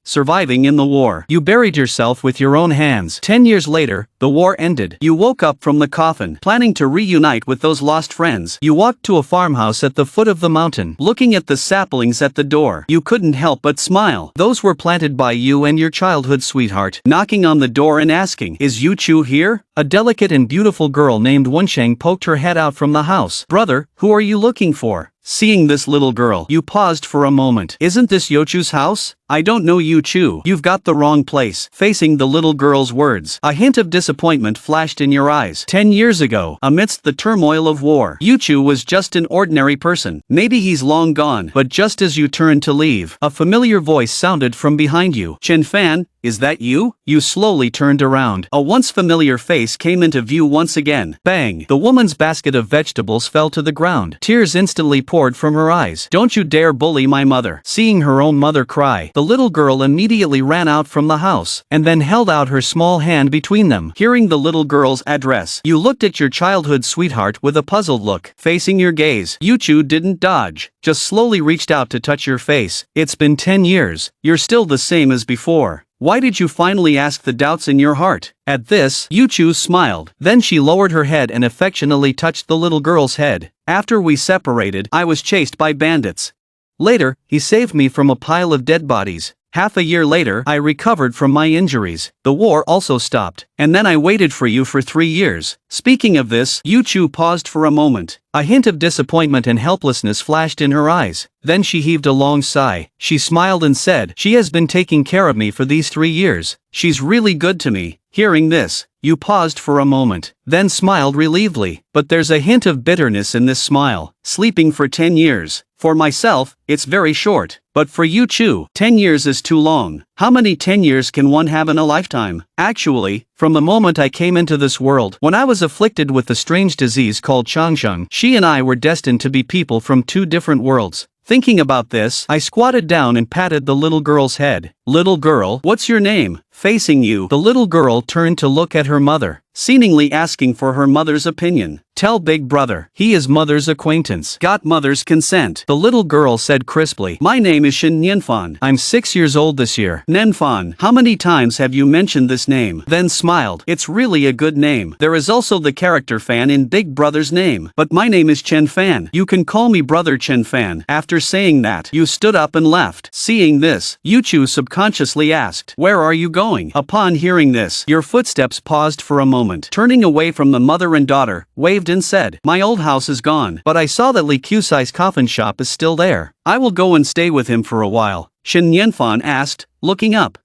surviving in the war. You buried yourself with your own hands. 10 years later, the war ended. You woke up from the coffin, planning to reunite with those lost friends. You walked to a farmhouse at the foot of the mountain. Looking at the saplings at the door, you couldn't help but smile. Those were planted by you and your childhood sweetheart. Knocking on the door and asking, "Is Yu Chu here?" A delicate and beautiful girl named Wensheng poked her head out from the house. "Brother, who are you looking for?" Seeing this little girl, you paused for a moment. "Isn't this Yochu's house?" "I don't know Yu Chu. You've got the wrong place." Facing the little girl's words, a hint of disappointment flashed in your eyes. 10 years ago, amidst the turmoil of war, Yu Chu was just an ordinary person. Maybe he's long gone, but just as you turned to leave, a familiar voice sounded from behind you. "Chen Fan, is that you?" You slowly turned around. A once familiar face came into view once again. Bang! The woman's basket of vegetables fell to the ground. Tears instantly poured from her eyes. "Don't you dare bully my mother." Seeing her own mother cry, the little girl immediately ran out from the house, and then held out her small hand between them. Hearing the little girl's address, you looked at your childhood sweetheart with a puzzled look. Facing your gaze, Yu Chu didn't dodge, just slowly reached out to touch your face. "It's been 10 years. You're still the same as before. Why did you finally ask the doubts in your heart?" At this, Yu Chu smiled. Then she lowered her head and affectionately touched the little girl's head. "After we separated, I was chased by bandits. Later, he saved me from a pile of dead bodies. Half a year later, I recovered from my injuries. The war also stopped, and then I waited for you for 3 years." Speaking of this, Yu Chu paused for a moment. A hint of disappointment and helplessness flashed in her eyes. Then she heaved a long sigh. She smiled and said, "She has been taking care of me for these 3 years. She's really good to me." Hearing this, you paused for a moment, then smiled relievedly. But there's a hint of bitterness in this smile. "Sleeping for 10 years. For myself, it's very short. But for Yu Chu, 10 years is too long. How many 10 years can one have in a lifetime? Actually, from the moment I came into this world, when I was afflicted with the strange disease called Changsheng, she and I were destined to be people from 2 different worlds." Thinking about this, I squatted down and patted the little girl's head. "Little girl, what's your name?" Facing you, the little girl turned to look at her mother, seemingly asking for her mother's opinion. "Tell big brother. He is mother's acquaintance." "Got mother's consent," the little girl said crisply. "My name is Shin Nianfan. I'm 6 years old this year." "Nianfan, how many times have you mentioned this name?" Then smiled. "It's really a good name. There is also the character Fan in Big Brother's name. But my name is Chen Fan. You can call me Brother Chen Fan." After saying that, you stood up and left. Seeing this, Yu Chu subconsciously asked, "Where are you going?" Upon hearing this, your footsteps paused for a moment. Turning away from the mother and daughter, waved and said, "My old house is gone, but I saw that Li Qisai's coffin shop is still there. I will go and stay with him for a while." Shin Nianfan asked, looking up.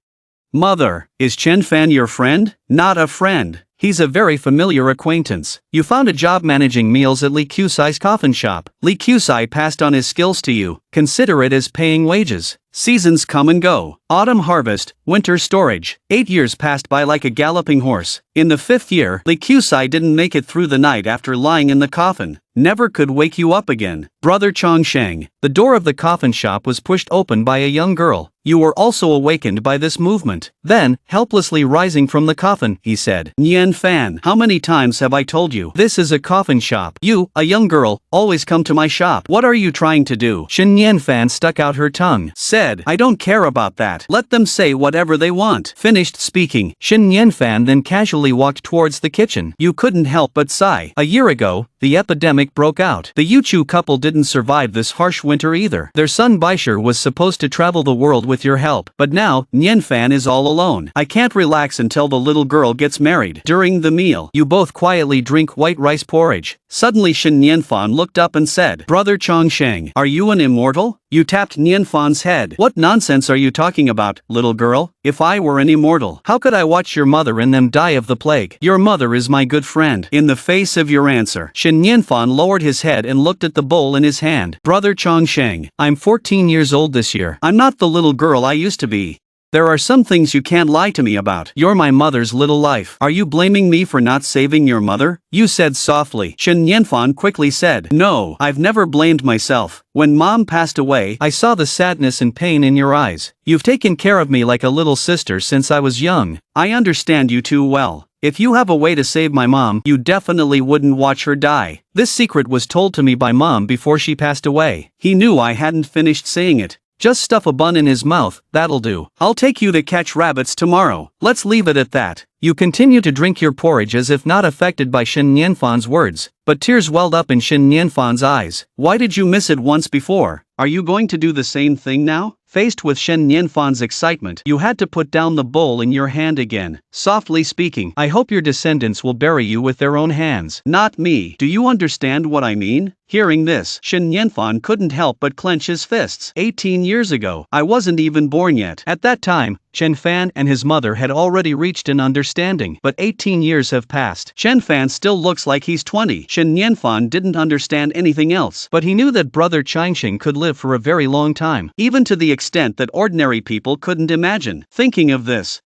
"Mother, is Chen Fan your friend?" "Not a friend. He's a very familiar acquaintance. You found a job managing meals at Li Qisai's coffin shop. Li Qisai passed on his skills to you. Consider it as paying wages. Seasons come and go. Autumn harvest, winter storage. 8 years passed by like a galloping horse. In the 5th year, Li Qisai didn't make it through the night after lying in the coffin. Never could wake you up again. Brother Chongsheng." The door of the coffin shop was pushed open by a young girl. "You were also awakened by this movement." Then, helplessly rising from the coffin, he said, "Nian Fan, how many times have I told you? This is a coffin shop. You, a young girl, always come to my shop. What are you trying to do?" Shin Nian Fan stuck out her tongue. Said, "I don't care about that. Let them say whatever they want." Finished speaking, Shin Nian Fan then casually walked towards the kitchen. You couldn't help but sigh. A year ago, the epidemic broke out. The Yu Chu couple didn't survive this harsh winter either. Their son Baishir was supposed to travel the world with your help, but now, Nian Fan is all alone. I can't relax until the little girl gets married. During the meal, you both quietly drink white rice porridge. Suddenly Shin Nianfan looked up and said, "Brother Chongsheng, are you an immortal?" You tapped Nianfan's head. "What nonsense are you talking about, little girl? If I were an immortal, how could I watch your mother and them die of the plague? Your mother is my good friend." In the face of your answer, Shin Nianfan lowered his head and looked at the bowl in his hand. "Brother Chongsheng, I'm 14 years old this year. I'm not the little girl I used to be. There are some things you can't lie to me about. You're my mother's little life. Are you blaming me for not saving your mother?" You said softly. Shin Nianfan quickly said, "No, I've never blamed myself. When mom passed away, I saw the sadness and pain in your eyes. You've taken care of me like a little sister since I was young. I understand you too well. If you have a way to save my mom, you definitely wouldn't watch her die." This secret was told to me by mom before she passed away. He knew I hadn't finished saying it. Just stuff a bun in his mouth, that'll do. I'll take you to catch rabbits tomorrow. Let's leave it at that. You continue to drink your porridge as if not affected by Shen Nianfan's words, but tears welled up in Shen Nianfan's eyes. Why did you miss it once before? Are you going to do the same thing now? Faced with Shen Nianfan's excitement, you had to put down the bowl in your hand again. Softly speaking, I hope your descendants will bury you with their own hands. Not me. Do you understand what I mean? Hearing this, Shen Nianfan couldn't help but clench his fists. 18 years ago, I wasn't even born yet. At that time, Chen Fan and his mother had already reached an understanding, but 18 years have passed. Chen Fan still looks like he's 20. Shen Nianfan didn't understand anything else, but he knew that brother Changxing could live for a very long time, even to the extent that ordinary people couldn't imagine. Thinking of this,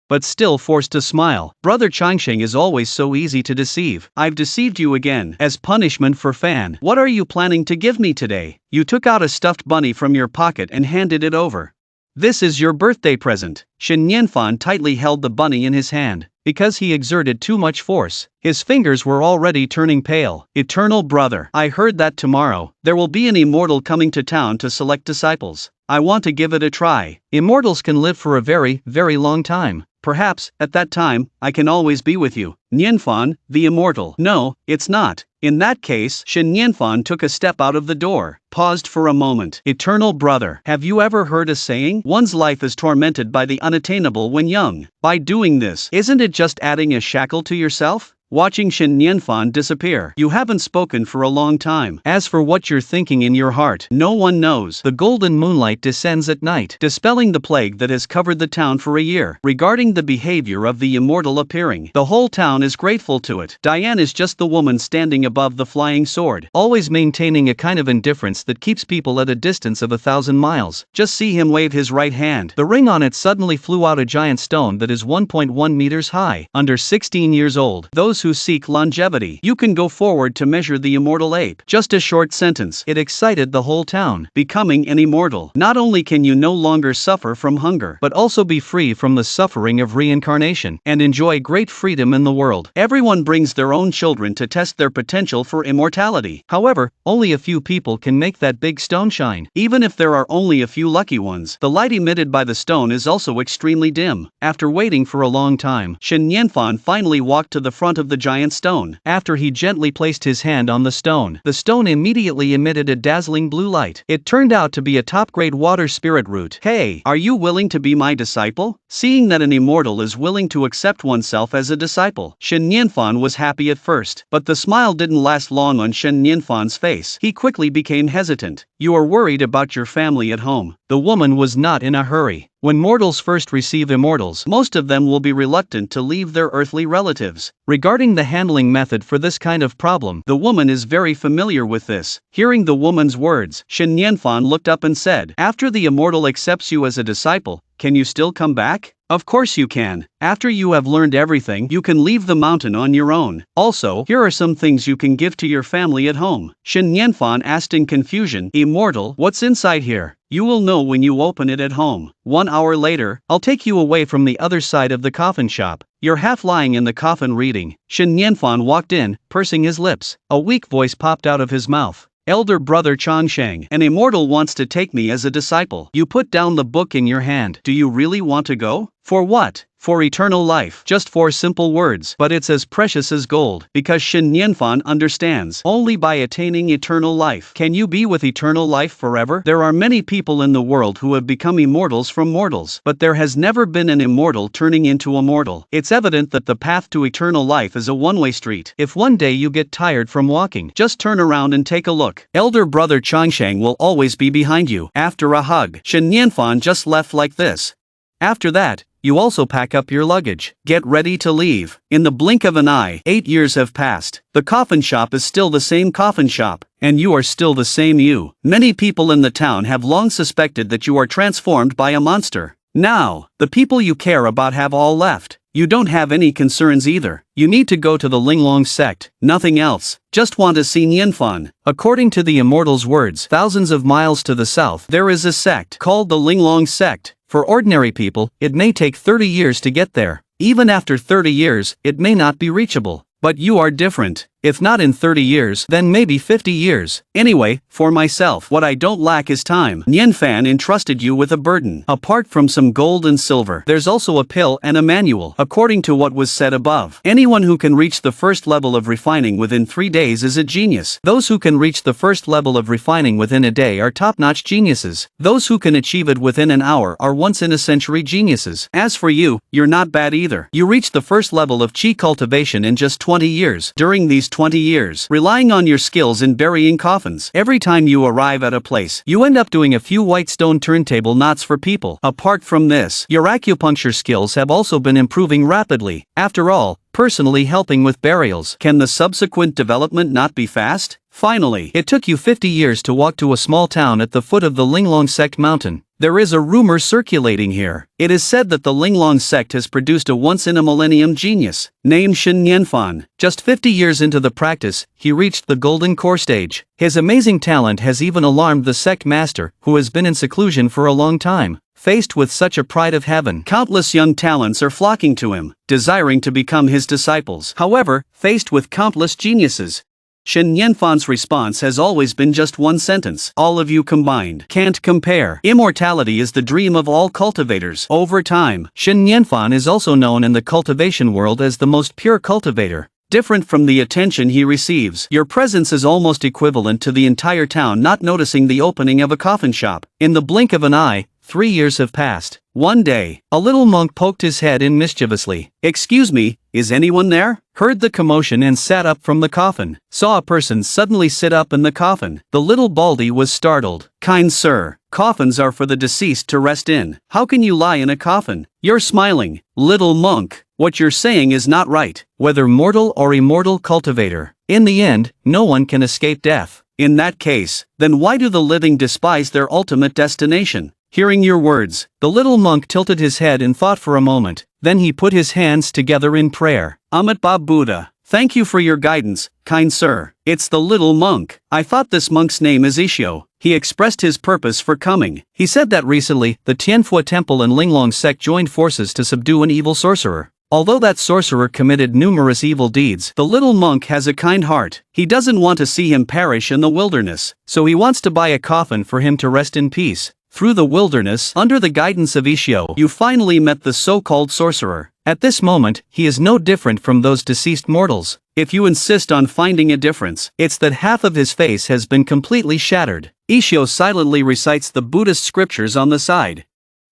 but still forced to smile. Brother Changxing is always so easy to deceive. I've deceived you again. As punishment for Fan, what are you planning to give me today? You took out a stuffed bunny from your pocket and handed it over. This is your birthday present. Shen Nianfan tightly held the bunny in his hand. Because he exerted too much force, his fingers were already turning pale. Eternal brother, I heard that tomorrow there will be an immortal coming to town to select disciples. I want to give it a try. Immortals can live for a very, very long time. Perhaps, at that time, I can always be with you. Nianfan, the immortal. No, it's not. In that case, Shen Nianfan took a step out of the door, paused for a moment. Eternal brother, have you ever heard a saying? One's life is tormented by the unattainable when young. By doing this, isn't it just adding a shackle to yourself? Watching Shen Nianfan disappear, you haven't spoken for a long time. As for what you're thinking in your heart, no one knows. The golden moonlight descends at night, dispelling the plague that has covered the town for a year. Regarding the behavior of the immortal appearing, the whole town is grateful to it. Diane is just the woman standing above the flying sword, always maintaining a kind of indifference that keeps people at a distance of 1,000 miles. Just see him wave his right hand. The ring on it suddenly flew out a giant stone that is 1.1 meters high. Under 16 years old, those who seek longevity, you can go forward to measure the immortal ape. Just a short sentence. It excited the whole town. Becoming an immortal. Not only can you no longer suffer from hunger, but also be free from the suffering of reincarnation, and enjoy great freedom in the world. Everyone brings their own children to test their potential for immortality. However, only a few people can make that big stone shine. Even if there are only a few lucky ones, the light emitted by the stone is also extremely dim. After waiting for a long time, Shen Nianfan finally walked to the front of the giant stone. After he gently placed his hand on the stone immediately emitted a dazzling blue light. It turned out to be a top-grade water spirit root. Hey, are you willing to be my disciple? Seeing that an immortal is willing to accept oneself as a disciple, Shen Nianfan was happy at first, but the smile didn't last long on Shen Nianfan's face. He quickly became hesitant. You are worried about your family at home. The woman was not in a hurry. When mortals first receive immortals, most of them will be reluctant to leave their earthly relatives. Regarding the handling method for this kind of problem, the woman is very familiar with this. Hearing the woman's words, Shen Nianfan looked up and said, after the immortal accepts you as a disciple, can you still come back? Of course you can. After you have learned everything, you can leave the mountain on your own. Also, here are some things you can give to your family at home. Shen Nianfan asked in confusion, Immortal, what's inside here? You will know when you open it at home. 1 hour later, I'll take you away from the other side of the coffin shop. You're half lying in the coffin reading. Shen Nianfan walked in, pursing his lips. A weak voice popped out of his mouth. Elder brother Changsheng, an immortal wants to take me as a disciple. You put down the book in your hand. Do you really want to go? For what? For eternal life. Just 4 simple words, but it's as precious as gold, because Shen Nianfan understands. Only by attaining eternal life can you be with eternal life forever. There are many people in the world who have become immortals from mortals, but there has never been an immortal turning into a mortal. It's evident that the path to eternal life is a one-way street. If one day you get tired from walking, just turn around and take a look. Elder brother Changsheng will always be behind you. After a hug, Shen Nianfan just left like this. After that, you also pack up your luggage. Get ready to leave. In the blink of an eye, 8 years have passed. The coffin shop is still the same coffin shop, and you are still the same you. Many people in the town have long suspected that you are transformed by a monster. Now, the people you care about have all left. You don't have any concerns either. You need to go to the Linglong sect, nothing else. Just want to see Nianfan. According to the immortal's words, thousands of miles to the south, there is a sect called the Linglong sect. For ordinary people, it may take 30 years to get there. Even after 30 years, it may not be reachable. But you are different. If not in 30 years, then maybe 50 years. Anyway, for myself, what I don't lack is time. Nianfan entrusted you with a burden. Apart from some gold and silver, there's also a pill and a manual. According to what was said above, anyone who can reach the first level of refining within 3 days is a genius. Those who can reach the first level of refining within a day are top-notch geniuses. Those who can achieve it within an hour are once-in-a-century geniuses. As for you, you're not bad either. You reached the first level of chi cultivation in just 20 years. During these 20 years, relying on your skills in burying coffins, every time you arrive at a place, you end up doing a few white stone turntable knots for people. Apart from this, your acupuncture skills have also been improving rapidly. After all, personally helping with burials. Can the subsequent development not be fast? Finally, it took you 50 years to walk to a small town at the foot of the Linglong Sect mountain. There is a rumor circulating here. It is said that the Linglong Sect has produced a once-in-a-millennium genius, named Shen Nianfan. Just 50 years into the practice, he reached the golden core stage. His amazing talent has even alarmed the sect master, who has been in seclusion for a long time. Faced with such a pride of heaven, countless young talents are flocking to him, desiring to become his disciples. However, faced with countless geniuses, Shen Nianfan's response has always been just one sentence: all of you combined can't compare. Immortality is the dream of all cultivators. Over time, Shen Nianfan is also known in the cultivation world as the most pure cultivator. Different from the attention he receives, your presence is almost equivalent to the entire town not noticing the opening of a coffin shop. In the blink of an eye, 3 years have passed. One day, a little monk poked his head in mischievously. "Excuse me, is anyone there?" Heard the commotion and sat up from the coffin. Saw a person suddenly sit up in the coffin. The little baldy was startled. "Kind sir, coffins are for the deceased to rest in. How can you lie in a coffin?" "You're smiling, little monk. What you're saying is not right." Whether mortal or immortal cultivator, in the end, no one can escape death. In that case, then why do the living despise their ultimate destination? Hearing your words, the little monk tilted his head in thought for a moment, then he put his hands together in prayer. Amitabha Buddha, thank you for your guidance, kind sir. It's the little monk. I thought this monk's name is Ishio. He expressed his purpose for coming. He said that recently, the Tianfu Temple and Linglong Sect joined forces to subdue an evil sorcerer. Although that sorcerer committed numerous evil deeds, the little monk has a kind heart. He doesn't want to see him perish in the wilderness, so he wants to buy a coffin for him to rest in peace. Through the wilderness, under the guidance of Ishio, you finally met the so-called sorcerer. At this moment, he is no different from those deceased mortals. If you insist on finding a difference, it's that half of his face has been completely shattered. Ishio silently recites the Buddhist scriptures on the side.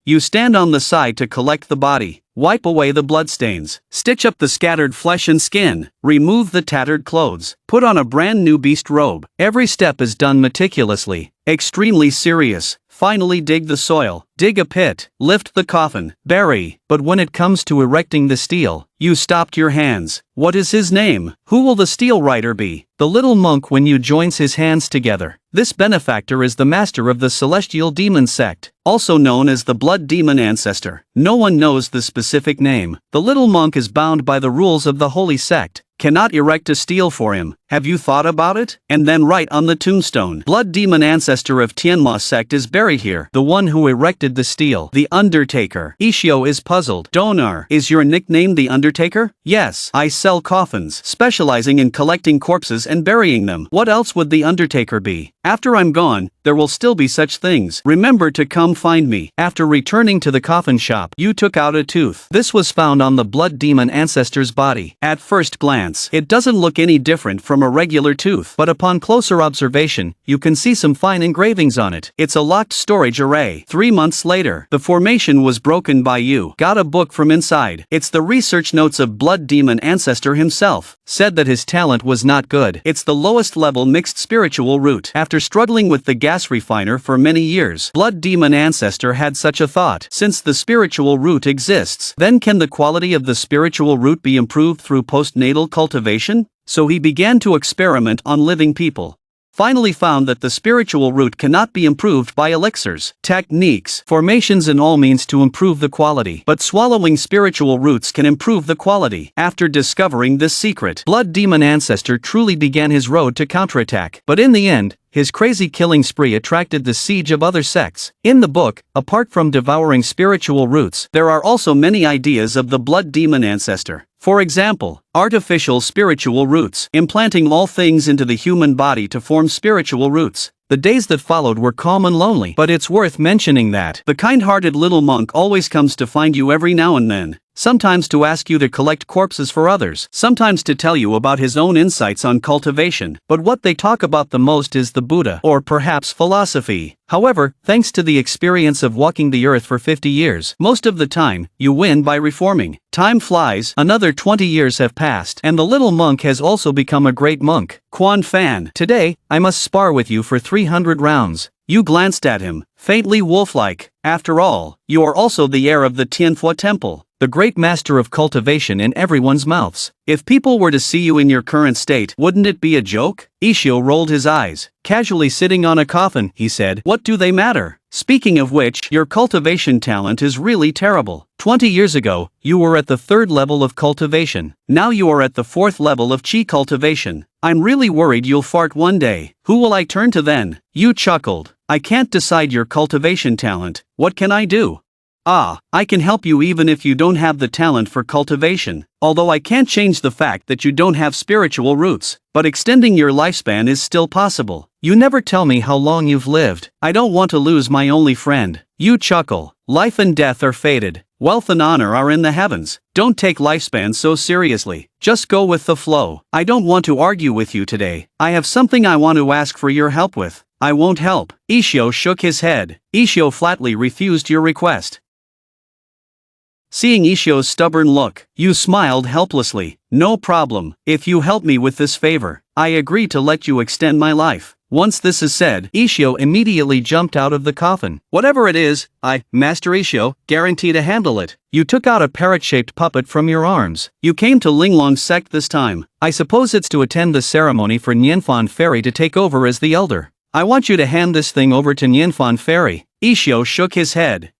You stand on the side to collect the body, wipe away the bloodstains, stitch up the scattered flesh and skin, remove the tattered clothes, put on a brand new beast robe. Every step is done meticulously, extremely serious. Finally dig the soil, dig a pit, lift the coffin, bury. But when it comes to erecting the stele, you stopped your hands. What is his name? Who will the stele writer be? The little monk when you joins his hands together. This benefactor is the master of the celestial demon sect, also known as the blood demon ancestor. No one knows the specific name. The little monk is bound by the rules of the holy sect. Cannot erect a stele for him. Have you thought about it? And then write on the tombstone, blood demon ancestor of Tianma sect is buried here. The one who erected the stele, the Undertaker. Ishio is puzzled. Donar, is your nickname the Undertaker? Yes, I sell coffins, specializing in collecting corpses and burying them. What else would the Undertaker be? After I'm gone, there will still be such things. Remember to come find me. After returning to the coffin shop, you took out a tooth. This was found on the blood demon ancestor's body. At first glance, it doesn't look any different from a regular tooth, but upon closer observation, you can see some fine engravings on it. It's a locked storage array. 3 months later, the formation was broken by you. Got a book from inside. It's the research notes of blood demon ancestor himself. Said that his talent was not good. It's the lowest level mixed spiritual root. After struggling with the gas refiner for many years, blood demon ancestor had such a thought. Since the spiritual root exists, then can the quality of the spiritual root be improved through postnatal cultivation? So he began to experiment on living people. Finally found that the spiritual root cannot be improved by elixirs, techniques, formations and all means to improve the quality. But swallowing spiritual roots can improve the quality. After discovering this secret, blood demon ancestor truly began his road to counterattack. But in the end, his crazy killing spree attracted the siege of other sects. In the book, apart from devouring spiritual roots, there are also many ideas of the blood demon ancestor. For example, artificial spiritual roots, implanting all things into the human body to form spiritual roots. The days that followed were calm and lonely, but it's worth mentioning that the kind-hearted little monk always comes to find you every now and then. Sometimes to ask you to collect corpses for others, sometimes to tell you about his own insights on cultivation, but what they talk about the most is the Buddha, or perhaps philosophy. However, thanks to the experience of walking the earth for 50 years, most of the time, you win by reforming. Time flies, another 20 years have passed, and the little monk has also become a great monk. Quan Fan, today, I must spar with you for 300 rounds. You glanced at him, faintly wolf-like. After all, you are also the heir of the Tianfu Temple, the great master of cultivation in everyone's mouths. If people were to see you in your current state, wouldn't it be a joke? Ishio rolled his eyes. Casually sitting on a coffin, he said, what do they matter? Speaking of which, your cultivation talent is really terrible. 20 years ago, you were at the 3rd level of cultivation. Now you are at the 4th level of chi cultivation. I'm really worried you'll fart one day. Who will I turn to then? You chuckled. I can't decide your cultivation talent. What can I do? Ah, I can help you even if you don't have the talent for cultivation. Although I can't change the fact that you don't have spiritual roots, but extending your lifespan is still possible. You never tell me how long you've lived. I don't want to lose my only friend. You chuckle. Life and death are fated. Wealth and honor are in the heavens. Don't take lifespan so seriously. Just go with the flow. I don't want to argue with you today. I have something I want to ask for your help with. I won't help. Ishio shook his head. Ishio flatly refused your request. Seeing Ishio's stubborn look, you smiled helplessly. No problem. If you help me with this favor, I agree to let you extend my life. Once this is said, Ishio immediately jumped out of the coffin. Whatever it is, I, Master Ishio, guarantee to handle it. You took out a parrot-shaped puppet from your arms. You came to Linglong's sect this time. I suppose it's to attend the ceremony for Nianfan Fairy to take over as the elder. I want you to hand this thing over to Nianfan Fairy. Ishio shook his head.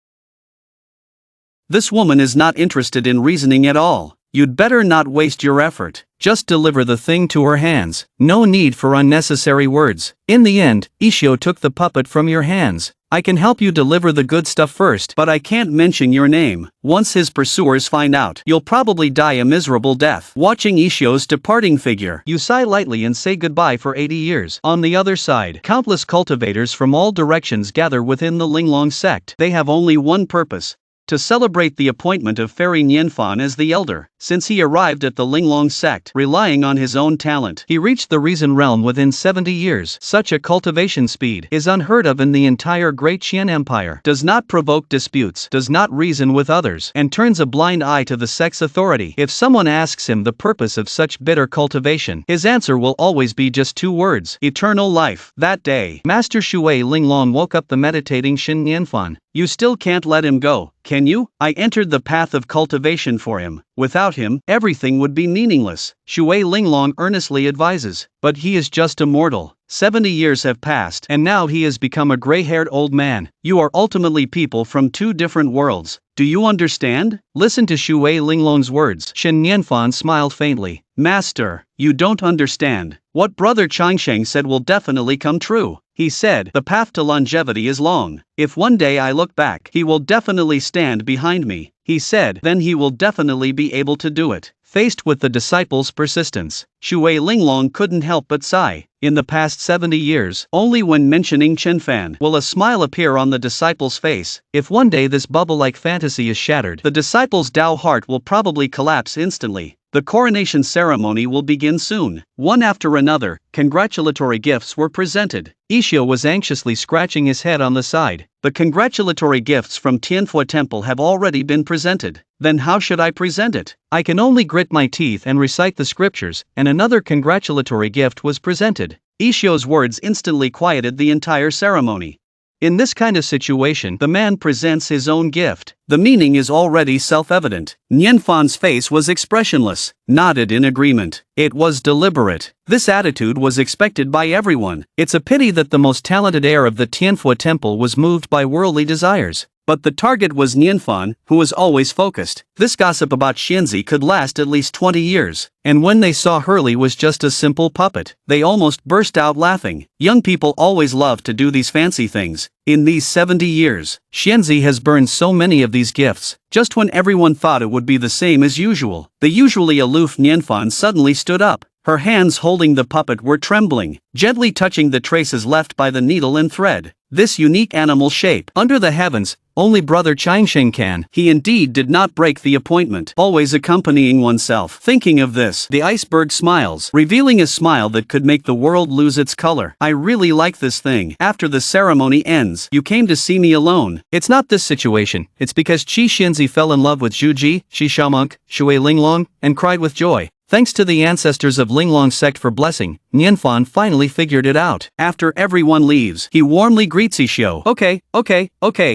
This woman is not interested in reasoning at all. You'd better not waste your effort. Just deliver the thing to her hands. No need for unnecessary words. In the end, Ishio took the puppet from your hands. I can help you deliver the good stuff first, but I can't mention your name. Once his pursuers find out, you'll probably die a miserable death. Watching Ishio's departing figure, you sigh lightly and say goodbye for 80 years. On the other side, countless cultivators from all directions gather within the Linglong sect. They have only one purpose: to celebrate the appointment of Fairy Nianfan as the elder. Since he arrived at the Linglong sect, relying on his own talent, he reached the Reason Realm within 70 years. Such a cultivation speed is unheard of in the entire Great Qian Empire. Does not provoke disputes, does not reason with others, and turns a blind eye to the sect's authority. If someone asks him the purpose of such bitter cultivation, his answer will always be just 2 words: eternal life. That day, Master Shui Linglong woke up the meditating Shin Nianfan. You still can't let him go, can you? I entered the path of cultivation for him. Without him, everything would be meaningless, Shui Linglong earnestly advises. But he is just a mortal. 70 years have passed, and now he has become a gray-haired old man. You are ultimately people from 2 different worlds. Do you understand? Listen to Shui Linglong's words. Shin Nianfan smiled faintly. Master, you don't understand. What Brother Changsheng said will definitely come true. He said, the path to longevity is long. If one day I look back, he will definitely stand behind me. He said, then he will definitely be able to do it. Faced with the disciples' persistence, Shui Linglong couldn't help but sigh. In the past 70 years, only when mentioning Chenfan will a smile appear on the disciple's face. If one day this bubble-like fantasy is shattered, the disciple's Tao heart will probably collapse instantly. The coronation ceremony will begin soon. One after another, congratulatory gifts were presented. Ishio was anxiously scratching his head on the side. The congratulatory gifts from Tianfu Temple have already been presented. Then how should I present it? I can only grit my teeth and recite the scriptures, and another congratulatory gift was presented. Ishio's words instantly quieted the entire ceremony. In this kind of situation, the man presents his own gift. The meaning is already self-evident. Nianfan's face was expressionless, nodded in agreement. It was deliberate. This attitude was expected by everyone. It's a pity that the most talented heir of the Tianfu Temple was moved by worldly desires. But the target was Nianfan, who was always focused. This gossip about Xianzi could last at least 20 years. And when they saw Hurley was just a simple puppet, they almost burst out laughing. Young people always love to do these fancy things. In these 70 years, Xianzi has burned so many of these gifts. Just when everyone thought it would be the same as usual, the usually aloof Nianfan suddenly stood up. Her hands holding the puppet were trembling, gently touching the traces left by the needle and thread. This unique animal shape, under the heavens, only brother Changsheng can. He indeed did not break the appointment, always accompanying oneself. Thinking of this, the iceberg smiles, revealing a smile that could make the world lose its color. I really like this thing. After the ceremony ends, you came to see me alone. It's not this situation, it's because Qi Xinzi fell in love with Zhu Ji, Shi Xiaomeng, Shui Linglong, and cried with joy. Thanks to the ancestors of Linglong's sect for blessing, Nianfan finally figured it out. After everyone leaves, he warmly greets Xiao. Okay.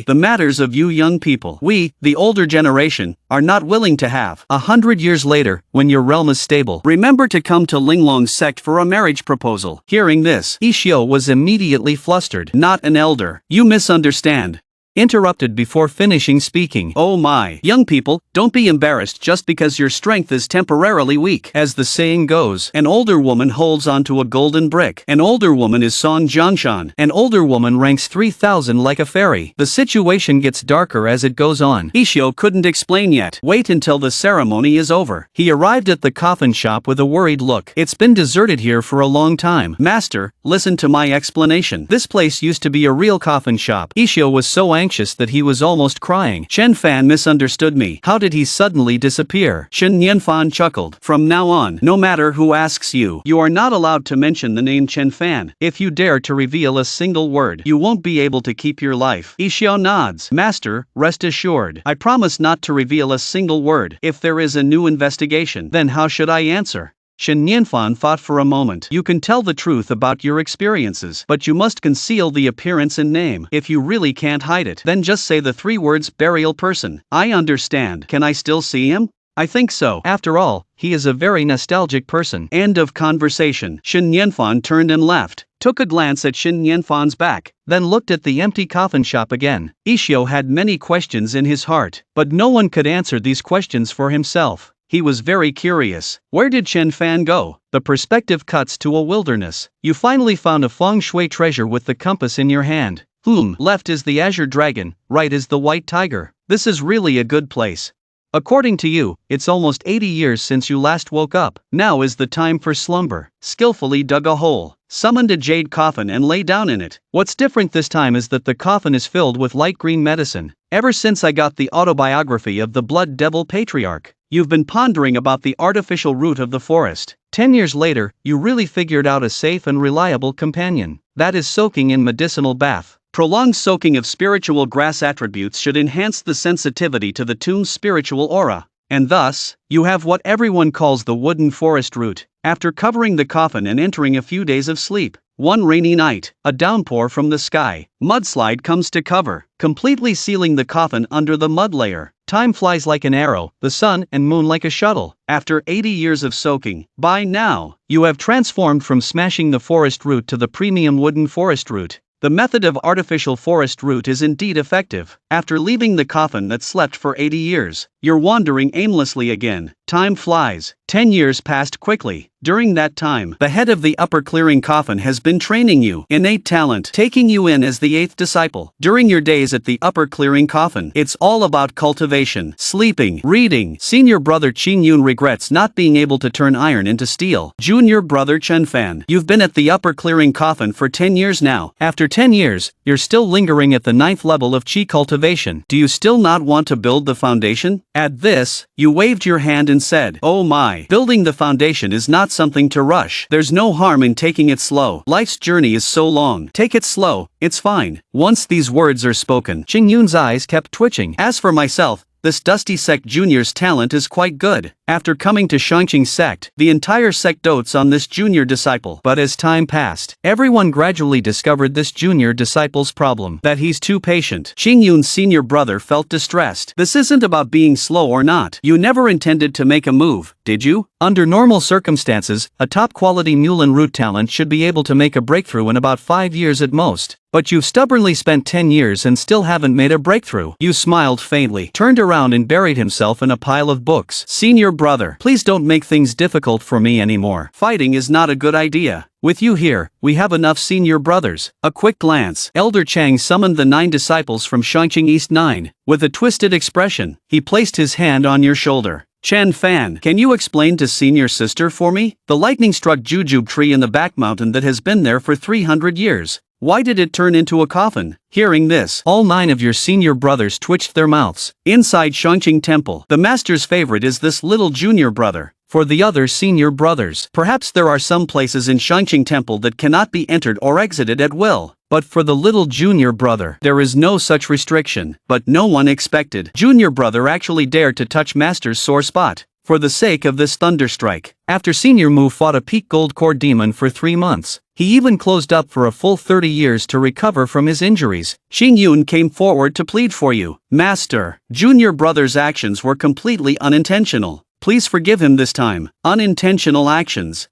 The matters of you young people, we, the older generation, are not willing to have. 100 years later, when your realm is stable, remember to come to Linglong's sect for a marriage proposal. Hearing this, Xiao was immediately flustered. Not an elder. You misunderstand. Interrupted before finishing speaking. Oh my. Young people, don't be embarrassed just because your strength is temporarily weak. As the saying goes, an older woman holds onto a golden brick. An older woman is Song Jiangshan. An older woman ranks 3,000 like a fairy. The situation gets darker as it goes on. Xiao couldn't explain yet. Wait until the ceremony is over. He arrived at the coffin shop with a worried look. It's been deserted here for a long time. Master, listen to my explanation. This place used to be a real coffin shop. Xiao was so anxious that he was almost crying. Chen Fan misunderstood me. How did he suddenly disappear? Shen Nianfan chuckled. From now on, no matter who asks you, you are not allowed to mention the name Chen Fan. If you dare to reveal a single word, you won't be able to keep your life. Xiao nods. Master, rest assured. I promise not to reveal a single word. If there is a new investigation, then how should I answer? Shen Nianfan thought for a moment. You can tell the truth about your experiences, but you must conceal the appearance and name. If you really can't hide it, then just say the 3 words burial person. I understand. Can I still see him? I think so. After all, he is a very nostalgic person. End of conversation. Shen Nianfan turned and left, took a glance at Shen Nianfan's back, then looked at the empty coffin shop again. Xiao had many questions in his heart, but no one could answer these questions for himself. He was very curious. Where did Chen Fan go? The perspective cuts to a wilderness. You finally found a feng shui treasure with the compass in your hand. Left is the azure dragon, right is the white tiger. This is really a good place. According to you, it's almost 80 years since you last woke up. Now is the time for slumber. Skillfully dug a hole, summoned a jade coffin and lay down in it. What's different this time is that the coffin is filled with light green medicine. Ever since I got the autobiography of the Blood Devil Patriarch, you've been pondering about the artificial root of the forest. 10 years later, you really figured out a safe and reliable companion. That is soaking in medicinal bath. Prolonged soaking of spiritual grass attributes should enhance the sensitivity to the tomb's spiritual aura. And thus, you have what everyone calls the wooden forest root. After covering the coffin and entering a few days of sleep, one rainy night, a downpour from the sky, mudslide comes to cover, completely sealing the coffin under the mud layer. Time flies like an arrow, the sun and moon like a shuttle. After 80 years of soaking, by now, you have transformed from smashing the forest root to the premium wooden forest root. The method of artificial forest root is indeed effective. After leaving the coffin that slept for 80 years, you're wandering aimlessly again. Time flies. 10 years passed quickly. During that time, the head of the upper clearing coffin has been training you. Innate talent, taking you in as the 8th disciple. During your days at the upper clearing coffin, it's all about cultivation, sleeping, reading. Senior brother Qing Yun regrets not being able to turn iron into steel. Junior brother Chen Fan, you've been at the upper clearing coffin for 10 years now. After 10 years, you're still lingering at the 9th level of qi cultivation. Do you still not want to build the foundation? At this, you waved your hand and said, "Oh my, building the foundation is not something to rush. There's no harm in taking it slow. Life's journey is so long. Take it slow, it's fine." Once these words are spoken, Qing Yun's eyes kept twitching. As for myself, this Dusty Sect Junior's talent is quite good. After coming to Shangqing Sect, the entire sect dotes on this junior disciple. But as time passed, everyone gradually discovered this junior disciple's problem, that he's too patient. Qing Yun's senior brother felt distressed. This isn't about being slow or not. You never intended to make a move, did you? Under normal circumstances, a top-quality Mulan root talent should be able to make a breakthrough in about 5 years at most. But you've stubbornly spent 10 years and still haven't made a breakthrough. Yu smiled faintly, turned around and buried himself in a pile of books. Senior brother, please don't make things difficult for me anymore. Fighting is not a good idea. With you here, we have enough senior brothers. A quick glance. Elder Chang summoned the 9 disciples from Shangqing East 9. With a twisted expression, he placed his hand on your shoulder. Chen Fan, can you explain to senior sister for me? The lightning struck jujube tree in the back mountain that has been there for 300 years. Why did it turn into a coffin? Hearing this, all 9 of your senior brothers twitched their mouths. Inside Shangqing Temple, the master's favorite is this little junior brother. For the other senior brothers, perhaps there are some places in Shangqing Temple that cannot be entered or exited at will. But for the little junior brother, there is no such restriction. But no one expected. Junior brother actually dared to touch master's sore spot. For the sake of this thunderstrike. After Senior Mu fought a peak gold core demon for 3 months. He even closed up for a full 30 years to recover from his injuries. Xing Yun came forward to plead for you. Master, junior brother's actions were completely unintentional. Please forgive him this time. Unintentional actions.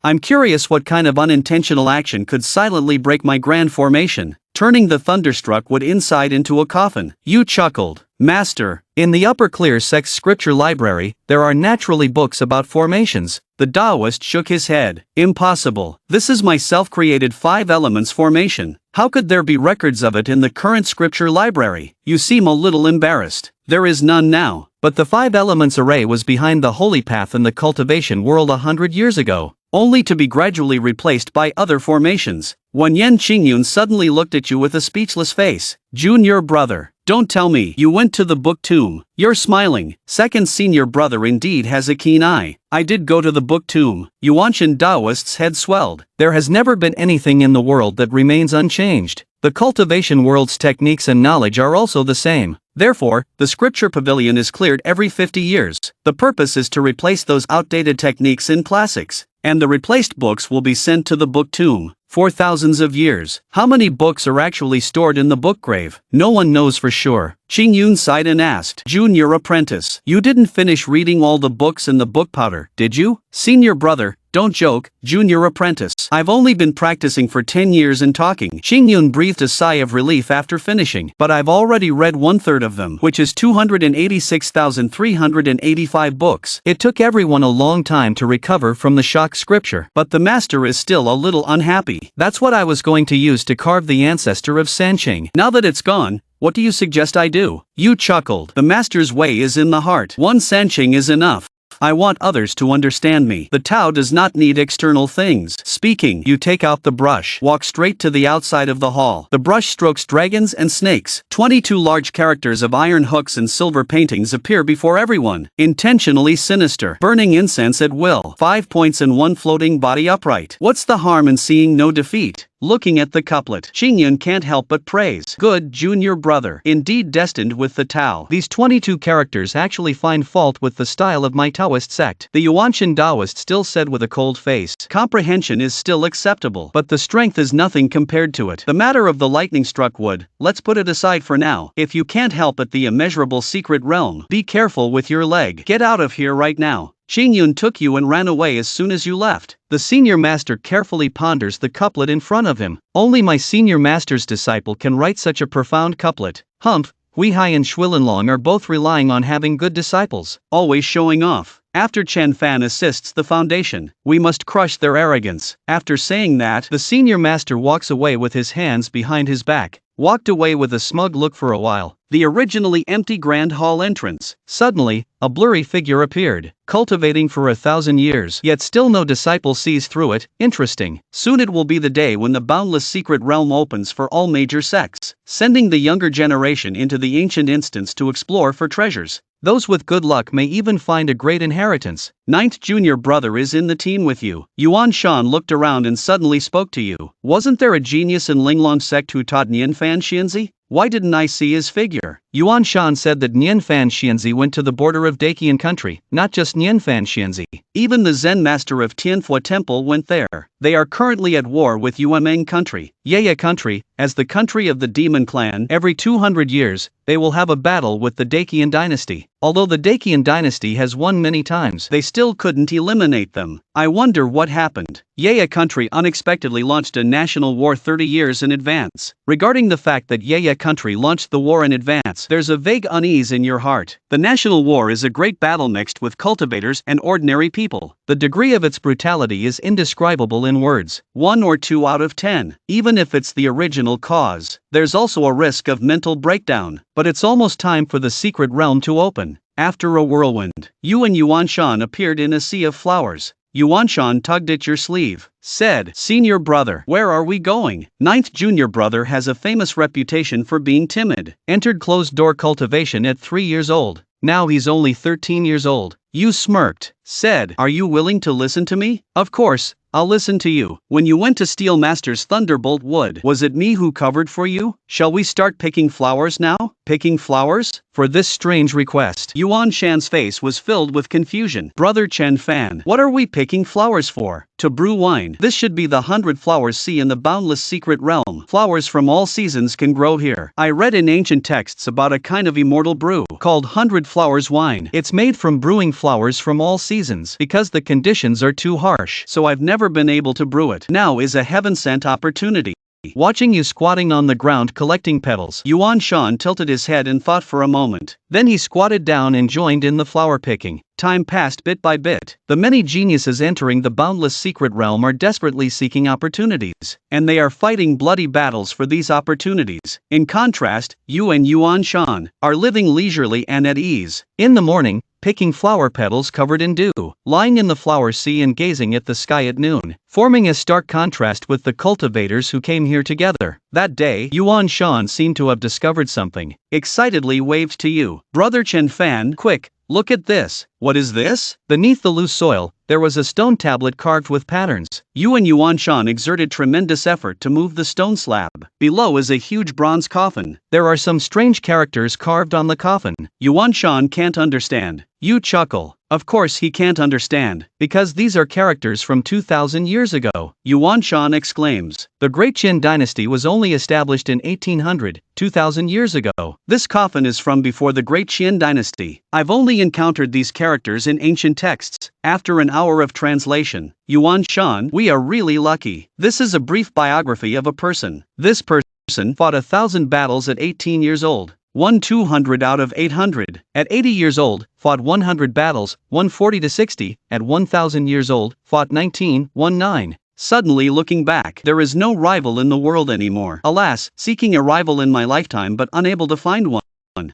I'm curious what kind of unintentional action could silently break my grand formation, turning the thunderstruck wood inside into a coffin. You chuckled. Master, in the Upper Clear Sect's scripture library, there are naturally books about formations. The Taoist shook his head. Impossible. This is my self-created 5 elements formation. How could there be records of it in the current scripture library? You seem a little embarrassed. There is none now. But the 5 elements array was behind the holy path in the cultivation world 100 years ago, only to be gradually replaced by other formations. When Yan Qingyun suddenly looked at you with a speechless face. Junior brother, don't tell me you went to the book tomb. You're smiling. Second senior brother indeed has a keen eye. I did go to the book tomb. Yuanshan Taoist's head swelled. There has never been anything in the world that remains unchanged. The cultivation world's techniques and knowledge are also the same. Therefore, the scripture pavilion is cleared every 50 years. The purpose is to replace those outdated techniques in classics, and the replaced books will be sent to the book tomb. For thousands of years. How many books are actually stored in the book grave? No one knows for sure. Xing Yun sighed and asked, Junior apprentice, you didn't finish reading all the books in the book powder, did you? Senior brother, don't joke, junior apprentice. I've only been practicing for 10 years and talking. Xing Yun breathed a sigh of relief after finishing. But I've already read 1/3 of them, which is 286,385 books. It took everyone a long time to recover from the shock scripture. But the master is still a little unhappy. That's what I was going to use to carve the ancestor of Sanqing. Now that it's gone, what do you suggest I do? You chuckled. The master's way is in the heart. One Sanqing is enough. I want others to understand me. The Tao does not need external things. Speaking, you take out the brush. Walk straight to the outside of the hall. The brush strokes dragons and snakes. 22 large characters of iron hooks and silver paintings appear before everyone. Intentionally sinister. Burning incense at will. 5 points and 1 floating body upright. What's the harm in seeing no defeat? Looking at the couplet, Xingyun can't help but praise. Good junior brother, indeed destined with the Tao. These 22 characters actually find fault with the style of my Taoist sect. The Yuanshan Taoist still said with a cold face, comprehension is still acceptable, but the strength is nothing compared to it. The matter of the lightning struck wood, let's put it aside for now. If you can't help at the immeasurable secret realm, be careful with your leg. Get out of here right now. Xingyun took you and ran away as soon as you left. The senior master carefully ponders the couplet in front of him. Only my senior master's disciple can write such a profound couplet. Humph, Huihai and Shuilanlong are both relying on having good disciples, always showing off. After Chen Fan assists the foundation, we must crush their arrogance. After saying that, the senior master walks away with his hands behind his back. Walked away with a smug look for a while. The originally empty grand hall entrance. Suddenly, a blurry figure appeared, cultivating for 1,000 years, yet still no disciple sees through it. Interesting. Soon it will be the day when the boundless secret realm opens for all major sects, sending the younger generation into the ancient instance to explore for treasures. Those with good luck may even find a great inheritance. 9th junior brother is in the team with you. Yuan Shan looked around and suddenly spoke to you. Wasn't there a genius in Linglong sect who taught Nianfan Xianzi? Why didn't I see his figure? Yuan Shan said that Nianfan Xianzi went to the border of Daqian country, not just Nianfan Xianzi. Even the Zen master of Tianhua Temple went there. They are currently at war with Yuemeng country, Yeye country, as the country of the demon clan. Every 200 years, they will have a battle with the Daqian dynasty. Although the Dakian dynasty has won many times, they still couldn't eliminate them. I wonder what happened. Yay, a country unexpectedly launched a national war 30 years in advance. Regarding the fact that Yay, a country launched the war in advance, there's a vague unease in your heart. The national war is a great battle mixed with cultivators and ordinary people. The degree of its brutality is indescribable in words. 1 or 2 out of 10. Even if it's the original cause, there's also a risk of mental breakdown. But it's almost time for the secret realm to open. After a whirlwind, you and Yuan Shan appeared in a sea of flowers. Yuan Shan tugged at your sleeve, said, "Senior brother, where are we going?" Ninth junior brother has a famous reputation for being timid. Entered closed-door cultivation at 3 years old. Now he's only 13 years old. You smirked, said, "Are you willing to listen to me?" "Of course, I'll listen to you. When you went to Steel Master's Thunderbolt Wood, was it me who covered for you? Shall we start picking flowers now?" Picking flowers? For this strange request, Yuan Shan's face was filled with confusion. "Brother Chen Fan, what are we picking flowers for?" "To brew wine. This should be the 100 flowers see in the boundless secret realm. Flowers from all seasons can grow here. I read in ancient texts about a kind of immortal brew called 100 flowers wine. It's made from brewing flowers from all seasons because the conditions are too harsh, so I've never been able to brew it. Now is a heaven-sent opportunity." Watching you squatting on the ground collecting petals, Yuan Shan tilted his head and thought for a moment. Then he squatted down and joined in the flower picking. Time passed bit by bit. The many geniuses entering the boundless secret realm are desperately seeking opportunities, and they are fighting bloody battles for these opportunities. In contrast, you and Yuan Shan are living leisurely and at ease. In the morning, picking flower petals covered in dew, lying in the flower sea and gazing at the sky at noon, forming a stark contrast with the cultivators who came here together. That day, Yuan Shan seemed to have discovered something. Excitedly waved to you. "Brother Chen Fan, quick, look at this." "What is this?" Beneath the loose soil, there was a stone tablet carved with patterns. You and Yuan Shan exerted tremendous effort to move the stone slab. Below is a huge bronze coffin. There are some strange characters carved on the coffin. Yuan Shan can't understand. You chuckle. Of course he can't understand, because these are characters from 2,000 years ago. Yuan Shan exclaims, "The Great Qin dynasty was only established in 1800, 2,000 years ago. This coffin is from before the Great Qin dynasty. I've only encountered these characters in ancient texts." After an hour of translation, Yuan Shan, "We are really lucky. This is a brief biography of a person. This person fought 1,000 battles at 18 years old. Won 200 out of 800. At 80 years old, fought 100 battles, won 40 to 60. At 1,000 years old, fought 19, won 9. Suddenly looking back, there is no rival in the world anymore. Alas, seeking a rival in my lifetime but unable to find one.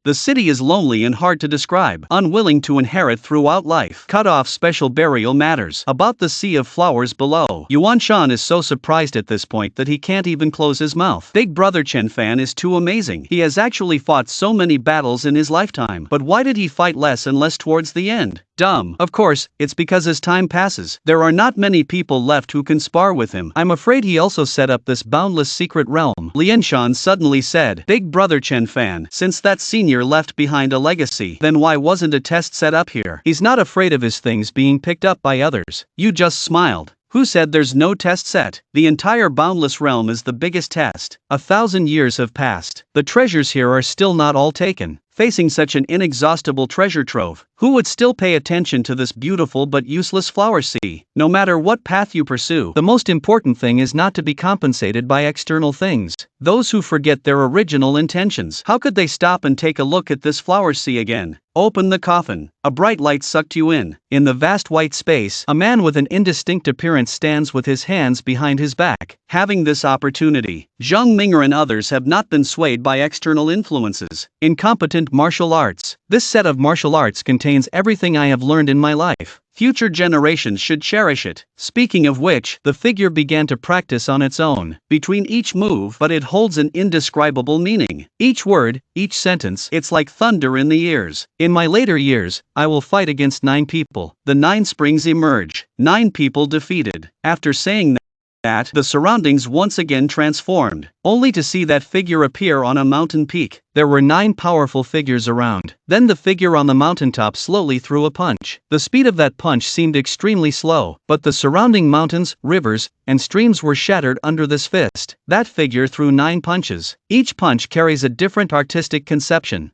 The city is lonely and hard to describe, unwilling to inherit throughout life. Cut off special burial matters. About the sea of flowers below. Yuan Shan is so surprised at this point that he can't even close his mouth. Big brother Chen Fan is too amazing. He has actually fought so many battles in his lifetime. But why did he fight less and less towards the end? Dumb. Of course, it's because as time passes, there are not many people left who can spar with him. I'm afraid he also set up this boundless secret realm. Lian Shan suddenly said, "Big brother Chen Fan, since that senior left behind a legacy, then why wasn't a test set up here? He's not afraid of his things being picked up by others." You just smiled. Who said there's no test set? The entire boundless realm is the biggest test. 1,000 years have passed. The treasures here are still not all taken. Facing such an inexhaustible treasure trove, who would still pay attention to this beautiful but useless flower sea? No matter what path you pursue, the most important thing is not to be compensated by external things. Those who forget their original intentions, how could they stop and take a look at this flower sea again? Open the coffin. A bright light sucked you in. In the vast white space, a man with an indistinct appearance stands with his hands behind his back. Having this opportunity, Zhang Ming'er and others have not been swayed by external influences. Incompetent martial arts. This set of martial arts contains everything I have learned in my life. Future generations should cherish it. Speaking of which, the figure began to practice on its own. Between each move, but it holds an indescribable meaning. Each word, each sentence, it's like thunder in the ears. In my later years, I will fight against 9 people. The 9 springs emerge. 9 people defeated. After saying that, the surroundings once again transformed, only to see that figure appear on a mountain peak. There were 9 powerful figures around. Then the figure on the mountaintop slowly threw a punch. The speed of that punch seemed extremely slow, but the surrounding mountains, rivers, and streams were shattered under this fist. That figure threw 9 punches. Each punch carries a different artistic conception.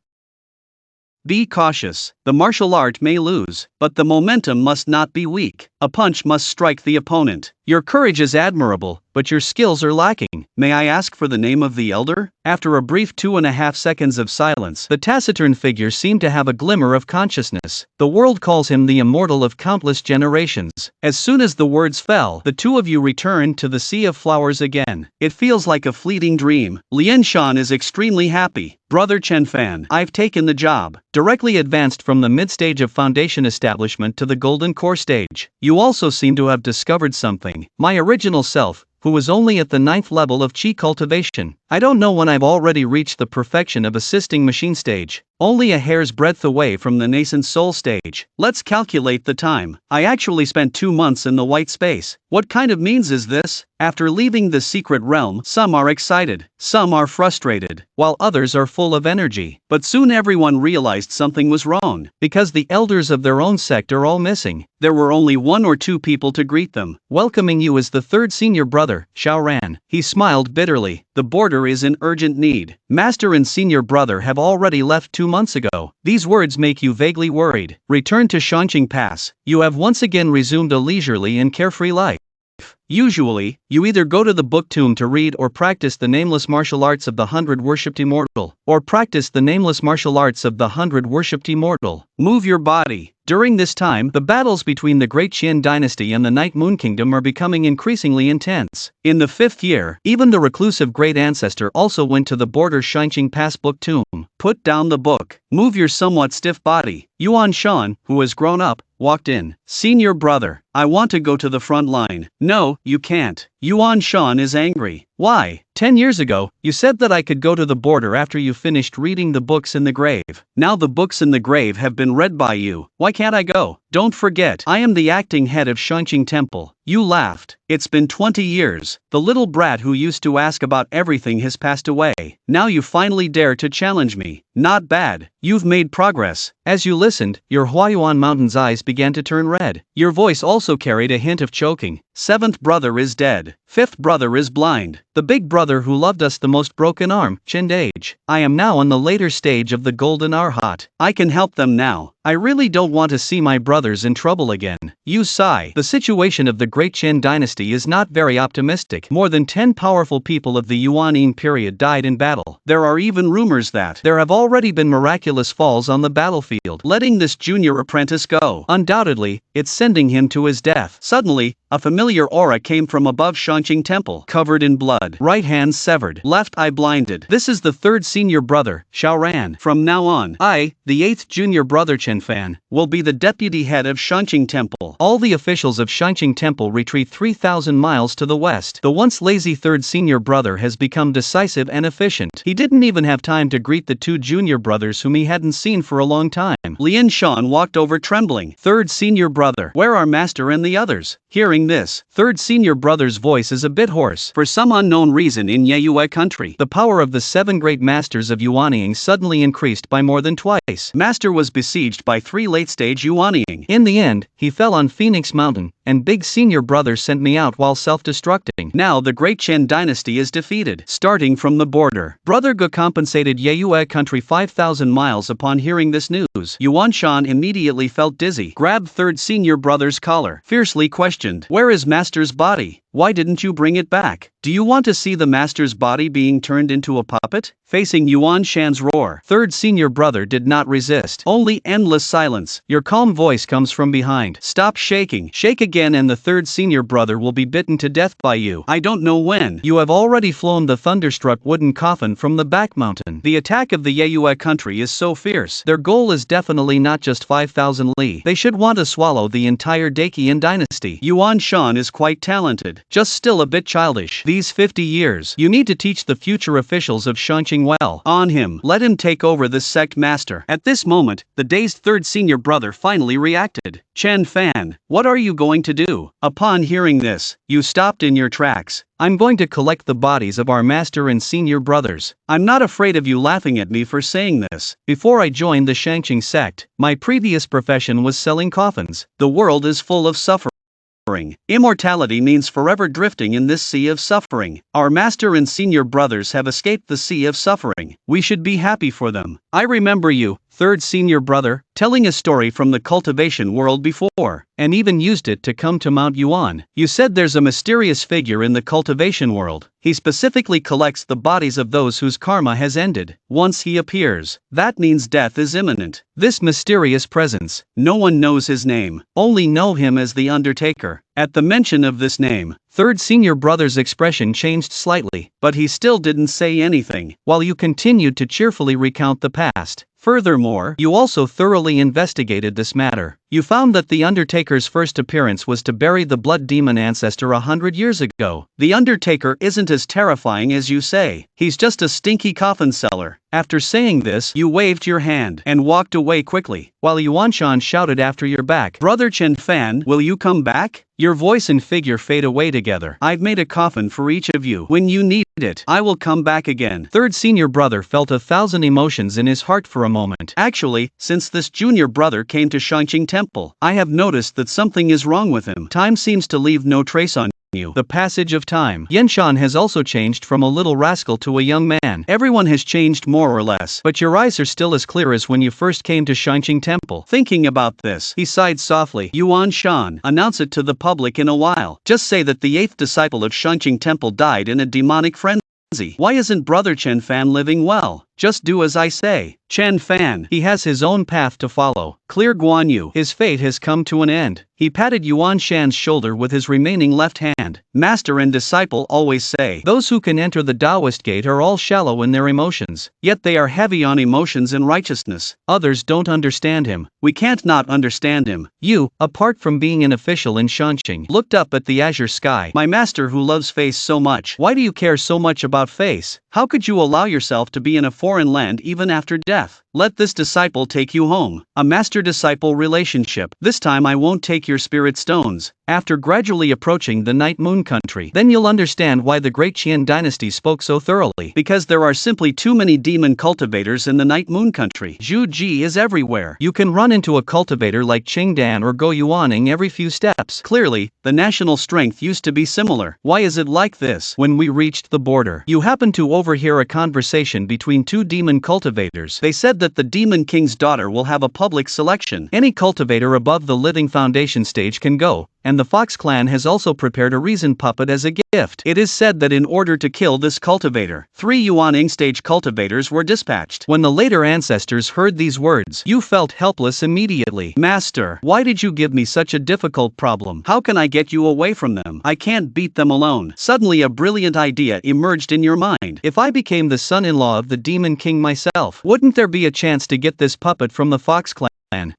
Be cautious. The martial art may lose, but the momentum must not be weak. A punch must strike the opponent. Your courage is admirable, but your skills are lacking. May I ask for the name of the elder? After a brief 2.5 seconds of silence, the taciturn figure seemed to have a glimmer of consciousness. The world calls him the immortal of countless generations. As soon as the words fell, the two of you returned to the sea of flowers again. It feels like a fleeting dream. Lien Shan is extremely happy. Brother Chen Fan, I've taken the job. Directly advanced from the mid-stage of foundation establishment to the golden core stage. You also seem to have discovered something. My original self, who was only at the 9th level of Qi cultivation. I don't know when I've already reached the perfection of assisting machine stage. Only a hair's breadth away from the nascent soul stage. Let's calculate the time. I actually spent 2 months in the white space. What kind of means is this? After leaving the secret realm, some are excited, some are frustrated, while others are full of energy. But soon everyone realized something was wrong, because the elders of their own sect are all missing. There were only 1 or 2 people to greet them. Welcoming you is the third senior brother, Xiaoran. He smiled bitterly. The border is in urgent need. Master and senior brother have already left 2 months ago. These words make you vaguely worried. Return to Shanqing Pass. You have once again resumed a leisurely and carefree life. Usually, you either go to the book tomb to read or practice the nameless martial arts of the 100 worshipped immortal, or practice the nameless martial arts of the 100 worshipped immortal. Move your body. During this time, the battles between the Great Qin dynasty and the Night Moon Kingdom are becoming increasingly intense. In the 5th year, even the reclusive great ancestor also went to the border Shanqing Pass book tomb. Put down the book. Move your somewhat stiff body. Yuan Shan, who has grown up, walked in. Senior brother, I want to go to the front line. No, you can't. Yuan Shan is angry. Why? 10 years ago, you said that I could go to the border after you finished reading the books in the grave. Now the books in the grave have been read by you. Why can't I go? Don't forget, I am the acting head of Shanqing Temple. You laughed. It's been 20 years. The little brat who used to ask about everything has passed away. Now you finally dare to challenge me. Not bad. You've made progress. As you listened, your Huayuan Mountain's eyes began to turn red. Your voice also carried a hint of choking. 7th brother is dead. 5th brother is blind. The big brother who loved us the most broken arm, Chendage. I am now on the later stage of the Golden Arhat. I can help them now. I really don't want to see my brothers in trouble again. You sigh. The situation of the Great Qin dynasty is not very optimistic. More than 10 powerful people of the Yuan period died in battle. There are even rumors that there have already been miraculous falls on the battlefield. Letting this junior apprentice go, undoubtedly, it's sending him to his death. Suddenly, a familiar aura came from above Shanqing Temple, covered in blood. Right hand severed, left eye blinded. This is the 3rd senior brother, Xiaoran. From now on, I, the 8th junior brother Chen Fan, will be the deputy head of Shanqing Temple. All the officials of Shanqing Temple retreat 3,000 miles to the west. The once lazy 3rd senior brother has become decisive and efficient. He didn't even have time to greet the 2 junior brothers whom he hadn't seen for a long time. Lien Shan walked over trembling. 3rd senior brother, where are master and the others? Hearing this, 3rd senior brother's voice is a bit hoarse. For some unknown reason in Yeyue country, the power of the 7 great masters of Yuanying suddenly increased by more than twice. Master was besieged by 3 late-stage Yuanying. In the end, he fell on Phoenix Mountain, and big senior brother sent me out while self-destructing. Now the Great Qin dynasty is defeated. Starting from the border, Brother Ge compensated Yeyue country 5,000 miles upon hearing this news. Yuan Shan immediately felt dizzy, grabbed 3rd senior brother's collar, fiercely questioned, "Where is master's body? Why didn't you bring it back? Do you want to see the master's body being turned into a puppet?" Facing Yuan Shan's roar, 3rd senior brother did not resist. Only endless silence. Your calm voice comes from behind. Stop shaking. Shake again and the 3rd senior brother will be bitten to death by you. I don't know when. You have already flown the thunderstruck wooden coffin from the back mountain. The attack of the Yeyue country is so fierce. Their goal is definitely not just 5,000 li. They should want to swallow the entire Dakian dynasty. Yuan Shan is quite talented, just still a bit childish. These 50 years, you need to teach the future officials of Shanqing well. On him. Let him take over this sect master. At this moment, the dazed 3rd senior brother finally reacted. Chen Fan, what are you going to do? Upon hearing this, you stopped in your tracks. I'm going to collect the bodies of our master and senior brothers. I'm not afraid of you laughing at me for saying this. Before I joined the Shanqing sect, my previous profession was selling coffins. The world is full of suffering. Immortality means forever drifting in this sea of suffering. Our master and senior brothers have escaped the sea of suffering. We should be happy for them. I remember you, third senior brother, telling a story from the cultivation world before, and even used it to come to Mount Yuan. You said there's a mysterious figure in the cultivation world. He specifically collects the bodies of those whose karma has ended. Once he appears, that means death is imminent. This mysterious presence, no one knows his name, only know him as the Undertaker. At the mention of this name, third senior brother's expression changed slightly, but he still didn't say anything, while you continued to cheerfully recount the past. Furthermore, you also thoroughly investigated this matter. You found that the Undertaker's first appearance was to bury the blood demon ancestor 100 years ago. The Undertaker isn't as terrifying as you say. He's just a stinky coffin seller. After saying this, you waved your hand and walked away quickly, while Yuanshan shouted after your back, "Brother Chen Fan, will you come back?" Your voice and figure fade away together. "I've made a coffin for each of you. When you need it, I will come back again." Third senior brother felt 1,000 emotions in his heart for a moment. Actually, since this junior brother came to Shangqing Temple, I have noticed that something is wrong with him. Time seems to leave no trace on you. The passage of time. Yenshan has also changed from a little rascal to a young man. Everyone has changed more or less, but your eyes are still as clear as when you first came to Shangqing Temple. Thinking about this, he sighed softly. Yuan Shan, announce it to the public in a while. Just say that the 8th disciple of Shangqing Temple died in a demonic frenzy. Why isn't Brother Chen Fan living well? Just do as I say. Chen Fan, he has his own path to follow. Clear Guan Yu, his fate has come to an end. He patted Yuan Shan's shoulder with his remaining left hand. Master and disciple always say, those who can enter the Taoist gate are all shallow in their emotions, yet they are heavy on emotions and righteousness. Others don't understand him. We can't not understand him. You, apart from being an official in Shangqing, looked up at the azure sky. My master who loves face so much. Why do you care so much about face? How could you allow yourself to be in a foreign land even after death? Let this disciple take you home. A master-disciple relationship. This time I won't take your spirit stones. After gradually approaching the Night Moon country, then you'll understand why the great Qian dynasty spoke so thoroughly. Because there are simply too many demon cultivators in the Night Moon country. Zhu Ji is everywhere. You can run into a cultivator like Qingdan or Go Yuaning every few steps. Clearly, the national strength used to be similar. Why is it like this? When we reached the border, you happened to overhear a conversation between two demon cultivators. They said that the Demon King's daughter will have a public selection. Any cultivator above the living foundation stage can go, and the Fox clan has also prepared a reason puppet as a gift. It is said that in order to kill this cultivator, 3 Yuaning stage cultivators were dispatched. When the later ancestors heard these words, you felt helpless immediately. Master, why did you give me such a difficult problem? How can I get you away from them? I can't beat them alone. Suddenly a brilliant idea emerged in your mind. If I became the son-in-law of the Demon King myself, wouldn't there be a chance to get this puppet from the Fox clan?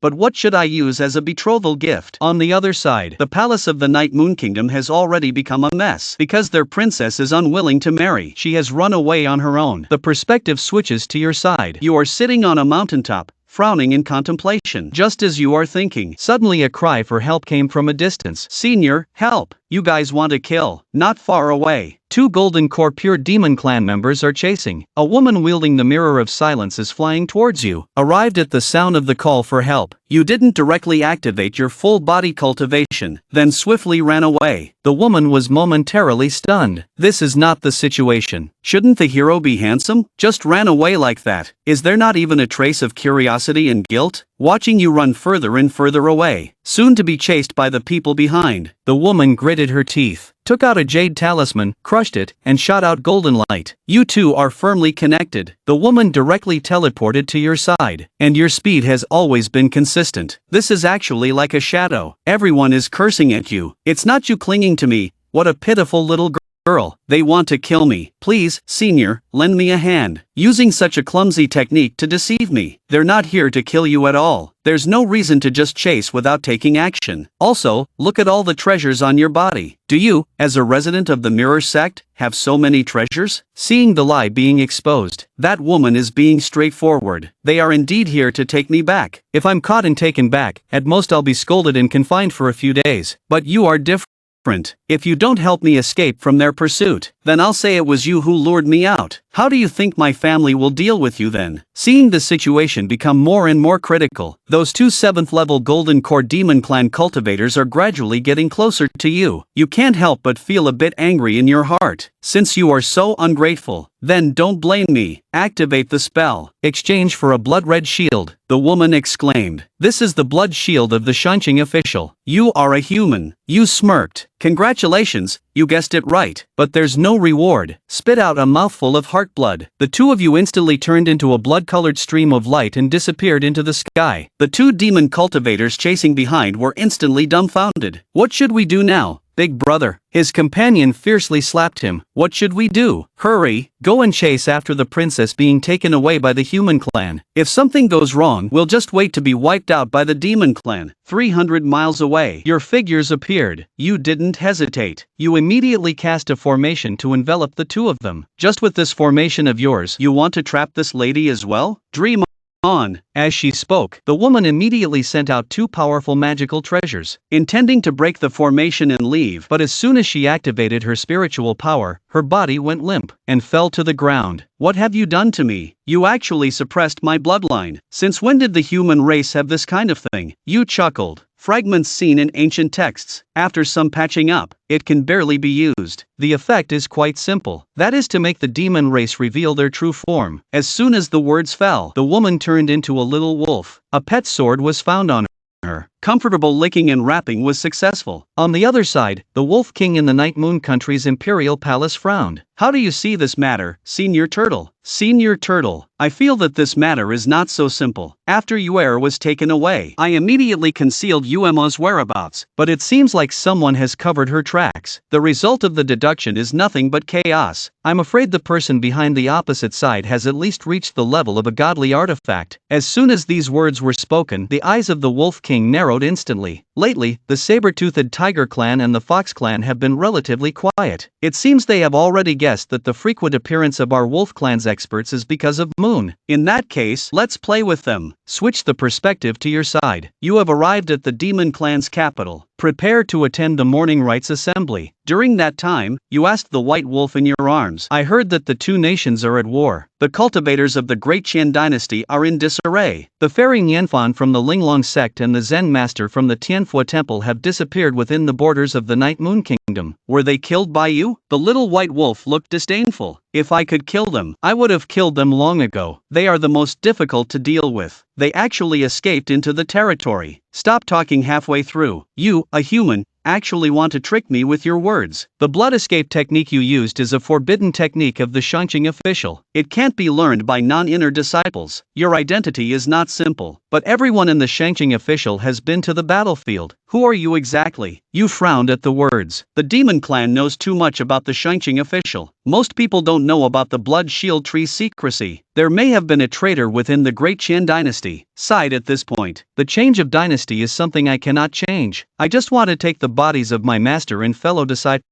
But what should I use as a betrothal gift? On the other side, the palace of the Night Moon Kingdom has already become a mess. Because their princess is unwilling to marry, she has run away on her own. The perspective switches to your side. You are sitting on a mountaintop, frowning in contemplation. Just as you are thinking, suddenly a cry for help came from a distance. Senior, help! You guys want to kill. Not far away. 2 Golden Core Pure Demon Clan members are chasing. A woman wielding the Mirror of Silence is flying towards you. Arrived at the sound of the call for help, you didn't directly activate your full body cultivation, then swiftly ran away. The woman was momentarily stunned. This is not the situation. Shouldn't the hero be handsome? Just ran away like that. Is there not even a trace of curiosity and guilt? Watching you run further and further away, soon to be chased by the people behind. The woman gritted her teeth, took out a jade talisman, crushed it, and shot out golden light. You two are firmly connected. The woman directly teleported to your side, and your speed has always been consistent. This is actually like a shadow. Everyone is cursing at you. It's not you clinging to me. What a pitiful little girl. They want to kill me. Please, senior, lend me a hand. Using such a clumsy technique to deceive me. They're not here to kill you at all. There's no reason to just chase without taking action. Also, look at all the treasures on your body. Do you, as a resident of the Mirror sect, have so many treasures? Seeing the lie being exposed, that woman is being straightforward. They are indeed here to take me back. If I'm caught and taken back, at most I'll be scolded and confined for a few days. But you are different. If you don't help me escape from their pursuit, then I'll say it was you who lured me out. How do you think my family will deal with you then? Seeing the situation become more and more critical, those two 7th level Golden Core Demon Clan cultivators are gradually getting closer to you. You can't help but feel a bit angry in your heart. Since you are so ungrateful, then don't blame me. Activate the spell. Exchange for a blood red shield, the woman exclaimed. This is the blood shield of the Shanxing official. You are a human. You smirked. Congratulations, you guessed it right. But there's no reward. Spit out a mouthful of heart blood. The two of you instantly turned into a blood-colored stream of light and disappeared into the sky. The two demon cultivators chasing behind were instantly dumbfounded. What should we do now, big brother? His companion fiercely slapped him. What should we do? Hurry, go and chase after the princess being taken away by the human clan. If something goes wrong, we'll just wait to be wiped out by the demon clan. 300 miles away, your figures appeared. You didn't hesitate. You immediately cast a formation to envelop the two of them. Just with this formation of yours, you want to trap this lady as well? Dream on. As she spoke, the woman immediately sent out two powerful magical treasures, intending to break the formation and leave. But as soon as she activated her spiritual power, her body went limp and fell to the ground. What have you done to me? You actually suppressed my bloodline. Since when did the human race have this kind of thing? You chuckled. Fragments seen in ancient texts. After some patching up, it can barely be used. The effect is quite simple. That is to make the demon race reveal their true form. As soon as the words fell, the woman turned into a little wolf. A pet sword was found on her. Comfortable licking and wrapping was successful. On the other side, the Wolf King in the Night Moon Country's imperial palace frowned. How do you see this matter, Senior Turtle? Senior Turtle, I feel that this matter is not so simple. After Yuer was taken away, I immediately concealed Uemo's whereabouts, but it seems like someone has covered her tracks. The result of the deduction is nothing but chaos. I'm afraid the person behind the opposite side has at least reached the level of a godly artifact. As soon as these words were spoken, the eyes of the Wolf King narrowed instantly. Lately, the saber-toothed Tiger Clan and the Fox Clan have been relatively quiet. It seems they have already guessed that the frequent appearance of our Wolf Clan's experts is because of Moon. In that case, let's play with them. Switch the perspective to your side. You have arrived at the Demon Clan's capital. Prepare to attend the morning rites assembly. During that time, you asked the White Wolf in your arms. I heard that the two nations are at war. The cultivators of the Great Qian dynasty are in disarray. The fairy Nianfan from the Linglong sect and the Zen master from the Tianfu temple have disappeared within the borders of the Night Moon Kingdom. Were they killed by you? The little white wolf looked disdainful. If I could kill them, I would have killed them long ago. They are the most difficult to deal with. They actually escaped into the territory. Stop talking halfway through. You, a human, actually want to trick me with your words. The blood escape technique you used is a forbidden technique of the Shanxing official. It can't be learned by non-inner disciples. Your identity is not simple, but everyone in the Shanxing official has been to the battlefield. Who are you exactly? You frowned at the words. The Demon Clan knows too much about the Shanxing official. Most people don't know about the Blood Shield Tree's secrecy. There may have been a traitor within the Great Qian dynasty. Sighed at this point. The change of dynasty is something I cannot change. I just want to take the bodies of my master and fellow disciples.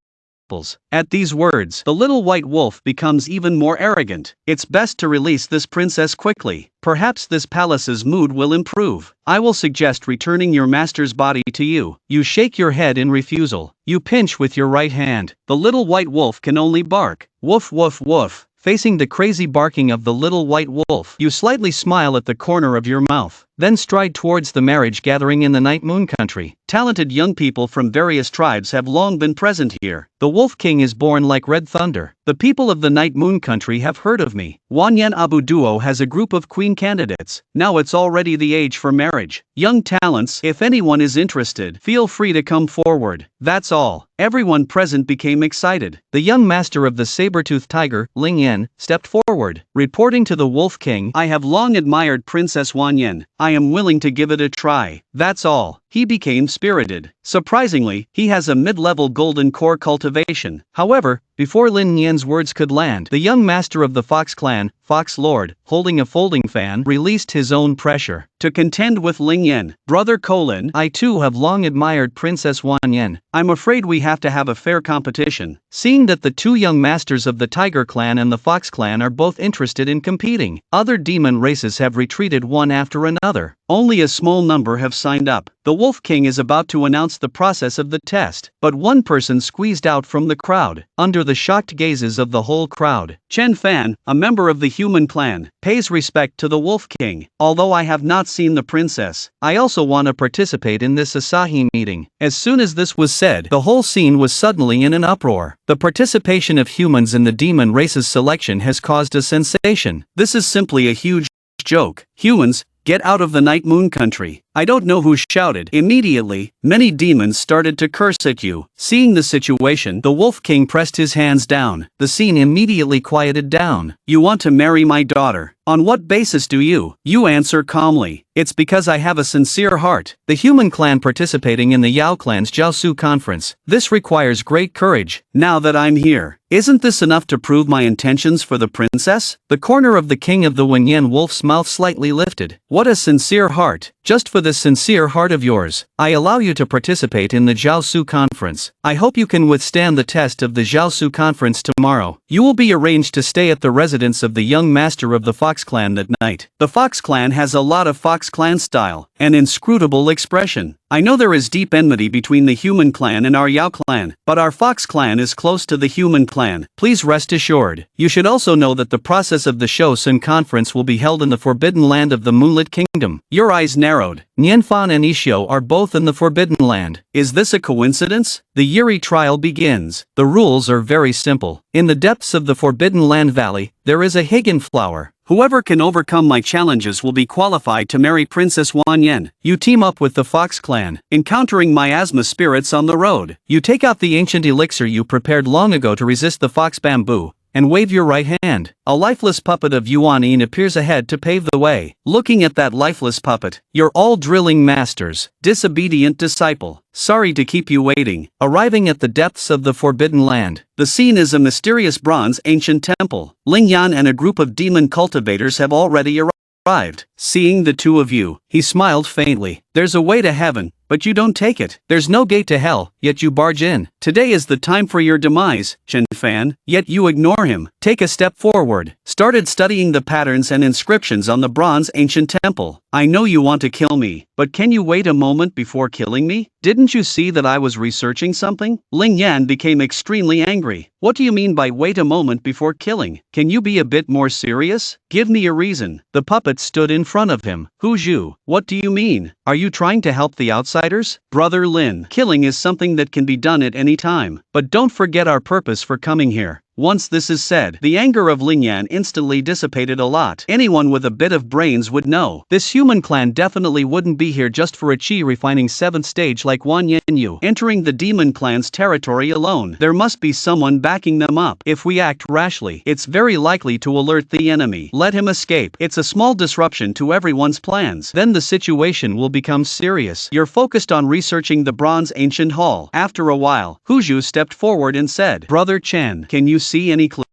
At these words, the little white wolf becomes even more arrogant. It's best to release this princess quickly. Perhaps this palace's mood will improve. I will suggest returning your master's body to you. You shake your head in refusal. You pinch with your right hand. The little white wolf can only bark. Woof woof woof. Facing the crazy barking of the little white wolf, you slightly smile at the corner of your mouth, then stride towards the marriage gathering in the Night Moon Country. Talented young people from various tribes have long been present here. The Wolf King is born like red thunder. The people of the Night Moon Country have heard of me. Wanyan Abu Duo has a group of queen candidates. Now it's already the age for marriage. Young talents, if anyone is interested, feel free to come forward. That's all. Everyone present became excited. The young master of the saber-toothed tiger, Ling Yan, stepped forward. Reporting to the Wolf King, I have long admired Princess Wanyan. I am willing to give it a try. That's all. He became spirited. Surprisingly, he has a mid-level golden core cultivation. However, before Lin Yan's words could land, the young master of the Fox Clan, Fox Lord, holding a folding fan, released his own pressure. To contend with Ling Yan, Brother Colin, I too have long admired Princess Wanyan. I'm afraid we have to have a fair competition. Seeing that the two young masters of the Tiger Clan and the Fox Clan are both interested in competing, other demon races have retreated one after another. Only a small number have signed up. The Wolf King is about to announce the process of the test, but one person squeezed out from the crowd, under the shocked gazes of the whole crowd. Chen Fan, a member of the human clan, pays respect to the Wolf King. Although I have not seen the princess, I also want to participate in this Asahi meeting. As soon as this was said, the whole scene was suddenly in an uproar. The participation of humans in the demon race's selection has caused a sensation. This is simply a huge joke. Humans, get out of the Night Moon country. I don't know who shouted. Immediately, many demons started to curse at you. Seeing the situation, the Wolf King pressed his hands down. The scene immediately quieted down. You want to marry my daughter? On what basis do you? You answer calmly. It's because I have a sincere heart. The human clan participating in the Yao clan's Jiaosu conference. This requires great courage. Now that I'm here, isn't this enough to prove my intentions for the princess? The corner of the king of the Wenyan wolf's mouth slightly lifted. What a sincere heart. Just for this sincere heart of yours, I allow you to participate in the Jiaosu conference. I hope you can withstand the test of the Jiaosu conference tomorrow. You will be arranged to stay at the residence of the young master of the Fox clan that night. The Fox clan has a lot of Fox clan style, an inscrutable expression. I know there is deep enmity between the human clan and our Yao clan, but our Fox clan is close to the human clan. Please rest assured. You should also know that the process of the Shosun conference will be held in the forbidden land of the Moonlit Kingdom. Your eyes narrowed. Nianfan and Ishio are both in the forbidden land. Is this a coincidence? The Yuri trial begins. The rules are very simple. In the depths of the forbidden land valley, there is a Higan flower. Whoever can overcome my challenges will be qualified to marry Princess Wan Yen. You team up with the Fox clan, encountering miasma spirits on the road. You take out the ancient elixir you prepared long ago to resist the fox bamboo, and wave your right hand. A lifeless puppet of Yuan Yin appears ahead to pave the way. Looking at that lifeless puppet, you're all drilling masters, disobedient disciple. Sorry to keep you waiting. Arriving at the depths of the forbidden land, the scene is a mysterious bronze ancient temple. Ling Yan and a group of demon cultivators have already arrived. Seeing the two of you, he smiled faintly. There's a way to heaven, but you don't take it. There's no gate to hell, yet you barge in. Today is the time for your demise, Chen Fan, yet you ignore him. Take a step forward. Started studying the patterns and inscriptions on the bronze ancient temple. I know you want to kill me, but can you wait a moment before killing me? Didn't you see that I was researching something? Ling Yan became extremely angry. What do you mean by wait a moment before killing? Can you be a bit more serious? Give me a reason. The puppet stood in front of him. Who's you? What do you mean? Are you trying to help the outsiders? Brother Lin, killing is something that can be done at any time. But don't forget our purpose for coming here. Once this is said, the anger of Ling Yan instantly dissipated a lot. Anyone with a bit of brains would know. This human clan definitely wouldn't be here just for a chi refining 7th stage like Wan Yanyu entering the demon clan's territory alone. There must be someone backing them up. If we act rashly, it's very likely to alert the enemy. Let him escape. It's a small disruption to everyone's plans. Then the situation will become serious. You're focused on researching the bronze ancient hall. After a while, Huzhu stepped forward and said, Brother Chen, can you see any clues?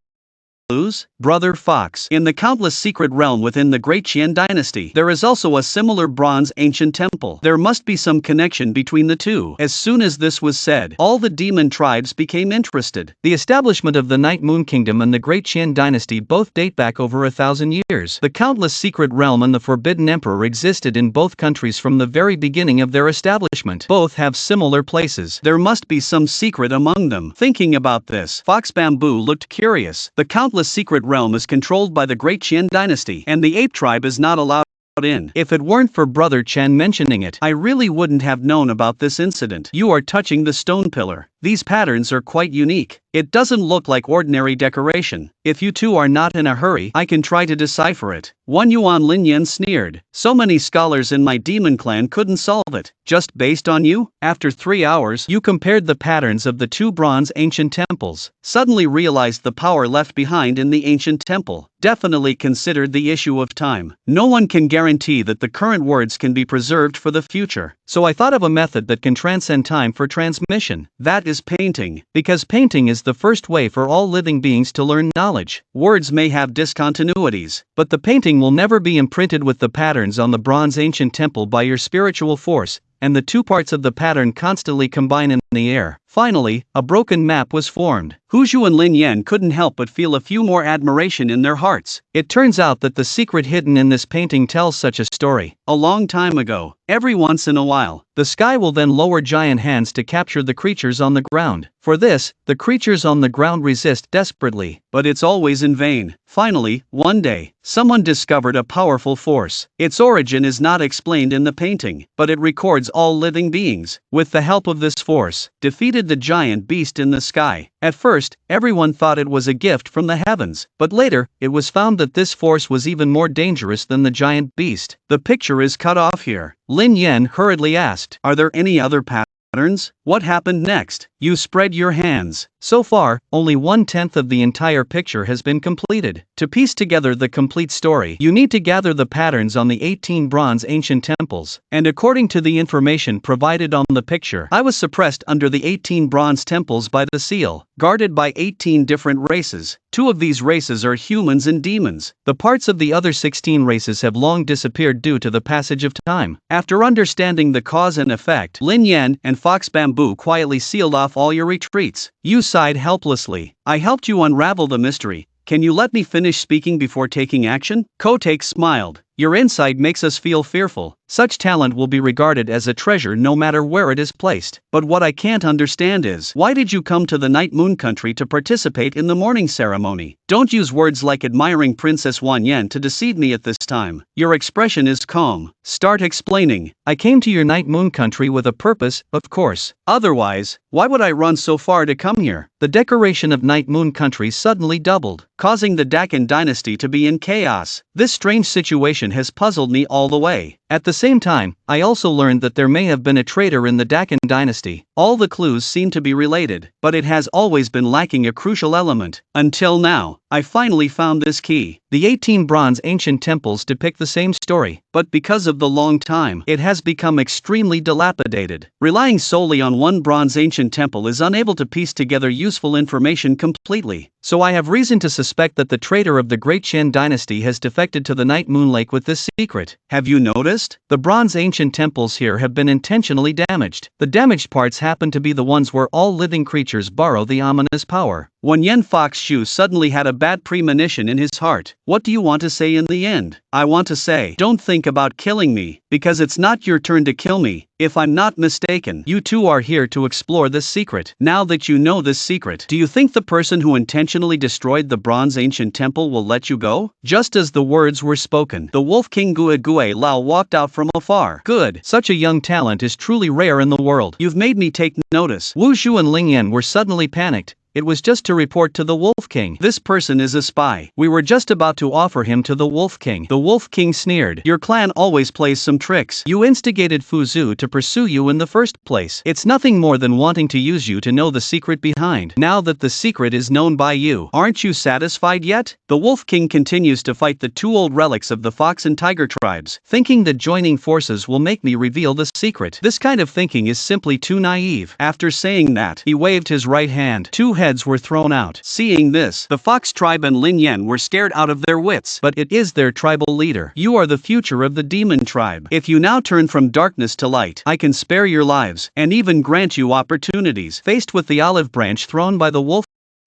Brother Fox. In the countless secret realm within the Great Qian dynasty, there is also a similar bronze ancient temple. There must be some connection between the two. As soon as this was said, all the demon tribes became interested. The establishment of the Night Moon Kingdom and the Great Qian dynasty both date back over 1,000 years. The countless secret realm and the Forbidden Emperor existed in both countries from the very beginning of their establishment. Both have similar places. There must be some secret among them. Thinking about this, Fox Bamboo looked curious. The countless secret realm is controlled by the Great Qian dynasty, and the ape tribe is not allowed in. If it weren't for Brother Chen mentioning it, I really wouldn't have known about this incident. You are touching the stone pillar. These patterns are quite unique. It doesn't look like ordinary decoration. If you two are not in a hurry, I can try to decipher it. One Yuan Lin Yan sneered. So many scholars in my demon clan couldn't solve it. Just based on you? After 3 hours, you compared the patterns of the two bronze ancient temples. Suddenly realized the power left behind in the ancient temple. Definitely considered the issue of time. No one can guarantee that the current words can be preserved for the future. So I thought of a method that can transcend time for transmission. That is painting. Because painting is the first way for all living beings to learn knowledge. Words may have discontinuities, but the painting will never be imprinted with the patterns on the bronze ancient temple by your spiritual force, and the two parts of the pattern constantly combine in the air. Finally, a broken map was formed. Hu Zhu and Lin Yan couldn't help but feel a few more admiration in their hearts. It turns out that the secret hidden in this painting tells such a story. A long time ago, every once in a while, the sky will then lower giant hands to capture the creatures on the ground. For this, the creatures on the ground resist desperately, but it's always in vain. Finally, one day, someone discovered a powerful force. Its origin is not explained in the painting, but it records all living beings, with the help of this force, defeated the giant beast in the sky. At first, everyone thought it was a gift from the heavens, but later, it was found that this force was even more dangerous than the giant beast. The picture is cut off here. Lin Yan hurriedly asked, "Are there any other patterns? What happened next?" You spread your hands. So far, only 1/10 of the entire picture has been completed. To piece together the complete story, you need to gather the patterns on the 18 bronze ancient temples, and according to the information provided on the picture, I was suppressed under the 18 bronze temples by the seal, guarded by 18 different races. 2 of these races are humans and demons. The parts of the other 16 races have long disappeared due to the passage of time. After understanding the cause and effect, Lin Yan and Fox Bamboo quietly sealed off all your retreats. You sighed helplessly. I helped you unravel the mystery. Can you let me finish speaking before taking action? Kotek smiled. Your insight makes us feel fearful. Such talent will be regarded as a treasure no matter where it is placed. But what I can't understand is, why did you come to the Night Moon country to participate in the morning ceremony? Don't use words like admiring Princess Wan Yen to deceive me at this time. Your expression is calm. Start explaining. I came to your Night Moon country with a purpose, of course. Otherwise, why would I run so far to come here? The decoration of Night Moon country suddenly doubled, causing the Dakin dynasty to be in chaos. This strange situation has puzzled me all the way. At the same time, I also learned that there may have been a traitor in the Dakin dynasty. All the clues seem to be related, but it has always been lacking a crucial element. Until now, I finally found this key. The 18 bronze ancient temples depict the same story, but because of the long time, it has become extremely dilapidated. Relying solely on one bronze ancient temple is unable to piece together useful information completely. So I have reason to suspect that the traitor of the Great Shen dynasty has defected to the Night Moon Lake with this secret. Have you noticed? The bronze ancient temples here have been intentionally damaged. The damaged parts happen to be the ones where all living creatures borrow the ominous power. When Yen Fox Shu suddenly had a bad premonition in his heart. What do you want to say in the end? I want to say, don't think about killing me, because it's not your turn to kill me. If I'm not mistaken, you two are here to explore this secret. Now that you know this secret, do you think the person who intentionally destroyed the bronze ancient temple will let you go? Just as the words were spoken, the Wolf King Gue Gue Lao walked out from afar. Good. Such a young talent is truly rare in the world. You've made me take notice. Wu Zhu and Ling Yan were suddenly panicked. It was just to report to the Wolf King. This person is a spy. We were just about to offer him to the Wolf King. The Wolf King sneered. Your clan always plays some tricks. You instigated Fu Zhu to pursue you in the first place. It's nothing more than wanting to use you to know the secret behind. Now that the secret is known by you, aren't you satisfied yet? The Wolf King continues to fight the 2 old relics of the Fox and Tiger tribes, thinking that joining forces will make me reveal the secret. This kind of thinking is simply too naive. After saying that, he waved his right hand. 2 heads were thrown out. Seeing this, the Fox tribe and Lin Yan were scared out of their wits. But it is their tribal leader. You are the future of the demon tribe. If you now turn from darkness to light, I can spare your lives, and even grant you opportunities. Faced with the olive branch thrown by the Wolf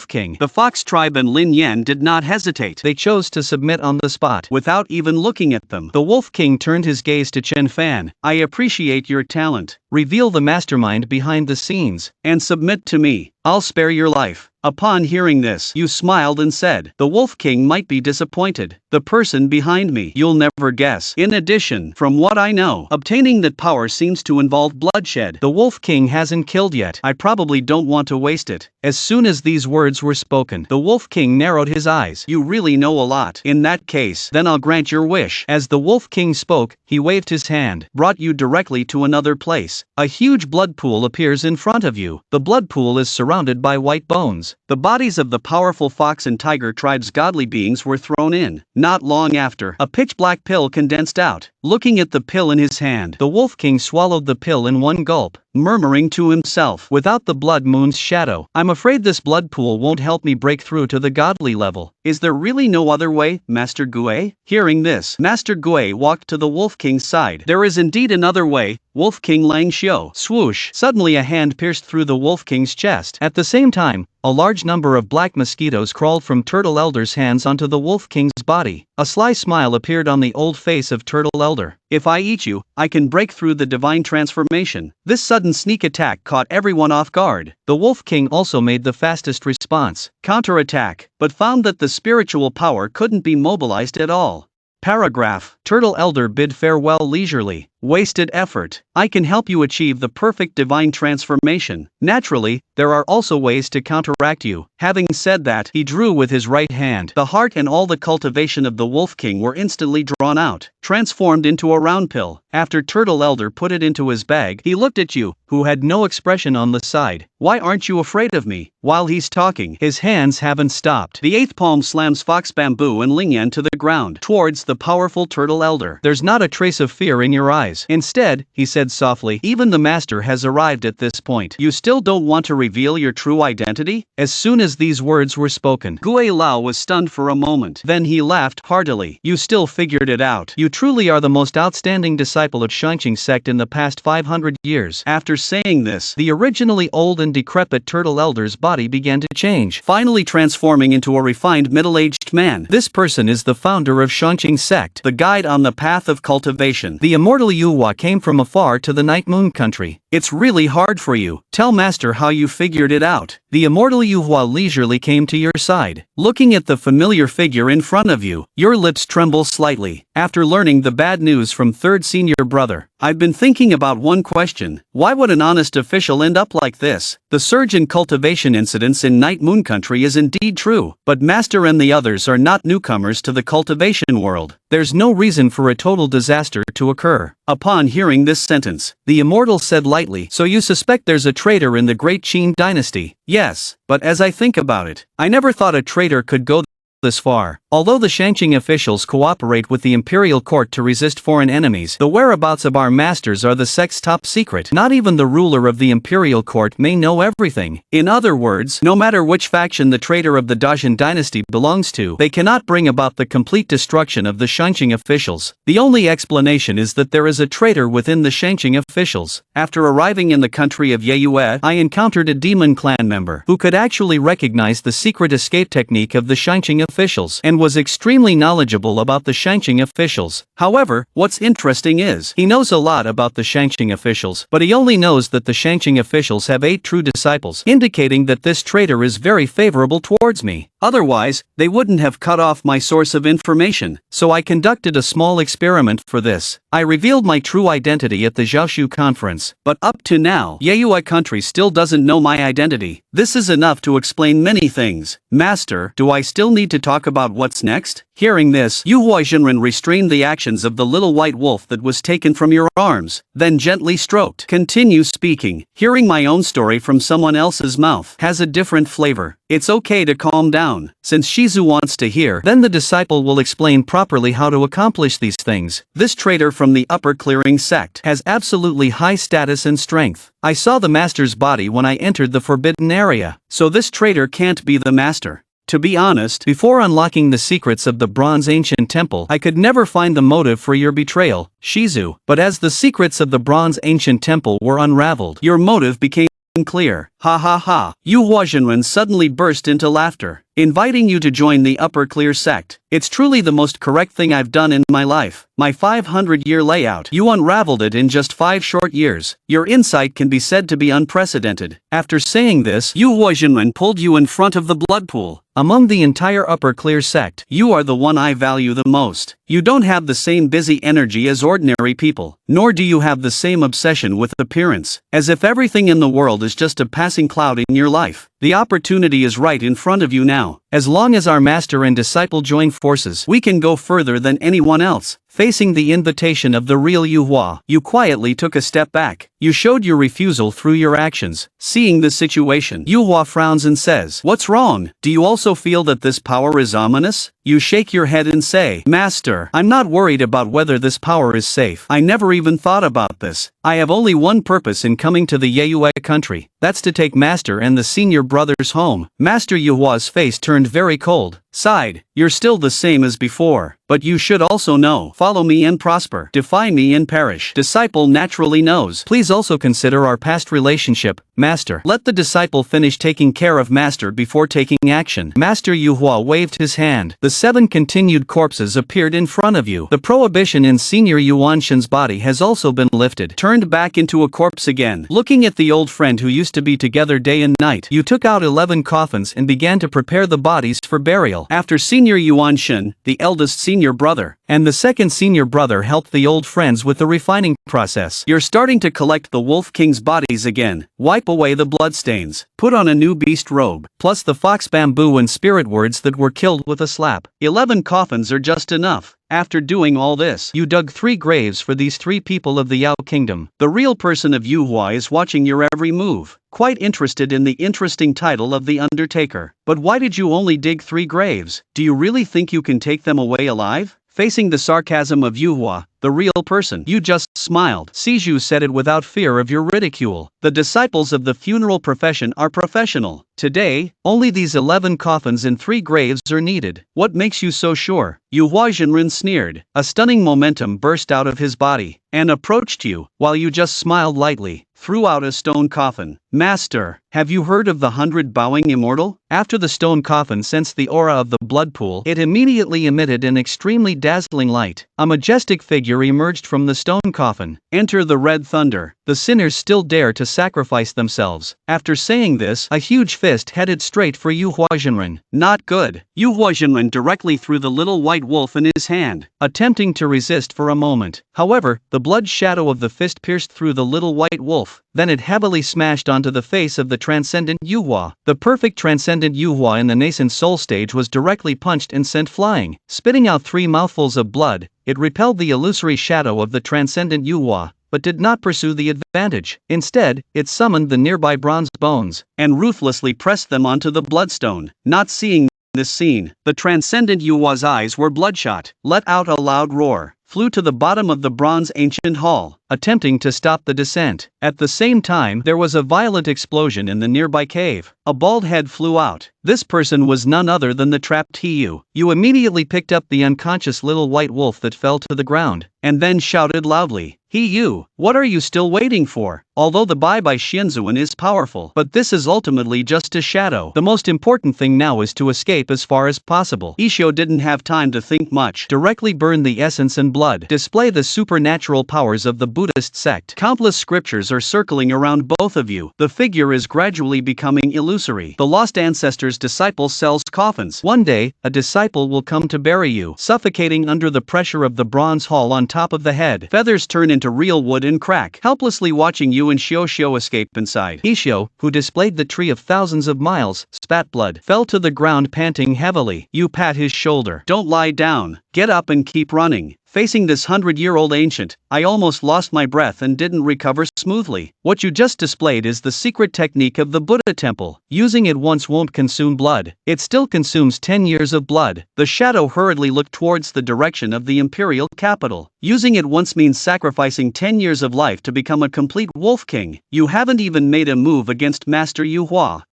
King, the Fox tribe and Lin Yan did not hesitate. They chose to submit on the spot, without even looking at them. The Wolf King turned his gaze to Chen Fan. I appreciate your talent. Reveal the mastermind behind the scenes, and submit to me. I'll spare your life. Upon hearing this, you smiled and said, the Wolf King might be disappointed. The person behind me, you'll never guess. In addition, from what I know, obtaining that power seems to involve bloodshed. The Wolf King hasn't killed yet. I probably don't want to waste it. As soon as these words were spoken, the Wolf King narrowed his eyes. You really know a lot. In that case, then I'll grant your wish. As the Wolf King spoke, he waved his hand, brought you directly to another place. A huge blood pool appears in front of you. The blood pool is surrounded by white bones. The bodies of the powerful Fox and Tiger tribe's godly beings were thrown in. Not long after, a pitch-black pill condensed out. looking at the pill in his hand. The Wolf King swallowed the pill in one gulp, murmuring to himself, "Without the Blood Moon's shadow, I'm afraid this blood pool won't help me break through to the godly level. Is there really no other way, Master Gue?" Hearing this, Master Gue walked to the Wolf King's side. "There is indeed another way, Wolf King Lang Xiu." Swoosh! Suddenly a hand pierced through the Wolf King's chest. At the same time, a large number of black mosquitoes crawled from Turtle Elder's hands onto the Wolf King's body. A sly smile appeared on the old face of Turtle Elder. "If I eat you, I can break through the divine transformation." This sudden sneak attack caught everyone off guard. The Wolf King also made the fastest response, counterattack, but found that the spiritual power couldn't be mobilized at all. Paragraph. Turtle Elder bid farewell leisurely. Wasted effort. I can help you achieve the perfect divine transformation. Naturally, there are also ways to counteract you. Having said that, he drew with his right hand. The heart and all the cultivation of the Wolf King were instantly drawn out, transformed into a round pill. After Turtle Elder put it into his bag, he looked at you, who had no expression on the side. "Why aren't you afraid of me?" While he's talking, his hands haven't stopped. The eighth palm slams Fox Bamboo and Lingyan to the ground, towards the powerful Turtle Elder. "There's not a trace of fear in your eyes. Instead," he said softly, "even the master has arrived at this point. You still don't want to reveal your true identity?" As soon as these words were spoken, Gue Lao was stunned for a moment. Then he laughed heartily. "You still figured it out. You truly are the most outstanding disciple of Shangqing sect in the past 500 years. After saying this, the originally old and decrepit Turtle Elder's body began to change, finally transforming into a refined middle-aged man. This person is the founder of Shangqing sect, the guide on the path of cultivation. The immortal Yuhua came from afar to the Night Moon country. It's really hard for you. Tell master how you figured it out." The immortal Yuhua leisurely came to your side. Looking at the familiar figure in front of you, your lips tremble slightly. "After learning the bad news from third senior brother, I've been thinking about one question. Why would an honest official end up like this? The surge in cultivation incidents in Night Moon country is indeed true, but master and the others are not newcomers to the cultivation world. There's no reason for a total disaster to occur." Upon hearing this sentence, the immortal said lightly, "So you suspect there's a traitor in the Great Qin dynasty?" "Yes, but as I think about it, I never thought a traitor could go this far. Although the Shangqing officials cooperate with the imperial court to resist foreign enemies, the whereabouts of our masters are the sect's top secret. Not even the ruler of the imperial court may know everything. In other words, no matter which faction the traitor of the Dajin dynasty belongs to, they cannot bring about the complete destruction of the Shangqing officials. The only explanation is that there is a traitor within the Shangqing officials. After arriving in the country of Yeyue, I encountered a demon clan member who could actually recognize the secret escape technique of the Shangqing officials and was extremely knowledgeable about the Shangqing officials. However, what's interesting is, he knows a lot about the Shangqing officials, but he only knows that the Shangqing officials have 8 true disciples, indicating that this traitor is very favorable towards me. Otherwise, they wouldn't have cut off my source of information, so I conducted a small experiment for this. I revealed my true identity at the Zhaoshu conference, but up to now, Yeyue country still doesn't know my identity. This is enough to explain many things. Master, do I still need to talk about what's next? Hearing this, Yu Huaizhenren restrained the actions of the little white wolf that was taken from your arms, then gently stroked. Continue speaking. Hearing my own story from someone else's mouth has a different flavor. It's okay to calm down. Since Shizu wants to hear, then the disciple will explain properly how to accomplish these things. This traitor from the upper clearing sect has absolutely high status and strength. I saw the master's body when I entered the forbidden area, so this traitor can't be the master. To be honest, before unlocking the secrets of the Bronze Ancient Temple, I could never find the motive for your betrayal, Shizu. But as the secrets of the Bronze Ancient Temple were unraveled, your motive became clear. Ha ha ha. Yu Huaizhenren suddenly burst into laughter. Inviting you to join the Upper Clear sect. It's truly the most correct thing I've done in my life. My 500-year layout, you unraveled it in just 5 short years. Your insight can be said to be unprecedented. After saying this, Yu Huaizhenren pulled you in front of the blood pool. Among the entire Upper Clear sect, you are the one I value the most. You don't have the same busy energy as ordinary people, nor do you have the same obsession with appearance, as if everything in the world is just a passing cloud in your life. The opportunity is right in front of you now. As long as our master and disciple join forces, we can go further than anyone else. facing the invitation of the real Yu Hua. You quietly took a step back. You showed your refusal through your actions. Seeing this situation, Yu Hua frowns and says, "What's wrong? Do you also feel that this power is ominous?" You shake your head and say, "Master, I'm not worried about whether this power is safe. I never even thought about this. I have only one purpose in coming to the Yeyue country. That's to take Master and the senior brothers home." Master Yu Hua's face turned very cold. Sighed, "You're still the same as before. But you should also know, follow me and prosper, defy me and perish." Disciple naturally knows. "Please also consider our past relationship, Master." Let the disciple finish taking care of Master before taking action. Master Yu Hua waved his hand. The 7 continued corpses appeared in front of you. The prohibition in Senior Yuanshan's body has also been lifted. Turned back into a corpse again. Looking at the old friend who used to be together day and night, you took out 11 coffins and began to prepare the bodies for burial. After Senior Yuanshan, the eldest senior brother, and the second senior brother helped the old friends with the refining process. You're starting to collect the Wolf King's bodies again. Wipe away the bloodstains. Put on a new beast robe, plus the fox bamboo and spirit words that were killed with a slap. 11 coffins are just enough. After doing all this, you dug 3 graves for these 3 people of the Yao Kingdom. The real person of Yu Hua is watching your every move, quite interested in the interesting title of the Undertaker. But why did you only dig 3 graves? Do you really think you can take them away alive? Facing the sarcasm of Yu Hua, the real person, you just smiled. Siju said it without fear of your ridicule. The disciples of the funeral profession are professional. Today, only these 11 coffins and 3 graves are needed. What makes you so sure? Yu Hua Jinren sneered. A stunning momentum burst out of his body, and approached you, while you just smiled lightly, threw out a stone coffin. "Master, have you heard of the 100 Bowing Immortal?" After the stone coffin sensed the aura of the blood pool, it immediately emitted an extremely dazzling light. A majestic figure emerged from the stone coffin. "Enter the Red Thunder. The sinners still dare to sacrifice themselves." After saying this, a huge fist headed straight for Yu Hua Jinren. Not good. Yu Hua Jinren directly threw the little white wolf in his hand, attempting to resist for a moment. However, the blood shadow of the fist pierced through the little white wolf. Then it heavily smashed onto the face of the transcendent Yu Hua. The perfect transcendent Yu Hua in the nascent soul stage was directly punched and sent flying. Spitting out 3 mouthfuls of blood, it repelled the illusory shadow of the transcendent Yu Hua, but did not pursue the advantage. Instead, it summoned the nearby bronze bones, and ruthlessly pressed them onto the bloodstone. Not seeing this scene, the transcendent Yu Hua's eyes were bloodshot, let out a loud roar, flew to the bottom of the bronze ancient hall, attempting to stop the descent. At the same time, there was a violent explosion in the nearby cave. A bald head flew out. This person was none other than the trapped Hiyu. You immediately picked up the unconscious little white wolf that fell to the ground, and then shouted loudly, "Hiyu, what are you still waiting for?" Although the Bai Bai Xianzuan is powerful, but this is ultimately just a shadow. The most important thing now is to escape as far as possible. Isho didn't have time to think much. Directly burn the essence and blood. Display the supernatural powers of the Buddhist sect. Countless scriptures are circling around both of you. The figure is gradually becoming illusory. The lost ancestor's disciple sells coffins. One day, a disciple will come to bury you, suffocating under the pressure of the bronze hall on top of the head. Feathers turn into real wood and crack. Helplessly watching you and Shio escape inside. Isho, who displayed the tree of thousands of miles, spat blood, fell to the ground panting heavily. You pat his shoulder. "Don't lie down. Get up and keep running." Facing this 100-year-old ancient, I almost lost my breath and didn't recover smoothly. What you just displayed is the secret technique of the Buddha temple. Using it once won't consume blood. It still consumes 10 years of blood. The shadow hurriedly looked towards the direction of the imperial capital. Using it once means sacrificing 10 years of life to become a complete wolf king. You haven't even made a move against Master Yu Hua.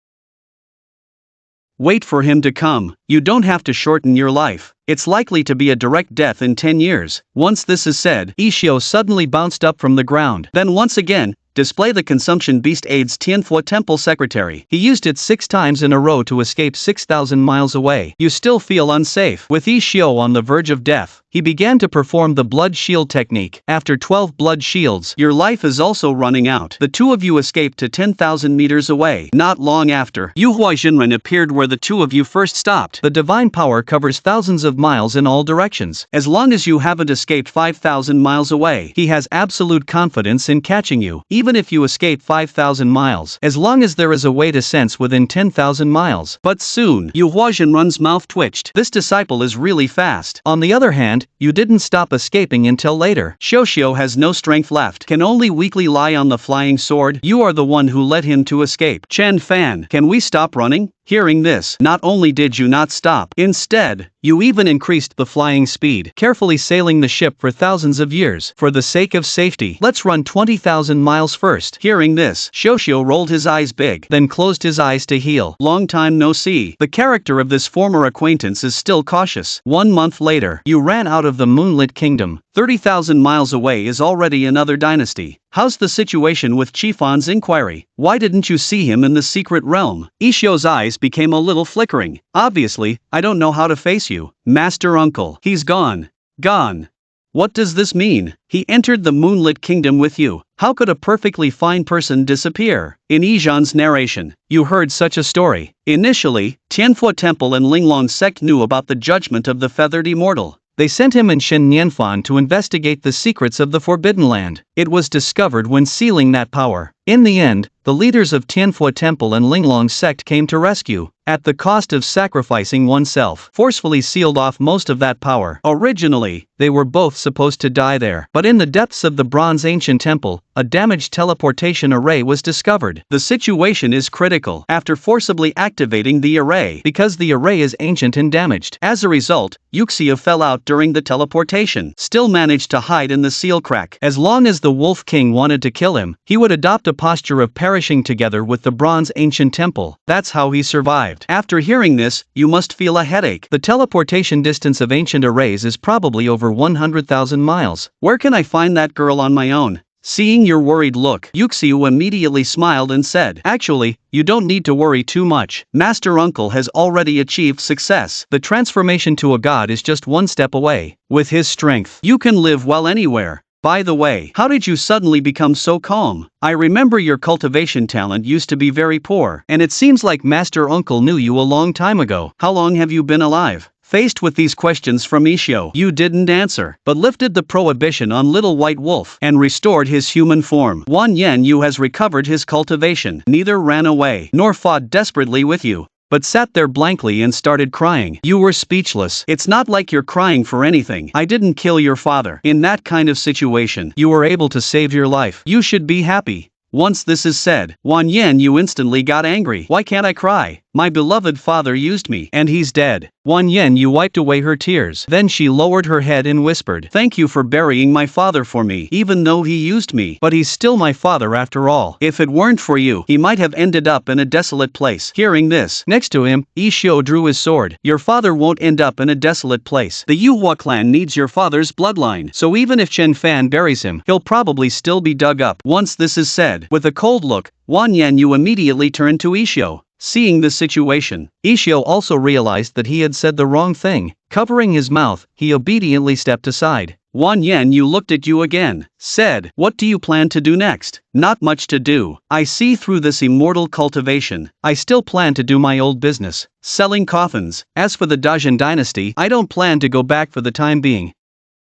Wait for him to come. You don't have to shorten your life. It's likely to be a direct death in 10 years. Once this is said, Ishio suddenly bounced up from the ground. Then once again, display the consumption beast aids Tianhua temple secretary. He used it 6 times in a row to escape 6,000 miles away. You still feel unsafe. With Ishio on the verge of death, he began to perform the blood shield technique. After 12 blood shields, your life is also running out. The two of you escaped to 10,000 meters away. Not long after, Yu Hua Jinren appeared where the two of you first stopped. The divine power covers thousands of miles in all directions. As long as you haven't escaped 5,000 miles away, he has absolute confidence in catching you. Even if you escape 5,000 miles, as long as there is a way to sense within 10,000 miles. But soon, Yu Hua Jinren's mouth twitched. This disciple is really fast. On the other hand, point, you didn't stop escaping until later. Shoshio has no strength left, can only weakly lie on the flying sword. You are the one who led him to escape. Chen Fan, can we stop running? Hearing this, not only did you not stop, instead, you even increased the flying speed, carefully sailing the ship for thousands of years. For the sake of safety, let's run 20,000 miles first. Hearing this, Shoshio rolled his eyes big, then closed his eyes to heal. Long time no see. The character of this former acquaintance is still cautious. 1 month later, you ran out of the Moonlit Kingdom. 30,000 miles away is already another dynasty. How's the situation with Chifon's inquiry? Why didn't you see him in the secret realm? Ishio's eyes became a little flickering. Obviously, I don't know how to face you. Master Uncle. He's gone. Gone. What does this mean? He entered the Moonlit Kingdom with you. How could a perfectly fine person disappear? In Ijan's narration, you heard such a story. Initially, Tianfu Temple and Linglong sect knew about the judgment of the feathered immortal. They sent him and Shen Nianfan to investigate the secrets of the Forbidden Land. It was discovered when sealing that power. In the end, the leaders of Tianfu Temple and Linglong sect came to rescue, at the cost of sacrificing oneself, forcefully sealed off most of that power. Originally, they were both supposed to die there. But in the depths of the Bronze Ancient Temple, a damaged teleportation array was discovered. The situation is critical. After forcibly activating the array, because the array is ancient and damaged. As a result, Yuxia fell out during the teleportation, still managed to hide in the seal crack. As long as the Wolf King wanted to kill him, he would adopt a posture of perishing together with the Bronze Ancient Temple. That's how he survived. After hearing this, you must feel a headache. The teleportation distance of ancient arrays is probably over 100,000 miles. Where can I find that girl on my own? Seeing your worried look, Yuxiu immediately smiled and said, actually, you don't need to worry too much. Master Uncle has already achieved success. The transformation to a god is just one step away. With his strength, you can live well anywhere. By the way, how did you suddenly become so calm? I remember your cultivation talent used to be very poor, and it seems like Master Uncle knew you a long time ago. How long have you been alive? Faced with these questions from Ishio, you didn't answer, but lifted the prohibition on Little White Wolf and restored his human form. Wan Yen Yu has recovered his cultivation, neither ran away, nor fought desperately with you, but sat there blankly and started crying. You were speechless. It's not like you're crying for anything. I didn't kill your father. In that kind of situation, you were able to save your life. You should be happy. Once this is said, Wan Yen Yu instantly got angry. Why can't I cry? My beloved father used me, and he's dead. Wan Yen Yu wiped away her tears. Then she lowered her head and whispered, thank you for burying my father for me. Even though he used me, but he's still my father after all. If it weren't for you, he might have ended up in a desolate place. Hearing this, next to him, Ishio drew his sword. Your father won't end up in a desolate place. The Yuhua clan needs your father's bloodline, so even if Chen Fan buries him, he'll probably still be dug up. Once this is said, with a cold look, Wan Yen Yu immediately turned to Ishio. Seeing the situation, Ishio also realized that he had said the wrong thing. Covering his mouth, he obediently stepped aside. Wan Yen Yu looked at you again, said, what do you plan to do next? Not much to do. I see through this immortal cultivation. I still plan to do my old business, selling coffins. As for the Dajin dynasty, I don't plan to go back for the time being.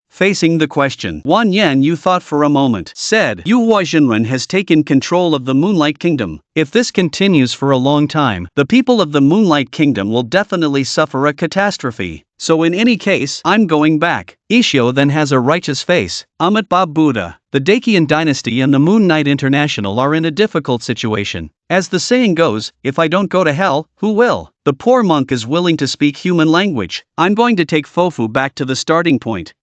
Facing the question, Wan Yen Yu thought for a moment, said, Yuhua Jinren has taken control of the Moonlight Kingdom. If this continues for a long time, the people of the Moonlight Kingdom will definitely suffer a catastrophe. So in any case, I'm going back. Ishio then has a righteous face. Amitabha Buddha. The Dakian dynasty and the Moon Knight International are in a difficult situation. As the saying goes, if I don't go to hell, who will? The poor monk is willing to speak human language. I'm going to take Fofu back to the starting point.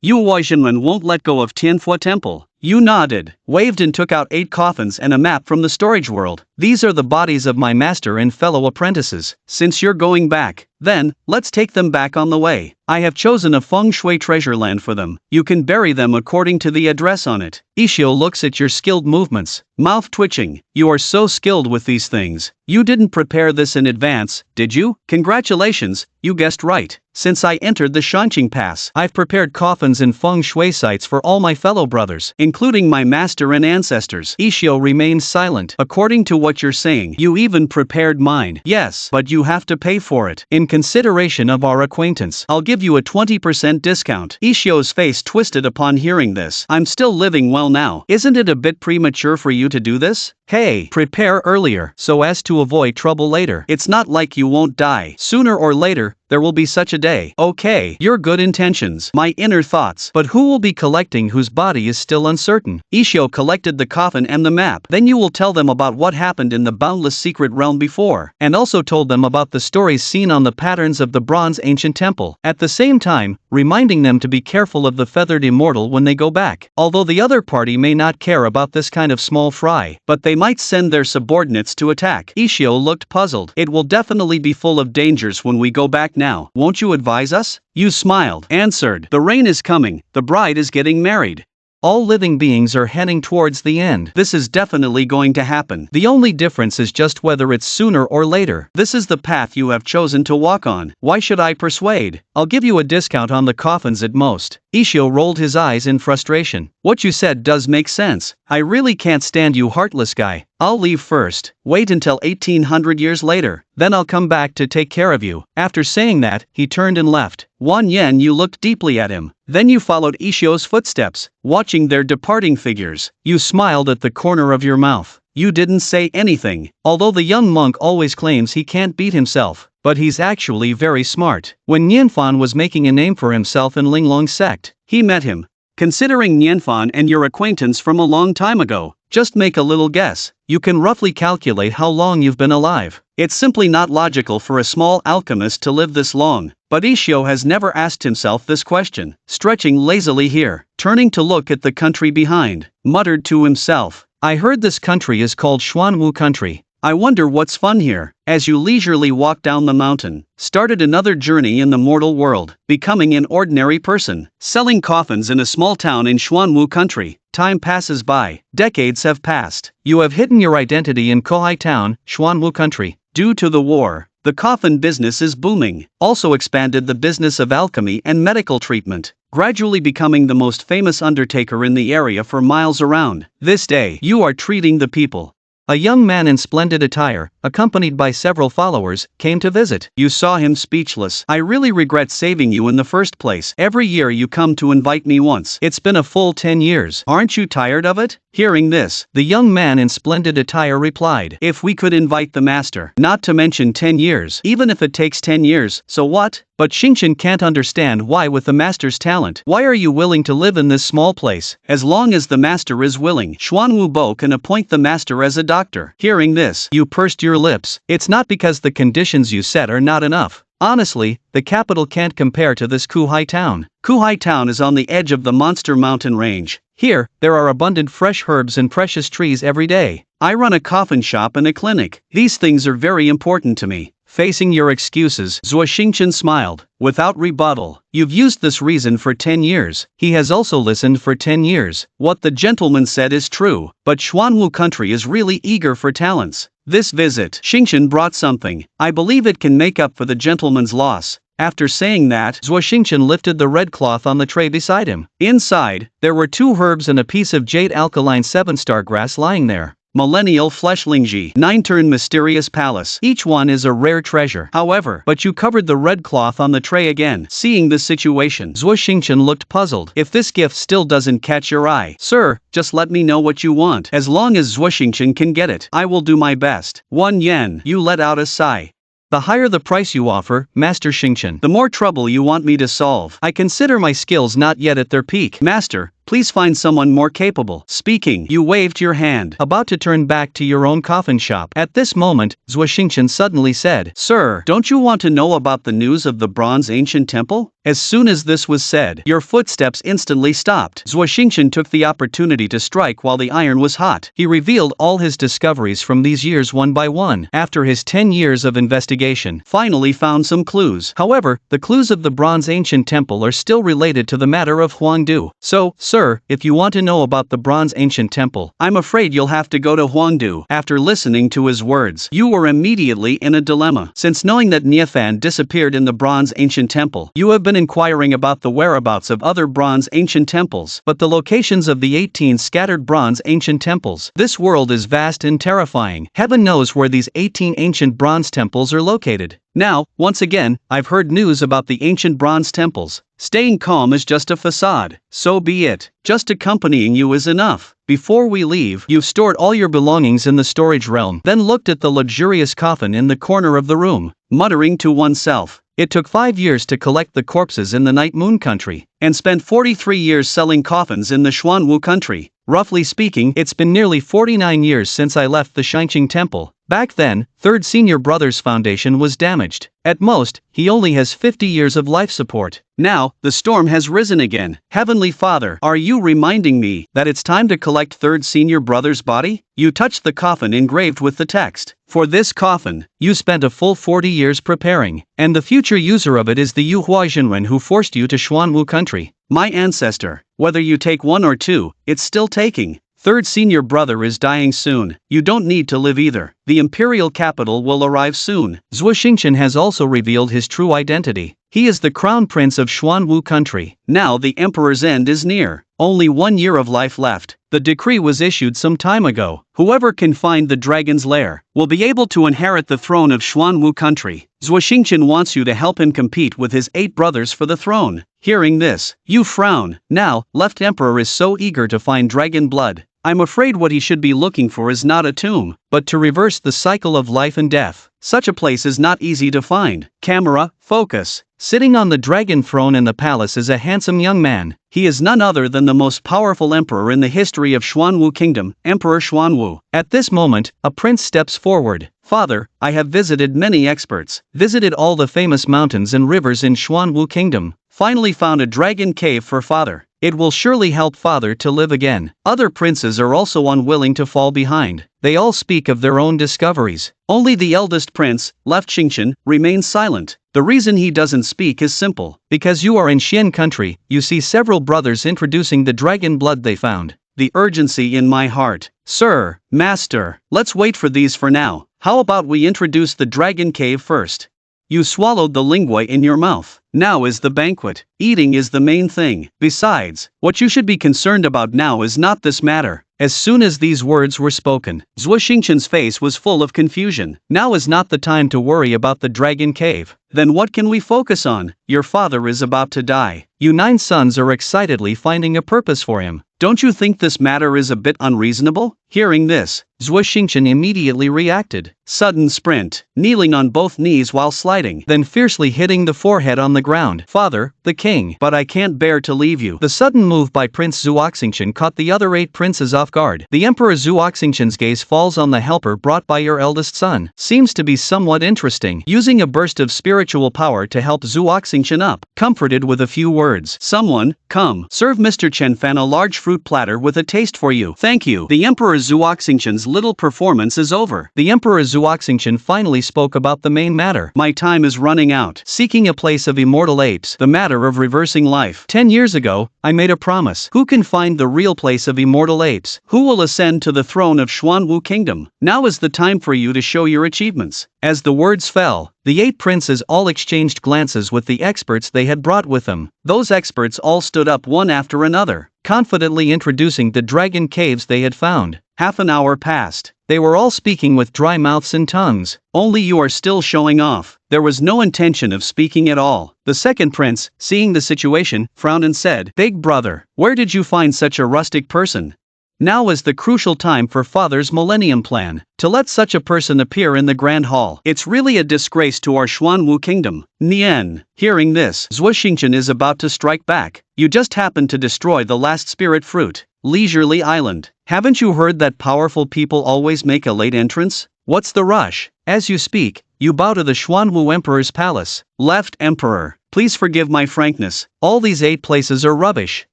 Yuhua Jinren won't let go of Tianfu Temple. You nodded, waved and took out 8 coffins and a map from the storage world. These are the bodies of my master and fellow apprentices. Since you're going back, then, let's take them back on the way. I have chosen a feng shui treasure land for them. You can bury them according to the address on it. Ishio looks at your skilled movements, mouth twitching. You are so skilled with these things. You didn't prepare this in advance, did you? Congratulations, you guessed right. Since I entered the Shanqing Pass, I've prepared coffins and feng shui sites for all my fellow brothers, including my master and ancestors. Ishio remains silent. According to what you're saying, you even prepared mine. Yes, but you have to pay for it. In consideration of our acquaintance, I'll give you a 20% discount. Ishio's face twisted upon hearing this. I'm still living well now. Isn't it a bit premature for you to do this? Hey, prepare earlier, so as to avoid trouble later. It's not like you won't die. Sooner or later, there will be such a day. Okay, your good intentions, my inner thoughts. But who will be collecting whose body is still uncertain? Ishio collected the coffin and the map. Then you will tell them about what happened in the boundless secret realm before, and also told them about the stories seen on the patterns of the bronze ancient temple. At the same time, reminding them to be careful of the feathered immortal when they go back. Although the other party may not care about this kind of small fry, but they might send their subordinates to attack. Ishio looked puzzled. It will definitely be full of dangers when we go back now. Won't you advise us? You smiled, answered. The rain is coming, the bride is getting married. All living beings are heading towards the end. This is definitely going to happen. The only difference is just whether it's sooner or later. This is the path you have chosen to walk on. Why should I persuade? I'll give you a discount on the coffins at most. Ishio rolled his eyes in frustration. What you said does make sense. I really can't stand you, heartless guy. I'll leave first. Wait until 1800 years later. Then I'll come back to take care of you. After saying that, he turned and left. Wan Yen, you looked deeply at him. Then you followed Ishio's footsteps, watching their departing figures. You smiled at the corner of your mouth. You didn't say anything. Although the young monk always claims he can't beat himself, but he's actually very smart. When Nianfan was making a name for himself in Linglong sect, he met him. Considering Nianfan and your acquaintance from a long time ago, just make a little guess. You can roughly calculate how long you've been alive. It's simply not logical for a small alchemist to live this long. But Ishio has never asked himself this question. Stretching lazily here, turning to look at the country behind, muttered to himself, I heard this country is called Xuanwu country. I wonder what's fun here. As you leisurely walked down the mountain, started another journey in the mortal world, becoming an ordinary person, selling coffins in a small town in Xuanwu country. Time passes by. Decades have passed. You have hidden your identity in Kohai town, Xuanwu country. Due to the war, the coffin business is booming. Also expanded the business of alchemy and medical treatment, gradually becoming the most famous undertaker in the area for miles around. This day, you are treating the people. A young man in splendid attire, accompanied by several followers, came to visit. You saw him speechless. I really regret saving you in the first place. Every year you come to invite me once. It's been a full 10 years. Aren't you tired of it? Hearing this, the young man in splendid attire replied, if we could invite the master, not to mention 10 years, even if it takes 10 years, so what? But Xingqian can't understand why with the master's talent. Why are you willing to live in this small place? As long as the master is willing, Xuanwu Bo can appoint the master as a doctor. Hearing this, you pursed your lips. It's not because the conditions you set are not enough. Honestly, the capital can't compare to this Kuhai town. Kuhai town is on the edge of the monster mountain range. Here, there are abundant fresh herbs and precious trees every day. I run a coffin shop and a clinic. These things are very important to me. Facing your excuses, Zhuo Xingqian smiled. Without rebuttal, you've used this reason for 10 years. He has also listened for 10 years. What the gentleman said is true, but Xuanwu country is really eager for talents. This visit, Xingqian brought something. I believe it can make up for the gentleman's loss. After saying that, Zhuo Xingqian lifted the red cloth on the tray beside him. Inside, there were 2 herbs and a piece of jade alkaline 7-star grass lying there. Millennial Fleshlingji, 9-turn Mysterious Palace. Each one is a rare treasure. However, but you covered the red cloth on the tray again. Seeing the situation, Zhuo Xingqian looked puzzled. If this gift still doesn't catch your eye, sir, just let me know what you want. As long as Zhuo Xingqian can get it, I will do my best. 1 yen. You let out a sigh. The higher the price you offer, Master Xingqian, the more trouble you want me to solve. I consider my skills not yet at their peak. Master, please find someone more capable. Speaking, you waved your hand, about to turn back to your own coffin shop. At this moment, Zhuo Xingqian suddenly said, Sir, don't you want to know about the news of the bronze ancient temple? As soon as this was said, your footsteps instantly stopped. Zhuo Xingqian took the opportunity to strike while the iron was hot. He revealed all his discoveries from these years one by one. After his 10 years of investigation, finally found some clues. However, the clues of the bronze ancient temple are still related to the matter of Huangdu. So, sir, if you want to know about the bronze ancient temple, I'm afraid you'll have to go to Huangdu. After listening to his words, you were immediately in a dilemma. Since knowing that Niafan disappeared in the bronze ancient temple, you have been inquiring about the whereabouts of other bronze ancient temples, but the locations of the 18 scattered bronze ancient temples. This world is vast and terrifying. Heaven knows where these 18 ancient bronze temples are located. Now, once again, I've heard news about the ancient bronze temples. Staying calm is just a facade. So be it. Just accompanying you is enough. Before we leave, you've stored all your belongings in the storage realm, then looked at the luxurious coffin in the corner of the room, muttering to oneself, It took 5 years to collect the corpses in the Night Moon country, and spent 43 years selling coffins in the Xuanwu country. Roughly speaking, it's been nearly 49 years since I left the Shangqing temple. Back then, third senior brother's foundation was damaged. At most, he only has 50 years of life support. Now, the storm has risen again. Heavenly Father, are you reminding me that it's time to collect third senior brother's body? You touched the coffin engraved with the text. For this coffin, you spent a full 40 years preparing, and the future user of it is the Yuhua Jinwen who forced you to Xuanwu country. My ancestor, whether you take one or two, it's still taking. Third senior brother is dying soon. You don't need to live either. The imperial capital will arrive soon. Zhuo Xingchen has also revealed his true identity. He is the crown prince of Xuanwu country. Now the emperor's end is near. Only 1 year of life left. The decree was issued some time ago. Whoever can find the dragon's lair will be able to inherit the throne of Xuanwu country. Zhuo Xingchen wants you to help him compete with his 8 brothers for the throne. Hearing this, you frown. Now, left emperor is so eager to find dragon blood. I'm afraid what he should be looking for is not a tomb, but to reverse the cycle of life and death. Such a place is not easy to find. Camera, focus. Sitting on the dragon throne in the palace is a handsome young man. He is none other than the most powerful emperor in the history of Xuanwu Kingdom, Emperor Xuanwu. At this moment, a prince steps forward. Father, I have visited many experts, visited all the famous mountains and rivers in Xuanwu Kingdom. Finally found a dragon cave for father. It will surely help father to live again. Other princes are also unwilling to fall behind. They all speak of their own discoveries. Only the eldest prince, left Xingchen, remains silent. The reason he doesn't speak is simple. Because you are in Xian country, you see several brothers introducing the dragon blood they found. The urgency in my heart. Sir, master, let's wait for these for now. How about we introduce the dragon cave first? You swallowed the lingua in your mouth. Now is the banquet. Eating is the main thing. Besides, what you should be concerned about now is not this matter. As soon as these words were spoken, Zhuo Xingchen's face was full of confusion. Now is not the time to worry about the dragon cave. Then what can we focus on? Your father is about to die. You 9 sons are excitedly finding a purpose for him. Don't you think this matter is a bit unreasonable? Hearing this, Zhuo Xingchen immediately reacted. Sudden sprint, kneeling on both knees while sliding, then fiercely hitting the forehead on the ground. Father, the king, but I can't bear to leave you. The sudden move by Prince Zhuo Xingchen caught the other 8 princes off guard. The Emperor Zhuo Xingchen's gaze falls on the helper brought by your eldest son. Seems to be somewhat interesting. Using a burst of spiritual power to help Zhuo Xingchen up, comforted with a few words. Someone, come, serve Mr. Chen Fan a large fruit platter with a taste for you. Thank you. The Emperor Zhuo Xingchen's little performance is over. The Emperor Zhuo Xingchen finally spoke about the main matter. My time is running out. Seeking a place of immortal apes, the matter of reversing life. 10 years ago, I made a promise. Who can find the real place of immortal apes? Who will ascend to the throne of Xuanwu Kingdom? Now is the time for you to show your achievements. As the words fell, the 8 princes all exchanged glances with the experts they had brought with them. Those experts all stood up one after another, confidently introducing the dragon caves they had found. Half an hour passed. They were all speaking with dry mouths and tongues. Only you are still showing off. There was no intention of speaking at all. The second prince, seeing the situation, frowned and said, Big brother, where did you find such a rustic person? Now is the crucial time for father's millennium plan, to let such a person appear in the grand hall. It's really a disgrace to our Xuanwu kingdom. Nian. Hearing this, Zhuo Xingchen is about to strike back. You just happened to destroy the last spirit fruit, Leisurely Island. Haven't you heard that powerful people always make a late entrance? What's the rush? As you speak, you bow to the Xuanwu Emperor's palace. Left Emperor, please forgive my frankness. All these 8 places are rubbish.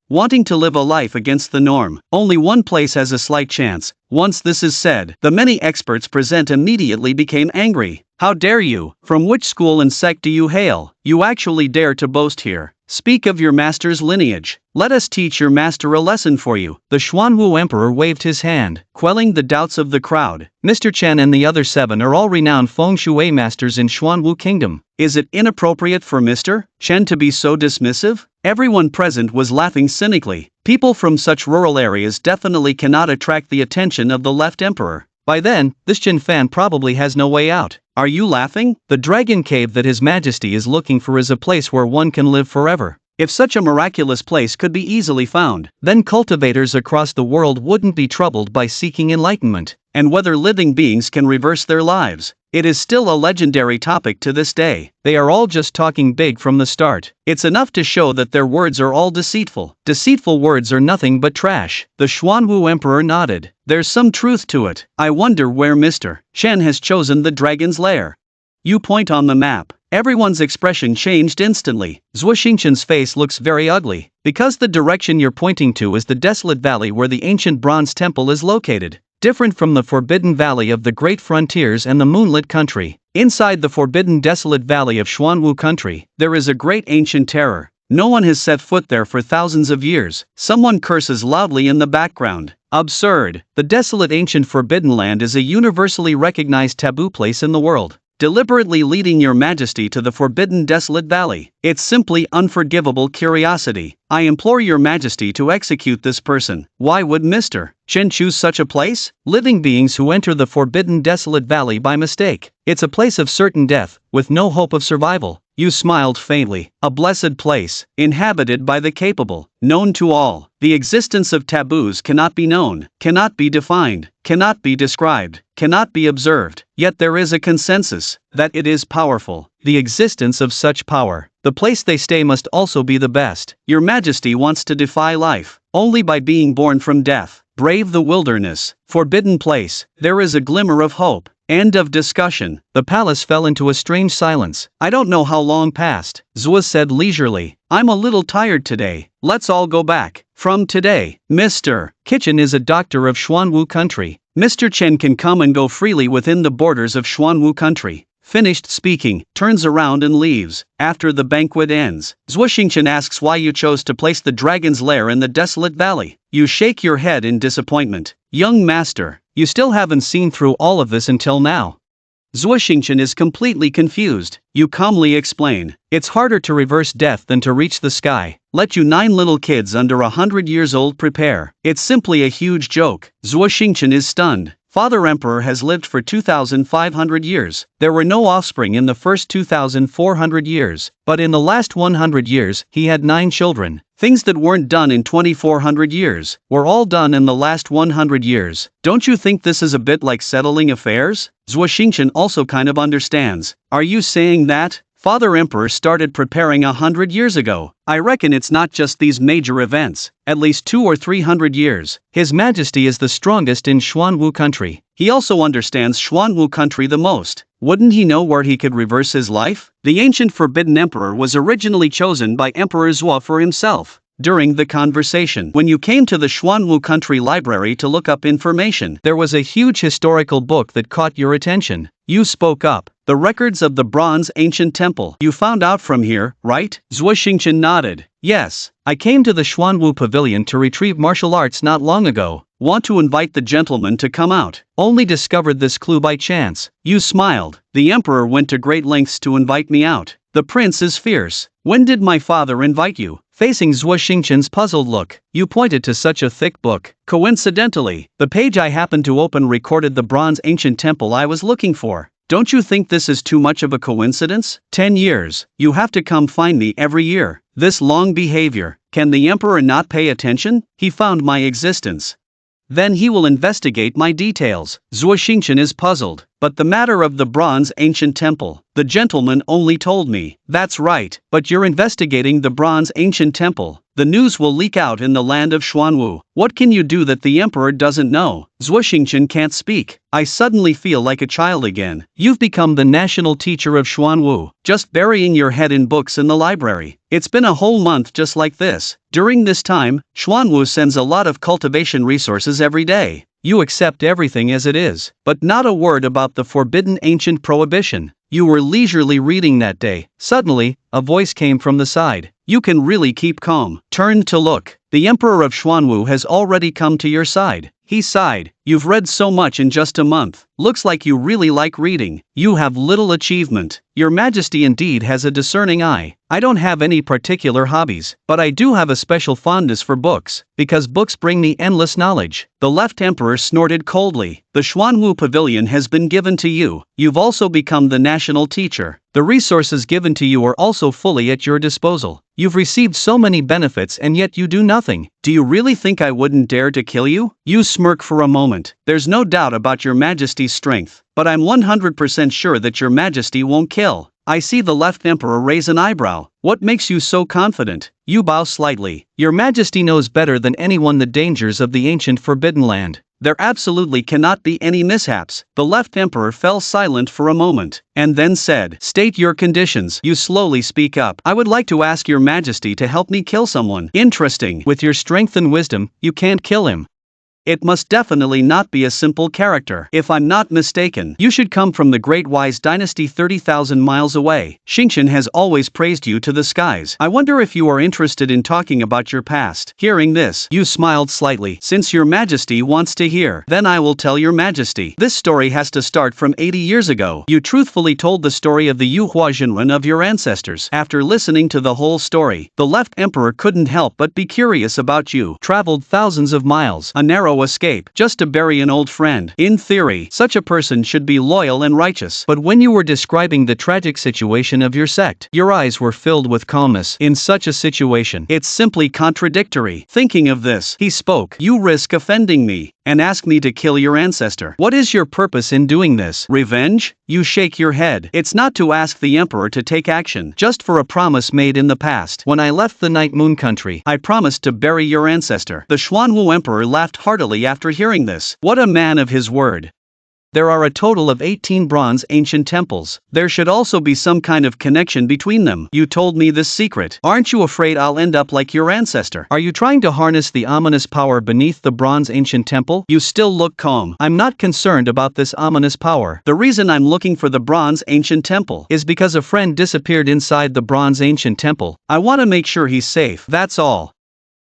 Wanting to live a life against the norm, only one place has a slight chance. Once this is said, the many experts present immediately became angry. How dare you? From which school and sect do you hail? You actually dare to boast here. Speak of your master's lineage. Let us teach your master a lesson for you. The Xuanwu Emperor waved his hand, quelling the doubts of the crowd. Mr. Chen and the other 7 are all renowned feng shui masters in Xuanwu Kingdom. Is it inappropriate for Mr. Chen to be so dismissive? Everyone present was laughing cynically. People from such rural areas definitely cannot attract the attention of the left emperor. By then, this Chen Fan probably has no way out. Are you laughing? The dragon cave that His Majesty is looking for is a place where one can live forever. If such a miraculous place could be easily found, then cultivators across the world wouldn't be troubled by seeking enlightenment. and whether living beings can reverse their lives. It is still a legendary topic to this day. They are all just talking big from the start. It's enough to show that their words are all deceitful. Deceitful words are nothing but trash. The Xuanwu Emperor nodded. There's some truth to it. I wonder where Mr. Chen has chosen the dragon's lair. You point on the map. Everyone's expression changed instantly. Zhuo Xingchen's face looks very ugly, because the direction you're pointing to is the desolate valley where the ancient bronze temple is located. Different from the forbidden valley of the great frontiers and the moonlit country, inside the forbidden desolate valley of Xuanwu country, there is a great ancient terror. No one has set foot there for thousands of years. Someone curses loudly in the background. Absurd. The desolate ancient forbidden land is a universally recognized taboo place in the world. Deliberately leading your majesty to the forbidden desolate valley. It's simply unforgivable curiosity. I implore your majesty to execute this person. Why would Mr. Chen choose such a place? Living beings who enter the forbidden desolate valley by mistake. It's a place of certain death, with no hope of survival. You smiled faintly. A blessed place, inhabited by the capable, known to all. The existence of taboos cannot be known, cannot be defined, cannot be described, cannot be observed, yet there is a consensus that it is powerful. The existence of such power. The place they stay must also be the best. Your majesty wants to defy life, only by being born from death. Brave the wilderness, forbidden place, there is a glimmer of hope. End of discussion. The palace fell into a strange silence. I don't know how long passed. Zhuo said leisurely. I'm a little tired today. Let's all go back. From today, Mr. Kitchen is a doctor of Xuanwu country. Mr. Chen can come and go freely within the borders of Xuanwu country. Finished speaking, turns around and leaves. After the banquet ends, Zhuo Xingchen asks why you chose to place the dragon's lair in the desolate valley. You shake your head in disappointment. Young master, you still haven't seen through all of this until now. Zhuo Xingchen is completely confused. You calmly explain. It's harder to reverse death than to reach the sky. Let you 9 little kids under 100 years old prepare. It's simply a huge joke. Zhuo Xingchen is stunned. Father Emperor has lived for 2,500 years. There were no offspring in the first 2,400 years, but in the last 100 years, he had 9 children. Things that weren't done in 2,400 years were all done in the last 100 years. Don't you think this is a bit like settling affairs? Zhuo Xingchen also kind of understands. Are you saying that Father Emperor started preparing 100 years ago? I reckon it's not just these major events, at least 200 or 300 years. His Majesty is the strongest in Xuanwu country. He also understands Xuanwu country the most. Wouldn't he know where he could reverse his life? The ancient forbidden emperor was originally chosen by Emperor Zhuo for himself. During the conversation, when you came to the Xuanwu country library to look up information, there was a huge historical book that caught your attention. You spoke up. The records of the bronze ancient temple. You found out from here, right? Zhuo Xingchen nodded. Yes, I came to the Xuanwu pavilion to retrieve martial arts not long ago. Want to invite the gentleman to come out. Only discovered this clue by chance. You smiled. The emperor went to great lengths to invite me out. The prince is fierce. When did my father invite you? Facing Zhuo Xingchen's puzzled look, you pointed to such a thick book. Coincidentally, the page I happened to open recorded the bronze ancient temple I was looking for. Don't you think this is too much of a coincidence? 10 years. You have to come find me every year. This long behavior. Can the emperor not pay attention? He found my existence. Then he will investigate my details. Zhuo Xingchen is puzzled. But the matter of the bronze ancient temple, the gentleman only told me. That's right, but you're investigating the bronze ancient temple. The news will leak out in the land of Xuanwu. What can you do that the emperor doesn't know? Zhuo Xingchen can't speak. I suddenly feel like a child again. You've become the national teacher of Xuanwu, just burying your head in books in the library. It's been a whole month just like this. During this time, Xuanwu sends a lot of cultivation resources every day. You accept everything as it is, but not a word about the forbidden ancient prohibition. You were leisurely reading that day. Suddenly, a voice came from the side. You can really keep calm. Turned to look. The Emperor of Xuanwu has already come to your side. He sighed. You've read so much in just a month. Looks like you really like reading. You have little achievement. Your Majesty indeed has a discerning eye. I don't have any particular hobbies, but I do have a special fondness for books, because books bring me endless knowledge. The left emperor snorted coldly. The Xuanwu pavilion has been given to you. You've also become the national teacher. The resources given to you are also fully at your disposal. You've received so many benefits and yet you do nothing. nothing. Do you really think I wouldn't dare to kill you? You smirk for a moment. There's no doubt about your majesty's strength, but I'm 100% sure that your majesty won't kill. I see the left emperor raise an eyebrow. What makes you so confident? You bow slightly. Your majesty knows better than anyone the dangers of the ancient Forbidden Land. There absolutely cannot be any mishaps. The left emperor fell silent for a moment, and then said, "State your conditions." You slowly speak up. "I would like to ask your majesty to help me kill someone." Interesting. With your strength and wisdom, you can't kill him. It must definitely not be a simple character. If I'm not mistaken, you should come from the Great Wise Dynasty 30,000 miles away. Xingqian has always praised you to the skies. I wonder if you are interested in talking about your past. Hearing this, you smiled slightly. Since your majesty wants to hear, then I will tell your majesty. This story has to start from 80 years ago. You truthfully told the story of the Yuhua Jinwen of your ancestors. After listening to the whole story, the left emperor couldn't help but be curious about you. Traveled thousands of miles, a narrow escape, just to bury an old friend. In theory, such a person should be loyal and righteous. But when you were describing the tragic situation of your sect, your eyes were filled with calmness. In such a situation, it's simply contradictory. Thinking of this, he spoke. You risk offending me and ask me to kill your ancestor. What is your purpose in doing this? Revenge? You shake your head. It's not to ask the emperor to take action, just for a promise made in the past. When I left the Night Moon country, I promised to bury your ancestor. The Xuanwu emperor laughed heartily after hearing this. What a man of his word. There are a total of 18 bronze ancient temples. There should also be some kind of connection between them. You told me this secret. Aren't you afraid I'll end up like your ancestor? Are you trying to harness the ominous power beneath the bronze ancient temple? You still look calm. I'm not concerned about this ominous power. The reason I'm looking for the bronze ancient temple is because a friend disappeared inside the bronze ancient temple. I want to make sure he's safe. That's all.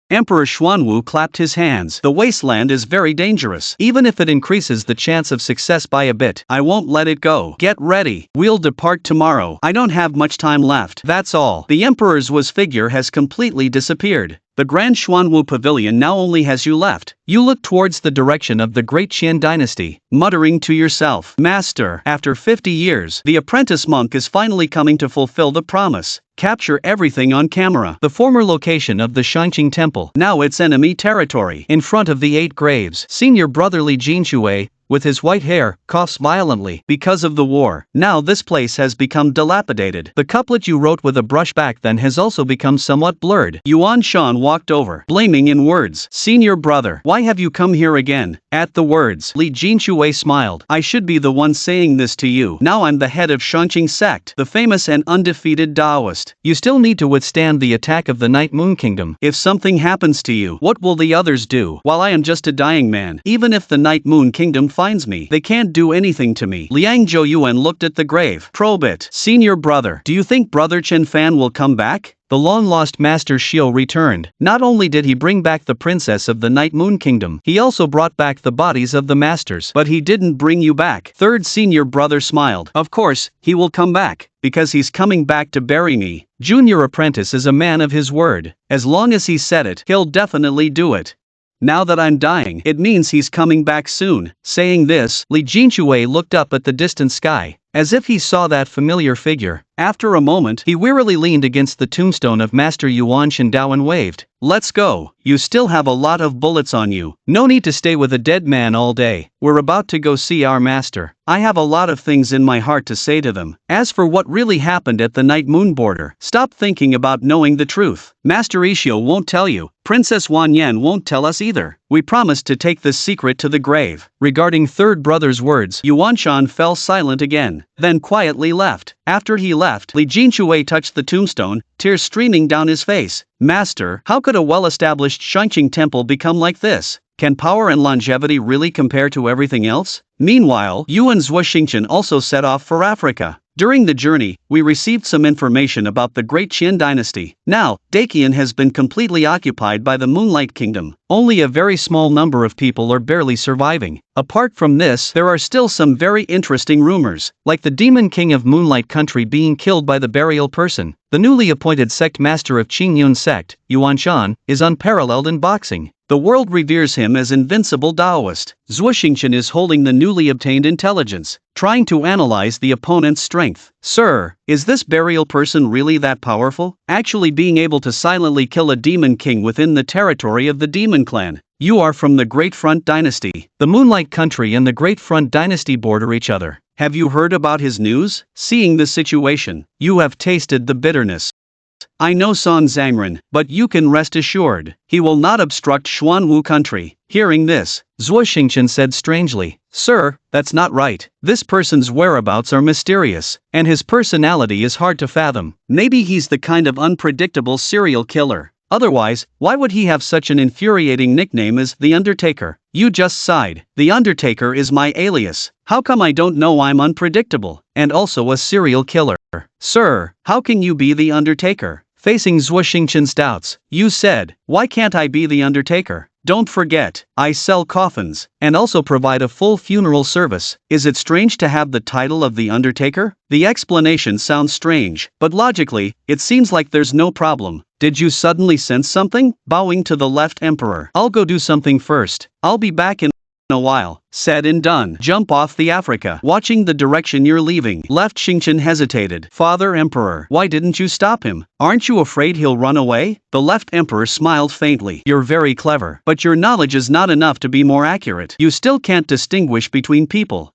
Emperor Xuanwu clapped his hands. The wasteland is very dangerous. Even if it increases the chance of success by a bit, I won't let it go. Get ready. We'll depart tomorrow. I don't have much time left. That's all. The emperor's figure has completely disappeared. The Grand Xuanwu Pavilion now only has you left. You look towards the direction of the Great Qian Dynasty, muttering to yourself, "Master, after 50 years, the apprentice monk is finally coming to fulfill the promise. Capture everything on camera." The former location of the Shangqing Temple, now its enemy territory. In front of the 8 graves, senior brother Li Jinshui, with his white hair, coughs violently because of the war. Now this place has become dilapidated. The couplet you wrote with a brush back then has also become somewhat blurred. Yuan Shan walked over, blaming in words. "Senior brother, why have you come here again?" At the words, Li Jinshui smiled. "I should be the one saying this to you. Now I'm the head of Shangqing sect, the famous and undefeated Taoist. You still need to withstand the attack of the Night Moon Kingdom. If something happens to you, what will the others do? While I am just a dying man, even if the Night Moon Kingdom finds me, they can't do anything to me." Liang Zhouyuan looked at the grave. "Probe it. Senior brother, do you think brother Chen Fan will come back?" The long-lost Master Xiao returned. Not only did he bring back the princess of the Night Moon Kingdom, he also brought back the bodies of the masters. But he didn't bring you back. Third senior brother smiled. "Of course, he will come back, because he's coming back to bury me." Junior apprentice is a man of his word. As long as he said it, he'll definitely do it. Now that I'm dying, it means he's coming back soon. Saying this, Li Jinshui looked up at the distant sky, as if he saw that familiar figure. After a moment, he wearily leaned against the tombstone of Master Yuan Shandao and waved. "Let's go. You still have a lot of bullets on you. No need to stay with a dead man all day. We're about to go see our master. I have a lot of things in my heart to say to them. As for what really happened at the Night Moon border, stop thinking about knowing the truth. Master Ishio won't tell you. Princess Wanyan won't tell us either. We promised to take this secret to the grave." Regarding third brother's words, Yuan Shan fell silent again, then quietly left. After he left, Li Jinshui touched the tombstone, tears streaming down his face. "Master, how could a well-established Shangqing temple become like this? Can power and longevity really compare to everything else?" Meanwhile, Yuan Zhuo Xingqian also set off for Africa. During the journey, we received some information about the Great Qian Dynasty. Now, Dakian has been completely occupied by the Moonlight Kingdom. Only a very small number of people are barely surviving. Apart from this, there are still some very interesting rumors, like the Demon King of Moonlight Country being killed by the burial person. The newly appointed sect master of Qingyun sect, Yuan Shan, is unparalleled in boxing. The world reveres him as invincible Taoist. Zhuo Xingchen is holding the newly obtained intelligence, trying to analyze the opponent's strength. Sir, is this burial person really that powerful? Actually being able to silently kill a demon king within the territory of the demon clan. You are from the Great Front Dynasty. The Moonlight Country and the Great Front Dynasty border each other. Have you heard about his news? Seeing this situation, you have tasted the bitterness. I know San Zhangren, but you can rest assured, he will not obstruct Xuanwu country. Hearing this, Zhuo Xingchen said strangely, Sir, that's not right. This person's whereabouts are mysterious, and his personality is hard to fathom. Maybe he's the kind of unpredictable serial killer. Otherwise, why would he have such an infuriating nickname as The Undertaker? You just sighed. The Undertaker is my alias. How come I don't know I'm unpredictable, and also a serial killer? Sir, how can you be The Undertaker? Facing Zhuo Xingchen's doubts, you said, why can't I be The Undertaker? Don't forget, I sell coffins, and also provide a full funeral service. Is it strange to have the title of The Undertaker? The explanation sounds strange, but logically, it seems like there's no problem. Did you suddenly sense something? Bowing to the left emperor. I'll go do something first. I'll be back in a while. Said and done. Jump off the Africa. Watching the direction you're leaving. Left Xingchen hesitated. Father Emperor, why didn't you stop him? Aren't you afraid he'll run away? The left emperor smiled faintly. You're very clever, but your knowledge is not enough to be more accurate. You still can't distinguish between people.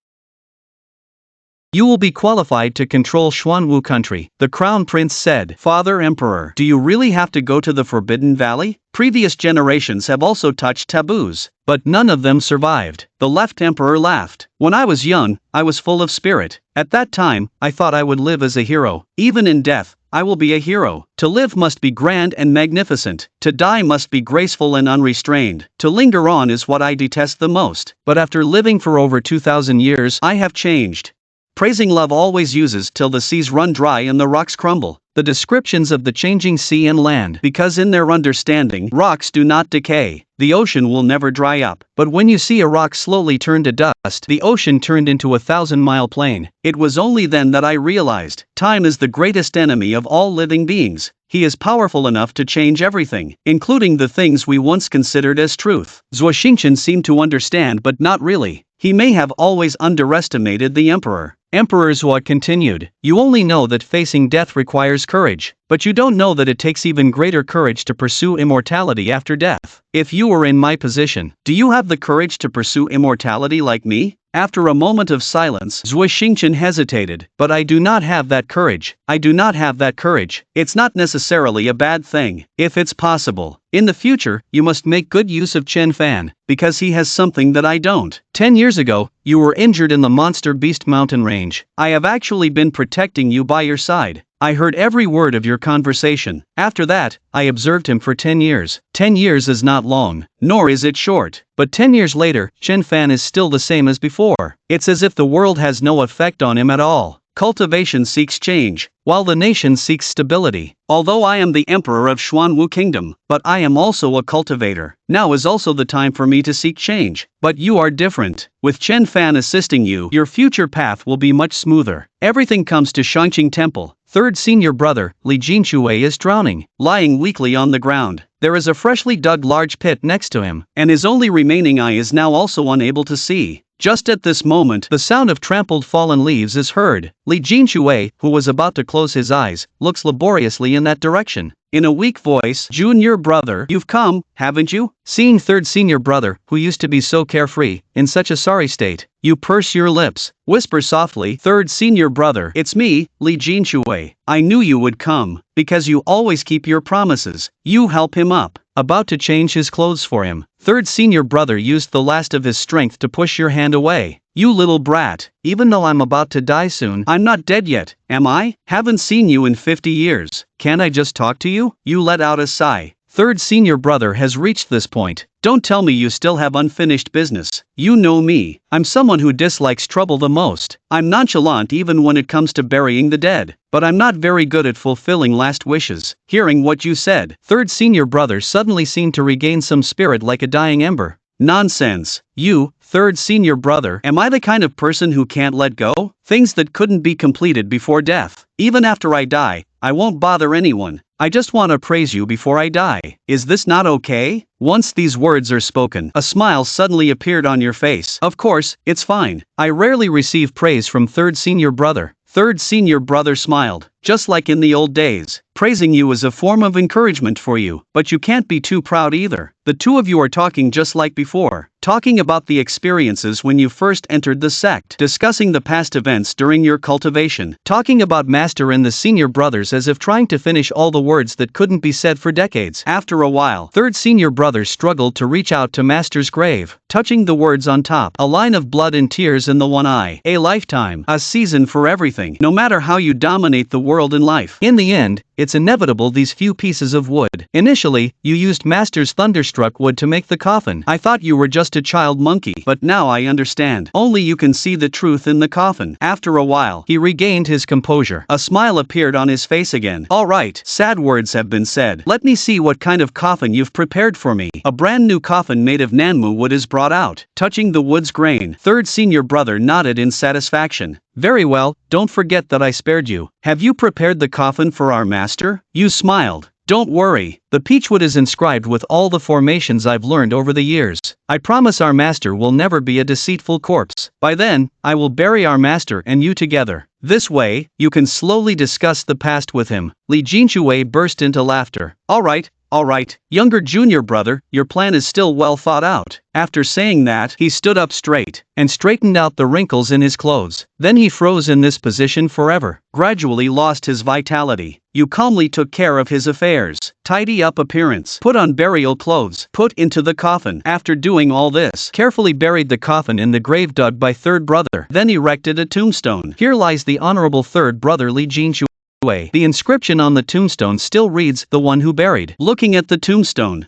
You will be qualified to control Xuanwu country, the crown prince said. Father Emperor, do you really have to go to the Forbidden Valley? Previous generations have also touched taboos, but none of them survived. The left emperor laughed. When I was young, I was full of spirit. At that time, I thought I would live as a hero. Even in death, I will be a hero. To live must be grand and magnificent. To die must be graceful and unrestrained. To linger on is what I detest the most. But after living for over 2,000 years, I have changed. Praising love always uses till the seas run dry and the rocks crumble. The descriptions of the changing sea and land, because in their understanding, rocks do not decay. The ocean will never dry up. But when you see a rock slowly turn to dust, the ocean turned into a 1,000-mile plain. It was only then that I realized, time is the greatest enemy of all living beings. He is powerful enough to change everything, including the things we once considered as truth. Zhuo Xingchen seemed to understand, but not really. He may have always underestimated the emperor. Emperor Zhuo continued, you only know that facing death requires courage, but you don't know that it takes even greater courage to pursue immortality after death. If you were in my position, do you have the courage to pursue immortality like me? After a moment of silence, Zhuo Xingchen hesitated. But I do not have that courage. I do not have that courage. It's not necessarily a bad thing, if it's possible. In the future, you must make good use of Chen Fan, because he has something that I don't. 10 years ago, you were injured in the Monster Beast mountain range. I have actually been protecting you by your side. I heard every word of your conversation. After that, I observed him for 10 years. 10 years is not long, nor is it short. But 10 years later, Chen Fan is still the same as before. It's as if the world has no effect on him at all. Cultivation seeks change, while the nation seeks stability. Although I am the emperor of Xuanwu Kingdom, but I am also a cultivator. Now is also the time for me to seek change. But you are different. With Chen Fan assisting you, your future path will be much smoother. Everything comes to Shangqing Temple. Third senior brother, Li Jinxue, is drowning, lying weakly on the ground. There is a freshly dug large pit next to him, and his only remaining eye is now also unable to see. Just at this moment, the sound of trampled fallen leaves is heard. Li Jinxue, who was about to close his eyes, looks laboriously in that direction. In a weak voice, Junior brother, you've come, haven't you? Seeing third senior brother, who used to be so carefree, in such a sorry state, you purse your lips, whisper softly, third senior brother, it's me, Li Jinxue. I knew you would come, because you always keep your promises. You help him up. About to change his clothes for him, third senior brother used the last of his strength to push your hand away. You little brat, even though I'm about to die soon, I'm not dead yet, am I? Haven't seen you in 50 years. Can't I just talk to you? You let out a sigh. Third senior brother has reached this point. Don't tell me you still have unfinished business. You know me. I'm someone who dislikes trouble the most. I'm nonchalant even when it comes to burying the dead. But I'm not very good at fulfilling last wishes. Hearing what you said, third senior brother suddenly seemed to regain some spirit like a dying ember. Nonsense. You, third senior brother, am I the kind of person who can't let go? Things that couldn't be completed before death. Even after I die, I won't bother anyone. I just want to praise you before I die. Is this not okay? Once these words are spoken, a smile suddenly appeared on your face. Of course, it's fine. I rarely receive praise from third senior brother. Third senior brother smiled. Just like in the old days, praising you is a form of encouragement for you, but you can't be too proud either. The two of you are talking just like before, talking about the experiences when you first entered the sect, discussing the past events during your cultivation, talking about Master and the senior brothers as if trying to finish all the words that couldn't be said for decades. After a while, third senior brother struggled to reach out to Master's grave, touching the words on top. A line of blood and tears in the one eye. A lifetime, a season for everything. No matter how you dominate the world in life, in the end, it's inevitable these few pieces of wood. Initially, you used Master's thunderstruck wood to make the coffin. I thought you were just a child monkey, but now I understand. Only you can see the truth in the coffin. After a while, he regained his composure. A smile appeared on his face again. Alright, sad words have been said. Let me see what kind of coffin you've prepared for me. A brand new coffin made of Nanmu wood is brought out, touching the wood's grain. Third senior brother nodded in satisfaction. Very well, don't forget that I spared you. Have you prepared the coffin for our master? You smiled. Don't worry, the peachwood is inscribed with all the formations I've learned over the years. I promise our master will never be a deceitful corpse. By then, I will bury our master and you together. This way, you can slowly discuss the past with him. Li Jinchue burst into laughter. Alright, younger junior brother, your plan is still well thought out. After saying that, he stood up straight, and straightened out the wrinkles in his clothes. Then he froze in this position forever, gradually lost his vitality. You calmly took care of his affairs, tidy up appearance, put on burial clothes, put into the coffin. After doing all this, carefully buried the coffin in the grave dug by third brother, then erected a tombstone. Here lies the honorable third brother Li Jinchu. The inscription on the tombstone still reads, "The one who buried." Looking at the tombstone.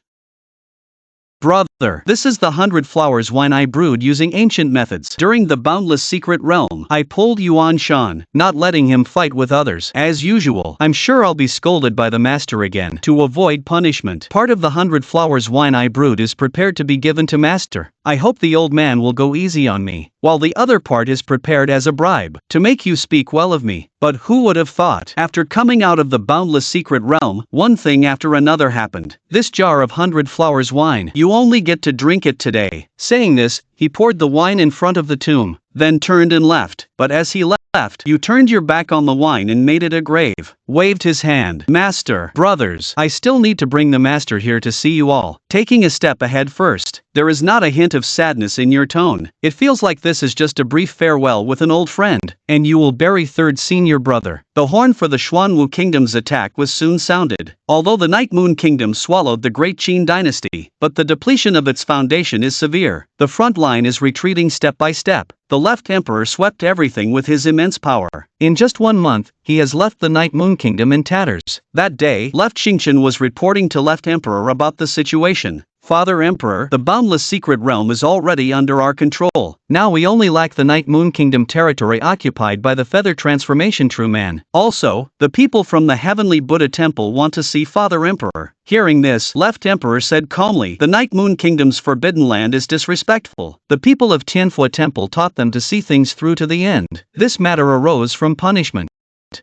Brother, this is the 100 flowers wine I brewed using ancient methods. During the boundless secret realm, I pulled Yuan Shan, not letting him fight with others. As usual, I'm sure I'll be scolded by the master again. To avoid punishment, part of the 100 flowers wine I brewed is prepared to be given to master. I hope the old man will go easy on me, while the other part is prepared as a bribe, to make you speak well of me. But who would have thought? After coming out of the boundless secret realm, one thing after another happened. This jar of 100 flowers wine, you only get to drink it today. Saying this, he poured the wine in front of the tomb, then turned and left. But as he left, you turned your back on the wine and made it a grave. Waved his hand. Master, brothers, I still need to bring the master here to see you all. Taking a step ahead first, there is not a hint of sadness in your tone. It feels like this is just a brief farewell with an old friend, and you will bury third senior brother. The horn for the Xuanwu kingdom's attack was soon sounded. Although the Night Moon Kingdom swallowed the great Qin dynasty, but the depletion of its foundation is severe. The front line is retreating step by step. The left emperor swept everything with his immense power. In just 1 month, he has left the Night Moon Kingdom in tatters. That day, Left Xingchen was reporting to Left Emperor about the situation. Father Emperor, the boundless secret realm is already under our control. Now we only lack the Night Moon Kingdom territory occupied by the Feather Transformation True Man. Also, the people from the Heavenly Buddha Temple want to see Father Emperor. Hearing this, Left Emperor said calmly, the Night Moon Kingdom's forbidden land is disrespectful. The people of Tianfu Temple taught them to see things through to the end. This matter arose from punishment.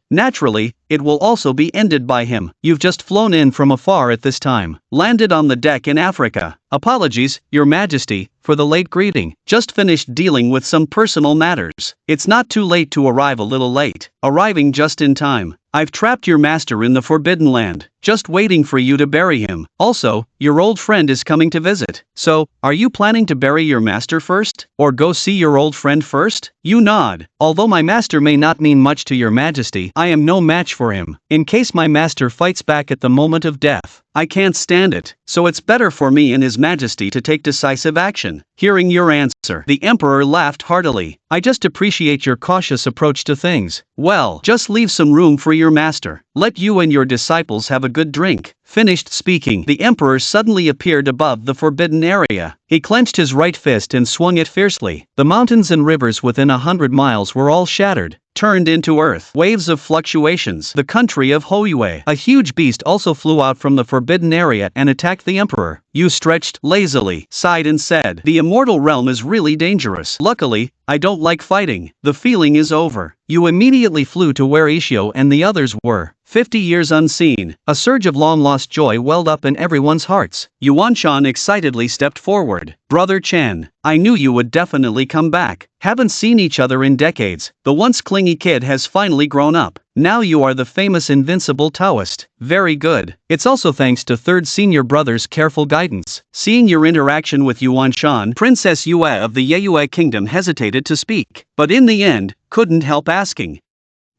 Naturally, it will also be ended by him. You've just flown in from afar at this time, landed on the deck in Africa. Apologies, Your Majesty, for the late greeting. Just finished dealing with some personal matters. It's not too late to arrive a little late. Arriving just in time. I've trapped your master in the Forbidden Land, just waiting for you to bury him. Also, your old friend is coming to visit. So, are you planning to bury your master first? Or go see your old friend first? You nod. Although my master may not mean much to your majesty, I am no match for him. In case my master fights back at the moment of death, I can't stand it, so it's better for me and his majesty to take decisive action. Hearing your answer, the emperor laughed heartily. I just appreciate your cautious approach to things. Well, just leave some room for your master. Let you and your disciples have a good drink. Finished speaking, the emperor suddenly appeared above the forbidden area. He clenched his right fist and swung it fiercely. The mountains and rivers within 100 miles were all shattered, turned into earth. Waves of fluctuations. The country of Hoyue. A huge beast also flew out from the forbidden area and attacked the emperor. You stretched lazily, sighed and said, the immortal realm is really dangerous. Luckily, I don't like fighting. The feeling is over. You immediately flew to where Ishio and the others were. 50 years unseen. A surge of long-lost joy welled up in everyone's hearts. Yuan Shan excitedly stepped forward. Brother Chen, I knew you would definitely come back. Haven't seen each other in decades. The once clingy kid has finally grown up. Now you are the famous invincible Taoist. Very good. It's also thanks to third senior brother's careful guidance. Seeing your interaction with Yuan Shan, Princess Yue of the Yeyue Kingdom hesitated to speak, but in the end, couldn't help asking.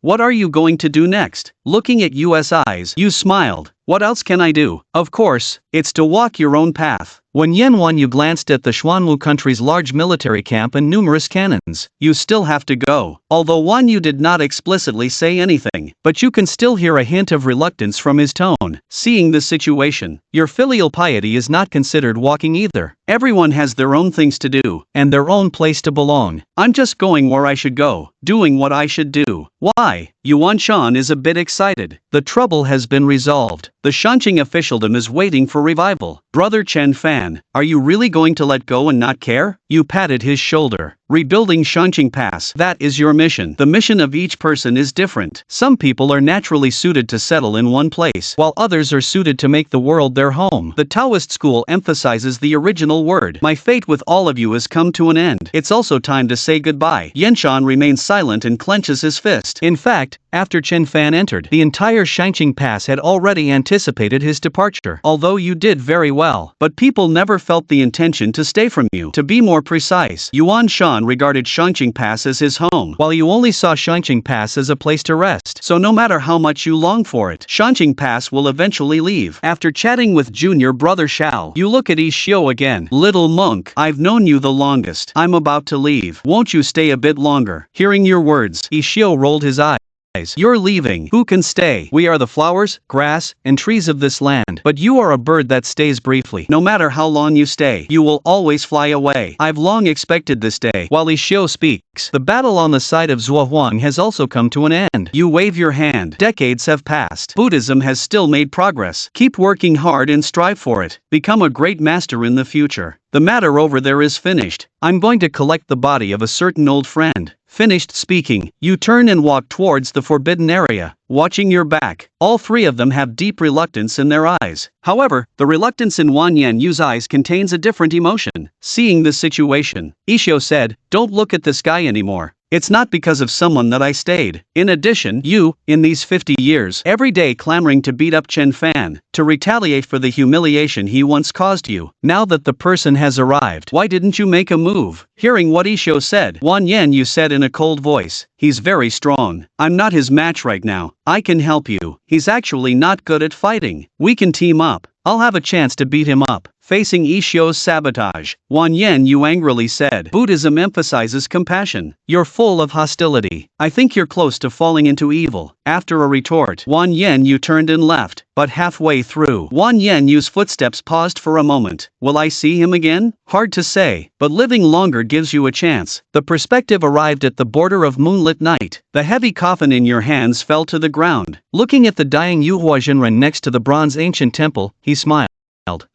What are you going to do next? Looking at Yu's eyes, Yu smiled. What else can I do? Of course, it's to walk your own path. When Yen Wan Yu glanced at the Xuanwu country's large military camp and numerous cannons, you still have to go. Although Wan Yu did not explicitly say anything, but you can still hear a hint of reluctance from his tone. Seeing the situation, your filial piety is not considered walking either. Everyone has their own things to do, and their own place to belong. I'm just going where I should go, doing what I should do. Why? Yuan Shan is a bit excited. The trouble has been resolved. The Shanqing officialdom is waiting for revival. Brother Chen Fan, are you really going to let go and not care? You patted his shoulder. Rebuilding Shanqing Pass, that is your mission. The mission of each person is different. Some people are naturally suited to settle in one place, while others are suited to make the world their home. The Taoist school emphasizes the original word. My fate with all of you has come to an end. It's also time to say goodbye. Yenshan remains silent and clenches his fist. In fact, after Chen Fan entered, the entire Shanqing Pass had already anticipated his departure. Although you did very well, but people never felt the intention to stay from you. To be more precise, Yuan Shan regarded Shanqing Pass as his home, while you only saw Shanqing Pass as a place to rest. So no matter how much you long for it, Shanqing Pass will eventually leave. After chatting with junior brother Xiao, you look at Xiao again. Little monk, I've known you the longest. I'm about to leave. Won't you stay a bit longer? Hearing your words, Xiao rolled his eyes. You're leaving. Who can stay? We are the flowers, grass, and trees of this land. But you are a bird that stays briefly. No matter how long you stay, you will always fly away. I've long expected this day. While Xiao speaks, the battle on the side of Zhuohuang has also come to an end. You wave your hand. Decades have passed. Buddhism has still made progress. Keep working hard and strive for it. Become a great master in the future. The matter over there is finished. I'm going to collect the body of a certain old friend. Finished speaking, you turn and walk towards the forbidden area, watching your back. All three of them have deep reluctance in their eyes. However, the reluctance in Wan Yan Yu's eyes contains a different emotion. Seeing the situation, Xiao said, "Don't look at this guy anymore. It's not because of someone that I stayed. In addition, you, in these 50 years, every day clamoring to beat up Chen Fan, to retaliate for the humiliation he once caused you. Now that the person has arrived, why didn't you make a move?" Hearing what Xiao said, Wan Yan Yu said in a cold voice, "He's very strong. I'm not his match right now. I can help you. He's actually not good at fighting. We can team up. I'll have a chance to beat him up." Facing Xiao's sabotage, Wan Yan Yu angrily said, "Buddhism emphasizes compassion. You're full of hostility. I think you're close to falling into evil." After a retort, Wan Yan Yu turned and left, but halfway through, Wan Yan Yu's footsteps paused for a moment. Will I see him again? Hard to say, but living longer gives you a chance. The perspective arrived at the border of moonlit night. The heavy coffin in your hands fell to the ground. Looking at the dying Yu Huazhenren next to the bronze ancient temple, he smiled.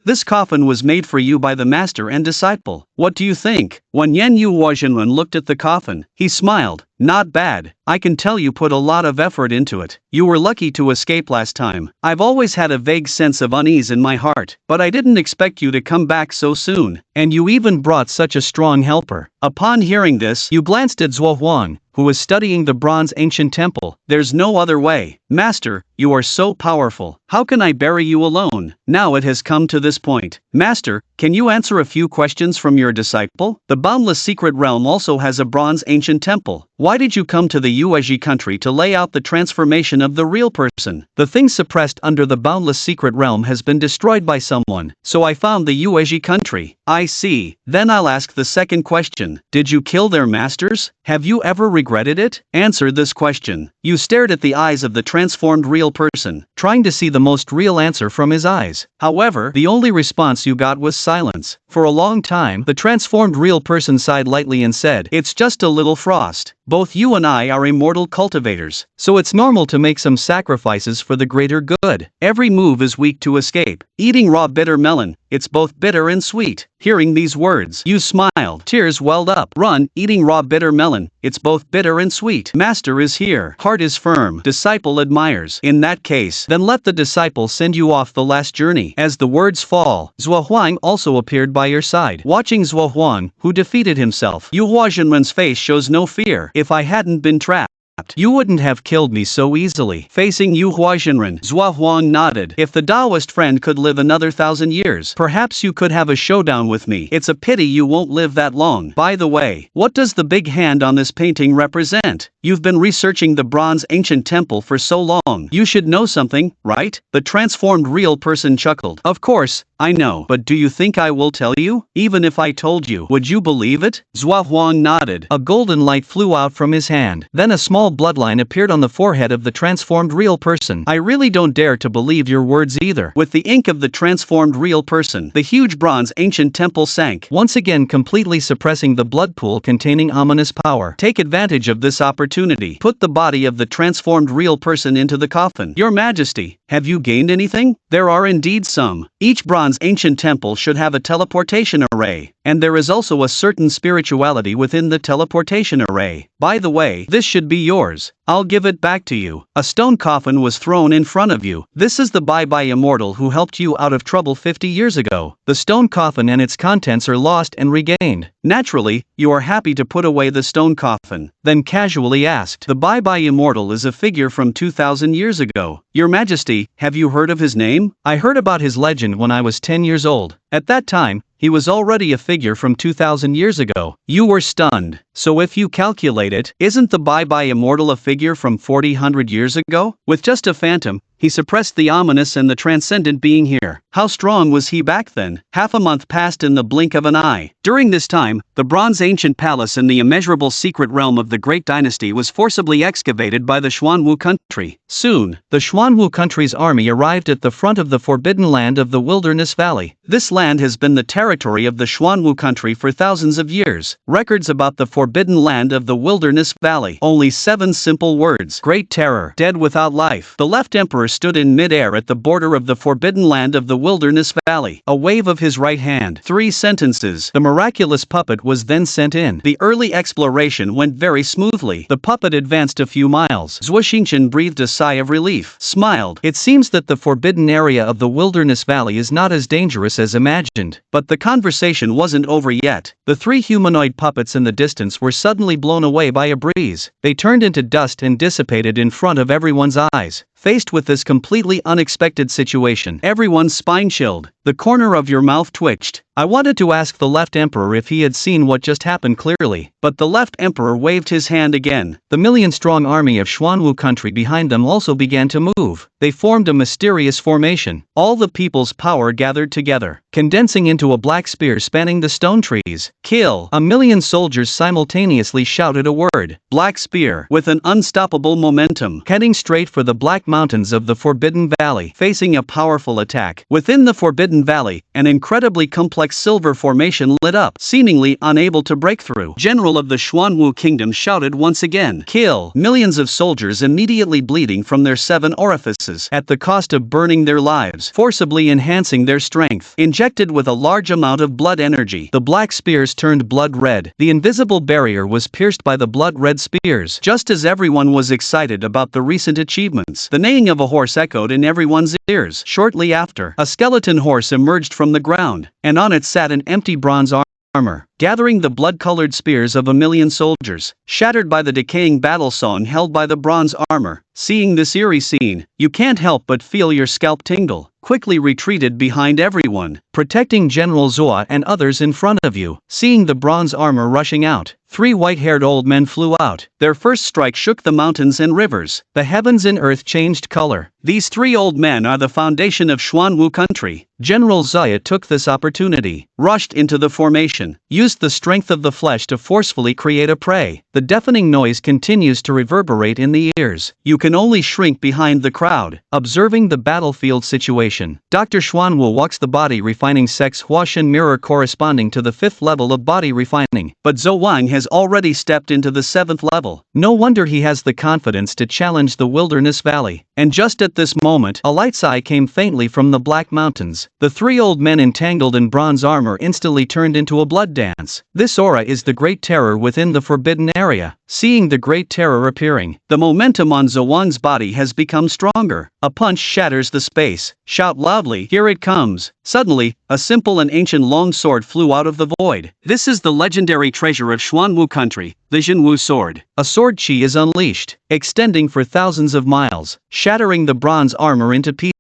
This coffin was made for you by the master and disciple. What do you think? When Yan Yu Huazhenren looked at the coffin, he smiled. Not bad. I can tell you put a lot of effort into it. You were lucky to escape last time. I've always had a vague sense of unease in my heart, but I didn't expect you to come back so soon. And you even brought such a strong helper. Upon hearing this, you glanced at Zhuohuang, who was studying the bronze ancient temple. There's no other way. Master, you are so powerful. How can I bury you alone? Now it has come to this point. Master, can you answer a few questions from your disciple? The boundless secret realm also has a bronze ancient temple. Why did you come to the Yuezhi country to lay out the transformation of the real person? The thing suppressed under the boundless secret realm has been destroyed by someone, so I found the Yuezhi country. I see. Then I'll ask the second question. Did you kill their masters? Have you ever regretted it? Answer this question. You stared at the eyes of the transformed real person, trying to see the most real answer from his eyes. However, the only response you got was silence. For a long time, the transformed real person sighed lightly and said, "It's just a little frost. Both you and I are immortal cultivators, so it's normal to make some sacrifices for the greater good. Every move is weak to escape. Eating raw bitter melon, it's both bitter and sweet. Hearing these words, you smiled. Tears welled up. Run, eating raw bitter melon, it's both bitter and sweet. Master is here. Heart is firm. Disciple admires. In that case, then let the disciple send you off the last journey. As the words fall, Zhuo Huang also appeared by your side. Watching Zhuo Huang, who defeated himself, Yu Huazhenren's face shows no fear. If I hadn't been trapped, you wouldn't have killed me so easily. Facing Yu Huazhenren, Zhuo Huang nodded. If the Taoist friend could live another 1,000 years, perhaps you could have a showdown with me. It's a pity you won't live that long. By the way, what does the big hand on this painting represent? You've been researching the bronze ancient temple for so long. You should know something, right? The transformed real person chuckled. Of course, I know. But do you think I will tell you? Even if I told you, would you believe it? Zhuo Huang nodded. A golden light flew out from his hand. Then a small bloodline appeared on the forehead of the transformed real person. I really don't dare to believe your words either. With the ink of the transformed real person, the huge bronze ancient temple sank, once again completely suppressing the blood pool containing ominous power. Take advantage of this opportunity. Put the body of the transformed real person into the coffin. Your Majesty, have you gained anything? There are indeed some. Each bronze ancient temple should have a teleportation array, and there is also a certain spirituality within the teleportation array. By the way, this should be yours. I'll give it back to you. A stone coffin was thrown in front of you. This is the Bye-Bye Immortal who helped you out of trouble 50 years ago. The stone coffin and its contents are lost and regained. Naturally, you are happy to put away the stone coffin, then casually asked. The Bye-Bye Immortal is a figure from 2,000 years ago. Your Majesty, have you heard of his name? I heard about his legend when I was 10 years old. At that time, he was already a figure from 2,000 years ago. You were stunned. So if you calculate it, isn't the Bye-Bye Immortal a figure from 4,000 years ago? With just a phantom, he suppressed the ominous and the transcendent being here. How strong was he back then? Half a month passed in the blink of an eye. During this time, the bronze ancient palace in the immeasurable secret realm of the Great Dynasty was forcibly excavated by the Xuanwu country. Soon, the Xuanwu country's army arrived at the front of the forbidden land of the Wilderness Valley. This land has been the territory of the Xuanwu country for thousands of years. Records about the forbidden land of the Wilderness Valley. Only 7 simple words. Great terror. Dead without life. The left emperor stood in mid-air at the border of the forbidden land of the Wilderness Valley. A wave of his right hand. 3 sentences. The miraculous puppet was then sent in. The early exploration went very smoothly. The puppet advanced a few miles. Zhuo Xingchen breathed a sigh of relief. Smiled. It seems that the forbidden area of the Wilderness Valley is not as dangerous as imagined. But the conversation wasn't over yet. The 3 humanoid puppets in the distance were suddenly blown away by a breeze. They turned into dust and dissipated in front of everyone's eyes. Faced with this completely unexpected situation, everyone's spine chilled. The corner of your mouth twitched. I wanted to ask the left emperor if he had seen what just happened clearly, but the left emperor waved his hand again. The million-strong army of Xuanwu country behind them also began to move. They formed a mysterious formation. All the people's power gathered together, condensing into a black spear spanning the stone trees. Kill! A million soldiers simultaneously shouted a word. Black spear, with an unstoppable momentum, heading straight for the black mountains of the Forbidden Valley, facing a powerful attack. Within the Forbidden Valley, an incredibly complex silver formation lit up, seemingly unable to break through. General of the Xuanwu kingdom shouted once again. Kill! Millions of soldiers immediately bleeding from their 7 orifices, at the cost of burning their lives, forcibly enhancing their strength. Injected with a large amount of blood energy, the black spears turned blood red. The invisible barrier was pierced by the blood-red spears. Just as everyone was excited about the recent achievements, the neighing of a horse echoed in everyone's ears. Shortly after, a skeleton horse emerged from the ground, and on it sat an empty bronze armor, gathering the blood-colored spears of a million soldiers, shattered by the decaying battle song held by the bronze armor. Seeing this eerie scene, you can't help but feel your scalp tingle. Quickly retreated behind everyone, protecting General Zhou and others in front of you. Seeing the bronze armor rushing out, 3 white-haired old men flew out. Their first strike shook the mountains and rivers. The heavens and earth changed color. These 3 old men are the foundation of Xuanwu country. General Zhou took this opportunity, rushed into the formation, used the strength of the flesh to forcefully create a prey. The deafening noise continues to reverberate in the ears. You can only shrink behind the crowd. Observing the battlefield situation, Dr. Xuanwu walks the body refining sex Huashan mirror corresponding to the 5th level of body refining. But Zhou Wang has already stepped into the 7th level. No wonder he has the confidence to challenge the wilderness valley. And just at this moment, a light sigh came faintly from the Black Mountains. The 3 old men entangled in bronze armor instantly turned into a blood dance. This aura is the Great Terror within the forbidden area. Seeing the Great Terror appearing, the momentum on Zhou Wang's body has become stronger. A punch shatters the space. Shout loudly, here it comes. Suddenly, a simple and ancient long sword flew out of the void. This is the legendary treasure of Xuanwu country, the Jinwu sword. A sword chi is unleashed, extending for thousands of miles, shattering the bronze armor into pieces.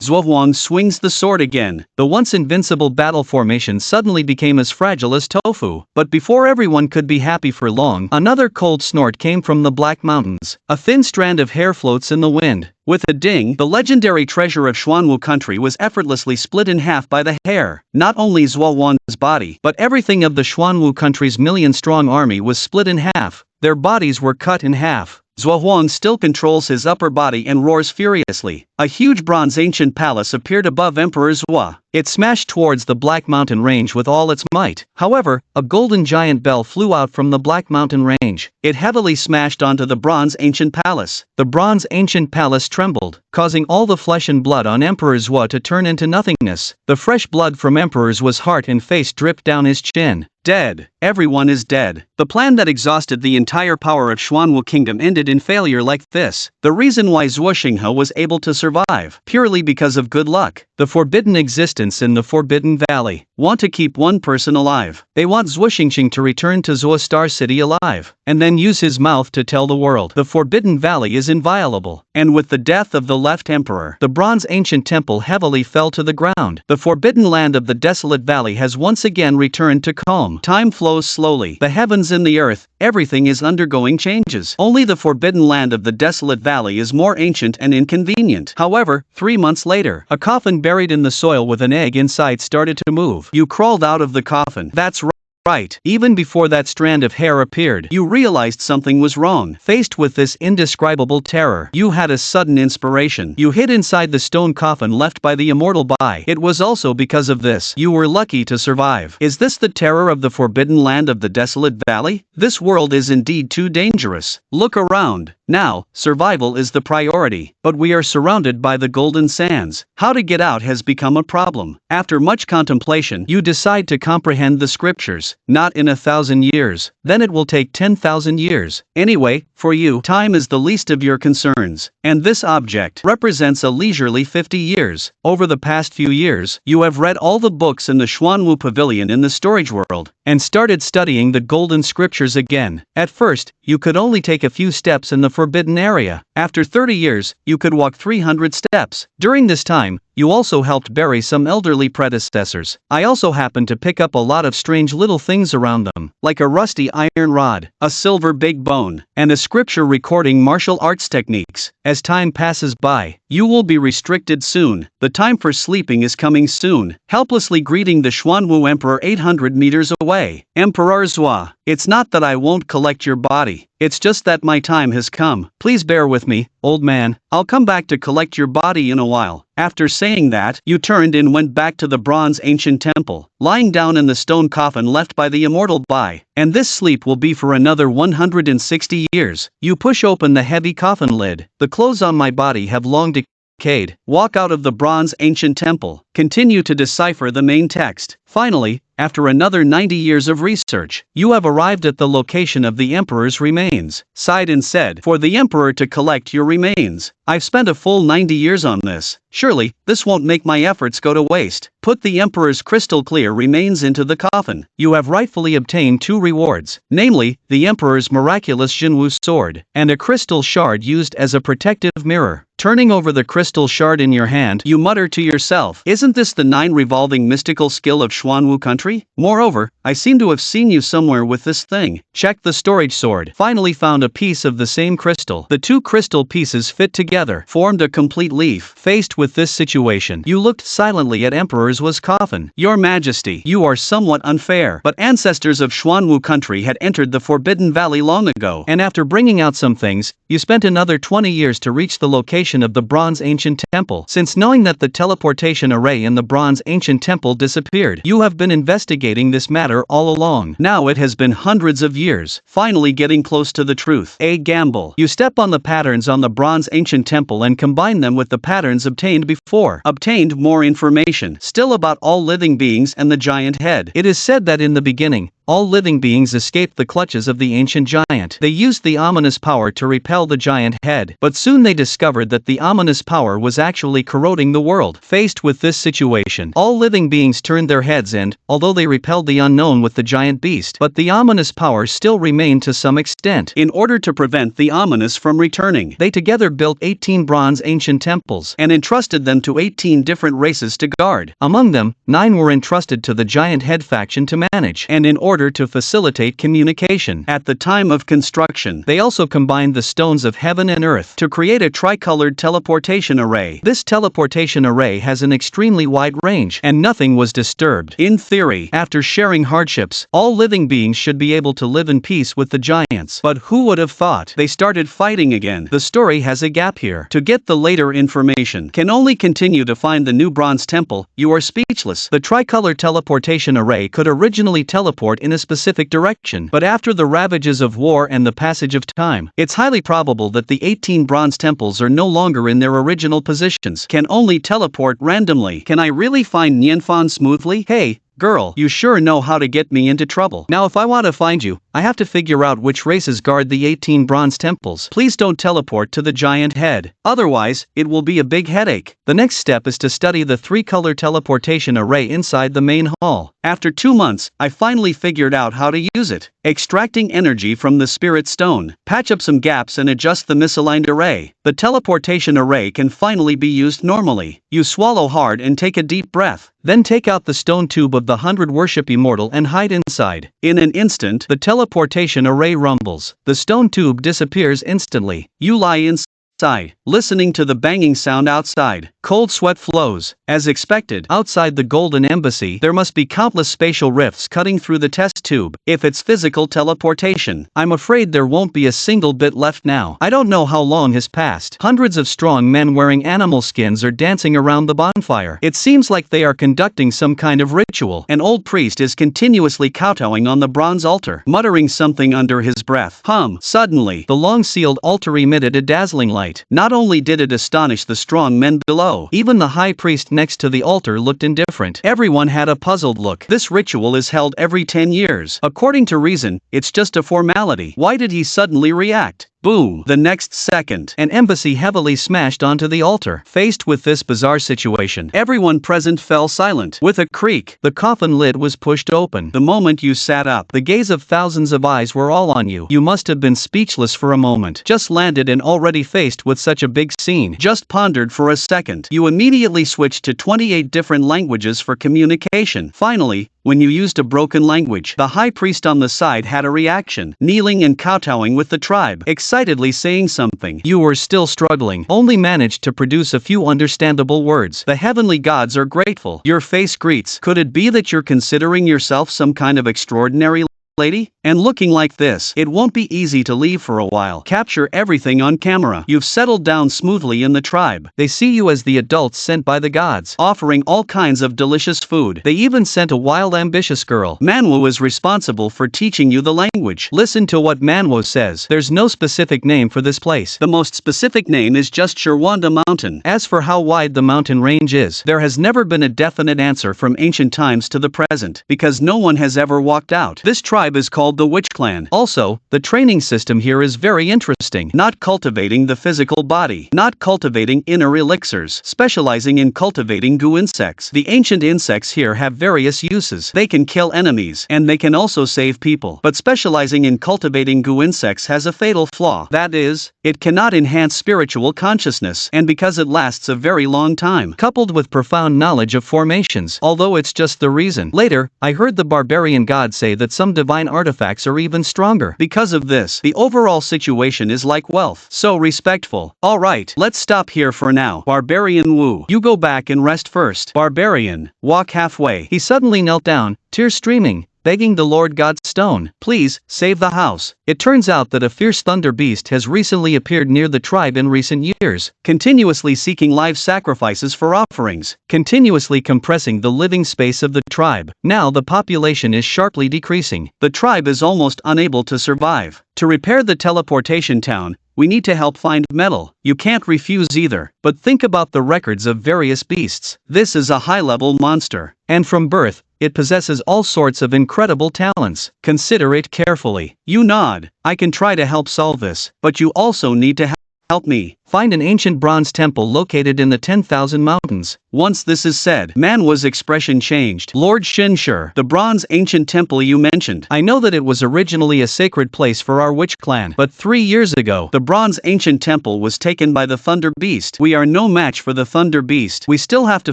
Zhou Wang swings the sword again. The once invincible battle formation suddenly became as fragile as tofu. But before everyone could be happy for long, another cold snort came from the Black Mountains. A thin strand of hair floats in the wind. With a ding, the legendary treasure of Xuanwu country was effortlessly split in half by the hair. Not only Zhou Wang's body, but everything of the Xuanwu country's million-strong army was split in half. Their bodies were cut in half. Zhou Wang still controls his upper body and roars furiously. A huge bronze ancient palace appeared above Emperor Zhou. It smashed towards the Black Mountain range with all its might. However, a golden giant bell flew out from the Black Mountain range. It heavily smashed onto the bronze ancient palace. The bronze ancient palace trembled, causing all the flesh and blood on Emperor Zhou to turn into nothingness. The fresh blood from Emperor Zhuo's heart and face dripped down his chin. Dead. Everyone is dead. The plan that exhausted the entire power of Xuanwu Kingdom ended in failure like this. The reason why Zhuo Xinghe was able to survive, purely because of good luck. The forbidden existence in the Forbidden Valley. Want to keep one person alive. They want Zhuo Xingxing to return to Zhuo Star City alive, and then use his mouth to tell the world the Forbidden Valley is inviolable. And with the death of the left emperor, the bronze ancient temple heavily fell to the ground. The forbidden land of the desolate valley has once again returned to calm. Time flows slowly. The heavens and the earth, everything is undergoing changes. Only the forbidden land of the desolate valley is more ancient and inconvenient. However, 3 months later, a coffin buried in the soil with an egg inside started to move. You crawled out of the coffin. That's right. Even before that strand of hair appeared, you realized something was wrong. Faced with this indescribable terror, you had a sudden inspiration. You hid inside the stone coffin left by the immortal Bai. It was also because of this you were lucky to survive. Is this the terror of the forbidden land of the desolate valley? This world is indeed too dangerous. Look around. Now, survival is the priority, but we are surrounded by the golden sands. How to get out has become a problem. After much contemplation, you decide to comprehend the scriptures. Not in 1,000 years. Then it will take 10,000 years. Anyway, for you, time is the least of your concerns. And this object represents a leisurely 50 years. Over the past few years, you have read all the books in the Xuanwu Pavilion in the storage world, and started studying the golden scriptures again. At first, you could only take a few steps in the forbidden area. After 30 years, you could walk 300 steps. During this time, you also helped bury some elderly predecessors. I also happened to pick up a lot of strange little things around them, like a rusty iron rod, a silver big bone, and a scripture recording martial arts techniques. As time passes by, you will be restricted soon. The time for sleeping is coming soon. Helplessly greeting the Xuanwu Emperor 800 meters away. Emperor Zhua, it's not that I won't collect your body. It's just that my time has come. Please bear with me, old man. I'll come back to collect your body in a while. After saying that, you turned and went back to the bronze ancient temple, lying down in the stone coffin left by the immortal Bai. And this sleep will be for another 160 years. You push open the heavy coffin lid. The clothes on my body have long decayed. Walk out of the bronze ancient temple. Continue to decipher the main text. Finally, after another 90 years of research, you have arrived at the location of the emperor's remains. Sighed and said, for the emperor to collect your remains. I've spent a full 90 years on this. Surely, this won't make my efforts go to waste. Put the emperor's crystal clear remains into the coffin. You have rightfully obtained 2 rewards, namely, the emperor's miraculous Jinwu sword, and a crystal shard used as a protective mirror. Turning over the crystal shard in your hand, you mutter to yourself, isn't this the 9 revolving mystical skill of Xuanwu country? Moreover, I seem to have seen you somewhere with this thing. Check the storage sword. Finally found a piece of the same crystal. The two crystal pieces fit together, formed a complete leaf. Faced with this situation, you looked silently at Emperor's was coffin. Your Majesty, you are somewhat unfair. But ancestors of Xuanwu country had entered the Forbidden Valley long ago, and after bringing out some things, you spent another 20 years to reach the location of the Bronze Ancient Temple. Since knowing that the teleportation array in the Bronze Ancient Temple disappeared, you have been investigating this matter all along. Now it has been hundreds of years, finally getting close to the truth. A gamble. You step on the patterns on the Bronze Ancient Temple and combine them with the patterns obtained before. Obtained more information, still about all living beings and the giant head. It is said that in the beginning, all living beings escaped the clutches of the ancient giant. They used the ominous power to repel the giant head, but soon they discovered that the ominous power was actually corroding the world. Faced with this situation, all living beings turned their heads and, although they repelled the unknown with the giant beast, but the ominous power still remained to some extent. In order to prevent the ominous from returning, they together built 18 bronze ancient temples, and entrusted them to 18 different races to guard. Among them, 9 were entrusted to the giant head faction to manage, and in order to facilitate communication. At the time of construction, they also combined the stones of heaven and earth to create a tricolored teleportation array. This teleportation array has an extremely wide range, and nothing was disturbed. In theory, after sharing hardships, all living beings should be able to live in peace with the giants. But who would have thought? They started fighting again. The story has a gap here. To get the later information, can only continue to find the new bronze temple. You are speechless. The tricolor teleportation array could originally teleport in a specific direction, but after the ravages of war and the passage of time, it's highly probable that the 18 bronze temples are no longer in their original positions, can only teleport randomly. Can I really find Nianfan smoothly? Hey, girl, you sure know how to get me into trouble. Now if I want to find you, I have to figure out which races guard the 18 bronze temples. Please don't teleport to the giant head. Otherwise, it will be a big headache. The next step is to study the 3-color teleportation array inside the main hall. After 2 months, I finally figured out how to use it. Extracting energy from the spirit stone, patch up some gaps and adjust the misaligned array. The teleportation array can finally be used normally. You swallow hard and take a deep breath. Then take out the stone tube of the 100 worship immortal and hide inside. In an instant, the teleportation array rumbles. The stone tube disappears instantly. You lie inside, listening to the banging sound outside. Cold sweat flows. As expected, outside the Golden Embassy, there must be countless spatial rifts cutting through the test tube. If it's physical teleportation, I'm afraid there won't be a single bit left now. I don't know how long has passed. Hundreds of strong men wearing animal skins are dancing around the bonfire. It seems like they are conducting some kind of ritual. An old priest is continuously kowtowing on the bronze altar, muttering something under his breath. Suddenly, the long-sealed altar emitted a dazzling light. Not only did it astonish the strong men below, even the high priest next to the altar looked indifferent. Everyone had a puzzled look. This ritual is held every 10 years. According to reason, it's just a formality. Why did he suddenly react? Boom! The next second, an embassy heavily smashed onto the altar. Faced with this bizarre situation, everyone present fell silent. With a creak, the coffin lid was pushed open. The moment you sat up, the gaze of thousands of eyes were all on you. You must have been speechless for a moment. Just landed and already faced with such a big scene. Just pondered for a second. You immediately switched to 28 different languages for communication. Finally, when you used a broken language, the high priest on the side had a reaction, kneeling and kowtowing with the tribe, excitedly saying something. You were still struggling, only managed to produce a few understandable words. The heavenly gods are grateful. Your face greets. Could it be that you're considering yourself some kind of extraordinary lady? And looking like this, it won't be easy to leave for a while. Capture everything on camera. You've settled down smoothly in the tribe. They see you as the adults sent by the gods, offering all kinds of delicious food. They even sent a wild ambitious girl. Manhwa is responsible for teaching you the language. Listen to what Manhwa says. There's no specific name for this place. The most specific name is just Shirwanda Mountain. As for how wide the mountain range is, there has never been a definite answer from ancient times to the present, because no one has ever walked out. This tribe tribe is called the Witch Clan. Also, the training system here is very interesting. Not cultivating the physical body, not cultivating inner elixirs, specializing in cultivating goo insects. The ancient insects here have various uses. They can kill enemies, and they can also save people. But specializing in cultivating goo insects has a fatal flaw. That is, it cannot enhance spiritual consciousness, and because it lasts a very long time, coupled with profound knowledge of formations. Although it's just the reason. Later, I heard the barbarian god say that some divine artifacts are even stronger. Because of this, the overall situation is like wealth. So respectful. Alright, let's stop here for now. Barbarian Wu. You go back and rest first. Barbarian. Walk halfway. He suddenly knelt down, tears streaming, begging the Lord God's stone, please, save the house. It turns out that a fierce thunder beast has recently appeared near the tribe in recent years, continuously seeking live sacrifices for offerings, continuously compressing the living space of the tribe. Now the population is sharply decreasing. The tribe is almost unable to survive. To repair the teleportation town, we need to help find metal. You can't refuse either. But think about the records of various beasts. This is a high-level monster. And from birth, it possesses all sorts of incredible talents. Consider it carefully. You nod. I can try to help solve this, but you also need to help me find an ancient bronze temple located in the 10,000 mountains. Once this is said, Manhwa's expression changed. Lord Shinshur, the bronze ancient temple you mentioned. I know that it was originally a sacred place for our witch clan, but 3 years ago, the bronze ancient temple was taken by the Thunder Beast. We are no match for the Thunder Beast. We still have to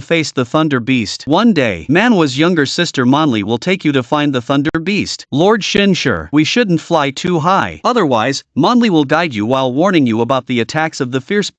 face the Thunder Beast. One day, Manhwa's younger sister Monli will take you to find the Thunder Beast. Lord Shinshur, we shouldn't fly too high. Otherwise, Monli will guide you while warning you about the attacks of the fierce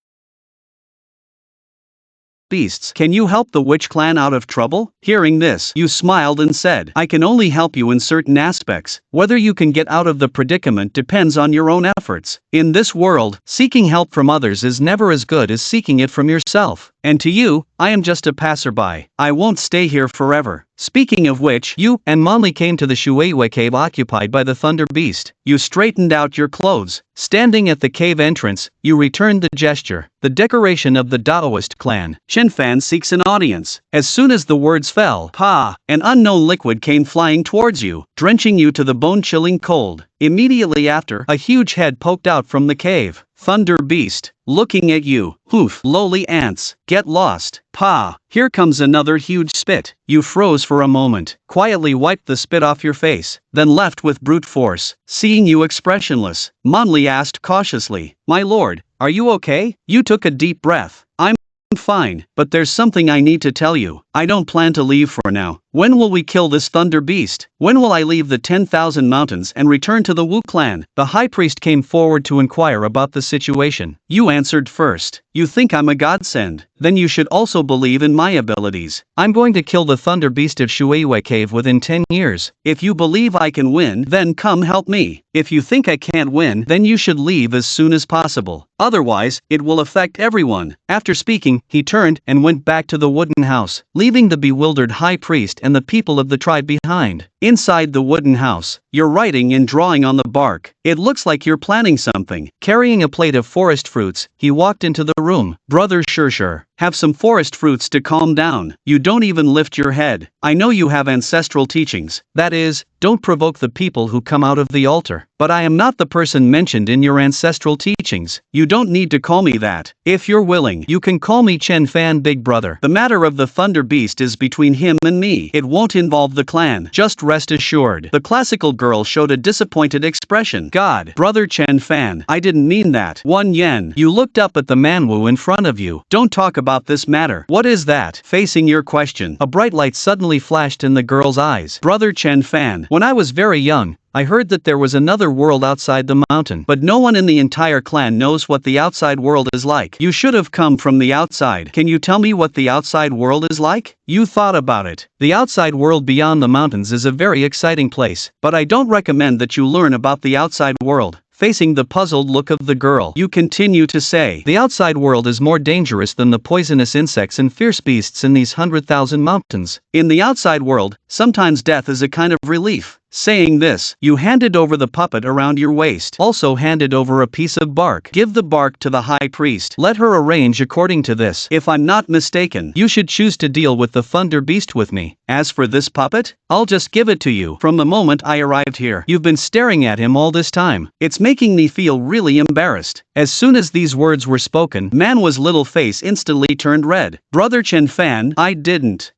beasts. Can you help the witch clan out of trouble? Hearing this, you smiled and said, I can only help you in certain aspects. Whether you can get out of the predicament depends on your own efforts. In this world, seeking help from others is never as good as seeking it from yourself. And to you, I am just a passerby. I won't stay here forever. Speaking of which, you and Monli came to the Shuiwei cave occupied by the Thunder Beast. You straightened out your clothes. Standing at the cave entrance, you returned the gesture. The decoration of the Daoist clan. Shenfan seeks an audience. As soon as the words fell, Pa, an unknown liquid came flying towards you, drenching you to the bone-chilling cold. Immediately after, a huge head poked out from the cave. Thunder Beast, looking at you. Hoof, lowly ants, get lost. Pa, here comes another huge spit. You froze for a moment, quietly wiped the spit off your face, then left with brute force. Seeing you expressionless, Monli asked cautiously, My lord, are you okay? You took a deep breath. I'm fine, but there's something I need to tell you. I don't plan to leave for now. When will we kill this Thunder Beast? When will I leave the 10,000 mountains and return to the Wu clan? The high priest came forward to inquire about the situation. You answered first. You think I'm a godsend? Then you should also believe in my abilities. I'm going to kill the Thunder Beast of Shuiwei Cave within 10 years. If you believe I can win, then come help me. If you think I can't win, then you should leave as soon as possible. Otherwise, it will affect everyone. After speaking, he turned and went back to the wooden house, leaving the bewildered high priest and the people of the tribe behind. Inside the wooden house, you're writing and drawing on the bark. It looks like you're planning something. Carrying a plate of forest fruits, he walked into the room. Brother Shursher, have some forest fruits to calm down. You don't even lift your head. I know you have ancestral teachings. That is, don't provoke the people who come out of the altar. But I am not the person mentioned in your ancestral teachings. You don't need to call me that. If you're willing, you can call me Chen Fan Big Brother. The matter of the Thunder Beast is between him and me. It won't involve the clan. Just rest assured. The classical girl showed a disappointed expression. God, Brother Chen Fan, I didn't mean that. 1 yen. You looked up at the Manhwa in front of you. Don't talk about this matter. What is that? Facing your question, a bright light suddenly flashed in the girl's eyes. Brother Chen Fan, when I was very young, I heard that there was another world outside the mountain, but no one in the entire clan knows what the outside world is like. You should have come from the outside. Can you tell me what the outside world is like? You thought about it. The outside world beyond the mountains is a very exciting place, but I don't recommend that you learn about the outside world. Facing the puzzled look of the girl, you continue to say, the outside world is more dangerous than the poisonous insects and fierce beasts in these 100,000 mountains. In the outside world, sometimes death is a kind of relief. Saying this, you handed over the puppet around your waist. Also handed over a piece of bark. Give the bark to the high priest. Let her arrange according to this. If I'm not mistaken, you should choose to deal with the thunder beast with me. As for this puppet, I'll just give it to you. From the moment I arrived here, you've been staring at him all this time. It's making me feel really embarrassed. As soon as these words were spoken, Manhwa's little face instantly turned red. Brother Chen Fan, I didn't.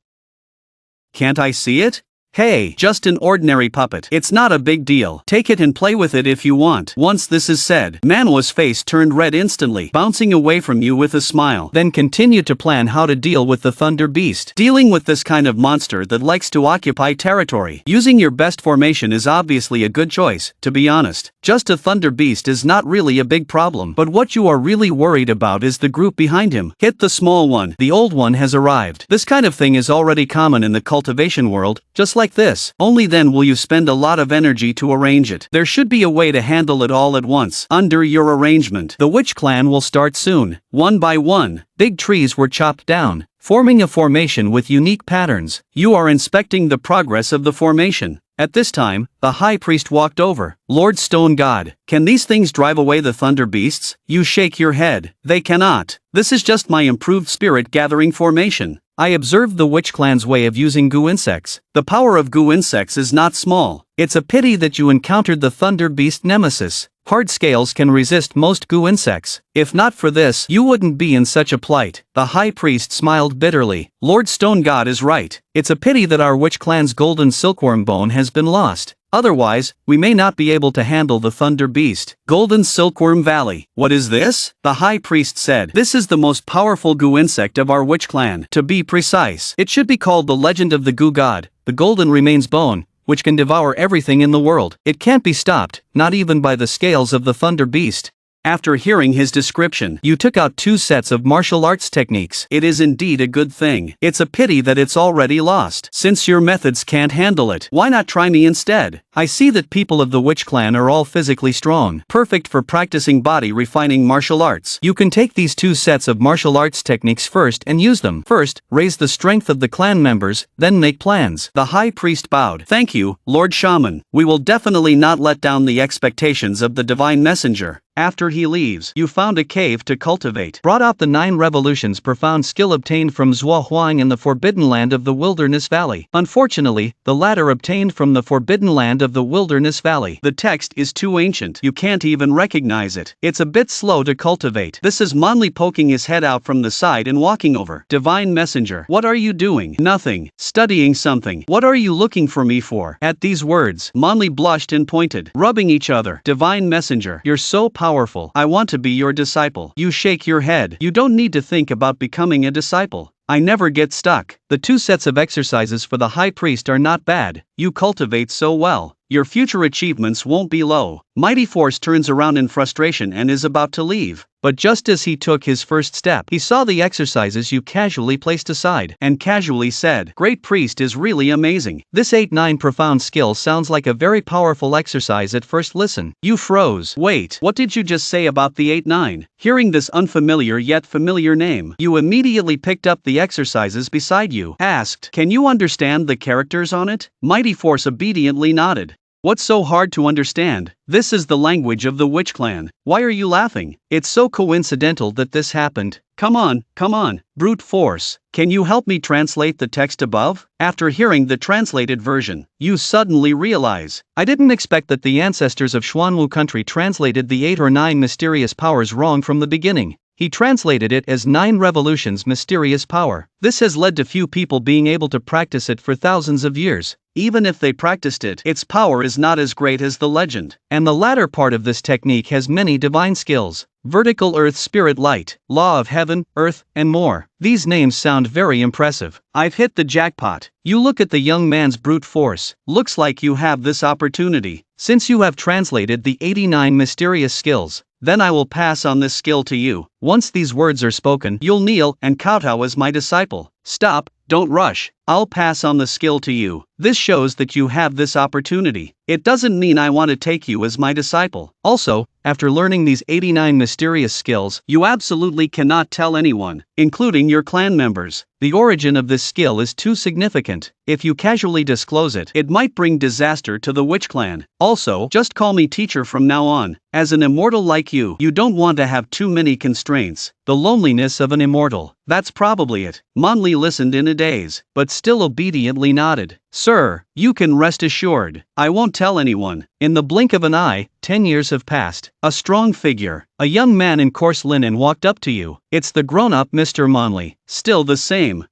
Can't I see it? Hey, just an ordinary puppet. It's not a big deal. Take it and play with it if you want. Once this is said, Manhwa's face turned red instantly, bouncing away from you with a smile. Then continued to plan how to deal with the thunder beast. Dealing with this kind of monster that likes to occupy territory. Using your best formation is obviously a good choice, to be honest. Just a thunder beast is not really a big problem. But what you are really worried about is the group behind him. Hit the small one. The old one has arrived. This kind of thing is already common in the cultivation world, just like this. Only then will you spend a lot of energy to arrange it. There should be a way to handle it all at once. Under your arrangement, the witch clan will start soon. One by one, big trees were chopped down, forming a formation with unique patterns. You are inspecting the progress of the formation. At this time, the high priest walked over. Lord Stone God, can these things drive away the thunder beasts? You shake your head. They cannot. This is just my improved spirit gathering formation. I observed the witch clan's way of using goo insects. The power of goo insects is not small. It's a pity that you encountered the thunder beast nemesis. Hard scales can resist most goo insects. If not for this, you wouldn't be in such a plight. The high priest smiled bitterly. Lord Stone God is right. It's a pity that our witch clan's golden silkworm bone has been lost. Otherwise, we may not be able to handle the thunder beast. Golden Silkworm Valley. What is this? The high priest said. This is the most powerful goo insect of our witch clan. To be precise, it should be called the legend of the goo god, the golden remains bone, which can devour everything in the world. It can't be stopped, not even by the scales of the thunder beast. After hearing his description, you took out 2 sets of martial arts techniques. It is indeed a good thing. It's a pity that it's already lost. Since your methods can't handle it, why not try me instead? I see that people of the witch clan are all physically strong, perfect for practicing body refining martial arts. You can take these 2 sets of martial arts techniques first and use them. First, raise the strength of the clan members, then make plans. The high priest bowed. Thank you, Lord Shaman. We will definitely not let down the expectations of the divine messenger. After he leaves, you found a cave to cultivate. Brought out the 9 revolutions profound skill obtained from Zhua Huang in the forbidden land of the Wilderness Valley. Unfortunately, the latter obtained from the forbidden land of the Wilderness Valley. The text is too ancient. You can't even recognize it. It's a bit slow to cultivate. This is Monli poking his head out from the side and walking over. Divine messenger, what are you doing? Nothing. Studying something. What are you looking for me for? At these words, Monli blushed and pointed, rubbing each other. Divine messenger, you're so powerful. I want to be your disciple. You shake your head. You don't need to think about becoming a disciple. I never get stuck. The 2 sets of exercises for the high priest are not bad. You cultivate so well. Your future achievements won't be low. Mighty Force turns around in frustration and is about to leave. But just as he took his first step, he saw the exercises you casually placed aside, and casually said, Great Priest is really amazing. This 8-9 profound skill sounds like a very powerful exercise at first listen. You froze. Wait, what did you just say about the 8-9? Hearing this unfamiliar yet familiar name, you immediately picked up the exercises beside you, asked, Can you understand the characters on it? Mighty Force obediently nodded. What's so hard to understand? This is the language of the witch clan. Why are you laughing? It's so coincidental that this happened. Come on, brute force. Can you help me translate the text above? After hearing the translated version, you suddenly realize, I didn't expect that the ancestors of Xuanwu country translated the 8 or 9 mysterious powers wrong from the beginning. He translated it as 9 revolutions mysterious power. This has led to few people being able to practice it for thousands of years. Even if they practiced it, its power is not as great as the legend. And the latter part of this technique has many divine skills. Vertical earth spirit light, law of heaven, earth, and more. These names sound very impressive. I've hit the jackpot. You look at the young man's brute force. Looks like you have this opportunity. Since you have translated the 89 mysterious skills, then I will pass on this skill to you. Once these words are spoken, you'll kneel and kowtow as my disciple. Stop, don't rush. I'll pass on the skill to you. This shows that you have this opportunity. It doesn't mean I want to take you as my disciple. Also, after learning these 89 mysterious skills, you absolutely cannot tell anyone, including your clan members. The origin of this skill is too significant. If you casually disclose it, it might bring disaster to the witch clan. Also, just call me teacher from now on. As an immortal like you don't want to have too many constraints. The loneliness of an immortal. That's probably it. Manli listened in a daze, but still obediently nodded. Sir, you can rest assured. I won't tell anyone. In the blink of an eye, 10 years have passed. A strong figure, a young man in coarse linen walked up to you. It's the grown-up Mr. Manli. Still the same.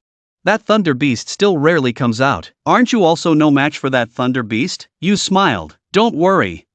That thunder beast still rarely comes out. Aren't you also no match for that thunder beast? You smiled. Don't worry,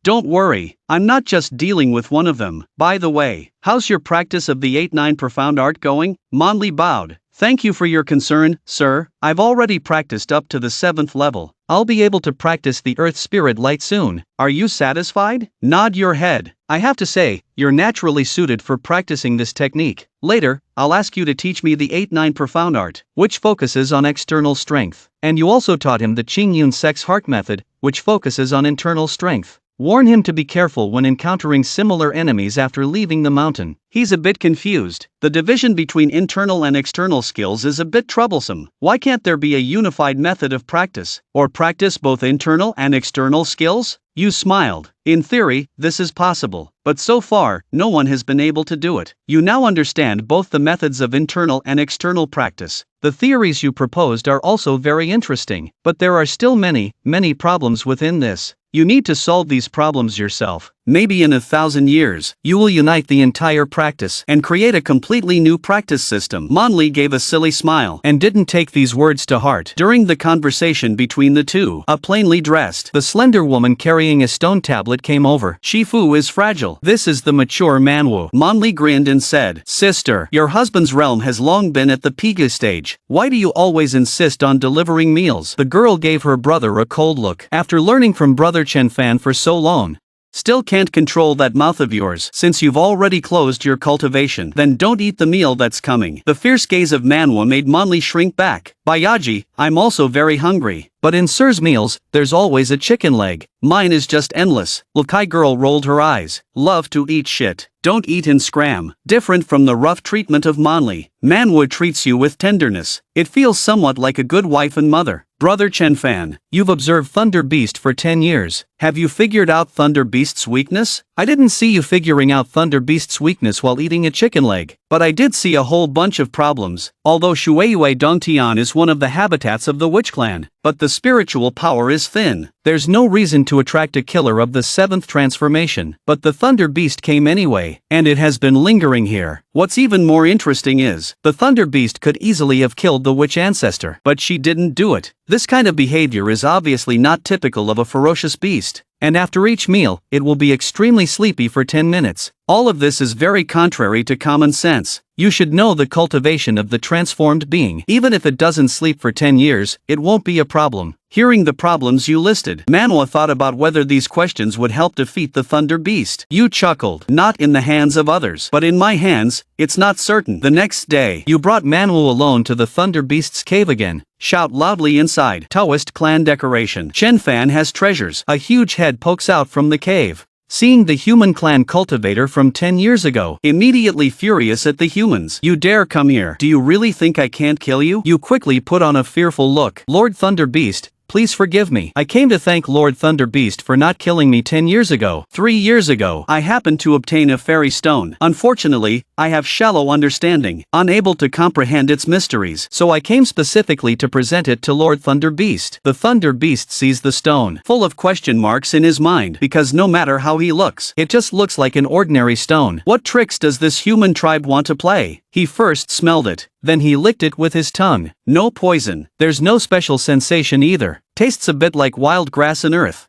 I'm not just dealing with one of them. By the way, how's your practice of the 8-9 profound art going? Manli bowed. Thank you for your concern, sir. I've already practiced up to the 7th level. I'll be able to practice the Earth Spirit Light soon. Are you satisfied? Nod your head. I have to say, you're naturally suited for practicing this technique. Later, I'll ask you to teach me the 8-9 profound art, which focuses on external strength. And you also taught him the Qingyun Sex Heart method, which focuses on internal strength. Warn him to be careful when encountering similar enemies after leaving the mountain. He's a bit confused. The division between internal and external skills is a bit troublesome. Why can't there be a unified method of practice? Or practice both internal and external skills? You smiled. In theory, this is possible, but so far, no one has been able to do it. You now understand both the methods of internal and external practice. The theories you proposed are also very interesting, but there are still many problems within this. You need to solve these problems yourself. Maybe in 1,000 years, you will unite the entire practice and create a completely new practice system. Manli gave a silly smile and didn't take these words to heart. During the conversation between the two, a plainly dressed, the slender woman carrying a stone tablet came over. Shifu is fragile. This is the mature Manhwa. Manli grinned and said, Sister, your husband's realm has long been at the Piga stage. Why do you always insist on delivering meals? The girl gave her brother a cold look. After learning from brother Chen Fan for so long, still can't control that mouth of yours. Since you've already closed your cultivation, then don't eat the meal that's coming. The fierce gaze of Manhwa made Manli shrink back. Bayaji, I'm also very hungry. But in Sir's meals, there's always a chicken leg. Mine is just endless. Lakai girl rolled her eyes. Love to eat shit. Don't eat and scram. Different from the rough treatment of Manli, Manhwa treats you with tenderness. It feels somewhat like a good wife and mother. Brother Chen Fan, you've observed Thunder Beast for 10 years. Have you figured out Thunder Beast's weakness? I didn't see you figuring out Thunder Beast's weakness while eating a chicken leg, but I did see a whole bunch of problems. Although Shueiyue Dongtian is one of the habitats of the Witch Clan, but the spiritual power is thin. There's no reason to attract a killer of the 7th transformation, but the Thunder Beast came anyway, and it has been lingering here. What's even more interesting is, the Thunder Beast could easily have killed the witch ancestor, but she didn't do it. This kind of behavior is obviously not typical of a ferocious beast. And after each meal, it will be extremely sleepy for 10 minutes. All of this is very contrary to common sense. You should know the cultivation of the transformed being. Even if it doesn't sleep for 10 years, it won't be a problem. Hearing the problems you listed, Manhwa thought about whether these questions would help defeat the Thunder Beast. You chuckled. Not in the hands of others, but in my hands, it's not certain. The next day, you brought Manhwa alone to the Thunder Beast's cave again. Shout loudly inside. Taoist clan decoration. Chen Fan has treasures. A huge head pokes out from the cave. Seeing the human clan cultivator from 10 years ago, immediately furious at the humans. You dare come here? Do you really think I can't kill you? You quickly put on a fearful look. Lord Thunder Beast, please forgive me. I came to thank Lord Thunder Beast for not killing me 10 years ago. 3 years ago, I happened to obtain a fairy stone. Unfortunately, I have shallow understanding, unable to comprehend its mysteries, so I came specifically to present it to Lord Thunder Beast. The Thunder Beast sees the stone, full of question marks in his mind, because no matter how he looks, it just looks like an ordinary stone. What tricks does this human tribe want to play? He first smelled it, then he licked it with his tongue. No poison. There's no special sensation either. Tastes a bit like wild grass and earth.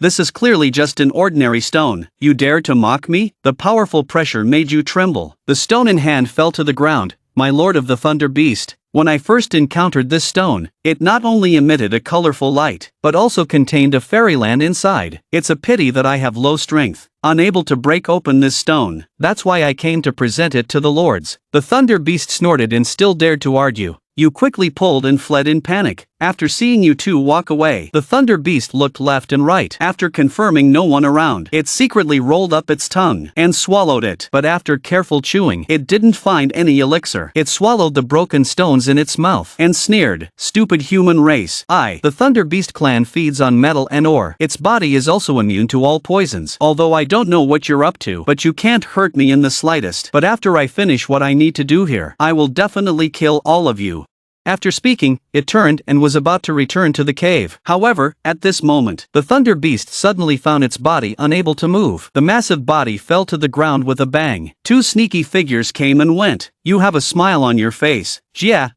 This is clearly just an ordinary stone. You dare to mock me? The powerful pressure made you tremble. The stone in hand fell to the ground. My lord of the Thunder Beast, when I first encountered this stone, it not only emitted a colorful light, but also contained a fairyland inside. It's a pity that I have low strength, unable to break open this stone. That's why I came to present it to the lords. The Thunder Beast snorted and still dared to argue. You quickly pulled and fled in panic. after seeing you two walk away. The Thunder Beast looked left and right. After confirming no one around, it secretly rolled up its tongue and swallowed it. But after careful chewing, it didn't find any elixir. It swallowed the broken stones in its mouth and sneered, "Stupid human race." The Thunder Beast clan feeds on metal and ore. Its body is also immune to all poisons. Although I don't know what you're up to, but you can't hurt me in the slightest. But after I finish what I need to do here, I will definitely kill all of you. After speaking, it turned and was about to return to the cave. However, at this moment, the Thunder Beast suddenly found its body unable to move. The massive body fell to the ground with a bang. Two sneaky figures came and went. You have a smile on your face. Jia,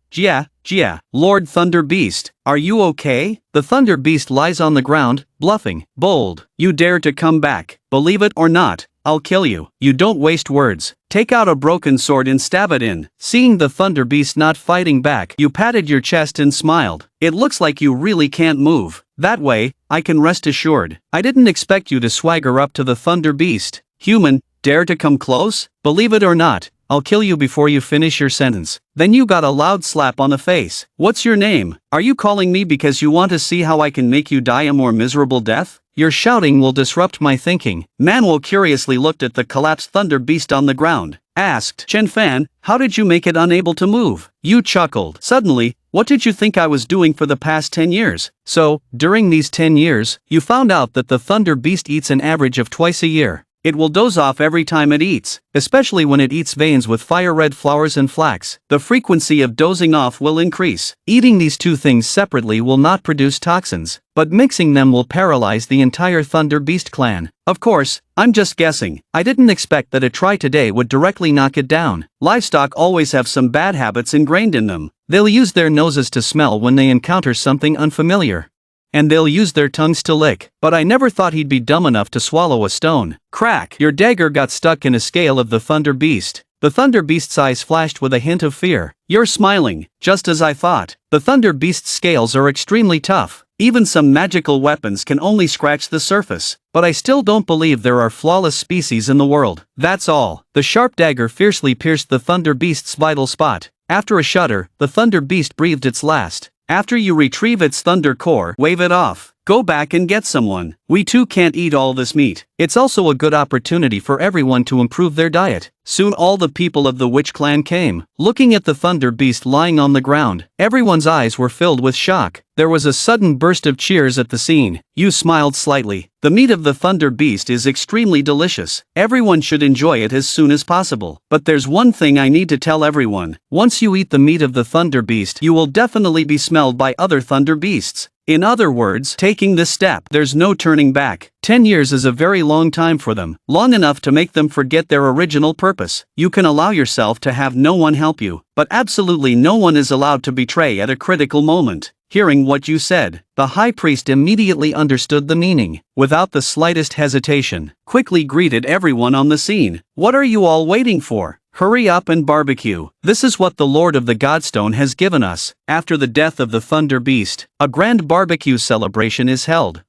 Lord Thunder Beast, are you okay? The Thunder Beast lies on the ground, bluffing, bold. You dare to come back. Believe it or not, I'll kill you. You don't waste words. Take out a broken sword and stab it in. Seeing the Thunder Beast not fighting back, you patted your chest and smiled. It looks like you really can't move. That way, I can rest assured. I didn't expect you to swagger up to the Thunder Beast. Human, dare to come close? Believe it or not, I'll kill you before you finish your sentence. Then you got a loud slap on the face. What's your name? Are you calling me because you want to see how I can make you die a more miserable death? Your shouting will disrupt my thinking. Manhwa curiously looked at the collapsed Thunder Beast on the ground. Asked, Chen Fan, how did you make it unable to move? You chuckled. Suddenly, what did you think I was doing for the past 10 years? So, during these 10 years, you found out that the Thunder Beast eats an average of twice a year. It will doze off every time it eats, especially when it eats veins with fire-red flowers and flax. The frequency of dozing off will increase. Eating these two things separately will not produce toxins, but mixing them will paralyze the entire Thunder Beast clan. Of course, I'm just guessing. I didn't expect that a try today would directly knock it down. Livestock always have some bad habits ingrained in them. They'll use their noses to smell when they encounter something unfamiliar. And they'll use their tongues to lick. But I never thought he'd be dumb enough to swallow a stone. Crack! Your dagger got stuck in a scale of the Thunder Beast. The Thunder Beast's eyes flashed with a hint of fear. You're smiling, just as I thought. The Thunder Beast's scales are extremely tough. Even some magical weapons can only scratch the surface. But I still don't believe there are flawless species in the world. That's all. The sharp dagger fiercely pierced the Thunder Beast's vital spot. After a shudder, the Thunder Beast breathed its last. After you retrieve its thunder core, wave it off. Go back and get someone. We too can't eat all this meat. It's also a good opportunity for everyone to improve their diet. Soon all the people of the Witch Clan came. Looking at the Thunder Beast lying on the ground, everyone's eyes were filled with shock. There was a sudden burst of cheers at the scene. You smiled slightly. The meat of the Thunder Beast is extremely delicious. Everyone should enjoy it as soon as possible. But there's one thing I need to tell everyone. Once you eat the meat of the Thunder Beast, you will definitely be smelled by other Thunder Beasts. In other words, taking this step, there's no turning back. 10 years is a very long time for them, long enough to make them forget their original purpose. You can allow yourself to have no one help you, but absolutely no one is allowed to betray at a critical moment. Hearing what you said, the high priest immediately understood the meaning. Without the slightest hesitation, quickly greeted everyone on the scene. What are you all waiting for? Hurry up and barbecue. This is what the Lord of the Godstone has given us. After the death of the Thunder Beast, a grand barbecue celebration is held.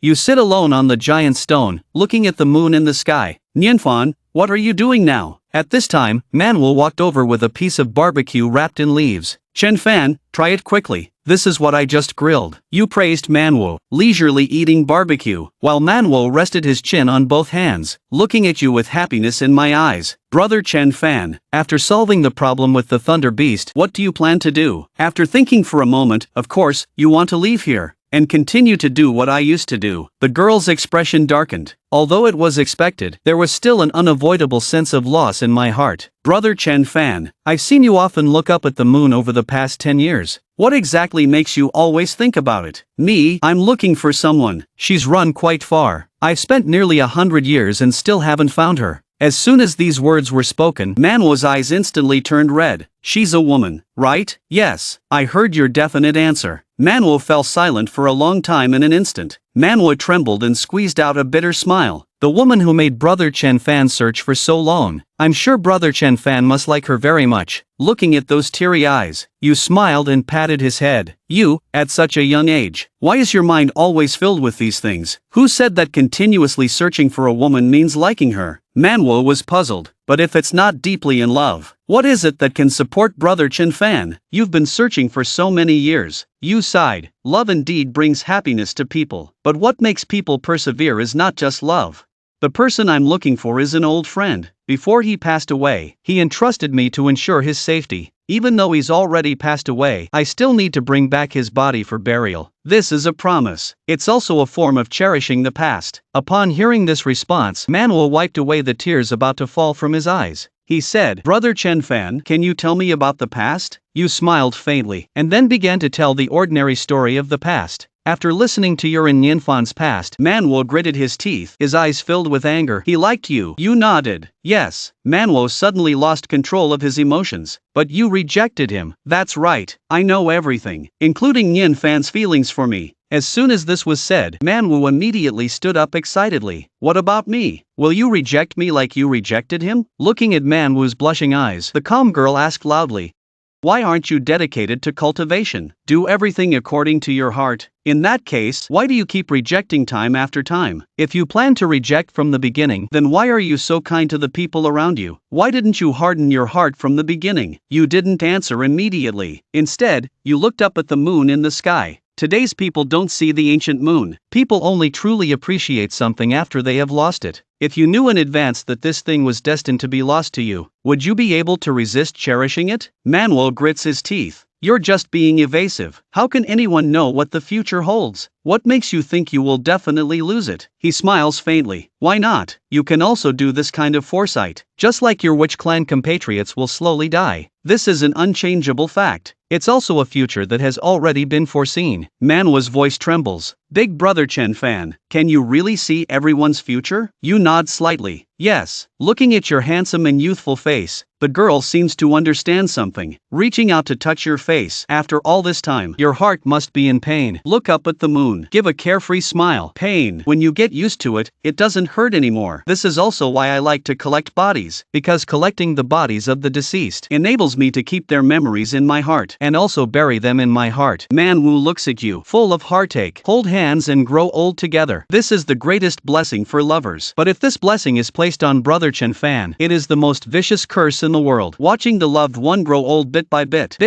You sit alone on the giant stone, looking at the moon in the sky. Nianfan, what are you doing now? At this time, Manhwa walked over with a piece of barbecue wrapped in leaves. Chen Fan, try it quickly. This is what I just grilled. You praised Manhwa, leisurely eating barbecue, while Manhwa rested his chin on both hands, looking at you with happiness in my eyes. Brother Chen Fan, after solving the problem with the Thunder Beast, what do you plan to do? After thinking for a moment, of course, you want to leave here and continue to do what I used to do. The girl's expression darkened. Although it was expected, there was still an unavoidable sense of loss in my heart. Brother Chen Fan, I've seen you often look up at the moon over the past 10 years. What exactly makes you always think about it? Me, I'm looking for someone. She's run quite far. I've spent nearly 100 years and still haven't found her. As soon as these words were spoken, Manhwa's eyes instantly turned red. She's a woman, right? Yes, I heard your definite answer. Manhwa fell silent for a long time in an instant. Manhwa trembled and squeezed out a bitter smile. The woman who made Brother Chen Fan search for so long. I'm sure Brother Chen Fan must like her very much. Looking at those teary eyes, you smiled and patted his head. You, at such a young age, why is your mind always filled with these things? Who said that continuously searching for a woman means liking her? Manhwa was puzzled, but if it's not deeply in love, what is it that can support Brother Chen Fan? You've been searching for so many years. Yu sighed. Love indeed brings happiness to people, but what makes people persevere is not just love. The person I'm looking for is an old friend. Before he passed away, he entrusted me to ensure his safety. Even though he's already passed away, I still need to bring back his body for burial. This is a promise. It's also a form of cherishing the past. Upon hearing this response, Manhwa wiped away the tears about to fall from his eyes. He said, Brother Chen Fan, can you tell me about the past? Yu smiled faintly, and then began to tell the ordinary story of the past. After listening to Yuan Nianfan's past, Manhwa gritted his teeth, his eyes filled with anger. He liked you. Yu nodded. Yes. Manhwa suddenly lost control of his emotions. But you rejected him. That's right. I know everything, including Nianfan's feelings for me. As soon as this was said, Manhwa immediately stood up excitedly. What about me? Will you reject me like you rejected him? Looking at Manhwa's blushing eyes, the calm girl asked loudly. Why aren't you dedicated to cultivation? Do everything according to your heart. In that case, why do you keep rejecting time after time? If you plan to reject from the beginning, then why are you so kind to the people around you? Why didn't you harden your heart from the beginning? You didn't answer immediately. Instead, you looked up at the moon in the sky. Today's people don't see the ancient moon. People only truly appreciate something after they have lost it. If you knew in advance that this thing was destined to be lost to you, would you be able to resist cherishing it? Manhwa grits his teeth. You're just being evasive. How can anyone know what the future holds? What makes you think you will definitely lose it? He smiles faintly. Why not? You can also do this kind of foresight. Just like your witch clan compatriots will slowly die. This is an unchangeable fact. It's also a future that has already been foreseen. Manhwa's voice trembles. Big Brother Chen Fan, can you really see everyone's future? You nod slightly. Yes. Looking at your handsome and youthful face, the girl seems to understand something. Reaching out to touch your face. After all this time, your heart must be in pain. Look up at the moon. Give a carefree smile. Pain. When you get used to it, it doesn't hurt anymore. This is also why I like to collect bodies, because collecting the bodies of the deceased enables me to keep their memories in my heart and also bury them in my heart. Manhwa looks at you, full of heartache. Hold hands and grow old together. This is the greatest blessing for lovers. But if this blessing is placed on Brother Chen Fan, it is the most vicious curse in the world. Watching the loved one grow old bit by bit,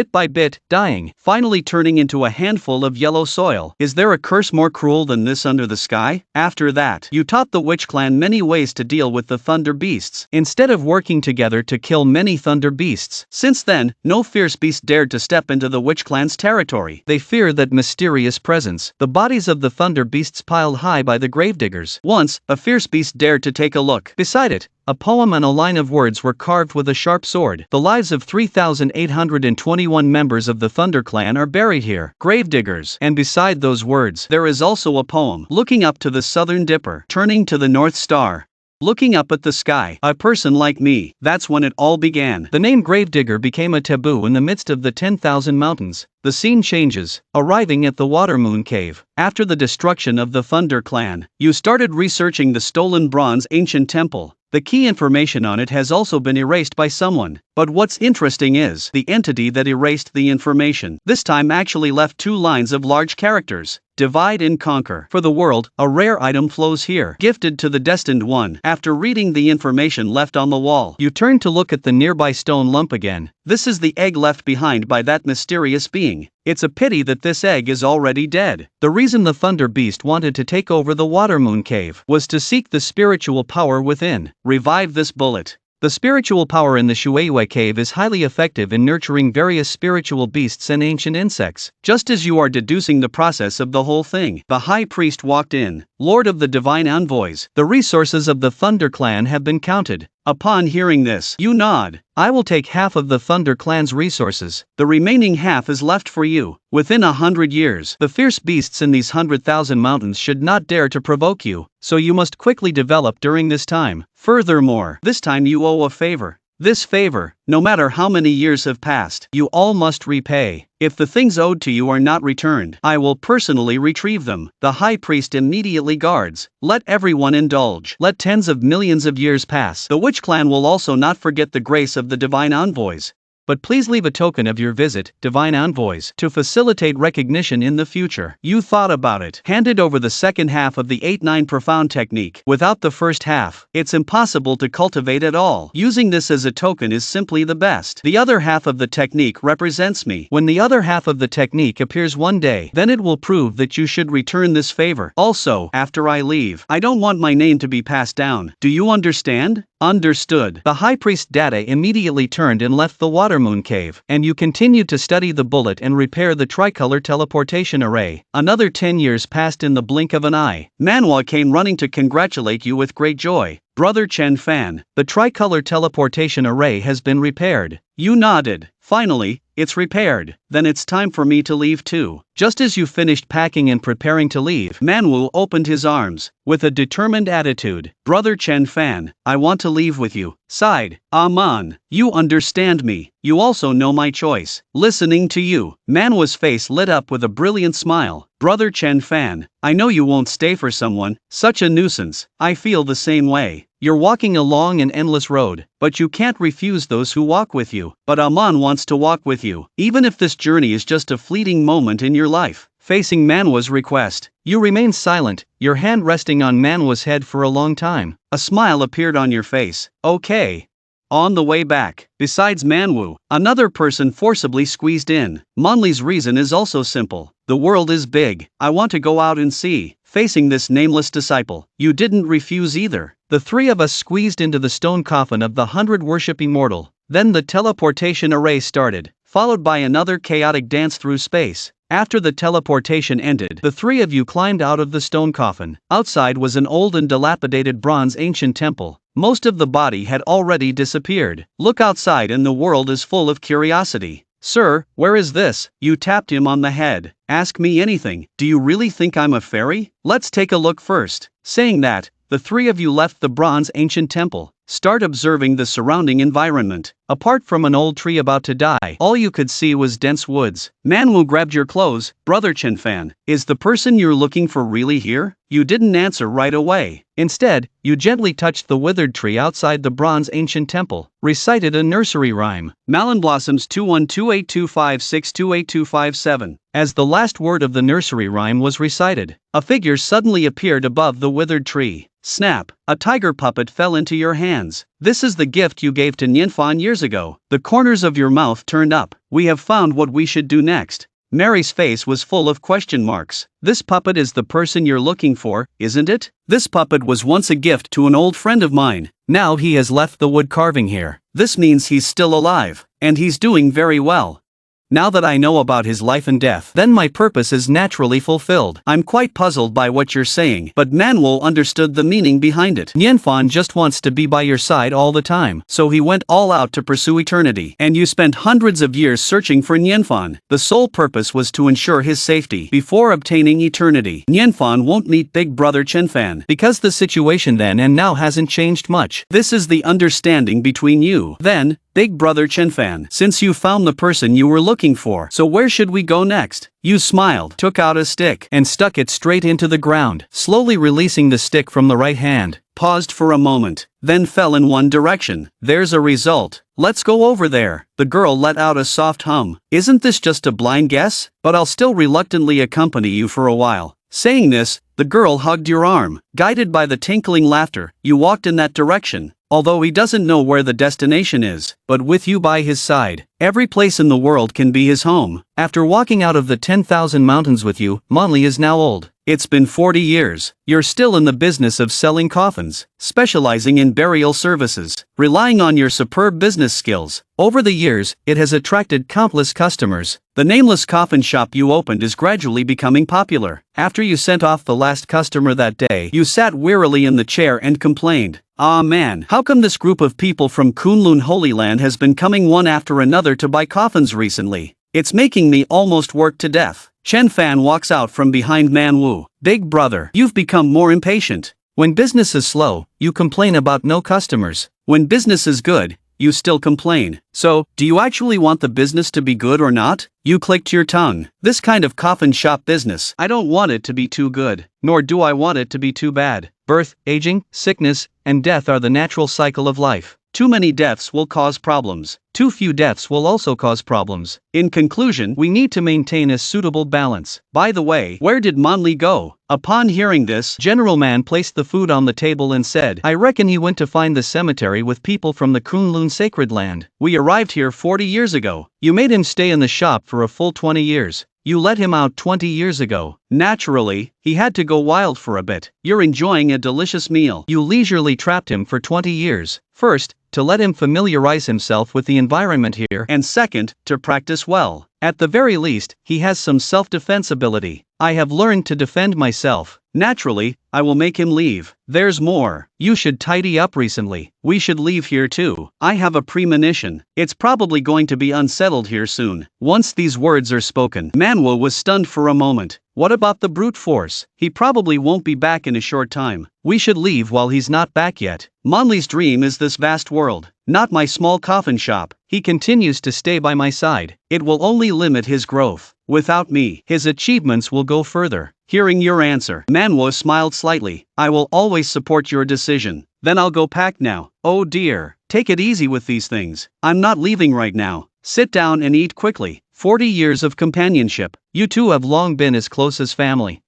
dying, finally turning into a handful of yellow soil. Is there a curse more cruel than this under the sky? After that, you taught the witch clan many ways to deal with the thunder beasts, instead of working together to kill many thunder beasts. Since then, no fierce beast dared to step into the witch clan's territory. They fear that mysterious presence. The bodies of the thunder beasts piled high by the gravediggers. Once, a fierce beast dared to take a look. Beside it, a poem and a line of words were carved with a sharp sword. The lives of 3,821 members of the Thunder Clan are buried here. Gravediggers. And beside those words, there is also a poem. Looking up to the southern dipper, turning to the North Star, looking up at the sky, a person like me. That's when it all began. The name Gravedigger became a taboo in the midst of the 10,000 mountains. The scene changes, arriving at the Water Moon Cave. After the destruction of the Thunder Clan, you started researching the stolen bronze ancient temple. The key information on it has also been erased by someone. But what's interesting is, the entity that erased the information this time actually left 2 lines of large characters. Divide and conquer. For the world, a rare item flows here, gifted to the destined one. After reading the information left on the wall, you turn to look at the nearby stone lump again. This is the egg left behind by that mysterious being. It's a pity that this egg is already dead. The reason the Thunder Beast wanted to take over the Water Moon Cave was to seek the spiritual power within. Revive this bullet. The spiritual power in the Shuiwei Cave is highly effective in nurturing various spiritual beasts and ancient insects. Just as you are deducing the process of the whole thing, the High Priest walked in. Lord of the Divine Envoys, the resources of the Thunder Clan have been counted. Upon hearing this, you nod. I will take half of the Thunder Clan's resources. The remaining half is left for you. Within 100 years, the fierce beasts in these 100,000 mountains should not dare to provoke you, so you must quickly develop during this time. Furthermore, this time you owe a favor. This favor, no matter how many years have passed, you all must repay. If the things owed to you are not returned, I will personally retrieve them. The High Priest immediately guards. Let everyone indulge. Let tens of millions of years pass. The Witch Clan will also not forget the grace of the Divine Envoys. but please leave a token of your visit, divine envoys, to facilitate recognition in the future. You thought about it. Handed over the second half of the 8-9 profound technique. Without the first half, it's impossible to cultivate at all. Using this as a token is simply the best. The other half of the technique represents me. When the other half of the technique appears one day, then it will prove that you should return this favor. Also, after I leave, I don't want my name to be passed down. Do you understand? Understood. The high priest Data immediately turned and left the Watermoon cave, and you continued to study the bullet and repair the tricolor teleportation array. Another 10 years passed in the blink of an eye. Manhwa came running to congratulate you with great joy. Brother Chen Fan, the tricolor teleportation array has been repaired. You nodded. Finally, it's repaired. Then it's time for me to leave too. Just as you finished packing and preparing to leave, Manwu opened his arms, with a determined attitude. Brother Chen Fan, I want to leave with you. Sighed. Aman, you understand me. You also know my choice. Listening to you, Manwa's face lit up with a brilliant smile. Brother Chen Fan, I know you won't stay for someone such a nuisance. I feel the same way. You're walking along an endless road, but you can't refuse those who walk with you. But Aman wants to walk with you, even if this journey is just a fleeting moment in your life. Facing Manwa's request, you remain silent, your hand resting on Manwa's head for a long time. A smile appeared on your face. Okay. On the way back, besides Manwu, another person forcibly squeezed in. Monli's reason is also simple. The world is big. I want to go out and see. Facing this nameless disciple, you didn't refuse either. The three of us squeezed into the stone coffin of the 100 worship immortal. Then the teleportation array started, followed by another chaotic dance through space. After the teleportation ended, the three of you climbed out of the stone coffin. Outside was an old and dilapidated bronze ancient temple. Most of the body had already disappeared. Look outside and the world is full of curiosity. Sir, where is this? You tapped him on the head. Ask me anything. Do you really think I'm a fairy? Let's take a look first. Saying that, the three of you left the bronze ancient temple. Start observing the surrounding environment. Apart from an old tree about to die, all you could see was dense woods. Manwu grabbed your clothes. Brother Chen Fan, is the person you're looking for really here? You didn't answer right away. Instead, you gently touched the withered tree outside the bronze ancient temple, recited a nursery rhyme. Malin blossoms 2128256282257. As the last word of the nursery rhyme was recited, a figure suddenly appeared above the withered tree. Snap, a tiger puppet fell into your hands. This is the gift you gave to Nianfan years ago. The corners of your mouth turned up. We have found what we should do next. Mary's face was full of question marks. This puppet is the person you're looking for, isn't it? This puppet was once a gift to an old friend of mine. Now he has left the wood carving here. This means he's still alive, and he's doing very well. Now that I know about his life and death, then my purpose is naturally fulfilled. I'm quite puzzled by what you're saying, but Manwol understood the meaning behind it. Nianfan just wants to be by your side all the time, so he went all out to pursue eternity. And you spent hundreds of years searching for Nianfan. The sole purpose was to ensure his safety before obtaining eternity. Nianfan won't meet Big Brother Chenfan, because the situation then and now hasn't changed much. This is the understanding between you. Then, Big Brother Chenfan, since you found the person you were looking for, so where should we go next? You smiled, took out a stick, and stuck it straight into the ground, slowly releasing the stick from the right hand. Paused for a moment, then fell in one direction. There's a result. Let's go over there. The girl let out a soft hum. Isn't this just a blind guess? But I'll still reluctantly accompany you for a while. Saying this, the girl hugged your arm. Guided by the tinkling laughter, you walked in that direction. Although he doesn't know where the destination is, but with you by his side, every place in the world can be his home. After walking out of the 10,000 mountains with you, Monli is now old. It's been 40 years. You're still in the business of selling coffins, specializing in burial services, relying on your superb business skills. Over the years, it has attracted countless customers. The nameless coffin shop you opened is gradually becoming popular. After you sent off the last customer that day, you sat wearily in the chair and complained. Ah man, how come this group of people from Kunlun Holy Land has been coming one after another to buy coffins recently? It's making me almost work to death. Chen Fan walks out from behind Man Wu. Big brother, you've become more impatient. When business is slow, you complain about no customers. When business is good, you still complain. So, do you actually want the business to be good or not? You clicked your tongue. This kind of coffin shop business, I don't want it to be too good, nor do I want it to be too bad. Birth, aging, sickness, and death are the natural cycle of life. Too many deaths will cause problems. Too few deaths will also cause problems. In conclusion, we need to maintain a suitable balance. By the way, where did Manli go? Upon hearing this, General Man placed the food on the table and said, I reckon he went to find the cemetery with people from the Kunlun sacred land. We arrived here 40 years ago. You made him stay in the shop for a full 20 years. You let him out 20 years ago. Naturally, he had to go wild for a bit. You're enjoying a delicious meal. You leisurely trapped him for 20 years. First, to let him familiarize himself with the environment here, and second, to practice well. At the very least, he has some self-defense ability. I have learned to defend myself. Naturally, I will make him leave. There's more. You should tidy up recently. We should leave here too. I have a premonition. It's probably going to be unsettled here soon. Once these words are spoken, Manhwa was stunned for a moment. What about the brute force? He probably won't be back in a short time. We should leave while he's not back yet. Manli's dream is this vast world, not my small coffin shop. He continues to stay by my side. It will only limit his growth. Without me, his achievements will go further. Hearing your answer, Manhwa smiled slightly. I will always support your decision. Then I'll go pack now. Oh dear, take it easy with these things. I'm not leaving right now. Sit down and eat quickly. 40 years of companionship. You two have long been as close as family.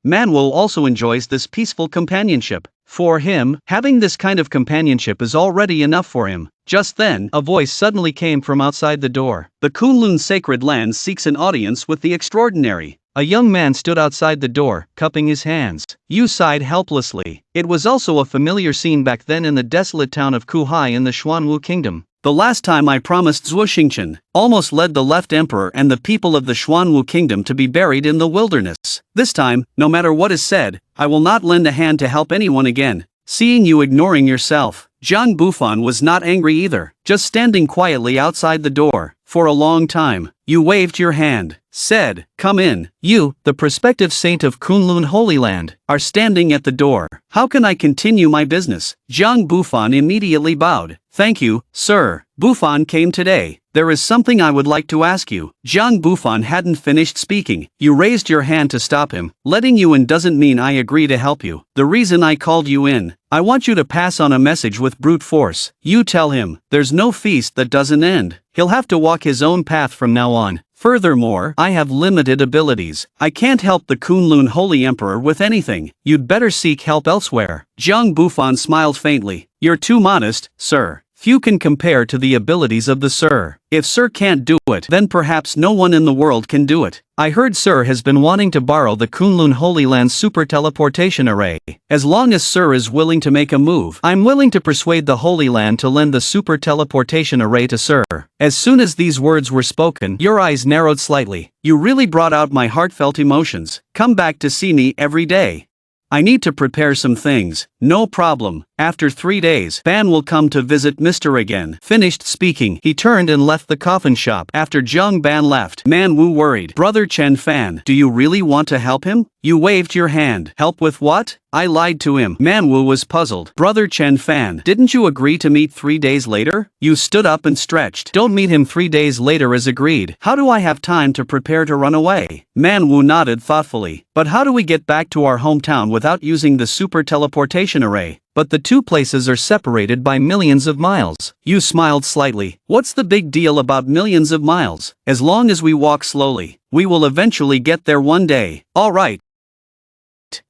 Manhwa also enjoys this peaceful companionship. For him, having this kind of companionship is already enough for him. Just then, a voice suddenly came from outside the door. The Kunlun sacred land seeks an audience with the extraordinary. A young man stood outside the door, cupping his hands. Yu sighed helplessly. It was also a familiar scene back then in the desolate town of Kuhai in the Xuanwu kingdom. The last time I promised Zhuo Xingchen, almost led the left emperor and the people of the Xuanwu kingdom to be buried in the wilderness. This time, no matter what is said, I will not lend a hand to help anyone again. Seeing you ignoring yourself, Zhang Bufan was not angry either, just standing quietly outside the door. For a long time, you waved your hand, said, come in. You, the prospective saint of Kunlun Holy Land, are standing at the door. How can I continue my business? Zhang Bufan immediately bowed. Thank you, sir. Bufan came today. There is something I would like to ask you. Zhang Bufan hadn't finished speaking. You raised your hand to stop him. Letting you in doesn't mean I agree to help you. The reason I called you in, I want you to pass on a message with brute force. You tell him, there's no feast that doesn't end. He'll have to walk his own path from now on. Furthermore, I have limited abilities. I can't help the Kunlun Holy Emperor with anything. You'd better seek help elsewhere. Zhang Bufan smiled faintly. You're too modest, sir. Few can compare to the abilities of the Sir. If Sir can't do it, then perhaps no one in the world can do it. I heard Sir has been wanting to borrow the Kunlun Holy Land super teleportation array. As long as Sir is willing to make a move, I'm willing to persuade the Holy Land to lend the super teleportation array to Sir. As soon as these words were spoken, your eyes narrowed slightly. You really brought out my heartfelt emotions. Come back to see me every day. I need to prepare some things. No problem. After 3 days, Fan will come to visit Mr. again. Finished speaking, he turned and left the coffin shop. After Zhang Ban left, Manwu worried. Brother Chen Fan, do you really want to help him? You waved your hand. Help with what? I lied to him. Manwu was puzzled. Brother Chen Fan, didn't you agree to meet 3 days later? You stood up and stretched. Don't meet him 3 days later as agreed. How do I have time to prepare to run away? Manwu nodded thoughtfully. But how do we get back to our hometown without using the super teleportation array? But the two places are separated by millions of miles. You smiled slightly. What's the big deal about millions of miles? As long as we walk slowly, we will eventually get there one day. All right.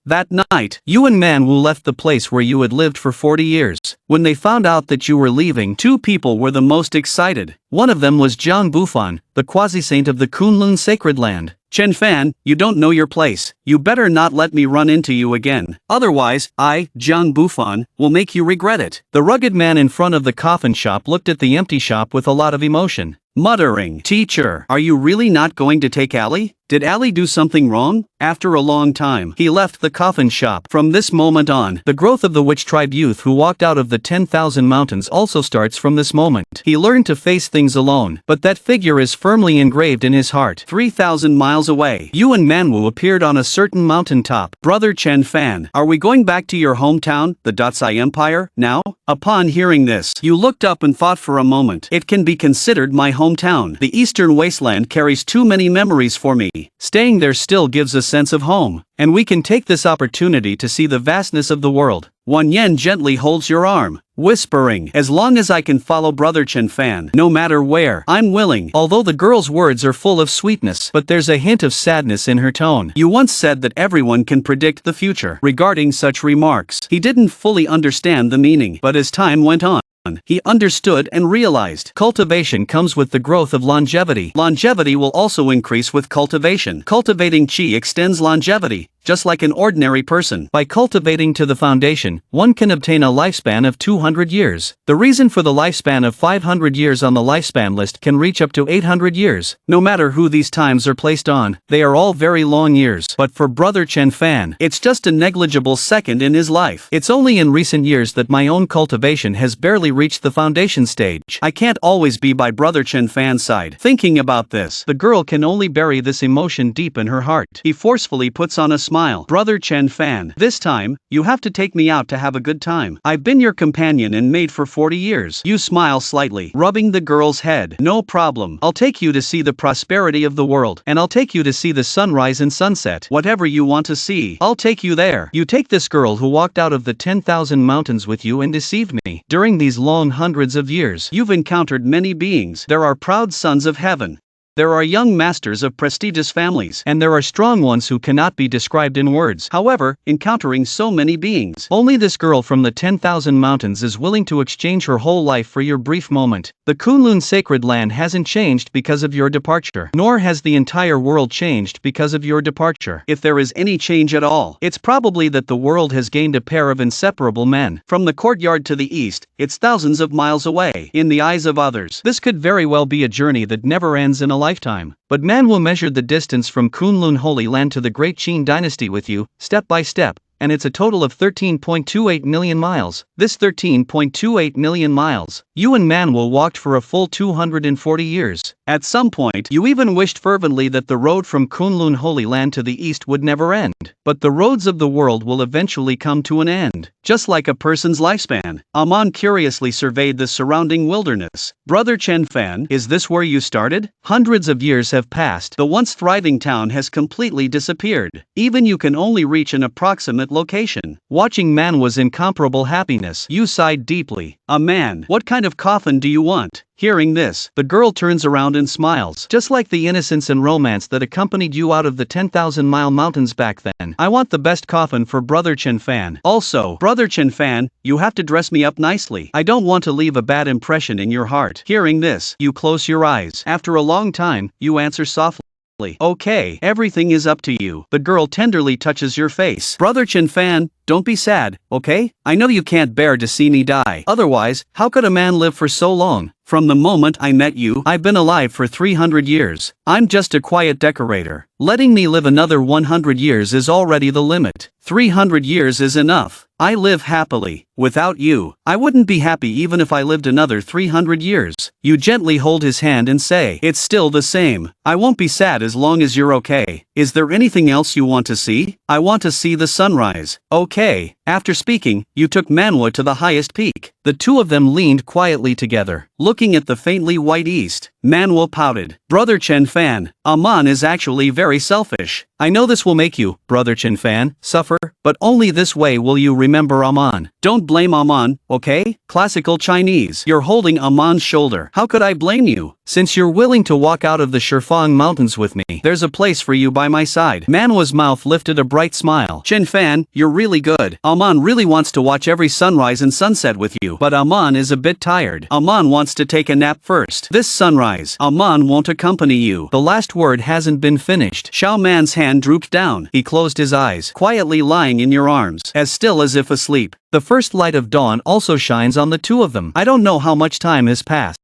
That night, you and Manwu left the place where you had lived for 40 years. When they found out that you were leaving, two people were the most excited. One of them was Zhang Bufan, the quasi-saint of the Kunlun sacred land. Chen Fan, you don't know your place. You better not let me run into you again. Otherwise, I, Zhang Bufan, will make you regret it. The rugged man in front of the coffin shop looked at the empty shop with a lot of emotion. Muttering, Teacher, are you really not going to take Ali? Did Ali do something wrong? After a long time, he left the coffin shop. From this moment on, the growth of the witch tribe youth who walked out of the 10,000 mountains also starts from this moment. He learned to face things alone, but that figure is firmly engraved in his heart. 3,000 miles away, you and Manwu appeared on a certain mountaintop. Brother Chen Fan, are we going back to your hometown, the Datsai Empire, now? Upon hearing this, you looked up and thought for a moment. It can be considered my hometown. The eastern wasteland carries too many memories for me. Staying there still gives a sense of home, and we can take this opportunity to see the vastness of the world. Wan Yen gently holds your arm. whispering, "As long as I can follow Brother Chen Fan, no matter where, I'm willing." Although the girl's words are full of sweetness, but there's a hint of sadness in her tone. You once said that everyone can predict the future. Regarding such remarks, he didn't fully understand the meaning, but as time went on, he understood and realized cultivation comes with the growth of longevity. Longevity will also increase with cultivation. Cultivating qi extends longevity, just like an ordinary person. By cultivating to the foundation, one can obtain a lifespan of 200 years. The reason for the lifespan of 500 years on the lifespan list can reach up to 800 years. No matter who these times are placed on, they are all very long years. But for Brother Chen Fan, it's just a negligible second in his life. It's only in recent years that my own cultivation has barely reached the foundation stage. I can't always be by Brother Chen Fan's side. Thinking about this, the girl can only bury this emotion deep in her heart. He forcefully puts on a smile. "Brother Chen Fan, this time, you have to take me out to have a good time. I've been your companion and maid for 40 years. You smile slightly, rubbing the girl's head. "No problem. I'll take you to see the prosperity of the world, and I'll take you to see the sunrise and sunset. Whatever you want to see, I'll take you there." You take this girl who walked out of the 10,000 mountains with you and deceived me. During these long hundreds of years, you've encountered many beings. There are proud sons of heaven. There are young masters of prestigious families, and there are strong ones who cannot be described in words. However, encountering so many beings, only this girl from the 10,000 mountains is willing to exchange her whole life for your brief moment. The Kunlun sacred land hasn't changed because of your departure, nor has the entire world changed because of your departure. If there is any change at all, it's probably that the world has gained a pair of inseparable men. From the courtyard to the east, it's thousands of miles away. In the eyes of others, this could very well be a journey that never ends in a lifetime. But Manhwa measured the distance from Kunlun Holy Land to the Great Qin Dynasty with you, step by step, and it's a total of 13.28 million miles. This 13.28 million miles, you and Manhwa walked for a full 240 years. At some point, you even wished fervently that the road from Kunlun Holy Land to the east would never end. But the roads of the world will eventually come to an end, just like a person's lifespan. Amon curiously surveyed the surrounding wilderness. "Brother Chen Fan, is this where you started? Hundreds of years have passed. The once thriving town has completely disappeared. Even you can only reach an approximate location." Watching Manhwa's incomparable happiness, you sighed deeply. "A man, what kind of coffin do you want?" Hearing this, the girl turns around and smiles. "Just like the innocence and romance that accompanied you out of the 10,000-mile mountains back then, I want the best coffin for Brother Chen Fan. Also, Brother Chen Fan, you have to dress me up nicely. I don't want to leave a bad impression in your heart." Hearing this, you close your eyes. After a long time, you answer softly, "Okay, everything is up to you." The girl tenderly touches your face. "Brother Chen Fan, don't be sad, okay? I know you can't bear to see me die. Otherwise, how could a man live for so long? From the moment I met you, I've been alive for 300 years. I'm just a quiet decorator. Letting me live another 100 years is already the limit. 300 years is enough. I live happily. Without you, I wouldn't be happy even if I lived another 300 years. You gently hold his hand and say, "It's still the same. I won't be sad as long as you're okay. Is there anything else you want to see?" "I want to see the sunrise." "Okay." After speaking, you took Manhwa to the highest peak. The two of them leaned quietly together, looking at the faintly white east. Manhwa pouted. "Brother Chen Fan, Amon is actually very selfish. I know this will make you, Brother Chen Fan, suffer, but only this way will you remember Amon. Don't blame Amon, okay?" Classical Chinese. "You're holding Amon's shoulder. How could I blame you? Since you're willing to walk out of the Shifang Mountains with me, there's a place for you by my side." Manhwa's mouth lifted a bright smile. "Chen Fan, you're really good. Amon really wants to watch every sunrise and sunset with you, but Amon is a bit tired. Amon wants to take a nap first. This sunrise, Amon won't accompany you." The last word hasn't been finished. Xiao Man's hand drooped down. He closed his eyes, quietly lying in your arms, as still as if asleep. The first light of dawn also shines on the two of them. I don't know how much time has passed.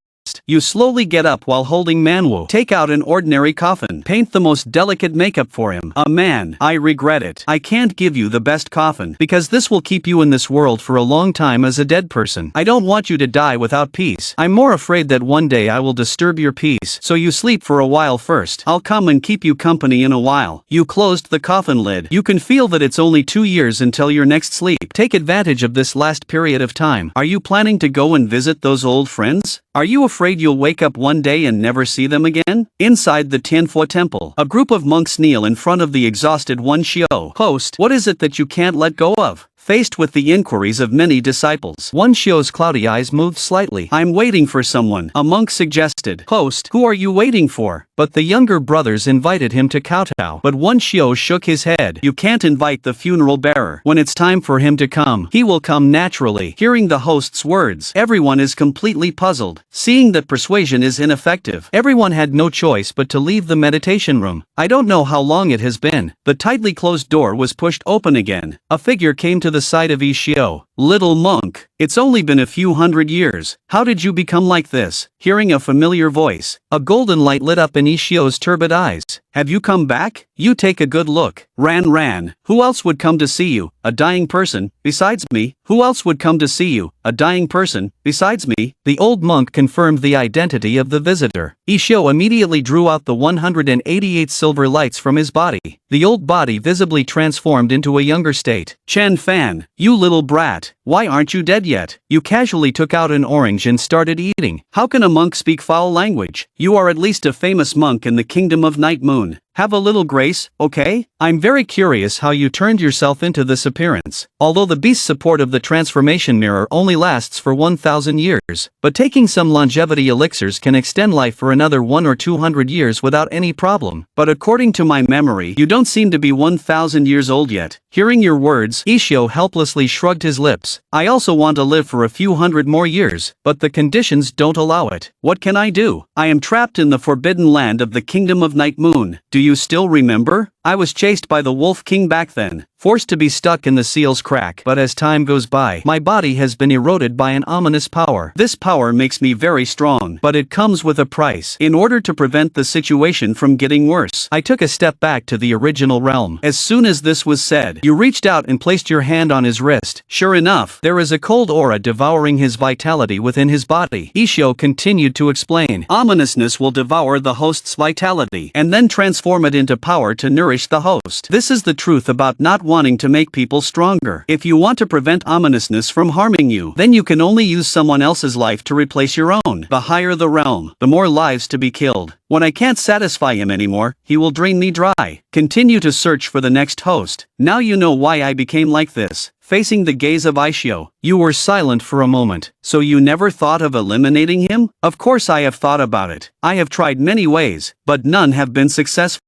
You slowly get up while holding Manhwa. Take out an ordinary coffin. Paint the most delicate makeup for him. "A man, I regret it. I can't give you the best coffin, because this will keep you in this world for a long time as a dead person. I don't want you to die without peace. I'm more afraid that one day I will disturb your peace, so you sleep for a while first. I'll come and keep you company in a while." You closed the coffin lid. You can feel that it's only 2 years until your next sleep. Take advantage of this last period of time. Are you planning to go and visit those old friends? Are you afraid you'll wake up one day and never see them again? Inside the Tianfu temple, a group of monks kneel in front of the exhausted Wen Xiao. "Host, what is it that you can't let go of?" faced with the inquiries of many disciples. Wan Xiu's cloudy eyes moved slightly. I'm waiting for someone, a monk suggested. Host, who are you waiting for? But the younger brothers invited him to kowtow. But Wan Xiu shook his head. You can't invite the funeral bearer. When it's time for him to come, he will come naturally. Hearing the host's words, everyone is completely puzzled. Seeing that persuasion is ineffective, everyone had no choice but to leave the meditation room. I don't know how long it has been. The tightly closed door was pushed open again. A figure came to the side of Xiu. Little monk, it's only been a few hundred years. How did you become like this? Hearing a familiar voice, a golden light lit up in Xiu's turbid eyes. Have you come back? You take a good look. Ran. Who else would come to see you? A dying person, besides me? Who else would come to see you? A dying person, besides me? The old monk confirmed the identity of the visitor. Xiu immediately drew out the 188 silver lights from his body. The old body visibly transformed into a younger state. Chen Fan, you little brat, why aren't you dead yet? You casually took out an orange and started eating. How can a monk speak foul language? You are at least a famous monk in the kingdom of Night Moon. Have a little grace, okay? I'm very curious how you turned yourself into this appearance. Although the beast's support of the transformation mirror only lasts for 1,000 years, but taking some longevity elixirs can extend life for another 1 or 200 years without any problem. But according to my memory, you don't seem to be 1,000 years old yet. Hearing your words, Xiu helplessly shrugged his lips. I also want to live for a few hundred more years, but the conditions don't allow it. What can I do? I am trapped in the forbidden land of the kingdom of Night Moon. Do you still remember? I was chased by the Wolf King back then, forced to be stuck in the seal's crack. But as time goes by, my body has been eroded by an ominous power. This power makes me very strong, but it comes with a price. In order to prevent the situation from getting worse, I took a step back to the original realm. As soon as this was said, you reached out and placed your hand on his wrist. Sure enough, there is a cold aura devouring his vitality within his body. Xiu continued to explain. Ominousness will devour the host's vitality, and then transform it into power to nourish the host. This is the truth about not wanting to make people stronger. If you want to prevent ominousness from harming you, then you can only use someone else's life to replace your own. The higher the realm, the more lives to be killed. When I can't satisfy him anymore, he will drain me dry. Continue to search for the next host. Now you know why I became like this. Facing the gaze of Xiu, you were silent for a moment. So you never thought of eliminating him? Of course I have thought about it. I have tried many ways, but none have been successful.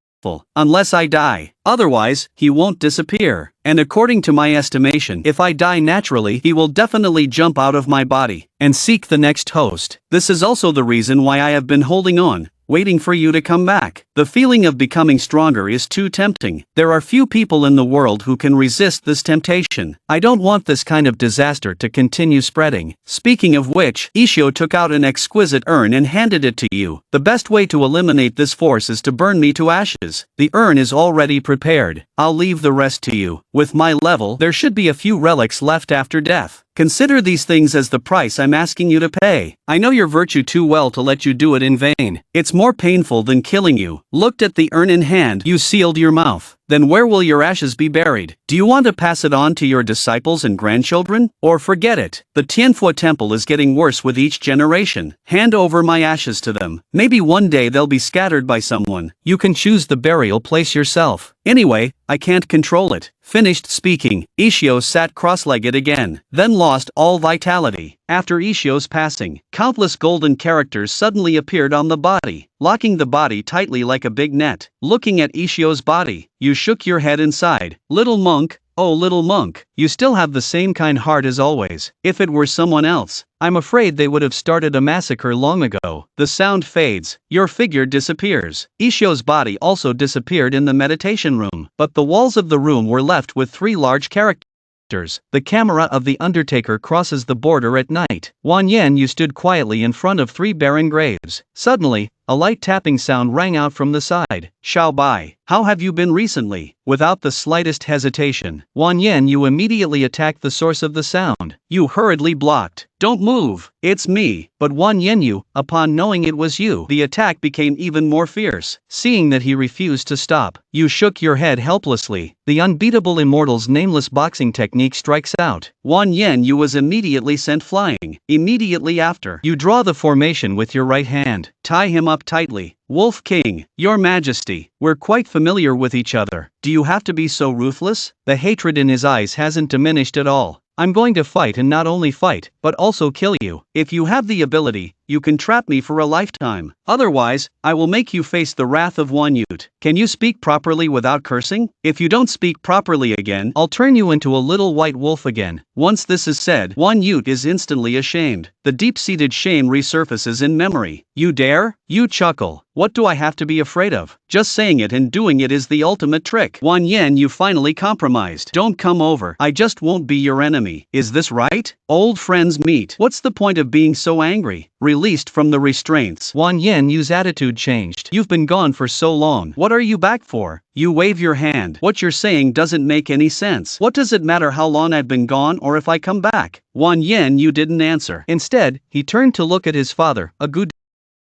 Unless I die. Otherwise, he won't disappear. And according to my estimation, if I die naturally, he will definitely jump out of my body and seek the next host. This is also the reason why I have been holding on, waiting for you to come back. The feeling of becoming stronger is too tempting. There are few people in the world who can resist this temptation. I don't want this kind of disaster to continue spreading. Speaking of which, Xiu took out an exquisite urn and handed it to you. The best way to eliminate this force is to burn me to ashes. The urn is already prepared. I'll leave the rest to you. With my level, there should be a few relics left after death. Consider these things as the price I'm asking you to pay. I know your virtue too well to let you do it in vain. It's more painful than killing you. Looked at the urn in hand, you sealed your mouth. Then where will your ashes be buried? Do you want to pass it on to your disciples and grandchildren? Or forget it? The Tianfu temple is getting worse with each generation. Hand over my ashes to them. Maybe one day they'll be scattered by someone. You can choose the burial place yourself. Anyway, I can't control it. Finished speaking, Xiu sat cross-legged again, then lost all vitality. After Xiu's passing, countless golden characters suddenly appeared on the body, locking the body tightly like a big net. Looking at Xiu's body, you shook your head inside. Little monk, oh little monk, you still have the same kind heart as always. If it were someone else, I'm afraid they would have started a massacre long ago. The sound fades, your figure disappears. Xiu's body also disappeared in the meditation room, but the walls of the room were left with 3 large characters. The camera of the Undertaker crosses the border at night. Wan Yen, you stood quietly in front of 3 barren graves. Suddenly, a light tapping sound rang out from the side. Xiao Bai, how have you been recently? Without the slightest hesitation, Wan Yen, you immediately attacked the source of the sound. You hurriedly blocked. Don't move, it's me. But Wan Yenyu, upon knowing it was you, the attack became even more fierce. Seeing that he refused to stop, you shook your head helplessly. The unbeatable immortal's nameless boxing technique strikes out. Wan Yenyu was immediately sent flying. Immediately after, you draw the formation with your right hand. tie him up tightly. Wolf King, Your Majesty, we're quite familiar with each other. Do you have to be so ruthless? The hatred in his eyes hasn't diminished at all. I'm going to fight, and not only fight, but also kill you. If you have the ability, you can trap me for a lifetime. Otherwise, I will make you face the wrath of Wan Yut. Can you speak properly without cursing? If you don't speak properly again, I'll turn you into a little white wolf again. Once this is said, Wan Yut is instantly ashamed. The deep-seated shame resurfaces in memory. You dare? You chuckle. What do I have to be afraid of? Just saying it and doing it is the ultimate trick. Wan Yen, you finally compromised. Don't come over. I just won't be your enemy. Is this right? Old friends meet. What's the point of being so angry? Released from the restraints, Wan Yen Yu's attitude changed. You've been gone for so long. What are you back for? You wave your hand. What you're saying doesn't make any sense. What does it matter how long I've been gone or if I come back? Wan Yen Yu didn't answer. Instead, he turned to look at his father, a good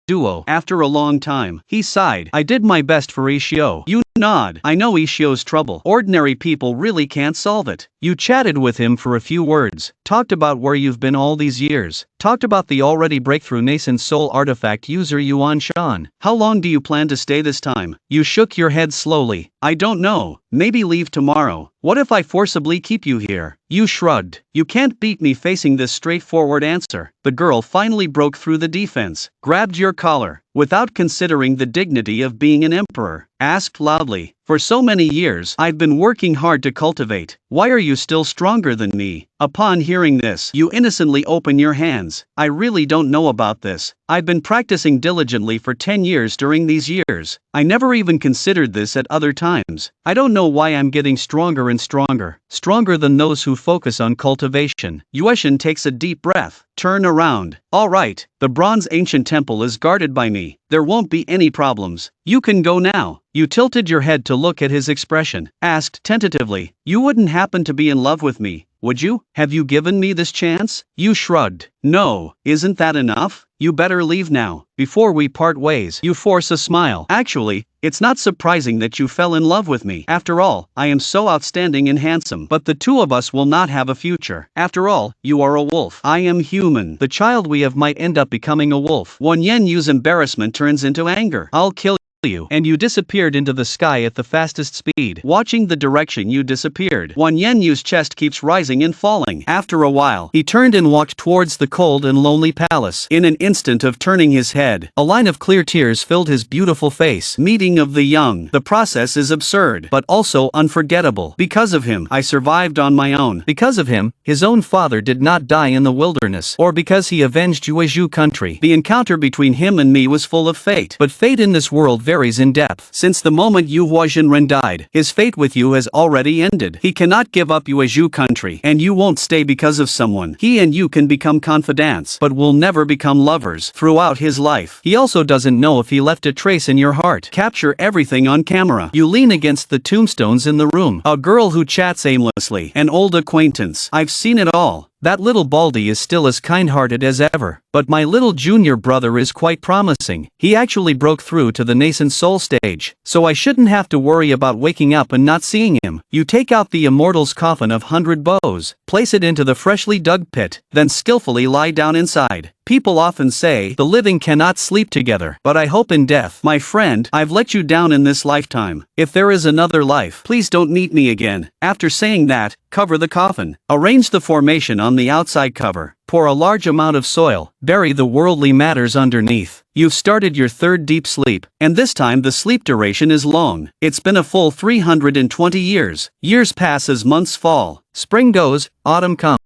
duo. After a long time, he sighed. I did my best for Ishio. You nod. I know Ishio's trouble. Ordinary people really can't solve it. You chatted with him for a few words, talked about where you've been all these years, talked about the already breakthrough nascent soul artifact user Yuan Shan. How long do you plan to stay this time? You shook your head slowly. I don't know, maybe leave tomorrow. What if I forcibly keep you here? You shrugged. You can't beat me facing this straightforward answer. The girl finally broke through the defense, grabbed your collar, without considering the dignity of being an emperor, asked loudly, for so many years I've been working hard to cultivate. Why are you still stronger than me? Upon hearing this, you innocently open your hands. I really don't know about this. I've been practicing diligently for 10 years during these years. I never even considered this at other times. I don't know why I'm getting stronger and stronger. Stronger than those who focus on cultivation. Yueshin takes a deep breath. Turn around. All right, the bronze ancient temple is guarded by me. There won't be any problems. You can go now. You tilted your head to look at his expression, asked tentatively, you wouldn't happen to be in love with me, would you? Have you given me this chance? You shrugged. No, isn't that enough? You better leave now, before we part ways. You force a smile. Actually, it's not surprising that you fell in love with me. After all, I am so outstanding and handsome. But the two of us will not have a future. After all, you are a wolf. I am human. The child we have might end up becoming a wolf. Wan Yen Yu's embarrassment turns into anger. I'll kill you. And you disappeared into the sky at the fastest speed. Watching the direction you disappeared, Wan Yen Yu's chest keeps rising and falling. After a while, he turned and walked towards the cold and lonely palace. In an instant of turning his head, a line of clear tears filled his beautiful face. Meeting of the young. The process is absurd, but also unforgettable. Because of him, I survived on my own. Because of him, his own father did not die in the wilderness. Or because he avenged Yuezhu country. The encounter between him and me was full of fate. But fate in this world varies in depth. Since the moment Yu Huajianren died, his fate with you has already ended. He cannot give up Yuezhu country, and you won't stay because of someone. He and you can become confidants, but will never become lovers throughout his life. He also doesn't know if he left a trace in your heart. Capture everything on camera. You lean against the tombstones in the room. A girl who chats aimlessly. An old acquaintance. I've seen it all. That little Baldy is still as kind-hearted as ever. But my little junior brother is quite promising. He actually broke through to the nascent soul stage, so I shouldn't have to worry about waking up and not seeing him. You take out the immortal's coffin of 100 bows, place it into the freshly dug pit, then skillfully lie down inside. People often say the living cannot sleep together, but I hope in death. My friend, I've let you down in this lifetime. If there is another life, please don't meet me again. After saying that, cover the coffin. Arrange the formation on the outside cover. Pour a large amount of soil. Bury the worldly matters underneath. You've started your third deep sleep, and this time the sleep duration is long. It's been a full 320 years. Years pass as months fall. Spring goes, autumn comes.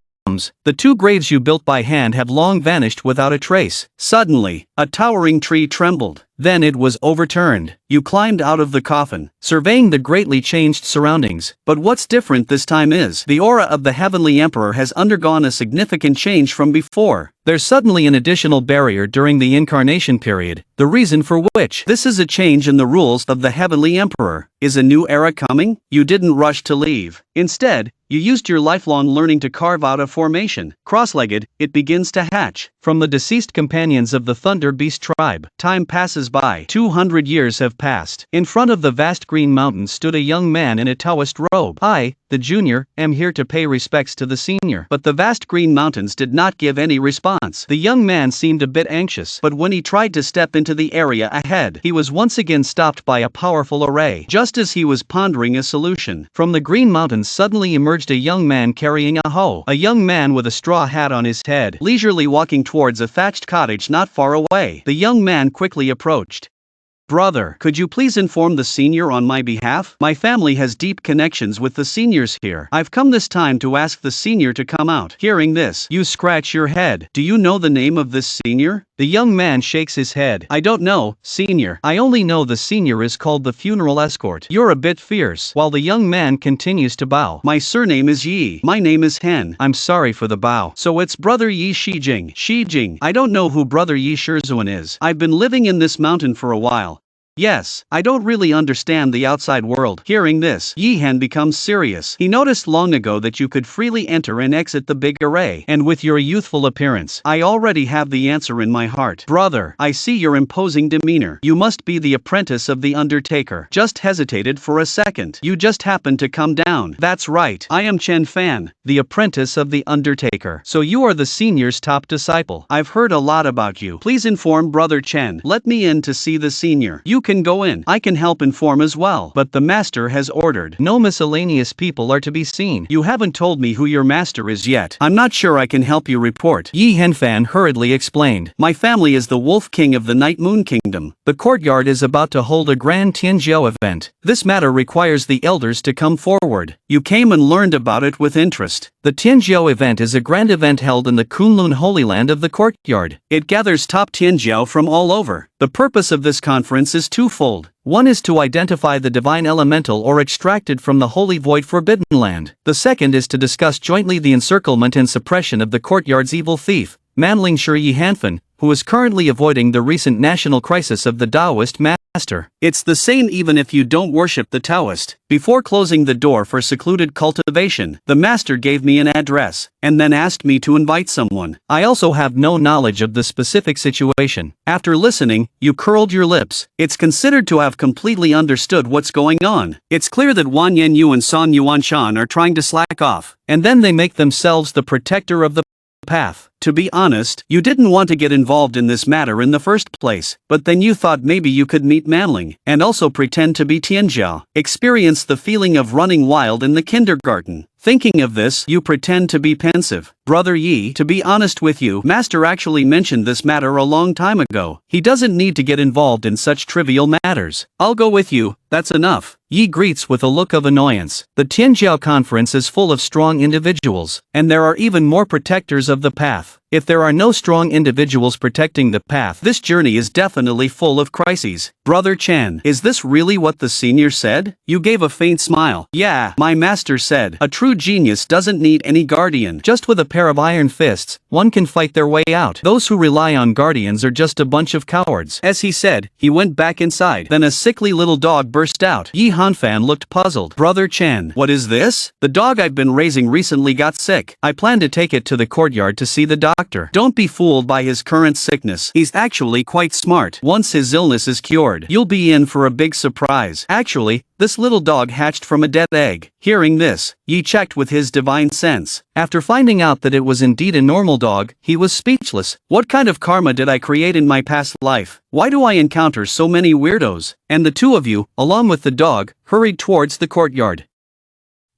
The two graves you built by hand have long vanished without a trace. Suddenly, a towering tree trembled. Then it was overturned. You climbed out of the coffin, surveying the greatly changed surroundings. But what's different this time is, the aura of the Heavenly Emperor has undergone a significant change from before. There's suddenly an additional barrier during the incarnation period, the reason for which this is a change in the rules of the Heavenly Emperor. Is a new era coming? You didn't rush to leave. Instead, you used your lifelong learning to carve out a formation. Cross-legged, it begins to hatch. From the deceased companions of the Thunder Beast tribe, time passes by. 200 years have passed. In front of the vast green mountain stood a young man in a Taoist robe. I, the junior, am here to pay respects to the senior. But the vast green mountains did not give any response. The young man seemed a bit anxious, but when he tried to step into the area ahead, he was once again stopped by a powerful array. Just as he was pondering a solution, from the green mountains suddenly emerged a young man carrying a hoe. A young man with a straw hat on his head, leisurely walking towards a thatched cottage not far away. The young man quickly approached. Brother, could you please inform the senior on my behalf? My family has deep connections with the seniors here. I've come this time to ask the senior to come out. Hearing this, you scratch your head. Do you know the name of this senior? The young man shakes his head. I don't know, senior. I only know the senior is called the funeral escort. You're a bit fierce. While the young man continues to bow. My surname is Yi. My name is Hen. I'm sorry for the bow. So it's brother Yi Shijing. Shijing. I don't know who brother Yi Shizuan is. I've been living in this mountain for a while. Yes, I don't really understand the outside world. Hearing this, Yi Han becomes serious. He noticed long ago that you could freely enter and exit the big array, and with your youthful appearance, I already have the answer in my heart. Brother, I see your imposing demeanor. You must be the apprentice of the Undertaker. Just hesitated for a second. You just happened to come down. That's right. I am Chen Fan, the apprentice of the Undertaker. So you are the senior's top disciple. I've heard a lot about you. Please inform Brother Chen. Let me in to see the senior. You can go in. I can help inform as well. But the master has ordered. No miscellaneous people are to be seen. You haven't told me who your master is yet. I'm not sure I can help you report. Yi Henfan hurriedly explained. My family is the Wolf King of the Night Moon Kingdom. The courtyard is about to hold a grand Tianjiao event. This matter requires the elders to come forward. You came and learned about it with interest. The Tianjiao event is a grand event held in the Kunlun Holy Land of the courtyard. It gathers top Tianjiao from all over. The purpose of this conference is twofold. One is to identify the divine elemental or extracted from the holy void forbidden land. The second is to discuss jointly the encirclement and suppression of the courtyard's evil thief, Manling Shi Hanfan, who is currently avoiding the recent national crisis of the Taoist master. It's the same even if you don't worship the Taoist. Before closing the door for secluded cultivation, the master gave me an address, and then asked me to invite someone. I also have no knowledge of the specific situation. After listening, you curled your lips. It's considered to have completely understood what's going on. It's clear that Wan Yenyu and San Yuanshan are trying to slack off, and then they make themselves the protector of the path. To be honest, you didn't want to get involved in this matter in the first place, but then you thought maybe you could meet Manling, and also pretend to be Tianjiao, experience the feeling of running wild in the kindergarten. Thinking of this, you pretend to be pensive. Brother Yi, to be honest with you, Master actually mentioned this matter a long time ago. He doesn't need to get involved in such trivial matters. I'll go with you, that's enough. Yi greets with a look of annoyance. The Tianjiao conference is full of strong individuals, and there are even more protectors of the path. If there are no strong individuals protecting the path, this journey is definitely full of crises. Brother Chen, is this really what the senior said? You gave a faint smile. Yeah, my master said, a true genius doesn't need any guardian. Just with a pair of iron fists, one can fight their way out. Those who rely on guardians are just a bunch of cowards. As he said, he went back inside. Then a sickly little dog burst out. Yi Hanfan looked puzzled. Brother Chen, what is this? The dog I've been raising recently got sick. I plan to take it to the courtyard to see the doctor. Don't be fooled by his current sickness. He's actually quite smart. Once his illness is cured, you'll be in for a big surprise. Actually, this little dog hatched from a dead egg. Hearing this, Yi checked with his divine sense. After finding out that it was indeed a normal dog, he was speechless. What kind of karma did I create in my past life? Why do I encounter so many weirdos? And the two of you, along with the dog, hurried towards the courtyard.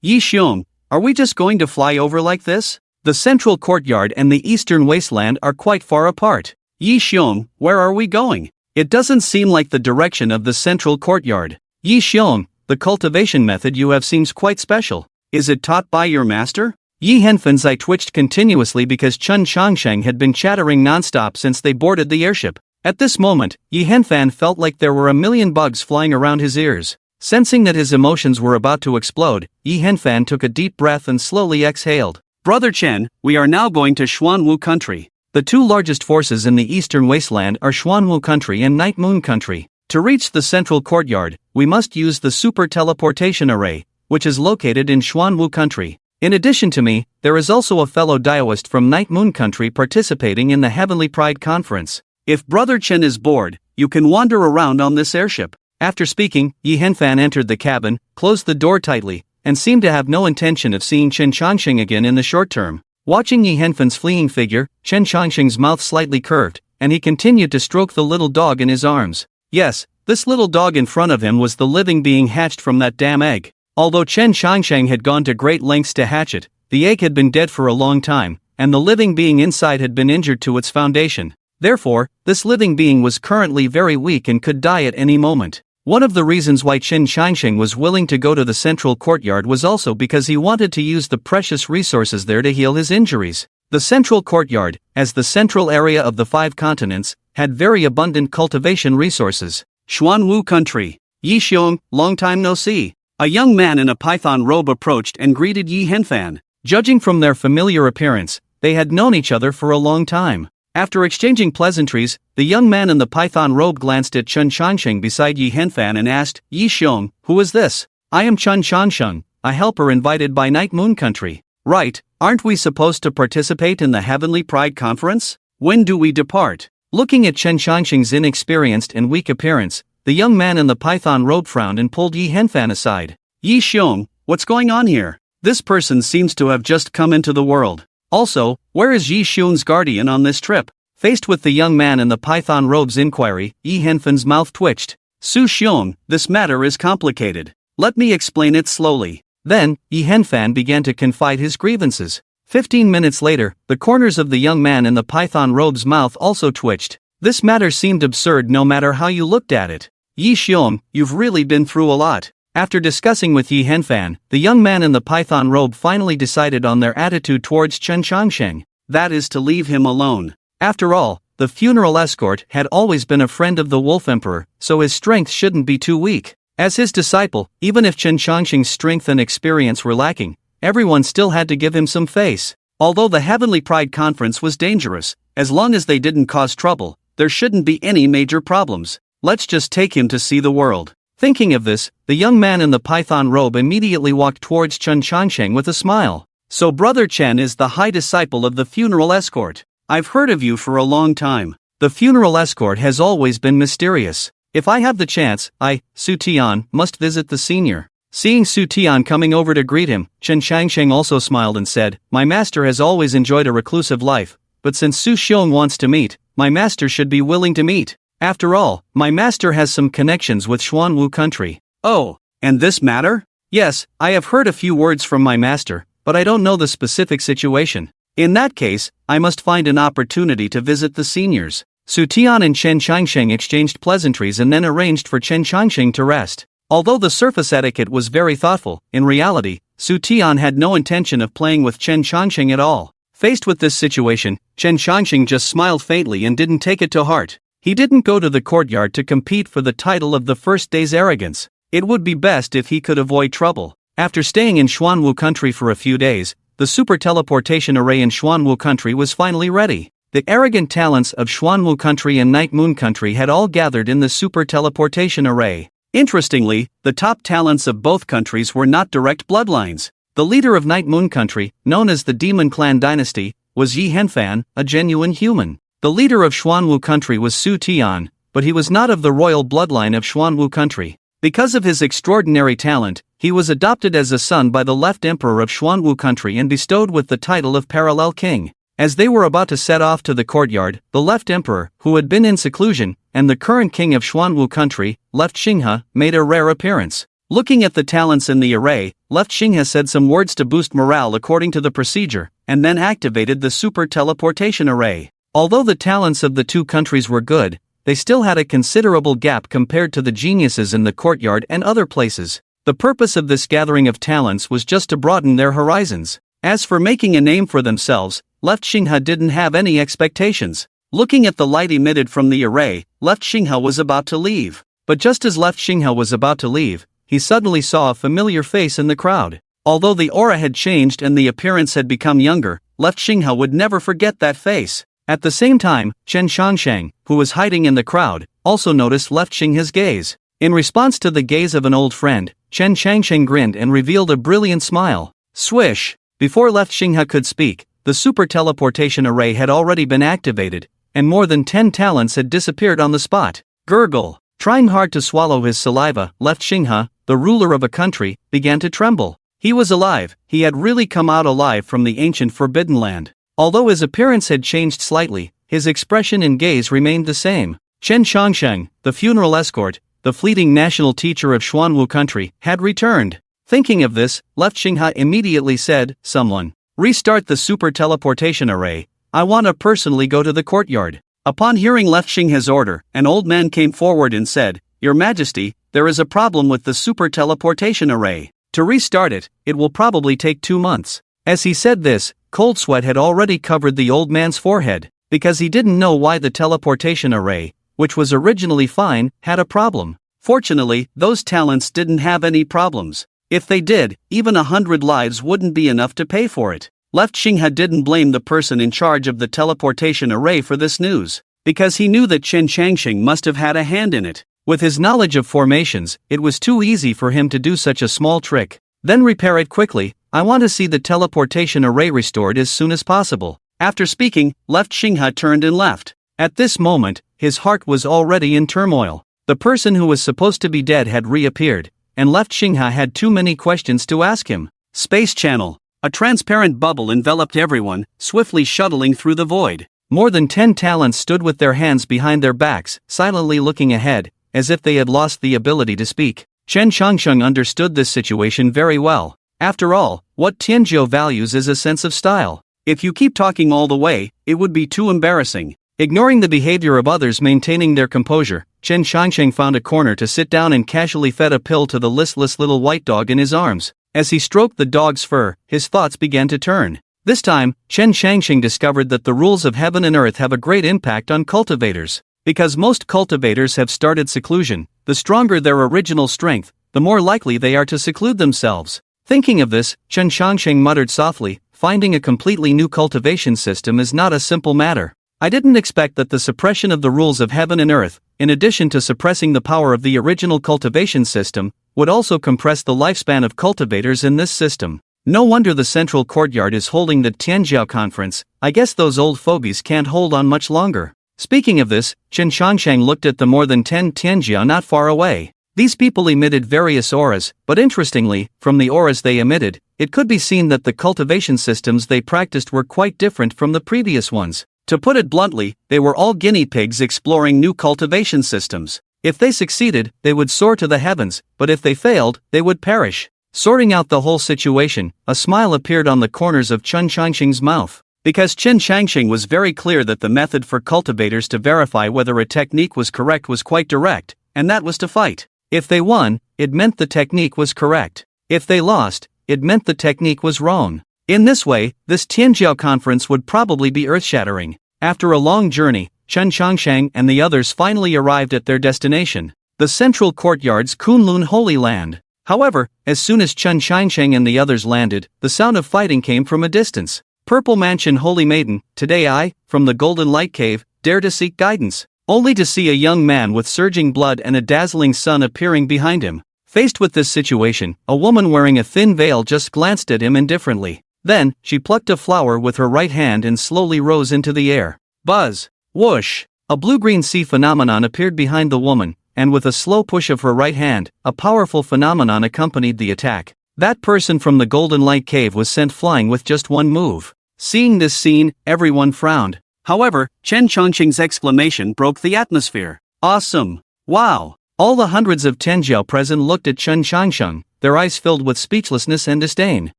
Yi Xiong, are we just going to fly over like this? The central courtyard and the eastern wasteland are quite far apart. Yi Xiong, where are we going? It doesn't seem like the direction of the central courtyard. Yi Xiong, the cultivation method you have seems quite special. Is it taught by your master? Yi Henfan's eye twitched continuously because Chun Changsheng had been chattering nonstop since they boarded the airship. At this moment, Yi Henfan felt like there were a million bugs flying around his ears. Sensing that his emotions were about to explode, Yi Henfan took a deep breath and slowly exhaled. Brother Chen, we are now going to Xuanwu country. The two largest forces in the eastern wasteland are Xuanwu country and Night Moon country. To reach the central courtyard, we must use the super teleportation array, which is located in Xuanwu country. In addition to me, there is also a fellow Daoist from Night Moon country participating in the Heavenly Pride Conference. If Brother Chen is bored, you can wander around on this airship. After speaking, Yi Henfan entered the cabin, closed the door tightly, and seemed to have no intention of seeing Chen Changsheng again in the short term. Watching Yi Henfan's fleeing figure, Chen Changsheng's mouth slightly curved, and he continued to stroke the little dog in his arms. Yes, this little dog in front of him was the living being hatched from that damn egg. Although Chen Changsheng had gone to great lengths to hatch it, the egg had been dead for a long time, and the living being inside had been injured to its foundation. Therefore, this living being was currently very weak and could die at any moment. One of the reasons why Chen Changsheng was willing to go to the central courtyard was also because he wanted to use the precious resources there to heal his injuries. The central courtyard, as the central area of the 5 continents, had very abundant cultivation resources. Xuanwu country. Yi Xiong, long time no see. A young man in a python robe approached and greeted Yi Henfan. Judging from their familiar appearance, they had known each other for a long time. After exchanging pleasantries, the young man in the python robe glanced at Chen Changsheng beside Yi Henfan and asked, Yi Xiong, who is this? I am Chen Changsheng, a helper invited by Night Moon Country. Right, aren't we supposed to participate in the Heavenly Pride Conference? When do we depart? Looking at Chen Changsheng's inexperienced and weak appearance, the young man in the python robe frowned and pulled Yi Henfan aside. Yi Xiong, what's going on here? This person seems to have just come into the world. Also, where is Yi Xiong's guardian on this trip? Faced with the young man in the python robe's inquiry, Yi Henfan's mouth twitched. Su Xiong, this matter is complicated. Let me explain it slowly. Then, Yi Henfan began to confide his grievances. 15 minutes later, the corners of the young man in the python robe's mouth also twitched. This matter seemed absurd no matter how you looked at it. Yi Xiong, you've really been through a lot. After discussing with Yi Henfan, the young man in the python robe finally decided on their attitude towards Chen Changsheng. That is to leave him alone. After all, the funeral escort had always been a friend of the Wolf Emperor, so his strength shouldn't be too weak. As his disciple, even if Chen Changsheng's strength and experience were lacking, everyone still had to give him some face. Although the Heavenly Pride Conference was dangerous, as long as they didn't cause trouble, there shouldn't be any major problems. Let's just take him to see the world. Thinking of this, the young man in the python robe immediately walked towards Chen Changsheng with a smile. So Brother Chen is the high disciple of the funeral escort. I've heard of you for a long time. The funeral escort has always been mysterious. If I have the chance, I, Su Tian, must visit the senior. Seeing Su Tian coming over to greet him, Chen Changsheng also smiled and said, My master has always enjoyed a reclusive life, but since Su Xiong wants to meet, my master should be willing to meet. After all, my master has some connections with Xuanwu country. Oh, and this matter? Yes, I have heard a few words from my master, but I don't know the specific situation. In that case, I must find an opportunity to visit the seniors. Su Tian and Chen Changsheng exchanged pleasantries and then arranged for Chen Changsheng to rest. Although the surface etiquette was very thoughtful, in reality, Su Tian had no intention of playing with Chen Changsheng at all. Faced with this situation, Chen Changsheng just smiled faintly and didn't take it to heart. He didn't go to the courtyard to compete for the title of the first day's arrogance. It would be best if he could avoid trouble. After staying in Xuanwu country for a few days, the super teleportation array in Xuanwu country was finally ready. The arrogant talents of Xuanwu country and Night Moon country had all gathered in the super teleportation array. Interestingly, the top talents of both countries were not direct bloodlines. The leader of Night Moon country, known as the Demon Clan Dynasty, was Yi Henfan, a genuine human. The leader of Xuanwu country was Su Tian, but he was not of the royal bloodline of Xuanwu country. Because of his extraordinary talent, he was adopted as a son by the left emperor of Xuanwu country and bestowed with the title of Parallel King. As they were about to set off to the courtyard, the left emperor, who had been in seclusion, and the current king of Xuanwu country, Left Xinghe, made a rare appearance. Looking at the talents in the array, Left Xinghe said some words to boost morale according to the procedure, and then activated the super teleportation array. Although the talents of the two countries were good, they still had a considerable gap compared to the geniuses in the courtyard and other places. The purpose of this gathering of talents was just to broaden their horizons. As for making a name for themselves, Left Xinghe didn't have any expectations. Looking at the light emitted from the array, Left Xinghe was about to leave. But just as Left Xinghe was about to leave, he suddenly saw a familiar face in the crowd. Although the aura had changed and the appearance had become younger, Left Xinghe would never forget that face. At the same time, Chen Changsheng, who was hiding in the crowd, also noticed Left Xinghe's gaze. In response to the gaze of an old friend, Chen Changsheng grinned and revealed a brilliant smile. Swish! Before Left Xinghe could speak, the super teleportation array had already been activated, and more than 10 talents had disappeared on the spot. Gurgle. Trying hard to swallow his saliva, Left Xinghe, the ruler of a country, began to tremble. He was alive, he had really come out alive from the ancient Forbidden Land. Although his appearance had changed slightly, his expression and gaze remained the same. Chen Changsheng, the funeral escort, the fleeting national teacher of Xuanwu country, had returned. Thinking of this, Left Xinghe immediately said, "Someone, restart the super teleportation array. I want to personally go to the courtyard." Upon hearing Left Xinghe's order, an old man came forward and said, "Your Majesty, there is a problem with the super teleportation array. To restart it, it will probably take 2 months." As he said this, cold sweat had already covered the old man's forehead, because he didn't know why the teleportation array, which was originally fine, had a problem. Fortunately, those talents didn't have any problems. If they did, even 100 lives wouldn't be enough to pay for it. Left Xinghe didn't blame the person in charge of the teleportation array for this news, because he knew that Chen Changsheng must have had a hand in it. With his knowledge of formations, it was too easy for him to do such a small trick. Then repair it quickly. I want to see the teleportation array restored as soon as possible. After speaking, Left Xinghe turned and left. At this moment, his heart was already in turmoil. The person who was supposed to be dead had reappeared, and Left Xinghe had too many questions to ask him. Space Channel. A transparent bubble enveloped everyone, swiftly shuttling through the void. More than 10 talents stood with their hands behind their backs, silently looking ahead, as if they had lost the ability to speak. Chen Changsheng understood this situation very well. After all, what Tianzhou values is a sense of style. If you keep talking all the way, it would be too embarrassing. Ignoring the behavior of others maintaining their composure, Chen Changsheng found a corner to sit down and casually fed a pill to the listless little white dog in his arms. As he stroked the dog's fur, his thoughts began to turn. This time, Chen Changsheng discovered that the rules of heaven and earth have a great impact on cultivators. Because most cultivators have started seclusion, the stronger their original strength, the more likely they are to seclude themselves. Thinking of this, Chen Changsheng muttered softly, "Finding a completely new cultivation system is not a simple matter. I didn't expect that the suppression of the rules of heaven and earth, in addition to suppressing the power of the original cultivation system, would also compress the lifespan of cultivators in this system. No wonder the central courtyard is holding the Tianzhou conference. I guess those old fogies can't hold on much longer." Speaking of this, Chen Changsheng looked at the more than 10 Tianzhou not far away. These people emitted various auras, but interestingly, from the auras they emitted, it could be seen that the cultivation systems they practiced were quite different from the previous ones. To put it bluntly, they were all guinea pigs exploring new cultivation systems. If they succeeded, they would soar to the heavens, but if they failed, they would perish. Sorting out the whole situation, a smile appeared on the corners of Chen Changsheng's mouth. Because Chen Changsheng was very clear that the method for cultivators to verify whether a technique was correct was quite direct, and that was to fight. If they won, it meant the technique was correct. If they lost, it meant the technique was wrong. In this way, this Tianzhou conference would probably be earth-shattering. After a long journey, Chen Changsheng and the others finally arrived at their destination, the central courtyard's Kunlun Holy Land. However, as soon as Chen Changsheng and the others landed, the sound of fighting came from a distance. "Purple Mansion Holy Maiden, today I, from the Golden Light Cave, dare to seek guidance," only to see a young man with surging blood and a dazzling sun appearing behind him. Faced with this situation, a woman wearing a thin veil just glanced at him indifferently. Then, she plucked a flower with her right hand and slowly rose into the air. Buzz! Whoosh! A blue-green sea phenomenon appeared behind the woman, and with a slow push of her right hand, a powerful phenomenon accompanied the attack. That person from the Golden Light Cave was sent flying with just one move. Seeing this scene, everyone frowned. However, Chen Changsheng's exclamation broke the atmosphere. "Awesome! Wow!" All the hundreds of Tianzhou present looked at Chen Changsheng, their eyes filled with speechlessness and disdain.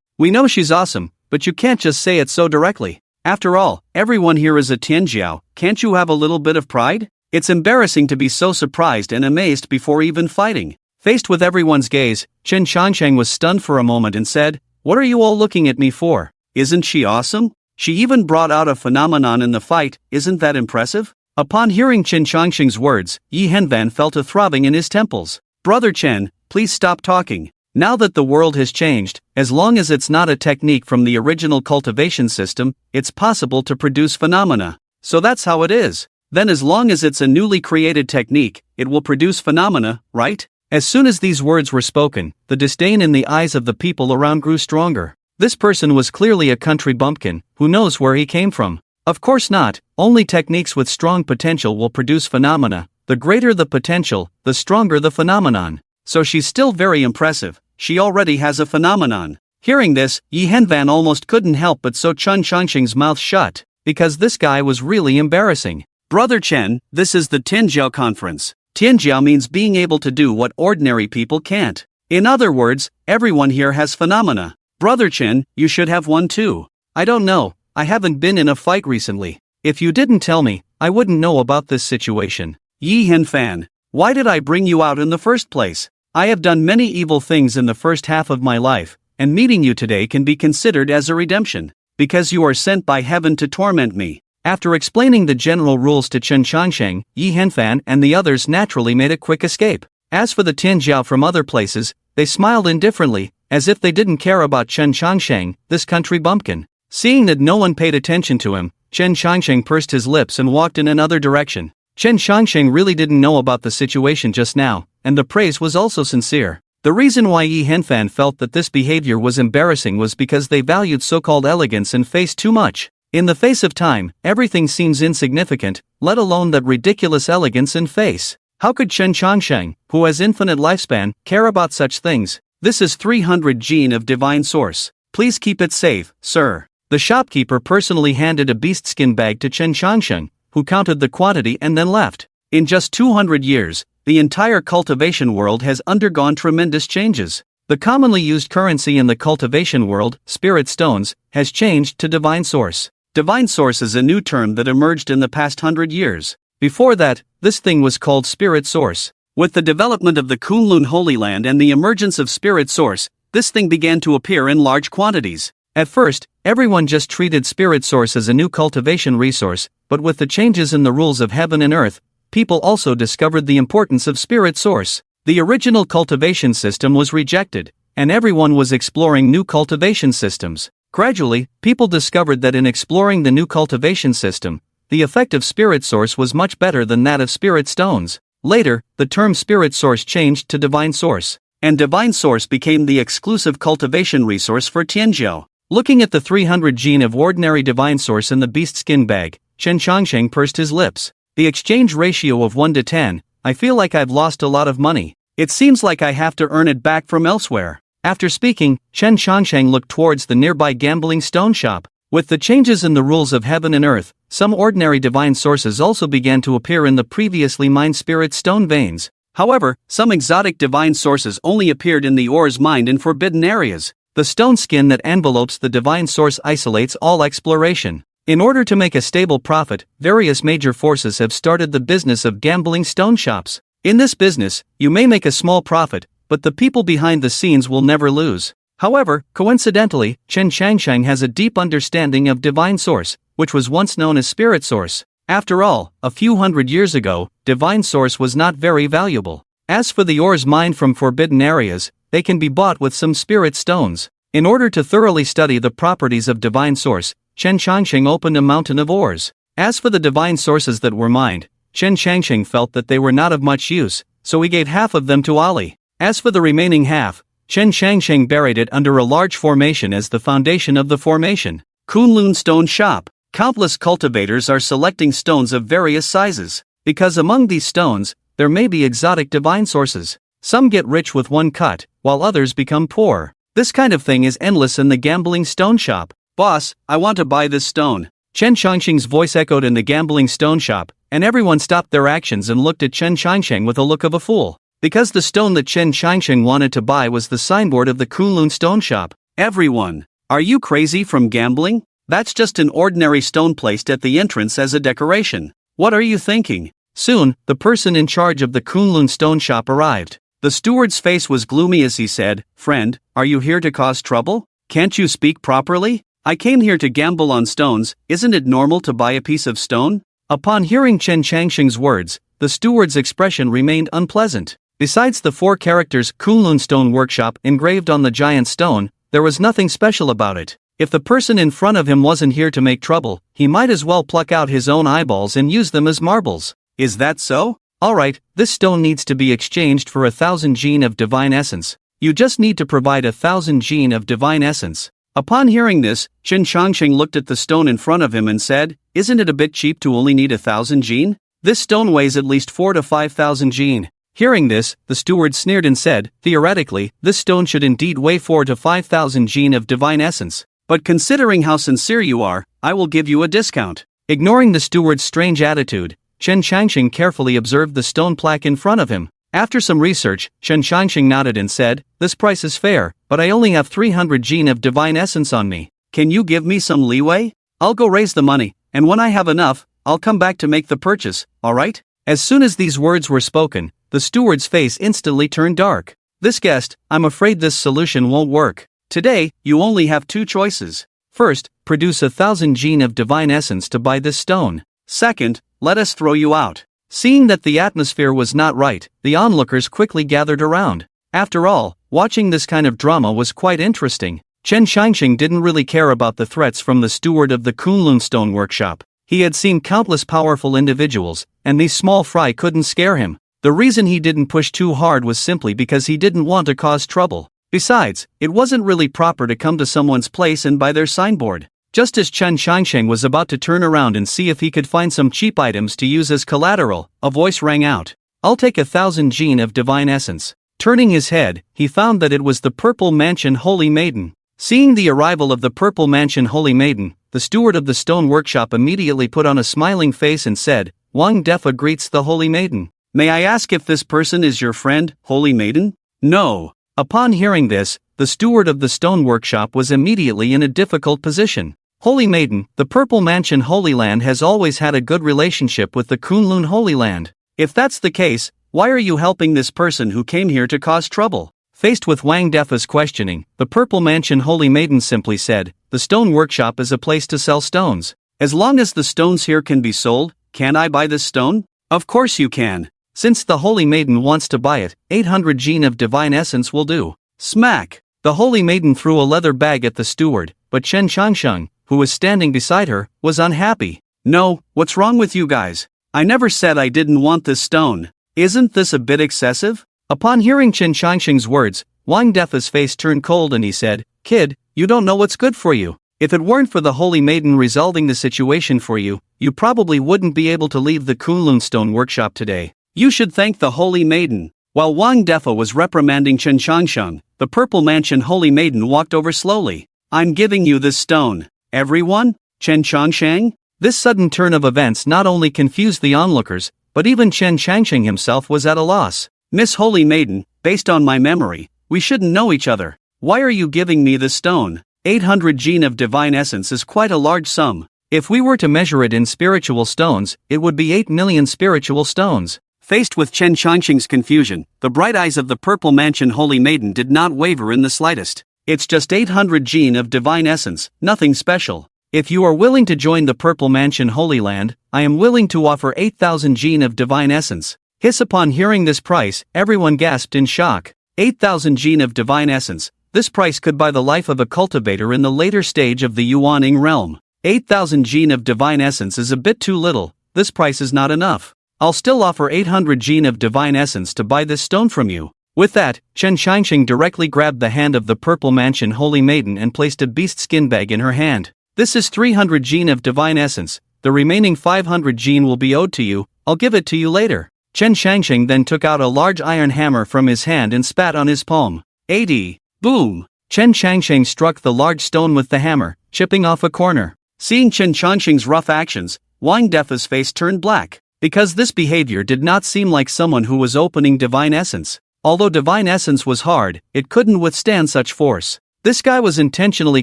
"We know she's awesome, but you can't just say it so directly. After all, everyone here is a Tianzhou, can't you have a little bit of pride? It's embarrassing to be so surprised and amazed before even fighting." Faced with everyone's gaze, Chen Changsheng was stunned for a moment and said, "What are you all looking at me for? Isn't she awesome? She even brought out a phenomenon in the fight, isn't that impressive?" Upon hearing Chen Changsheng's words, Yi Henvan felt a throbbing in his temples. "Brother Chen, please stop talking. Now that the world has changed, as long as it's not a technique from the original cultivation system, it's possible to produce phenomena. So that's how it is. Then as long as it's a newly created technique, it will produce phenomena, right?" As soon as these words were spoken, the disdain in the eyes of the people around grew stronger. This person was clearly a country bumpkin, who knows where he came from. Of course not, only techniques with strong potential will produce phenomena, the greater the potential, the stronger the phenomenon. So she's still very impressive, she already has a phenomenon. Hearing this, Yi Henfan almost couldn't help but sew Chen Changxing's mouth shut, because this guy was really embarrassing. Brother Chen, this is the Tianjiao conference. Tianjiao means being able to do what ordinary people can't. In other words, everyone here has phenomena. Brother Chen, you should have one too. I don't know, I haven't been in a fight recently. If you didn't tell me, I wouldn't know about this situation. Yi Henfan, why did I bring you out in the first place? I have done many evil things in the first half of my life, and meeting you today can be considered as a redemption, because you are sent by heaven to torment me. After explaining the general rules to Chen Changsheng, Yi Henfan and the others naturally made a quick escape. As for the Tianjiao from other places, they smiled indifferently, as if they didn't care about Chen Changsheng, this country bumpkin. Seeing that no one paid attention to him, Chen Changsheng pursed his lips and walked in another direction. Chen Changsheng really didn't know about the situation just now, and the praise was also sincere. The reason why Yi Henfan felt that this behavior was embarrassing was because they valued so-called elegance and face too much. In the face of time, everything seems insignificant, let alone that ridiculous elegance and face. How could Chen Changsheng, who has infinite lifespan, care about such things? This is 300 gene of divine source. Please keep it safe, sir. The shopkeeper personally handed a beast-skin bag to Chen Changsheng, who counted the quantity and then left. In just 200 years, the entire cultivation world has undergone tremendous changes. The commonly used currency in the cultivation world, spirit stones, has changed to divine source. Divine source is a new term that emerged in the past 100 years. Before that, this thing was called spirit source. With the development of the Kunlun Holy Land and the emergence of spirit source, this thing began to appear in large quantities. At first, everyone just treated spirit source as a new cultivation resource, but with the changes in the rules of heaven and earth, people also discovered the importance of spirit source. The original cultivation system was rejected, and everyone was exploring new cultivation systems. Gradually, people discovered that in exploring the new cultivation system, the effect of spirit source was much better than that of spirit stones. Later, the term spirit source changed to divine source, and divine source became the exclusive cultivation resource for Tianjiao. Looking at the 300 gene of ordinary divine source in the beast skin bag, Chen Changsheng pursed his lips. The exchange ratio of 1 to 10, I feel like I've lost a lot of money. It seems like I have to earn it back from elsewhere. After speaking, Chen Changsheng looked towards the nearby gambling stone shop. With the changes in the rules of heaven and earth, some ordinary divine sources also began to appear in the previously mined spirit stone veins. However, some exotic divine sources only appeared in the ores mined in forbidden areas. The stone skin that envelopes the divine source isolates all exploration. In order to make a stable profit, various major forces have started the business of gambling stone shops. In this business, you may make a small profit, but the people behind the scenes will never lose. However, coincidentally, Chen Changsheng has a deep understanding of divine source, which was once known as spirit source. After all, a few hundred years ago, divine source was not very valuable. As for the ores mined from forbidden areas, they can be bought with some spirit stones. In order to thoroughly study the properties of divine source, Chen Changsheng opened a mountain of ores. As for the divine sources that were mined, Chen Changsheng felt that they were not of much use, so he gave half of them to Ali. As for the remaining half, Chen Changsheng buried it under a large formation as the foundation of the formation. Kunlun Stone Shop. Countless cultivators are selecting stones of various sizes, because among these stones, there may be exotic divine sources. Some get rich with one cut, while others become poor. This kind of thing is endless in the gambling stone shop. Boss, I want to buy this stone. Chen Changsheng's voice echoed in the gambling stone shop, and everyone stopped their actions and looked at Chen Changsheng with a look of a fool. Because the stone that Chen Changsheng wanted to buy was the signboard of the Kunlun stone shop. Everyone, are you crazy from gambling? That's just an ordinary stone placed at the entrance as a decoration. What are you thinking? Soon, the person in charge of the Kunlun stone shop arrived. The steward's face was gloomy as he said, "Friend, are you here to cause trouble? Can't you speak properly? I came here to gamble on stones, isn't it normal to buy a piece of stone?" Upon hearing Chen Changsheng's words, the steward's expression remained unpleasant. Besides the 4 characters Kunlun Stone Workshop engraved on the giant stone, there was nothing special about it. If the person in front of him wasn't here to make trouble, he might as well pluck out his own eyeballs and use them as marbles. Is that so? Alright, this stone needs to be exchanged for 1,000 gene of divine essence. You just need to provide 1,000 gene of divine essence. Upon hearing this, Chen Changsheng looked at the stone in front of him and said, "Isn't it a bit cheap to only need 1,000 gene?" This stone weighs at least 4 to 5,000 jin. Hearing this, the steward sneered and said, theoretically, this stone should indeed weigh 4 to 5,000 jin of divine essence. But considering how sincere you are, I will give you a discount. Ignoring the steward's strange attitude, Chen Changxing carefully observed the stone plaque in front of him. After some research, Chen Changxing nodded and said, this price is fair, but I only have 300 jin of divine essence on me. Can you give me some leeway? I'll go raise the money, and when I have enough, I'll come back to make the purchase, alright? As soon as these words were spoken, the steward's face instantly turned dark. This guest, I'm afraid this solution won't work. Today, you only have two choices. First, produce 1,000 jin of divine essence to buy this stone. Second, let us throw you out. Seeing that the atmosphere was not right, the onlookers quickly gathered around. After all, watching this kind of drama was quite interesting. Chen Changxing didn't really care about the threats from the steward of the Kunlun Stone Workshop. He had seen countless powerful individuals, and these small fry couldn't scare him. The reason he didn't push too hard was simply because he didn't want to cause trouble. Besides, it wasn't really proper to come to someone's place and buy their signboard. Just as Chen Changxing was about to turn around and see if he could find some cheap items to use as collateral, a voice rang out. I'll take 1,000 jin of divine essence. Turning his head, he found that it was the Purple Mansion Holy Maiden. Seeing the arrival of the Purple Mansion Holy Maiden, the steward of the stone workshop immediately put on a smiling face and said, Wang Defa greets the Holy Maiden. May I ask if this person is your friend, Holy Maiden? No. Upon hearing this, the steward of the stone workshop was immediately in a difficult position. Holy Maiden, the Purple Mansion Holy Land has always had a good relationship with the Kunlun Holy Land. If that's the case, why are you helping this person who came here to cause trouble? Faced with Wang Defa's questioning, the Purple Mansion Holy Maiden simply said, the stone workshop is a place to sell stones. As long as the stones here can be sold, can I buy this stone? Of course you can. Since the Holy Maiden wants to buy it, 800 jin of divine essence will do. Smack! The Holy Maiden threw a leather bag at the steward, but Chen Changxing, who was standing beside her, was unhappy. No, what's wrong with you guys? I never said I didn't want this stone. Isn't this a bit excessive? Upon hearing Chen Changxing's words, Wang Defa's face turned cold and he said, Kid, you don't know what's good for you. If it weren't for the Holy Maiden resolving the situation for you, you probably wouldn't be able to leave the Kunlun Stone Workshop today. You should thank the Holy Maiden. While Wang Defa was reprimanding Chen Changxing, the Purple Mansion Holy Maiden walked over slowly. I'm giving you this stone. Everyone? Chen Changxing? This sudden turn of events not only confused the onlookers, but even Chen Changxing himself was at a loss. Miss Holy Maiden, based on my memory, we shouldn't know each other. Why are you giving me this stone? 800 jin of divine essence is quite a large sum. If we were to measure it in spiritual stones, it would be 8 million spiritual stones. Faced with Chen Changxing's confusion, the bright eyes of the Purple Mansion Holy Maiden did not waver in the slightest. It's just 800 jin of divine essence, nothing special. If you are willing to join the Purple Mansion Holy Land, I am willing to offer 8,000 jin of divine essence. Hiss! Upon hearing this price, everyone gasped in shock. 8,000 jin of divine essence, this price could buy the life of a cultivator in the later stage of the Yuaning realm. 8,000 jin of divine essence is a bit too little, this price is not enough. I'll still offer 800 jin of divine essence to buy this stone from you. With that, Chen Changxing directly grabbed the hand of the Purple Mansion Holy Maiden and placed a beast skin bag in her hand. This is 300 jin of divine essence, the remaining 500 jin will be owed to you, I'll give it to you later. Chen Changxing then took out a large iron hammer from his hand and spat on his palm. 80. Boom! Chen Changxing struck the large stone with the hammer, chipping off a corner. Seeing Chen Changxing's rough actions, Wang Defa's face turned black. Because this behavior did not seem like someone who was opening divine essence. Although divine essence was hard, it couldn't withstand such force. This guy was intentionally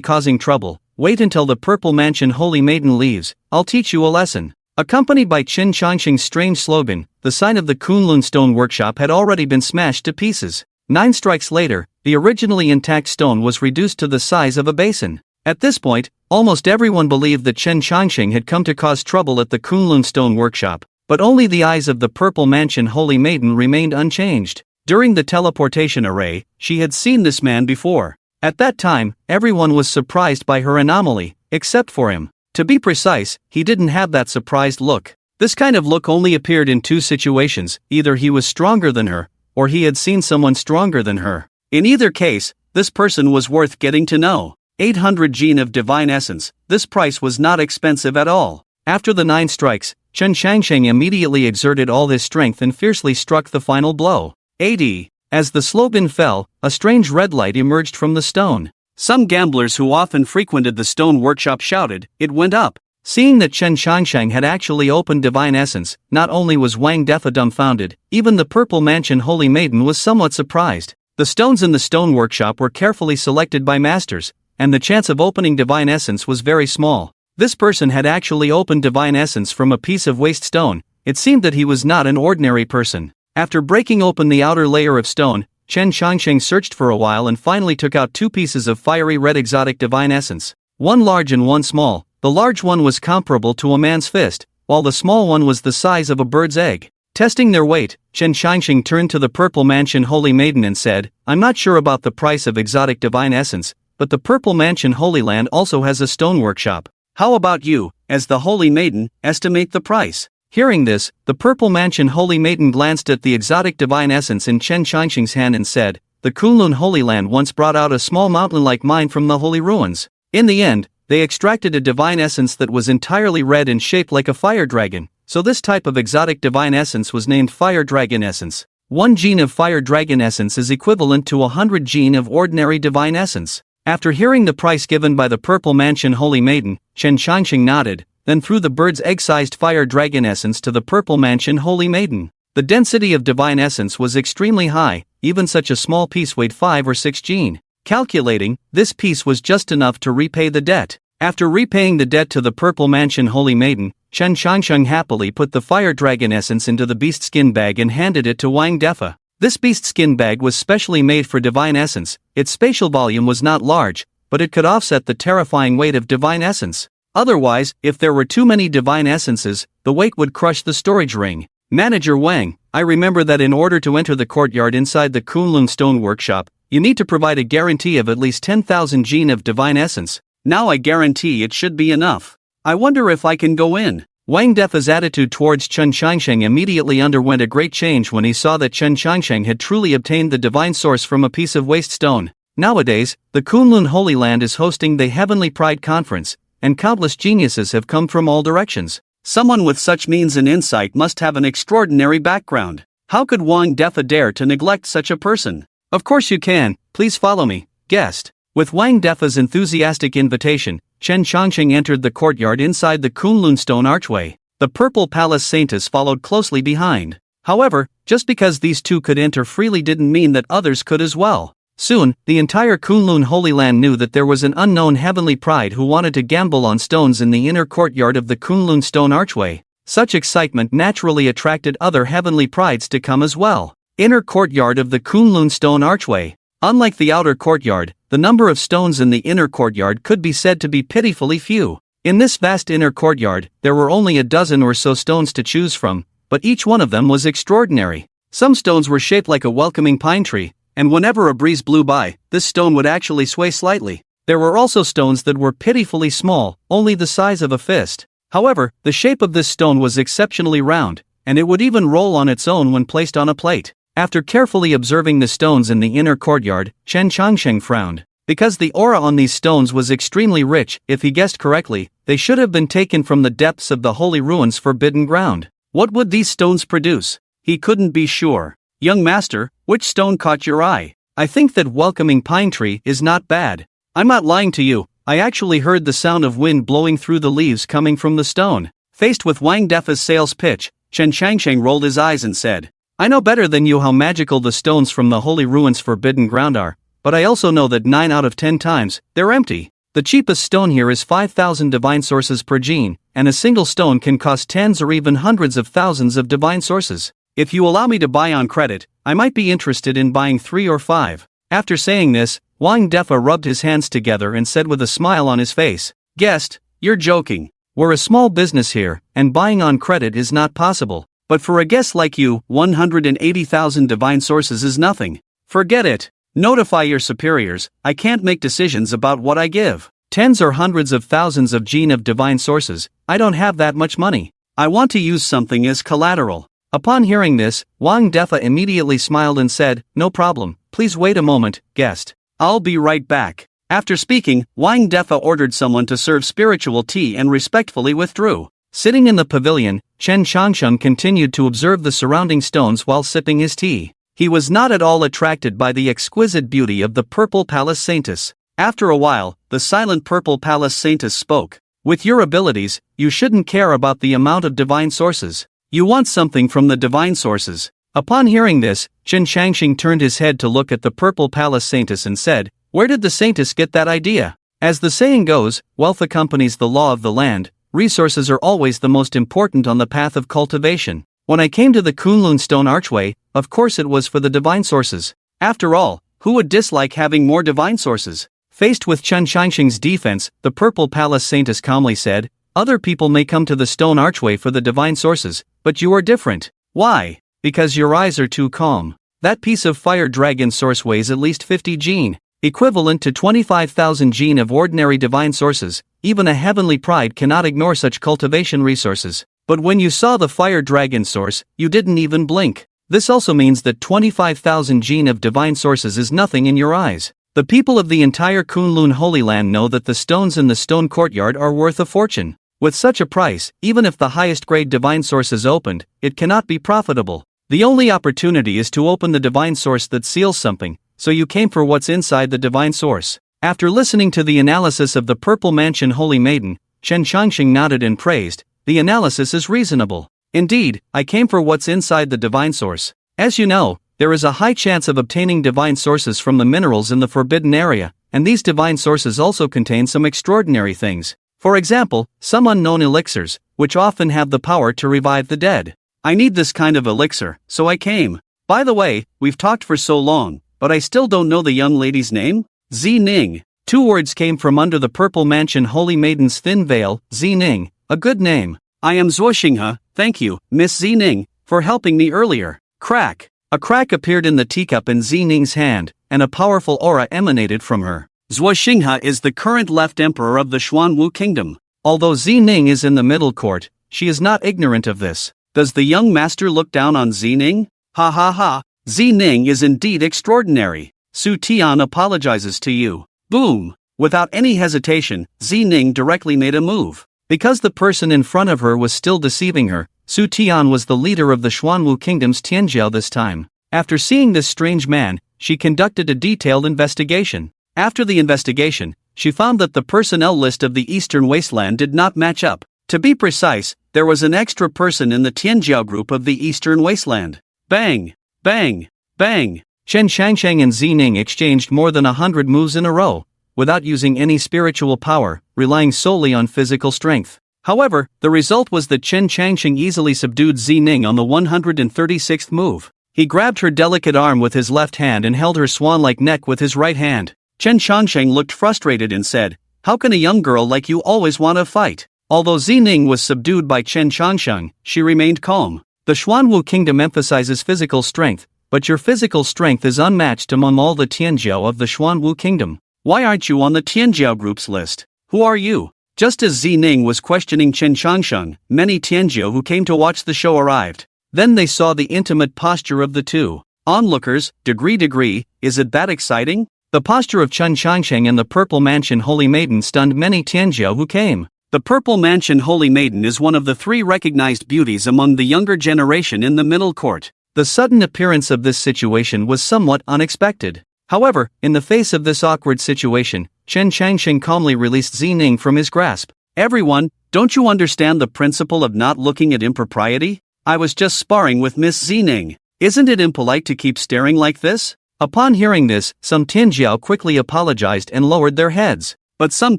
causing trouble. Wait until the Purple Mansion Holy Maiden leaves, I'll teach you a lesson. Accompanied by Chen Changxing's strange slogan, the sign of the Kunlun Stone Workshop had already been smashed to pieces. 9 strikes later, the originally intact stone was reduced to the size of a basin. At this point, almost everyone believed that Chen Changxing had come to cause trouble at the Kunlun Stone Workshop. But only the eyes of the Purple Mansion Holy Maiden remained unchanged. During the teleportation array, she had seen this man before. At that time, everyone was surprised by her anomaly, except for him. To be precise, he didn't have that surprised look. This kind of look only appeared in 2 situations, either he was stronger than her, or he had seen someone stronger than her. In either case, this person was worth getting to know. 800 jin of divine essence, this price was not expensive at all. After the 9 strikes, Chen Shangsheng immediately exerted all his strength and fiercely struck the final blow. 80. As the slobin fell, a strange red light emerged from the stone. Some gamblers who often frequented the stone workshop shouted, "It went up." Seeing that Chen Shangsheng had actually opened divine essence, not only was Wang Defa dumbfounded, even the Purple Mansion Holy Maiden was somewhat surprised. The stones in the stone workshop were carefully selected by masters, and the chance of opening divine essence was very small. This person had actually opened divine essence from a piece of waste stone. It seemed that he was not an ordinary person. After breaking open the outer layer of stone, Chen Shangsheng searched for a while and finally took out 2 pieces of fiery red exotic divine essence. One large and one small. The large one was comparable to a man's fist, while the small one was the size of a bird's egg. Testing their weight, Chen Shangsheng turned to the Purple Mansion Holy Maiden and said, "I'm not sure about the price of exotic divine essence, but the Purple Mansion Holy Land also has a stone workshop. How about you, as the Holy Maiden, estimate the price?" Hearing this, the Purple Mansion Holy Maiden glanced at the exotic divine essence in Chen Shangsheng's hand and said, "The Kunlun Holy Land once brought out a small mountain-like mine from the holy ruins. In the end, they extracted a divine essence that was entirely red and shaped like a fire dragon, so this type of exotic divine essence was named Fire Dragon Essence. 1 gene of Fire Dragon Essence is equivalent to 100 gene of ordinary divine essence." After hearing the price given by the Purple Mansion Holy Maiden, Chen Shangsheng nodded, then threw the bird's egg-sized Fire Dragon Essence to the Purple Mansion Holy Maiden. The density of divine essence was extremely high, even such a small piece weighed 5 or 6 gene. Calculating, this piece was just enough to repay the debt. After repaying the debt to the Purple Mansion Holy Maiden, Chen Shangsheng happily put the Fire Dragon Essence into the beast skin bag and handed it to Wang Defa. This beast skin bag was specially made for divine essence. Its spatial volume was not large, but it could offset the terrifying weight of divine essence. Otherwise, if there were too many divine essences, the weight would crush the storage ring. Manager Wang, I remember that in order to enter the courtyard inside the Kunlun Stone Workshop, you need to provide a guarantee of at least 10,000 gene of divine essence. Now I guarantee it should be enough. I wonder if I can go in. Wang Defa's attitude towards Chen Shangsheng immediately underwent a great change when he saw that Chen Shangsheng had truly obtained the divine source from a piece of waste stone. Nowadays, the Kunlun Holy Land is hosting the Heavenly Pride Conference, and countless geniuses have come from all directions. Someone with such means and insight must have an extraordinary background. How could Wang Defa dare to neglect such a person? Of course you can, please follow me, guest. With Wang Defa's enthusiastic invitation, Chen Shangsheng entered the courtyard inside the Kunlun Stone Archway. The Purple Palace Saintess followed closely behind. However, just because these two could enter freely didn't mean that others could as well. Soon, the entire Kunlun Holy Land knew that there was an unknown heavenly pride who wanted to gamble on stones in the inner courtyard of the Kunlun Stone Archway. Such excitement naturally attracted other heavenly prides to come as well. Inner courtyard of the Kunlun Stone Archway. Unlike the outer courtyard, the number of stones in the inner courtyard could be said to be pitifully few. In this vast inner courtyard, there were only a dozen or so stones to choose from, but each one of them was extraordinary. Some stones were shaped like a welcoming pine tree, and whenever a breeze blew by, this stone would actually sway slightly. There were also stones that were pitifully small, only the size of a fist. However, the shape of this stone was exceptionally round, and it would even roll on its own when placed on a plate. After carefully observing the stones in the inner courtyard, Chen Shangsheng frowned. Because the aura on these stones was extremely rich, if he guessed correctly, they should have been taken from the depths of the holy ruins' forbidden ground. What would these stones produce? He couldn't be sure. Young master, which stone caught your eye? I think that welcoming pine tree is not bad. I'm not lying to you, I actually heard the sound of wind blowing through the leaves coming from the stone. Faced with Wang Defa's sales pitch, Chen Shangsheng rolled his eyes and said, I know better than you how magical the stones from the holy ruins' forbidden ground are, but I also know that 9 out of 10 times, they're empty. The cheapest stone here is 5,000 divine sources per gene, and a single stone can cost tens or even hundreds of thousands of divine sources. If you allow me to buy on credit, I might be interested in buying 3 or 5. After saying this, Wang Defa rubbed his hands together and said with a smile on his face, Guest, you're joking. We're a small business here, and buying on credit is not possible. But for a guest like you, 180,000 divine sources is nothing. Forget it. Notify your superiors, I can't make decisions about what I give. Tens or hundreds of thousands of gene of divine sources, I don't have that much money. I want to use something as collateral. Upon hearing this, Wang Defa immediately smiled and said, No problem, please wait a moment, guest. I'll be right back. After speaking, Wang Defa ordered someone to serve spiritual tea and respectfully withdrew. Sitting in the pavilion, Chen Changsheng continued to observe the surrounding stones while sipping his tea. He was not at all attracted by the exquisite beauty of the Purple Palace Saintess. After a while, the silent Purple Palace Saintess spoke. With your abilities, you shouldn't care about the amount of divine sources. You want something from the divine sources. Upon hearing this, Chen Changsheng turned his head to look at the Purple Palace Saintess and said, "Where did the Saintess get that idea?" As the saying goes, wealth accompanies the law of the land. Resources are always the most important on the path of cultivation. When I came to the Kunlun Stone Archway, of course it was for the divine sources. After all, who would dislike having more divine sources? Faced with Chen Changsheng's defense, the Purple Palace Saintess calmly said, "Other people may come to the Stone Archway for the divine sources, but you are different. Why? Because your eyes are too calm. That piece of fire dragon source weighs at least 50 gene, equivalent to 25,000 gene of ordinary divine sources. Even a heavenly pride cannot ignore such cultivation resources. But when you saw the fire dragon source, you didn't even blink. This also means that 25,000 gene of divine sources is nothing in your eyes. The people of the entire Kunlun Holy Land know that the stones in the stone courtyard are worth a fortune. With such a price, even if the highest grade divine source is opened, it cannot be profitable. The only opportunity is to open the divine source that seals something, so you came for what's inside the divine source." After listening to the analysis of the Purple Mansion Holy Maiden, Chen Changsheng nodded and praised, "The analysis is reasonable. Indeed, I came for what's inside the divine source. As you know, there is a high chance of obtaining divine sources from the minerals in the forbidden area, and these divine sources also contain some extraordinary things. For example, some unknown elixirs, which often have the power to revive the dead. I need this kind of elixir, so I came. By the way, we've talked for so long, but I still don't know the young lady's name? Zining." 2 words came from under the Purple Mansion Holy Maiden's thin veil. Zining, a good name. "I am Zuoxinghe, thank you, Miss Zining, for helping me earlier." Crack. A crack appeared in the teacup in Zining's hand, and a powerful aura emanated from her. Zuoxinghe is the current left emperor of the Xuanwu Kingdom. Although Zining is in the middle court, she is not ignorant of this. Does the young master look down on Zining? Ha ha ha, Zining is indeed extraordinary. Su Tian apologizes to you. Boom! Without any hesitation, Zining directly made a move. Because the person in front of her was still deceiving her, Su Tian was the leader of the Xuanwu Kingdom's Tianjiao this time. After seeing this strange man, she conducted a detailed investigation. After the investigation, she found that the personnel list of the Eastern Wasteland did not match up. To be precise, there was an extra person in the Tianjiao group of the Eastern Wasteland. Bang! Bang! Bang! Chen Changsheng and Zining exchanged more than 100 moves in a row, without using any spiritual power, relying solely on physical strength. However, the result was that Chen Changsheng easily subdued Zining on the 136th move. He grabbed her delicate arm with his left hand and held her swan-like neck with his right hand. Chen Changsheng looked frustrated and said, "How can a young girl like you always want to fight?" Although Zining was subdued by Chen Changsheng, she remained calm. The Xuanwu Kingdom emphasizes physical strength, but your physical strength is unmatched among all the Tianjiao of the Xuanwu Kingdom. Why aren't you on the Tianjiao group's list? Who are you? Just as Zining was questioning Chen Changsheng, many Tianjiao who came to watch the show arrived. Then they saw the intimate posture of the two onlookers. Degree, is it that exciting? The posture of Chen Changsheng and the Purple Mansion Holy Maiden stunned many Tianjiao who came. The Purple Mansion Holy Maiden is one of the 3 recognized beauties among the younger generation in the middle court. The sudden appearance of this situation was somewhat unexpected. However, in the face of this awkward situation, Chen Changsheng calmly released Zining from his grasp. "Everyone, don't you understand the principle of not looking at impropriety? I was just sparring with Miss Zining. Isn't it impolite to keep staring like this?" Upon hearing this, some Tianjiao quickly apologized and lowered their heads. But some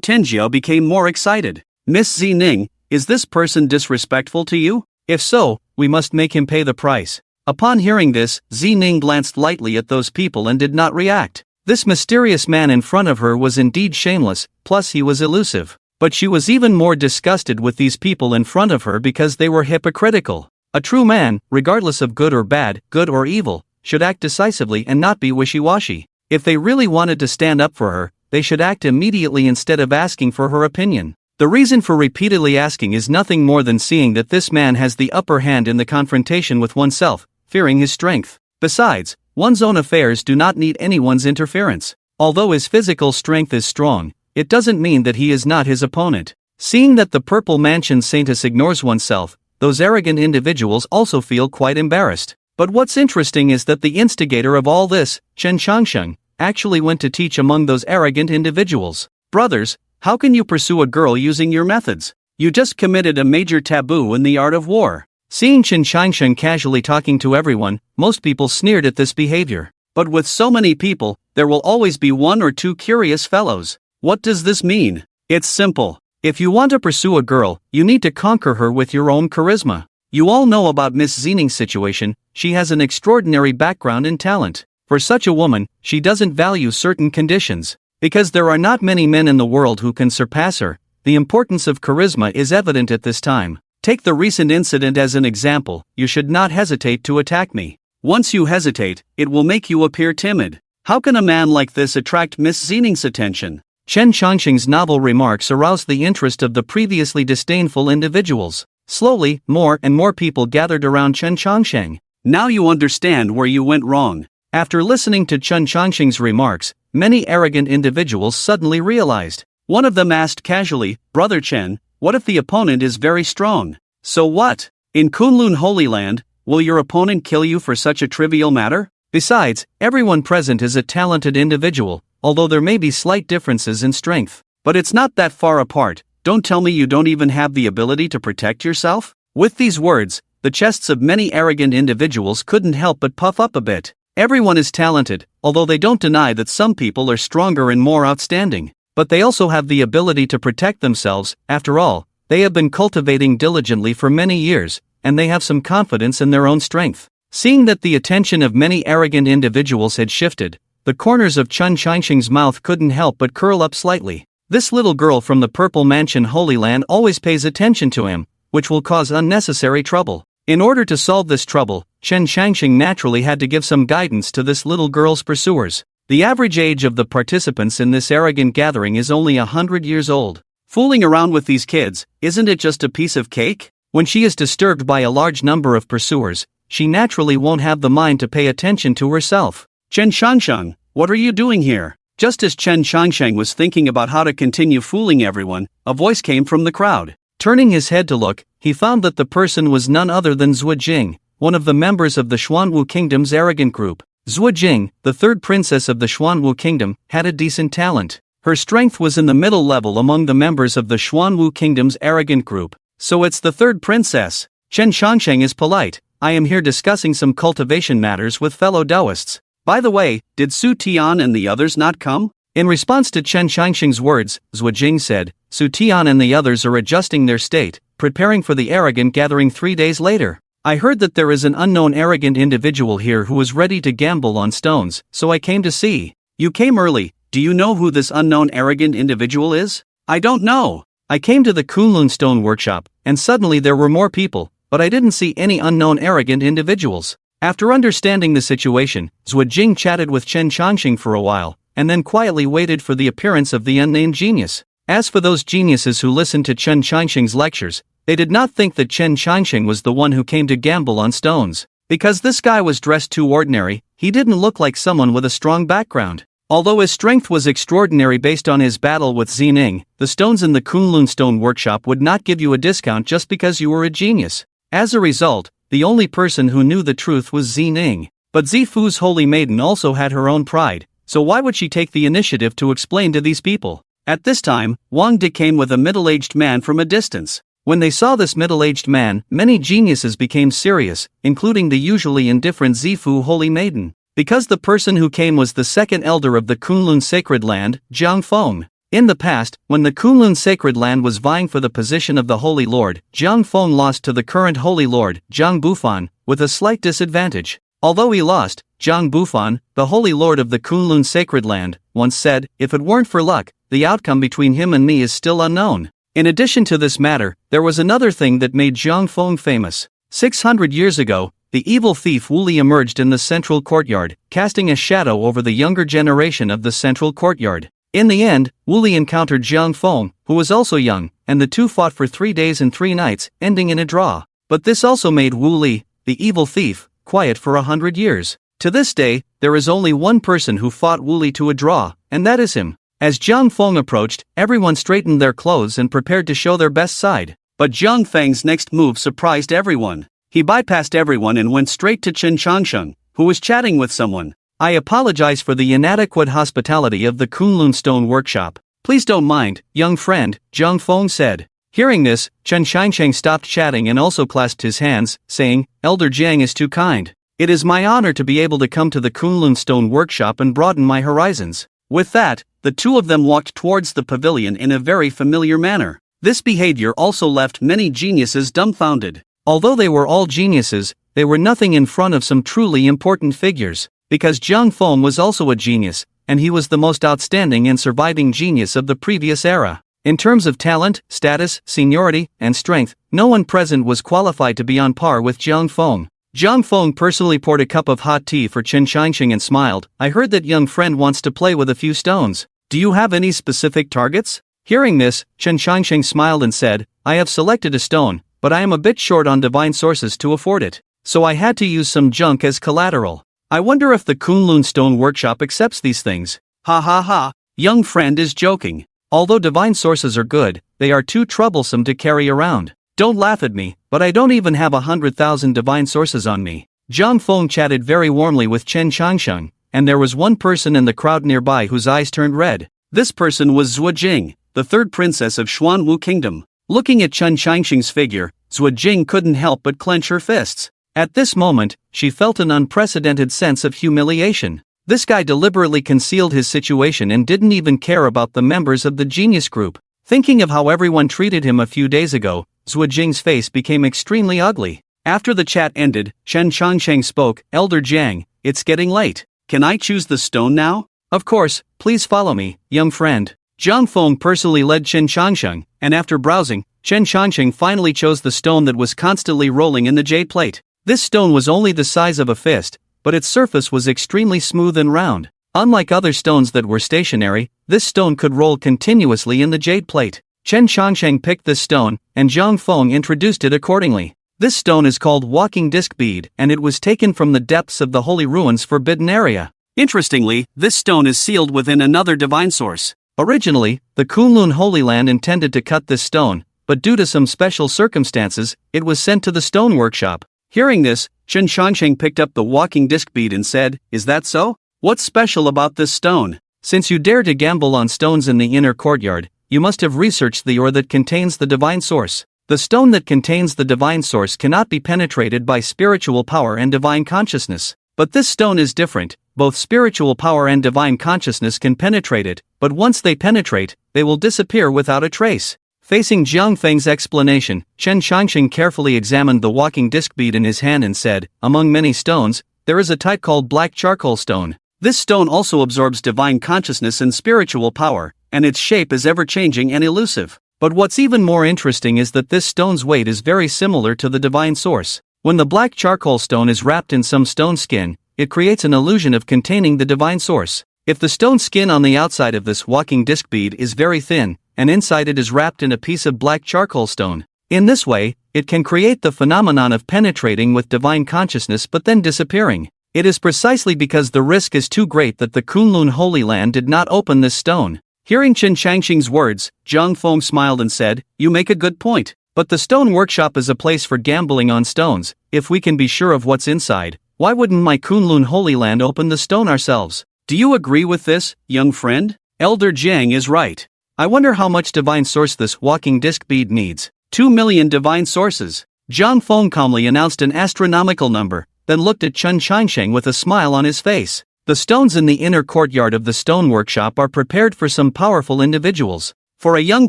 Tianjiao became more excited. "Miss Zining, is this person disrespectful to you? If so, we must make him pay the price." Upon hearing this, Zining glanced lightly at those people and did not react. This mysterious man in front of her was indeed shameless, plus he was elusive. But she was even more disgusted with these people in front of her because they were hypocritical. A true man, regardless of good or bad, good or evil, should act decisively and not be wishy-washy. If they really wanted to stand up for her, they should act immediately instead of asking for her opinion. The reason for repeatedly asking is nothing more than seeing that this man has the upper hand in the confrontation with oneself, fearing his strength. Besides, one's own affairs do not need anyone's interference. Although his physical strength is strong, it doesn't mean that he is not his opponent. Seeing that the Purple Mansion Saintess ignores oneself, those arrogant individuals also feel quite embarrassed. But what's interesting is that the instigator of all this, Chen Changsheng, actually went to teach among those arrogant individuals. Brothers, how can you pursue a girl using your methods? You just committed a major taboo in the art of war. Seeing Chen Changsheng casually talking to everyone, most people sneered at this behavior. But with so many people, there will always be one or two curious fellows. What does this mean? It's simple. If you want to pursue a girl, you need to conquer her with your own charisma. You all know about Miss Xining's situation. She has an extraordinary background and talent. For such a woman, she doesn't value certain conditions. Because there are not many men in the world who can surpass her, the importance of charisma is evident at this time. Take the recent incident as an example. You should not hesitate to attack me. Once you hesitate, it will make you appear timid. How can a man like this attract Miss Xining's attention? Chen Changsheng's novel remarks aroused the interest of the previously disdainful individuals. Slowly, more and more people gathered around Chen Changsheng. Now you understand where you went wrong. After listening to Chen Changsheng's remarks, many arrogant individuals suddenly realized. One of them asked casually, "Brother Chen, what if the opponent is very strong? So what? In Kunlun Holy Land, will your opponent kill you for such a trivial matter? Besides, everyone present is a talented individual, although there may be slight differences in strength. But it's not that far apart. Don't tell me you don't even have the ability to protect yourself?" With these words, the chests of many arrogant individuals couldn't help but puff up a bit. Everyone is talented, although they don't deny that some people are stronger and more outstanding. But they also have the ability to protect themselves. After all, they have been cultivating diligently for many years, and they have some confidence in their own strength. Seeing that the attention of many arrogant individuals had shifted, the corners of Chen Changsheng's mouth couldn't help but curl up slightly. This little girl from the Purple Mansion Holy Land always pays attention to him, which will cause unnecessary trouble. In order to solve this trouble, Chen Changsheng naturally had to give some guidance to this little girl's pursuers. The average age of the participants in this arrogant gathering is only 100 years old. Fooling around with these kids, isn't it just a piece of cake? When she is disturbed by a large number of pursuers, she naturally won't have the mind to pay attention to herself. "Chen Changsheng, what are you doing here?" Just as Chen Changsheng was thinking about how to continue fooling everyone, a voice came from the crowd. Turning his head to look, he found that the person was none other than Zhuo Jing, one of the members of the Xuanwu Kingdom's arrogant group. Zhuo Jing, the third princess of the Xuanwu Kingdom, had a decent talent. Her strength was in the middle level among the members of the Xuanwu Kingdom's arrogant group. "So it's the third princess." Chen Changsheng is polite. "I am here discussing some cultivation matters with fellow Taoists. By the way, did Su Tian and the others not come?" In response to Chen Changsheng's words, Zhuo Jing said, "Su Tian and the others are adjusting their state, preparing for the arrogant gathering 3 days later. I heard that there is an unknown arrogant individual here who is ready to gamble on stones, so I came to see." "You came early. Do you know who this unknown arrogant individual is?" "I don't know. I came to the Kunlun Stone Workshop, and suddenly there were more people, but I didn't see any unknown arrogant individuals." After understanding the situation, Zhuo Jing chatted with Chen Changsheng for a while, and then quietly waited for the appearance of the unnamed genius. As for those geniuses who listened to Chen Changsheng's lectures, they did not think that Chen Changsheng was the one who came to gamble on stones. Because this guy was dressed too ordinary, he didn't look like someone with a strong background. Although his strength was extraordinary based on his battle with Xining, the stones in the Kunlun Stone Workshop would not give you a discount just because you were a genius. As a result, the only person who knew the truth was Xining. But Zifu's holy maiden also had her own pride, so why would she take the initiative to explain to these people? At this time, Wang De came with a middle-aged man from a distance. When they saw this middle-aged man, many geniuses became serious, including the usually indifferent Zifu holy maiden. Because the person who came was the second elder of the Kunlun Sacred Land, Jiang Feng. In the past, when the Kunlun Sacred Land was vying for the position of the Holy Lord, Jiang Feng lost to the current Holy Lord, Jiang Bufan, with a slight disadvantage. Although he lost, Jiang Bufan, the Holy Lord of the Kunlun Sacred Land, once said, "If it weren't for luck, the outcome between him and me is still unknown." In addition to this matter, there was another thing that made Jiang Feng famous. 600 years ago, the evil thief Wu Li emerged in the central courtyard, casting a shadow over the younger generation of the central courtyard. In the end, Wu Li encountered Jiang Feng, who was also young, and the two fought for 3 days and 3 nights, ending in a draw. But this also made Wu Li, the evil thief, quiet for 100 years. To this day, there is only one person who fought Wu Li to a draw, and that is him. As Jiang Feng approached, everyone straightened their clothes and prepared to show their best side. But Jiang Feng's next move surprised everyone. He bypassed everyone and went straight to Chen Changsheng, who was chatting with someone. I apologize for the inadequate hospitality of the Kunlun Stone Workshop. Please don't mind, young friend, Jiang Feng said. Hearing this, Chen Changsheng stopped chatting and also clasped his hands, saying, Elder Jiang is too kind. It is my honor to be able to come to the Kunlun Stone Workshop and broaden my horizons. With that, the two of them walked towards the pavilion in a very familiar manner. This behavior also left many geniuses dumbfounded. Although they were all geniuses, they were nothing in front of some truly important figures, because Jiang Feng was also a genius, and he was the most outstanding and surviving genius of the previous era. In terms of talent, status, seniority, and strength, no one present was qualified to be on par with Jiang Feng. Jiang Feng personally poured a cup of hot tea for Chen Changsheng and smiled. I heard that young friend wants to play with a few stones. Do you have any specific targets? Hearing this, Chen Changsheng smiled and said, I have selected a stone, but I am a bit short on divine sources to afford it, so I had to use some junk as collateral. I wonder if the Kunlun Stone Workshop accepts these things. Ha ha ha, young friend is joking. Although divine sources are good, they are too troublesome to carry around. Don't laugh at me, but I don't even have 100,000 divine sources on me. Jiang Feng chatted very warmly with Chen Changsheng, and there was one person in the crowd nearby whose eyes turned red. This person was Zhuo Jing, the third princess of Xuanwu Kingdom. Looking at Chen Changsheng's figure, Zhuo Jing couldn't help but clench her fists. At this moment, she felt an unprecedented sense of humiliation. This guy deliberately concealed his situation and didn't even care about the members of the genius group. Thinking of how everyone treated him a few days ago, Zhuo Jing's face became extremely ugly. After the chat ended, Chen Changsheng spoke, Elder Jiang, it's getting late. Can I choose the stone now? Of course, please follow me, young friend. Jiang Feng personally led Chen Changsheng, and after browsing, Chen Changsheng finally chose the stone that was constantly rolling in the jade plate. This stone was only the size of a fist, but its surface was extremely smooth and round. Unlike other stones that were stationary, this stone could roll continuously in the jade plate. Chen Changsheng picked this stone, and Jiang Feng introduced it accordingly. This stone is called Walking Disc Bead, and it was taken from the depths of the Holy Ruins Forbidden Area. Interestingly, this stone is sealed within another divine source. Originally, the Kunlun Holy Land intended to cut this stone, but due to some special circumstances, it was sent to the stone workshop. Hearing this, Chen Changsheng picked up the walking disc bead and said, Is that so? What's special about this stone? Since you dare to gamble on stones in the inner courtyard, you must have researched the ore that contains the divine source. The stone that contains the divine source cannot be penetrated by spiritual power and divine consciousness. But this stone is different. Both spiritual power and divine consciousness can penetrate it, but once they penetrate, they will disappear without a trace. Facing Jiang Feng's explanation, Chen Changsheng carefully examined the walking disc bead in his hand and said, Among many stones, there is a type called black charcoal stone. This stone also absorbs divine consciousness and spiritual power, and its shape is ever-changing and elusive. But what's even more interesting is that this stone's weight is very similar to the divine source. When the black charcoal stone is wrapped in some stone skin, it creates an illusion of containing the divine source. If the stone skin on the outside of this walking disc bead is very thin, and inside it is wrapped in a piece of black charcoal stone, in this way, it can create the phenomenon of penetrating with divine consciousness but then disappearing. It is precisely because the risk is too great that the Kunlun Holy Land did not open this stone. Hearing Chen Changsheng's words, Jiang Feng smiled and said, You make a good point. But the stone workshop is a place for gambling on stones. If we can be sure of what's inside, why wouldn't my Kunlun Holy Land open the stone ourselves? Do you agree with this, young friend? Elder Jiang is right. I wonder how much divine source this walking disc bead needs. 2 million divine sources. Jiang Feng calmly announced an astronomical number, then looked at Chen Changsheng with a smile on his face. The stones in the inner courtyard of the stone workshop are prepared for some powerful individuals. For a young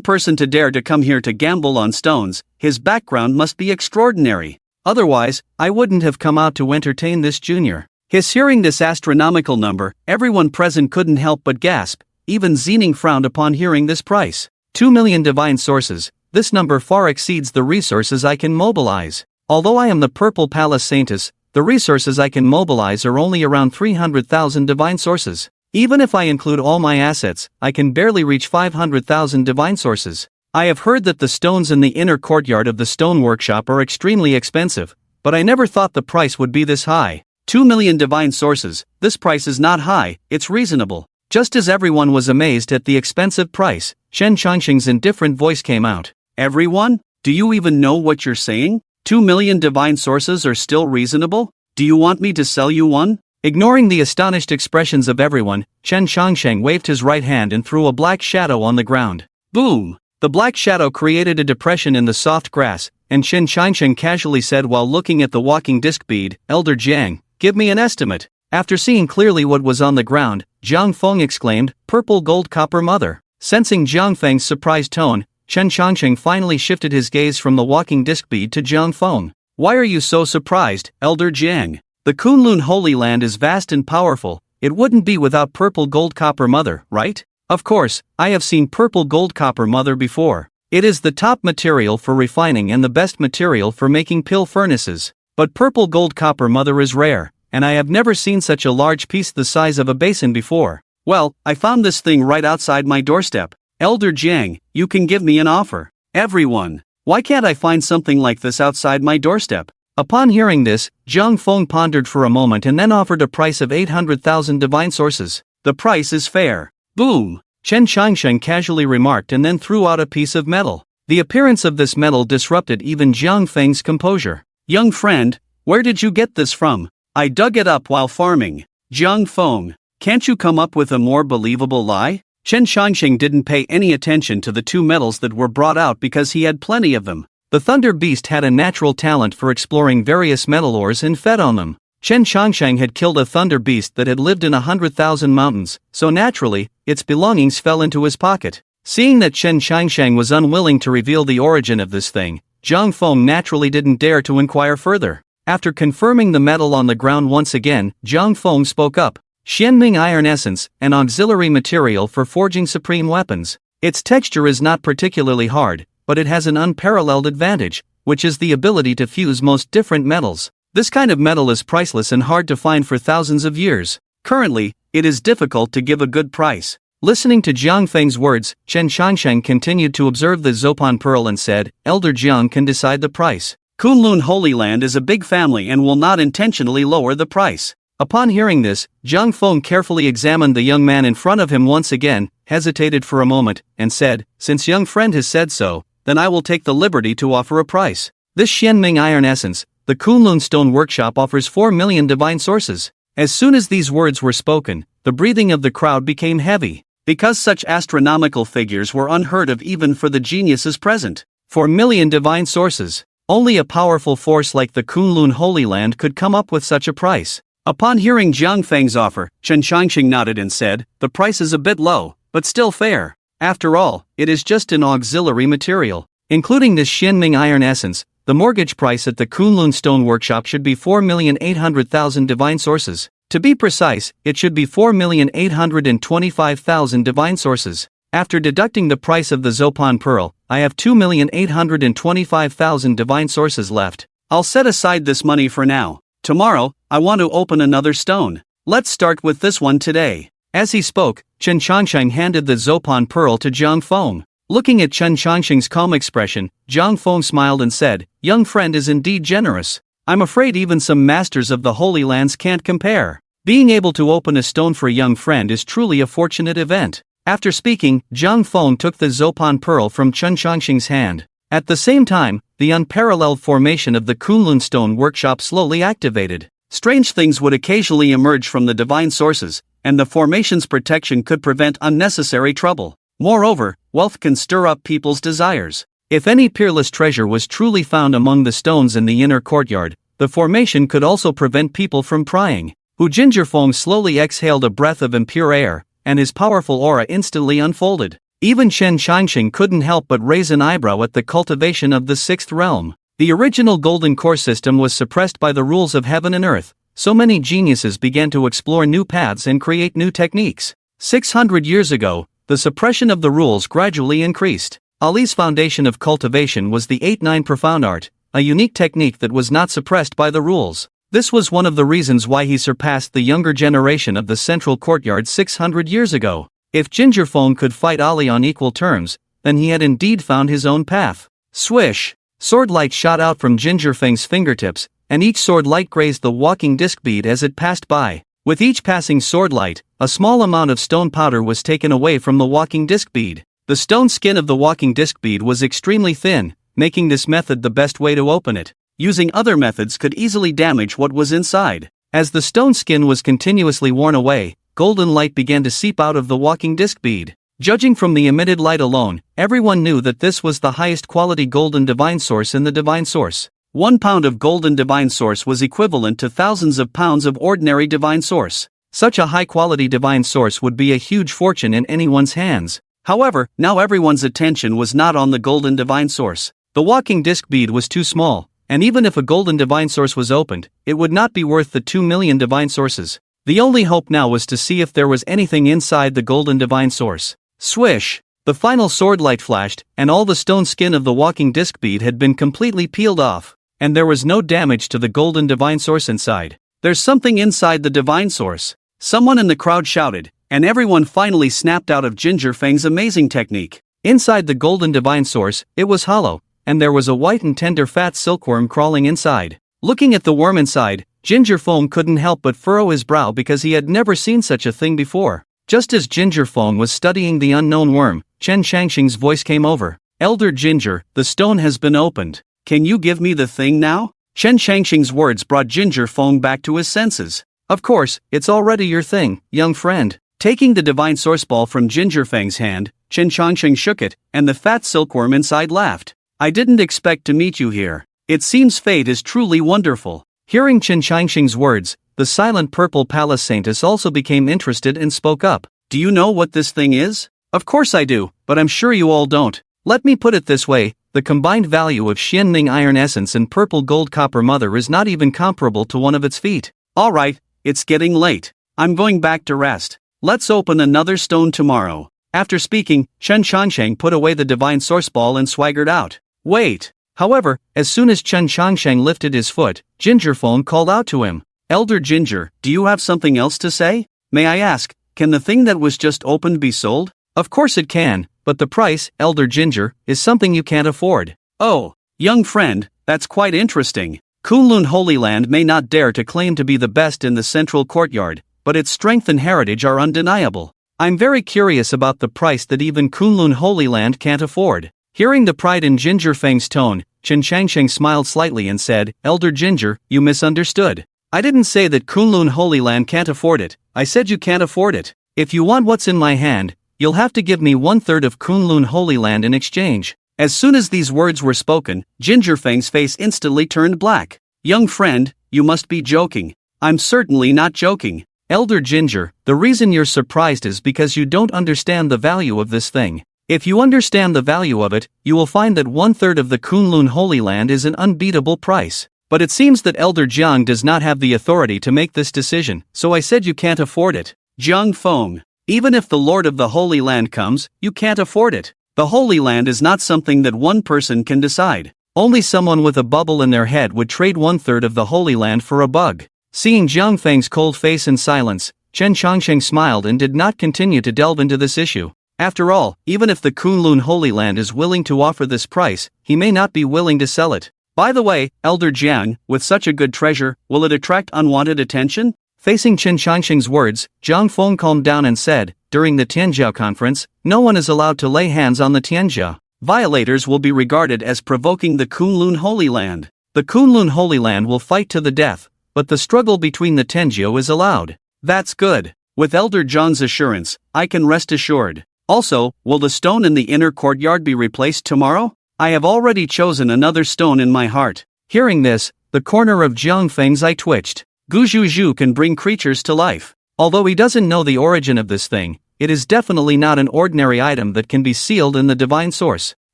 person to dare to come here to gamble on stones, his background must be extraordinary. Otherwise, I wouldn't have come out to entertain this junior. Hearing this astronomical number, everyone present couldn't help but gasp. Even Zening frowned upon hearing this price. 2 million divine sources, this number far exceeds the resources I can mobilize. Although I am the Purple Palace Saintess, the resources I can mobilize are only around 300,000 divine sources. Even if I include all my assets, I can barely reach 500,000 divine sources. I have heard that the stones in the inner courtyard of the stone workshop are extremely expensive, but I never thought the price would be this high. 2 million divine sources, this price is not high, it's reasonable. Just as everyone was amazed at the expensive price, Chen Changxing's indifferent voice came out. Everyone? Do you even know what you're saying? 2 million divine sources are still reasonable? Do you want me to sell you one? Ignoring the astonished expressions of everyone, Chen Changsheng waved his right hand and threw a black shadow on the ground. Boom! The black shadow created a depression in the soft grass, and Chen Changsheng casually said while looking at the walking disc bead, Elder Jiang, give me an estimate. After seeing clearly what was on the ground, Jiang Feng exclaimed, purple gold copper mother. Sensing Jiang Feng's surprised tone, Chen Changsheng finally shifted his gaze from the walking disc bead to Jiang Feng. Why are you so surprised, Elder Jiang? The Kunlun Holy Land is vast and powerful, it wouldn't be without purple gold copper mother, right? Of course, I have seen purple gold copper mother before. It is the top material for refining and the best material for making pill furnaces. But purple gold copper mother is rare, and I have never seen such a large piece the size of a basin before. Well, I found this thing right outside my doorstep. Elder Jiang, you can give me an offer. Everyone, why can't I find something like this outside my doorstep? Upon hearing this, Jiang Feng pondered for a moment and then offered a price of 800,000 divine sources. The price is fair. Boom! Chen Changsheng casually remarked and then threw out a piece of metal. The appearance of this metal disrupted even Jiang Feng's composure. Young friend, where did you get this from? I dug it up while farming. Jiang Feng, can't you come up with a more believable lie? Chen Changsheng didn't pay any attention to the two metals that were brought out because he had plenty of them. The Thunder Beast had a natural talent for exploring various metal ores and fed on them. Chen Changsheng had killed a Thunder Beast that had lived in 100,000 mountains, so naturally, its belongings fell into his pocket. Seeing that Chen Changsheng was unwilling to reveal the origin of this thing, Jiang Feng naturally didn't dare to inquire further. After confirming the metal on the ground once again, Jiang Feng spoke up. Xianming Iron Essence, an auxiliary material for forging supreme weapons. Its texture is not particularly hard, but it has an unparalleled advantage, which is the ability to fuse most different metals. This kind of metal is priceless and hard to find for thousands of years. Currently, it is difficult to give a good price. Listening to Jiang Feng's words, Chen Changsheng continued to observe the Zopan Pearl and said, Elder Jiang can decide the price. Kunlun Holy Land is a big family and will not intentionally lower the price. Upon hearing this, Jiang Feng carefully examined the young man in front of him once again, hesitated for a moment, and said, since young friend has said so, then I will take the liberty to offer a price. This Xianming Iron Essence, the Kunlun Stone Workshop offers 4 million divine sources. As soon as these words were spoken, the breathing of the crowd became heavy, because such astronomical figures were unheard of even for the geniuses present. 4 million divine sources. Only a powerful force like the Kunlun Holy Land could come up with such a price. Upon hearing Jiang Feng's offer, Chen Changxing nodded and said, the price is a bit low, but still fair. After all, it is just an auxiliary material. Including this Xianming Iron Essence, the mortgage price at the Kunlun Stone Workshop should be 4,800,000 divine sources. To be precise, it should be 4,825,000 divine sources. After deducting the price of the Zopan Pearl, I have 2,825,000 divine sources left. I'll set aside this money for now. Tomorrow, I want to open another stone. Let's start with this one today. As he spoke, Chen Changsheng handed the Zopan Pearl to Jiang Feng. Looking at Chen Changsheng's calm expression, Jiang Feng smiled and said, young friend is indeed generous. I'm afraid even some masters of the Holy Lands can't compare. Being able to open a stone for a young friend is truly a fortunate event. After speaking, Jiang Feng took the Zopan Pearl from Chen Changsheng's hand. At the same time, the unparalleled formation of the Kunlun Stone Workshop slowly activated. Strange things would occasionally emerge from the divine sources, and the formation's protection could prevent unnecessary trouble. Moreover, wealth can stir up people's desires. If any peerless treasure was truly found among the stones in the inner courtyard, the formation could also prevent people from prying. Hu Jinzhifeng slowly exhaled a breath of impure air, and his powerful aura instantly unfolded. Even Chen Changxing couldn't help but raise an eyebrow at the cultivation of the sixth realm. The original golden core system was suppressed by the rules of heaven and earth, so many geniuses began to explore new paths and create new techniques. 600 years ago, the suppression of the rules gradually increased. Ali's foundation of cultivation was the 8-9 profound art, a unique technique that was not suppressed by the rules. This was one of the reasons why he surpassed the younger generation of the central courtyard 600 years ago. If Jinzhifeng could fight Ali on equal terms, then he had indeed found his own path. Swish! Sword light shot out from Jinzhifeng's fingertips, and each sword light grazed the walking disc bead as it passed by. With each passing sword light, a small amount of stone powder was taken away from the walking disc bead. The stone skin of the walking disc bead was extremely thin, making this method the best way to open it. Using other methods could easily damage what was inside. As the stone skin was continuously worn away, golden light began to seep out of the walking disc bead. Judging from the emitted light alone, everyone knew that this was the highest quality golden divine source in the divine source. 1 pound of golden divine source was equivalent to thousands of pounds of ordinary divine source. Such a high-quality divine source would be a huge fortune in anyone's hands. However, now everyone's attention was not on the golden divine source. The walking disc bead was too small, and even if a golden divine source was opened, it would not be worth the 2 million divine sources. The only hope now was to see if there was anything inside the golden divine source. Swish! The final sword light flashed, and all the stone skin of the walking disc bead had been completely peeled off, and there was no damage to the golden divine source inside. There's something inside the divine source. Someone in the crowd shouted, and everyone finally snapped out of Ginger Fang's amazing technique. Inside the golden divine source, it was hollow, and there was a white and tender fat silkworm crawling inside. Looking at the worm inside, Ginger Fang couldn't help but furrow his brow because he had never seen such a thing before. Just as Ginger Fang was studying the unknown worm, Chen Shangxing's voice came over. Elder Ginger, the stone has been opened. Can you give me the thing now? Chen Shangxing's words brought Ginger Fang back to his senses. Of course, it's already your thing, young friend. Taking the divine source ball from Ginger Fang's hand, Chen Shangxing shook it, and the fat silkworm inside laughed. I didn't expect to meet you here. It seems fate is truly wonderful. Hearing Chen Shangxing's words, the silent purple palace saintess also became interested and spoke up. Do you know what this thing is? Of course I do, but I'm sure you all don't. Let me put it this way, the combined value of Xianning iron essence and purple gold copper mother is not even comparable to one of its feet. Alright, it's getting late. I'm going back to rest. Let's open another stone tomorrow. After speaking, Chen Shangsheng put away the divine source ball and swaggered out. Wait! However, as soon as Chen Shangsheng lifted his foot, Ginger Fang called out to him. Elder Ginger, do you have something else to say? May I ask, can the thing that was just opened be sold? Of course it can, but the price, Elder Ginger, is something you can't afford. Oh, young friend, that's quite interesting. Kunlun Holy Land may not dare to claim to be the best in the central courtyard, but its strength and heritage are undeniable. I'm very curious about the price that even Kunlun Holy Land can't afford. Hearing the pride in Ginger Fang's tone, Chen Shangsheng smiled slightly and said, Elder Ginger, you misunderstood. I didn't say that Kunlun Holy Land can't afford it, I said you can't afford it. If you want what's in my hand, you'll have to give me 1/3 of Kunlun Holy Land in exchange. As soon as these words were spoken, Ginger Fang's face instantly turned black. Young friend, you must be joking. I'm certainly not joking. Elder Ginger, the reason you're surprised is because you don't understand the value of this thing. If you understand the value of it, you will find that 1/3 of the Kunlun Holy Land is an unbeatable price. But it seems that Elder Jiang does not have the authority to make this decision, so I said you can't afford it. Jiang Feng, even if the Lord of the Holy Land comes, you can't afford it. The Holy Land is not something that one person can decide. Only someone with a bubble in their head would trade 1/3 of the Holy Land for a bug. Seeing Jiang Feng's cold face in silence, Chen Shangsheng smiled and did not continue to delve into this issue. After all, even if the Kunlun Holy Land is willing to offer this price, he may not be willing to sell it. By the way, Elder Jiang, with such a good treasure, will it attract unwanted attention? Facing Chen Shangsheng's words, Jiang Feng calmed down and said, during the Tianjiao conference, no one is allowed to lay hands on the Tianjiao. Violators will be regarded as provoking the Kunlun Holy Land. The Kunlun Holy Land will fight to the death, but the struggle between the Tianjiao is allowed. That's good. With Elder Jiang's assurance, I can rest assured. Also, will the stone in the inner courtyard be replaced tomorrow? I have already chosen another stone in my heart. Hearing this, the corner of Jiang Feng's eye twitched. Guzhu can bring creatures to life. Although he doesn't know the origin of this thing, it is definitely not an ordinary item that can be sealed in the divine source.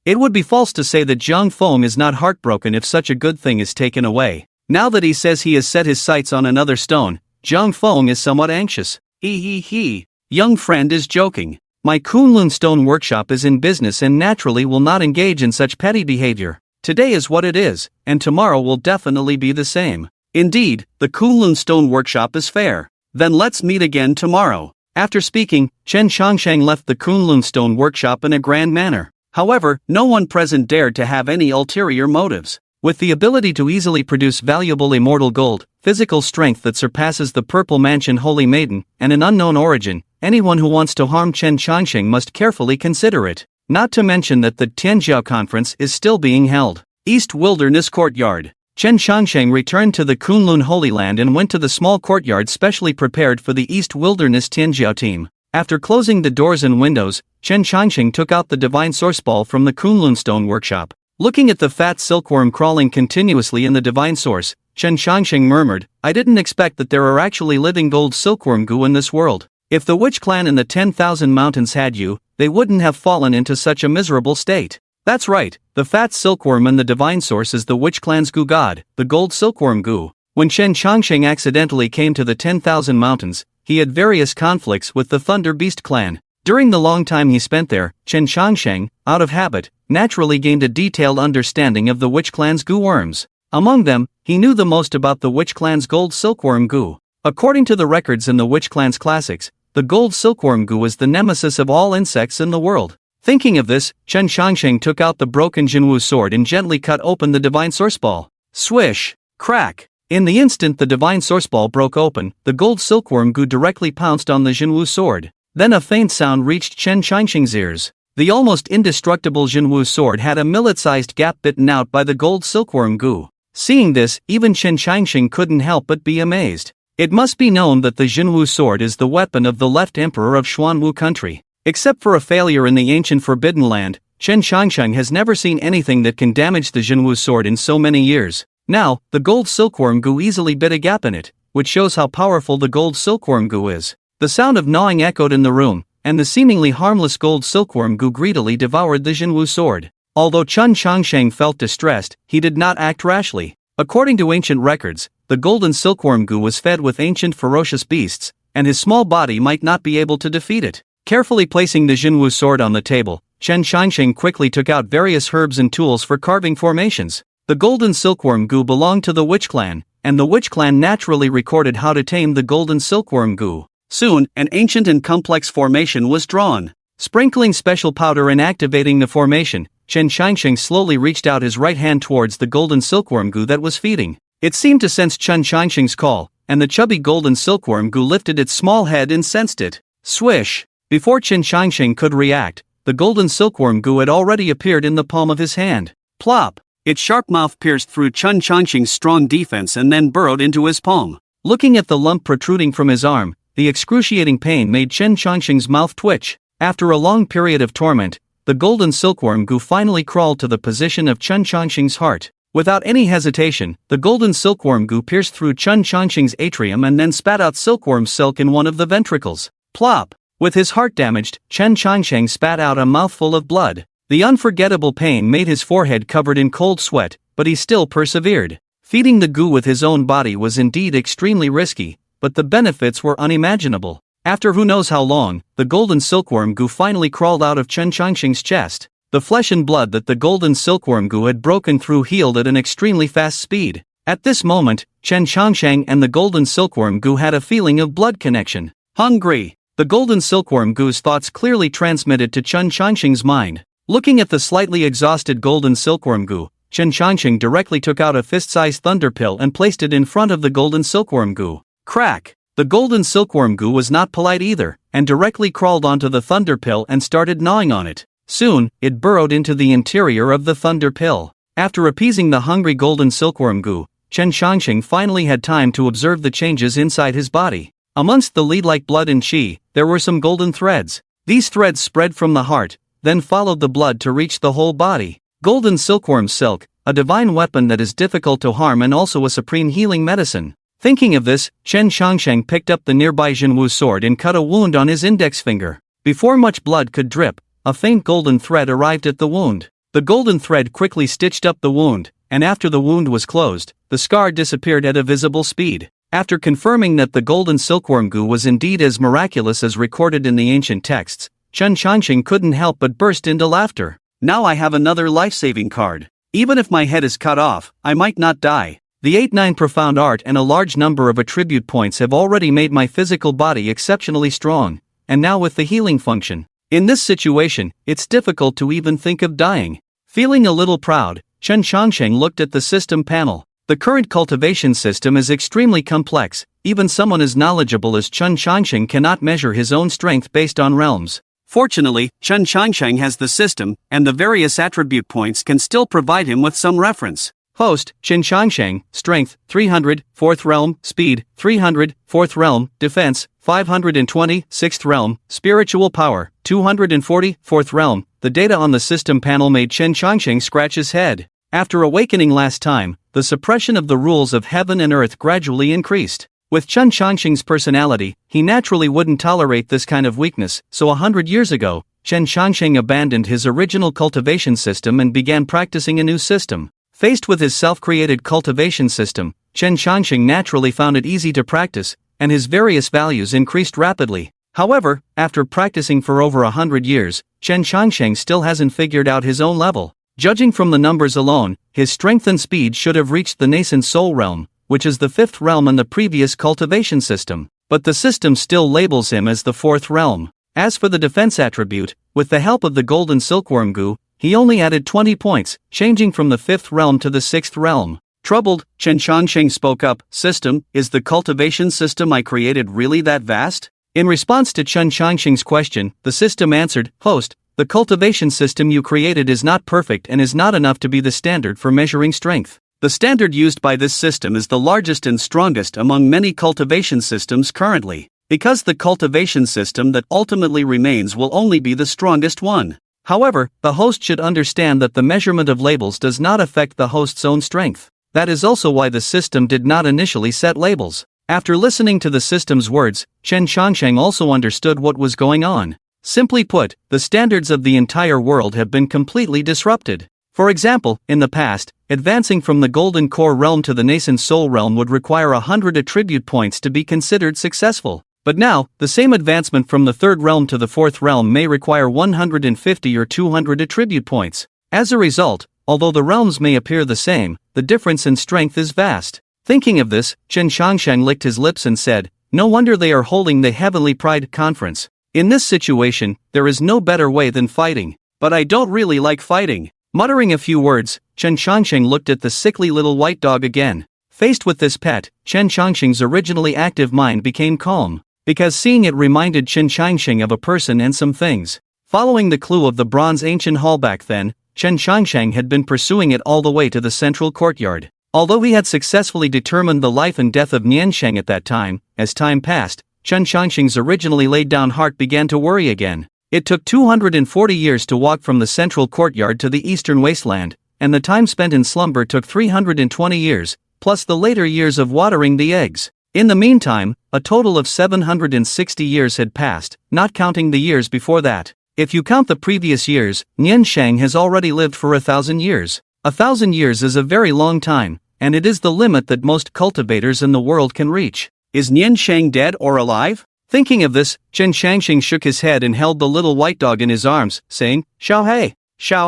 It would be false to say that Jiang Feng is not heartbroken if such a good thing is taken away. Now that he says he has set his sights on another stone, Jiang Feng is somewhat anxious. Young friend is joking. My Kunlun Stone Workshop is in business and naturally will not engage in such petty behavior. Today is what it is, and tomorrow will definitely be the same. Indeed, the Kunlun Stone Workshop is fair. Then let's meet again tomorrow. After speaking, Chen Shangsheng left the Kunlun Stone Workshop in a grand manner. However, no one present dared to have any ulterior motives. With the ability to easily produce valuable immortal gold, physical strength that surpasses the Purple Mansion Holy Maiden, and an unknown origin. Anyone who wants to harm Chen Changsheng must carefully consider it. Not to mention that the Tianjiao conference is still being held. East Wilderness Courtyard. Chen Changsheng returned to the Kunlun Holy Land and went to the small courtyard specially prepared for the East Wilderness Tianjiao team. After closing the doors and windows, Chen Changsheng took out the divine source ball from the Kunlun stone workshop. Looking at the fat silkworm crawling continuously in the divine source, Chen Changsheng murmured, "I didn't expect that there are actually living gold silkworm goo in this world. If the witch clan in the 10,000 mountains had you, they wouldn't have fallen into such a miserable state." That's right, the fat silkworm in the divine source is the witch clan's goo god, the gold silkworm goo. When Chen Changsheng accidentally came to the 10,000 mountains, he had various conflicts with the Thunder Beast clan. During the long time he spent there, Chen Changsheng, out of habit, naturally gained a detailed understanding of the witch clan's goo worms. Among them, he knew the most about the witch clan's gold silkworm goo. According to the records in the witch clan's classics, the gold silkworm goo is the nemesis of all insects in the world. Thinking of this, Chen Changsheng took out the broken Jinwu sword and gently cut open the divine source ball. Swish! Crack! In the instant the divine source ball broke open, the gold silkworm goo directly pounced on the Jinwu sword. Then a faint sound reached Chen Changsheng's ears. The almost indestructible Jinwu sword had a millet-sized gap bitten out by the gold silkworm goo. Seeing this, even Chen Changsheng couldn't help but be amazed. It must be known that the Jinwu sword is the weapon of the left emperor of Xuanwu country. Except for a failure in the ancient Forbidden Land, Chen Changsheng has never seen anything that can damage the Jinwu sword in so many years. Now, the gold silkworm goo easily bit a gap in it, which shows how powerful the gold silkworm goo is. The sound of gnawing echoed in the room, and the seemingly harmless gold silkworm goo greedily devoured the Jinwu sword. Although Chen Changsheng felt distressed, he did not act rashly. According to ancient records, the golden silkworm goo was fed with ancient ferocious beasts, and his small body might not be able to defeat it. Carefully placing the Jinwu sword on the table, Chen Changsheng quickly took out various herbs and tools for carving formations. The golden silkworm goo belonged to the witch clan, and the witch clan naturally recorded how to tame the golden silkworm goo. Soon, an ancient and complex formation was drawn. Sprinkling special powder and activating the formation, Chen Changsheng slowly reached out his right hand towards the golden silkworm goo that was feeding. It seemed to sense Chen Changsheng's call, and the chubby golden silkworm goo lifted its small head and sensed it. Swish! Before Chen Changsheng could react, the golden silkworm goo had already appeared in the palm of his hand. Plop! Its sharp mouth pierced through Chen Changsheng's strong defense and then burrowed into his palm. Looking at the lump protruding from his arm, the excruciating pain made Chen Changsheng's mouth twitch. After a long period of torment, the golden silkworm goo finally crawled to the position of Chen Changsheng's heart. Without any hesitation, the golden silkworm goo pierced through Chen Changsheng's atrium and then spat out silkworm silk in one of the ventricles. Plop! With his heart damaged, Chen Changsheng spat out a mouthful of blood. The unforgettable pain made his forehead covered in cold sweat, but he still persevered. Feeding the goo with his own body was indeed extremely risky, but the benefits were unimaginable. After who knows how long, the golden silkworm goo finally crawled out of Chen Changsheng's chest. The flesh and blood that the golden silkworm goo had broken through healed at an extremely fast speed. At this moment, Chen Changsheng and the golden silkworm goo had a feeling of blood connection. Hungry! The golden silkworm goo's thoughts clearly transmitted to Chen Changsheng's mind. Looking at the slightly exhausted golden silkworm goo, Chen Changsheng directly took out a fist-sized thunder pill and placed it in front of the golden silkworm goo. Crack! The golden silkworm goo was not polite either, and directly crawled onto the thunder pill and started gnawing on it. Soon, it burrowed into the interior of the thunder pill. After appeasing the hungry golden silkworm goo, Chen Changsheng finally had time to observe the changes inside his body. Amongst the lead-like blood and qi, there were some golden threads. These threads spread from the heart, then followed the blood to reach the whole body. Golden silkworm silk, a divine weapon that is difficult to harm and also a supreme healing medicine. Thinking of this, Chen Changsheng picked up the nearby Jinwu sword and cut a wound on his index finger. Before much blood could drip, a faint golden thread arrived at the wound. The golden thread quickly stitched up the wound, and after the wound was closed, the scar disappeared at a visible speed. After confirming that the golden silkworm goo was indeed as miraculous as recorded in the ancient texts, Chen Changsheng couldn't help but burst into laughter. Now I have another life-saving card. Even if my head is cut off, I might not die. The 8-9 profound art and a large number of attribute points have already made my physical body exceptionally strong, and now with the healing function. In this situation, it's difficult to even think of dying. Feeling a little proud, Chen Changsheng looked at the system panel. The current cultivation system is extremely complex. Even someone as knowledgeable as Chen Changsheng cannot measure his own strength based on realms. Fortunately, Chen Changsheng has the system, and the various attribute points can still provide him with some reference. Host, Chen Changsheng, Strength, 300, 4th Realm, Speed, 300, 4th Realm, Defense, 520, 6th Realm, Spiritual Power, 240, 4th Realm. The data on the system panel made Chen Changsheng scratch his head. After awakening last time, the suppression of the rules of heaven and earth gradually increased. With Chen Changsheng's personality, he naturally wouldn't tolerate this kind of weakness, so 100 years ago, Chen Changsheng abandoned his original cultivation system and began practicing a new system. Faced with his self-created cultivation system, Chen Changsheng naturally found it easy to practice, and his various values increased rapidly. However, after practicing for over 100 years, Chen Changsheng still hasn't figured out his own level. Judging from the numbers alone, his strength and speed should have reached the nascent soul realm, which is the 5th realm in the previous cultivation system, but the system still labels him as the 4th realm. As for the defense attribute, with the help of the golden silkworm goo, he only added 20 points, changing from the 5th realm to the 6th realm. Troubled, Chen Changsheng spoke up, "System, is the cultivation system I created really that vast?" In response to Chen Changsheng's question, the system answered, "Host, the cultivation system you created is not perfect and is not enough to be the standard for measuring strength. The standard used by this system is the largest and strongest among many cultivation systems currently, because the cultivation system that ultimately remains will only be the strongest one. However, the host should understand that the measurement of labels does not affect the host's own strength. That is also why the system did not initially set labels." After listening to the system's words, Chen Changsheng also understood what was going on. Simply put, the standards of the entire world have been completely disrupted. For example, in the past, advancing from the Golden Core realm to the nascent Soul realm would require 100 attribute points to be considered successful. But now, the same advancement from the 3rd realm to the 4th realm may require 150 or 200 attribute points. As a result, although the realms may appear the same, the difference in strength is vast. Thinking of this, Chen Changsheng licked his lips and said, "No wonder they are holding the Heavenly Pride Conference. In this situation, there is no better way than fighting. But I don't really like fighting." Muttering a few words, Chen Changsheng looked at the sickly little white dog again. Faced with this pet, Chen Changsheng's originally active mind became calm, because seeing it reminded Chen Changsheng of a person and some things. Following the clue of the Bronze Ancient Hall back then, Chen Changsheng had been pursuing it all the way to the central courtyard. Although he had successfully determined the life and death of Niansheng at that time, as time passed, Chen Changsheng's originally laid-down heart began to worry again. It took 240 years to walk from the central courtyard to the eastern wasteland, and the time spent in slumber took 320 years, plus the later years of watering the eggs. In the meantime, a total of 760 years had passed, not counting the years before that. If you count the previous years, Niansheng has already lived for 1,000 years. 1,000 years is a very long time, and it is the limit that most cultivators in the world can reach. Is Niansheng dead or alive? Thinking of this, Chen Changsheng shook his head and held the little white dog in his arms, saying, "Xiao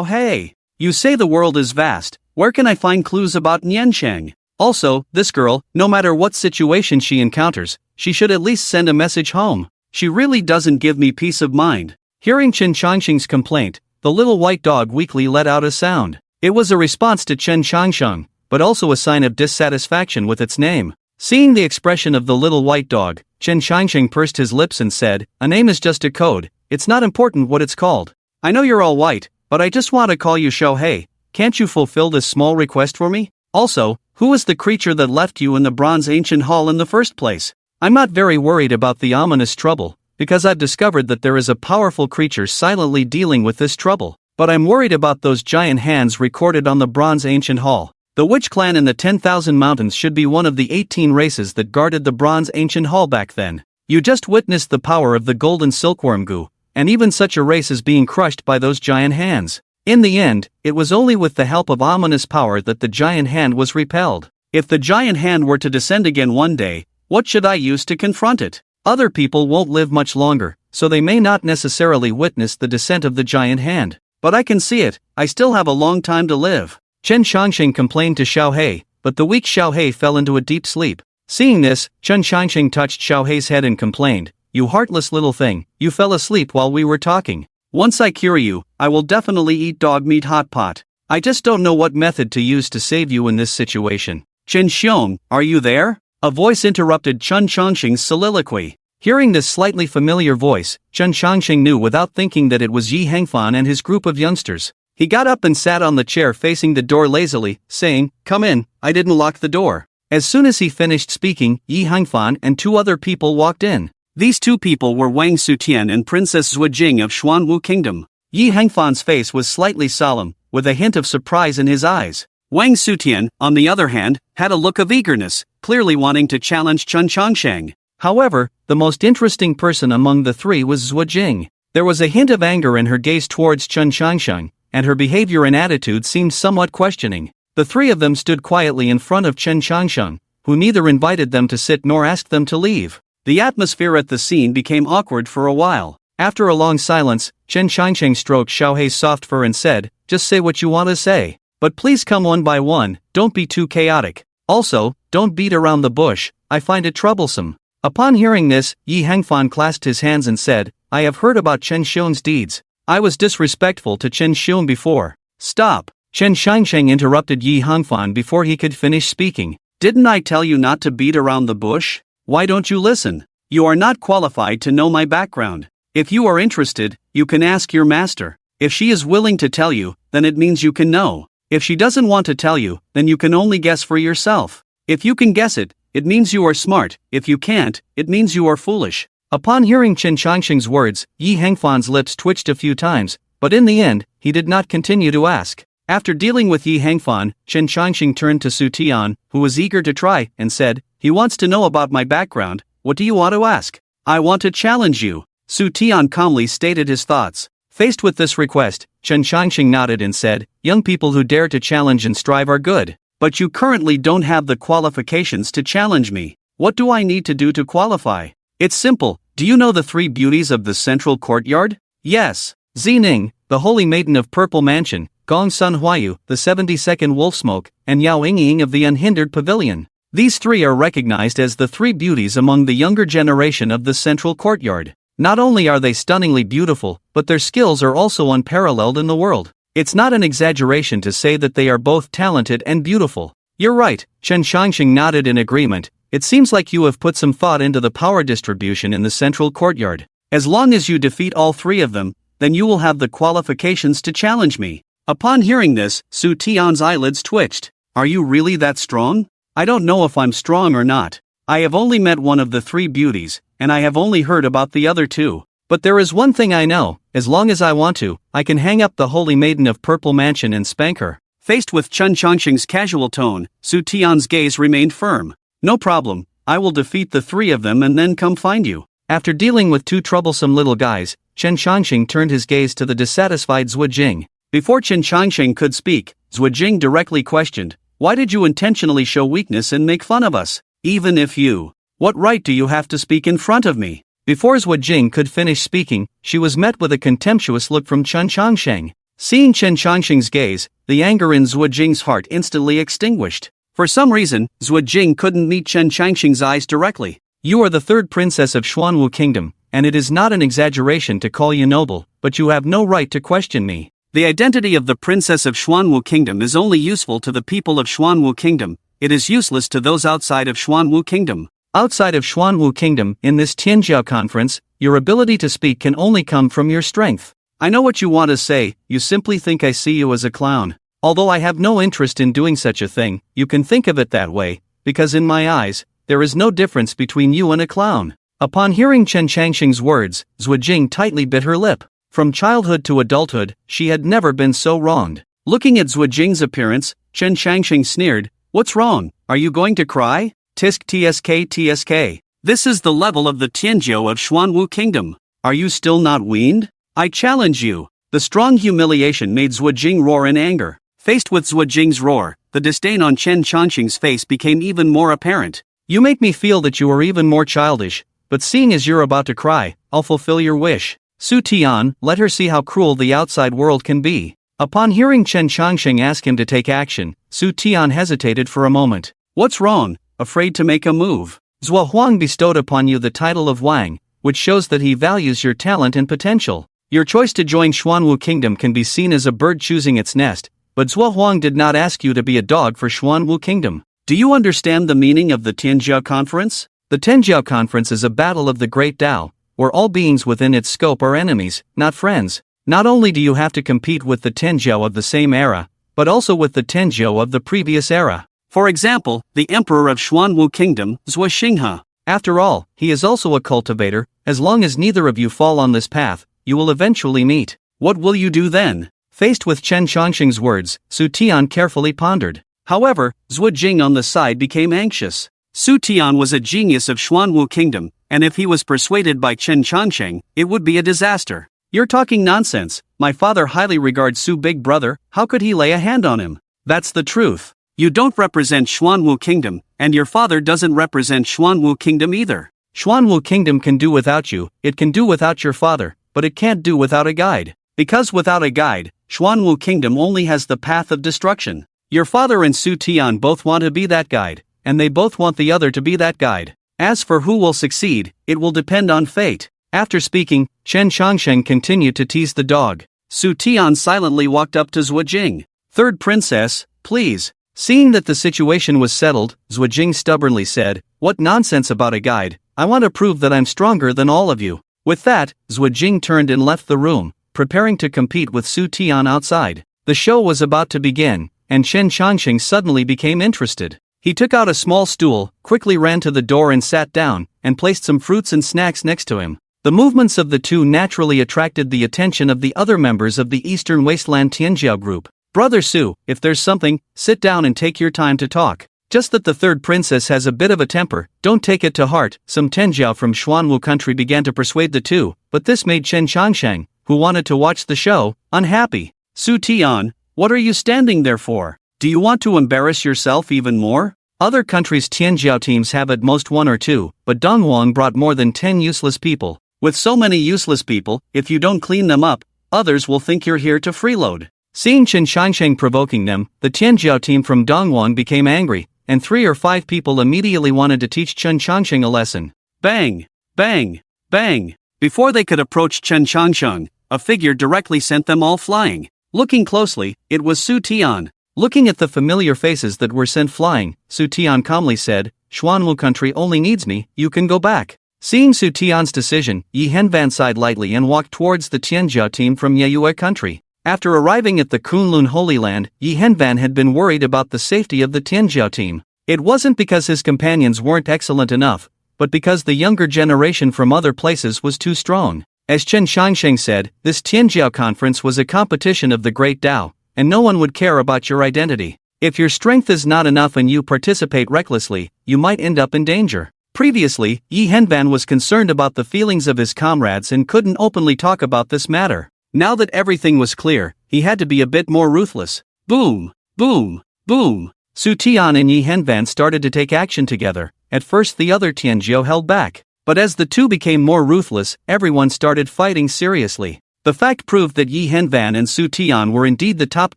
Hei, you say the world is vast, where can I find clues about Niansheng? Also, this girl, no matter what situation she encounters, she should at least send a message home. She really doesn't give me peace of mind." Hearing Chen Changsheng's complaint, the little white dog weakly let out a sound. It was a response to Chen Changsheng, but also a sign of dissatisfaction with its name. Seeing the expression of the little white dog, Chen Changsheng pursed his lips and said, "A name is just a code, it's not important what it's called. I know you're all white, but I just want to call you Xiao Hei. Can't you fulfill this small request for me? Also, who is the creature that left you in the Bronze Ancient Hall in the first place? I'm not very worried about the ominous trouble, because I've discovered that there is a powerful creature silently dealing with this trouble. But I'm worried about those giant hands recorded on the Bronze Ancient Hall. The Witch Clan in the 10,000 Mountains should be one of the 18 races that guarded the Bronze Ancient Hall back then. You just witnessed the power of the Golden Silkworm Goo, and even such a race is being crushed by those giant hands. In the end, it was only with the help of ominous power that the giant hand was repelled. If the giant hand were to descend again one day, what should I use to confront it? Other people won't live much longer, so they may not necessarily witness the descent of the giant hand. But I can see it, I still have a long time to live." Chen Changsheng complained to Xiao Hei, but the weak Xiao Hei fell into a deep sleep. Seeing this, Chen Changsheng touched Xiao Hei's head and complained, "You heartless little thing, you fell asleep while we were talking. Once I cure you, I will definitely eat dog meat hot pot. I just don't know what method to use to save you in this situation." Chen Xiong, are you there? A voice interrupted Chen Changxing's soliloquy. Hearing this slightly familiar voice, Chen Changxing knew without thinking that it was Yi Hangfan and his group of youngsters. He got up and sat on the chair facing the door lazily, saying, "Come in, I didn't lock the door." As soon as he finished speaking, Yi Hangfan and two other people walked in. These two people were Wang Sutian and Princess Zhuejing of Xuanwu Kingdom. Yi Hangfan's face was slightly solemn, with a hint of surprise in his eyes. Wang Sutian, on the other hand, had a look of eagerness, clearly wanting to challenge Chen Changsheng. However, the most interesting person among the three was Zhuejing. There was a hint of anger in her gaze towards Chen Changsheng, and her behavior and attitude seemed somewhat questioning. The three of them stood quietly in front of Chen Changsheng, who neither invited them to sit nor asked them to leave. The atmosphere at the scene became awkward for a while. After a long silence, Chen Changsheng stroked Xiaohei's soft fur and said, "Just say what you want to say. But please come one by one, don't be too chaotic. Also, don't beat around the bush, I find it troublesome." Upon hearing this, Yi Hangfan clasped his hands and said, "I have heard about Chen Xiong's deeds. I was disrespectful to Chen Xiong before." "Stop!" Chen Changsheng interrupted Yi Hangfan before he could finish speaking. "Didn't I tell you not to beat around the bush? Why don't you listen? You are not qualified to know my background. If you are interested, you can ask your master. If she is willing to tell you, then it means you can know. If she doesn't want to tell you, then you can only guess for yourself. If you can guess it, it means you are smart. If you can't, it means you are foolish." Upon hearing Chen Changsheng's words, Yi Hangfan's lips twitched a few times, but in the end, he did not continue to ask. After dealing with Yi Hangfan, Chen Changxing turned to Su Tian, who was eager to try, and said, "He wants to know about my background. What do you want to ask?" "I want to challenge you." Su Tian calmly stated his thoughts. Faced with this request, Chen Changxing nodded and said, "Young people who dare to challenge and strive are good. But you currently don't have the qualifications to challenge me. What do I need to do to qualify? It's simple. Do you know the three beauties of the central courtyard?" "Yes. Zining, the holy maiden of Purple Mansion, Gong Sun Huayu, the 72nd Wolfsmoke, and Yao Yingying of the Unhindered Pavilion. These three are recognized as the three beauties among the younger generation of the central courtyard. Not only are they stunningly beautiful, but their skills are also unparalleled in the world. It's not an exaggeration to say that they are both talented and beautiful." "You're right," Chen Changxing nodded in agreement. "It seems like you have put some thought into the power distribution in the central courtyard. As long as you defeat all three of them, then you will have the qualifications to challenge me." Upon hearing this, Su Tian's eyelids twitched. "Are you really that strong?" "I don't know if I'm strong or not. I have only met one of the three beauties, and I have only heard about the other two. But there is one thing I know, as long as I want to, I can hang up the Holy Maiden of Purple Mansion and spank her." Faced with Chen Changxing's casual tone, Su Tian's gaze remained firm. "No problem, I will defeat the three of them and then come find you." After dealing with two troublesome little guys, Chen Changxing turned his gaze to the dissatisfied Zhuejing. Before Chen Changxing could speak, Zhuejing directly questioned, "Why did you intentionally show weakness and make fun of us? Even if you... What right do you have to speak in front of me?" Before Zhuejing could finish speaking, she was met with a contemptuous look from Chen Changsheng. Seeing Chen Changxing's gaze, the anger in Zhuejing's heart instantly extinguished. For some reason, Zhuejing couldn't meet Chen Changxing's eyes directly. "You are the third princess of Xuanwu Kingdom, and it is not an exaggeration to call you noble, but you have no right to question me. The identity of the princess of Xuanwu Kingdom is only useful to the people of Xuanwu Kingdom. It is useless to those outside of Xuanwu Kingdom. Outside of Xuanwu Kingdom, in this Tianjiao conference, your ability to speak can only come from your strength. I know what you want to say, you simply think I see you as a clown. Although I have no interest in doing such a thing, you can think of it that way, because in my eyes, there is no difference between you and a clown." Upon hearing Chen Changxing's words, Zhuejing tightly bit her lip. From childhood to adulthood, she had never been so wronged. Looking at Zhuejing's appearance, Chen Changxing sneered, "What's wrong? Are you going to cry? Tisk tsk. This is the level of the Tianjiao of Xuanwu Kingdom. Are you still not weaned? I challenge you." The strong humiliation made Zhuejing roar in anger. Faced with Zhuejing's roar, the disdain on Chen Changxing's face became even more apparent. "You make me feel that you are even more childish, but seeing as you're about to cry, I'll fulfill your wish. Su Tian, let her see how cruel the outside world can be." Upon hearing Chen Changxing ask him to take action, Su Tian hesitated for a moment. "What's wrong? Afraid to make a move? Zhuo Huang bestowed upon you the title of Wang, which shows that he values your talent and potential. Your choice to join Xuanwu Kingdom can be seen as a bird choosing its nest, but Zhuo Huang did not ask you to be a dog for Xuanwu Kingdom. Do you understand the meaning of the Tianjiao Conference? The Tianjiao Conference is a battle of the Great Tao, where all beings within its scope are enemies, not friends. Not only do you have to compete with the Tianjiao of the same era, but also with the Tianjiao of the previous era. For example, the Emperor of Xuanwu Kingdom, Zhuo Xinghe. After all, he is also a cultivator. As long as neither of you fall on this path, you will eventually meet. What will you do then? Faced with Chen Chongqing's words, Su Tian carefully pondered. However, Zhuo Jing on the side became anxious. Su Tian was a genius of Xuanwu Kingdom, and if he was persuaded by Chen Chongqing, it would be a disaster. You're talking nonsense. My father highly regards Su big brother. How could he lay a hand on him? That's the truth. You don't represent Xuanwu Kingdom, and your father doesn't represent Xuanwu Kingdom either. Xuanwu Kingdom can do without you, it can do without your father, but it can't do without a guide. Because without a guide, Xuanwu Kingdom only has the path of destruction. Your father and Su Tian both want to be that guide, and they both want the other to be that guide. As for who will succeed, it will depend on fate. After speaking, Chen Chongqing continued to tease the dog. Su Tian silently walked up to Zhuo Jing. Third princess, please. Seeing that the situation was settled, Zhuo Jing stubbornly said, "What nonsense about a guide? I want to prove that I'm stronger than all of you." With that, Zhuo Jing turned and left the room, preparing to compete with Su Tian outside. The show was about to begin, and Chen Chongqing suddenly became interested. He took out a small stool, quickly ran to the door and sat down, and placed some fruits and snacks next to him. The movements of the two naturally attracted the attention of the other members of the Eastern Wasteland Tianjiao group. "Brother Su, if there's something, sit down and take your time to talk. Just that the third princess has a bit of a temper, don't take it to heart." Some Tianjiao from Xuanwu country began to persuade the two, but this made Chen Chongqing, who wanted to watch the show, unhappy. "Su Tian, what are you standing there for? Do you want to embarrass yourself even more?" Other countries' Tianjiao teams have at most 1 or 2, but Donghuang brought more than 10 useless people. With so many useless people, if you don't clean them up, others will think you're here to freeload. Seeing Chen Chongqing provoking them, the Tianjiao team from Donghuang became angry, and 3 or 5 people immediately wanted to teach Chen Chongqing a lesson. Bang! Bang! Bang! Before they could approach Chen Chongqing, a figure directly sent them all flying. Looking closely, it was Su Tian. Looking at the familiar faces that were sent flying, Su Tian calmly said, "Xuanwu country only needs me, you can go back." Seeing Su Tian's decision, Yi Henvan sighed lightly and walked towards the Tianjiao team from Yeyue country. After arriving at the Kunlun Holy Land, Yi Henvan had been worried about the safety of the Tianjiao team. It wasn't because his companions weren't excellent enough, but because the younger generation from other places was too strong. As Chen Chongqing said, this Tianjiao conference was a competition of the Great Tao, and no one would care about your identity. If your strength is not enough and you participate recklessly, you might end up in danger. Previously, Yi Henvan was concerned about the feelings of his comrades and couldn't openly talk about this matter. Now that everything was clear, he had to be a bit more ruthless. Boom! Boom! Boom! Su Tian and Yi Henvan started to take action together. At first the other Tianjiao held back. But as the two became more ruthless, everyone started fighting seriously. The fact proved that Yi Henvan and Su Tian were indeed the top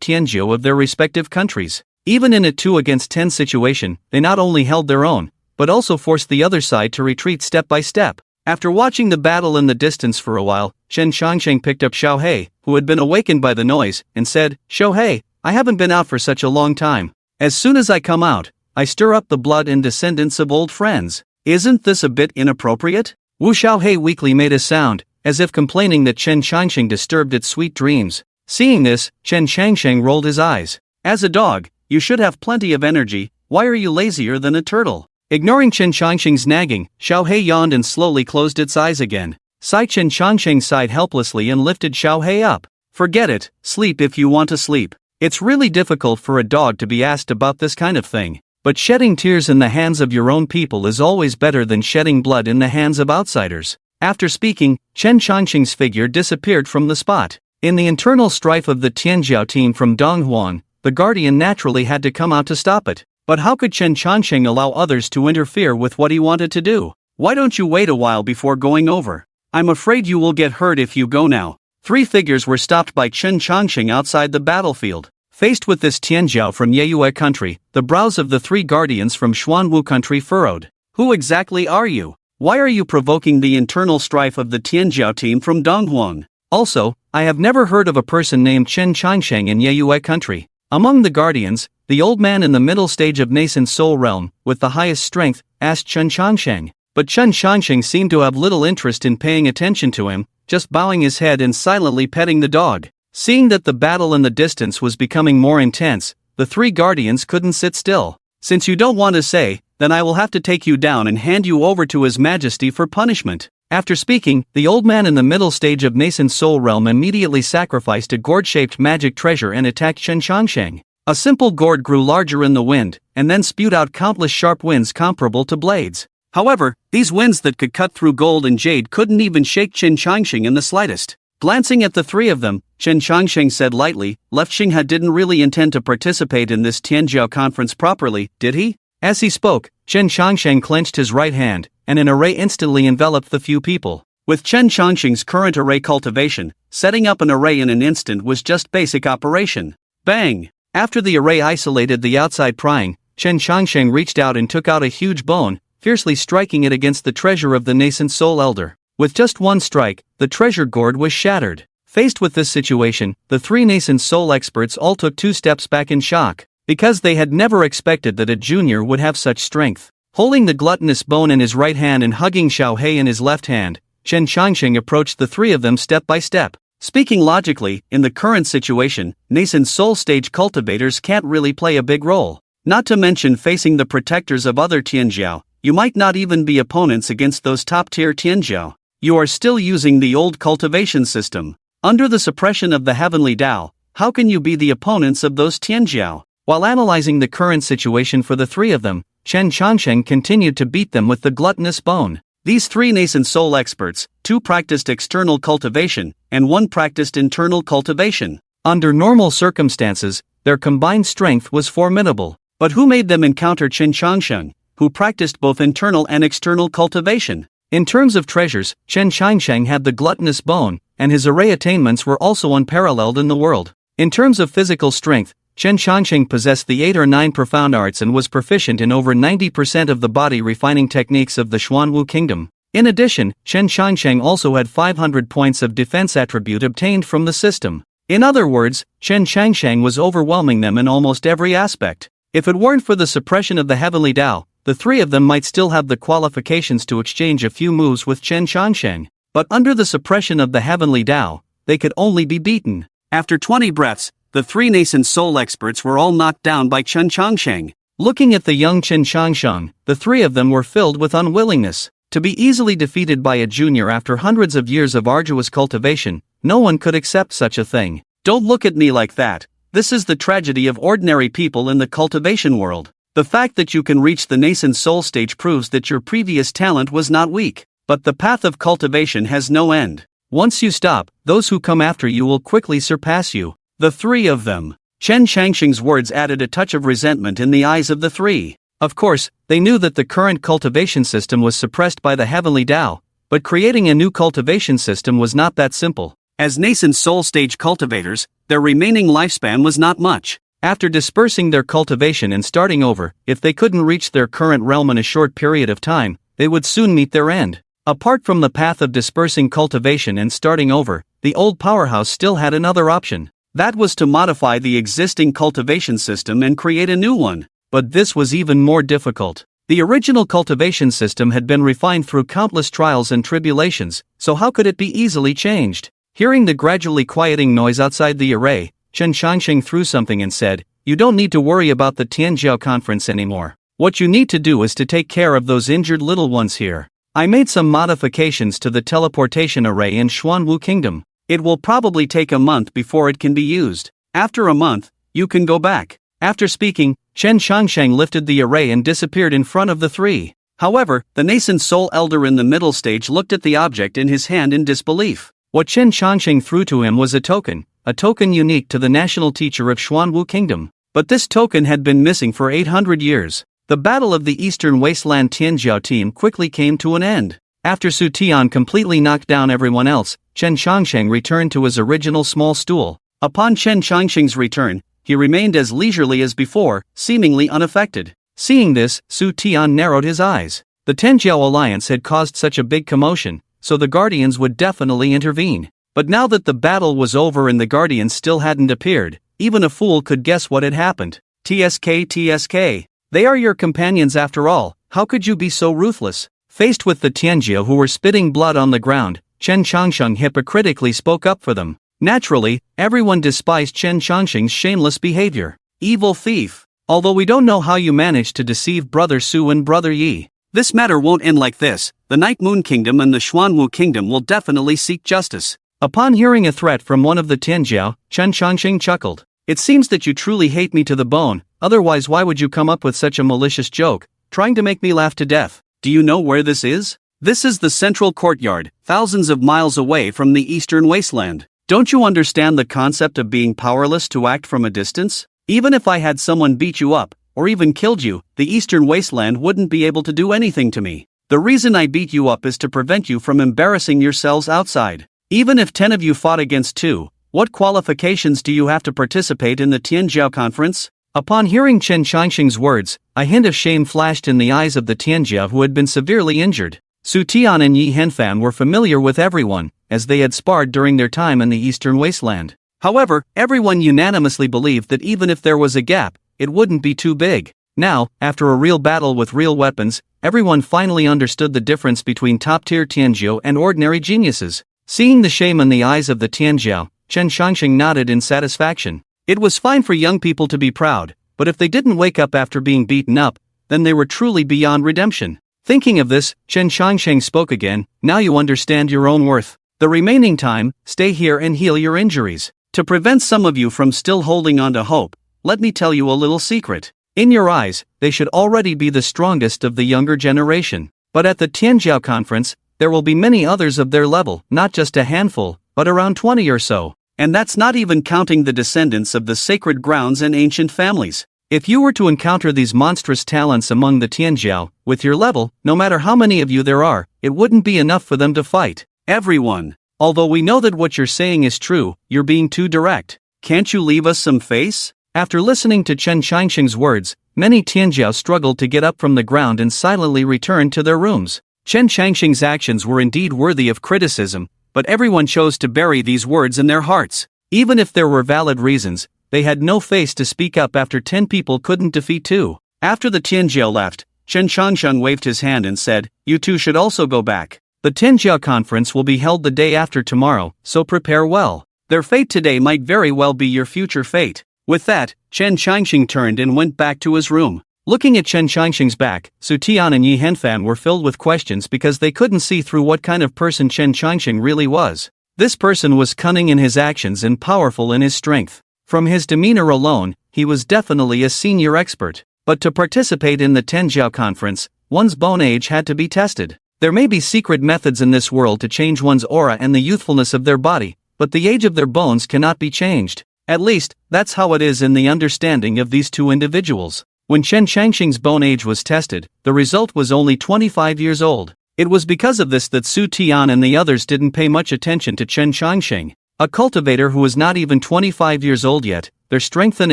Tianjiao of their respective countries. Even in a 2 against 10 situation, they not only held their own, but also forced the other side to retreat step by step. After watching the battle in the distance for a while, Chen Chongqing picked up Xiao He, who had been awakened by the noise, and said, "Xiao He, I haven't been out for such a long time. As soon as I come out, I stir up the blood and descendants of old friends. Isn't this a bit inappropriate?" Wu Xiao He weakly made a sound, as if complaining that Chen Chongqing disturbed its sweet dreams. Seeing this, Chen Chongqing rolled his eyes. "As a dog, you should have plenty of energy, why are you lazier than a turtle?" Ignoring Chen Chongqing's nagging, Xiao He yawned and slowly closed its eyes again. Chen Chongqing sighed helplessly and lifted Xiao He up. "Forget it, sleep if you want to sleep. It's really difficult for a dog to be asked about this kind of thing. But shedding tears in the hands of your own people is always better than shedding blood in the hands of outsiders." After speaking, Chen Chongqing's figure disappeared from the spot. In the internal strife of the Tianjiao team from Donghuang, the Guardian naturally had to come out to stop it. But how could Chen Chongqing allow others to interfere with what he wanted to do? "Why don't you wait a while before going over? I'm afraid you will get hurt if you go now." 3 figures were stopped by Chen Chongqing outside the battlefield. Faced with this Tianjiao from Yeyue country, the brows of the 3 guardians from Xuanwu country furrowed. "Who exactly are you? Why are you provoking the internal strife of the Tianjiao team from Donghuang? Also, I have never heard of a person named Chen Chongqing in Yeyue country. Among the guardians, the old man in the middle stage of nascent soul realm, with the highest strength, asked Chen Changsheng. But Chen Changsheng seemed to have little interest in paying attention to him, just bowing his head and silently petting the dog. Seeing that the battle in the distance was becoming more intense, the three guardians couldn't sit still. Since you don't want to say, then I will have to take you down and hand you over to His Majesty for punishment. After speaking, the old man in the middle stage of nascent soul realm immediately sacrificed a gourd-shaped magic treasure and attacked Chen Changsheng. A simple gourd grew larger in the wind, and then spewed out countless sharp winds comparable to blades. However, these winds that could cut through gold and jade couldn't even shake Chen Changsheng in the slightest. Glancing at the three of them, Chen Changsheng said lightly, Left Xinghe didn't really intend to participate in this Tianjiao conference properly, did he? As he spoke, Chen Changsheng clenched his right hand, and an array instantly enveloped the few people. With Chen Changsheng's current array cultivation, setting up an array in an instant was just basic operation. Bang! After the array isolated the outside prying, Chen Changsheng reached out and took out a huge bone, fiercely striking it against the treasure of the nascent soul elder. With just one strike, the treasure gourd was shattered. Faced with this situation, the three nascent soul experts all took 2 steps back in shock, because they had never expected that a junior would have such strength. Holding the gluttonous bone in his right hand and hugging Xiao Hei in his left hand, Chen Changsheng approached the three of them step by step. Speaking logically, in the current situation, nascent soul stage cultivators can't really play a big role. Not to mention facing the protectors of other Tianjiao, you might not even be opponents against those top-tier Tianjiao. You are still using the old cultivation system. Under the suppression of the heavenly Tao, how can you be the opponents of those Tianjiao? While analyzing the current situation for the three of them, Chen Changsheng continued to beat them with the gluttonous bone. These three nascent soul experts, 2 practiced external cultivation, and 1 practiced internal cultivation. Under normal circumstances, their combined strength was formidable. But who made them encounter Chen Changsheng, who practiced both internal and external cultivation? In terms of treasures, Chen Changsheng had the gluttonous bone, and his array attainments were also unparalleled in the world. In terms of physical strength, Chen Changsheng possessed the 8 or 9 profound arts and was proficient in over 90% of the body refining techniques of the Xuanwu kingdom. In addition, Chen Changsheng also had 500 points of defense attribute obtained from the system. In other words, Chen Changsheng was overwhelming them in almost every aspect. If it weren't for the suppression of the heavenly Tao, the three of them might still have the qualifications to exchange a few moves with Chen Changsheng. But under the suppression of the heavenly Tao, they could only be beaten. After 20 breaths, the 3 nascent soul experts were all knocked down by Chen Changsheng. Looking at the young Chen Changsheng, the 3 of them were filled with unwillingness. To be easily defeated by a junior after hundreds of years of arduous cultivation, no one could accept such a thing. Don't look at me like that. This is the tragedy of ordinary people in the cultivation world. The fact that you can reach the nascent soul stage proves that your previous talent was not weak. But the path of cultivation has no end. Once you stop, those who come after you will quickly surpass you. The 3 of them. Chen Changsheng's words added a touch of resentment in the eyes of the 3. Of course, they knew that the current cultivation system was suppressed by the heavenly Tao, but creating a new cultivation system was not that simple. As nascent soul stage cultivators, their remaining lifespan was not much. After dispersing their cultivation and starting over, if they couldn't reach their current realm in a short period of time, they would soon meet their end. Apart from the path of dispersing cultivation and starting over, the old powerhouse still had another option. That was to modify the existing cultivation system and create a new one. But this was even more difficult. The original cultivation system had been refined through countless trials and tribulations, so how could it be easily changed? Hearing the gradually quieting noise outside the array, Chen Changsheng threw something and said, "You don't need to worry about the Tianjiao conference anymore. What you need to do is to take care of those injured little ones here. I made some modifications to the teleportation array in Xuanwu Kingdom. It will probably take a month before it can be used. After a month, you can go back." After speaking, Chen Changsheng lifted the array and disappeared in front of the 3. However, the nascent soul elder in the middle stage looked at the object in his hand in disbelief. What Chen Changsheng threw to him was a token unique to the national teacher of Xuanwu Kingdom. But this token had been missing for 800 years. The battle of the Eastern Wasteland Tianjiao team quickly came to an end. After Su Tian completely knocked down everyone else, Chen Changsheng returned to his original small stool. Upon Chen Changsheng's return, he remained as leisurely as before, seemingly unaffected. Seeing this, Su Tian narrowed his eyes. The Tianjiao alliance had caused such a big commotion, so the Guardians would definitely intervene. But now that the battle was over and the Guardians still hadn't appeared, even a fool could guess what had happened. TSK. They are your companions after all, how could you be so ruthless? Faced with the Tianjia who were spitting blood on the ground, Chen Changsheng hypocritically spoke up for them. Naturally, everyone despised Chen Changsheng's shameless behavior. Evil thief. Although we don't know how you managed to deceive Brother Su and Brother Yi. This matter won't end like this. The Night Moon Kingdom and the Xuanwu Kingdom will definitely seek justice. Upon hearing a threat from one of the Tianjiao, Chen Changsheng chuckled. It seems that you truly hate me to the bone, otherwise why would you come up with such a malicious joke, trying to make me laugh to death? Do you know where this is? This is the central courtyard, thousands of miles away from the eastern wasteland. Don't you understand the concept of being powerless to act from a distance? Even if I had someone beat you up, or even killed you, the eastern wasteland wouldn't be able to do anything to me. The reason I beat you up is to prevent you from embarrassing yourselves outside. Even if 10 of you fought against 2, what qualifications do you have to participate in the Tianjiao conference? Upon hearing Chen Changsheng's words, a hint of shame flashed in the eyes of the Tianjia who had been severely injured. Su Tian and Yi Henfan were familiar with everyone, as they had sparred during their time in the eastern wasteland. However, everyone unanimously believed that even if there was a gap, it wouldn't be too big. Now, after a real battle with real weapons, everyone finally understood the difference between top-tier Tianjiao and ordinary geniuses. Seeing the shame in the eyes of the Tianjiao, Chen Changsheng nodded in satisfaction. It was fine for young people to be proud, but if they didn't wake up after being beaten up, then they were truly beyond redemption. Thinking of this, Chen Changsheng spoke again. Now you understand your own worth. The remaining time, stay here and heal your injuries. To prevent some of you from still holding on to hope, let me tell you a little secret. In your eyes, they should already be the strongest of the younger generation. But at the Tianjiao conference, there will be many others of their level, not just a handful, but around 20 or so. And that's not even counting the descendants of the sacred grounds and ancient families. If you were to encounter these monstrous talents among the Tianjiao, with your level, no matter how many of you there are, it wouldn't be enough for them to fight everyone. Although we know that what you're saying is true, you're being too direct. Can't you leave us some face? After listening to Chen Changsheng's words, many Tianjiao struggled to get up from the ground and silently returned to their rooms. Chen Changsheng's actions were indeed worthy of criticism, but everyone chose to bury these words in their hearts. Even if there were valid reasons, they had no face to speak up after 10 people couldn't defeat 2. After the Tianjiao left, Chen Changsheng waved his hand and said, "You two should also go back. The Tianjiao conference will be held the day after tomorrow, so prepare well. Their fate today might very well be your future fate." With that, Chen Changsheng turned and went back to his room. Looking at Chen Changsheng's back, Su Tian and Yi Henfan were filled with questions because they couldn't see through what kind of person Chen Changsheng really was. This person was cunning in his actions and powerful in his strength. From his demeanor alone, he was definitely a senior expert. But to participate in the Tianjiao conference, one's bone age had to be tested. There may be secret methods in this world to change one's aura and the youthfulness of their body, but the age of their bones cannot be changed. At least, that's how it is in the understanding of these two individuals. When Chen Changsheng's bone age was tested, the result was only 25 years old. It was because of this that Su Tian and the others didn't pay much attention to Chen Changsheng. A cultivator who is not even 25 years old yet, their strength and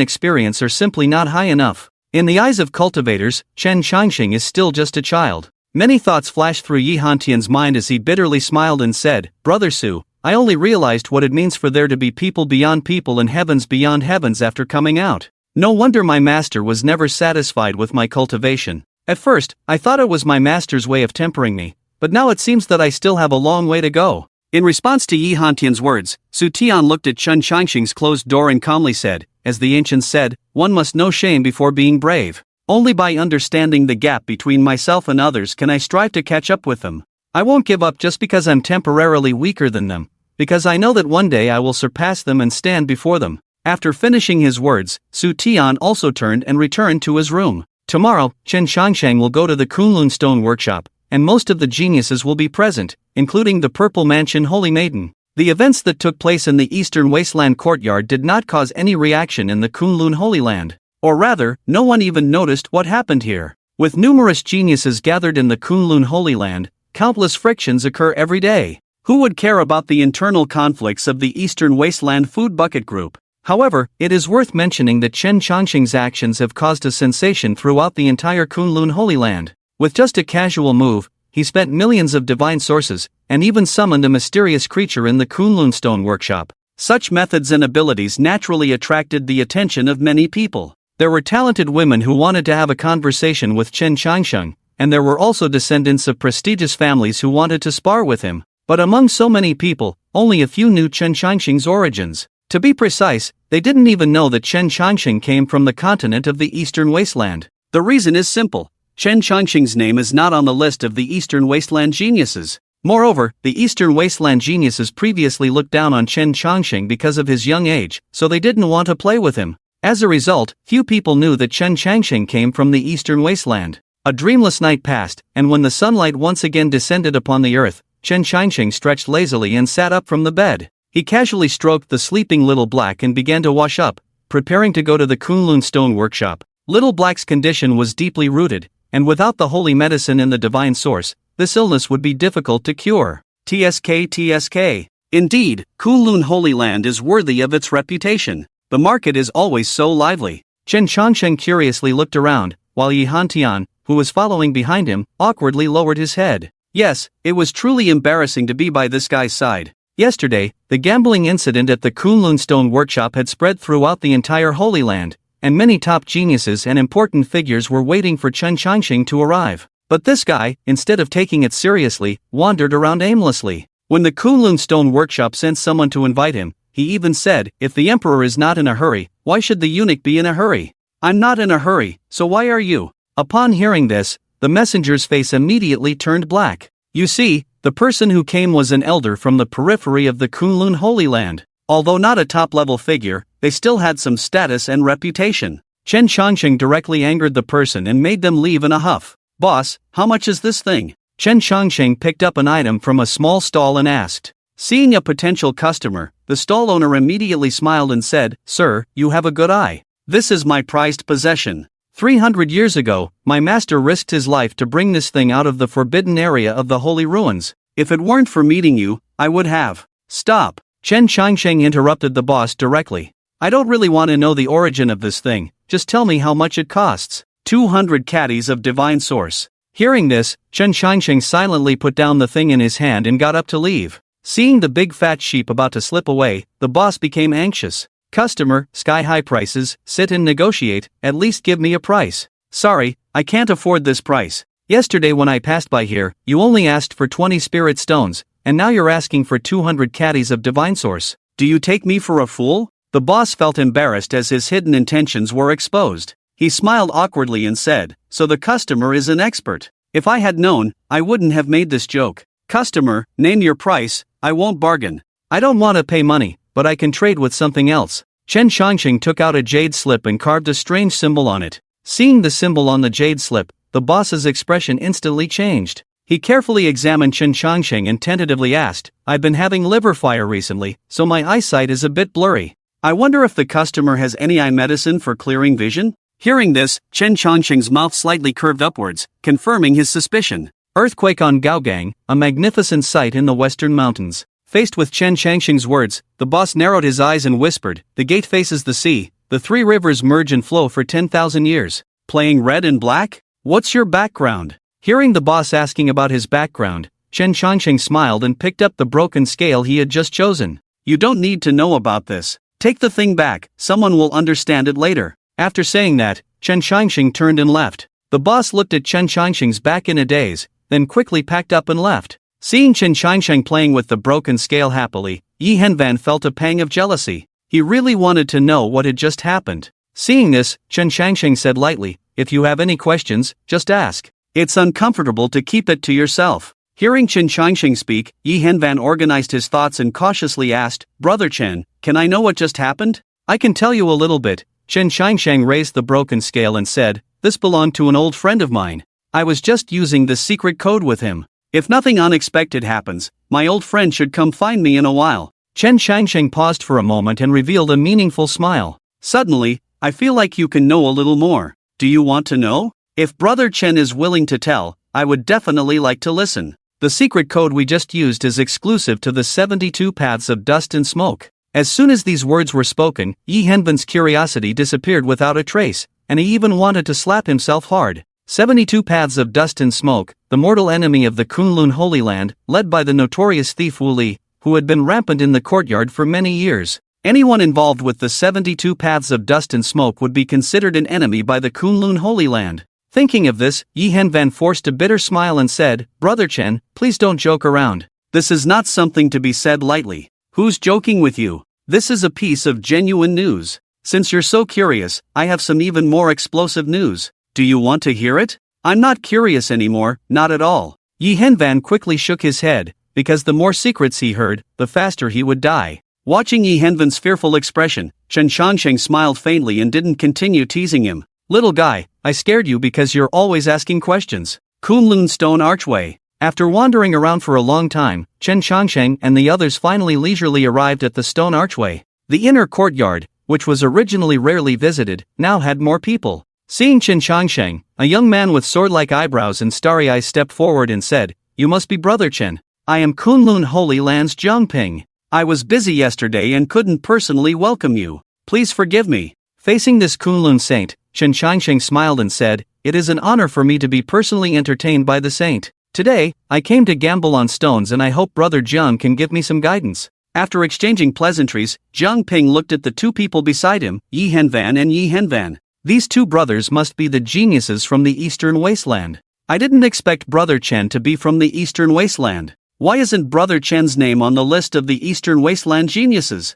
experience are simply not high enough. In the eyes of cultivators, Chen Changsheng is still just a child. Many thoughts flashed through Yi Hantian's mind as he bitterly smiled and said, "Brother Su, I only realized what it means for there to be people beyond people and heavens beyond heavens after coming out. No wonder my master was never satisfied with my cultivation. At first, I thought it was my master's way of tempering me, but now it seems that I still have a long way to go." In response to Yi Hantian's words, Su Tian looked at Chen Changsheng's closed door and calmly said, "As the ancients said, one must know shame before being brave. Only by understanding the gap between myself and others can I strive to catch up with them. I won't give up just because I'm temporarily weaker than them, because I know that one day I will surpass them and stand before them." After finishing his words, Su Tian also turned and returned to his room. Tomorrow, Chen Changsheng will go to the Kunlun Stone Workshop, and most of the geniuses will be present, including the Purple Mansion Holy Maiden. The events that took place in the Eastern Wasteland courtyard did not cause any reaction in the Kunlun Holy Land. Or rather, no one even noticed what happened here. With numerous geniuses gathered in the Kunlun Holy Land, countless frictions occur every day. Who would care about the internal conflicts of the Eastern Wasteland Food Bucket Group? However, it is worth mentioning that Chen Changsheng's actions have caused a sensation throughout the entire Kunlun Holy Land. With just a casual move, he spent millions of divine sources, and even summoned a mysterious creature in the Kunlun Stone Workshop. Such methods and abilities naturally attracted the attention of many people. There were talented women who wanted to have a conversation with Chen Changsheng, and there were also descendants of prestigious families who wanted to spar with him. But among so many people, only a few knew Chen Changsheng's origins. To be precise, they didn't even know that Chen Changsheng came from the continent of the Eastern Wasteland. The reason is simple. Chen Changsheng's name is not on the list of the Eastern Wasteland geniuses. Moreover, the Eastern Wasteland geniuses previously looked down on Chen Changsheng because of his young age, so they didn't want to play with him. As a result, few people knew that Chen Changsheng came from the Eastern Wasteland. A dreamless night passed, and when the sunlight once again descended upon the earth, Chen Changsheng stretched lazily and sat up from the bed. He casually stroked the sleeping Little Black and began to wash up, preparing to go to the Kunlun Stone Workshop. Little Black's condition was deeply rooted, and without the holy medicine and the divine source, this illness would be difficult to cure. TSK. Indeed, Kunlun Holy Land is worthy of its reputation. The market is always so lively. Chen Changsheng curiously looked around, while Yi Hantian, who was following behind him, awkwardly lowered his head. Yes, it was truly embarrassing to be by this guy's side. Yesterday, the gambling incident at the Kunlun Stone Workshop had spread throughout the entire Holy Land, and many top geniuses and important figures were waiting for Chen Changsheng to arrive. But this guy, instead of taking it seriously, wandered around aimlessly. When the Kunlun Stone Workshop sent someone to invite him, he even said, "If the emperor is not in a hurry, why should the eunuch be in a hurry? I'm not in a hurry, so why are you?" Upon hearing this, the messenger's face immediately turned black. You see, the person who came was an elder from the periphery of the Kunlun Holy Land. Although not a top-level figure, they still had some status and reputation. Chen Changsheng directly angered the person and made them leave in a huff. "Boss, how much is this thing?" Chen Changsheng picked up an item from a small stall and asked. Seeing a potential customer, the stall owner immediately smiled and said, "Sir, you have a good eye. This is my prized possession. 300 years ago, my master risked his life to bring this thing out of the forbidden area of the holy ruins. If it weren't for meeting you, I would have." "Stop." Chen Changsheng interrupted the boss directly. "I don't really want to know the origin of this thing, just tell me how much it costs." 200 caddies of divine source. Hearing this, Chen Changsheng silently put down the thing in his hand and got up to leave. Seeing the big fat sheep about to slip away, the boss became anxious. "Customer, sky-high prices, sit and negotiate, at least give me a price." "Sorry, I can't afford this price. Yesterday when I passed by here, you only asked for 20 spirit stones, and now you're asking for 200 caddies of divine source. Do you take me for a fool?" The boss felt embarrassed as his hidden intentions were exposed. He smiled awkwardly and said, "So the customer is an expert. If I had known, I wouldn't have made this joke. Customer, name your price, I won't bargain. I don't want to pay money, but I can trade with something else." Chen Changsheng took out a jade slip and carved a strange symbol on it. Seeing the symbol on the jade slip, the boss's expression instantly changed. He carefully examined Chen Changsheng and tentatively asked, "I've been having liver fire recently, so my eyesight is a bit blurry. I wonder if the customer has any eye medicine for clearing vision?" Hearing this, Chen Changsheng's mouth slightly curved upwards, confirming his suspicion. Earthquake on Gaogang, a magnificent sight in the western mountains. Faced with Chen Changsheng's words, the boss narrowed his eyes and whispered, "The gate faces the sea, the three rivers merge and flow for 10,000 years. Playing red and black? What's your background?" Hearing the boss asking about his background, Chen Changsheng smiled and picked up the broken scale he had just chosen. "You don't need to know about this. Take the thing back, someone will understand it later." After saying that, Chen Changsheng turned and left. The boss looked at Chen Changsheng's back in a daze, then quickly packed up and left. Seeing Chen Changsheng playing with the broken scale happily, Yi Henvan felt a pang of jealousy. He really wanted to know what had just happened. Seeing this, Chen Changsheng said lightly, "If you have any questions, just ask. It's uncomfortable to keep it to yourself." Hearing Chen Changsheng speak, Yi Henvan organized his thoughts and cautiously asked, "Brother Chen, can I know what just happened?" "I can tell you a little bit." Chen Changsheng raised the broken scale and said, "This belonged to an old friend of mine. I was just using the secret code with him. If nothing unexpected happens, my old friend should come find me in a while." Chen Changsheng paused for a moment and revealed a meaningful smile. "Suddenly, I feel like you can know a little more. Do you want to know? If Brother Chen is willing to tell, I would definitely like to listen. The secret code we just used is exclusive to the 72 paths of dust and smoke." As soon as these words were spoken, Yi Henvan's curiosity disappeared without a trace, and he even wanted to slap himself hard. 72 paths of dust and smoke, the mortal enemy of the Kunlun Holy Land, led by the notorious thief Wu Li, who had been rampant in the courtyard for many years. Anyone involved with the 72 Paths of Dust and Smoke would be considered an enemy by the Kunlun Holy Land. Thinking of this, Yi Henvan forced a bitter smile and said, "Brother Chen, please don't joke around. This is not something to be said lightly. Who's joking with you? This is a piece of genuine news. Since you're so curious, I have some even more explosive news. Do you want to hear it?" "I'm not curious anymore, not at all." Yi Henvan quickly shook his head, because the more secrets he heard, the faster he would die. Watching Yi Henvan's fearful expression, Chen Changsheng smiled faintly and didn't continue teasing him. "Little guy, I scared you because you're always asking questions." Kunlun Stone Archway. After wandering around for a long time, Chen Changsheng and the others finally leisurely arrived at the stone archway. The inner courtyard, which was originally rarely visited, now had more people. Seeing Chen Changsheng, a young man with sword-like eyebrows and starry eyes stepped forward and said, "You must be Brother Chen. I am Kunlun Holy Land's Jiangping. I was busy yesterday and couldn't personally welcome you. Please forgive me." Facing this Kunlun saint, Chen Changsheng smiled and said, "It is an honor for me to be personally entertained by the saint. Today, I came to gamble on stones and I hope Brother Jiang can give me some guidance." After exchanging pleasantries, Jiang Ping looked at the two people beside him, Yi Henvan and Yi Henvan. These two brothers must be the geniuses from the Eastern Wasteland. I didn't expect Brother Chen to be from the Eastern Wasteland. Why isn't Brother Chen's name on the list of the Eastern Wasteland geniuses?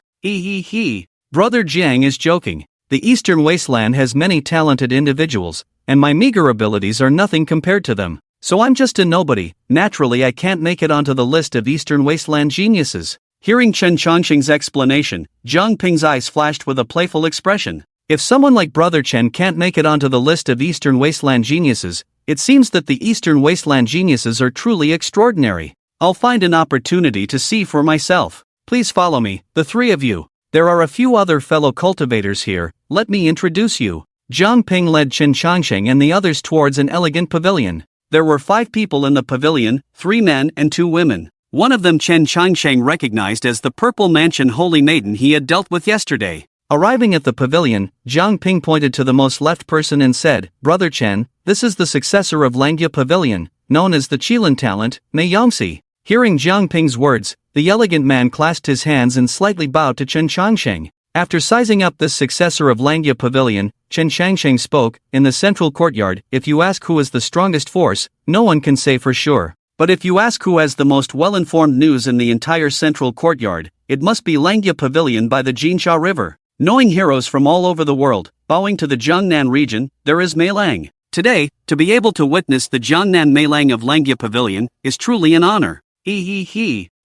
Brother Jiang is joking. The Eastern Wasteland has many talented individuals, and my meager abilities are nothing compared to them. So I'm just a nobody. Naturally I can't make it onto the list of Eastern Wasteland geniuses. Hearing Chen Changsheng's explanation, Jiang Ping's eyes flashed with a playful expression. If someone like Brother Chen can't make it onto the list of Eastern Wasteland geniuses, it seems that the Eastern Wasteland geniuses are truly extraordinary. I'll find an opportunity to see for myself. Please follow me, the three of you. There are a few other fellow cultivators here, let me introduce you. Jiang Ping led Chen Changsheng and the others towards an elegant pavilion. There were 5 people in the pavilion, 3 men and 2 women. One of them Chen Changsheng recognized as the Purple Mansion Holy Maiden he had dealt with yesterday. Arriving at the pavilion, Jiang Ping pointed to the most left person and said, "Brother Chen, this is the successor of Langya Pavilion, known as the Qilin talent, Mei Yongxi." Hearing Jiang Ping's words, the elegant man clasped his hands and slightly bowed to Chen Changsheng. After sizing up this successor of Langya Pavilion, Chen Changsheng spoke, "In the central courtyard, if you ask who is the strongest force, no one can say for sure. But if you ask who has the most well-informed news in the entire central courtyard, it must be Langya Pavilion by the Jinsha River. Knowing heroes from all over the world, bowing to the Jiangnan region, there is Meilang. Today, to be able to witness the Jiangnan Meilang of Langya Pavilion is truly an honor.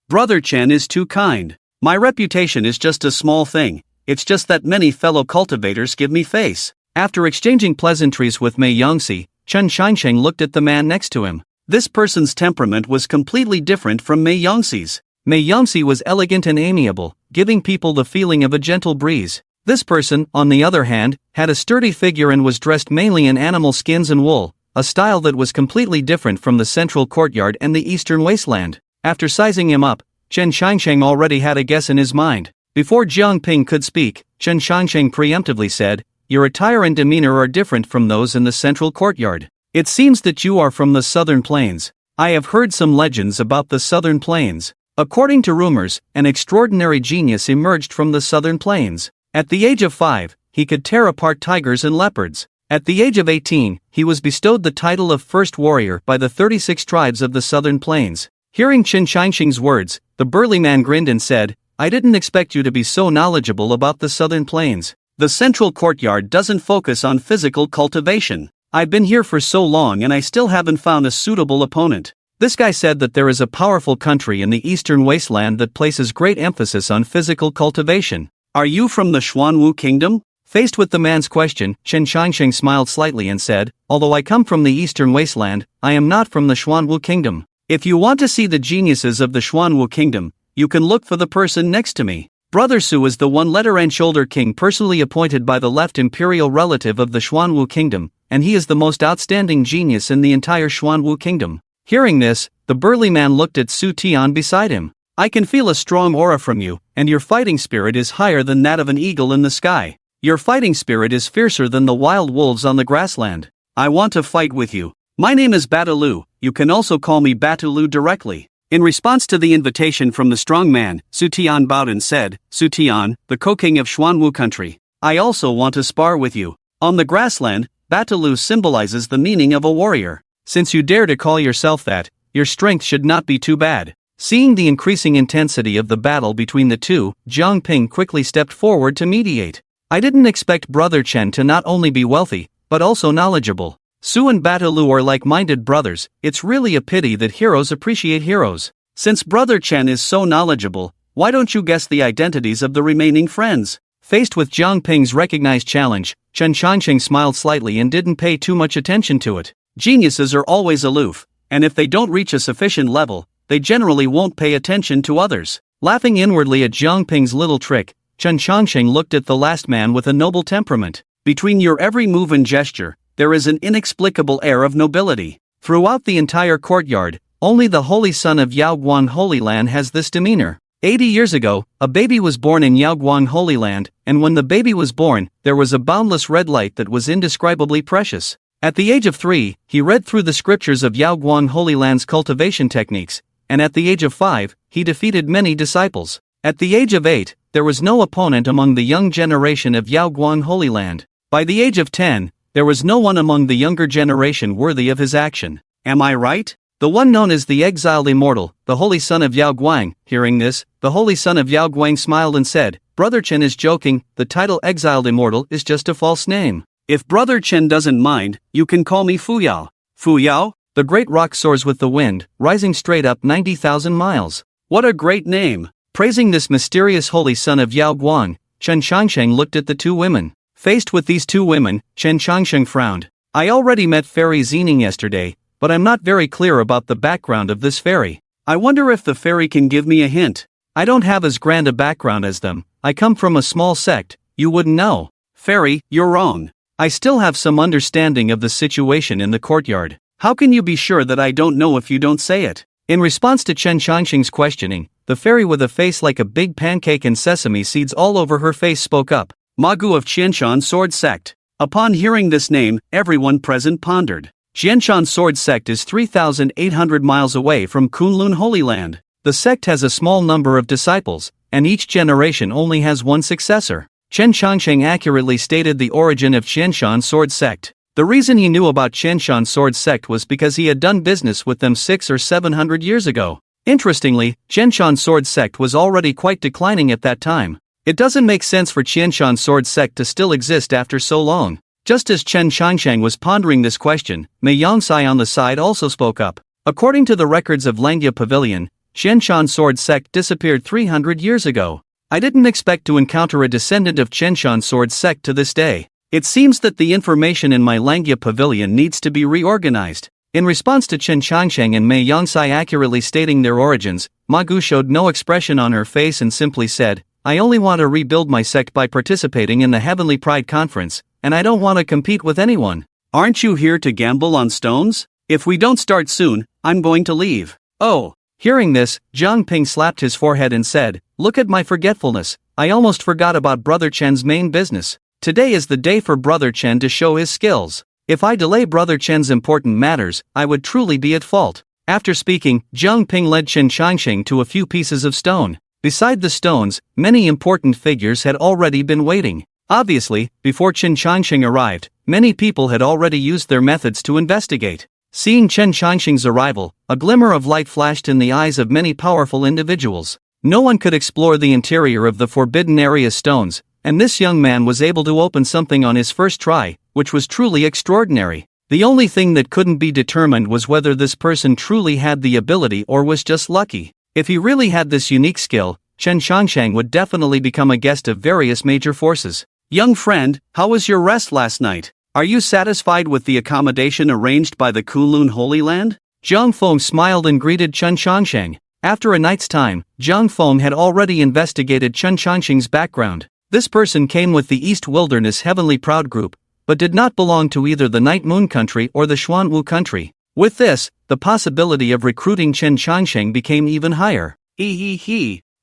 Brother Chen is too kind. My reputation is just a small thing, it's just that many fellow cultivators give me face." After exchanging pleasantries with Mei Yongxi, Chen Changsheng looked at the man next to him. This person's temperament was completely different from Mei Yongxi's. Mei Yongxi was elegant and amiable, giving people the feeling of a gentle breeze. This person, on the other hand, had a sturdy figure and was dressed mainly in animal skins and wool, a style that was completely different from the central courtyard and the Eastern Wasteland. After sizing him up, Chen Changsheng already had a guess in his mind. Before Jiang Ping could speak, Chen Changsheng preemptively said, "Your attire and demeanor are different from those in the central courtyard. It seems that you are from the southern plains. I have heard some legends about the southern plains. According to rumors, an extraordinary genius emerged from the southern plains. At the age of 5, he could tear apart tigers and leopards. At the age of 18, he was bestowed the title of First Warrior by the 36 tribes of the southern plains." Hearing Chen Changsheng's words, the burly man grinned and said, "I didn't expect you to be so knowledgeable about the southern plains. The central courtyard doesn't focus on physical cultivation. I've been here for so long and I still haven't found a suitable opponent." This guy said that there is a powerful country in the Eastern Wasteland that places great emphasis on physical cultivation. "Are you from the Xuanwu Kingdom?" Faced with the man's question, Chen Changsheng smiled slightly and said, "Although I come from the Eastern Wasteland, I am not from the Xuanwu Kingdom. If you want to see the geniuses of the Xuanwu Kingdom, you can look for the person next to me. Brother Su is the one-letter and shoulder king personally appointed by the left imperial relative of the Xuanwu Kingdom, and he is the most outstanding genius in the entire Xuanwu Kingdom." Hearing this, the burly man looked at Su Tian beside him. "I can feel a strong aura from you, and your fighting spirit is higher than that of an eagle in the sky. Your fighting spirit is fiercer than the wild wolves on the grassland. I want to fight with you. My name is Batalu, you can also call me Batulu directly." In response to the invitation from the strong man, Su Tian bowed and said, Su Tian, the co-king of Xuanwu country, I also want to spar with you. On the grassland, Batalu symbolizes the meaning of a warrior. Since you dare to call yourself that, your strength should not be too bad. Seeing the increasing intensity of the battle between the two, Jiang Ping quickly stepped forward to mediate. I didn't expect Brother Chen to not only be wealthy, but also knowledgeable. Su and Batalu are like-minded brothers. It's really a pity that heroes appreciate heroes. Since Brother Chen is so knowledgeable, why don't you guess the identities of the remaining friends? Faced with Jiang Ping's recognized challenge, Chen Changqing smiled slightly and didn't pay too much attention to it. Geniuses are always aloof, and if they don't reach a sufficient level, they generally won't pay attention to others. Laughing inwardly at Jiang Ping's little trick, Chen Changqing looked at the last man with a noble temperament. Between your every move and gesture, there is an inexplicable air of nobility. Throughout the entire courtyard, only the holy son of Yaoguang Holy Land has this demeanor. 80 years ago, a baby was born in Yaoguang Holy Land, and when the baby was born, there was a boundless red light that was indescribably precious. At the age of 3, he read through the scriptures of Yaoguang Holy Land's cultivation techniques, and at the age of 5, he defeated many disciples. At the age of 8, there was no opponent among the young generation of Yaoguang Holy Land. By the age of 10, there was no one among the younger generation worthy of his action. Am I right? The one known as the exiled immortal, the holy son of Yaoguang. Hearing this, the holy son of Yaoguang smiled and said, Brother Chen is joking, the title exiled immortal is just a false name. If Brother Chen doesn't mind, you can call me Fu Yao. Fu Yao? The great rock soars with the wind, rising straight up 90,000 miles. What a great name! Praising this mysterious holy son of Yaoguang, Chen Changsheng looked at the two women. Faced with these two women, Chen Changsheng frowned. I already met Fairy Xining yesterday, but I'm not very clear about the background of this fairy. I wonder if the fairy can give me a hint. I don't have as grand a background as them. I come from a small sect, you wouldn't know. Fairy, you're wrong. I still have some understanding of the situation in the courtyard. How can you be sure that I don't know if you don't say it? In response to Chen Changsheng's questioning, the fairy with a face like a big pancake and sesame seeds all over her face spoke up. Magu of Qianshan Sword Sect. Upon hearing this name, everyone present pondered. Qianshan Sword Sect is 3,800 miles away from Kunlun Holy Land. The sect has a small number of disciples, and each generation only has one successor. Chen Changsheng accurately stated the origin of Qianshan Sword Sect. The reason he knew about Qianshan Sword Sect was because he had done business with them 600 or 700 years ago. Interestingly, Qianshan Sword Sect was already quite declining at that time. It doesn't make sense for Qianshan Sword Sect to still exist after so long. Just as Chen Changsheng was pondering this question, Mei Yongsai on the side also spoke up. According to the records of Langya Pavilion, Qianshan Sword Sect disappeared 300 years ago. I didn't expect to encounter a descendant of Qianshan Sword Sect to this day. It seems that the information in my Langya Pavilion needs to be reorganized. In response to Chen Changsheng and Mei Yongsai accurately stating their origins, Ma Gu showed no expression on her face and simply said, I only want to rebuild my sect by participating in the Heavenly Pride Conference, and I don't want to compete with anyone. Aren't you here to gamble on stones? If we don't start soon, I'm going to leave. Oh. Hearing this, Jiang Ping slapped his forehead and said, Look at my forgetfulness, I almost forgot about Brother Chen's main business. Today is the day for Brother Chen to show his skills. If I delay Brother Chen's important matters, I would truly be at fault. After speaking, Jiang Ping led Chen Changsheng to a few pieces of stone. Beside the stones, many important figures had already been waiting. Obviously, before Chen Changsheng arrived, many people had already used their methods to investigate. Seeing Chen Changsheng's arrival, a glimmer of light flashed in the eyes of many powerful individuals. No one could explore the interior of the Forbidden Area stones, and this young man was able to open something on his first try, which was truly extraordinary. The only thing that couldn't be determined was whether this person truly had the ability or was just lucky. If he really had this unique skill, Chen Changsheng would definitely become a guest of various major forces. Young friend, how was your rest last night? Are you satisfied with the accommodation arranged by the Kunlun Holy Land? Zhang Feng smiled and greeted Chen Changsheng. After a night's time, Zhang Feng had already investigated Chen Changsheng's background. This person came with the East Wilderness Heavenly Proud group, but did not belong to either the Night Moon country or the Xuanwu country. With this, the possibility of recruiting Chen Changsheng became even higher.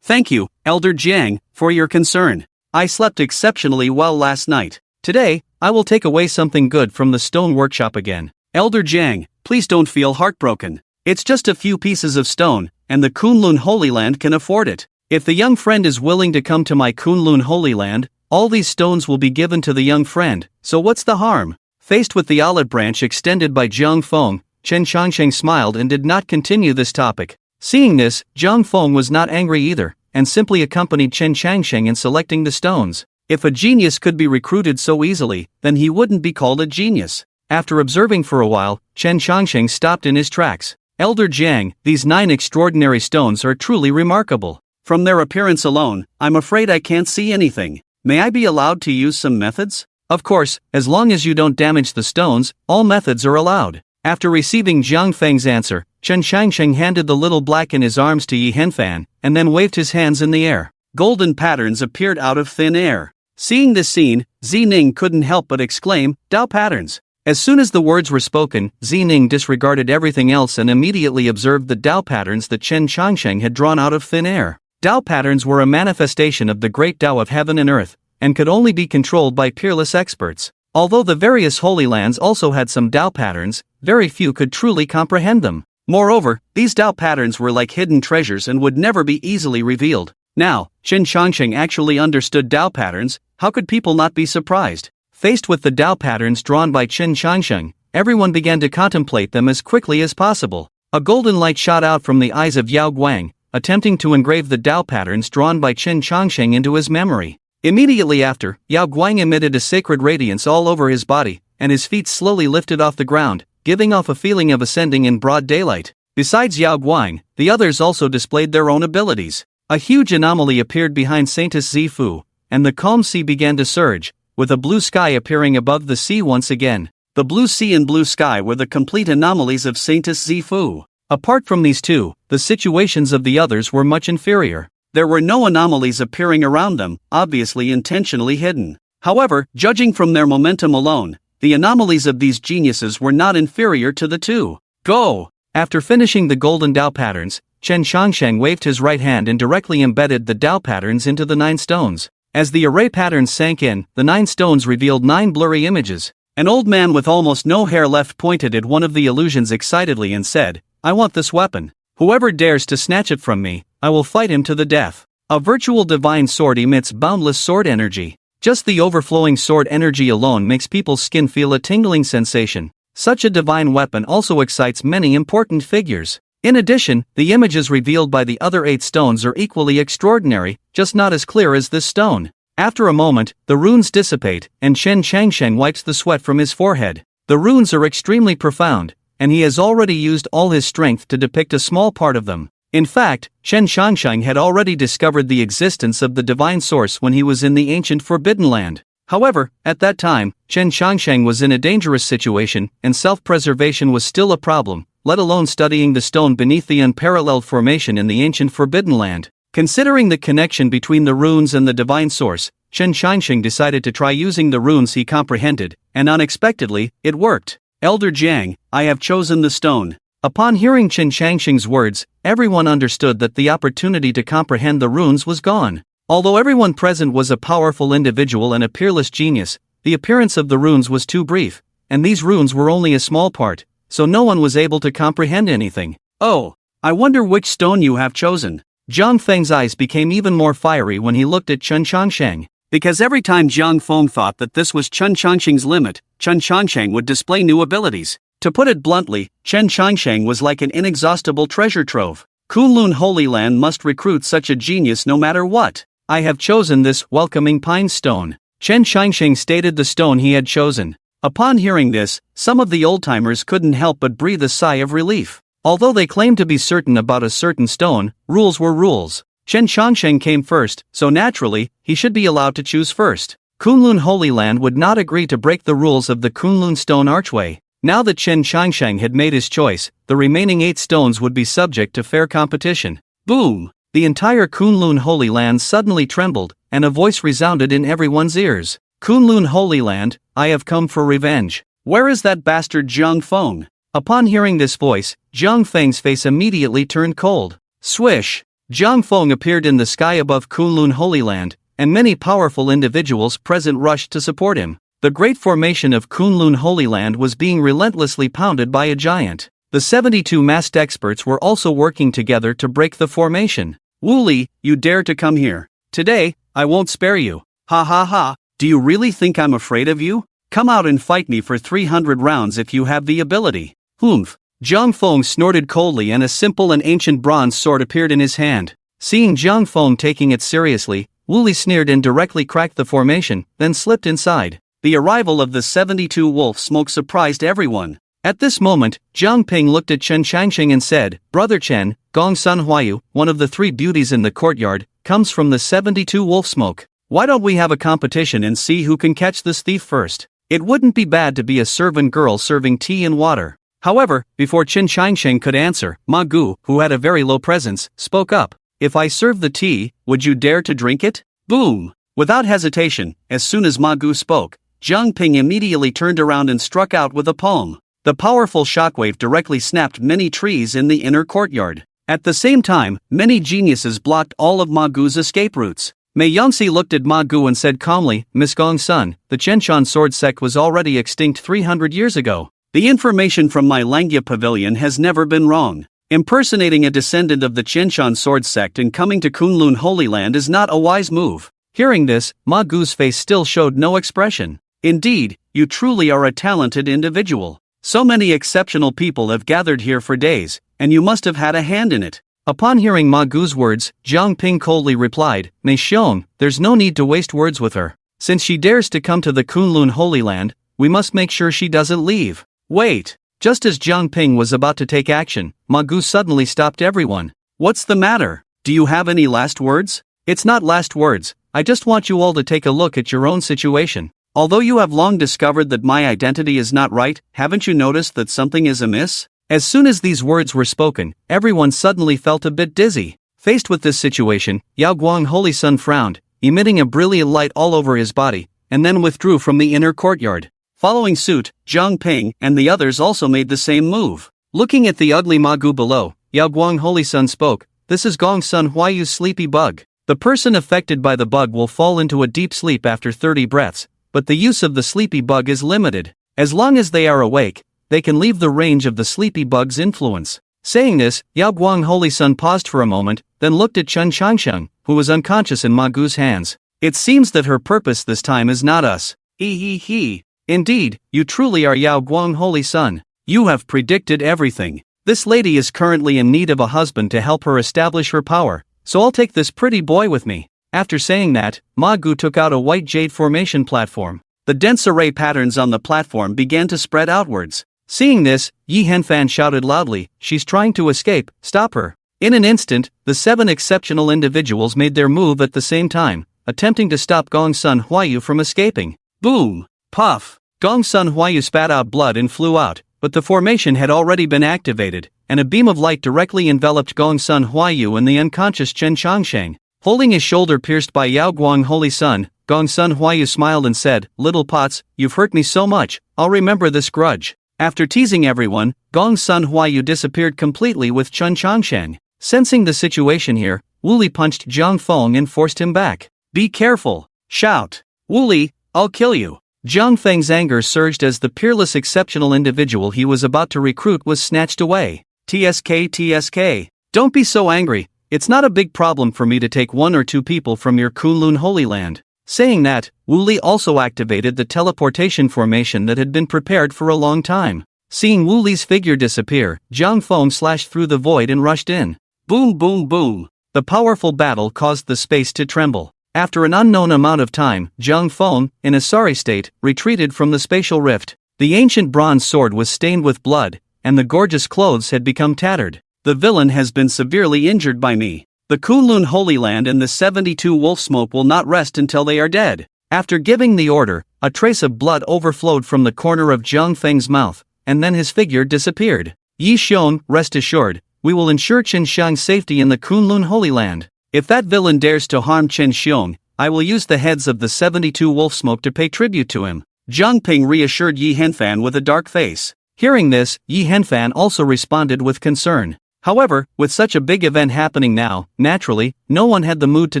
Thank you, Elder Jiang, for your concern. I slept exceptionally well last night. Today, I will take away something good from the stone workshop again. Elder Jiang, please don't feel heartbroken. It's just a few pieces of stone, and the Kunlun Holy Land can afford it. If the young friend is willing to come to my Kunlun Holy Land, all these stones will be given to the young friend, so what's the harm? Faced with the olive branch extended by Jiang Feng, Chen Changsheng smiled and did not continue this topic. Seeing this, Jiang Feng was not angry either, and simply accompanied Chen Changsheng in selecting the stones. If a genius could be recruited so easily, then he wouldn't be called a genius. After observing for a while, Chen Changsheng stopped in his tracks. Elder Jiang, these 9 extraordinary stones are truly remarkable. From their appearance alone, I'm afraid I can't see anything. May I be allowed to use some methods? Of course, as long as you don't damage the stones, all methods are allowed. After receiving Jiang Feng's answer, Chen Changsheng handed the little black in his arms to Yi Henfan, and then waved his hands in the air. Golden patterns appeared out of thin air. Seeing this scene, Zining couldn't help but exclaim, "Dao patterns!" As soon as the words were spoken, Zining disregarded everything else and immediately observed the Dao patterns that Chen Changsheng had drawn out of thin air. Dao patterns were a manifestation of the great Dao of heaven and earth, and could only be controlled by peerless experts. Although the various holy lands also had some Dao patterns, very few could truly comprehend them. Moreover, these Dao patterns were like hidden treasures and would never be easily revealed. Now, Chen Changsheng actually understood Dao patterns. How could people not be surprised? Faced with the Dao patterns drawn by Chen Changsheng, everyone began to contemplate them as quickly as possible. A golden light shot out from the eyes of Yao Guang, attempting to engrave the Dao patterns drawn by Chen Changsheng into his memory. Immediately after, Yao Guang emitted a sacred radiance all over his body, and his feet slowly lifted off the ground, giving off a feeling of ascending in broad daylight. Besides Yao Guang, the others also displayed their own abilities. A huge anomaly appeared behind Saintess Zifu, and the calm sea began to surge, with a blue sky appearing above the sea once again. The blue sea and blue sky were the complete anomalies of Saintess Zifu. Apart from these two, the situations of the others were much inferior. There were no anomalies appearing around them, obviously intentionally hidden. However, judging from their momentum alone, the anomalies of these geniuses were not inferior to the two. Go! After finishing the golden Dao patterns, Chen Changsheng waved his right hand and directly embedded the Dao patterns into the 9 stones. As the array patterns sank in, the 9 stones revealed 9 blurry images. An old man with almost no hair left pointed at one of the illusions excitedly and said, "I want this weapon. Whoever dares to snatch it from me, I will fight him to the death." A virtual divine sword emits boundless sword energy. Just the overflowing sword energy alone makes people's skin feel a tingling sensation. Such a divine weapon also excites many important figures. In addition, the images revealed by the other 8 stones are equally extraordinary, just not as clear as this stone. After a moment, the runes dissipate, and Chen Changsheng wipes the sweat from his forehead. The runes are extremely profound, and he has already used all his strength to depict a small part of them. In fact, Chen Changsheng had already discovered the existence of the divine source when he was in the ancient Forbidden Land. However, at that time, Chen Changsheng was in a dangerous situation, and self-preservation was still a problem, let alone studying the stone beneath the unparalleled formation in the ancient Forbidden Land. Considering the connection between the runes and the divine source, Chen Changsheng decided to try using the runes he comprehended, and unexpectedly, it worked. "Elder Jiang, I have chosen the stone." Upon hearing Chen Changsheng's words, everyone understood that the opportunity to comprehend the runes was gone. Although everyone present was a powerful individual and a peerless genius, the appearance of the runes was too brief, and these runes were only a small part, so no one was able to comprehend anything. "Oh, I wonder which stone you have chosen." Jiang Feng's eyes became even more fiery when he looked at Chen Changsheng. Because every time Jiang Feng thought that this was Chen Changsheng's limit, Chen Changsheng would display new abilities. To put it bluntly, Chen Changsheng was like an inexhaustible treasure trove. Kunlun Holy Land must recruit such a genius no matter what. "I have chosen this welcoming pine stone." Chen Changsheng stated the stone he had chosen. Upon hearing this, some of the old-timers couldn't help but breathe a sigh of relief. Although they claimed to be certain about a certain stone, rules were rules. Chen Changsheng came first, so naturally, he should be allowed to choose first. Kunlun Holy Land would not agree to break the rules of the Kunlun Stone Archway. Now that Chen Changsheng had made his choice, the remaining 8 stones would be subject to fair competition. Boom! The entire Kunlun Holy Land suddenly trembled, and a voice resounded in everyone's ears. "Kunlun Holy Land, I have come for revenge. Where is that bastard Jiang Feng?" Upon hearing this voice, Jiang Feng's face immediately turned cold. Swish! Jiang Feng appeared in the sky above Kunlun Holy Land, and many powerful individuals present rushed to support him. The great formation of Kunlun Holy Land was being relentlessly pounded by a giant. The 72 masked experts were also working together to break the formation. Wu Li, you dare to come here. Today, I won't spare you. Ha ha ha, do you really think I'm afraid of you? Come out and fight me for 300 rounds if you have the ability. Humph. Zhang Feng snorted coldly and a simple and ancient bronze sword appeared in his hand. Seeing Zhang Feng taking it seriously, Wu Li sneered and directly cracked the formation, then slipped inside. The arrival of the 72 wolf smoke surprised everyone. At this moment, Zhang Ping looked at Chen Changsheng and said, Brother Chen, Gong Sun Huayu, one of the 3 beauties in the courtyard, comes from the 72 wolf smoke. Why don't we have a competition and see who can catch this thief first? It wouldn't be bad to be a servant girl serving tea and water. However, before Chen Changsheng could answer, Ma Gu, who had a very low presence, spoke up. If I serve the tea, would you dare to drink it? Boom! Without hesitation, as soon as Ma Gu spoke, Zhang Ping immediately turned around and struck out with a palm. The powerful shockwave directly snapped many trees in the inner courtyard. At the same time, many geniuses blocked all of Ma Gu's escape routes. Mei Yangxi looked at Ma Gu and said calmly, Miss Gong Sun, the Chenshan sword sect was already extinct 300 years ago. The information from my Langya pavilion has never been wrong. Impersonating a descendant of the Chenshan sword sect and coming to Kunlun Holy Land is not a wise move. Hearing this, Ma Gu's face still showed no expression. Indeed, you truly are a talented individual. So many exceptional people have gathered here for days, and you must have had a hand in it. Upon hearing Ma Gu's words, Zhang Ping coldly replied, Mei Xiong, there's no need to waste words with her. Since she dares to come to the Kunlun Holy Land, we must make sure she doesn't leave. Wait! Just as Zhang Ping was about to take action, Ma Gu suddenly stopped everyone. What's the matter? Do you have any last words? It's not last words, I just want you all to take a look at your own situation. Although you have long discovered that my identity is not right, haven't you noticed that something is amiss? As soon as these words were spoken, everyone suddenly felt a bit dizzy. Faced with this situation, Yao Guang Holy Sun frowned, emitting a brilliant light all over his body, and then withdrew from the inner courtyard. Following suit, Zhang Ping and the others also made the same move. Looking at the ugly Ma Gu below, Yao Guang Holy Sun spoke, This is Gong Sun Huayu's sleepy bug. The person affected by the bug will fall into a deep sleep after 30 breaths. But the use of the sleepy bug is limited. As long as they are awake, they can leave the range of the sleepy bug's influence. Saying this, Yao Guang Holy Sun paused for a moment, then looked at Chen Changsheng, who was unconscious in Ma Gu's hands. It seems that her purpose this time is not us. He. Indeed, you truly are Yao Guang Holy Sun. You have predicted everything. This lady is currently in need of a husband to help her establish her power, so I'll take this pretty boy with me. After saying that, Ma Gu took out a white jade formation platform. The dense array patterns on the platform began to spread outwards. Seeing this, Yi Henfan shouted loudly, She's trying to escape, stop her. In an instant, the 7 exceptional individuals made their move at the same time, attempting to stop Gong Sun Huayu from escaping. Boom! Puff! Gong Sun Huayu spat out blood and flew out, but the formation had already been activated, and a beam of light directly enveloped Gong Sun Huayu and the unconscious Chen Changsheng. Holding his shoulder pierced by Yao Guang Holy Sun, Gong Sun Huayu smiled and said, Little Pots, you've hurt me so much, I'll remember this grudge. After teasing everyone, Gong Sun Huayu disappeared completely with Chen Changsheng. Sensing the situation here, Wu Li punched Zhang Feng and forced him back. Be careful! Shout! Wu Li, I'll kill you! Zhang Feng's anger surged as the peerless exceptional individual he was about to recruit was snatched away. TSK. Don't be so angry. It's not a big problem for me to take 1 or 2 people from your Kunlun Holy Land. Saying that, Wu Li also activated the teleportation formation that had been prepared for a long time. Seeing Wu Li's figure disappear, Zhang Feng slashed through the void and rushed in. Boom boom boom! The powerful battle caused the space to tremble. After an unknown amount of time, Zhang Feng, in a sorry state, retreated from the spatial rift. The ancient bronze sword was stained with blood, and the gorgeous clothes had become tattered. The villain has been severely injured by me. The Kunlun Holy Land and the 72 wolf smoke will not rest until they are dead. After giving the order, a trace of blood overflowed from the corner of Zhang Feng's mouth, and then his figure disappeared. Yi Xiong, rest assured, we will ensure Chen Xiang's safety in the Kunlun Holy Land. If that villain dares to harm Chen Xiong, I will use the heads of the 72 wolf smoke to pay tribute to him. Zhang Ping reassured Yi Henfan with a dark face. Hearing this, Yi Henfan also responded with concern. However, with such a big event happening now, naturally, no one had the mood to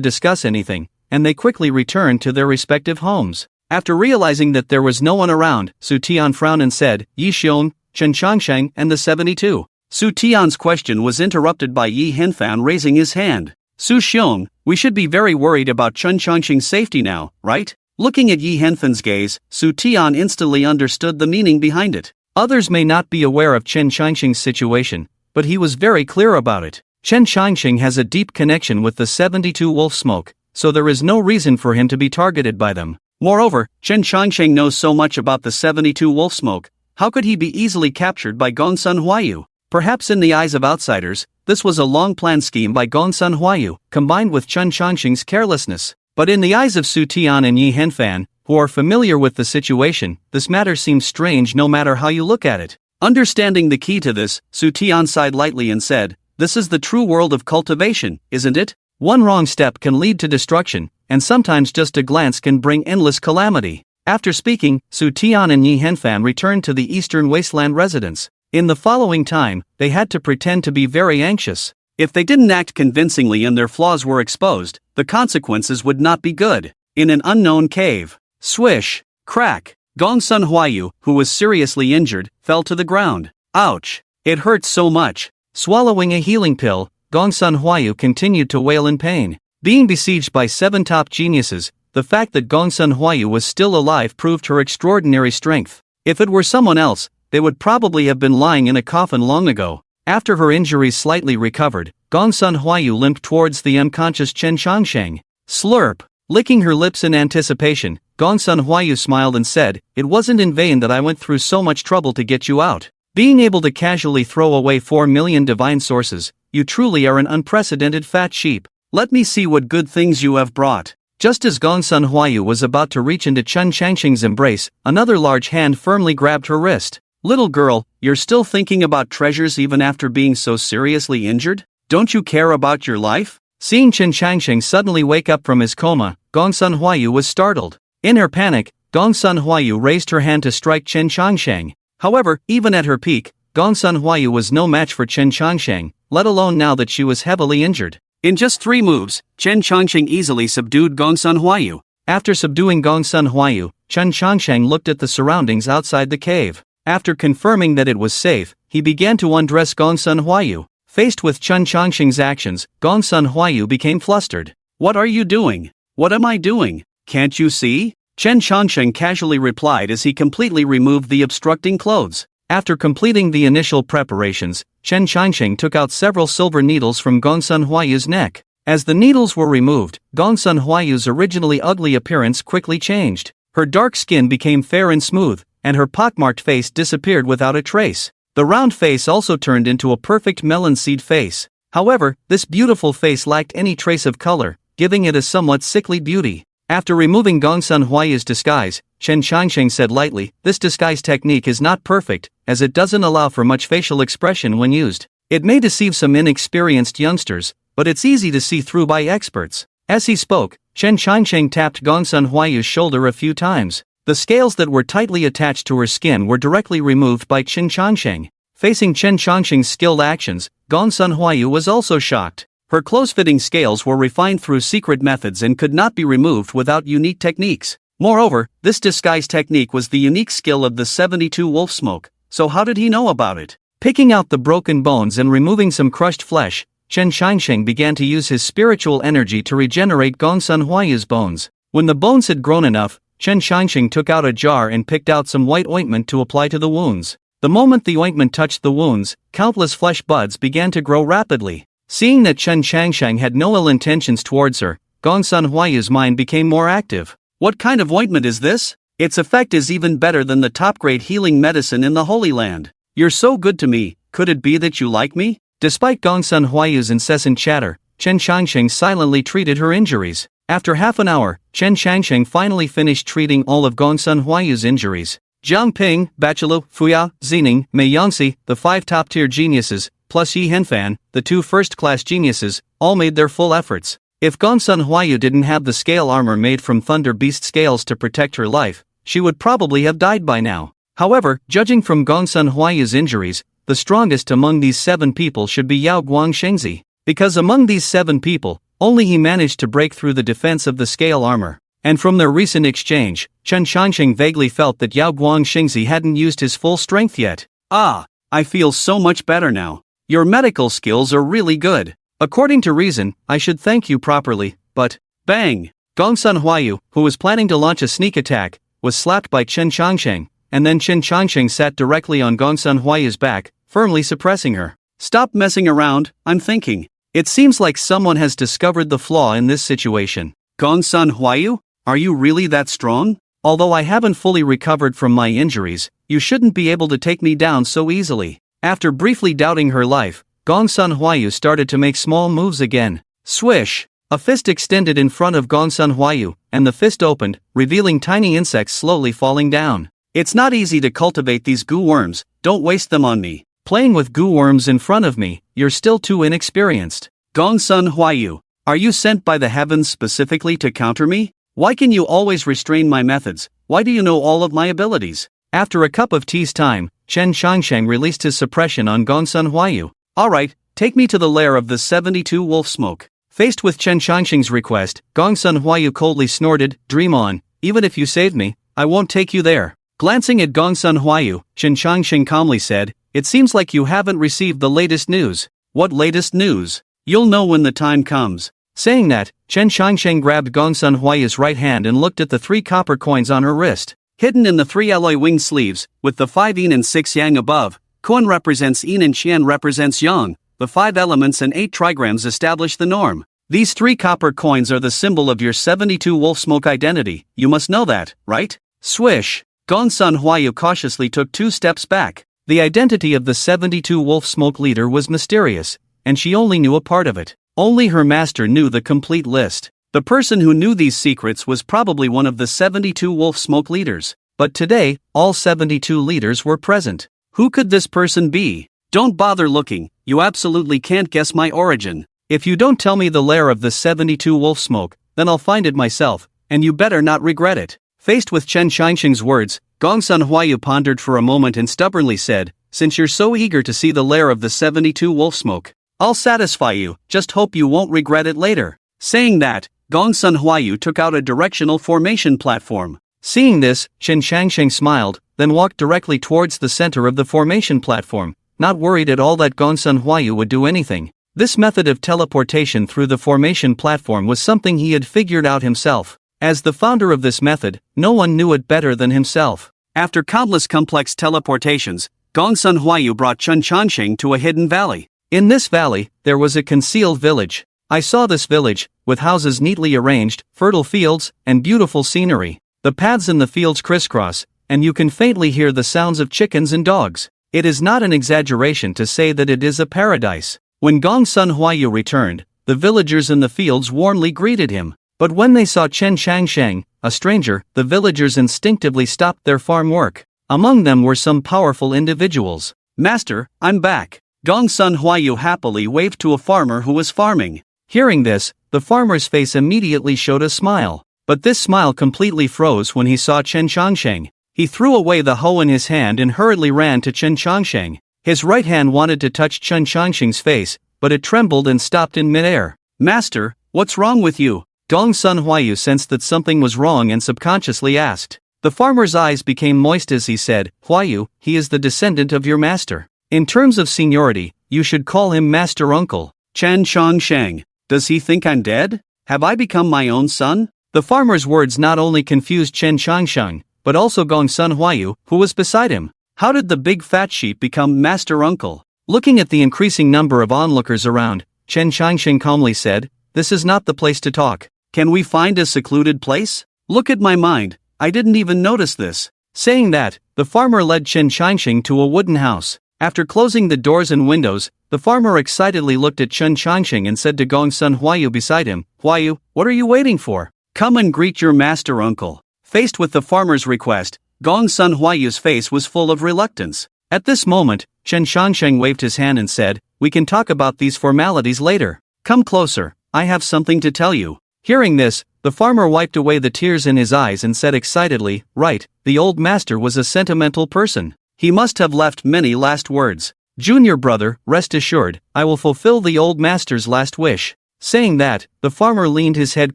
discuss anything, and they quickly returned to their respective homes. After realizing that there was no one around, Su Tian frowned and said, Yi Xiong, Chen Changsheng and the 72. Su Tian's question was interrupted by Yi Henfan raising his hand. Su Xiong, we should be very worried about Chen Changsheng's safety now, right? Looking at Yi Henfan's gaze, Su Tian instantly understood the meaning behind it. Others may not be aware of Chen Changsheng's situation, but he was very clear about it. Chen Changsheng has a deep connection with the 72 wolf smoke, so there is no reason for him to be targeted by them. Moreover, Chen Changsheng knows so much about the 72 wolf smoke, how could he be easily captured by Gongsun Huayu? Perhaps in the eyes of outsiders, this was a long-planned scheme by Gongsun Huayu, combined with Chen Changsheng's carelessness. But in the eyes of Su Tian and Yi Henfan, who are familiar with the situation, this matter seems strange no matter how you look at it. Understanding the key to this, Su Tian sighed lightly and said, "This is the true world of cultivation, isn't it? One wrong step can lead to destruction, and sometimes just a glance can bring endless calamity." After speaking, Su Tian and Yi Henfan returned to the eastern wasteland residence. In the following time, they had to pretend to be very anxious. If they didn't act convincingly and their flaws were exposed, the consequences would not be good. In an unknown cave. Swish! Crack! Gongsun Huayu, who was seriously injured, fell to the ground. Ouch! It hurts so much. Swallowing a healing pill, Gongsun Huayu continued to wail in pain. Being besieged by 7 top geniuses, the fact that Gongsun Huayu was still alive proved her extraordinary strength. If it were someone else, they would probably have been lying in a coffin long ago. After her injuries slightly recovered, Gongsun Huayu limped towards the unconscious Chen Changsheng. Slurp! Licking her lips in anticipation, Gongsun Huayu smiled and said, "It wasn't in vain that I went through so much trouble to get you out. Being able to casually throw away 4 million divine sources, you truly are an unprecedented fat sheep. Let me see what good things you have brought." Just as Gongsun Huayu was about to reach into Chen Changsheng's embrace, another large hand firmly grabbed her wrist. "Little girl, you're still thinking about treasures even after being so seriously injured? Don't you care about your life?" Seeing Chen Changsheng suddenly wake up from his coma, Gongsun Huayu was startled. In her panic, Gongsun Huayu raised her hand to strike Chen Changsheng. However, even at her peak, Gongsun Huayu was no match for Chen Changsheng, let alone now that she was heavily injured. In just 3 moves, Chen Changsheng easily subdued Gongsun Huayu. After subduing Gongsun Huayu, Chen Changsheng looked at the surroundings outside the cave. After confirming that it was safe, he began to undress Gongsun Huayu. Faced with Chen Changsheng's actions, Gongsun Huayu became flustered. "What are you doing? What am I doing? Can't you see?" Chen Changsheng casually replied as he completely removed the obstructing clothes. After completing the initial preparations, Chen Changsheng took out several silver needles from Gongsun Huayu's neck. As the needles were removed, Gongsun Huayu's originally ugly appearance quickly changed. Her dark skin became fair and smooth, and her pockmarked face disappeared without a trace. The round face also turned into a perfect melon seed face. However, this beautiful face lacked any trace of color, giving it a somewhat sickly beauty. After removing Gongsun Huayu's disguise, Chen Changsheng said lightly, "This disguise technique is not perfect, as it doesn't allow for much facial expression when used. It may deceive some inexperienced youngsters, but it's easy to see through by experts." As he spoke, Chen Changsheng tapped Gongsun Huayu's shoulder a few times. The scales that were tightly attached to her skin were directly removed by Chen Changsheng. Facing Chen Changsheng's skilled actions, Gongsun Huayu was also shocked. Her close-fitting scales were refined through secret methods and could not be removed without unique techniques. Moreover, this disguise technique was the unique skill of the 72 wolf smoke, so how did he know about it? Picking out the broken bones and removing some crushed flesh, Chen Changsheng began to use his spiritual energy to regenerate Gongsun Huayu's bones. When the bones had grown enough, Chen Changsheng took out a jar and picked out some white ointment to apply to the wounds. The moment the ointment touched the wounds, countless flesh buds began to grow rapidly. Seeing that Chen Changsheng had no ill intentions towards her, Gongsun Huayu's mind became more active. "What kind of ointment is this? Its effect is even better than the top-grade healing medicine in the Holy Land. You're so good to me, could it be that you like me?" Despite Gongsun Huayu's incessant chatter, Chen Changsheng silently treated her injuries. After half an hour, Chen Changsheng finally finished treating all of Gongsun Huayu's injuries. Jiang Ping, Bachelou, Fuya, Zining, Mei Yangxi, the 5 top-tier geniuses, plus Yi Henfan, the 2 first-class geniuses, all made their full efforts. If Gongsun Huayu didn't have the scale armor made from Thunder Beast scales to protect her life, she would probably have died by now. However, judging from Gongsun Huayu's injuries, the strongest among these 7 people should be Yao Guangshengzi. Because among these 7 people, only he managed to break through the defense of the scale armor. And from their recent exchange, Chen Changsheng vaguely felt that Yao Guangshengzi hadn't used his full strength yet. Ah, I feel so much better now. Your medical skills are really good. According to reason, I should thank you properly, but, bang! Gongsun Huayu, who was planning to launch a sneak attack, was slapped by Chen Changsheng, and then Chen Changsheng sat directly on Gongsun Huayu's back, firmly suppressing her. Stop messing around, I'm thinking. It seems like someone has discovered the flaw in this situation. Gongsun Huayu, are you really that strong? Although I haven't fully recovered from my injuries, you shouldn't be able to take me down so easily. After briefly doubting her life, Gongsun Huayu started to make small moves again. Swish! A fist extended in front of Gongsun Huayu, and the fist opened, revealing tiny insects slowly falling down. It's not easy to cultivate these goo worms, don't waste them on me. Playing with goo worms in front of me, you're still too inexperienced. Gongsun Huayu, are you sent by the heavens specifically to counter me? Why can you always restrain my methods? Why do you know all of my abilities? After a cup of tea's time, Chen Changsheng released his suppression on Gongsun Huayu. Alright, take me to the lair of the 72 wolf smoke. Faced with Chen Changsheng's request, Gongsun Huayu coldly snorted, dream on, even if you save me, I won't take you there. Glancing at Gongsun Huayu, Chen Changsheng calmly said, it seems like you haven't received the latest news. What latest news? You'll know when the time comes. Saying that, Chen Changsheng grabbed Gongsun Huayu's right hand and looked at the 3 copper coins on her wrist. Hidden in the 3 alloy wing sleeves, with the 5 yin and 6 yang above, Kuan represents yin and qian represents yang, the 5 elements and 8 trigrams establish the norm. These 3 copper coins are the symbol of your 72 wolf smoke identity, you must know that, right? Swish! Gongsun Huayu cautiously took 2 steps back. The identity of the 72 wolf smoke leader was mysterious, and she only knew a part of it. Only her master knew the complete list. The person who knew these secrets was probably one of the 72 wolf smoke leaders. But today, all 72 leaders were present. Who could this person be? Don't bother looking, you absolutely can't guess my origin. If you don't tell me the lair of the 72 wolf smoke, then I'll find it myself, and you better not regret it. Faced with Chen Changsheng's words, Gongsun Huayu pondered for a moment and stubbornly said, since you're so eager to see the lair of the 72 wolf smoke, I'll satisfy you, just hope you won't regret it later. Saying that, Gongsun Huayu took out a directional formation platform. Seeing this, Chen Changsheng smiled, then walked directly towards the center of the formation platform, not worried at all that Gongsun Huayu would do anything. This method of teleportation through the formation platform was something he had figured out himself. As the founder of this method, no one knew it better than himself. After countless complex teleportations, Gongsun Huayu brought Chen Changsheng to a hidden valley. In this valley, there was a concealed village. I saw this village, with houses neatly arranged, fertile fields, and beautiful scenery. The paths in the fields crisscross, and you can faintly hear the sounds of chickens and dogs. It is not an exaggeration to say that it is a paradise. When Gongsun Huayu returned, the villagers in the fields warmly greeted him. But when they saw Chen Changsheng, a stranger, the villagers instinctively stopped their farm work. Among them were some powerful individuals. Master, I'm back. Gongsun Huayu happily waved to a farmer who was farming. Hearing this, the farmer's face immediately showed a smile. But this smile completely froze when he saw Chen Changsheng. He threw away the hoe in his hand and hurriedly ran to Chen Changsheng. His right hand wanted to touch Chen Changsheng's face, but it trembled and stopped in midair. Master, what's wrong with you? Gongsun Huayu sensed that something was wrong and subconsciously asked. The farmer's eyes became moist as he said, Huayu, he is the descendant of your master. In terms of seniority, you should call him Master Uncle. Chen Changsheng, does he think I'm dead? Have I become my own son? The farmer's words not only confused Chen Changsheng, but also Gongsun Huayu, who was beside him. How did the big fat sheep become Master Uncle? Looking at the increasing number of onlookers around, Chen Changsheng calmly said, this is not the place to talk. Can we find a secluded place? Look at my mind, I didn't even notice this. Saying that, the farmer led Chen Changsheng to a wooden house. After closing the doors and windows, the farmer excitedly looked at Chen Changsheng and said to Gongsun Huayu beside him, Huayu, what are you waiting for? Come and greet your master uncle. Faced with the farmer's request, Gongsun Huayu's face was full of reluctance. At this moment, Chen Changsheng waved his hand and said, we can talk about these formalities later. Come closer, I have something to tell you. Hearing this, the farmer wiped away the tears in his eyes and said excitedly, right, the old master was a sentimental person. He must have left many last words. Junior brother, rest assured, I will fulfill the old master's last wish. Saying that, the farmer leaned his head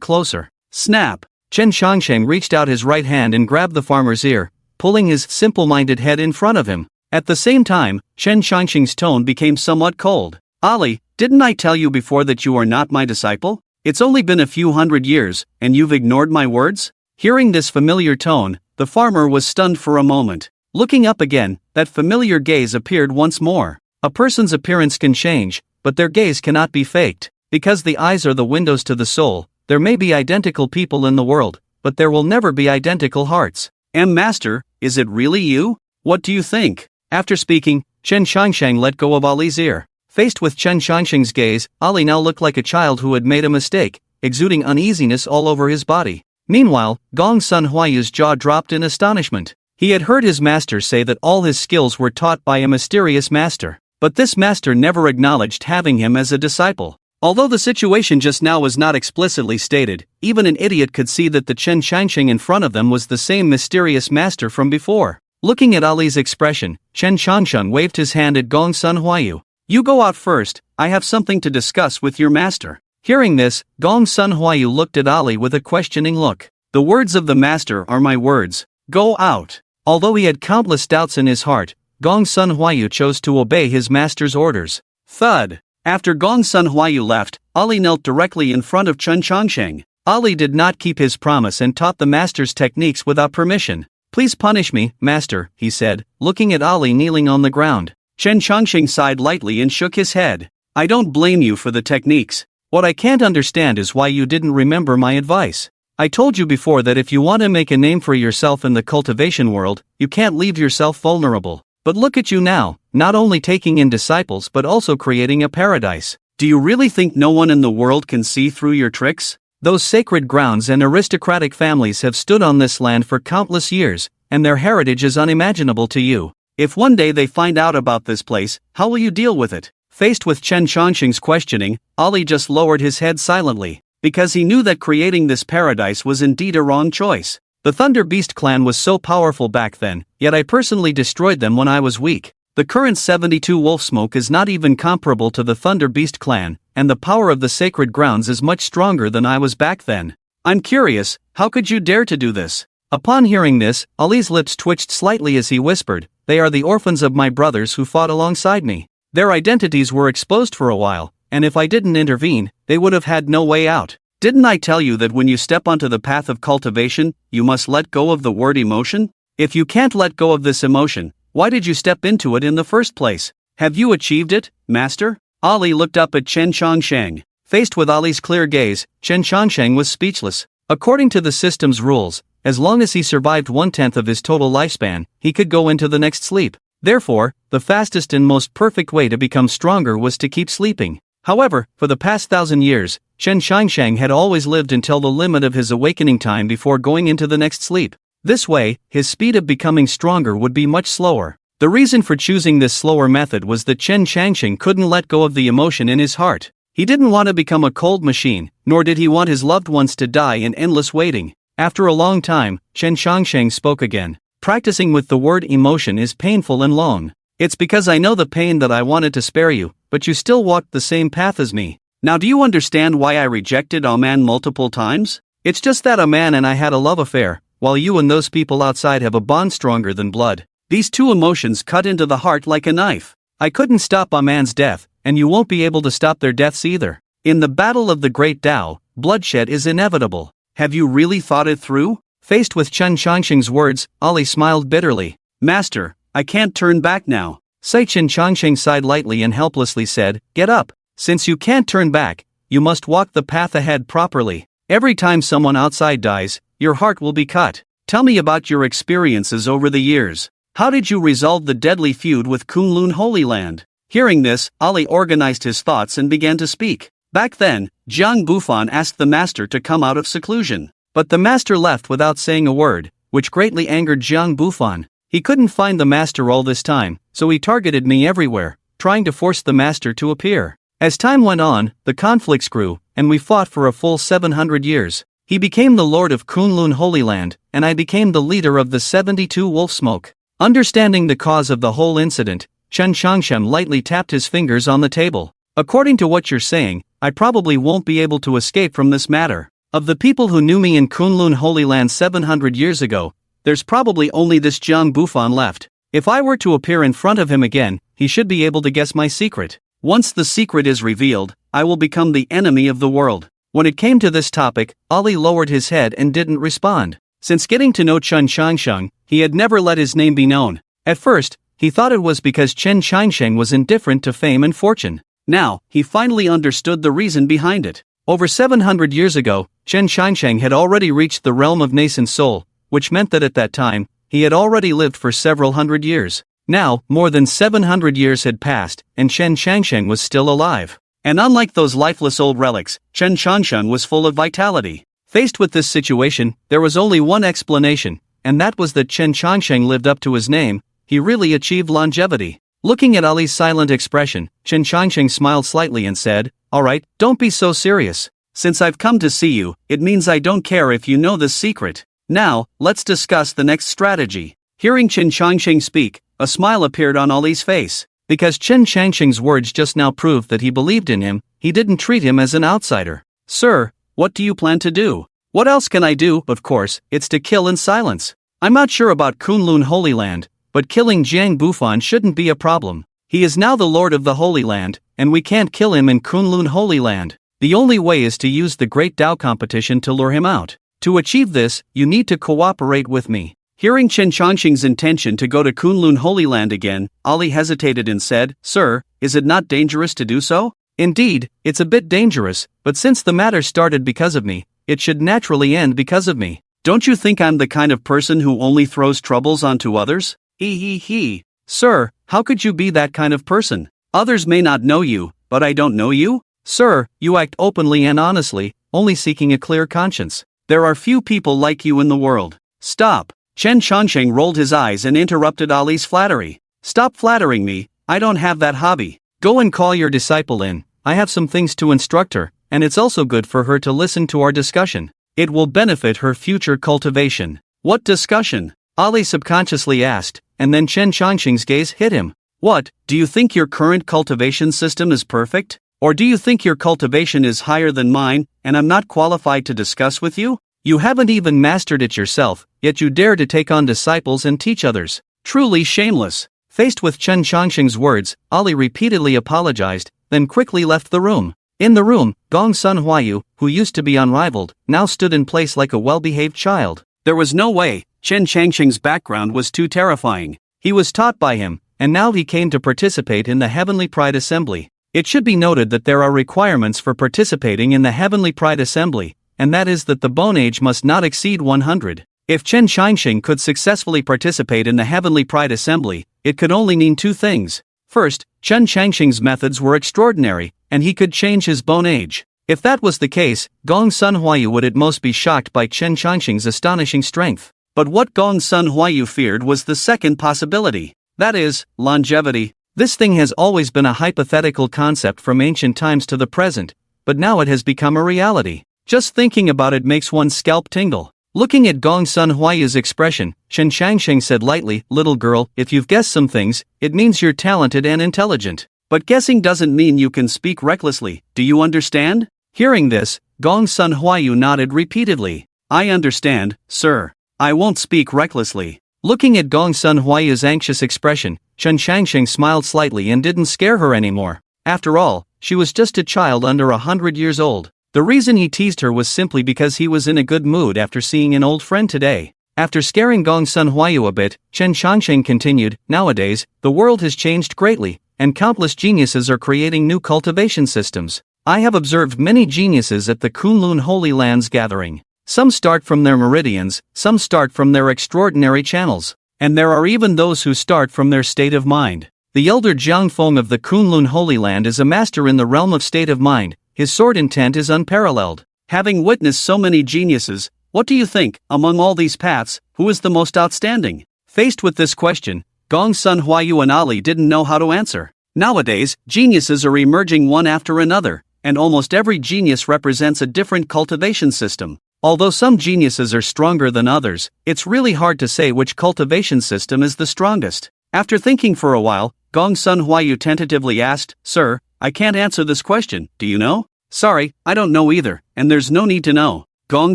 closer. Snap! Chen Changsheng reached out his right hand and grabbed the farmer's ear, pulling his simple-minded head in front of him. At the same time, Chen Shangxing's tone became somewhat cold. Ali, didn't I tell you before that you are not my disciple? It's only been a few hundred years, and you've ignored my words? Hearing this familiar tone, the farmer was stunned for a moment. Looking up again, that familiar gaze appeared once more. A person's appearance can change, but their gaze cannot be faked. Because the eyes are the windows to the soul, there may be identical people in the world, but there will never be identical hearts. Master, is it really you? What do you think? After speaking, Chen Shangsheng let go of Ali's ear. Faced with Chen Shangsheng's gaze, Ali now looked like a child who had made a mistake, exuding uneasiness all over his body. Meanwhile, Gong Sun Huayu's jaw dropped in astonishment. He had heard his master say that all his skills were taught by a mysterious master, but this master never acknowledged having him as a disciple. Although the situation just now was not explicitly stated, even an idiot could see that the Chen Shangsheng in front of them was the same mysterious master from before. Looking at Ali's expression, Chen Shangsheng waved his hand at Gong Sun Huayu. You go out first, I have something to discuss with your master. Hearing this, Gong Sun Huayu looked at Ali with a questioning look. The words of the master are my words. Go out. Although he had countless doubts in his heart, Gong Sun Huayu chose to obey his master's orders. Thud. After Gong Sun Huayu left, Ali knelt directly in front of Chen Shangsheng. Ali did not keep his promise and taught the master's techniques without permission. Please punish me, master, he said, looking at Ali kneeling on the ground. Chen Shangsheng sighed lightly and shook his head. I don't blame you for the techniques. What I can't understand is why you didn't remember my advice. I told you before that if you want to make a name for yourself in the cultivation world, you can't leave yourself vulnerable. But look at you now, not only taking in disciples but also creating a paradise. Do you really think no one in the world can see through your tricks? Those sacred grounds and aristocratic families have stood on this land for countless years, and their heritage is unimaginable to you. If one day they find out about this place, how will you deal with it? Faced with Chen Shangsheng's questioning, Ali just lowered his head silently, because he knew that creating this paradise was indeed a wrong choice. The Thunder Beast clan was so powerful back then, yet I personally destroyed them when I was weak. The current 72 Wolf Smoke is not even comparable to the Thunder Beast clan, and the power of the sacred grounds is much stronger than I was back then. I'm curious, how could you dare to do this? Upon hearing this, Ali's lips twitched slightly as he whispered, They are the orphans of my brothers who fought alongside me. Their identities were exposed for a while, and if I didn't intervene, they would have had no way out. Didn't I tell you that when you step onto the path of cultivation, you must let go of the word emotion? If you can't let go of this emotion, why did you step into it in the first place? Have you achieved it, master? Ali looked up at Chen Shangsheng. Faced with Ali's clear gaze, Chen Shangsheng was speechless. According to the system's rules, as long as he survived 1/10 of his total lifespan, he could go into the next sleep. Therefore, the fastest and most perfect way to become stronger was to keep sleeping. However, for the past 1,000 years, Chen Shangsheng had always lived until the limit of his awakening time before going into the next sleep. This way, his speed of becoming stronger would be much slower. The reason for choosing this slower method was that Chen Shangsheng couldn't let go of the emotion in his heart. He didn't want to become a cold machine, nor did he want his loved ones to die in endless waiting. After a long time, Chen Shangsheng spoke again. Practicing with the word emotion is painful and long. It's because I know the pain that I wanted to spare you, but you still walked the same path as me. Now do you understand why I rejected a man multiple times? It's just that a man and I had a love affair, while you and those people outside have a bond stronger than blood. These two emotions cut into the heart like a knife. I couldn't stop a man's death, and you won't be able to stop their deaths either. In the battle of the Great Tao, bloodshed is inevitable. Have you really thought it through? Faced with Chen Shangsheng's words, Ali smiled bitterly. Master, I can't turn back now. Chen Shangsheng sighed lightly and helplessly said, Get up. Since you can't turn back, you must walk the path ahead properly. Every time someone outside dies, your heart will be cut. Tell me about your experiences over the years. How did you resolve the deadly feud with Kunlun Holy Land? Hearing this, Ali organized his thoughts and began to speak. Back then, Jiang Bufan asked the master to come out of seclusion. But the master left without saying a word, which greatly angered Jiang Bufan. He couldn't find the master all this time, so he targeted me everywhere, trying to force the master to appear. As time went on, the conflicts grew, and we fought for a full 700 years. He became the lord of Kunlun Holy Land, and I became the leader of the 72 Wolf Smoke. Understanding the cause of the whole incident, Chen Shangsheng lightly tapped his fingers on the table. According to what you're saying, I probably won't be able to escape from this matter. Of the people who knew me in Kunlun Holy Land 700 years ago, there's probably only this Jiang Bufan left. If I were to appear in front of him again, he should be able to guess my secret. Once the secret is revealed, I will become the enemy of the world. When it came to this topic, Ali lowered his head and didn't respond. Since getting to know Chen Changsheng, he had never let his name be known. At first, he thought it was because Chen Changsheng was indifferent to fame and fortune. Now, he finally understood the reason behind it. Over 700 years ago, Chen Changsheng had already reached the realm of nascent soul, which meant that at that time, he had already lived for several hundred years. Now, more than 700 years had passed, and Chen Changsheng was still alive. And unlike those lifeless old relics, Chen Changsheng was full of vitality. Faced with this situation, there was only one explanation, and that was that Chen Changsheng lived up to his name. He really achieved longevity. Looking at Ali's silent expression, Chen Changsheng smiled slightly and said, "Alright, don't be so serious. Since I've come to see you, it means I don't care if you know this secret. Now, let's discuss the next strategy." Hearing Chen Changsheng speak, a smile appeared on Ali's face. Because Chen Changsheng's words just now proved that he believed in him, he didn't treat him as an outsider. "Sir, what do you plan to do?" "What else can I do? Of course, it's to kill in silence. I'm not sure about Kunlun Holy Land, but killing Jiang Bufan shouldn't be a problem. He is now the Lord of the Holy Land, and we can't kill him in Kunlun Holy Land. The only way is to use the Great Tao competition to lure him out. To achieve this, you need to cooperate with me." Hearing Chen Changsheng's intention to go to Kunlun Holy Land again, Ali hesitated and said, "Sir, is it not dangerous to do so?" "Indeed, it's a bit dangerous, but since the matter started because of me, it should naturally end because of me. Don't you think I'm the kind of person who only throws troubles onto others?" He. "Sir, how could you be that kind of person? Others may not know you, but I don't know you?" "Sir, you act openly and honestly, only seeking a clear conscience. There are few people like you in the world." "Stop." Chen Changsheng rolled his eyes and interrupted Ali's flattery. "Stop flattering me, I don't have that hobby. Go and call your disciple in, I have some things to instruct her, and it's also good for her to listen to our discussion. It will benefit her future cultivation." "What discussion?" Ali subconsciously asked, and then Chen Changsheng's gaze hit him. "What, do you think your current cultivation system is perfect? Or do you think your cultivation is higher than mine, and I'm not qualified to discuss with you? You haven't even mastered it yourself, yet you dare to take on disciples and teach others. Truly shameless." Faced with Chen Changsheng's words, Ali repeatedly apologized, then quickly left the room. In the room, Gong Sun Huayu, who used to be unrivaled, now stood in place like a well-behaved child. There was no way. Chen Changsheng's background was too terrifying. He was taught by him, and now he came to participate in the Heavenly Pride Assembly. It should be noted that there are requirements for participating in the Heavenly Pride Assembly, and that is that the bone age must not exceed 100. If Chen Changsheng could successfully participate in the Heavenly Pride Assembly, it could only mean two things. First, Chen Changsheng's methods were extraordinary, and he could change his bone age. If that was the case, Gong Sun Huayu would at most be shocked by Chen Changsheng's astonishing strength. But what Gong Sun Huayu feared was the second possibility. That is, longevity. This thing has always been a hypothetical concept from ancient times to the present, but now it has become a reality. Just thinking about it makes one's scalp tingle. Looking at Gong Sun Huayu's expression, Chen Changsheng said lightly, "Little girl, if you've guessed some things, it means you're talented and intelligent. But guessing doesn't mean you can speak recklessly, do you understand?" Hearing this, Gong Sun Huayu nodded repeatedly. "I understand, sir. I won't speak recklessly." Looking at Gong Sun Huayu's anxious expression, Chen Changsheng smiled slightly and didn't scare her anymore. After all, she was just a child under 100 years old. The reason he teased her was simply because he was in a good mood after seeing an old friend today. After scaring Gong Sun Huayu a bit, Chen Changsheng continued, "Nowadays, the world has changed greatly, and countless geniuses are creating new cultivation systems. I have observed many geniuses at the Kunlun Holy Lands gathering. Some start from their meridians, some start from their extraordinary channels, and there are even those who start from their state of mind. The elder Jiang Feng of the Kunlun Holy Land is a master in the realm of state of mind. His sword intent is unparalleled. Having witnessed so many geniuses, what do you think, among all these paths, who is the most outstanding?" Faced with this question, Gong Sun Huayu and Ali didn't know how to answer. Nowadays, geniuses are emerging one after another, and almost every genius represents a different cultivation system. Although some geniuses are stronger than others, it's really hard to say which cultivation system is the strongest. After thinking for a while, Gong Sun Huayu tentatively asked, "Sir, I can't answer this question, do you know?" "Sorry, I don't know either, and there's no need to know." "Gong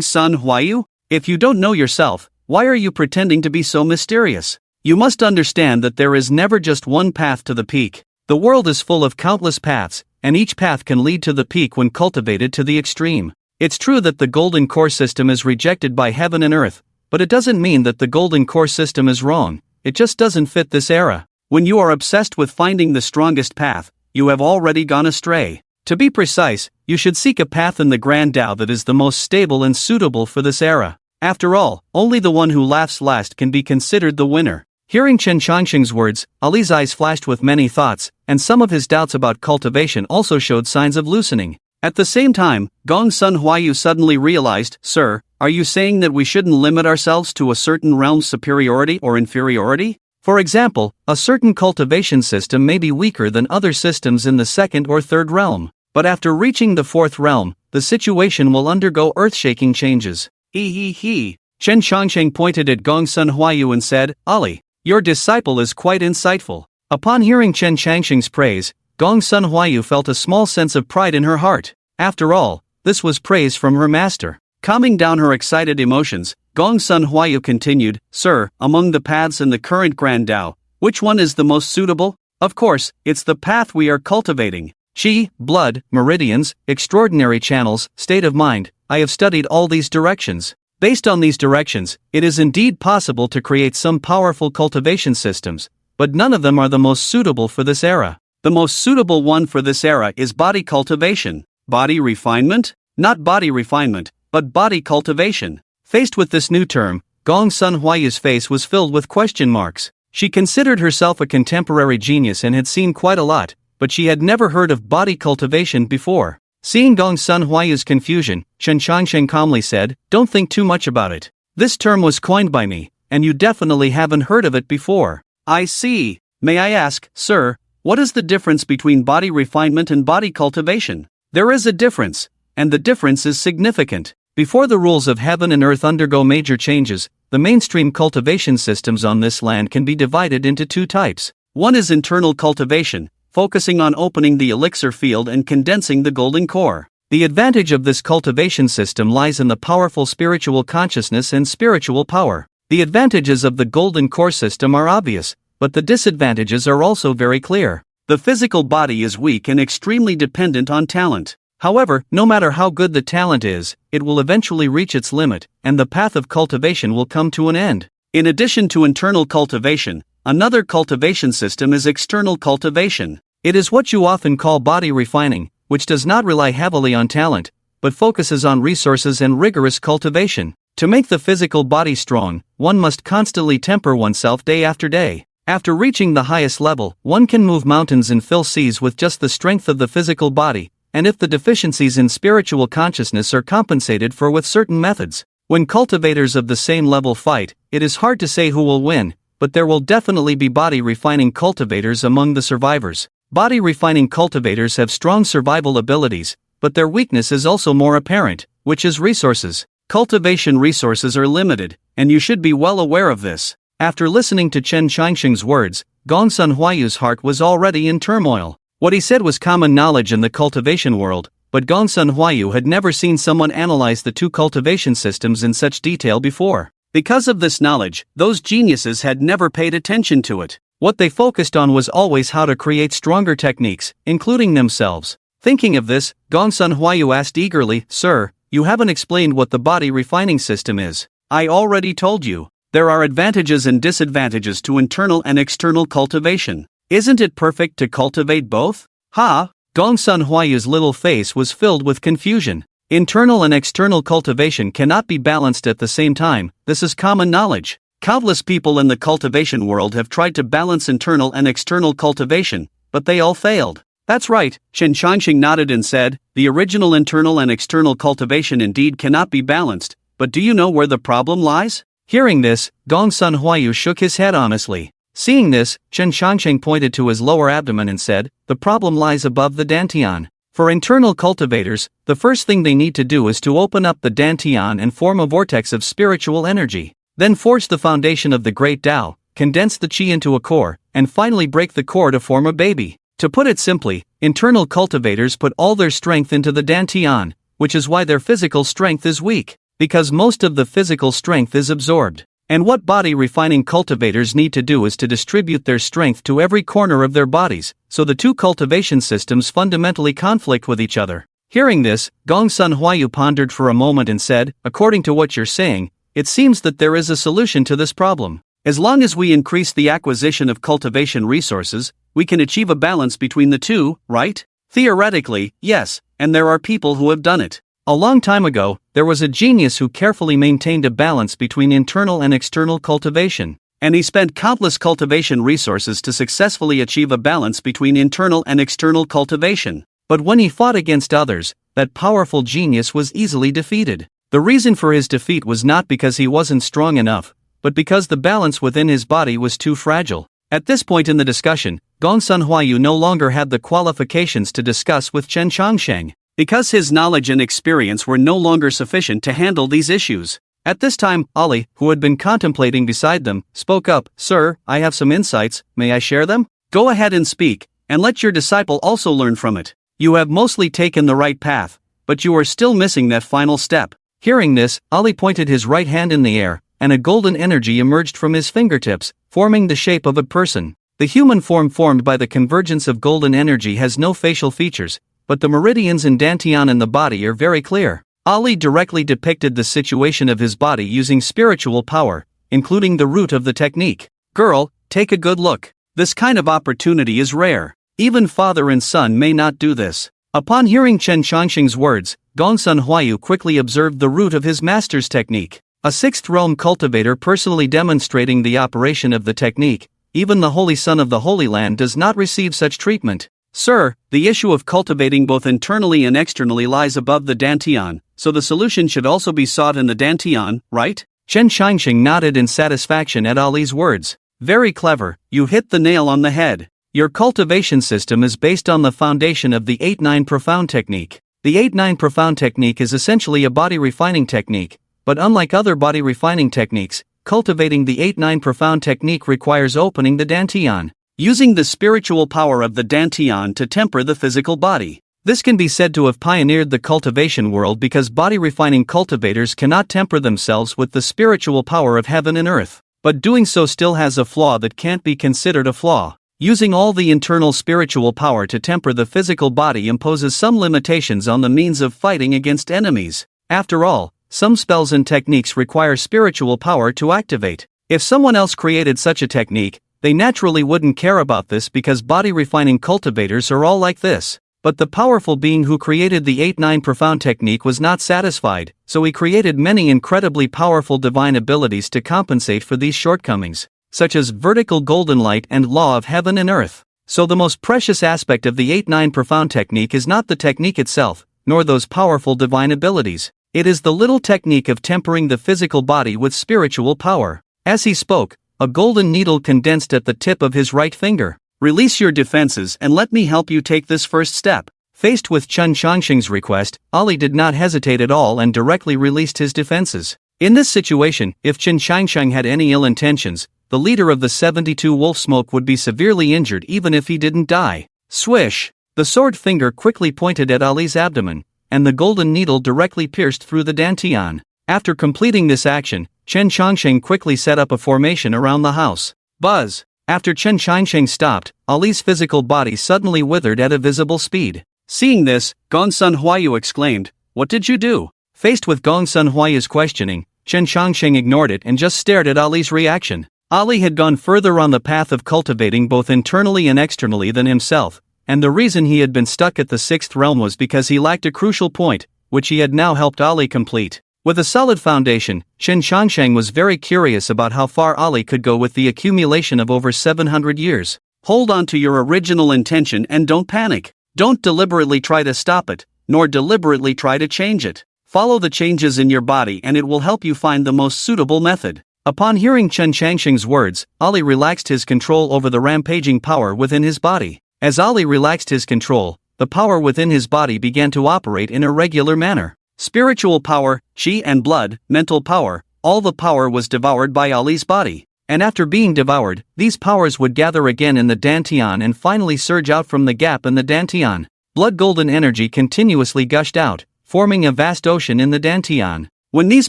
Sun Huayu? If you don't know yourself, why are you pretending to be so mysterious? You must understand that there is never just one path to the peak. The world is full of countless paths, and each path can lead to the peak when cultivated to the extreme. It's true that the golden core system is rejected by heaven and earth, but it doesn't mean that the golden core system is wrong. It just doesn't fit this era. When you are obsessed with finding the strongest path, you have already gone astray. To be precise, you should seek a path in the Grand Tao that is the most stable and suitable for this era. After all, only the one who laughs last can be considered the winner. Hearing Chen Changsheng's words, Ali's eyes flashed with many thoughts, and some of his doubts about cultivation also showed signs of loosening. At the same time, Gong Sun Huayu suddenly realized, "Sir, are you saying that we shouldn't limit ourselves to a certain realm's superiority or inferiority? For example, a certain cultivation system may be weaker than other systems in the second or third realm, but after reaching the fourth realm, the situation will undergo earth-shaking changes." Chen Changsheng pointed at Gong Sun Huayu and said, "Ali, your disciple is quite insightful." Upon hearing Chen Changsheng's praise, Gong Sun Huayu felt a small sense of pride in her heart. After all, this was praise from her master. Calming down her excited emotions, Gong Sun Huayu continued, "Sir, among the paths in the current Grand Tao, which one is the most suitable? Of course, it's the path we are cultivating. Qi, blood, meridians, extraordinary channels, state of mind, I have studied all these directions. Based on these directions, it is indeed possible to create some powerful cultivation systems, but none of them are the most suitable for this era. The most suitable one for this era is body cultivation." Body refinement? Not body refinement, but body cultivation. Faced with this new term, Gong Sun Huayu's face was filled with question marks. She considered herself a contemporary genius and had seen quite a lot, but she had never heard of body cultivation before. Seeing Gong Sun Huayu's confusion, Chen Changsheng calmly said, "Don't think too much about it. This term was coined by me, and you definitely haven't heard of it before." "I see. May I ask, sir, what is the difference between body refinement and body cultivation?" "There is a difference, and the difference is significant. Before the rules of heaven and earth undergo major changes, the mainstream cultivation systems on this land can be divided into two types. One is internal cultivation, focusing on opening the elixir field and condensing the golden core. The advantage of this cultivation system lies in the powerful spiritual consciousness and spiritual power. The advantages of the golden core system are obvious, but the disadvantages are also very clear. The physical body is weak and extremely dependent on talent. However, no matter how good the talent is, it will eventually reach its limit, and the path of cultivation will come to an end. In addition to internal cultivation, another cultivation system is external cultivation. It is what you often call body refining, which does not rely heavily on talent, but focuses on resources and rigorous cultivation. To make the physical body strong, one must constantly temper oneself day after day. After reaching the highest level, one can move mountains and fill seas with just the strength of the physical body, and if the deficiencies in spiritual consciousness are compensated for with certain methods. When cultivators of the same level fight, it is hard to say who will win, but there will definitely be body refining cultivators among the survivors. Body refining cultivators have strong survival abilities, but their weakness is also more apparent, which is resources. Cultivation resources are limited, and you should be well aware of this. After listening to Chen Changsheng's words, Gong Sun Huayu's heart was already in turmoil. What he said was common knowledge in the cultivation world, but Gong Sun Huayu had never seen someone analyze the two cultivation systems in such detail before. Because of this knowledge, those geniuses had never paid attention to it. What they focused on was always how to create stronger techniques, including themselves. Thinking of this, Gong Sun Huayu asked eagerly, "Sir, you haven't explained what the body refining system is." "I already told you. There are advantages and disadvantages to internal and external cultivation. Isn't it perfect to cultivate both?" "Ha!" Gong Sun Huayu's little face was filled with confusion. Internal and external cultivation cannot be balanced at the same time, this is common knowledge. Countless people in the cultivation world have tried to balance internal and external cultivation, but they all failed. "That's right," Chen Changsheng nodded and said, "the original internal and external cultivation indeed cannot be balanced, but do you know where the problem lies?" Hearing this, Gong Sun Huayu shook his head honestly. Seeing this, Chen Changsheng pointed to his lower abdomen and said, "The problem lies above the dantian. For internal cultivators, the first thing they need to do is to open up the dantian and form a vortex of spiritual energy. Then forge the foundation of the Great Tao, condense the qi into a core, and finally break the core to form a baby. To put it simply, internal cultivators put all their strength into the dantian, which is why their physical strength is weak, because most of the physical strength is absorbed. And what body refining cultivators need to do is to distribute their strength to every corner of their bodies, so the two cultivation systems fundamentally conflict with each other. Hearing this, Gongsun Huayu pondered for a moment and said, according to what you're saying, it seems that there is a solution to this problem. As long as we increase the acquisition of cultivation resources, we can achieve a balance between the two, right? Theoretically, yes, and there are people who have done it. A long time ago, there was a genius who carefully maintained a balance between internal and external cultivation, and he spent countless cultivation resources to successfully achieve a balance between internal and external cultivation. But when he fought against others, that powerful genius was easily defeated. The reason for his defeat was not because he wasn't strong enough, but because the balance within his body was too fragile. At this point in the discussion, Gongsun Huayu no longer had the qualifications to discuss with Chen Changsheng, because his knowledge and experience were no longer sufficient to handle these issues. At this time, Ali, who had been contemplating beside them, spoke up, "Sir, I have some insights, may I share them?" "Go ahead and speak, and let your disciple also learn from it. You have mostly taken the right path, but you are still missing that final step." Hearing this, Ali pointed his right hand in the air, and a golden energy emerged from his fingertips, forming the shape of a person. The human form formed by the convergence of golden energy has no facial features, but the meridians and dantian in the body are very clear. Ali directly depicted the situation of his body using spiritual power, including the root of the technique. "Girl, take a good look. This kind of opportunity is rare. Even father and son may not do this." Upon hearing Chen Changsheng's words, Gongsun Huayu quickly observed the root of his master's technique. A sixth realm cultivator personally demonstrating the operation of the technique. Even the Holy Son of the Holy Land does not receive such treatment. "Sir, the issue of cultivating both internally and externally lies above the dantian, so the solution should also be sought in the dantian, right?" Chen Changsheng nodded in satisfaction at Ali's words. "Very clever, you hit the nail on the head. Your cultivation system is based on the foundation of the 8-9 profound technique. The 8-9 profound technique is essentially a body refining technique, but unlike other body refining techniques, cultivating the 8-9 profound technique requires opening the dantian, using the spiritual power of the dantian to temper the physical body. This can be said to have pioneered the cultivation world because body refining cultivators cannot temper themselves with the spiritual power of heaven and earth, but doing so still has a flaw that can't be considered a flaw. Using all the internal spiritual power to temper the physical body imposes some limitations on the means of fighting against enemies. After all, some spells and techniques require spiritual power to activate. If someone else created such a technique, they naturally wouldn't care about this because body refining cultivators are all like this. But the powerful being who created the 8-9 profound technique was not satisfied, so he created many incredibly powerful divine abilities to compensate for these shortcomings, such as vertical golden light and law of heaven and earth. So the most precious aspect of the 8-9 profound technique is not the technique itself, nor those powerful divine abilities. It is the little technique of tempering the physical body with spiritual power. As he spoke, a golden needle condensed at the tip of his right finger. "Release your defenses and let me help you take this first step." Faced with Chen Changsheng's request, Ali did not hesitate at all and directly released his defenses. In this situation, if Chen Changsheng had any ill intentions, the leader of the 72 wolf smoke would be severely injured even if he didn't die. Swish! The sword finger quickly pointed at Ali's abdomen, and the golden needle directly pierced through the dantian. After completing this action, Chen Changsheng quickly set up a formation around the house. Buzz! After Chen Changsheng stopped, Ali's physical body suddenly withered at a visible speed. Seeing this, Gongsun Huayu exclaimed, "What did you do?" Faced with Gongsun Huayu's questioning, Chen Changsheng ignored it and just stared at Ali's reaction. Ali had gone further on the path of cultivating both internally and externally than himself, and the reason he had been stuck at the 6th realm was because he lacked a crucial point, which he had now helped Ali complete. With a solid foundation, Chen Changsheng was very curious about how far Ali could go with the accumulation of over 700 years. Hold on to your original intention and don't panic. Don't deliberately try to stop it, nor deliberately try to change it. Follow the changes in your body and it will help you find the most suitable method. Upon hearing Chen Changsheng's words, Ali relaxed his control over the rampaging power within his body. As Ali relaxed his control, the power within his body began to operate in a regular manner. Spiritual power, chi and blood, mental power, all the power was devoured by Ali's body. And after being devoured, these powers would gather again in the dantian and finally surge out from the gap in the dantian. Blood golden energy continuously gushed out, forming a vast ocean in the dantian. When these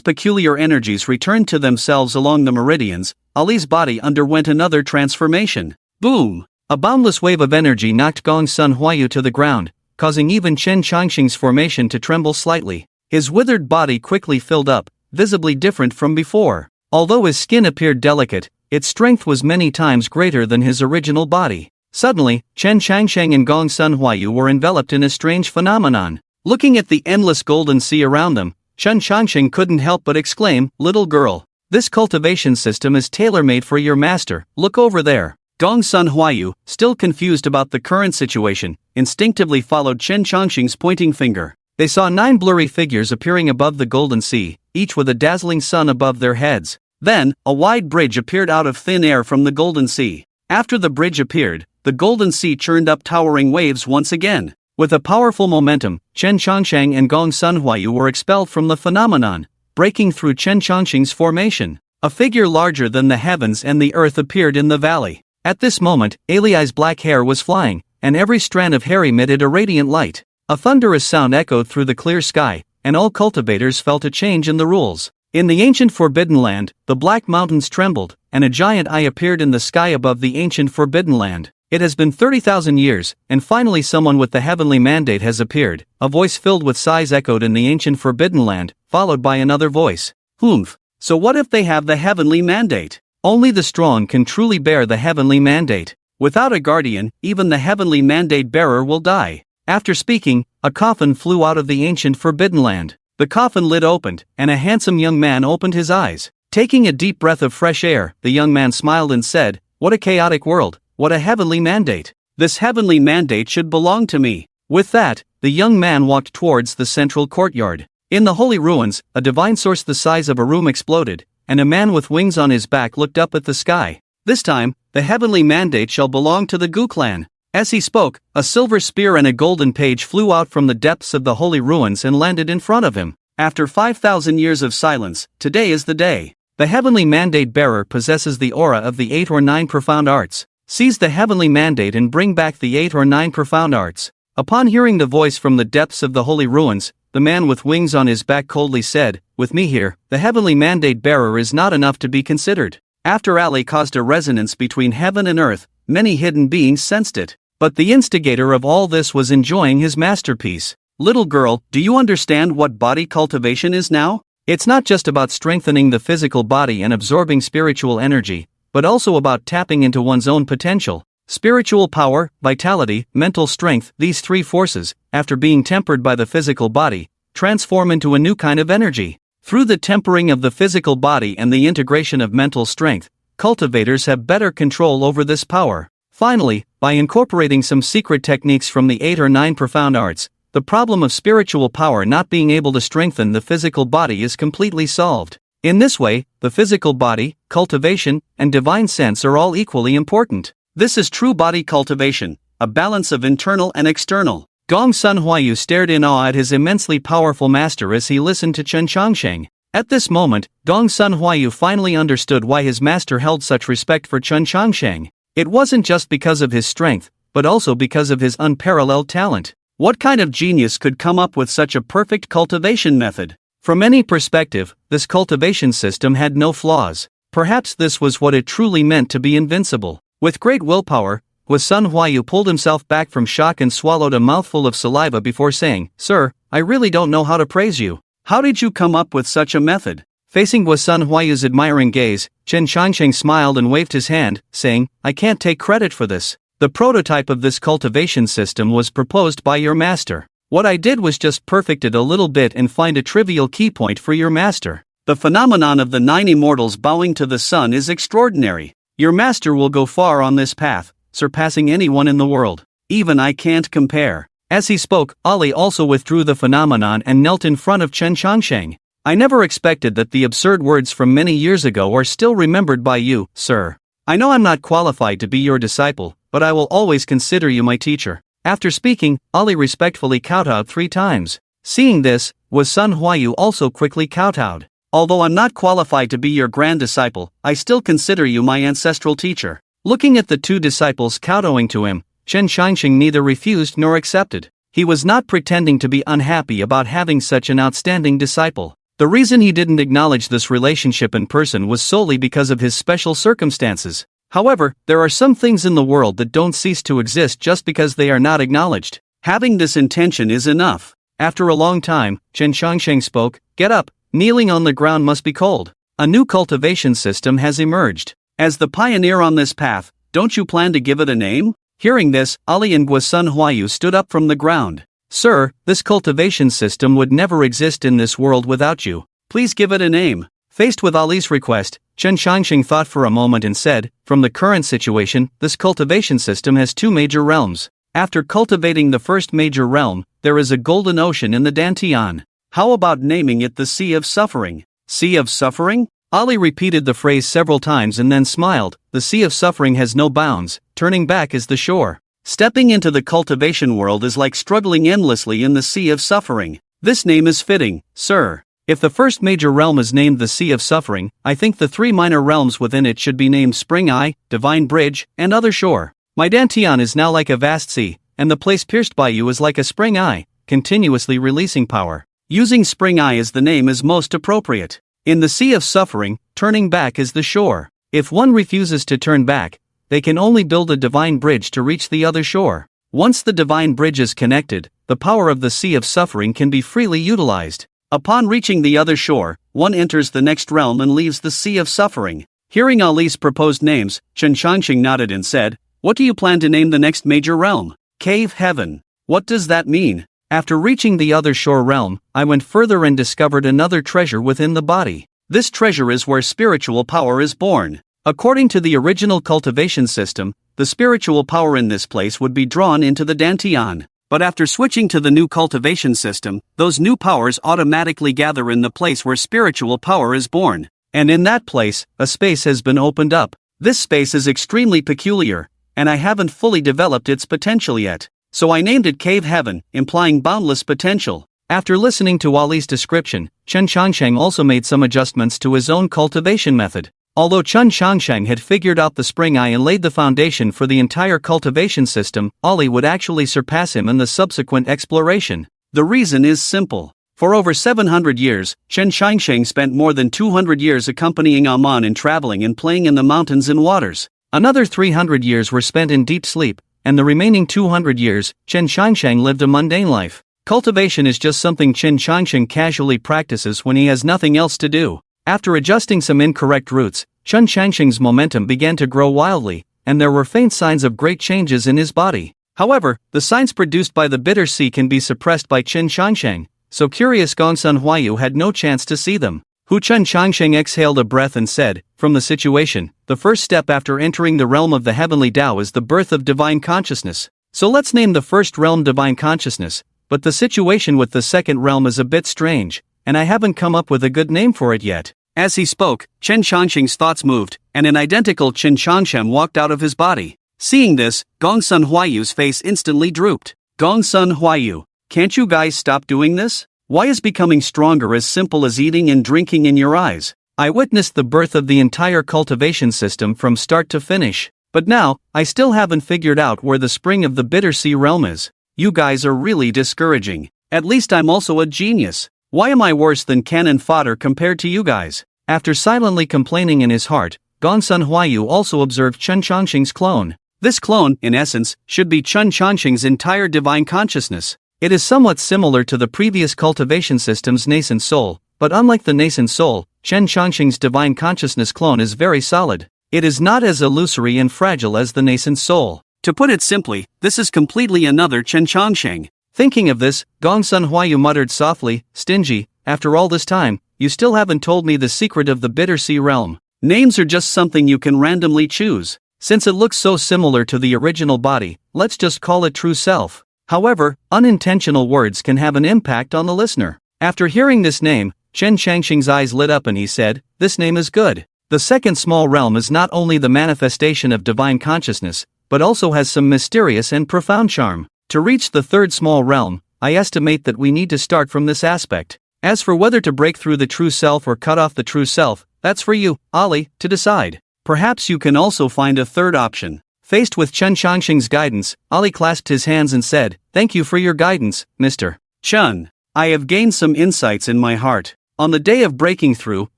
peculiar energies returned to themselves along the meridians, Ali's body underwent another transformation. Boom! A boundless wave of energy knocked Gong Sun Huayu to the ground, causing even Chen Changxing's formation to tremble slightly. His withered body quickly filled up, visibly different from before. Although his skin appeared delicate, its strength was many times greater than his original body. Suddenly, Chen Changxing and Gong Sun Huayu were enveloped in a strange phenomenon. Looking at the endless golden sea around them, Chen Changxing couldn't help but exclaim, "Little girl, this cultivation system is tailor-made for your master, look over there." Gong Sun Huayu, still confused about the current situation, instinctively followed Chen Changxing's pointing finger. They saw 9 blurry figures appearing above the golden sea, each with a dazzling sun above their heads. Then, a wide bridge appeared out of thin air from the golden sea. After the bridge appeared, the golden sea churned up towering waves once again. With a powerful momentum, Chen Changxing and Gong Sun Huayu were expelled from the phenomenon, breaking through Chen Changxing's formation. A figure larger than the heavens and the earth appeared in the valley. At this moment, Ali's black hair was flying, and every strand of hair emitted a radiant light. A thunderous sound echoed through the clear sky, and all cultivators felt a change in the rules. In the ancient Forbidden Land, the black mountains trembled, and a giant eye appeared in the sky above the ancient Forbidden Land. It has been 30,000 years, and finally someone with the heavenly mandate has appeared. A voice filled with sighs echoed in the ancient Forbidden Land, followed by another voice. Humph. So what if they have the heavenly mandate? Only the strong can truly bear the heavenly mandate. Without a guardian, even the heavenly mandate bearer will die. After speaking, a coffin flew out of the ancient Forbidden Land. The coffin lid opened, and a handsome young man opened his eyes. Taking a deep breath of fresh air, the young man smiled and said, "What a chaotic world. What a heavenly mandate. This heavenly mandate should belong to me." With that, the young man walked towards the central courtyard. In the holy ruins, a divine source the size of a room exploded, and a man with wings on his back looked up at the sky. This time, the heavenly mandate shall belong to the Gu clan. As he spoke, a silver spear and a golden page flew out from the depths of the holy ruins and landed in front of him. After 5,000 years of silence, today is the day. The heavenly mandate bearer possesses the aura of the 8 or 9 profound arts. Seize the heavenly mandate and bring back the 8 or 9 profound arts. Upon hearing the voice from the depths of the holy ruins, the man with wings on his back coldly said, "With me here, the heavenly mandate bearer is not enough to be considered." After Ali caused a resonance between heaven and earth, many hidden beings sensed it. But the instigator of all this was enjoying his masterpiece. Little girl, do you understand what body cultivation is now? It's not just about strengthening the physical body and absorbing spiritual energy, but also about tapping into one's own potential. Spiritual power, vitality, mental strength, these 3 forces, after being tempered by the physical body, transform into a new kind of energy. Through the tempering of the physical body and the integration of mental strength, cultivators have better control over this power. Finally, by incorporating some secret techniques from the 8 or 9 profound arts, the problem of spiritual power not being able to strengthen the physical body is completely solved. In this way, the physical body, cultivation, and divine sense are all equally important. This is true body cultivation, a balance of internal and external. Gong Sun Huayu stared in awe at his immensely powerful master as he listened to Chen Changxing. At this moment, Gong Sun Huayu finally understood why his master held such respect for Chen Changxing. It wasn't just because of his strength, but also because of his unparalleled talent. What kind of genius could come up with such a perfect cultivation method? From any perspective, this cultivation system had no flaws. Perhaps this was what it truly meant to be invincible. With great willpower, Sun Huayu pulled himself back from shock and swallowed a mouthful of saliva before saying, "Sir, I really don't know how to praise you. How did you come up with such a method?" Facing Sun Huayu's admiring gaze, Chen Changxing smiled and waved his hand, saying, "I can't take credit for this. The prototype of this cultivation system was proposed by your master. What I did was just perfect it a little bit and find a trivial key point for your master. The phenomenon of the 9 immortals bowing to the sun is extraordinary. Your master will go far on this path, surpassing anyone in the world. Even I can't compare." As he spoke, Ali also withdrew the phenomenon and knelt in front of Chen Changxing. "I never expected that the absurd words from many years ago are still remembered by you, sir. I know I'm not qualified to be your disciple, but I will always consider you my teacher." After speaking, Ali respectfully kowtowed 3 times. Seeing this, Sun Huayu also quickly kowtowed. "Although I'm not qualified to be your grand disciple, I still consider you my ancestral teacher." Looking at the 2 disciples kowtowing to him, Chen Changxing neither refused nor accepted. He was not pretending to be unhappy about having such an outstanding disciple. The reason he didn't acknowledge this relationship in person was solely because of his special circumstances. However, there are some things in the world that don't cease to exist just because they are not acknowledged. Having this intention is enough. After a long time, Chen Changsheng spoke, "Get up, kneeling on the ground must be cold. A new cultivation system has emerged. As the pioneer on this path, don't you plan to give it a name?" Hearing this, Ali and Guasun Huayu stood up from the ground. "Sir, this cultivation system would never exist in this world without you. Please give it a name." Faced with Ali's request, Chen Changsheng thought for a moment and said, "From the current situation, this cultivation system has two major realms. After cultivating the first major realm, there is a golden ocean in the Dantian. How about naming it the Sea of Suffering?" "Sea of Suffering?" Ali repeated the phrase several times and then smiled. "The Sea of Suffering has no bounds, turning back is the shore. Stepping into the cultivation world is like struggling endlessly in the Sea of Suffering. This name is fitting, sir. If the first major realm is named the Sea of Suffering, I think the three minor realms within it should be named Spring Eye, Divine Bridge, and Other Shore. My Dantian is now like a vast sea, and the place pierced by you is like a spring eye, continuously releasing power. Using Spring Eye as the name is most appropriate. In the Sea of Suffering, turning back is the shore. If one refuses to turn back, they can only build a divine bridge to reach the other shore. Once the divine bridge is connected, the power of the Sea of Suffering can be freely utilized. Upon reaching the other shore, one enters the next realm and leaves the Sea of Suffering." Hearing Ali's proposed names, Chen Changsheng nodded and said, "What do you plan to name the next major realm?" "Cave Heaven." "What does that mean?" "After reaching the other shore realm, I went further and discovered another treasure within the body. This treasure is where spiritual power is born. According to the original cultivation system, the spiritual power in this place would be drawn into the Dantian. But after switching to the new cultivation system, those new powers automatically gather in the place where spiritual power is born. And in that place, a space has been opened up. This space is extremely peculiar, and I haven't fully developed its potential yet. So I named it Cave Heaven, implying boundless potential." After listening to Ali's description, Chen Changsheng also made some adjustments to his own cultivation method. Although Chen Changsheng had figured out the Spring Eye and laid the foundation for the entire cultivation system, Ali would actually surpass him in the subsequent exploration. The reason is simple. For over 700 years, Chen Changsheng spent more than 200 years accompanying Aman in traveling and playing in the mountains and waters. Another 300 years were spent in deep sleep, and the remaining 200 years, Chen Changsheng lived a mundane life. Cultivation is just something Chen Changsheng casually practices when he has nothing else to do. After adjusting some incorrect routes, Chen Changsheng's momentum began to grow wildly, and there were faint signs of great changes in his body. However, the signs produced by the bitter sea can be suppressed by Chen Changsheng, so curious Gongsun Huayu had no chance to see them. Chen Changsheng exhaled a breath and said, "From the situation, the first step after entering the realm of the heavenly Tao is the birth of divine consciousness. So let's name the first realm divine consciousness, but the situation with the second realm is a bit strange, and I haven't come up with a good name for it yet." As he spoke, Chen Changsheng's thoughts moved, and an identical Chen Changshem walked out of his body. Seeing this, Gongsun Huayu's face instantly drooped. "Gongsun Huayu, can't you guys stop doing this? Why is becoming stronger as simple as eating and drinking in your eyes? I witnessed the birth of the entire cultivation system from start to finish, but now, I still haven't figured out where the spring of the bitter sea realm is. You guys are really discouraging. At least I'm also a genius. Why am I worse than cannon fodder compared to you guys?" After silently complaining in his heart, Gongsun Huayu also observed Chen Changsheng's clone. This clone, in essence, should be Chen Changsheng's entire divine consciousness. It is somewhat similar to the previous cultivation system's nascent soul, but unlike the nascent soul, Chen Changsheng's divine consciousness clone is very solid. It is not as illusory and fragile as the nascent soul. To put it simply, this is completely another Chen Changsheng. Thinking of this, Gongsun Huayu muttered softly, "Stingy, after all this time, you still haven't told me the secret of the bitter sea realm." Names are just something you can randomly choose. Since it looks so similar to the original body, let's just call it True Self. However, unintentional words can have an impact on the listener. After hearing this name, Chen Changsheng's eyes lit up and he said, "This name is good. The second small realm is not only the manifestation of divine consciousness, but also has some mysterious and profound charm. To reach the third small realm, I estimate that we need to start from this aspect. As for whether to break through the true self or cut off the true self, that's for you, Ali, to decide. Perhaps you can also find a third option." Faced with Chen Changsheng's guidance, Ali clasped his hands and said, "Thank you for your guidance, Mr. Chen. I have gained some insights in my heart. On the day of breaking through,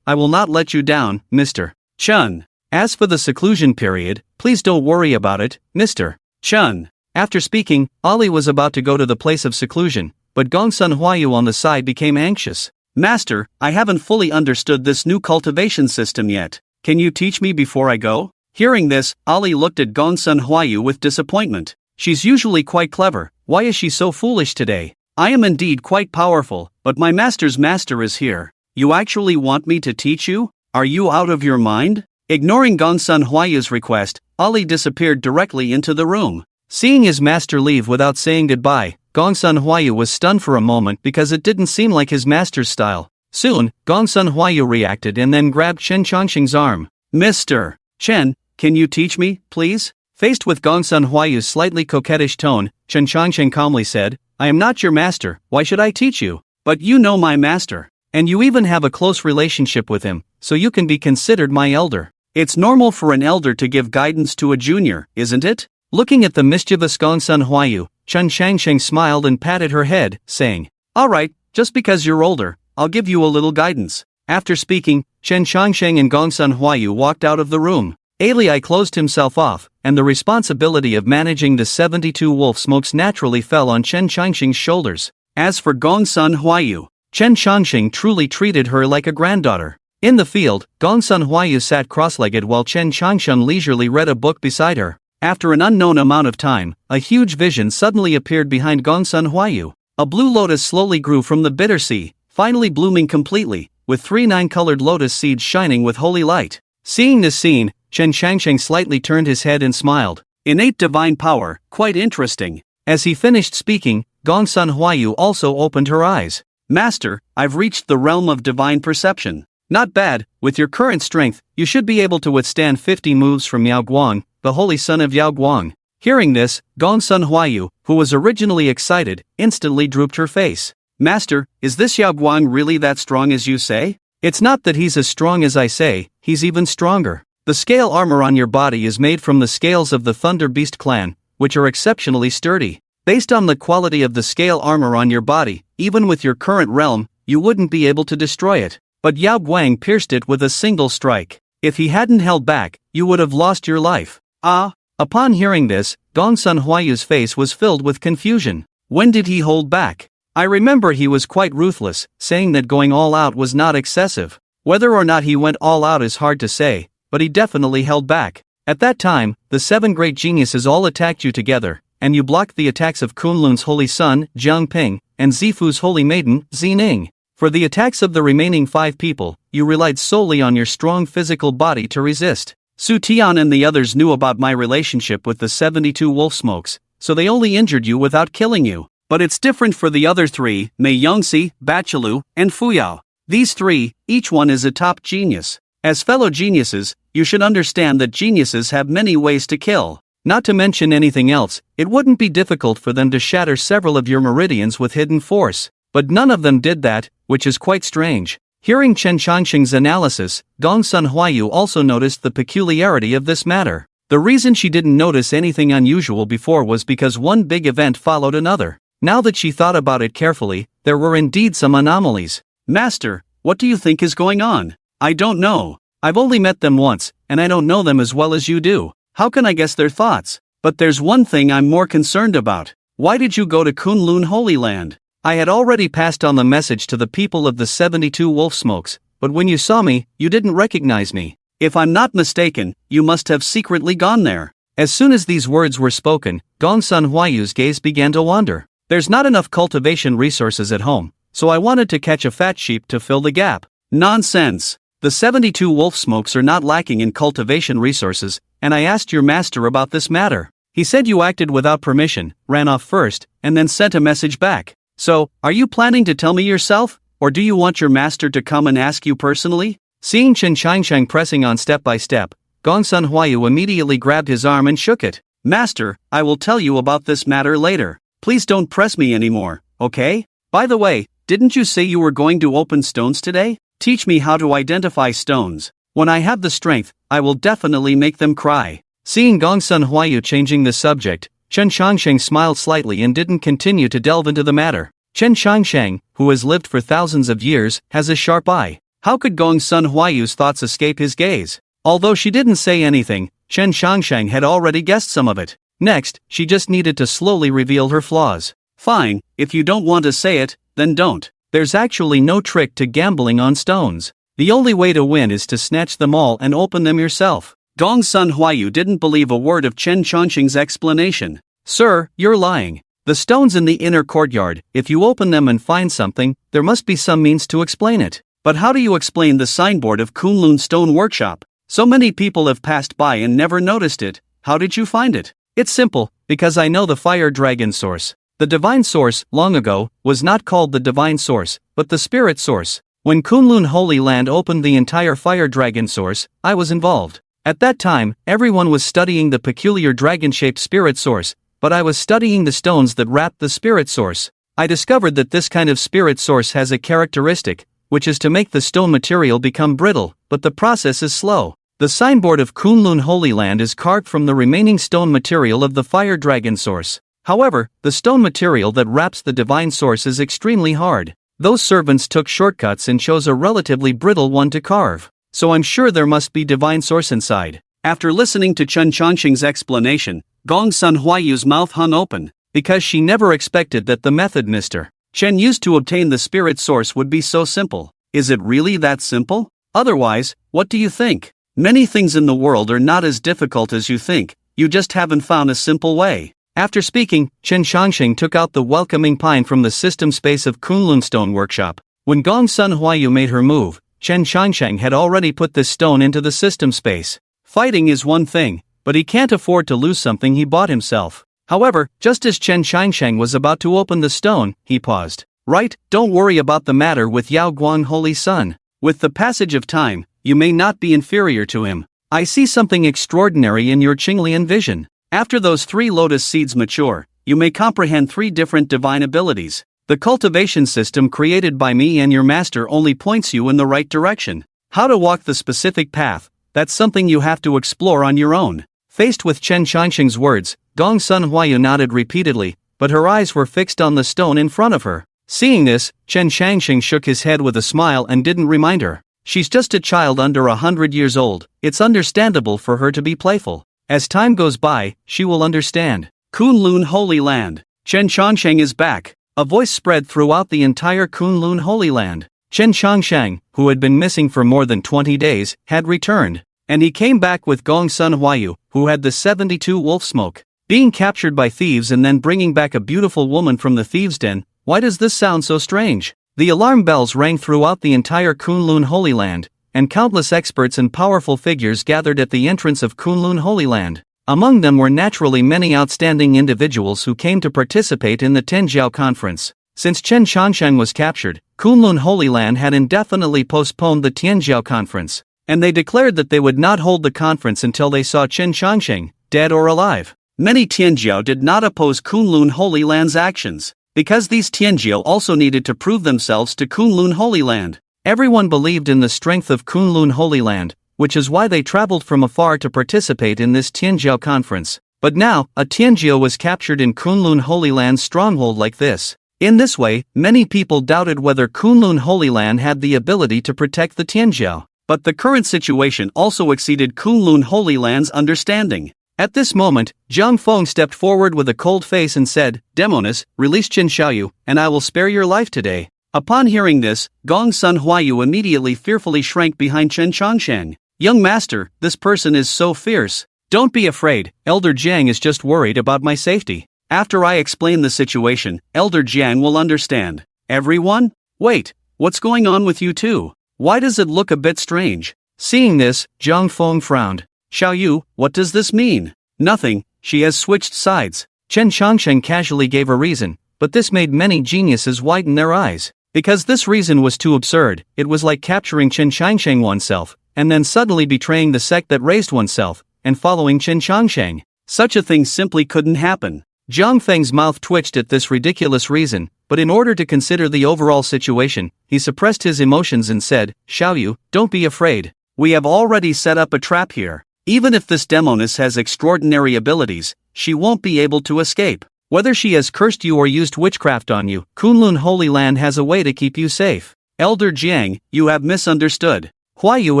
I will not let you down, Mr. Chun. As for the seclusion period, please don't worry about it, Mr. Chun. After speaking, Ali was about to go to the place of seclusion, but Gongsun Huayu on the side became anxious. Master, I haven't fully understood this new cultivation system yet. Can you teach me before I go? Hearing this, Ali looked at Gongsun Huayu with disappointment. She's usually quite clever, why is she so foolish today? I am indeed quite powerful, but my master's master is here. You actually want me to teach you? Are you out of your mind? Ignoring Gongsun Huayu's request, Ali disappeared directly into the room. Seeing his master leave without saying goodbye, Gongsun Huayu was stunned for a moment because it didn't seem like his master's style. Soon, Gongsun Huayu reacted and then grabbed Chen Chongqing's arm. Mr. Chen, can you teach me, please? Faced with Gongsun Huayu's slightly coquettish tone, Chen Chongqing calmly said, I am not your master, why should I teach you? But you know my master. And you even have a close relationship with him, so you can be considered my elder. It's normal for an elder to give guidance to a junior, isn't it? Looking at the mischievous Gongsun Huayu, Chen Changsheng smiled and patted her head, saying, Alright, just because you're older, I'll give you a little guidance. After speaking, Chen Changsheng and Gongsun Huayu walked out of the room. Ali closed himself off, and the responsibility of managing the 72 wolf smokes naturally fell on Chen Changsheng's shoulders. As for Gongsun Huayu, Chen Changsheng truly treated her like a granddaughter. In the field, Gongsun Huayu sat cross-legged while Chen Changsheng leisurely read a book beside her. After an unknown amount of time, a huge vision suddenly appeared behind Gongsun Huayu. A blue lotus slowly grew from the bitter sea, finally blooming completely, with 3 9-colored lotus seeds shining with holy light. Seeing this scene, Chen Changsheng slightly turned his head and smiled. Innate divine power, quite interesting. As he finished speaking, Gongsun Huayu also opened her eyes. Master, I've reached the realm of divine perception. Not bad, with your current strength, you should be able to withstand 50 moves from Yao Guang, the holy son of Yao Guang. Hearing this, Gongsun Huayu, who was originally excited, instantly drooped her face. Master, is this Yao Guang really that strong as you say? It's not that he's as strong as I say, he's even stronger. The scale armor on your body is made from the scales of the Thunder Beast clan, which are exceptionally sturdy. Based on the quality of the scale armor on your body, even with your current realm, you wouldn't be able to destroy it. But Yao Guang pierced it with a single strike. If he hadn't held back, you would have lost your life. Ah! Upon hearing this, Gongsun Huayu's face was filled with confusion. When did he hold back? I remember he was quite ruthless, saying that going all out was not excessive. Whether or not he went all out is hard to say, but he definitely held back. At that time, the 7 great geniuses all attacked you together, and you blocked the attacks of Kunlun's holy son, Jiang Ping, and Zifu's holy maiden, Zining. For the attacks of the remaining 5 people, you relied solely on your strong physical body to resist. Su Tian and the others knew about my relationship with the 72 wolf smokes, so they only injured you without killing you. But it's different for the other 3, Mei Yongxi, Baqilu, and Fuyao. These 3, each one is a top genius. As fellow geniuses, you should understand that geniuses have many ways to kill. Not to mention anything else, it wouldn't be difficult for them to shatter several of your meridians with hidden force. But none of them did that, which is quite strange. Hearing Chen Changsheng's analysis, Gongsun Huayu also noticed the peculiarity of this matter. The reason she didn't notice anything unusual before was because one big event followed another. Now that she thought about it carefully, there were indeed some anomalies. Master, what do you think is going on? I don't know. I've only met them once, and I don't know them as well as you do. How can I guess their thoughts? But there's one thing I'm more concerned about. Why did you go to Kunlun Holy Land? I had already passed on the message to the people of the 72 wolf smokes, but when you saw me, you didn't recognize me. If I'm not mistaken, you must have secretly gone there. As soon as these words were spoken, Gongsun Huayu's gaze began to wander. There's not enough cultivation resources at home, so I wanted to catch a fat sheep to fill the gap. Nonsense! The 72 wolf smokes are not lacking in cultivation resources, and I asked your master about this matter. He said you acted without permission, ran off first, and then sent a message back. So, are you planning to tell me yourself, or do you want your master to come and ask you personally? Seeing Chen Changsheng pressing on step by step, Gongsun Huayu immediately grabbed his arm and shook it. Master, I will tell you about this matter later. Please don't press me anymore, okay? By the way, didn't you say you were going to open stones today? Teach me how to identify stones. When I have the strength, I will definitely make them cry. Seeing Gongsun Huayu changing the subject, Chen Changsheng smiled slightly and didn't continue to delve into the matter. Chen Xiangsheng, who has lived for thousands of years, has a sharp eye. How could Gongsun Huayu's thoughts escape his gaze? Although she didn't say anything, Chen Xiangsheng had already guessed some of it. Next, she just needed to slowly reveal her flaws. Fine, if you don't want to say it, then don't. There's actually no trick to gambling on stones. The only way to win is to snatch them all and open them yourself. Gongsun Huayu didn't believe a word of Chen Xiangsheng's explanation. Sir, you're lying. The stones in the inner courtyard, if you open them and find something, there must be some means to explain it. But how do you explain the signboard of Kunlun Stone Workshop? So many people have passed by and never noticed it. How did you find it? It's simple, because I know the fire dragon source. The divine source, long ago, was not called the divine source, but the spirit source. When Kunlun Holy Land opened the entire fire dragon source, I was involved. At that time, everyone was studying the peculiar dragon-shaped spirit source, but I was studying the stones that wrapped the spirit source. I discovered that this kind of spirit source has a characteristic, which is to make the stone material become brittle, but the process is slow. The signboard of Kunlun Holy Land is carved from the remaining stone material of the fire dragon source. However, the stone material that wraps the divine source is extremely hard. Those servants took shortcuts and chose a relatively brittle one to carve. So I'm sure there must be divine source inside. After listening to Chen Xiangsheng's explanation, Gongsun Huayu's mouth hung open, because she never expected that the method Mr. Chen used to obtain the spirit source would be so simple. Is it really that simple? Otherwise, what do you think? Many things in the world are not as difficult as you think, you just haven't found a simple way. After speaking, Chen Xiangsheng took out the welcoming pine from the system space of Kunlun Stone Workshop. When Gongsun Huayu made her move, Chen Xiangsheng had already put this stone into the system space. Fighting is one thing, but he can't afford to lose something he bought himself. However, just as Chen Xiangsheng was about to open the stone, he paused. Right, don't worry about the matter with Yao Guang Holy Sun. With the passage of time, you may not be inferior to him. I see something extraordinary in your Qinglian vision. After those 3 lotus seeds mature, you may comprehend 3 different divine abilities. The cultivation system created by me and your master only points you in the right direction. How to walk the specific path, that's something you have to explore on your own. Faced with Chen Xiangsheng's words, Gongsun Huayu nodded repeatedly, but her eyes were fixed on the stone in front of her. Seeing this, Chen Xiangsheng shook his head with a smile and didn't remind her. She's just a child under 100 years old, it's understandable for her to be playful. As time goes by, she will understand. Kunlun Holy Land. Chen Xiangsheng is back. A voice spread throughout the entire Kunlun Holy Land. Chen Xiangsheng, who had been missing for more than 20 days, had returned. And he came back with Gongsun Huayu, who had the 72 wolf smoke. Being captured by thieves and then bringing back a beautiful woman from the thieves' den, why does this sound so strange? The alarm bells rang throughout the entire Kunlun Holy Land, and countless experts and powerful figures gathered at the entrance of Kunlun Holy Land. Among them were naturally many outstanding individuals who came to participate in the Tenjiao conference. Since Chen Xiangsheng was captured, Kunlun Holy Land had indefinitely postponed the Tianjiao conference, and they declared that they would not hold the conference until they saw Chen Xiangsheng, dead or alive. Many Tianjiao did not oppose Kunlun Holy Land's actions, because these Tianjiao also needed to prove themselves to Kunlun Holy Land. Everyone believed in the strength of Kunlun Holy Land, which is why they traveled from afar to participate in this Tianjiao conference. But now, a Tianjiao was captured in Kunlun Holy Land's stronghold like this. In this way, many people doubted whether Kunlun Holy Land had the ability to protect the Tianjiao. But the current situation also exceeded Kunlun Holy Land's understanding. At this moment, Zhang Feng stepped forward with a cold face and said, Demoness, release Qin Xiaoyu, and I will spare your life today. Upon hearing this, Gongsun Huayu immediately fearfully shrank behind Chen Xiangsheng. Young master, this person is so fierce. Don't be afraid, Elder Jiang is just worried about my safety. After I explain the situation, Elder Jiang will understand. Everyone? Wait, what's going on with you two? Why does it look a bit strange? Seeing this, Zhang Feng frowned. Xiaoyu, what does this mean? Nothing, she has switched sides. Chen Xiangsheng casually gave a reason, but this made many geniuses widen their eyes. Because this reason was too absurd, it was like capturing Chen Xiangsheng oneself, and then suddenly betraying the sect that raised oneself, and following Chen Xiangsheng. Such a thing simply couldn't happen. Zhang Feng's mouth twitched at this ridiculous reason, but in order to consider the overall situation, he suppressed his emotions and said, Xiaoyu, don't be afraid. We have already set up a trap here. Even if this demoness has extraordinary abilities, she won't be able to escape. Whether she has cursed you or used witchcraft on you, Kunlun Holy Land has a way to keep you safe. Elder Jiang, you have misunderstood. Huayu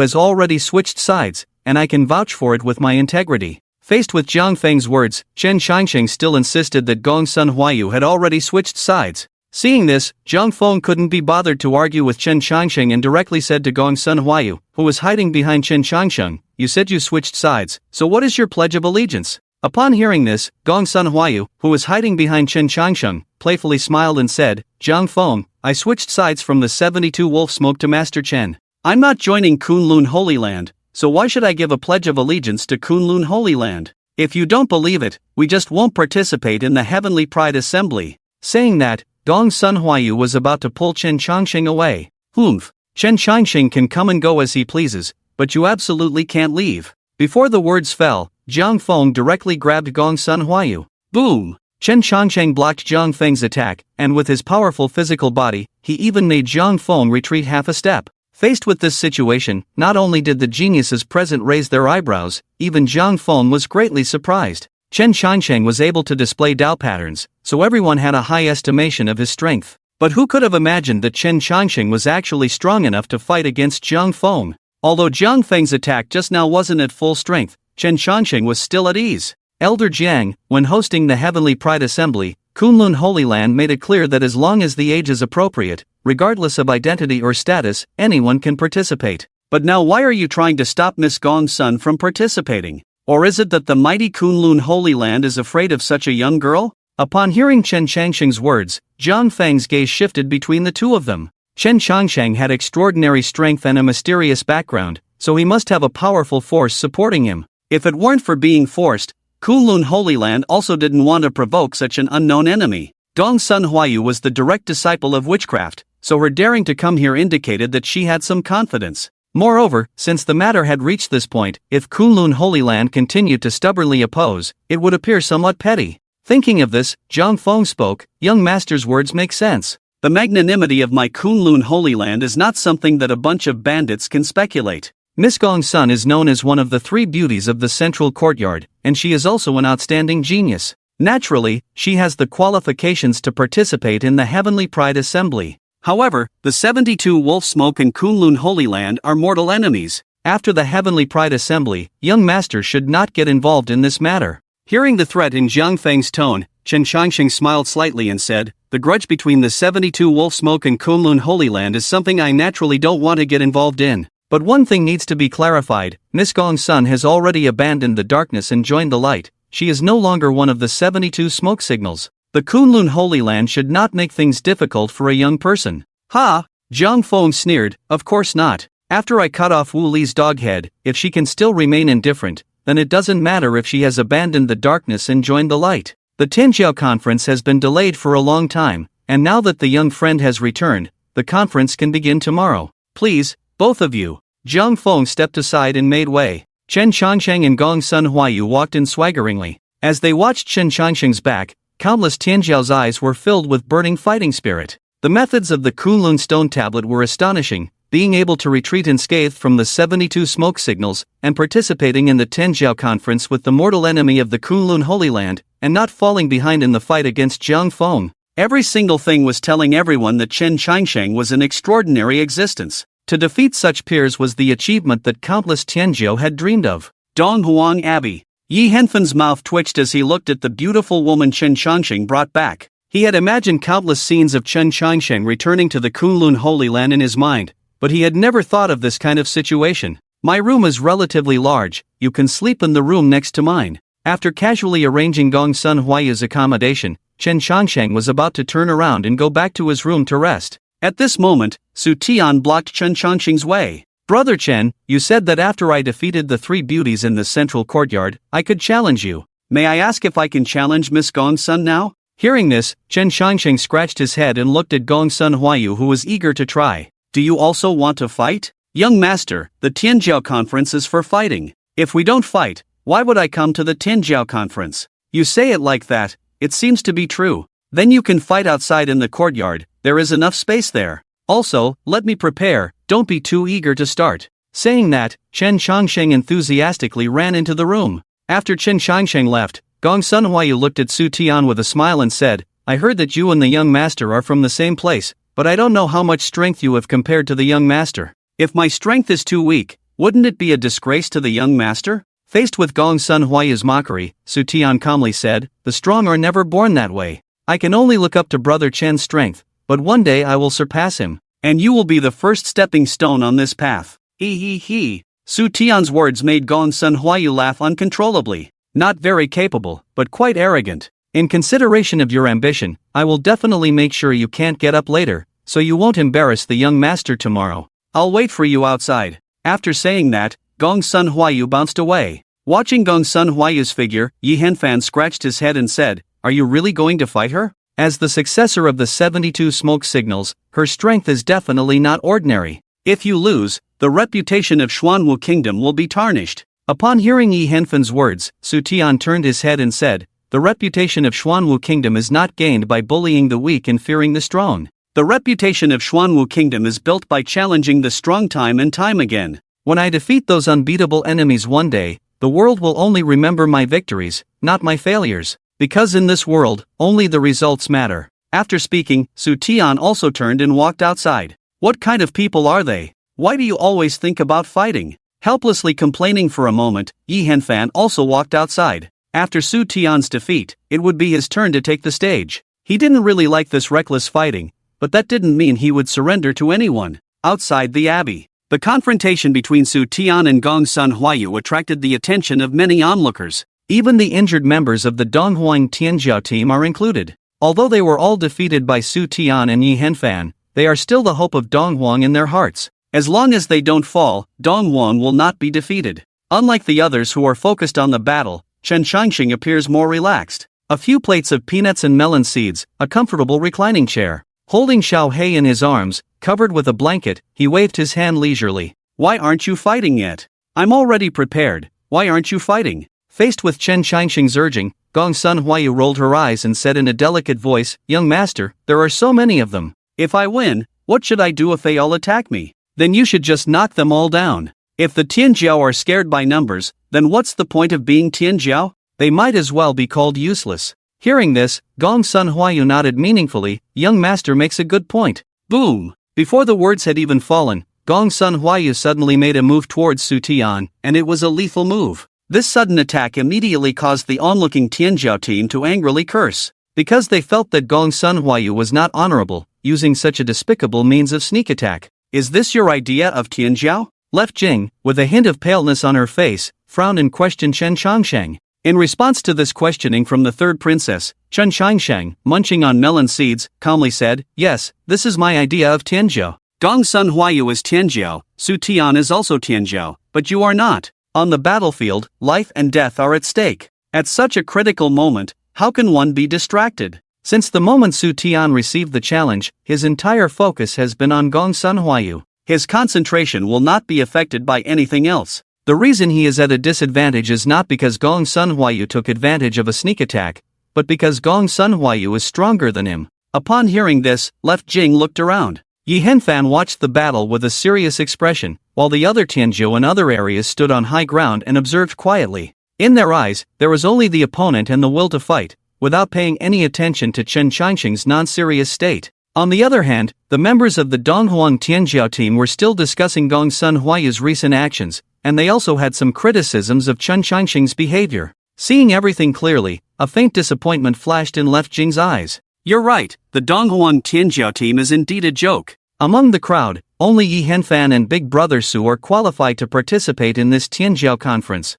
has already switched sides, and I can vouch for it with my integrity. Faced with Jiang Feng's words, Chen Shangsheng still insisted that Gongsun Huayu had already switched sides. Seeing this, Jiang Feng couldn't be bothered to argue with Chen Shangsheng and directly said to Gongsun Huayu, who was hiding behind Chen Shangsheng, "You said you switched sides, so what is your pledge of allegiance?" Upon hearing this, Gongsun Huayu, who was hiding behind Chen Shangsheng, playfully smiled and said, "Jiang Feng, I switched sides from the 72 Wolf Smoke to Master Chen. I'm not joining Kunlun Holy Land, so why should I give a pledge of allegiance to Kunlun Holy Land? If you don't believe it, we just won't participate in the Heavenly Pride Assembly." Saying that, Gongsun Huayu was about to pull Chen Shangsheng away. "Humph, Chen Shangsheng can come and go as he pleases, but you absolutely can't leave." Before the words fell, Jiang Feng directly grabbed Gongsun Huayu. Boom! Chen Shangsheng blocked Jiang Feng's attack, and with his powerful physical body, he even made Jiang Feng retreat half a step. Faced with this situation, not only did the geniuses present raise their eyebrows, even Jiang Feng was greatly surprised. Chen Shangsheng was able to display Dao patterns, so everyone had a high estimation of his strength. But who could have imagined that Chen Shangsheng was actually strong enough to fight against Jiang Feng? Although Jiang Feng's attack just now wasn't at full strength, Chen Shangsheng was still at ease. Elder Jiang, when hosting the Heavenly Pride Assembly, Kunlun Holy Land made it clear that as long as the age is appropriate, regardless of identity or status, anyone can participate. But now why are you trying to stop Miss Gongsun from participating? Or is it that the mighty Kunlun Holy Land is afraid of such a young girl? Upon hearing Chen Shangsheng's words, Jiang Feng's gaze shifted between the two of them. Chen Shangsheng had extraordinary strength and a mysterious background, so he must have a powerful force supporting him. If it weren't for being forced, Kunlun Holy Land also didn't want to provoke such an unknown enemy. Gongsun Huayu was the direct disciple of witchcraft, so her daring to come here indicated that she had some confidence. Moreover, since the matter had reached this point, if Kunlun Holy Land continued to stubbornly oppose, it would appear somewhat petty. Thinking of this, Jiang Feng spoke, "Young master's words make sense. The magnanimity of my Kunlun Holy Land is not something that a bunch of bandits can speculate. Miss Gongsun is known as one of the three beauties of the central courtyard, and she is also an outstanding genius. Naturally, she has the qualifications to participate in the Heavenly Pride Assembly. However, the 72 Wolf Smoke and Kunlun Holy Land are mortal enemies. After the Heavenly Pride Assembly, young master should not get involved in this matter." Hearing the threat in Jiang Feng's tone, Chen Shangsheng smiled slightly and said, "The grudge between the 72 Wolf Smoke and Kunlun Holy Land is something I naturally don't want to get involved in. But one thing needs to be clarified, Miss Gongsun has already abandoned the darkness and joined the light. She is no longer one of the 72 smoke signals. The Kunlun Holy Land should not make things difficult for a young person." "Ha!" Jiang Feng sneered, "Of course not. After I cut off Wu Li's dog head, if she can still remain indifferent, then it doesn't matter if she has abandoned the darkness and joined the light. The Tianjiao conference has been delayed for a long time, and now that the young friend has returned, the conference can begin tomorrow. Please, both of you." Jiang Feng stepped aside and made way. Chen Shangsheng and Gongsun Huayu walked in swaggeringly. As they watched Chen Shangsheng's back, countless Tianjiao's eyes were filled with burning fighting spirit. The methods of the Kunlun stone tablet were astonishing, being able to retreat unscathed from the 72 smoke signals, and participating in the Tianjiao conference with the mortal enemy of the Kunlun Holy Land, and not falling behind in the fight against Jiang Feng. Every single thing was telling everyone that Chen Shangsheng was an extraordinary existence. To defeat such peers was the achievement that countless Tianjiao had dreamed of. Donghuang Abbey. Yi Henfen's mouth twitched as he looked at the beautiful woman Chen Shangsheng brought back. He had imagined countless scenes of Chen Shangsheng returning to the Kunlun Holy Land in his mind, but he had never thought of this kind of situation. "My room is relatively large, you can sleep in the room next to mine." After casually arranging Gongsun Huayu's accommodation, Chen Shangsheng was about to turn around and go back to his room to rest. At this moment, Su Tian blocked Chen Shangsheng's way. "Brother Chen, you said that after I defeated the three beauties in the central courtyard, I could challenge you. May I ask if I can challenge Miss Gongsun now?" Hearing this, Chen Shangsheng scratched his head and looked at Gongsun Huayu, who was eager to try. "Do you also want to fight?" "Young master, the Tianjiao conference is for fighting. If we don't fight, why would I come to the Tianjiao conference?" "You say it like that, it seems to be true. Then you can fight outside in the courtyard, there is enough space there. Also, let me prepare, don't be too eager to start." Saying that, Chen Shangsheng enthusiastically ran into the room. After Chen Shangsheng left, Gong Sun Huayu looked at Su Tian with a smile and said, I heard that you and the young master are from the same place, but I don't know how much strength you have compared to the young master. If my strength is too weak, wouldn't it be a disgrace to the young master? Faced with Gong Sun Huayu's mockery, Su Tian calmly said, the strong are never born that way. I can only look up to Brother Chen's strength, but one day I will surpass him, and you will be the first stepping stone on this path. He. Su Tian's words made Gong Sun Huayu laugh uncontrollably. Not very capable, but quite arrogant. In consideration of your ambition, I will definitely make sure you can't get up later, so you won't embarrass the young master tomorrow. I'll wait for you outside. After saying that, Gong Sun Huayu bounced away. Watching Gong Sun Huayu's figure, Yi Henfan scratched his head and said, are you really going to fight her? As the successor of the 72 smoke signals, her strength is definitely not ordinary. If you lose, the reputation of Xuanwu Kingdom will be tarnished. Upon hearing Yi Henfan's words, Su Tian turned his head and said, the reputation of Xuanwu Kingdom is not gained by bullying the weak and fearing the strong. The reputation of Xuanwu Kingdom is built by challenging the strong time and time again. When I defeat those unbeatable enemies one day, the world will only remember my victories, not my failures. Because in this world, only the results matter. After speaking, Su Tian also turned and walked outside. What kind of people are they? Why do you always think about fighting? Helplessly complaining for a moment, Yi Henfan also walked outside. After Su Tian's defeat, it would be his turn to take the stage. He didn't really like this reckless fighting, but that didn't mean he would surrender to anyone. Outside the abbey, the confrontation between Su Tian and Gong Sun Huayu attracted the attention of many onlookers. Even the injured members of the Donghuang Tianjiao team are included. Although they were all defeated by Su Tian and Yi Henfan, they are still the hope of Donghuang in their hearts. As long as they don't fall, Donghuang will not be defeated. Unlike the others who are focused on the battle, Chen Changxing appears more relaxed. A few plates of peanuts and melon seeds, a comfortable reclining chair. Holding Xiao Hei in his arms, covered with a blanket, he waved his hand leisurely. Why aren't you fighting yet? I'm already prepared. Why aren't you fighting? Faced with Chen Changxing's urging, Gong Sun Huayu rolled her eyes and said in a delicate voice, young master, there are so many of them. If I win, what should I do if they all attack me? Then you should just knock them all down. If the Tianjiao are scared by numbers, then what's the point of being Tianjiao? They might as well be called useless. Hearing this, Gong Sun Huayu nodded meaningfully, young master makes a good point. Boom! Before the words had even fallen, Gong Sun Huayu suddenly made a move towards Su Tian, and it was a lethal move. This sudden attack immediately caused the onlooking Tianjiao team to angrily curse. Because they felt that Gong Sun Huayu was not honorable, using such a despicable means of sneak attack. Is this your idea of Tianjiao? Left Jing, with a hint of paleness on her face, frowned and questioned Chen Changsheng. In response to this questioning from the third princess, Chen Changsheng, munching on melon seeds, calmly said, yes, this is my idea of Tianjiao. Gong Sun Huayu is Tianjiao, Su Tian is also Tianjiao, but you are not. On the battlefield, life and death are at stake. At such a critical moment, how can one be distracted? Since the moment Su Tian received the challenge, his entire focus has been on Gong Sun Huayu. His concentration will not be affected by anything else. The reason he is at a disadvantage is not because Gong Sun Huayu took advantage of a sneak attack, but because Gong Sun Huayu is stronger than him. Upon hearing this, Left Jing looked around. Yi Henfan watched the battle with a serious expression, while the other Tianjiao in other areas stood on high ground and observed quietly. In their eyes, there was only the opponent and the will to fight, without paying any attention to Chen Changxing's non-serious state. On the other hand, the members of the Donghuang Tianjiao team were still discussing Gong Sun Huayu's recent actions, and they also had some criticisms of Chen Changxing's behavior. Seeing everything clearly, a faint disappointment flashed in Left Jing's eyes. You're right, the Donghuang Tianjiao team is indeed a joke. Among the crowd, only Yi Henfan and Big Brother Su are qualified to participate in this Tianjiao conference.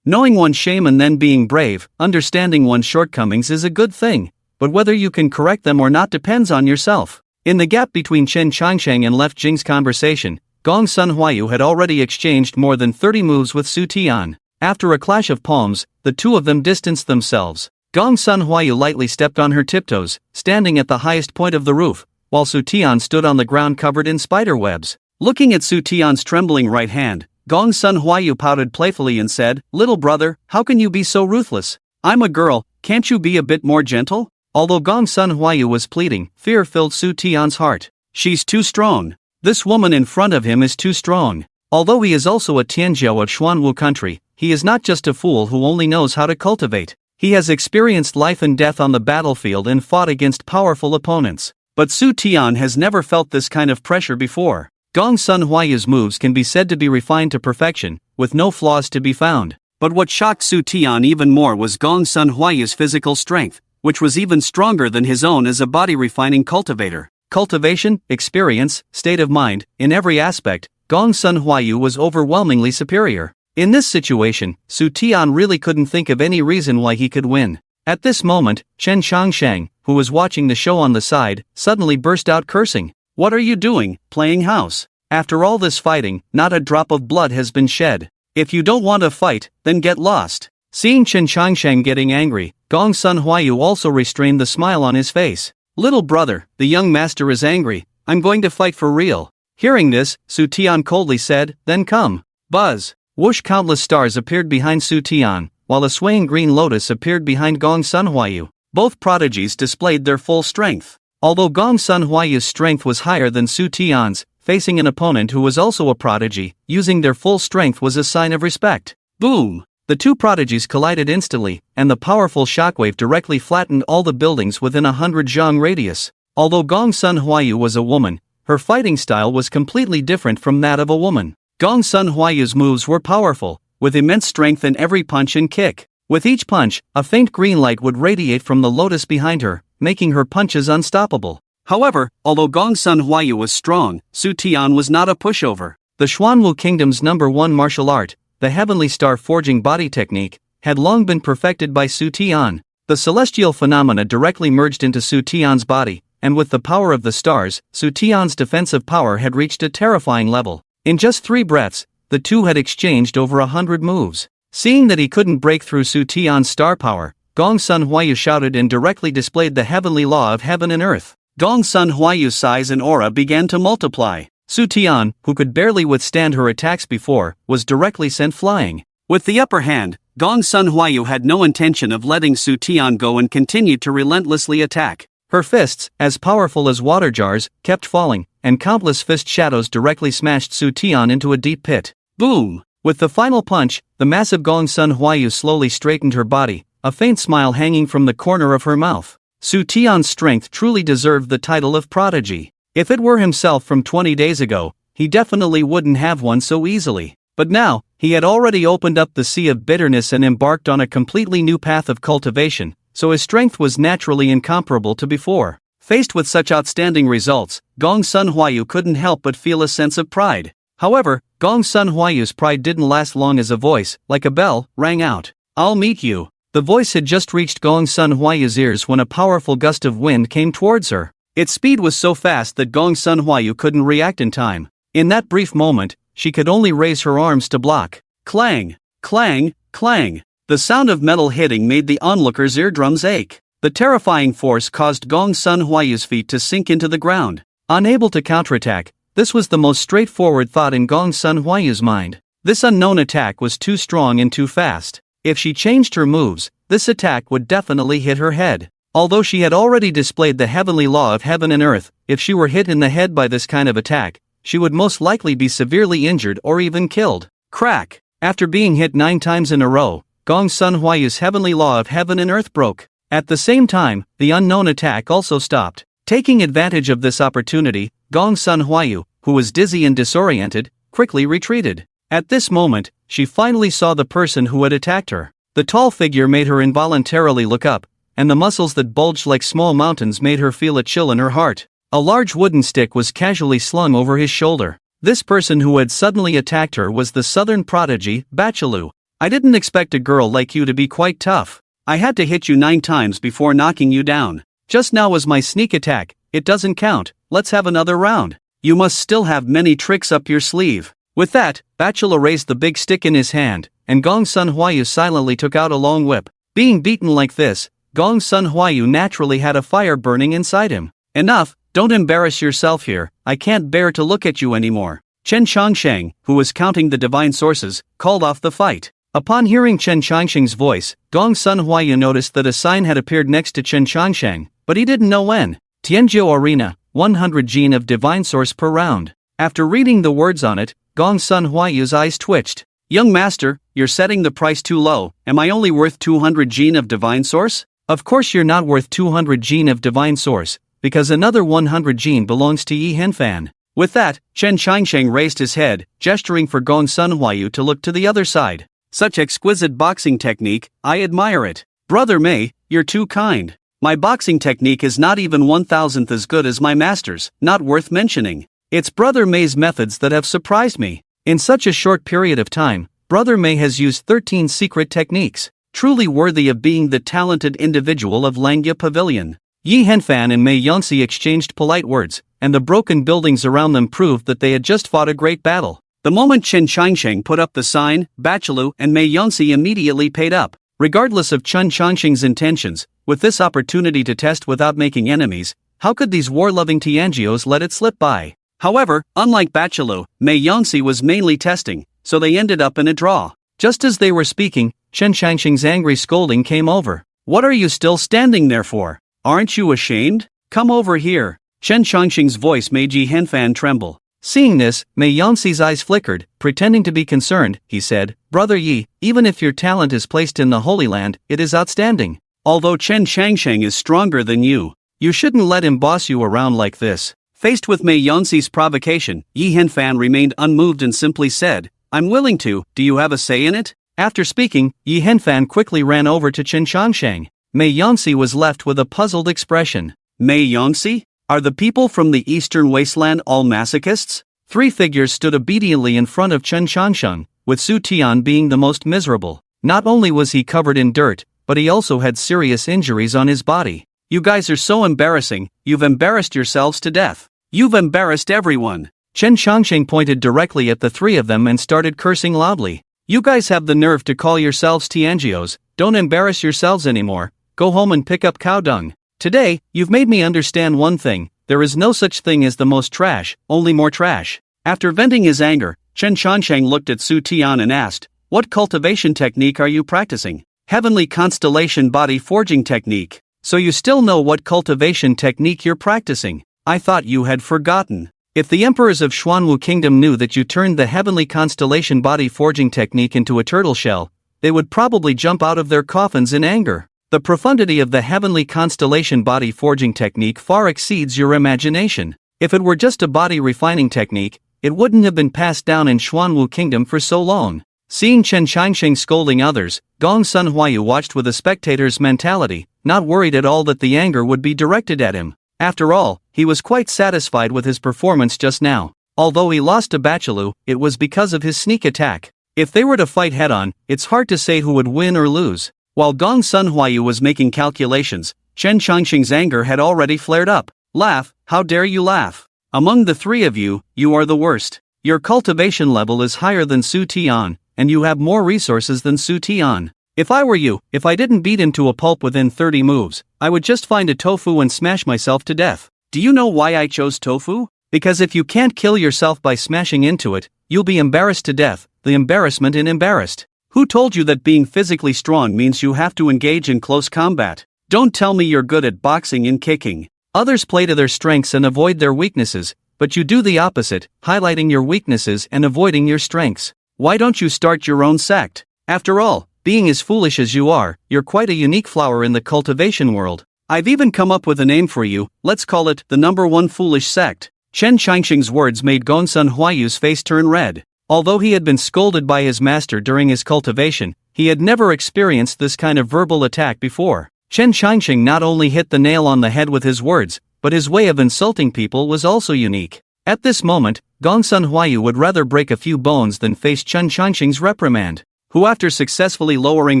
Knowing one's shame and then being brave, understanding one's shortcomings is a good thing, but whether you can correct them or not depends on yourself. In the gap between Chen Changsheng and Left Jing's conversation, Gong Sun Huayu had already exchanged more than 30 moves with Su Tian. After a clash of palms, the two of them distanced themselves. Gong Sun Huayu lightly stepped on her tiptoes, standing at the highest point of the roof, while Su Tian stood on the ground covered in spider webs. Looking at Su Tian's trembling right hand, Gong Sun Huayu pouted playfully and said, little brother, how can you be so ruthless? I'm a girl, can't you be a bit more gentle? Although Gong Sun Huayu was pleading, fear filled Su Tian's heart. She's too strong. This woman in front of him is too strong. Although he is also a Tianjiao of Xuanwu country, he is not just a fool who only knows how to cultivate. He has experienced life and death on the battlefield and fought against powerful opponents. But Su Tian has never felt this kind of pressure before. Gong Sun Huayu's moves can be said to be refined to perfection, with no flaws to be found. But what shocked Su Tian even more was Gong Sun Huayu's physical strength, which was even stronger than his own as a body-refining cultivator. Cultivation, experience, state of mind, in every aspect, Gong Sun Huayu was overwhelmingly superior. In this situation, Su Tian really couldn't think of any reason why he could win. At this moment, Chen Changsheng, who was watching the show on the side, suddenly burst out cursing. "What are you doing, playing house? After all this fighting, not a drop of blood has been shed. If you don't want to fight, then get lost." Seeing Chen Changsheng getting angry, Gong Sun Huayu also restrained the smile on his face. "Little brother, the young master is angry. I'm going to fight for real." Hearing this, Su Tian coldly said, "Then come." Buzz. Whoosh, countless stars appeared behind Su Tian, while a swaying green lotus appeared behind Gong Sun Huayu. Both prodigies displayed their full strength. Although Gong Sun Huayu's strength was higher than Su Tian's, facing an opponent who was also a prodigy, using their full strength was a sign of respect. Boom! The two prodigies collided instantly, and the powerful shockwave directly flattened all the buildings within 100 zhang radius. Although Gong Sun Huayu was a woman, her fighting style was completely different from that of a woman. Gong Sun Huayu's moves were powerful, with immense strength in every punch and kick. With each punch, a faint green light would radiate from the lotus behind her, making her punches unstoppable. However, although Gong Sun Huayu was strong, Su Tian was not a pushover. The Xuanwu Kingdom's #1 martial art, the Heavenly Star Forging Body Technique, had long been perfected by Su Tian. The celestial phenomena directly merged into Su Tian's body, and with the power of the stars, Su Tian's defensive power had reached a terrifying level. In just 3 breaths, the two had exchanged over 100 moves. Seeing that he couldn't break through Su Tian's star power, Gong Sun Huayu shouted and directly displayed the heavenly law of heaven and earth. Gong Sun Huayu's size and aura began to multiply. Su Tian, who could barely withstand her attacks before, was directly sent flying. With the upper hand, Gong Sun Huayu had no intention of letting Su Tian go and continued to relentlessly attack. Her fists, as powerful as water jars, kept falling, and countless fist shadows directly smashed Su Tian into a deep pit. Boom! With the final punch, the massive Gong Sun Huayu slowly straightened her body, a faint smile hanging from the corner of her mouth. Su Tian's strength truly deserved the title of prodigy. If it were himself from 20 days ago, he definitely wouldn't have won so easily. But now, he had already opened up the sea of bitterness and embarked on a completely new path of cultivation, so his strength was naturally incomparable to before. Faced with such outstanding results, Gong Sun Huayu couldn't help but feel a sense of pride. However, Gong Sun Huayu's pride didn't last long as a voice, like a bell, rang out. "I'll meet you." The voice had just reached Gong Sun Huayu's ears when a powerful gust of wind came towards her. Its speed was so fast that Gong Sun Huayu couldn't react in time. In that brief moment, she could only raise her arms to block. Clang! Clang! Clang! The sound of metal hitting made the onlookers' eardrums ache. The terrifying force caused Gong Sun Huayu's feet to sink into the ground. Unable to counterattack, this was the most straightforward thought in Gong Sun Huayu's mind. This unknown attack was too strong and too fast. If she changed her moves, this attack would definitely hit her head. Although she had already displayed the heavenly law of heaven and earth, if she were hit in the head by this kind of attack, she would most likely be severely injured or even killed. Crack! After being hit 9 times in a row, Gong Sun Huayu's heavenly law of heaven and earth broke. At the same time, the unknown attack also stopped. Taking advantage of this opportunity, Gong Sun Huayu, who was dizzy and disoriented, quickly retreated. At this moment, she finally saw the person who had attacked her. The tall figure made her involuntarily look up, and the muscles that bulged like small mountains made her feel a chill in her heart. A large wooden stick was casually slung over his shoulder. This person who had suddenly attacked her was the southern prodigy, Bachalu. "I didn't expect a girl like you to be quite tough. I had to hit you 9 times before knocking you down. Just now was my sneak attack, it doesn't count, let's have another round. You must still have many tricks up your sleeve." With that, Bachelor raised the big stick in his hand, and Gong Sun Huayu silently took out a long whip. Being beaten like this, Gong Sun Huayu naturally had a fire burning inside him. "Enough, don't embarrass yourself here, I can't bear to look at you anymore." Chen Changsheng, who was counting the divine sources, called off the fight. Upon hearing Chen Changsheng's voice, Gong Sun Huayu noticed that a sign had appeared next to Chen Changsheng, but he didn't know when. Tianjiu Arena, 100 gene of divine source per round. After reading the words on it, Gong Sun Huayu's eyes twitched. Young master, you're setting the price too low. Am I only worth 200 gene of divine source? Of course you're not worth 200 gene of divine source, because another 100 gene belongs to Yi Henfan. With that, Chen Qiansheng raised his head, gesturing for Gong Sun Huayu to look to the other side. Such exquisite boxing technique, I admire it. Brother Mei, you're too kind. My boxing technique is not even 1,000th as good as my master's, not worth mentioning. It's Brother Mei's methods that have surprised me. In such a short period of time, Brother Mei has used 13 secret techniques, truly worthy of being the talented individual of Langya Pavilion. Yi Henfan and Mei Yanxi exchanged polite words, and the broken buildings around them proved that they had just fought a great battle. The moment Chen Qiansheng put up the sign, Bachelou and Mei Yanxi immediately paid up. Regardless of Chen Qiansheng's intentions, with this opportunity to test without making enemies, how could these war-loving Tianjios let it slip by? However, unlike Bachelou, Mei Yanxi was mainly testing, so they ended up in a draw. Just as they were speaking, Chen Qiansheng's angry scolding came over. What are you still standing there for? Aren't you ashamed? Come over here. Chen Qiansheng's voice made Yi Henfan tremble. Seeing this, Mei Yanxi's eyes flickered. Pretending to be concerned, he said, Brother Yi, even if your talent is placed in the Holy Land, it is outstanding. Although Chen Qiansheng is stronger than you, you shouldn't let him boss you around like this. Faced with Mei Yanxi's provocation, Yi Henfan remained unmoved and simply said, I'm willing to, do you have a say in it? After speaking, Yi Henfan quickly ran over to Chen Qiansheng. Mei Yanxi was left with a puzzled expression. Mei Yanxi? Are the people from the eastern wasteland all masochists? 3 figures stood obediently in front of Chen Qiansheng, with Su Tian being the most miserable. Not only was he covered in dirt, but he also had serious injuries on his body. You guys are so embarrassing, you've embarrassed yourselves to death. You've embarrassed everyone. Chen Qiansheng pointed directly at the 3 of them and started cursing loudly. You guys have the nerve to call yourselves Tianjios, don't embarrass yourselves anymore, go home and pick up cow dung. Today, you've made me understand one thing, there is no such thing as the most trash, only more trash. After venting his anger, Chen Qiansheng looked at Su Tian and asked, what cultivation technique are you practicing? Heavenly constellation body forging technique. So you still know what cultivation technique you're practicing? I thought you had forgotten. If the emperors of Xuanwu Kingdom knew that you turned the heavenly constellation body forging technique into a turtle shell, they would probably jump out of their coffins in anger. The profundity of the heavenly constellation body forging technique far exceeds your imagination. If it were just a body refining technique, it wouldn't have been passed down in Xuanwu Kingdom for so long. Seeing Chen Qiansheng scolding others, Gong Sun Huayu watched with a spectator's mentality, not worried at all that the anger would be directed at him. After all, he was quite satisfied with his performance just now. Although he lost to Bachelou, it was because of his sneak attack. If they were to fight head-on, it's hard to say who would win or lose. While Gong Sun Huayu was making calculations, Chen Qiansheng's anger had already flared up. Laugh, how dare you laugh? Among the 3 of you, you are the worst. Your cultivation level is higher than Su Tian, and you have more resources than Su Tian. If I were you, if I didn't beat him to a pulp within 30 moves, I would just find a tofu and smash myself to death. Do you know why I chose tofu? Because if you can't kill yourself by smashing into it, you'll be embarrassed to death, the embarrassment in embarrassed. Who told you that being physically strong means you have to engage in close combat? Don't tell me you're good at boxing and kicking. Others play to their strengths and avoid their weaknesses, but you do the opposite, highlighting your weaknesses and avoiding your strengths. Why don't you start your own sect? After all, being as foolish as you are, you're quite a unique flower in the cultivation world. I've even come up with a name for you, let's call it the #1 foolish sect. Chen Qiansheng's words made Gongsun Huayu's face turn red. Although he had been scolded by his master during his cultivation, he had never experienced this kind of verbal attack before. Chen Qiansheng not only hit the nail on the head with his words, but his way of insulting people was also unique. At this moment, Gongsun Huayu would rather break a few bones than face Chen Qiansheng's reprimand. Who, after successfully lowering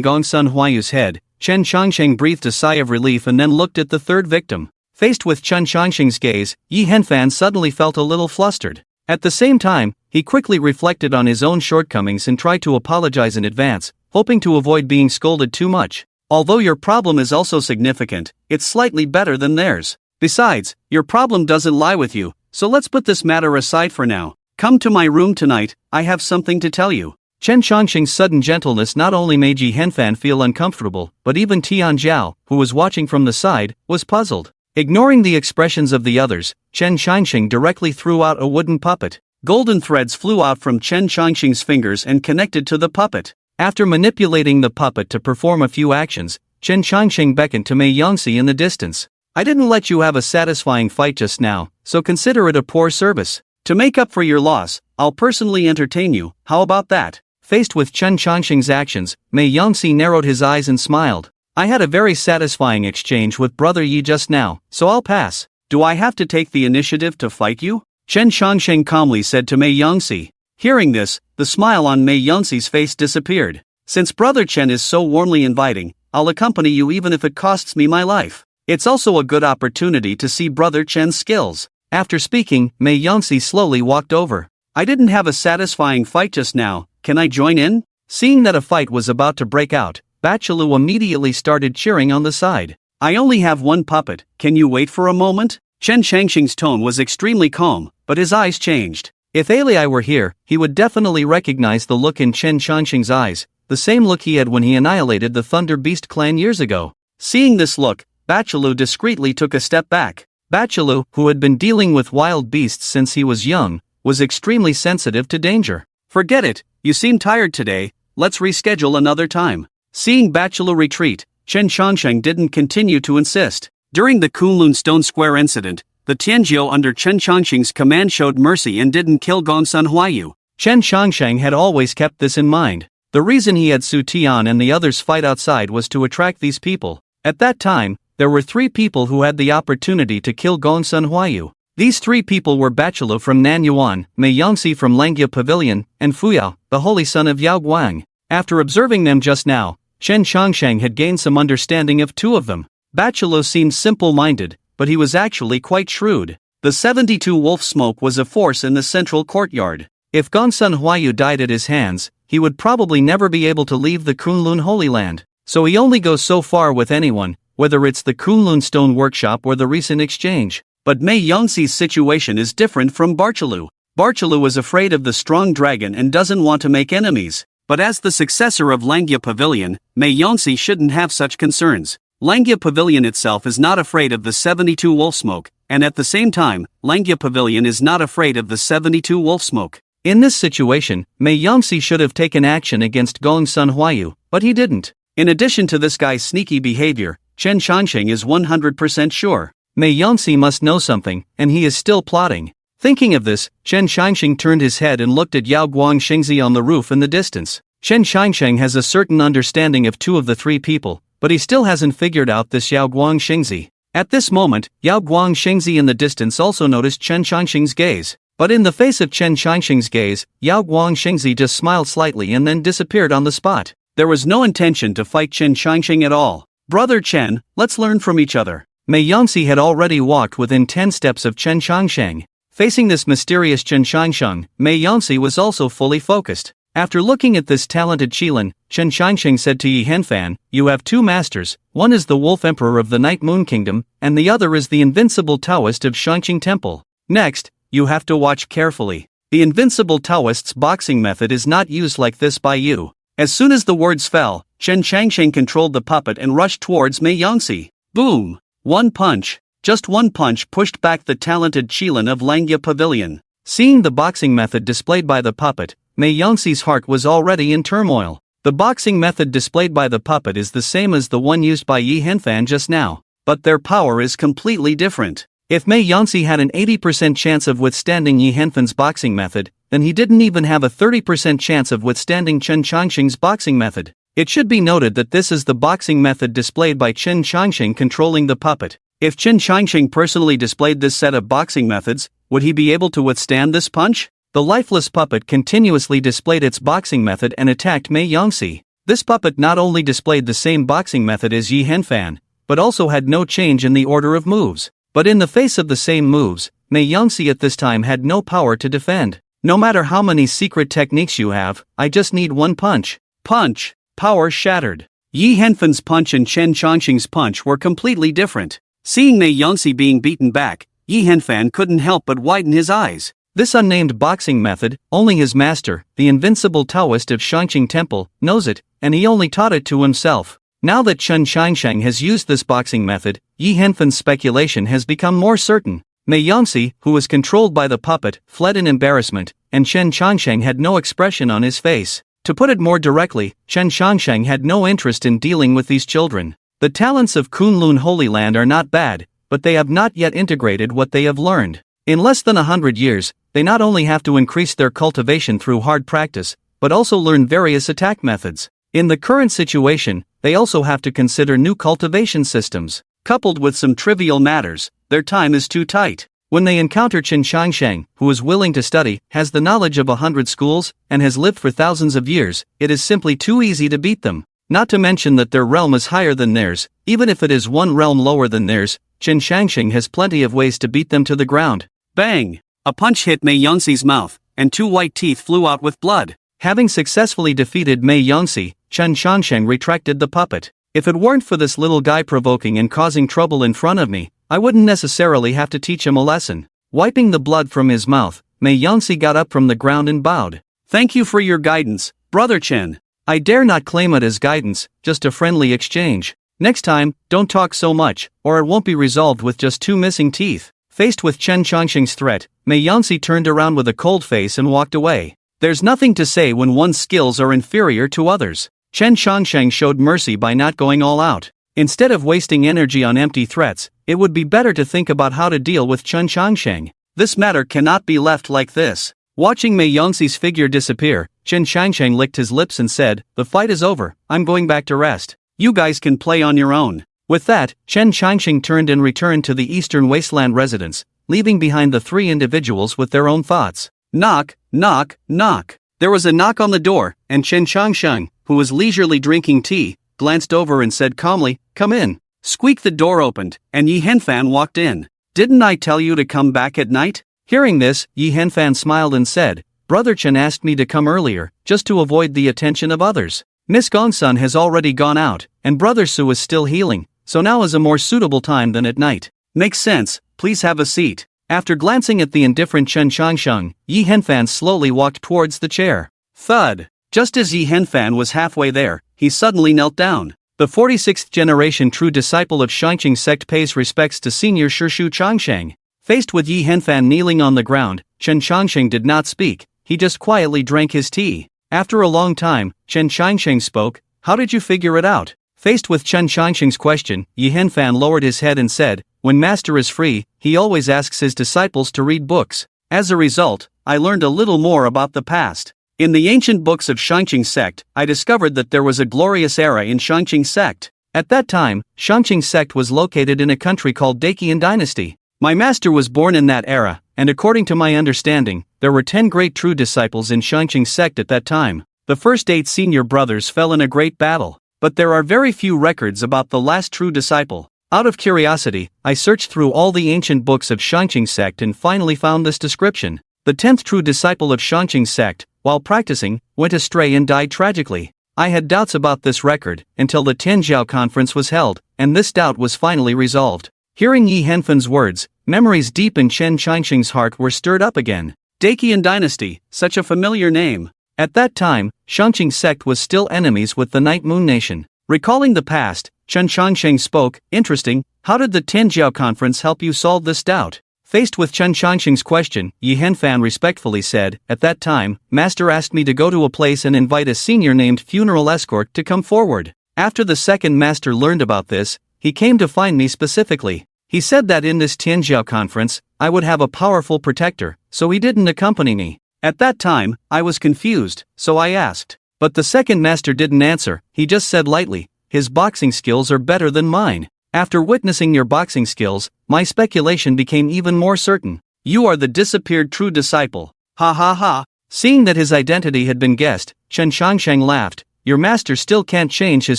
Gongsun Huayu's head, Chen Qiansheng breathed a sigh of relief and then looked at the third victim. Faced with Chen Qiansheng's gaze, Yi Henfan suddenly felt a little flustered. At the same time, he quickly reflected on his own shortcomings and tried to apologize in advance, hoping to avoid being scolded too much. Although your problem is also significant, it's slightly better than theirs. Besides, your problem doesn't lie with you, so let's put this matter aside for now. Come to my room tonight, I have something to tell you. Chen Qiansheng's sudden gentleness not only made Yi Henfan feel uncomfortable, but even Tian Zhao, who was watching from the side, was puzzled. Ignoring the expressions of the others, Chen Qiansheng directly threw out a wooden puppet. Golden threads flew out from Chen Changxing's fingers and connected to the puppet. After manipulating the puppet to perform a few actions, Chen Changxing beckoned to Mei Yangxi in the distance. I didn't let you have a satisfying fight just now, so consider it a poor service. To make up for your loss, I'll personally entertain you, how about that? Faced with Chen Changxing's actions, Mei Yangxi narrowed his eyes and smiled. I had a very satisfying exchange with Brother Yi just now, so I'll pass. Do I have to take the initiative to fight you? Chen Changxing calmly said to Mei Yangxi. Hearing this, the smile on Mei Yangxi's face disappeared. Since Brother Chen is so warmly inviting, I'll accompany you even if it costs me my life. It's also a good opportunity to see Brother Chen's skills. After speaking, Mei Yangxi slowly walked over. I didn't have a satisfying fight just now, can I join in? Seeing that a fight was about to break out, Bachilu immediately started cheering on the side. I only have one puppet, can you wait for a moment? Chen Changxing's tone was extremely calm, but his eyes changed. If Alei were here, he would definitely recognize the look in Chen Changxing's eyes, the same look he had when he annihilated the Thunder Beast clan years ago. Seeing this look, Bachilu discreetly took a step back. Bachilu, who had been dealing with wild beasts since he was young, was extremely sensitive to danger. Forget it, you seem tired today, let's reschedule another time. Seeing Bachilu retreat, Chen Changxing didn't continue to insist. During the Kunlun Stone Square incident, the Tianjiu under Chen Changxing's command showed mercy and didn't kill Gongsun Huayu. Chen Changxing had always kept this in mind. The reason he had Su Tian and the others fight outside was to attract these people. At that time, there were 3 people who had the opportunity to kill Gongsun Huayu. These 3 people were Bachilu from Nanyuan, Mei Yangxi from Langia Pavilion, and Fuyao, the holy son of Yao Guang. After observing them just now, Chen Changxing had gained some understanding of 2 of them. Bachilu seemed simple-minded, but he was actually quite shrewd. The 72 wolf smoke was a force in the central courtyard. If Gongsun Huayu died at his hands, he would probably never be able to leave the Kunlun Holy Land. So he only goes so far with anyone, whether it's the Kunlun Stone Workshop or the recent exchange. But Mei Yangxi's situation is different from Bachilu. Bachilu is afraid of the strong dragon and doesn't want to make enemies. But as the successor of Langia Pavilion, Mei Yangxi shouldn't have such concerns. Langia Pavilion itself is not afraid of the 72 wolf smoke, and at the same time, Langia Pavilion is not afraid of the 72 wolf smoke. In this situation, Mei Yangxi should have taken action against Gongsun Huayu, but he didn't. In addition to this guy's sneaky behavior, Chen Changxing is 100% sure. Mei Yangxi must know something, and he is still plotting. Thinking of this, Chen Changxing turned his head and looked at Yao Guang Xingzi on the roof in the distance. Chen Changxing has a certain understanding of 2 of the 3 people, but he still hasn't figured out this Yao Guang Xingzi. At this moment, Yao Guang Xingzi in the distance also noticed Chen Changxing's gaze. But in the face of Chen Changxing's gaze, Yao Guang Xingzi just smiled slightly and then disappeared on the spot. There was no intention to fight Chen Changxing at all. Brother Chen, let's learn from each other. Mei Yangxi had already walked within 10 steps of Chen Changxing. Facing this mysterious Chen Changxing, Mei Yangxi was also fully focused. After looking at this talented Qilin, Chen Changxing said to Yi Henfan, you have 2 masters, one is the Wolf Emperor of the Night Moon Kingdom, and the other is the invincible Taoist of Shangqing Temple. Next, you have to watch carefully. The invincible Taoist's boxing method is not used like this by you. As soon as the words fell, Chen Changxing controlled the puppet and rushed towards Mei Yangxi. Boom! One punch. Just one punch pushed back the talented Qilin of Langia Pavilion. Seeing the boxing method displayed by the puppet, Mei Yangxi's heart was already in turmoil. The boxing method displayed by the puppet is the same as the one used by Yi Henfan just now, but their power is completely different. If Mei Yangxi had an 80% chance of withstanding Yi Henfan's boxing method, then he didn't even have a 30% chance of withstanding Chen Changxing's boxing method. It should be noted that this is the boxing method displayed by Chen Changxing controlling the puppet. If Chen Changxing personally displayed this set of boxing methods, would he be able to withstand this punch? The lifeless puppet continuously displayed its boxing method and attacked Mei Yangxi. This puppet not only displayed the same boxing method as Yi Henfan, but also had no change in the order of moves. But in the face of the same moves, Mei Yangxi at this time had no power to defend. No matter how many secret techniques you have, I just need one punch. Punch! Power shattered. Yi Henfan's punch and Chen Changxing's punch were completely different. Seeing Mei Yangxi being beaten back, Yi Henfan couldn't help but widen his eyes. This unnamed boxing method, only his master, the invincible Taoist of Shangqing Temple, knows it, and he only taught it to himself. Now that Chen Changxing has used this boxing method, Yi Henfan's speculation has become more certain. Mei Yangtze, who was controlled by the puppet, fled in embarrassment, and Chen Changsheng had no expression on his face. To put it more directly, Chen Changsheng had no interest in dealing with these children. The talents of Kunlun Holy Land are not bad, but they have not yet integrated what they have learned. In less than 100 years, they not only have to increase their cultivation through hard practice, but also learn various attack methods. In the current situation, they also have to consider new cultivation systems. Coupled with some trivial matters, their time is too tight. When they encounter Chen Changsheng, who is willing to study, has the knowledge of 100 schools, and has lived for thousands of years, it is simply too easy to beat them. Not to mention that their realm is higher than theirs. Even if it is one realm lower than theirs, Chen Changsheng has plenty of ways to beat them to the ground. Bang! A punch hit Mei Yangtze's mouth, and 2 white teeth flew out with blood. Having successfully defeated Mei Yangtze, Chen Changsheng retracted the puppet. If it weren't for this little guy provoking and causing trouble in front of me, I wouldn't necessarily have to teach him a lesson. Wiping the blood from his mouth, Mei Yangtze got up from the ground and bowed. Thank you for your guidance, Brother Chen. I dare not claim it as guidance, just a friendly exchange. Next time, don't talk so much, or it won't be resolved with just 2 missing teeth. Faced with Chen Changsheng's threat, Mei Yangtze turned around with a cold face and walked away. There's nothing to say when one's skills are inferior to others. Chen Changsheng showed mercy by not going all out. Instead of wasting energy on empty threats, it would be better to think about how to deal with Chen Changsheng. This matter cannot be left like this. Watching Mei Yangtze's figure disappear, Chen Changsheng licked his lips and said, "The fight is over, I'm going back to rest. You guys can play on your own." With that, Chen Changsheng turned and returned to the Eastern Wasteland residence, leaving behind the 3 individuals with their own thoughts. Knock, knock, knock. There was a knock on the door, and Chen Changsheng, who was leisurely drinking tea, glanced over and said calmly, "Come in." Squeak! The door opened, and Yi Henfan walked in. "Didn't I tell you to come back at night?" Hearing this, Yi Henfan smiled and said, "Brother Chen asked me to come earlier, just to avoid the attention of others. Miss Gongsun has already gone out, and Brother Su is still healing, so now is a more suitable time than at night." "Makes sense, please have a seat." After glancing at the indifferent Chen Changsheng, Yi Henfan slowly walked towards the chair. Thud! Just as Yi Henfan was halfway there, he suddenly knelt down. The 46th generation true disciple of Shangqing sect pays respects to senior Shishu Changsheng. Faced with Yi Henfan kneeling on the ground, Chen Changsheng did not speak, he just quietly drank his tea. After a long time, Chen Changsheng spoke, "How did you figure it out?" Faced with Chen Changsheng's question, Yi Henfan lowered his head and said, "When Master is free, he always asks his disciples to read books. As a result, I learned a little more about the past. In the ancient books of Shangqing sect, I discovered that there was a glorious era in Shangqing sect. At that time, Shangqing sect was located in a country called Daqian Dynasty. My master was born in that era, and according to my understanding, there were 10 great true disciples in Shangqing sect at that time. The first 8 senior brothers fell in a great battle, but there are very few records about the last true disciple. Out of curiosity, I searched through all the ancient books of Shangqing sect and finally found this description. The 10th true disciple of Shangqing sect, while practicing, went astray and died tragically. I had doubts about this record, until the Tianjiao conference was held, and this doubt was finally resolved." Hearing Yi Henfan's words, memories deep in Chen Changsheng's heart were stirred up again. Daqian Dynasty, such a familiar name. At that time, Shangqing sect was still enemies with the Night Moon Nation. Recalling the past, Chen Changsheng spoke, "Interesting, how did the Tianjiao conference help you solve this doubt?" Faced with Chen Changsheng's question, Yi Henfan respectfully said, "At that time, Master asked me to go to a place and invite a senior named funeral escort to come forward. After the second master learned about this, he came to find me specifically. He said that in this Tianjiao conference, I would have a powerful protector, so he didn't accompany me. At that time, I was confused, so I asked. But the second master didn't answer, he just said lightly, 'His boxing skills are better than mine.' After witnessing your boxing skills, my speculation became even more certain. You are the disappeared true disciple. Ha ha ha." Seeing that his identity had been guessed, Chen Changsheng laughed. "Your master still can't change his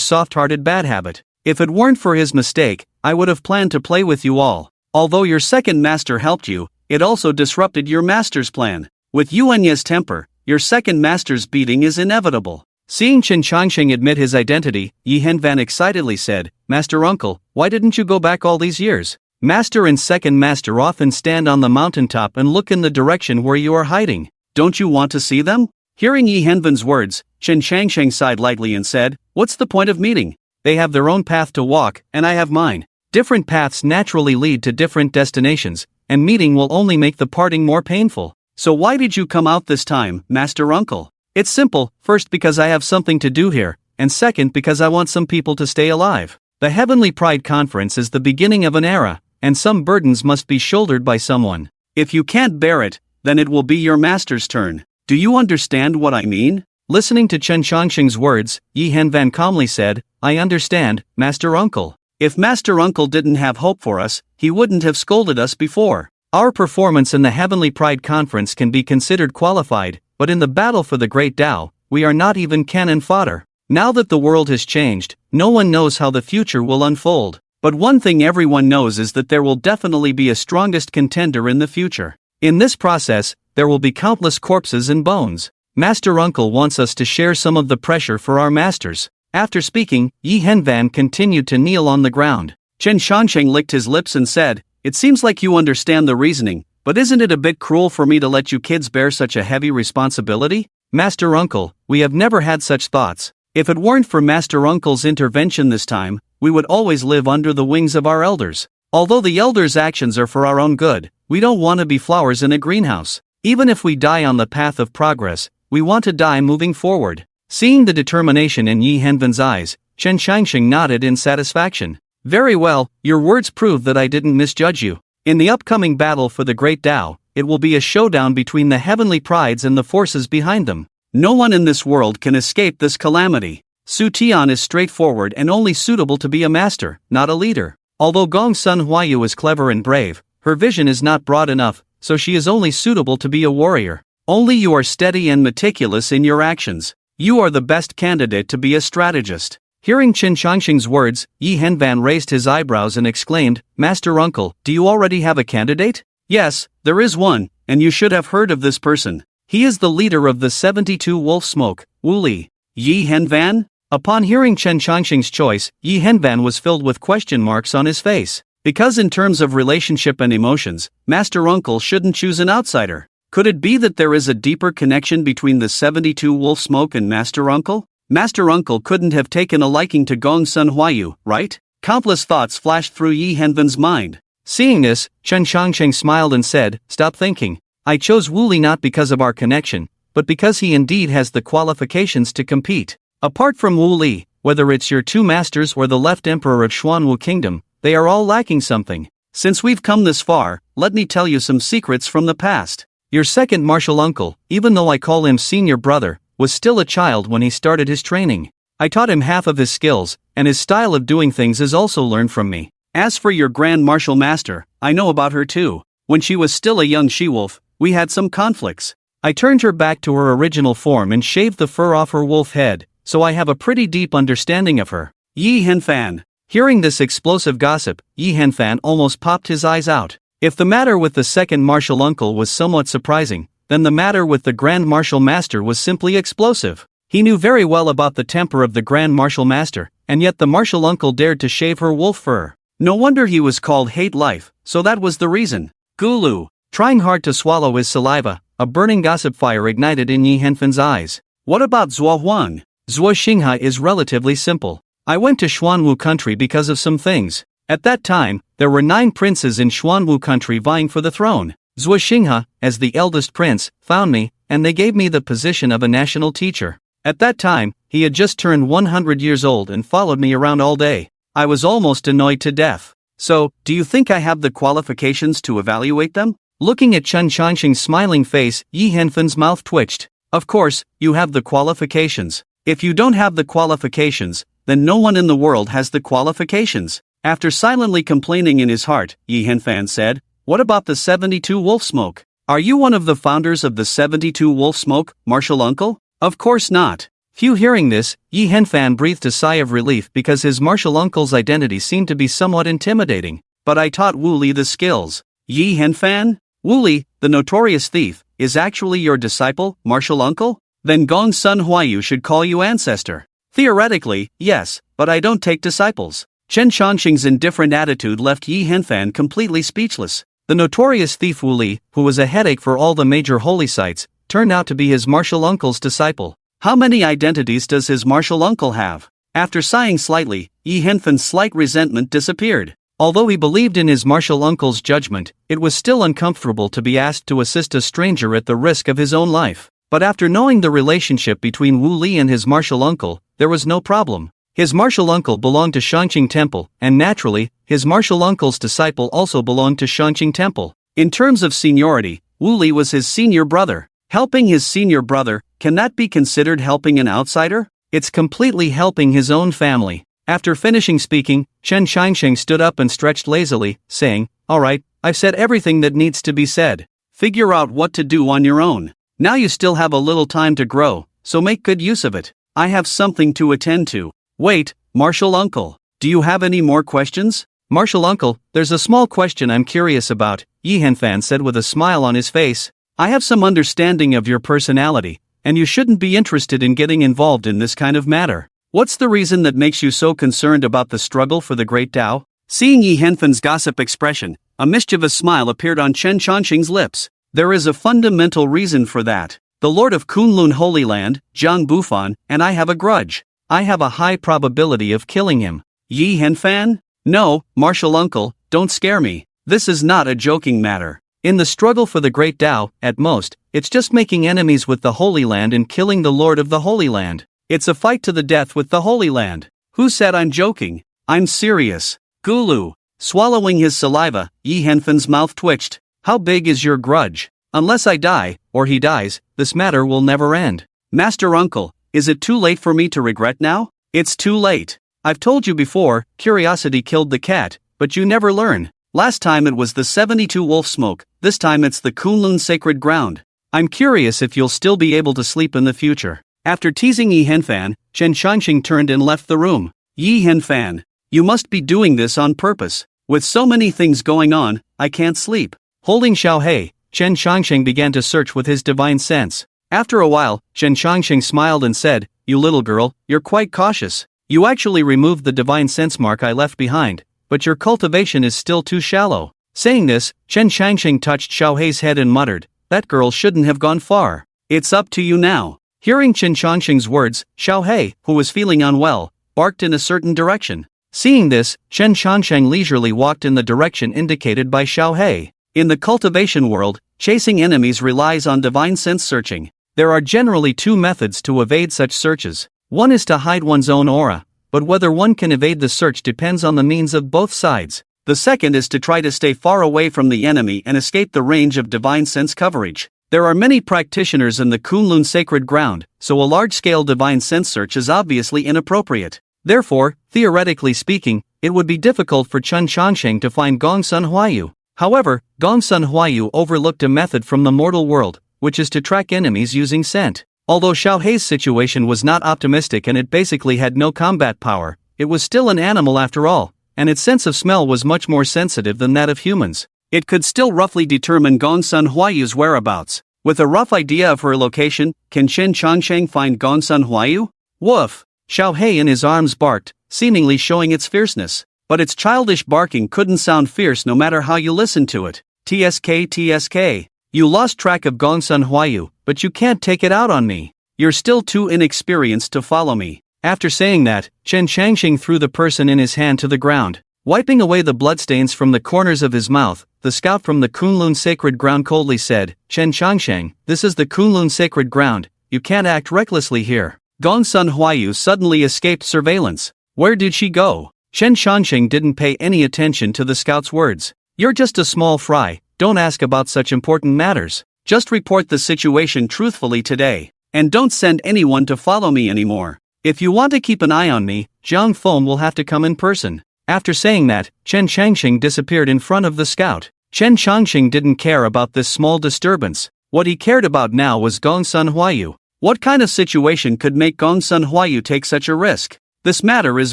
soft-hearted bad habit. If it weren't for his mistake, I would have planned to play with you all. Although your second master helped you, it also disrupted your master's plan. With Yuanye's temper, your second master's beating is inevitable." Seeing Chen Changsheng admit his identity, Yi Henfan excitedly said, "Master Uncle, why didn't you go back all these years? Master and second master often stand on the mountaintop and look in the direction where you are hiding. Don't you want to see them?" Hearing Yi Henfan's words, Chen Changsheng sighed lightly and said, "What's the point of meeting? They have their own path to walk, and I have mine. Different paths naturally lead to different destinations, and meeting will only make the parting more painful. So why did you come out this time, Master Uncle? It's simple, first because I have something to do here, and second because I want some people to stay alive. The Heavenly Pride Conference is the beginning of an era, and some burdens must be shouldered by someone. If you can't bear it, then it will be your master's turn. Do you understand what I mean? Listening to Chen Chongqing's words, Yi Henvan calmly said, I understand, Master Uncle. If Master Uncle didn't have hope for us, he wouldn't have scolded us before. Our performance in the Heavenly Pride Conference can be considered qualified, but in the battle for the Great Tao, we are not even cannon fodder. Now that the world has changed, no one knows how the future will unfold. But one thing everyone knows is that there will definitely be a strongest contender in the future. In this process, there will be countless corpses and bones. Master Uncle wants us to share some of the pressure for our masters. After speaking, Yi Henvan continued to kneel on the ground. Chen Chongqing licked his lips and said, It seems like you understand the reasoning, but isn't it a bit cruel for me to let you kids bear such a heavy responsibility? Master Uncle, we have never had such thoughts. If it weren't for Master Uncle's intervention this time, we would always live under the wings of our elders. Although the elders' actions are for our own good, we don't want to be flowers in a greenhouse. Even if we die on the path of progress, we want to die moving forward. Seeing the determination in Yi Henvan's eyes, Chen Chongqing nodded in satisfaction. Very well, your words prove that I didn't misjudge you. In the upcoming battle for the Great Tao, it will be a showdown between the heavenly prides and the forces behind them. No one in this world can escape this calamity. Su Tian is straightforward and only suitable to be a master, not a leader. Although Gong Sun Huayu is clever and brave, her vision is not broad enough, so she is only suitable to be a warrior. Only you are steady and meticulous in your actions. You are the best candidate to be a strategist. Hearing Chen Chongqing's words, Yi Henvan raised his eyebrows and exclaimed, Master Uncle, do you already have a candidate? Yes, there is one, and you should have heard of this person. He is the leader of the 72 Wolf Smoke, Wu Li. Yi Henvan? Upon hearing Chen Chongqing's choice, Yi Henvan was filled with question marks on his face. Because in terms of relationship and emotions, Master Uncle shouldn't choose an outsider. Could it be that there is a deeper connection between the 72 Wolf Smoke and Master Uncle? Master Uncle couldn't have taken a liking to Gong Sun Huayu, right? Countless thoughts flashed through Yi Henvan's mind. Seeing this, Chen Chongqing smiled and said, Stop thinking. I chose Wu Li not because of our connection, but because he indeed has the qualifications to compete. Apart from Wu Li, whether it's your two masters or the left emperor of Xuanwu Kingdom, they are all lacking something. Since we've come this far, let me tell you some secrets from the past. Your second martial uncle, even though I call him senior brother, was still a child when he started his training. I taught him half of his skills, and his style of doing things is also learned from me. As for your grand martial master, I know about her too. When she was still a young she-wolf, we had some conflicts. I turned her back to her original form and shaved the fur off her wolf head, so I have a pretty deep understanding of her. Yi Henfan. Hearing this explosive gossip, Yi Henfan almost popped his eyes out. If the matter with the second martial uncle was somewhat surprising, then the matter with the Grand Martial Master was simply explosive. He knew very well about the temper of the Grand Martial Master, and yet the martial uncle dared to shave her wolf fur. No wonder he was called Hate Life, so that was the reason. Gulu. Trying hard to swallow his saliva, a burning gossip fire ignited in Yi Henfan's eyes. What about Zhuo Huang? Zhuo Xinghe is relatively simple. I went to Xuanwu country because of some things. At that time, there were 9 princes in Xuanwu country vying for the throne. Zhuo Xinghe, as the eldest prince, found me, and they gave me the position of a national teacher. At that time, he had just turned 100 years old and followed me around all day. I was almost annoyed to death. So, do you think I have the qualifications to evaluate them? Looking at Chen Chongqing's smiling face, Yi Henfan's mouth twitched. Of course, you have the qualifications. If you don't have the qualifications, then no one in the world has the qualifications. After silently complaining in his heart, Yi Henfan said, What about the 72 Wolf Smoke? Are you one of the founders of the 72 Wolf Smoke, martial uncle? Of course not. Few hearing this, Yi Henfan breathed a sigh of relief because his martial uncle's identity seemed to be somewhat intimidating. But I taught Wu Li the skills. Yi Henfan? Wu Li, the notorious thief, is actually your disciple, martial uncle? Then Gong Sun Huayu should call you ancestor. Theoretically, yes, but I don't take disciples. Chen Chongqing's indifferent attitude left Yi Henfan completely speechless. The notorious thief Wu Li, who was a headache for all the major holy sites, turned out to be his martial uncle's disciple. How many identities does his martial uncle have? After sighing slightly, Yi Henfan's slight resentment disappeared. Although he believed in his martial uncle's judgment, it was still uncomfortable to be asked to assist a stranger at the risk of his own life. But after knowing the relationship between Wu Li and his martial uncle, there was no problem. His martial uncle belonged to Shangqing Temple, and naturally, his martial uncle's disciple also belonged to Shangqing Temple. In terms of seniority, Wu Li was his senior brother. Helping his senior brother, can that be considered helping an outsider? It's completely helping his own family. After finishing speaking, Chen Shangsheng stood up and stretched lazily, saying, "Alright, I've said everything that needs to be said. Figure out what to do on your own. Now you still have a little time to grow, so make good use of it. I have something to attend to." "Wait, Martial Uncle, do you have any more questions?" "Martial Uncle, there's a small question I'm curious about," Yi Henfan said with a smile on his face. "I have some understanding of your personality, and you shouldn't be interested in getting involved in this kind of matter. What's the reason that makes you so concerned about the struggle for the Great Tao?" Seeing Yi Henfan's gossip expression, a mischievous smile appeared on Chen Changxing's lips. "There is a fundamental reason for that. The Lord of Kunlun Holy Land, Zhang Bufan, and I have a grudge. I have a high probability of killing him." "Yi Henfan? No, Martial Uncle, don't scare me. This is not a joking matter. In the struggle for the Great Tao, at most, it's just making enemies with the Holy Land and killing the Lord of the Holy Land. It's a fight to the death with the Holy Land." "Who said I'm joking? I'm serious." Gulu. Swallowing his saliva, Yi Henfan's mouth twitched. "How big is your grudge? Unless I die, or he dies, this matter will never end." "Master Uncle, is it too late for me to regret now?" "It's too late. I've told you before, curiosity killed the cat, but you never learn. Last time it was the 72 wolf smoke, this time it's the Kunlun sacred ground. I'm curious if you'll still be able to sleep in the future." After teasing Yi Henfan, Chen Shangxing turned and left the room. "Yi Henfan, you must be doing this on purpose. With so many things going on, I can't sleep." Holding Xiao He, Chen Shangxing began to search with his divine sense. After a while, Chen Shangxing smiled and said, "You little girl, you're quite cautious. You actually removed the divine sense mark I left behind, but your cultivation is still too shallow." Saying this, Chen Shangxing touched Xiao Hei's head and muttered, "That girl shouldn't have gone far. It's up to you now." Hearing Chen Shangxing's words, Xiao Hei, who was feeling unwell, barked in a certain direction. Seeing this, Chen Shangxing leisurely walked in the direction indicated by Xiao Hei. In the cultivation world, chasing enemies relies on divine sense searching. There are generally two methods to evade such searches. One is to hide one's own aura, but whether one can evade the search depends on the means of both sides. The second is to try to stay far away from the enemy and escape the range of divine sense coverage. There are many practitioners in the Kunlun sacred ground, so a large-scale divine sense search is obviously inappropriate. Therefore, theoretically speaking, it would be difficult for Chen Changsheng to find Gongsun Huayu. However, Gongsun Huayu overlooked a method from the mortal world, which is to track enemies using scent. Although Xiao Hei's situation was not optimistic and it basically had no combat power, it was still an animal after all, and its sense of smell was much more sensitive than that of humans. It could still roughly determine Gongsun Huayu's whereabouts. With a rough idea of her location, can Chen Changsheng find Gongsun Huayu? Woof! Xiao Hei in his arms barked, seemingly showing its fierceness. But its childish barking couldn't sound fierce no matter how you listened to it. "TSK TSK. You lost track of Gongsun Huayu, but you can't take it out on me. You're still too inexperienced to follow me." After saying that, Chen Changxing threw the person in his hand to the ground. Wiping away the bloodstains from the corners of his mouth, the scout from the Kunlun sacred ground coldly said, "Chen Changsheng, this is the Kunlun sacred ground, you can't act recklessly here." Gongsun Huayu suddenly escaped surveillance. Where did she go? Chen Changsheng didn't pay any attention to the scout's words. "You're just a small fry, don't ask about such important matters. Just report the situation truthfully today, and don't send anyone to follow me anymore. If you want to keep an eye on me, Zhang Feng will have to come in person." After saying that, Chen Changxing disappeared in front of the scout. Chen Changxing didn't care about this small disturbance. What he cared about now was Gongsun Huayu. What kind of situation could make Gongsun Huayu take such a risk? This matter is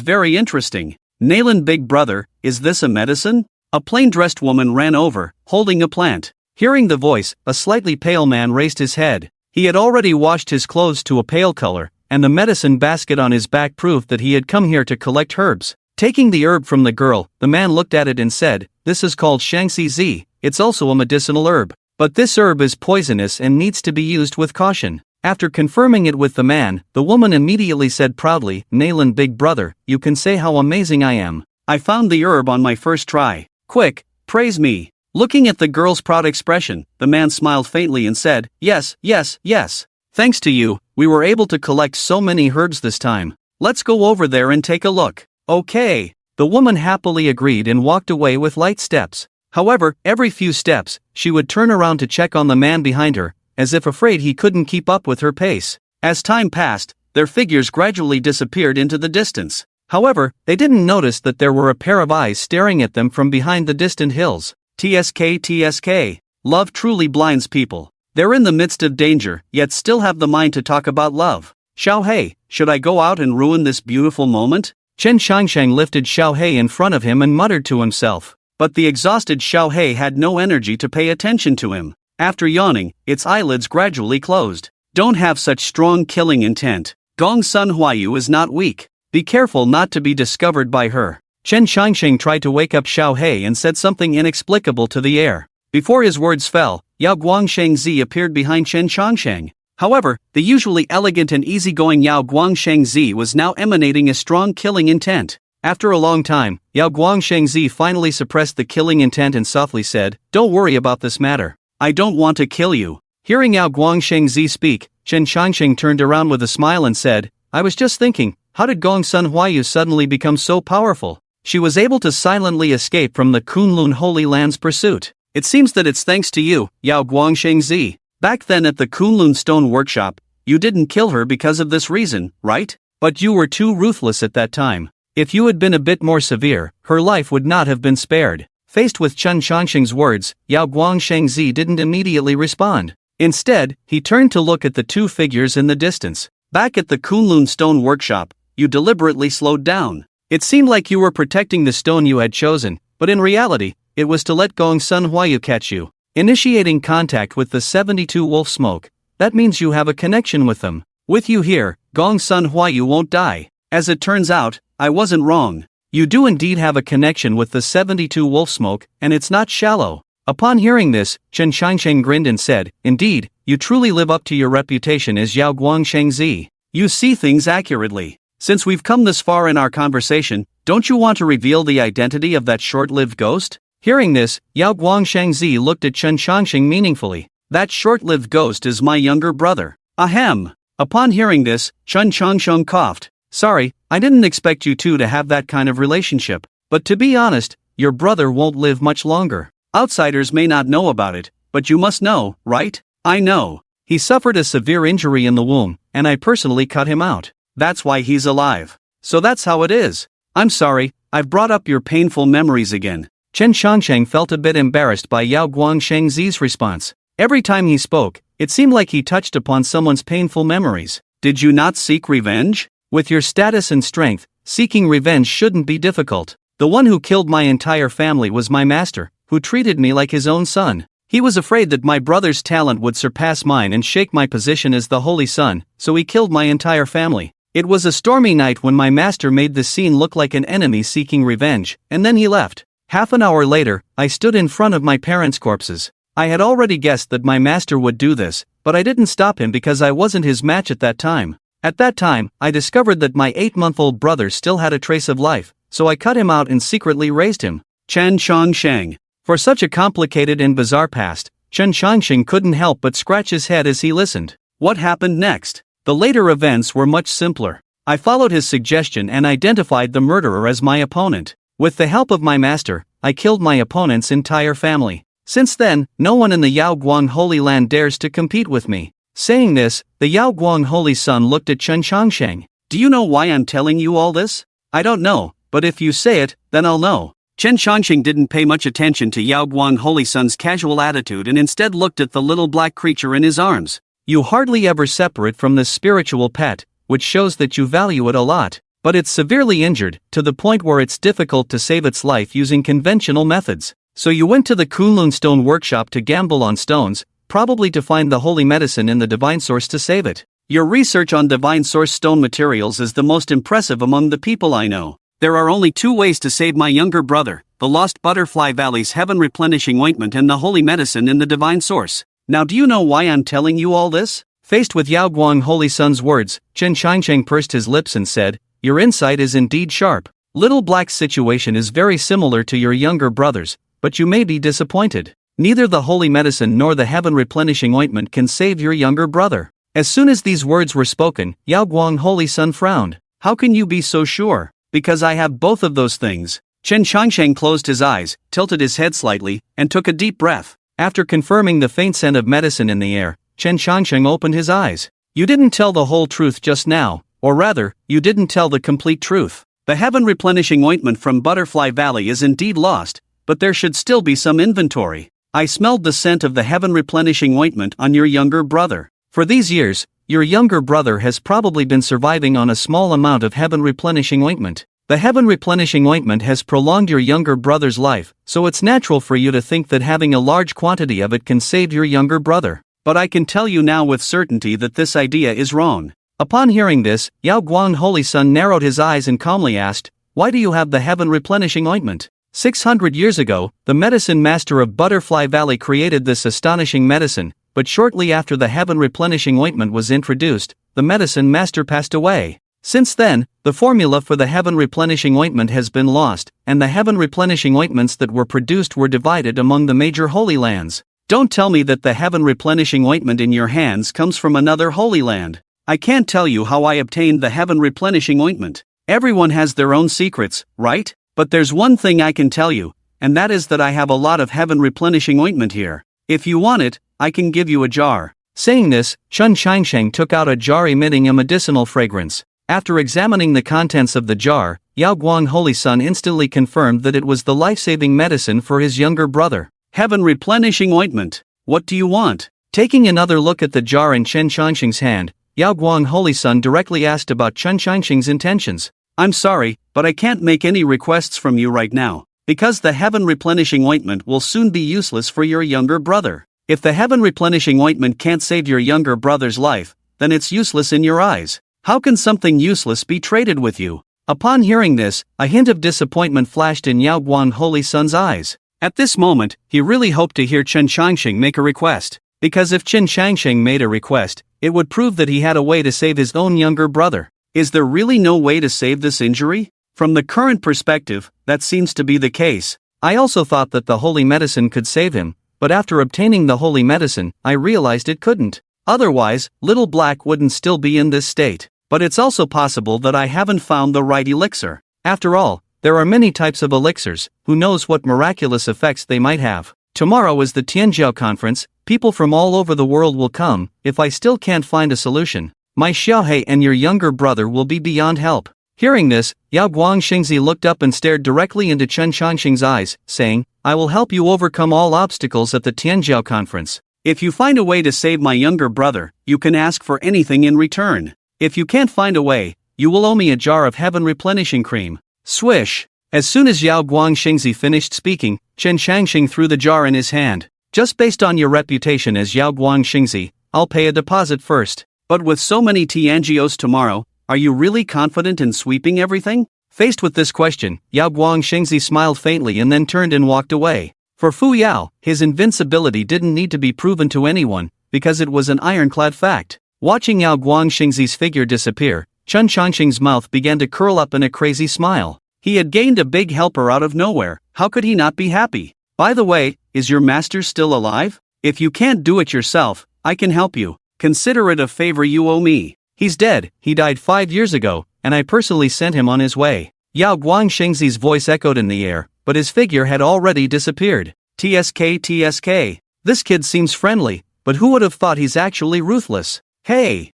very interesting. "Nalan Big Brother, is this a medicine?" A plain-dressed woman ran over, holding a plant. Hearing the voice, a slightly pale man raised his head. He had already washed his clothes to a pale color, and the medicine basket on his back proved that he had come here to collect herbs. Taking the herb from the girl, the man looked at it and said, "This is called Shangxi Zi, it's also a medicinal herb. But this herb is poisonous and needs to be used with caution." After confirming it with the man, the woman immediately said proudly, "Nalan Big Brother, you can say how amazing I am. I found the herb on my first try. Quick, praise me. Looking at the girl's proud expression, the man smiled faintly and said, yes, yes, yes. Thanks to you, we were able to collect so many herbs this time. Let's go over there and take a look. Okay. The woman happily agreed and walked away with light steps. However, every few steps, she would turn around to check on the man behind her, as if afraid he couldn't keep up with her pace. As time passed, their figures gradually disappeared into the distance. However, they didn't notice that there were a pair of eyes staring at them from behind the distant hills. TSK. Love truly blinds people. They're in the midst of danger, yet still have the mind to talk about love. Xiaohei, should I go out and ruin this beautiful moment? Chen Shangsheng lifted Xiaohei in front of him and muttered to himself. But the exhausted Xiaohei had no energy to pay attention to him. After yawning, its eyelids gradually closed. Don't have such strong killing intent. Gong Sun Huayu is not weak. Be careful not to be discovered by her. Chen Shangsheng tried to wake up Xiaohei and said something inexplicable to the air. Before his words fell, Yao Guangshengzi appeared behind Chen Shangsheng. However, the usually elegant and easygoing Yao Guangshengzi was now emanating a strong killing intent. After a long time, Yao Guangshengzi finally suppressed the killing intent and softly said, "Don't worry about this matter. I don't want to kill you." Hearing Yao Guangshengzi speak, Chen Shangsheng turned around with a smile and said, "I was just thinking, how did Gong Sun Huayu suddenly become so powerful? She was able to silently escape from the Kunlun Holy Land's pursuit. It seems that it's thanks to you, Yao Guangshengzi. Back then at the Kunlun Stone Workshop, you didn't kill her because of this reason, right? But you were too ruthless at that time. If you had been a bit more severe, her life would not have been spared." Faced with Chen Shangsheng's words, Yao Guangshengzi didn't immediately respond. Instead, he turned to look at the two figures in the distance. Back at the Kunlun Stone Workshop, you deliberately slowed down. It seemed like you were protecting the stone you had chosen, but in reality, it was to let Gong Sun Huayu catch you. Initiating contact with the 72 wolf smoke, that means you have a connection with them. With you here, Gong Sun Huayu won't die. As it turns out, I wasn't wrong. You do indeed have a connection with the 72 wolf smoke, and it's not shallow. Upon hearing this, Chen Shangsheng grinned and said, "Indeed, you truly live up to your reputation as Yao Guangshengzi. You see things accurately. Since we've come this far in our conversation, don't you want to reveal the identity of that short-lived ghost?" Hearing this, Yao Guangshengzi looked at Chen Shangsheng meaningfully. "That short-lived ghost is my younger brother." Ahem. Upon hearing this, Chen Shangsheng coughed. "Sorry, I didn't expect you two to have that kind of relationship. But to be honest, your brother won't live much longer. Outsiders may not know about it, but you must know, right? I know. He suffered a severe injury in the womb, and I personally cut him out. That's why he's alive. So that's how it is. I'm sorry, I've brought up your painful memories again." Chen Shangsheng felt a bit embarrassed by Yao Guangshengzi's response. Every time he spoke, it seemed like he touched upon someone's painful memories. "Did you not seek revenge? With your status and strength, seeking revenge shouldn't be difficult. The one who killed my entire family was my master, who treated me like his own son. He was afraid that my brother's talent would surpass mine and shake my position as the Holy Son, so he killed my entire family. It was a stormy night when my master made the scene look like an enemy seeking revenge, and then he left. Half an hour later, I stood in front of my parents' corpses. I had already guessed that my master would do this, but I didn't stop him because I wasn't his match at that time. At that time, I discovered that my 8-month-old brother still had a trace of life, so I cut him out and secretly raised him." Chen Shangsheng. For such a complicated and bizarre past, Chen Shangsheng couldn't help but scratch his head as he listened. What happened next? The later events were much simpler. I followed his suggestion and identified the murderer as my opponent. With the help of my master, I killed my opponent's entire family. Since then, no one in the Yaoguang Holy Land dares to compete with me. Saying this, the Yaoguang Holy Sun looked at Chen Shangsheng. "Do you know why I'm telling you all this?" "I don't know, but if you say it, then I'll know." Chen Shangsheng didn't pay much attention to Yaoguang Holy Sun's casual attitude and instead looked at the little black creature in his arms. "You hardly ever separate from this spiritual pet, which shows that you value it a lot. But it's severely injured, to the point where it's difficult to save its life using conventional methods. So you went to the Kunlun Stone Workshop to gamble on stones, probably to find the holy medicine in the divine source to save it. Your research on divine source stone materials is the most impressive among the people I know. There are only 2 ways to save my younger brother, the Lost Butterfly Valley's Heaven Replenishing Ointment and the holy medicine in the divine source. Now do you know why I'm telling you all this?" Faced with Yaoguang Holy Sun's words, Chen Shangsheng pursed his lips and said, "Your insight is indeed sharp. Little Black's situation is very similar to your younger brother's, but you may be disappointed. Neither the holy medicine nor the heaven-replenishing ointment can save your younger brother. As soon as these words were spoken, Yao Guang Holy Sun frowned. How can you be so sure? Because I have both of those things. Chen Changsheng closed his eyes, tilted his head slightly, and took a deep breath. After confirming the faint scent of medicine in the air, Chen Changsheng opened his eyes. You didn't tell the whole truth just now, or rather, you didn't tell the complete truth. The heaven-replenishing ointment from Butterfly Valley is indeed lost, but there should still be some inventory. I smelled the scent of the heaven-replenishing ointment on your younger brother. For these years, your younger brother has probably been surviving on a small amount of heaven-replenishing ointment. The heaven-replenishing ointment has prolonged your younger brother's life, so it's natural for you to think that having a large quantity of it can save your younger brother. But I can tell you now with certainty that this idea is wrong. Upon hearing this, Yao Guang Holy Sun narrowed his eyes and calmly asked, why do you have the heaven-replenishing ointment? 600 years ago, the medicine master of Butterfly Valley created this astonishing medicine, but shortly after the heaven-replenishing ointment was introduced, the medicine master passed away. Since then, the formula for the heaven-replenishing ointment has been lost, and the heaven-replenishing ointments that were produced were divided among the major holy lands. Don't tell me that the heaven-replenishing ointment in your hands comes from another holy land. I can't tell you how I obtained the heaven-replenishing ointment. Everyone has their own secrets, right? But there's one thing I can tell you, and that is that I have a lot of heaven-replenishing ointment here. If you want it, I can give you a jar. Saying this, Chen Changsheng took out a jar emitting a medicinal fragrance. After examining the contents of the jar, Yao Guang Holy Sun instantly confirmed that it was the life-saving medicine for his younger brother. Heaven-replenishing ointment. What do you want? Taking another look at the jar in Chen Changsheng's hand, Yao Guang Holy Sun directly asked about Chen Changsheng's intentions. I'm sorry, but I can't make any requests from you right now, because the heaven-replenishing ointment will soon be useless for your younger brother. If the heaven-replenishing ointment can't save your younger brother's life, then it's useless in your eyes. How can something useless be traded with you? Upon hearing this, a hint of disappointment flashed in Yao Guang Holy Sun's eyes. At this moment, he really hoped to hear Chen Changsheng make a request, because if Chen Changsheng made a request, it would prove that he had a way to save his own younger brother. Is there really no way to save this injury? From the current perspective, that seems to be the case. I also thought that the holy medicine could save him, but after obtaining the holy medicine, I realized it couldn't. Otherwise, Little Black wouldn't still be in this state. But it's also possible that I haven't found the right elixir. After all, there are many types of elixirs, who knows what miraculous effects they might have. Tomorrow is the Tianjiao conference, people from all over the world will come. If I still can't find a solution, my Xiaohei and your younger brother will be beyond help. Hearing this, Yao Guang Xingzi looked up and stared directly into Chen Changsheng's eyes, saying, I will help you overcome all obstacles at the Tianjiao conference. If you find a way to save my younger brother, you can ask for anything in return. If you can't find a way, you will owe me a jar of heaven-replenishing cream. Swish! As soon as Yao Guang Xingzi finished speaking, Chen Changsheng threw the jar in his hand. Just based on your reputation as Yao Guang Xingzi, I'll pay a deposit first. But with so many Tianjios tomorrow, are you really confident in sweeping everything? Faced with this question, Yao Guang Xingzi smiled faintly and then turned and walked away. For Fu Yao, his invincibility didn't need to be proven to anyone, because it was an ironclad fact. Watching Yao Guang Xingzi's figure disappear, Chen Changsheng's mouth began to curl up in a crazy smile. He had gained a big helper out of nowhere. How could he not be happy? By the way, is your master still alive? If you can't do it yourself, I can help you. Consider it a favor you owe me. He's dead. He died 5 years ago, and I personally sent him on his way. Yao Guang Xingzi's voice echoed in the air, but his figure had already disappeared. TSK. This kid seems friendly, but who would have thought he's actually ruthless? Hey,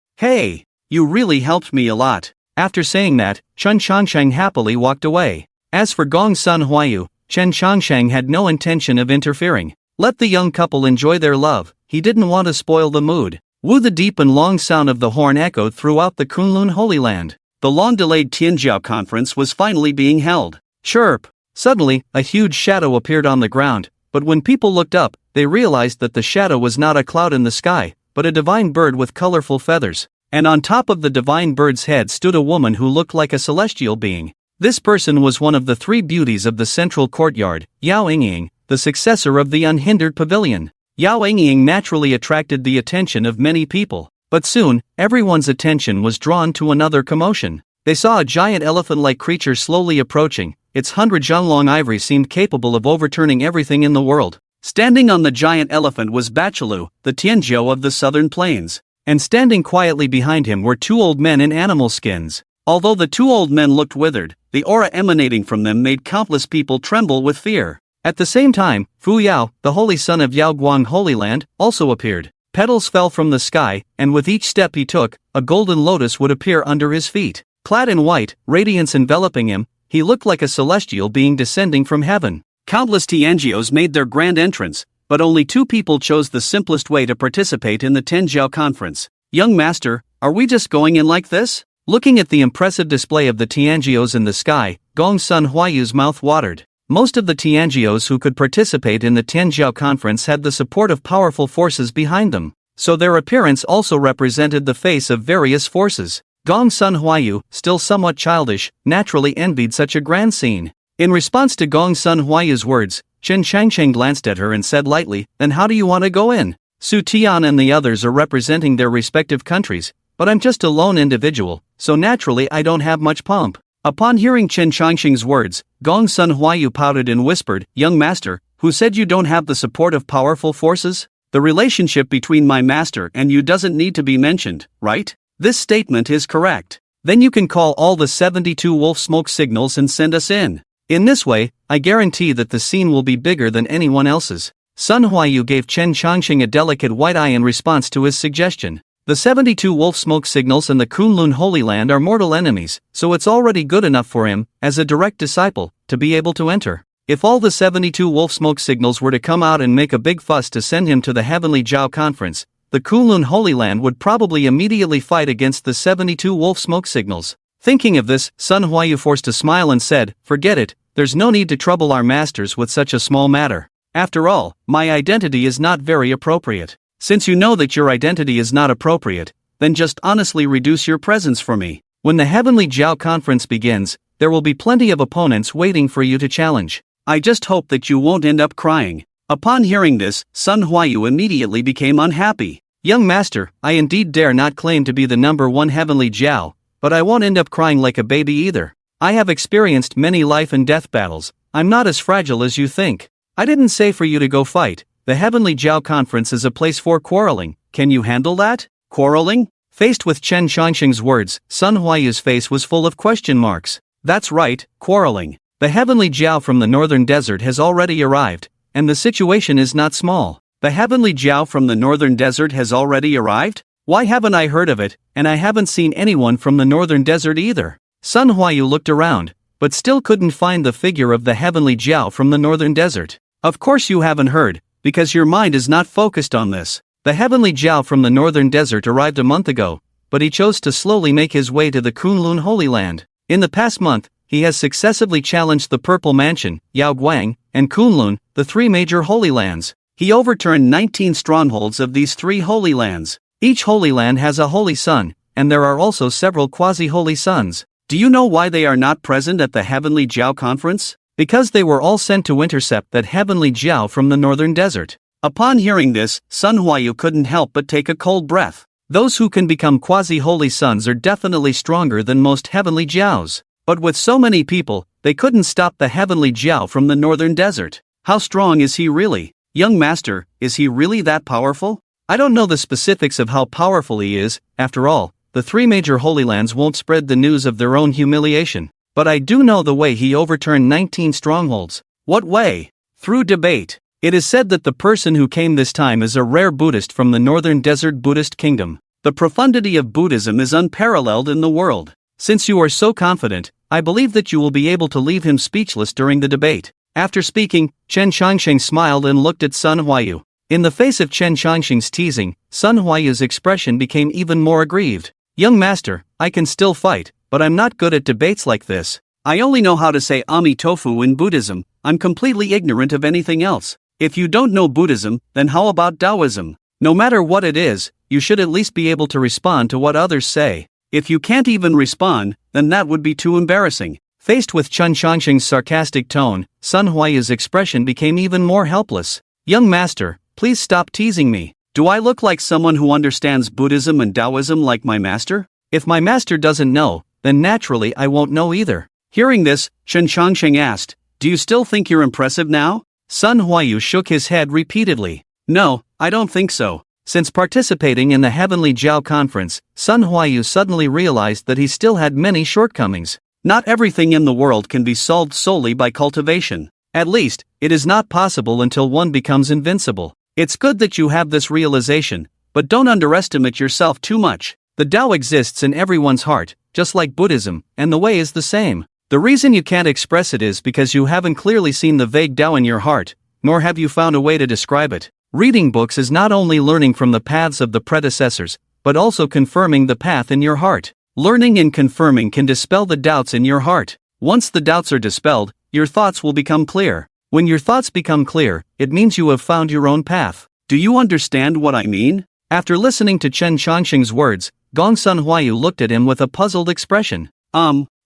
you really helped me a lot. After saying that, Chen Changsheng happily walked away. As for Gong Sun Huayu, Chen Changsheng had no intention of interfering. Let the young couple enjoy their love. He didn't want to spoil the mood. Wu, the deep and long sound of the horn echoed throughout the Kunlun Holy Land. The long-delayed Tianjiao conference was finally being held. Chirp! Suddenly, a huge shadow appeared on the ground, but when people looked up, they realized that the shadow was not a cloud in the sky, but a divine bird with colorful feathers. And on top of the divine bird's head stood a woman who looked like a celestial being. This person was one of the 3 beauties of the central courtyard, Yao Yingying, the successor of the unhindered pavilion. Yao Yingying naturally attracted the attention of many people, but soon, everyone's attention was drawn to another commotion. They saw a giant elephant-like creature slowly approaching. Its 100-jun-long ivory seemed capable of overturning everything in the world. Standing on the giant elephant was Bachalu, the Tianjiao of the southern plains. And standing quietly behind him were two old men in animal skins. Although the two old men looked withered, the aura emanating from them made countless people tremble with fear. At the same time, Fu Yao, the holy son of Yaoguang Holy Land, also appeared. Petals fell from the sky, and with each step he took, a golden lotus would appear under his feet. Clad in white, radiance enveloping him, he looked like a celestial being descending from heaven. Countless Tianjios made their grand entrance, but only two people chose the simplest way to participate in the Tenjiao conference. Young master, are we just going in like this? Looking at the impressive display of the Tianjios in the sky, Gong Sun Huayu's mouth watered. Most of the Tianjios who could participate in the Tenjiao conference had the support of powerful forces behind them, so their appearance also represented the face of various forces. Gong Sun Huayu, still somewhat childish, naturally envied such a grand scene. In response to Gong Sun Huayu's words, Chen Changcheng glanced at her and said lightly, "Then how do you want to go in? Su Tian and the others are representing their respective countries, but I'm just a lone individual, so naturally I don't have much pomp." Upon hearing Chen Changcheng's words, Gong Sun Huayu pouted and whispered, "Young master, who said you don't have the support of powerful forces? The relationship between my master and you doesn't need to be mentioned, right? This statement is correct. Then you can call all the 72 wolf smoke signals and send us in. In this way, I guarantee that the scene will be bigger than anyone else's." Sun Huayu gave Chen Changcheng a delicate white eye in response to his suggestion. The 72 wolf smoke signals and the Kunlun Holy Land are mortal enemies, so it's already good enough for him, as a direct disciple, to be able to enter. If all the 72 wolf smoke signals were to come out and make a big fuss to send him to the Heavenly Jiao Conference, the Kunlun Holy Land would probably immediately fight against the 72 wolf smoke signals. Thinking of this, Sun Huayu forced a smile and said, "Forget it, there's no need to trouble our masters with such a small matter. After all, my identity is not very appropriate. Since you know that your identity is not appropriate, then just honestly reduce your presence for me. When the Heavenly Jiao Conference begins, there will be plenty of opponents waiting for you to challenge. I just hope that you won't end up crying." Upon hearing this, Sun Huayu immediately became unhappy. "Young master, I indeed dare not claim to be the #1 Heavenly Jiao, but I won't end up crying like a baby either. I have experienced many life and death battles. I'm not as fragile as you think. I didn't say for you to go fight. The Heavenly Jiao Conference is a place for quarreling. Can you handle that? Quarreling?" Faced with Chen Changcheng's words, Sun Huayu's face was full of question marks. "That's right, quarreling. The Heavenly Jiao from the northern desert has already arrived, and the situation is not small." "The Heavenly Jiao from the northern desert has already arrived? Why haven't I heard of it, and I haven't seen anyone from the northern desert either?" Sun Huayu looked around, but still couldn't find the figure of the Heavenly Jiao from the northern desert. "Of course you haven't heard, because your mind is not focused on this. The Heavenly Jiao from the northern desert arrived a month ago, but he chose to slowly make his way to the Kunlun Holy Land. In the past month, he has successively challenged the Purple Mansion, Yaoguang, and Kunlun, the three major holy lands. He overturned 19 strongholds of these three holy lands. Each holy land has a holy sun, and there are also several quasi-holy suns. Do you know why they are not present at the Heavenly Jiao Conference? Because they were all sent to intercept that Heavenly Jiao from the northern desert." Upon hearing this, Sun Huayu couldn't help but take a cold breath. Those who can become quasi-holy suns are definitely stronger than most Heavenly Jiaos. But with so many people, they couldn't stop the Heavenly Jiao from the northern desert. How strong is he really? Young master, is he really that powerful? I don't know the specifics of how powerful he is. After all, the three major holy lands won't spread the news of their own humiliation. But I do know the way he overturned 19 strongholds. What way? Through debate. It is said that the person who came this time is a rare Buddhist from the northern desert Buddhist kingdom. The profundity of Buddhism is unparalleled in the world. Since you are so confident, I believe that you will be able to leave him speechless during the debate. After speaking, Chen Changcheng smiled and looked at Sun Huayu. In the face of Chen Changcheng's teasing, Sun Huayu's expression became even more aggrieved. "Young master, I can still fight, but I'm not good at debates like this. I only know how to say Ami Tofu in Buddhism. I'm completely ignorant of anything else. If you don't know Buddhism, then how about Taoism? No matter what it is, you should at least be able to respond to what others say. If you can't even respond, then that would be too embarrassing." Faced with Chen Changcheng's sarcastic tone, Sun Huayu's expression became even more helpless. "Young master, please stop teasing me. Do I look like someone who understands Buddhism and Taoism like my master? If my master doesn't know, then naturally I won't know either. Hearing this, Chen Changsheng asked, "Do you still think you're impressive now?" Sun Huayu shook his head repeatedly. "No, I don't think so." Since participating in the Heavenly Jiao Conference, Sun Huayu suddenly realized that he still had many shortcomings. Not everything in the world can be solved solely by cultivation. At least, it is not possible until one becomes invincible. It's good that you have this realization, but don't underestimate yourself too much. The Tao exists in everyone's heart, just like Buddhism, and the way is the same. The reason you can't express it is because you haven't clearly seen the vague Tao in your heart, nor have you found a way to describe it. Reading books is not only learning from the paths of the predecessors, but also confirming the path in your heart. Learning and confirming can dispel the doubts in your heart. Once the doubts are dispelled, your thoughts will become clear. When your thoughts become clear, it means you have found your own path. Do you understand what I mean? After listening to Chen Changsheng's words, Gong Sun Huayu looked at him with a puzzled expression.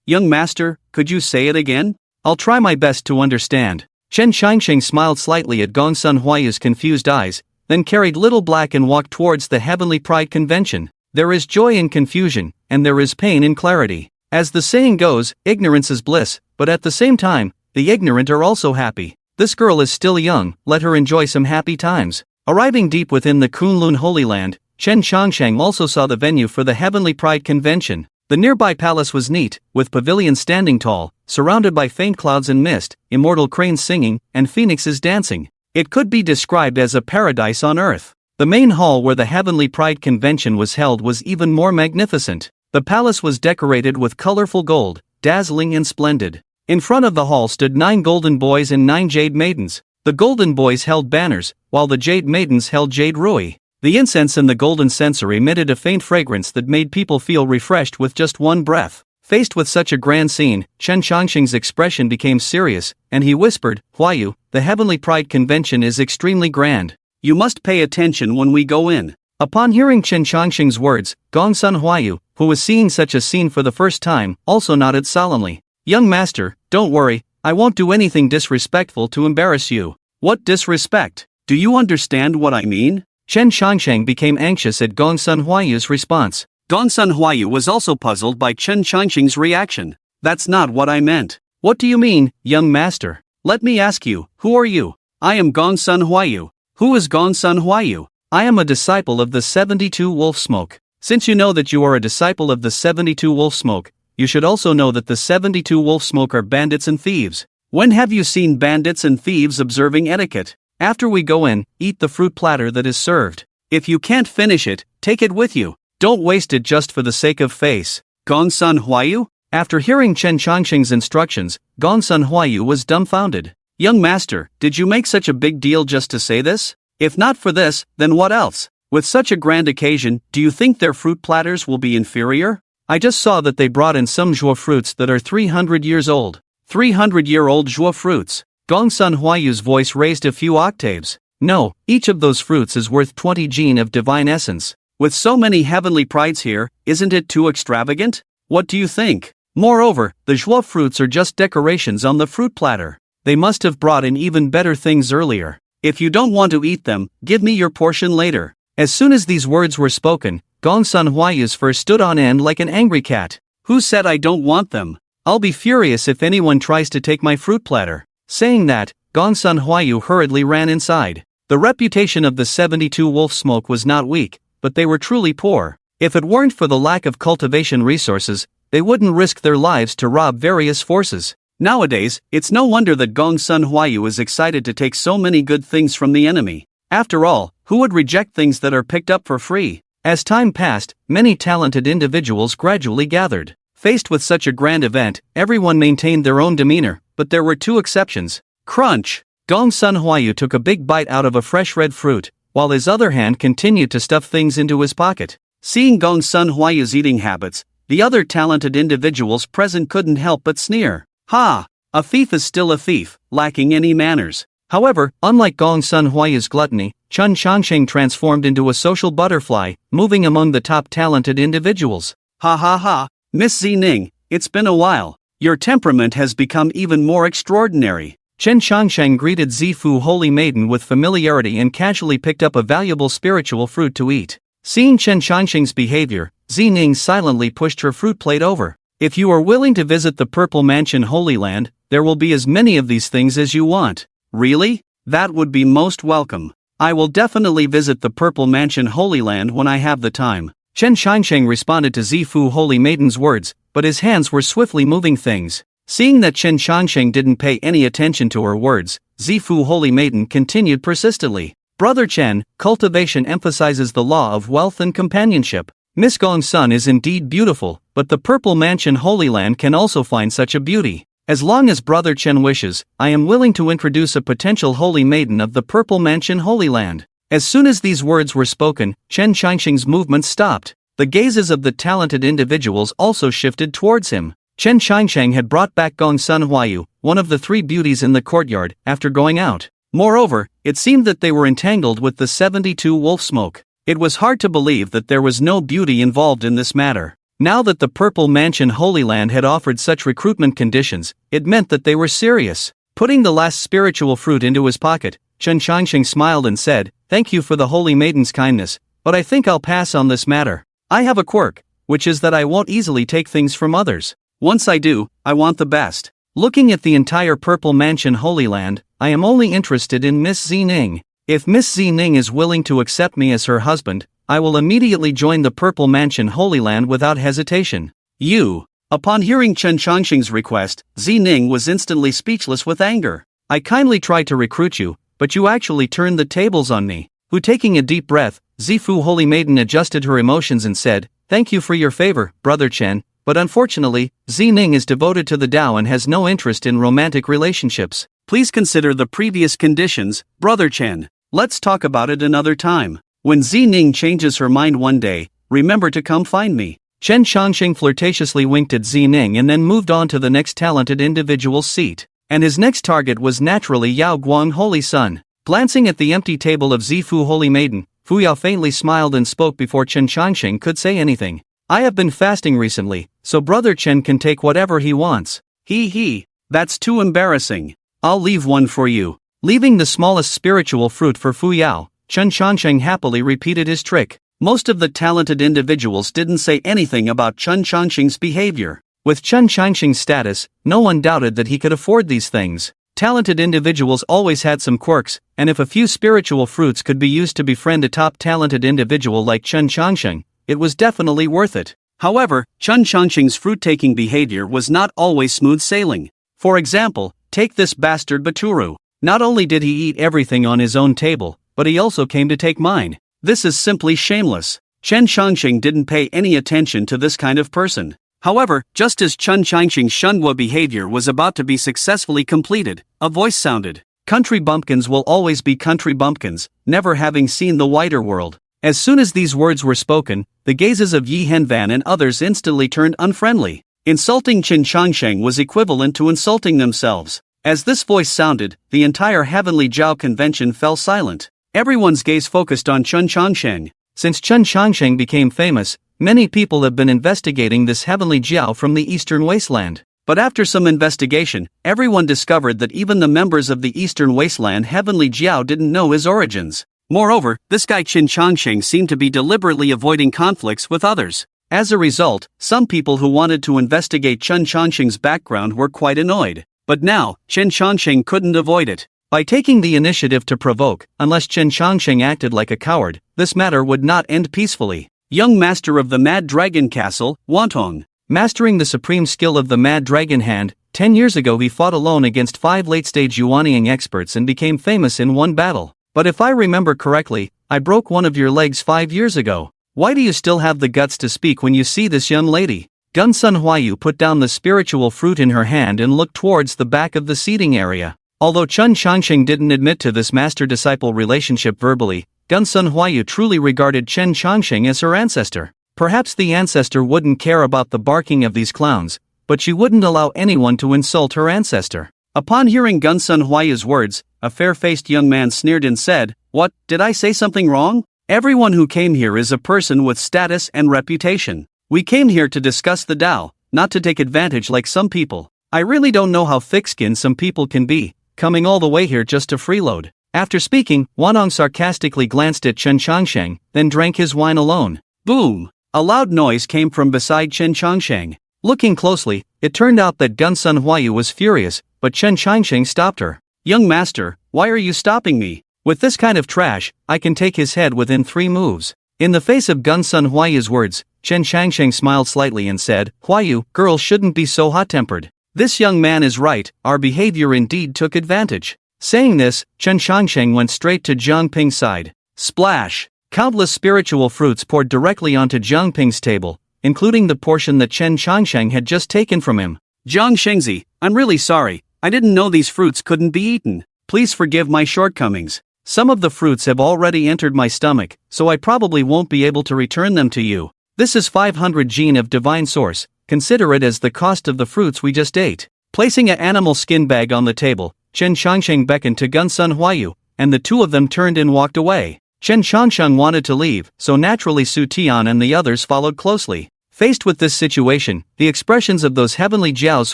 Young master, could you say it again? I'll try my best to understand. Chen Changsheng smiled slightly at Gong Sun Huayu's confused eyes, then carried Little Black and walked towards the Heavenly Pride Convention. There is joy in confusion, and there is pain in clarity. As the saying goes, ignorance is bliss, but at the same time, the ignorant are also happy. This girl is still young, let her enjoy some happy times. Arriving deep within the Kunlun Holy Land, Chen Changsheng also saw the venue for the Heavenly Pride Convention. The nearby palace was neat, with pavilions standing tall, surrounded by faint clouds and mist, immortal cranes singing, and phoenixes dancing. It could be described as a paradise on earth. The main hall where the Heavenly Pride Convention was held was even more magnificent. The palace was decorated with colorful gold, dazzling and splendid. In front of the hall stood 9 golden boys and 9 jade maidens. The golden boys held banners, while the jade maidens held jade rui. The incense in the golden censer emitted a faint fragrance that made people feel refreshed with just one breath. Faced with such a grand scene, Chen Changsheng's expression became serious, and he whispered, "Huayu, the Heavenly Pride Convention is extremely grand. You must pay attention when we go in." Upon hearing Chen Changsheng's words, Gong Sun Huayu, who was seeing such a scene for the first time, also nodded solemnly. "Young master, don't worry, I won't do anything disrespectful to embarrass you." "What disrespect? Do you understand what I mean?" Chen Changsheng became anxious at Gong Sun Huayu's response. Gong Sun Huayu was also puzzled by Chen Changsheng's reaction. "That's not what I meant." "What do you mean, young master?" "Let me ask you, who are you?" "I am Gong Sun Huayu." "Who is Gong Sun Huayu?" "I am a disciple of the 72 Wolf Smoke." "Since you know that you are a disciple of the 72 Wolf Smoke, you should also know that the 72 Wolf Smoke are bandits and thieves. When have you seen bandits and thieves observing etiquette? After we go in, eat the fruit platter that is served. If you can't finish it, take it with you. Don't waste it just for the sake of face." Gong Sun Huayu? After hearing Chen Changsheng's instructions, Gong Sun Huayu was dumbfounded. "Young master, did you make such a big deal just to say this? If not for this, then what else? With such a grand occasion, do you think their fruit platters will be inferior? I just saw that they brought in some joie fruits that are 300 years old. 300-year-old joie fruits." Gong Sun Huayu's voice raised a few octaves. "No, each of those fruits is worth 20 gene of divine essence. With so many heavenly prides here, isn't it too extravagant? What do you think? Moreover, the joie fruits are just decorations on the fruit platter. They must have brought in even better things earlier. If you don't want to eat them, give me your portion later." As soon as these words were spoken, Gong Sun Huayu's fur stood on end like an angry cat. "Who said I don't want them? I'll be furious if anyone tries to take my fruit platter." Saying that, Gong Sun Huayu hurriedly ran inside. The reputation of the 72 Wolf Smoke was not weak, but they were truly poor. If it weren't for the lack of cultivation resources, they wouldn't risk their lives to rob various forces. Nowadays, it's no wonder that Gong Sun Huayu is excited to take so many good things from the enemy. After all, who would reject things that are picked up for free? As time passed, many talented individuals gradually gathered. Faced with such a grand event, everyone maintained their own demeanor, but there were 2 exceptions. Crunch! Gong Sun Huayu took a big bite out of a fresh red fruit, while his other hand continued to stuff things into his pocket. Seeing Gong Sun Huayu's eating habits, the other talented individuals present couldn't help but sneer. "Ha! A thief is still a thief, lacking any manners." However, unlike Gong Sun Huayu's gluttony, Chen Changsheng transformed into a social butterfly, moving among the top talented individuals. "Ha ha ha! Miss Zining, it's been a while. Your temperament has become even more extraordinary." Chen Changsheng greeted Zifu Holy Maiden with familiarity and casually picked up a valuable spiritual fruit to eat. Seeing Chen Changsheng's behavior, Zining silently pushed her fruit plate over. If you are willing to visit the Purple Mansion Holy Land, there will be as many of these things as you want. Really? That would be most welcome. I will definitely visit the Purple Mansion Holy Land when I have the time. Chen Qiansheng responded to Zifu Holy Maiden's words, but his hands were swiftly moving things. Seeing that Chen Qiansheng didn't pay any attention to her words, Zifu Holy Maiden continued persistently. Brother Chen, cultivation emphasizes the law of wealth and companionship. Miss Gongsun is indeed beautiful, but the Purple Mansion Holy Land can also find such a beauty. As long as Brother Chen wishes, I am willing to introduce a potential Holy Maiden of the Purple Mansion Holy Land. As soon as these words were spoken, Chen Qiansheng's movements stopped. The gazes of the talented individuals also shifted towards him. Chen Qiansheng had brought back Gongsun Huayu, one of the three beauties in the courtyard, after going out. Moreover, it seemed that they were entangled with the 72 wolf smoke. It was hard to believe that there was no beauty involved in this matter. Now that the Purple Mansion Holy Land had offered such recruitment conditions, it meant that they were serious. Putting the last spiritual fruit into his pocket, Chen Qiansheng smiled and said, "Thank you for the Holy Maiden's kindness, but I think I'll pass on this matter. I have a quirk, which is that I won't easily take things from others. Once I do, I want the best. Looking at the entire Purple Mansion Holy Land, I am only interested in Miss Zining. If Miss Zining is willing to accept me as her husband, I will immediately join the Purple Mansion Holy Land without hesitation." You. Upon hearing Chen Qiansheng's request, Zining was instantly speechless with anger. "I kindly tried to recruit you, but you actually turned the tables on me." Who, taking a deep breath, Zifu Holy Maiden adjusted her emotions and said, "Thank you for your favor, Brother Chen, but unfortunately, Zining is devoted to the Tao and has no interest in romantic relationships. Please consider the previous conditions, Brother Chen. Let's talk about it another time. When Zining changes her mind one day, remember to come find me." Chen Qiansheng flirtatiously winked at Zining and then moved on to the next talented individual's seat. And his next target was naturally Yao Guang Holy Sun. Glancing at the empty table of Zifu Holy Maiden, Fu Yao faintly smiled and spoke before Chen Qiansheng could say anything. "I have been fasting recently, so Brother Chen can take whatever he wants." He. That's too embarrassing. I'll leave one for you." Leaving the smallest spiritual fruit for Fu Yao, Chen Qiansheng happily repeated his trick. Most of the talented individuals didn't say anything about Chen Qiansheng's behavior. With Chen Qiansheng's status, no one doubted that he could afford these things. Talented individuals always had some quirks, and if a few spiritual fruits could be used to befriend a top talented individual like Chen Qiansheng, it was definitely worth it. However, Chen Qiansheng's fruit-taking behavior was not always smooth sailing. For example, take this bastard Baturu. Not only did he eat everything on his own table, but he also came to take mine. This is simply shameless. Chen Qiansheng didn't pay any attention to this kind of person. However, just as Chen Qiansheng's Shenhua behavior was about to be successfully completed, a voice sounded. "Country bumpkins will always be country bumpkins, never having seen the wider world." As soon as these words were spoken, the gazes of Yi Henvan and others instantly turned unfriendly. Insulting Chen Qiansheng was equivalent to insulting themselves. As this voice sounded, the entire Heavenly Jiao convention fell silent. Everyone's gaze focused on Chen Qiansheng. Since Chen Qiansheng became famous, many people have been investigating this Heavenly Jiao from the Eastern Wasteland. But after some investigation, everyone discovered that even the members of the Eastern Wasteland Heavenly Jiao didn't know his origins. Moreover, this guy Chen Qiansheng seemed to be deliberately avoiding conflicts with others. As a result, some people who wanted to investigate Chen Qiansheng's background were quite annoyed. But now, Chen Qiansheng couldn't avoid it. By taking the initiative to provoke, unless Chen Qiansheng acted like a coward, this matter would not end peacefully. Young master of the Mad Dragon Castle, Wantong. Mastering the supreme skill of the Mad Dragon Hand, 10 years ago he fought alone against 5 late-stage Yuanying experts and became famous in one battle. But if I remember correctly, I broke one of your legs 5 years ago. Why do you still have the guts to speak when you see this young lady? Gunsun Huayu put down the spiritual fruit in her hand and looked towards the back of the seating area. Although Chen Qiansheng didn't admit to this master-disciple relationship verbally, Gunsun Huayu truly regarded Chen Qiansheng as her ancestor. Perhaps the ancestor wouldn't care about the barking of these clowns, but she wouldn't allow anyone to insult her ancestor. Upon hearing Gunsun Huayu's words, a fair-faced young man sneered and said, "What, did I say something wrong? Everyone who came here is a person with status and reputation. We came here to discuss the Tao, not to take advantage like some people. I really don't know how thick-skinned some people can be, coming all the way here just to freeload." After speaking, Wanong sarcastically glanced at Chen Qiansheng, then drank his wine alone. Boom! A loud noise came from beside Chen Qiansheng. Looking closely, it turned out that Gunsun Huayu was furious, but Chen Changsheng stopped her. "Young master, why are you stopping me? With this kind of trash, I can take his head within 3 moves." In the face of Gunsun Huayu's words, Chen Changsheng smiled slightly and said, "Huayu, girls shouldn't be so hot-tempered. This young man is right, our behavior indeed took advantage." Saying this, Chen Changsheng went straight to Jiang Ping's side. Splash! Countless spiritual fruits poured directly onto Jiang Ping's table, including the portion that Chen Changsheng had just taken from him. "Jiang Shengzi, I'm really sorry, I didn't know these fruits couldn't be eaten. Please forgive my shortcomings. Some of the fruits have already entered my stomach, so I probably won't be able to return them to you. This is 500 gene of divine source, consider it as the cost of the fruits we just ate." Placing an animal skin bag on the table, Chen Changsheng beckoned to Gunsun Huayu, and the two of them turned and walked away. Chen Changsheng wanted to leave, so naturally Su Tian and the others followed closely. Faced with this situation, the expressions of those heavenly jiaos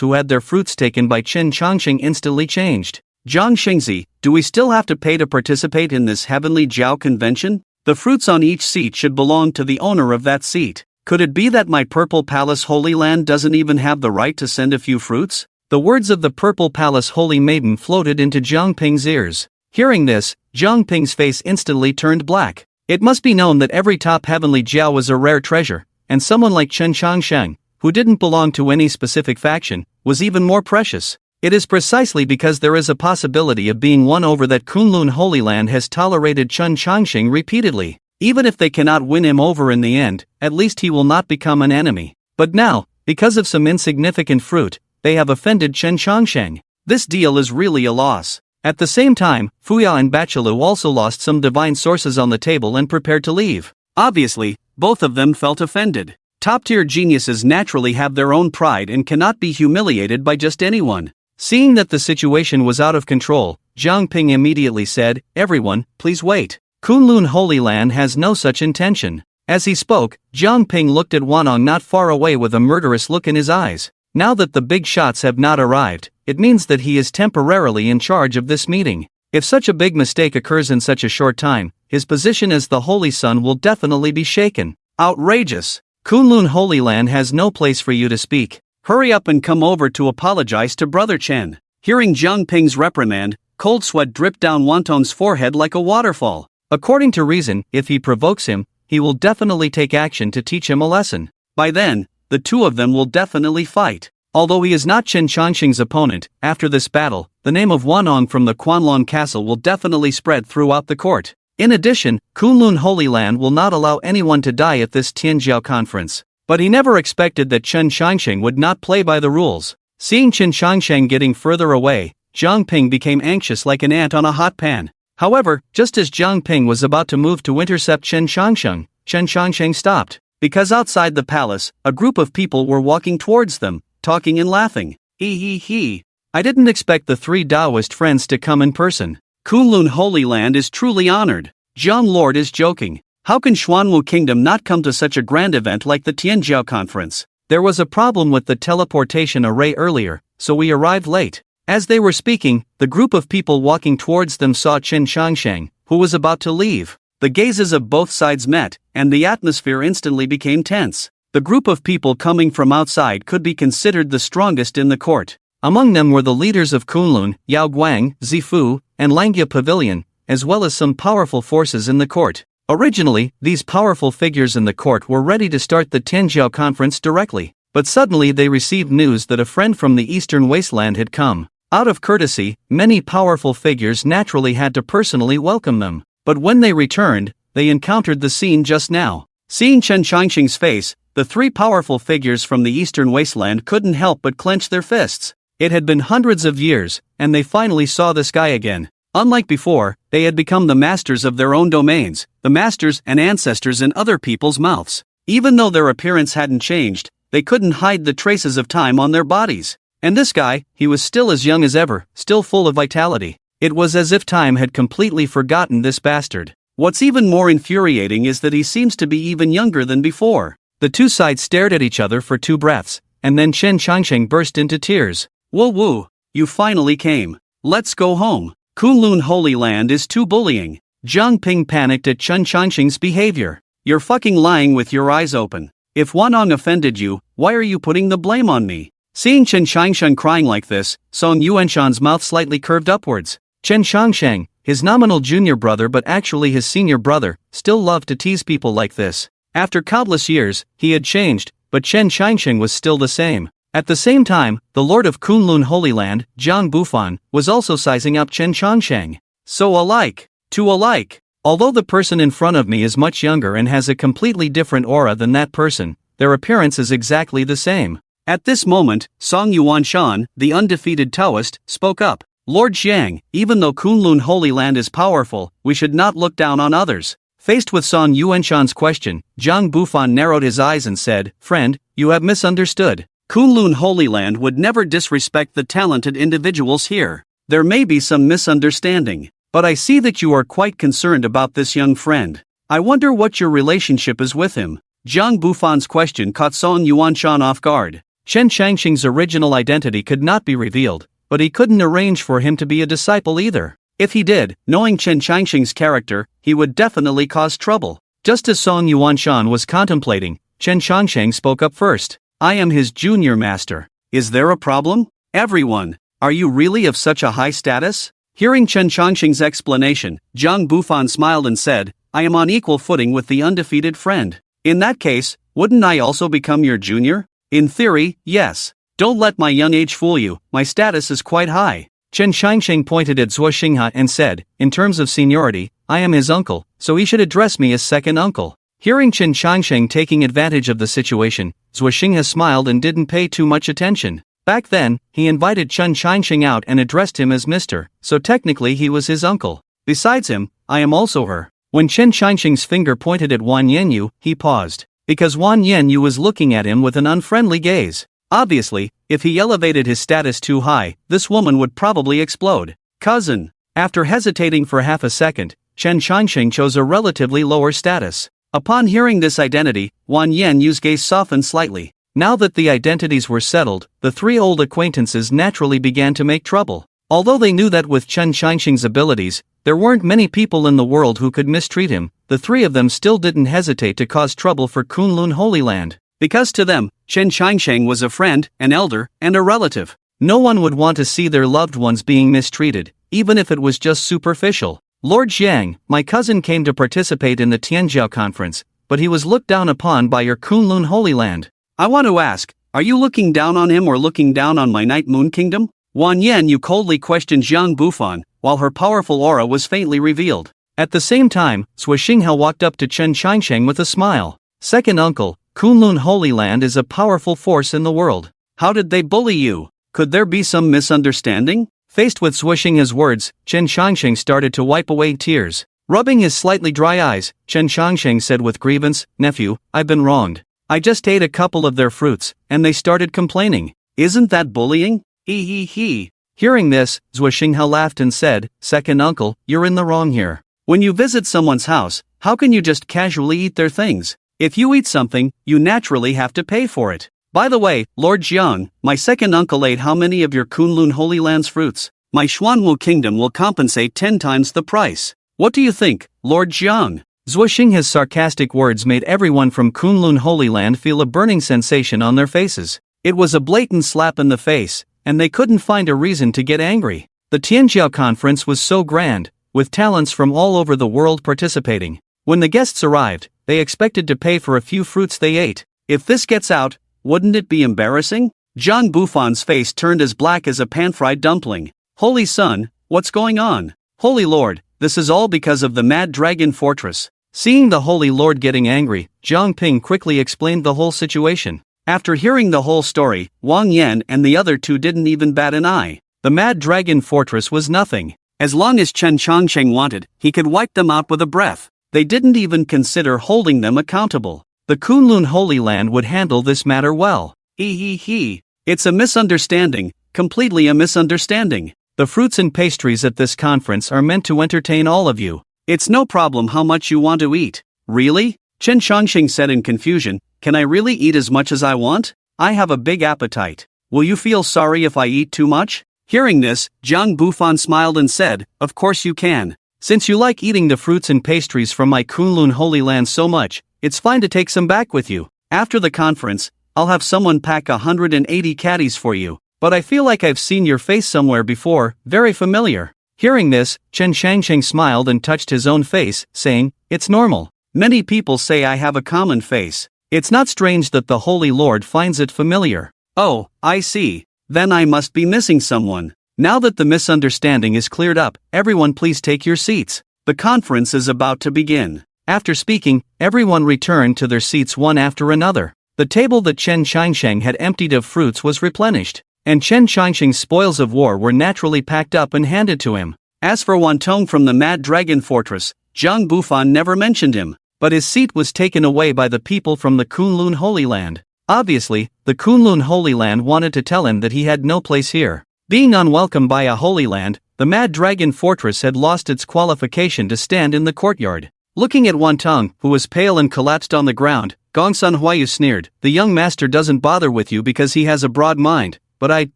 who had their fruits taken by Chen Changsheng instantly changed. "Jiang Shengzi, do we still have to pay to participate in this heavenly jiao convention? The fruits on each seat should belong to the owner of that seat. Could it be that my Purple Palace Holy Land doesn't even have the right to send a few fruits?" The words of the Purple Palace Holy Maiden floated into Jiang Ping's ears. Hearing this, Jiang Ping's face instantly turned black. It must be known that every top heavenly jiao was a rare treasure, and someone like Chen Changsheng, who didn't belong to any specific faction, was even more precious. It is precisely because there is a possibility of being won over that Kunlun Holy Land has tolerated Chen Changsheng repeatedly. Even if they cannot win him over in the end, at least he will not become an enemy. But now, because of some insignificant fruit, they have offended Chen Changsheng. This deal is really a loss. At the same time, Fuya and Bachalu also lost some divine sources on the table and prepared to leave. Obviously, both of them felt offended. Top-tier geniuses naturally have their own pride and cannot be humiliated by just anyone. Seeing that the situation was out of control, Jiang Ping immediately said, "Everyone, please wait. Kunlun Holy Land has no such intention." As he spoke, Jiang Ping looked at Wanong not far away with a murderous look in his eyes. Now that the big shots have not arrived, it means that he is temporarily in charge of this meeting. If such a big mistake occurs in such a short time, his position as the Holy Sun will definitely be shaken. Outrageous! Kunlun Holy Land has no place for you to speak. Hurry up and come over to apologize to Brother Chen. Hearing Jiang Ping's reprimand, cold sweat dripped down Wantong's forehead like a waterfall. According to reason, if he provokes him, he will definitely take action to teach him a lesson. By then, the two of them will definitely fight. Although he is not Chen Changsheng's opponent, after this battle, the name of Wanong from the Quanlong Castle will definitely spread throughout the court. In addition, Kunlun Holy Land will not allow anyone to die at this Tianjiao conference. But he never expected that Chen Changsheng would not play by the rules. Seeing Chen Changsheng getting further away, Jiang Ping became anxious like an ant on a hot pan. However, just as Jiang Ping was about to move to intercept Chen Changsheng stopped. Because outside the palace, a group of people were walking towards them, talking and laughing. He. I didn't expect the 3 Taoist friends to come in person. Kunlun Holy Land is truly honored. Jiang Lord is joking. How can Xuanwu Kingdom not come to such a grand event like the Tianjiao conference? There was a problem with the teleportation array earlier, so we arrived late. As they were speaking, the group of people walking towards them saw Chen Changsheng, who was about to leave. The gazes of both sides met, and the atmosphere instantly became tense. The group of people coming from outside could be considered the strongest in the court. Among them were the leaders of Kunlun, Yao Guang, Zifu, and Langia Pavilion, as well as some powerful forces in the court. Originally, these powerful figures in the court were ready to start the Tianjiao conference directly, but suddenly they received news that a friend from the eastern wasteland had come. Out of courtesy, many powerful figures naturally had to personally welcome them. But when they returned, they encountered the scene just now. Seeing Chen Changsheng's face, the 3 powerful figures from the eastern wasteland couldn't help but clench their fists. It had been hundreds of years, and they finally saw this guy again. Unlike before, they had become the masters of their own domains, the masters and ancestors in other people's mouths. Even though their appearance hadn't changed, they couldn't hide the traces of time on their bodies. And this guy, he was still as young as ever, still full of vitality. It was as if time had completely forgotten this bastard. What's even more infuriating is that he seems to be even younger than before. The two sides stared at each other for 2 breaths, and then Chen Changsheng burst into tears. Woo, you finally came. Let's go home. Kunlun Holy Land is too bullying. Jiang Ping panicked at Chen Changsheng's behavior. You're fucking lying with your eyes open. If Wanong offended you, why are you putting the blame on me? Seeing Chen Shangsheng crying like this, Song Yuanshan's mouth slightly curved upwards. Chen Shangsheng, his nominal junior brother but actually his senior brother, still loved to tease people like this. After countless years, he had changed, but Chen Shangsheng was still the same. At the same time, the Lord of Kunlun Holy Land, Jiang Bufan, was also sizing up Chen Shangsheng. So alike. Two alike. Although the person in front of me is much younger and has a completely different aura than that person, their appearance is exactly the same. At this moment, Song Yuanshan, the undefeated Taoist, spoke up. Lord Jiang, even though Kunlun Holy Land is powerful, we should not look down on others. Faced with Song Yuanshan's question, Jiang Bufan narrowed his eyes and said, Friend, you have misunderstood. Kunlun Holy Land would never disrespect the talented individuals here. There may be some misunderstanding, but I see that you are quite concerned about this young friend. I wonder what your relationship is with him. Jiang Bufan's question caught Song Yuanshan off guard. Chen Shangsheng's original identity could not be revealed, but he couldn't arrange for him to be a disciple either. If he did, knowing Chen Shangsheng's character, he would definitely cause trouble. Just as Song Yuanshan was contemplating, Chen Shangsheng spoke up first. I am his junior master. Is there a problem? Everyone, are you really of such a high status? Hearing Chen Shangsheng's explanation, Jiang Bufan smiled and said, I am on equal footing with the undefeated friend. In that case, wouldn't I also become your junior? In theory, yes. Don't let my young age fool you, my status is quite high. Chen Shangsheng pointed at Zuo Xinghe and said, in terms of seniority, I am his uncle, so he should address me as second uncle. Hearing Chen Shangsheng taking advantage of the situation, Zuo Xinghe smiled and didn't pay too much attention. Back then, he invited Chen Shangsheng out and addressed him as Mr., so technically he was his uncle. Besides him, I am also her. When Chen Shangsheng's finger pointed at Wan Yenyu, he paused, because Wan Yenyu was looking at him with an unfriendly gaze. Obviously, if he elevated his status too high, this woman would probably explode. Cousin. After hesitating for half a second, Chen Shangsheng chose a relatively lower status. Upon hearing this identity, Wan Yenyu's gaze softened slightly. Now that the identities were settled, the three old acquaintances naturally began to make trouble. Although they knew that with Chen Shangsheng's abilities, there weren't many people in the world who could mistreat him, the three of them still didn't hesitate to cause trouble for Kunlun Holy Land. Because to them, Chen Shangsheng was a friend, an elder, and a relative. No one would want to see their loved ones being mistreated, even if it was just superficial. Lord Jiang, my cousin came to participate in the Tianjiao conference, but he was looked down upon by your Kunlun Holy Land. I want to ask, are you looking down on him or looking down on my Night Moon Kingdom? Wan Yenyu coldly questioned Jiang Bufan, while her powerful aura was faintly revealed. At the same time, Zuo Xinghe walked up to Chen Shangsheng with a smile. Second uncle, Kunlun Holy Land is a powerful force in the world. How did they bully you? Could there be some misunderstanding? Faced with Zuo Xinghe's words, Chen Shangsheng started to wipe away tears. Rubbing his slightly dry eyes, Chen Shangsheng said with grievance, Nephew, I've been wronged. I just ate a couple of their fruits, and they started complaining. Isn't that bullying? He. Hearing this, Zuo Xinghe laughed and said, Second uncle, you're in the wrong here. When you visit someone's house, how can you just casually eat their things? If you eat something, you naturally have to pay for it. By the way, Lord Jiang, my second uncle ate how many of your Kunlun Holy Land's fruits? My Xuanwu Kingdom will compensate 10 times the price. What do you think, Lord Jiang? Zuo Xinghe's sarcastic words made everyone from Kunlun Holy Land feel a burning sensation on their faces. It was a blatant slap in the face, and they couldn't find a reason to get angry. The Tianjiao conference was so grand, with talents from all over the world participating. When the guests arrived, they expected to pay for a few fruits they ate. If this gets out, wouldn't it be embarrassing? Jiang Bufan's face turned as black as a pan-fried dumpling. Holy Son, what's going on? Holy Lord, this is all because of the Mad Dragon Fortress. Seeing the Holy Lord getting angry, Zhang Ping quickly explained the whole situation. After hearing the whole story, Wang Yan and the other two didn't even bat an eye. The Mad Dragon Fortress was nothing. As long as Chen Changsheng wanted, he could wipe them out with a breath. They didn't even consider holding them accountable. The Kunlun Holy Land would handle this matter well. It's a misunderstanding, completely a misunderstanding. The fruits and pastries at this conference are meant to entertain all of you. It's no problem how much you want to eat. Really? Chen Changsheng said in confusion, Can I really eat as much as I want? I have a big appetite. Will you feel sorry if I eat too much? Hearing this, Jiang Bufan smiled and said, Of course you can. Since you like eating the fruits and pastries from my Kunlun Holy Land so much, it's fine to take some back with you. After the conference, I'll have someone pack 180 caddies for you. But I feel like I've seen your face somewhere before, very familiar. Hearing this, Chen Shangsheng smiled and touched his own face, saying, "It's normal. Many people say I have a common face. It's not strange that the Holy Lord finds it familiar." "Oh, I see. Then I must be missing someone." Now that the misunderstanding is cleared up, everyone please take your seats. The conference is about to begin. After speaking, everyone returned to their seats one after another. The table that Chen Shangsheng had emptied of fruits was replenished, and Chen Shangsheng's spoils of war were naturally packed up and handed to him. As for Wantong from the Mad Dragon Fortress, Zhang Bufan never mentioned him, but his seat was taken away by the people from the Kunlun Holy Land. Obviously, the Kunlun Holy Land wanted to tell him that he had no place here. Being unwelcome by a Holy Land, the Mad Dragon Fortress had lost its qualification to stand in the courtyard. Looking at Wantong, who was pale and collapsed on the ground, Gongsun Huayu sneered, "The young master doesn't bother with you because he has a broad mind, but I,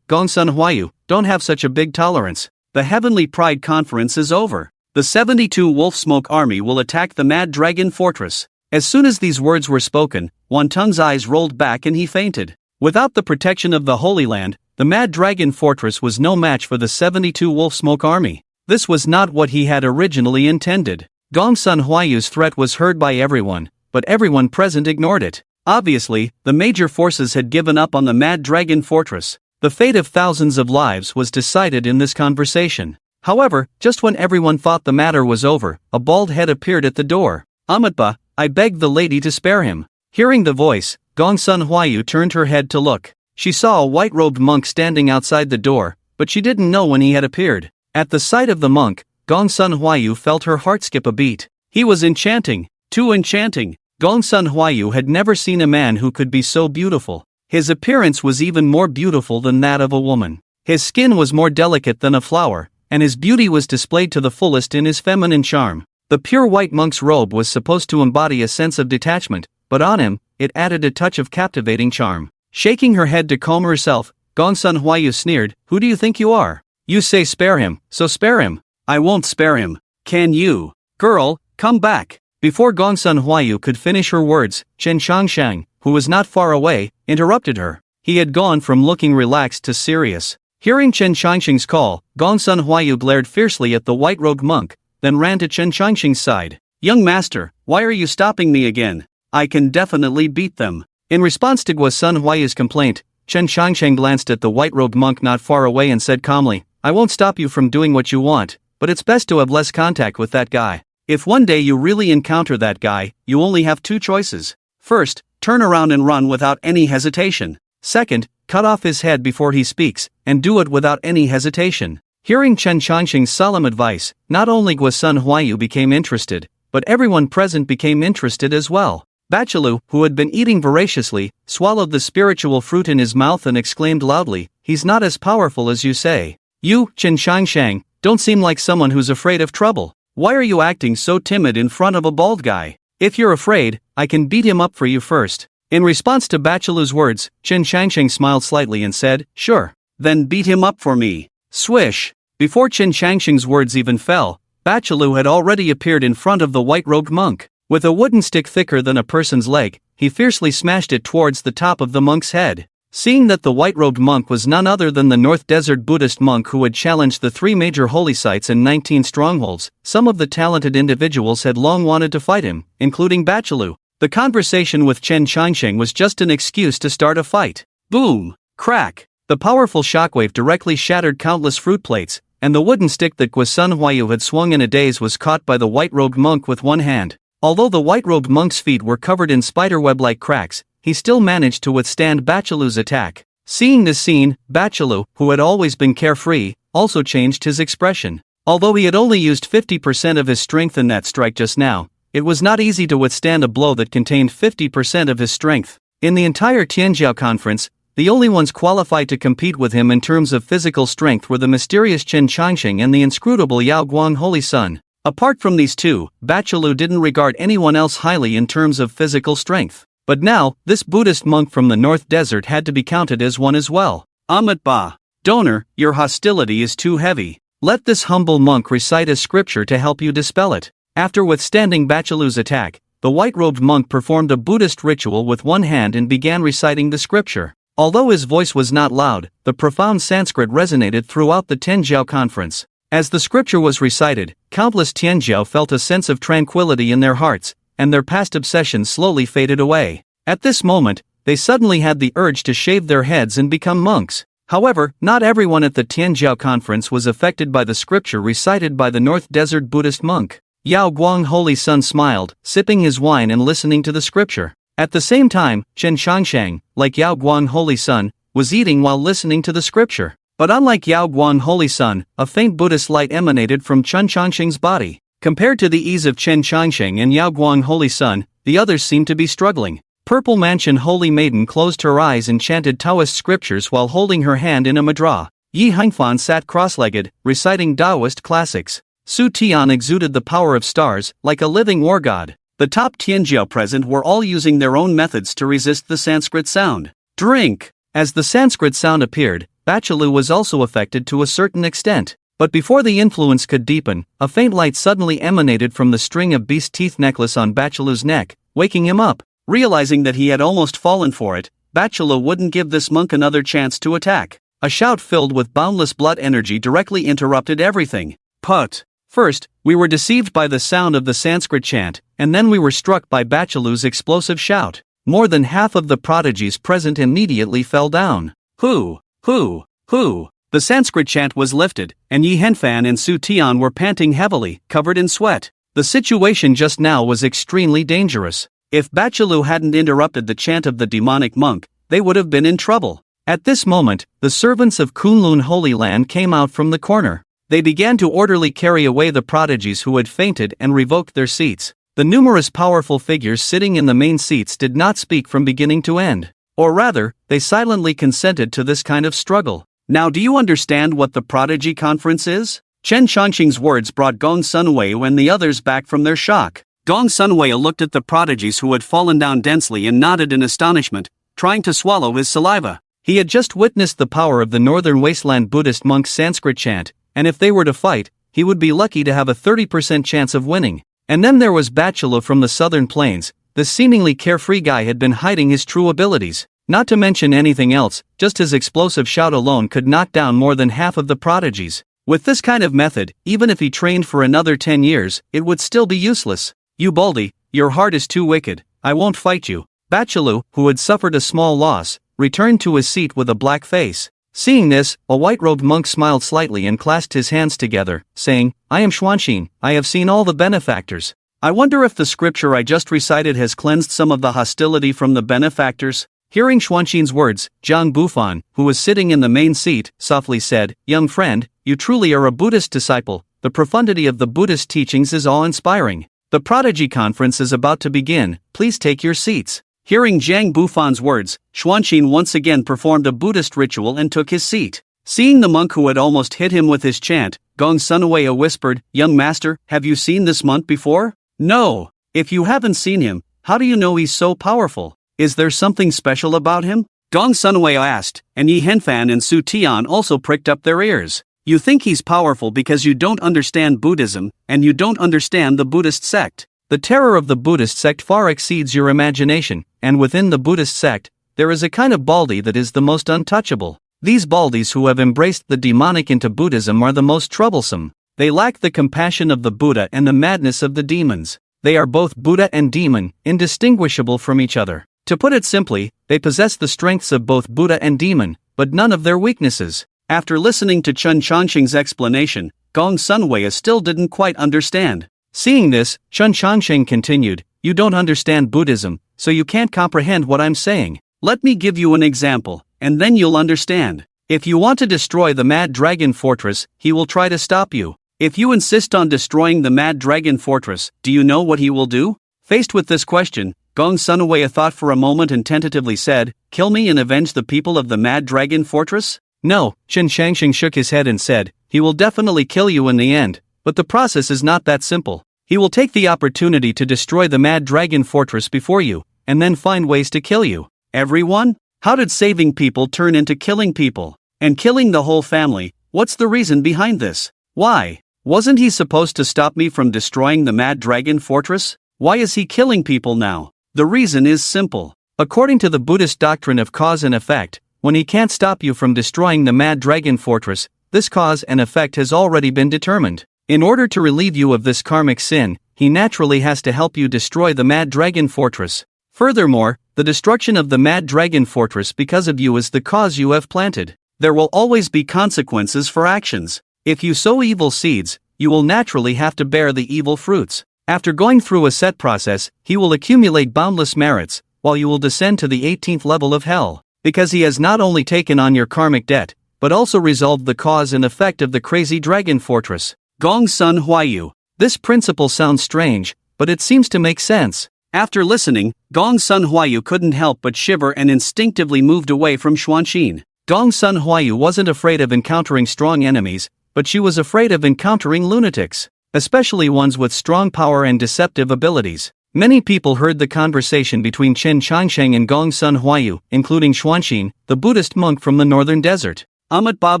Gongsun Huayu, don't have such a big tolerance." The Heavenly Pride Conference is over. The 72 Wolf Smoke Army will attack the Mad Dragon Fortress. As soon as these words were spoken, Wantong's eyes rolled back and he fainted. Without the protection of the Holy Land, the Mad Dragon Fortress was no match for the 72 Wolf Smoke Army. This was not what he had originally intended. Gongsun Huayu's threat was heard by everyone, but everyone present ignored it. Obviously, the major forces had given up on the Mad Dragon Fortress. The fate of thousands of lives was decided in this conversation. However, just when everyone thought the matter was over, a bald head appeared at the door. "Amatba, I beg the lady to spare him." Hearing the voice, Gongsun Huayu turned her head to look. She saw a white-robed monk standing outside the door, but she didn't know when he had appeared. At the sight of the monk, Gongsun Huayu felt her heart skip a beat. He was enchanting, too enchanting. Gongsun Huayu had never seen a man who could be so beautiful. His appearance was even more beautiful than that of a woman. His skin was more delicate than a flower, and his beauty was displayed to the fullest in his feminine charm. The pure white monk's robe was supposed to embody a sense of detachment, but on him, it added a touch of captivating charm. Shaking her head to calm herself, Gongsun Huayu sneered, "Who do you think you are? You say spare him, so spare him." "I won't spare him. Can you? Girl, come back." Before Gongsun Huayu could finish her words, Chen Shangsheng, who was not far away, interrupted her. He had gone from looking relaxed to serious. Hearing Chen Shangsheng's call, Gongsun Huayu glared fiercely at the white-robed monk, then ran to Chen Shangsheng's side. "Young master, why are you stopping me again? I can definitely beat them." In response to Gongsun Huayu's complaint, Chen Shangsheng glanced at the white-robed monk not far away and said calmly, "I won't stop you from doing what you want, but it's best to have less contact with that guy. If one day you really encounter that guy, you only have two choices. First, turn around and run without any hesitation. Second, cut off his head before he speaks, and do it without any hesitation." Hearing Chen Shangsheng's solemn advice, not only Gongsun Huayu became interested, but everyone present became interested as well. Bachalu, who had been eating voraciously, swallowed the spiritual fruit in his mouth and exclaimed loudly, "He's not as powerful as you say. You, Chen Shangsheng, don't seem like someone who's afraid of trouble. Why are you acting so timid in front of a bald guy? If you're afraid, I can beat him up for you first." In response to Bachalu's words, Chen Shangsheng smiled slightly and said, "Sure. Then beat him up for me." Swish! Before Chen Shangsheng's words even fell, Bachalu had already appeared in front of the white-robed monk. With a wooden stick thicker than a person's leg, he fiercely smashed it towards the top of the monk's head. Seeing that the white-robed monk was none other than the North Desert Buddhist monk who had challenged the 3 major holy sites and 19 strongholds, some of the talented individuals had long wanted to fight him, including Bachalu. The conversation with Chen Shangsheng was just an excuse to start a fight. Boom! Crack! The powerful shockwave directly shattered countless fruit plates, and the wooden stick that Gongsun Huayu had swung in a daze was caught by the white-robed monk with one hand. Although the white-robed monk's feet were covered in spiderweb-like cracks, he still managed to withstand Bachalu's attack. Seeing this scene, Bachalu, who had always been carefree, also changed his expression. Although he had only used 50% of his strength in that strike just now, it was not easy to withstand a blow that contained 50% of his strength. In the entire Tianjiao conference, the only ones qualified to compete with him in terms of physical strength were the mysterious Chen Shangsheng and the inscrutable Yao Guang Holy Sun. Apart from these two, Bachalu didn't regard anyone else highly in terms of physical strength. But now, this Buddhist monk from the North Desert had to be counted as one as well. Amatba, donor, your hostility is too heavy. Let this humble monk recite a scripture to help you dispel it. After withstanding Bachalu's attack, the white-robed monk performed a Buddhist ritual with one hand and began reciting the scripture. Although his voice was not loud, the profound Sanskrit resonated throughout the Tianjiao conference. As the scripture was recited, countless Tianjiao felt a sense of tranquility in their hearts, and their past obsessions slowly faded away. At this moment, they suddenly had the urge to shave their heads and become monks. However, not everyone at the Tianjiao conference was affected by the scripture recited by the North Desert Buddhist monk. Yao Guang Holy Sun smiled, sipping his wine and listening to the scripture. At the same time, Chen Shangshang, like Yao Guang Holy Sun, was eating while listening to the scripture. But unlike Yao Guang Holy Sun, a faint Buddhist light emanated from Chen Shangshang's body. Compared to the ease of Chen Shangshang and Yao Guang Holy Sun, the others seemed to be struggling. Purple Mansion Holy Maiden closed her eyes and chanted Taoist scriptures while holding her hand in a mudra. Yi Hangfan sat cross-legged, reciting Taoist classics. Su Tian exuded the power of stars, like a living war god. The top Tianjiao present were all using their own methods to resist the Sanskrit sound. Drink! As the Sanskrit sound appeared, Bachalu was also affected to a certain extent. But before the influence could deepen, a faint light suddenly emanated from the string of beast teeth necklace on Bachalu's neck, waking him up. Realizing that he had almost fallen for it, Bachalu wouldn't give this monk another chance to attack. A shout filled with boundless blood energy directly interrupted everything. Put! First, we were deceived by the sound of the Sanskrit chant, and then we were struck by Bachalu's explosive shout. More than half of the prodigies present immediately fell down. Hu! Hu! Hu! The Sanskrit chant was lifted, and Yi Henfan and Su Tian were panting heavily, covered in sweat. The situation just now was extremely dangerous. If Bachalu hadn't interrupted the chant of the demonic monk, they would have been in trouble. At this moment, the servants of Kunlun Holy Land came out from the corner. They began to orderly carry away the prodigies who had fainted and revoked their seats. The numerous powerful figures sitting in the main seats did not speak from beginning to end. Or rather, they silently consented to this kind of struggle. Now do you understand what the Prodigy Conference is? Chen Shangxing's words brought Gong Sunwei and the others back from their shock. Gong Sunwei looked at the prodigies who had fallen down densely and nodded in astonishment, trying to swallow his saliva. He had just witnessed the power of the Northern Wasteland Buddhist monk's Sanskrit chant, and if they were to fight, he would be lucky to have a 30% chance of winning. And then there was Bachalu from the Southern Plains. The seemingly carefree guy had been hiding his true abilities. Not to mention anything else, just his explosive shout alone could knock down more than half of the prodigies. With this kind of method, even if he trained for another 10 years, it would still be useless. You Baldy, your heart is too wicked, I won't fight you. Bachalu, who had suffered a small loss, returned to his seat with a black face. Seeing this, a white-robed monk smiled slightly and clasped his hands together, saying, I am Xuanxin, I have seen all the benefactors. I wonder if the scripture I just recited has cleansed some of the hostility from the benefactors. Hearing Xuanxin's words, Zhang Bufan, who was sitting in the main seat, softly said, Young friend, you truly are a Buddhist disciple. The profundity of the Buddhist teachings is awe-inspiring. The Prodigy Conference is about to begin, please take your seats. Hearing Zhang Bufan's words, Xuanxin once again performed a Buddhist ritual and took his seat. Seeing the monk who had almost hit him with his chant, Gong Sunwei whispered, Young master, have you seen this monk before? No. If you haven't seen him, how do you know he's so powerful? Is there something special about him? Gong Sunwei asked, and Yi Henfan and Su Tian also pricked up their ears. You think he's powerful because you don't understand Buddhism, and you don't understand the Buddhist sect. The terror of the Buddhist sect far exceeds your imagination, and within the Buddhist sect, there is a kind of Baldi that is the most untouchable. These Baldis who have embraced the demonic into Buddhism are the most troublesome. They lack the compassion of the Buddha and the madness of the demons. They are both Buddha and demon, indistinguishable from each other. To put it simply, they possess the strengths of both Buddha and demon, but none of their weaknesses. After listening to Chen Shangxing's explanation, Gong Sunwei still didn't quite understand. Seeing this, Chen Shangxing continued, You don't understand Buddhism, so you can't comprehend what I'm saying. Let me give you an example, and then you'll understand. If you want to destroy the Mad Dragon Fortress, he will try to stop you. If you insist on destroying the Mad Dragon Fortress, do you know what he will do? Faced with this question, Gong Sunwei thought for a moment and tentatively said, Kill me and avenge the people of the Mad Dragon Fortress? No, Chen Shangxing shook his head and said, He will definitely kill you in the end. But the process is not that simple. He will take the opportunity to destroy the Mad Dragon Fortress before you, and then find ways to kill you. Everyone? How did saving people turn into killing people? And killing the whole family? What's the reason behind this? Why? Wasn't he supposed to stop me from destroying the Mad Dragon Fortress? Why is he killing people now? The reason is simple. According to the Buddhist doctrine of cause and effect, when he can't stop you from destroying the Mad Dragon Fortress, this cause and effect has already been determined. In order to relieve you of this karmic sin, he naturally has to help you destroy the Mad Dragon Fortress. Furthermore, the destruction of the Mad Dragon Fortress because of you is the cause you have planted. There will always be consequences for actions. If you sow evil seeds, you will naturally have to bear the evil fruits. After going through a set process, he will accumulate boundless merits, while you will descend to the 18th level of hell, because he has not only taken on your karmic debt, but also resolved the cause and effect of the crazy dragon fortress. Gong Sun Huayu. This principle sounds strange, but it seems to make sense. After listening, Gong Sun Huayu couldn't help but shiver and instinctively moved away from Xuanqin. Gong Sun Huayu wasn't afraid of encountering strong enemies, but she was afraid of encountering lunatics, especially ones with strong power and deceptive abilities. Many people heard the conversation between Chen Changsheng and Gong Sun Huayu, including Xuanqin, the Buddhist monk from the northern desert. Amitabha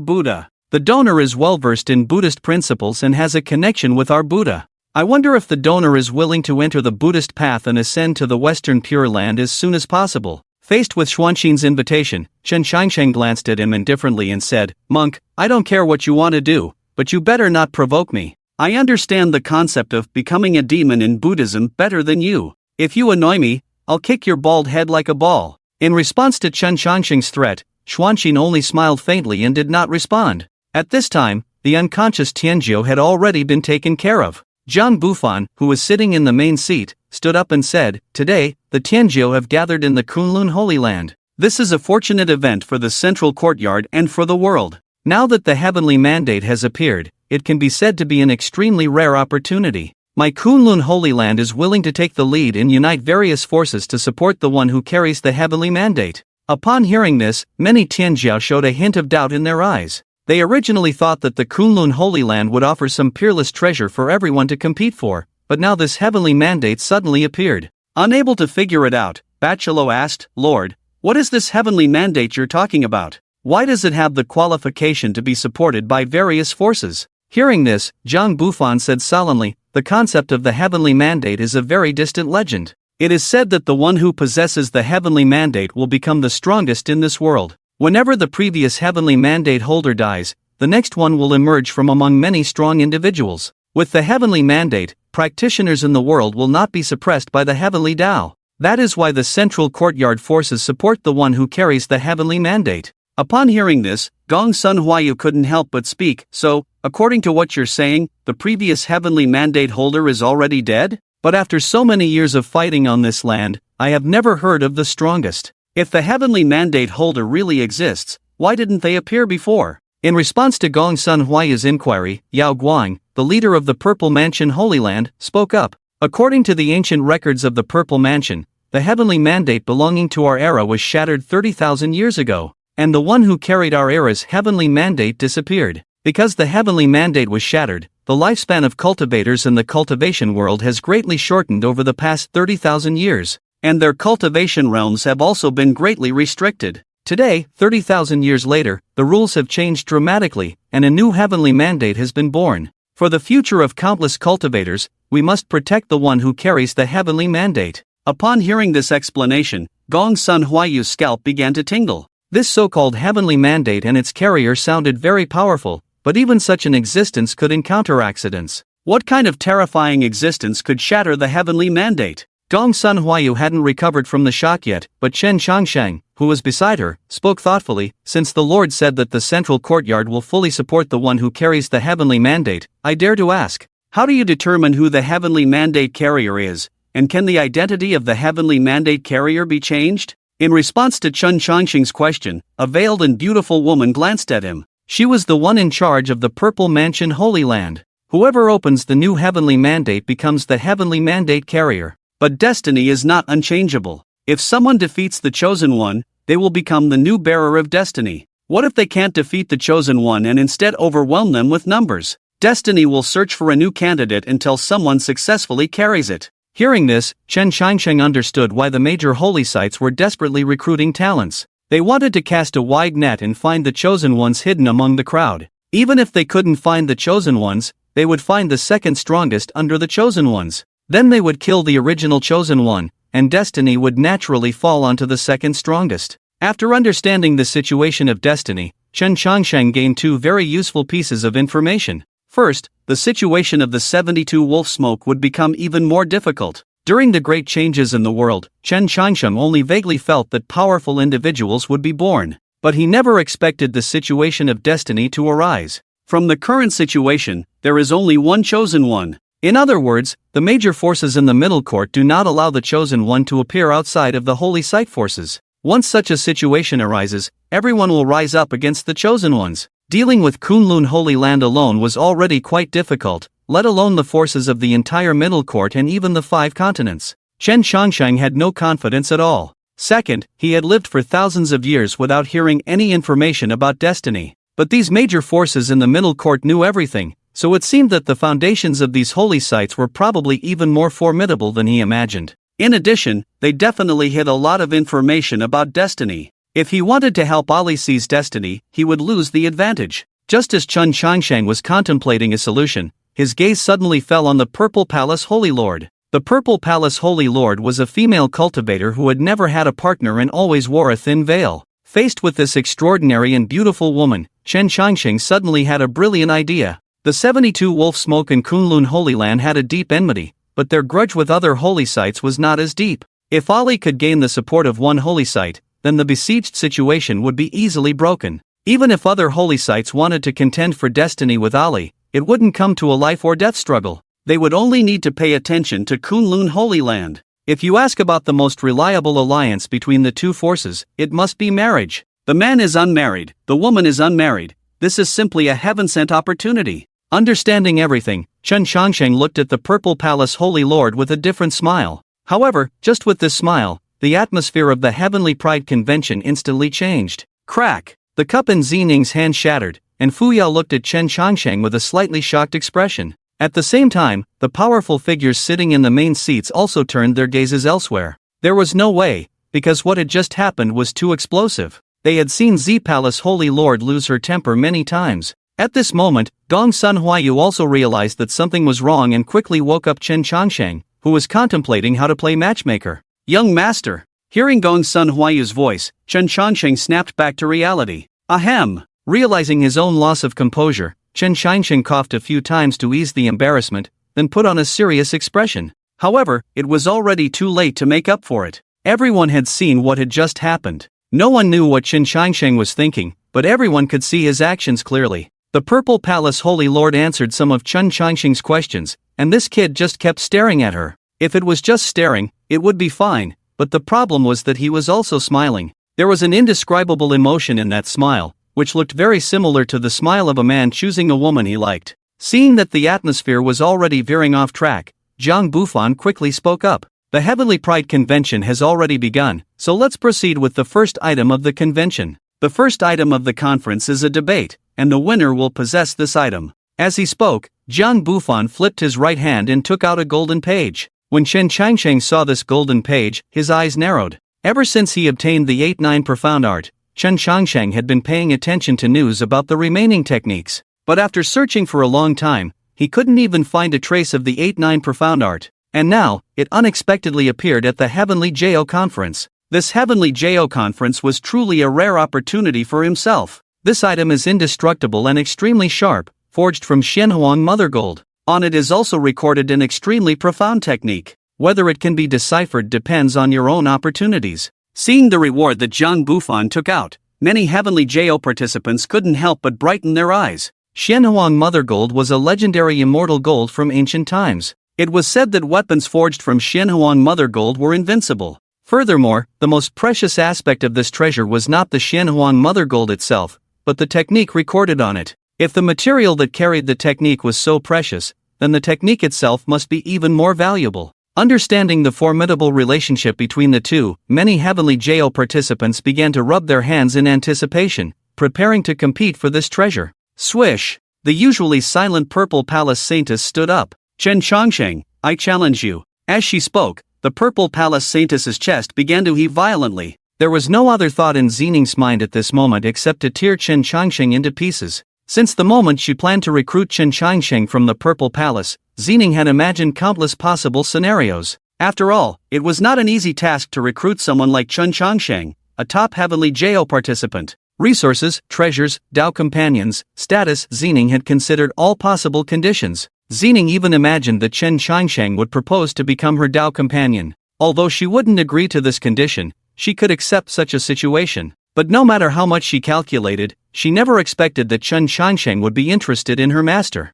Buddha. The donor is well versed in Buddhist principles and has a connection with our Buddha. I wonder if the donor is willing to enter the Buddhist path and ascend to the Western Pure Land as soon as possible. Faced with Xuanqin's invitation, Chen Changsheng glanced at him indifferently and said, "Monk, I don't care what you want to do, but you better not provoke me. I understand the concept of becoming a demon in Buddhism better than you. If you annoy me, I'll kick your bald head like a ball." In response to Chen Changsheng's threat, Xuanqin only smiled faintly and did not respond. At this time, the unconscious Tianjiu had already been taken care of. Zhang Bufan, who was sitting in the main seat, stood up and said, "Today, the Tianjiu have gathered in the Kunlun Holy Land. This is a fortunate event for the central courtyard and for the world. Now that the heavenly mandate has appeared, it can be said to be an extremely rare opportunity. My Kunlun Holy Land is willing to take the lead and unite various forces to support the one who carries the heavenly mandate." Upon hearing this, many Tianjiu showed a hint of doubt in their eyes. They originally thought that the Kunlun Holy Land would offer some peerless treasure for everyone to compete for, but now this heavenly mandate suddenly appeared. Unable to figure it out, Bachelot asked, "Lord, what is this heavenly mandate you're talking about? Why does it have the qualification to be supported by various forces?" Hearing this, Zhang Bufan said solemnly, "The concept of the heavenly mandate is a very distant legend. It is said that the one who possesses the heavenly mandate will become the strongest in this world. Whenever the previous heavenly mandate holder dies, the next one will emerge from among many strong individuals. With the heavenly mandate, practitioners in the world will not be suppressed by the heavenly Tao. That is why the central courtyard forces support the one who carries the heavenly mandate." Upon hearing this, Gong Sun Huayu couldn't help but speak. "So, according to what you're saying, the previous heavenly mandate holder is already dead? But after so many years of fighting on this land, I have never heard of the strongest. If the heavenly mandate holder really exists, why didn't they appear before?" In response to Gong Sun Huayu's inquiry, Yao Guang, the leader of the Purple Mansion Holy Land, spoke up. "According to the ancient records of the Purple Mansion, the heavenly mandate belonging to our era was shattered 30,000 years ago, and the one who carried our era's heavenly mandate disappeared. Because the heavenly mandate was shattered, the lifespan of cultivators in the cultivation world has greatly shortened over the past 30,000 years. And their cultivation realms have also been greatly restricted. Today, 30,000 years later, the rules have changed dramatically, and a new heavenly mandate has been born. For the future of countless cultivators, we must protect the one who carries the heavenly mandate." Upon hearing this explanation, Gong Sun Huayu's scalp began to tingle. This so-called heavenly mandate and its carrier sounded very powerful, but even such an existence could encounter accidents. What kind of terrifying existence could shatter the heavenly mandate? Gong Sun Huayu hadn't recovered from the shock yet, but Chen Changsheng, who was beside her, spoke thoughtfully. "Since the Lord said that the central courtyard will fully support the one who carries the heavenly mandate, I dare to ask, how do you determine who the heavenly mandate carrier is, and can the identity of the heavenly mandate carrier be changed?" In response to Chen Changsheng's question, a veiled and beautiful woman glanced at him. She was the one in charge of the Purple Mansion Holy Land. Whoever opens the new heavenly mandate becomes the heavenly mandate carrier. But destiny is not unchangeable. If someone defeats the chosen one, they will become the new bearer of destiny. What if they can't defeat the chosen one and instead overwhelm them with numbers? Destiny will search for a new candidate until someone successfully carries it. Hearing this, Chen Changsheng understood why the major holy sites were desperately recruiting talents. They wanted to cast a wide net and find the chosen ones hidden among the crowd. Even if they couldn't find the chosen ones, they would find the second strongest under the chosen ones. Then they would kill the original chosen one, and destiny would naturally fall onto the second strongest. After understanding the situation of destiny, Chen Changsheng gained two very useful pieces of information. First, the situation of the 72 wolf smoke would become even more difficult. During the great changes in the world, Chen Changsheng only vaguely felt that powerful individuals would be born, but he never expected the situation of destiny to arise. From the current situation, there is only one chosen one. In other words, the major forces in the middle court do not allow the chosen one to appear outside of the holy site forces. Once such a situation arises, everyone will rise up against the chosen ones. Dealing with Kunlun Holy Land alone was already quite difficult, let alone the forces of the entire middle court and even the 5 continents. Chen Changsheng had no confidence at all. Second, he had lived for thousands of years without hearing any information about destiny. But these major forces in the middle court knew everything, so it seemed that the foundations of these holy sites were probably even more formidable than he imagined. In addition, they definitely had a lot of information about destiny. If he wanted to help Ali seize destiny, he would lose the advantage. Just as Chen Changsheng was contemplating a solution, his gaze suddenly fell on the Purple Palace Holy Lord. The Purple Palace Holy Lord was a female cultivator who had never had a partner and always wore a thin veil. Faced with this extraordinary and beautiful woman, Chen Changsheng suddenly had a brilliant idea. The 72 Wolf Smoke and Kunlun Holy Land had a deep enmity, but their grudge with other holy sites was not as deep. If Ali could gain the support of one holy site, then the besieged situation would be easily broken. Even if other holy sites wanted to contend for destiny with Ali, it wouldn't come to a life or death struggle. They would only need to pay attention to Kunlun Holy Land. If you ask about the most reliable alliance between the two forces, it must be marriage. The man is unmarried, the woman is unmarried. This is simply a heaven-sent opportunity. Understanding everything, Chen Changsheng looked at the Purple Palace Holy Lord with a different smile. However, just with this smile, the atmosphere of the Heavenly Pride Convention instantly changed. Crack! The cup in Xining's hand shattered, and Fu Yao looked at Chen Changsheng with a slightly shocked expression. At the same time, the powerful figures sitting in the main seats also turned their gazes elsewhere. There was no way, because what had just happened was too explosive. They had seen Z Palace Holy Lord lose her temper many times. At this moment, Gong Sun Huayu also realized that something was wrong and quickly woke up Chen Changsheng, who was contemplating how to play matchmaker. Young master! Hearing Gong Sun Huayu's voice, Chen Changsheng snapped back to reality. Ahem! Realizing his own loss of composure, Chen Changsheng coughed a few times to ease the embarrassment, then put on a serious expression. However, it was already too late to make up for it. Everyone had seen what had just happened. No one knew what Chen Changsheng was thinking, but everyone could see his actions clearly. The Purple Palace Holy Lord answered some of Chen Changsheng's questions, and this kid just kept staring at her. If it was just staring, it would be fine, but the problem was that he was also smiling. There was an indescribable emotion in that smile, which looked very similar to the smile of a man choosing a woman he liked. Seeing that the atmosphere was already veering off track, Zhang Bufan quickly spoke up. The Heavenly Pride Convention has already begun, so let's proceed with the first item of the convention. The first item of the conference is a debate, and the winner will possess this item. As he spoke, Zhang Bufan flipped his right hand and took out a golden page. When Chen Changsheng saw this golden page, his eyes narrowed. Ever since he obtained the 8-9 Profound Art, Chen Changsheng had been paying attention to news about the remaining techniques. But after searching for a long time, he couldn't even find a trace of the 8-9 Profound Art. And now, it unexpectedly appeared at the Heavenly Jo Conference. This Heavenly Jo Conference was truly a rare opportunity for himself. This item is indestructible and extremely sharp, forged from Xianhuang Mother Gold. On it is also recorded an extremely profound technique. Whether it can be deciphered depends on your own opportunities. Seeing the reward that Zhang Bufan took out, many Heavenly Jo participants couldn't help but brighten their eyes. Xianhuang Mother Gold was a legendary immortal gold from ancient times. It was said that weapons forged from Xianhuang Mother Gold were invincible. Furthermore, the most precious aspect of this treasure was not the Xianhuang Mother Gold itself, but the technique recorded on it. If the material that carried the technique was so precious, then the technique itself must be even more valuable. Understanding the formidable relationship between the two, many Heavenly Jo participants began to rub their hands in anticipation, preparing to compete for this treasure. Swish! The usually silent Purple Palace Saintess stood up. Chen Changsheng, I challenge you. As she spoke, the Purple Palace Saintess's chest began to heave violently. There was no other thought in Xining's mind at this moment except to tear Chen Changsheng into pieces. Since the moment she planned to recruit Chen Changsheng from the Purple Palace, Zining had imagined countless possible scenarios. After all, it was not an easy task to recruit someone like Chen Changsheng, a top Heavenly JO participant. Resources, treasures, Dao companions, status. Zining had considered all possible conditions. Zining even imagined that Chen Changsheng would propose to become her Dao companion. Although she wouldn't agree to this condition, she could accept such a situation. But no matter how much she calculated, she never expected that Chen Changsheng would be interested in her master.